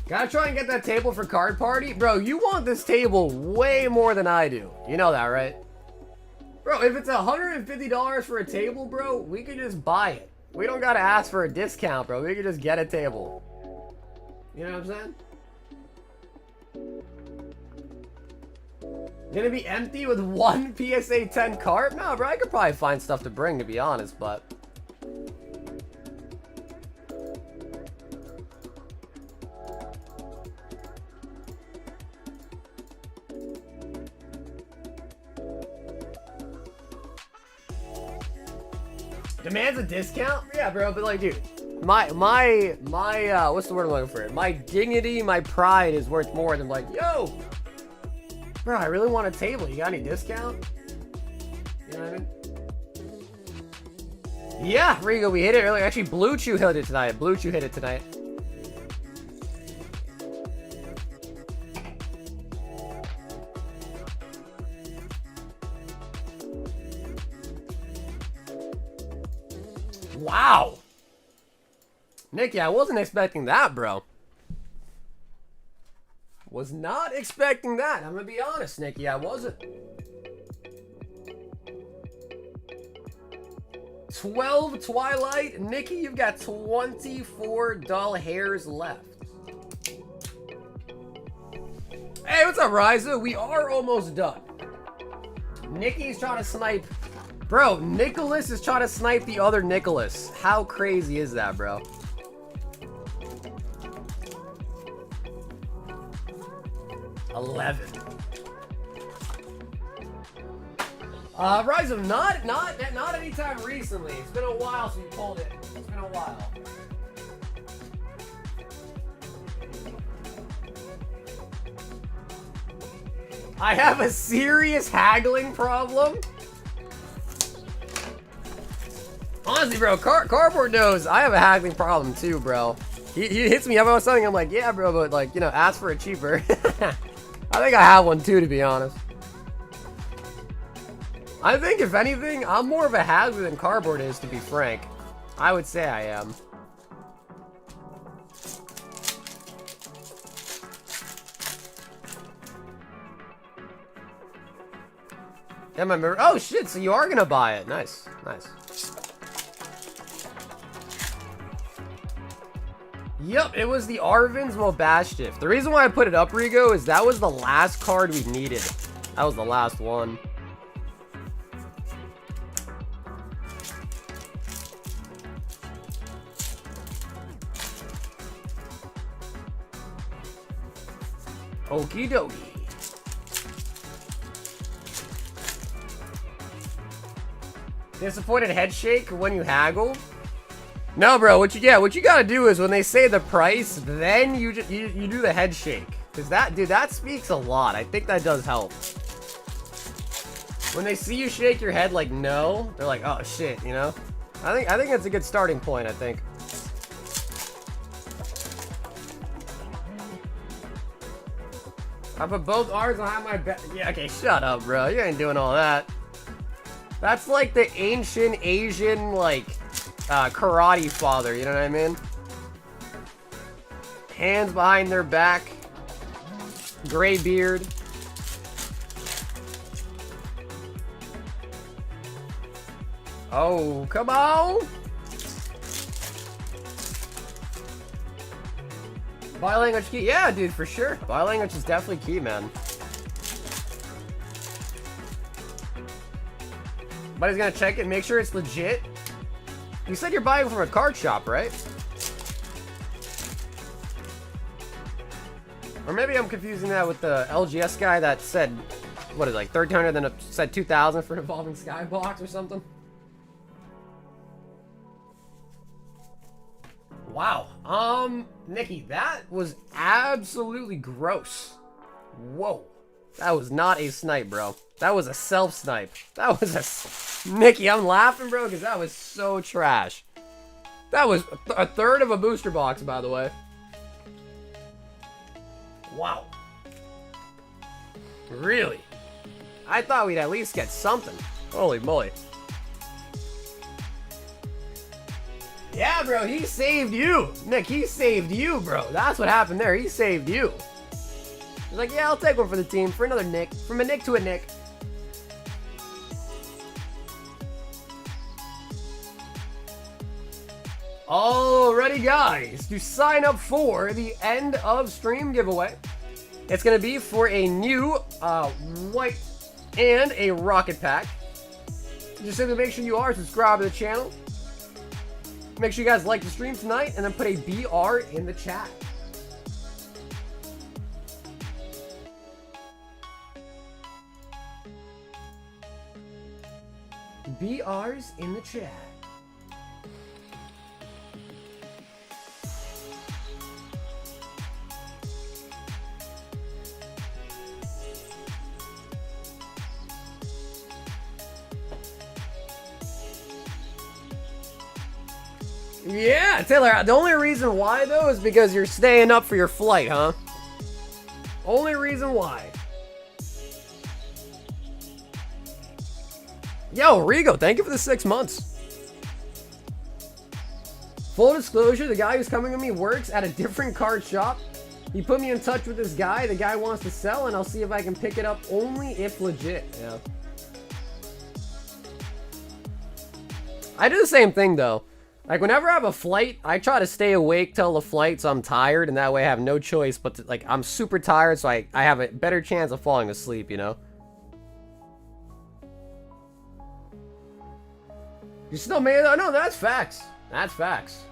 Gotta try and get that table for card party. Bro, you want this table way more than I do. You know that, right? Bro, if it's $150 for a table, bro, we could just buy it. We don't gotta ask for a discount, bro. We could just get a table. You know what I'm saying? Gonna be empty with one PSA 10 cart? No, bro, I could probably find stuff to bring, to be honest, but... Demands a discount? Yeah, bro, but like, dude, my what's the word I'm looking for? My dignity, my pride is worth more than like, yo, bro, I really want a table. You got any discount? You know what I mean? Yeah, Rigo, we hit it earlier. Actually, Blue Chew hit it tonight. Blue Chew hit it tonight. Wow. Nicky, I wasn't expecting that, bro. Was not expecting that. I'm gonna be honest, Nicky. I wasn't. 12 Twilight. Nicky, you've got 24 dull hairs left. Hey, what's up, Ryza? We are almost done. Nicky's trying to snipe. Bro, Nicholas is trying to snipe the other Nicholas. How crazy is that, bro? $11. Rise of not anytime recently. It's been a while since we pulled it. It's been a while. I have a serious haggling problem. Honestly, bro, Cardboard knows I have a haggling problem too, bro. He hits me up about something. I'm like, yeah, bro, but like, you know, ask for it cheaper. I think I have one too, to be honest. I think, if anything, I'm more of a haggler than Cardboard is, to be frank. I would say I am. Yeah, my mirror. Oh shit! So you are gonna buy it? Nice, nice. Yep, it was the Arvin's Mobashtif. The reason why I put it up, Rigo, is that was the last card we needed. That was the last one. Okie dokie. Disappointed head shake when you haggle? No, bro. What you gotta do is when they say the price, then you do the head shake, cause that speaks a lot. I think that does help. When they see you shake your head like no, they're like, oh shit, you know. I think that's a good starting point. I think. I put both R's behind my back. Yeah, okay, shut up, bro. You ain't doing all that. That's like the ancient Asian, like, karate father, you know what I mean? Hands behind their back. Gray beard. Oh, come on! Body language key? Yeah, dude, for sure. Body language is definitely key, man. Buddy's gonna check it, make sure it's legit. You said you're buying from a card shop, right? Or maybe I'm confusing that with the LGS guy that said, what is it, like 1,300, then it said 2,000 for an Evolving Skybox or something? Wow. Nikki, that was absolutely gross. Whoa. That was not a snipe, bro. That was a self-snipe. That was a... Nikki, I'm laughing, bro, because that was so trash. That was a third of a booster box, by the way. Wow. Really? I thought we'd at least get something. Holy moly. Yeah, bro, he saved you. Nick, he saved you, bro. That's what happened there. He saved you. He's like, yeah, I'll take one for the team. For another Nick. From a Nick to a Nick. Alrighty, guys. To sign up for the end of stream giveaway, it's going to be for a new white and a rocket pack. Just simply make sure you are subscribed to the channel. Make sure you guys like the stream tonight and then put a BR in the chat. BR's in the chat. Yeah, Taylor, the only reason why, though, is because you're staying up for your flight, huh? Only reason why. Yo, Rigo, thank you for the 6 months. Full disclosure, the guy who's coming with me works at a different card shop. He put me in touch with this guy. The guy wants to sell, and I'll see if I can pick it up only if legit. Yeah. I do the same thing, though. Like, whenever I have a flight, I try to stay awake till the flight, so I'm tired, and that way I have no choice but to, like, I'm super tired, so I have a better chance of falling asleep, you know? You still made it? No, that's facts. That's facts.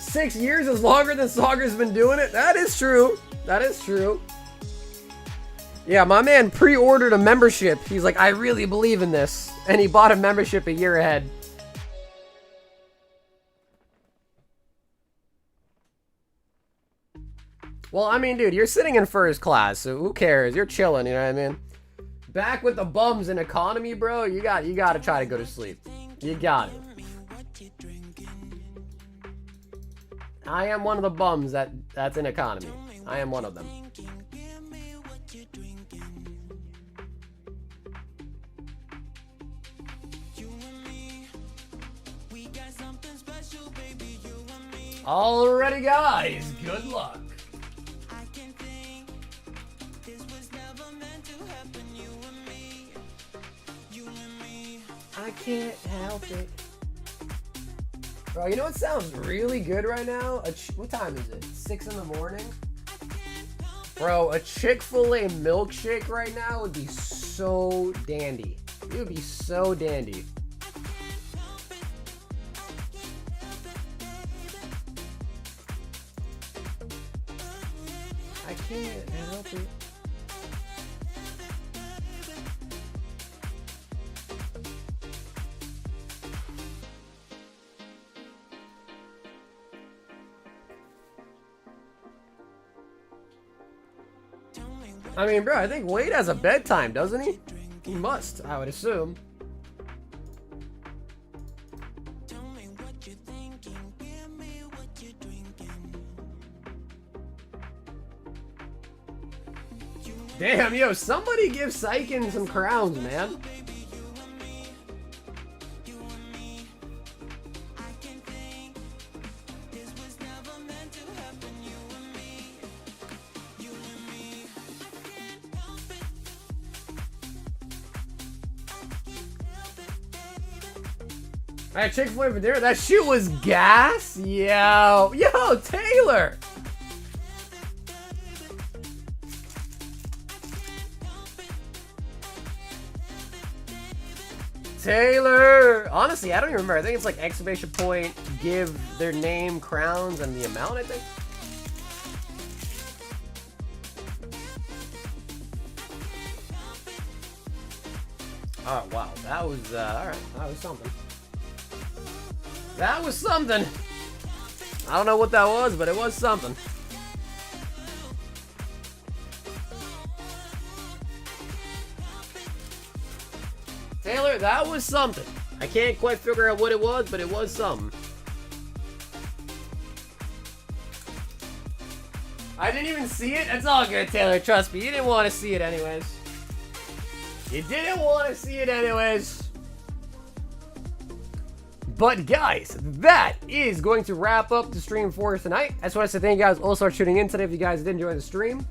Six years is longer than Sauger's been doing it. That is true. That is true. Yeah, my man pre-ordered a membership. He's like, I really believe in this. And he bought a membership a year ahead. Well, I mean, dude, you're sitting in first class, so who cares? You're chilling, you know what I mean? Back with the bums in economy, bro. You got to try to go to sleep. You got it. I am one of the bums that's in economy. I am one of them. Alrighty, guys. Good luck. I can't help it. Bro, you know what sounds really good right now? What time is it? 6 in the morning? Bro, a Chick-fil-A milkshake right now would be so dandy. It would be so dandy. I can't help it. I mean, bro, I think Wade has a bedtime, doesn't he? He must, I would assume. Damn, yo, somebody give Saiken some crowns, man. Alright, Chick-fil-A for dinner. That shit was gas? Yo, Taylor! Taylor! Honestly, I don't even remember. I think it's like exclamation point, give their name, crowns, and the amount, I think. Oh, wow. That was, alright. That was something. That was something. I don't know what that was, but it was something. Taylor, that was something. I can't quite figure out what it was, but it was something. I didn't even see it. It's all good, Taylor. Trust me. You didn't want to see it anyways. You didn't want to see it anyways. But guys, that is going to wrap up the stream for tonight. I just want to say thank you guys also for tuning in today. If you guys did enjoy the stream,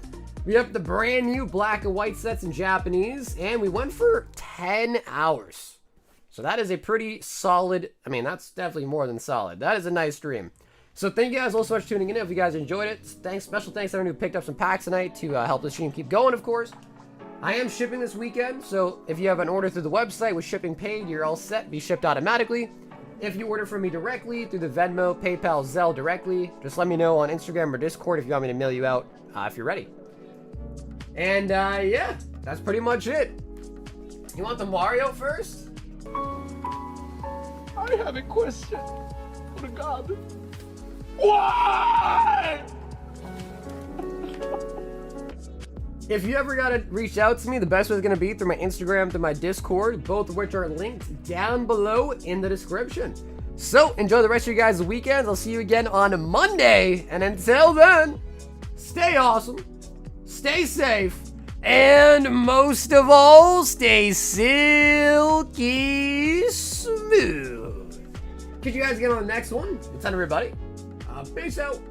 we have the brand new black and white sets in Japanese, and we went for 10 hours. So that is a pretty solid, I mean, that's definitely more than solid. That is a nice stream. So thank you guys also for tuning in. If you guys enjoyed it, special thanks to everyone who picked up some packs tonight to help the stream keep going, of course. I am shipping this weekend, so if you have an order through the website with shipping paid, you're all set, be shipped automatically. If you order from me directly through the Venmo, PayPal, Zelle directly, just let me know on Instagram or Discord if you want me to mail you out if you're ready. And yeah, that's pretty much it. You want the Mario first? I have a question. For God. Why? If you ever gotta reach out to me, the best way is gonna be through my Instagram, through my Discord, both of which are linked down below in the description. So enjoy the rest of your guys' weekends. I'll see you again on Monday. And until then, stay awesome, stay safe, and most of all, stay silky smooth. Catch you guys again on the next one. It's everybody. Peace out.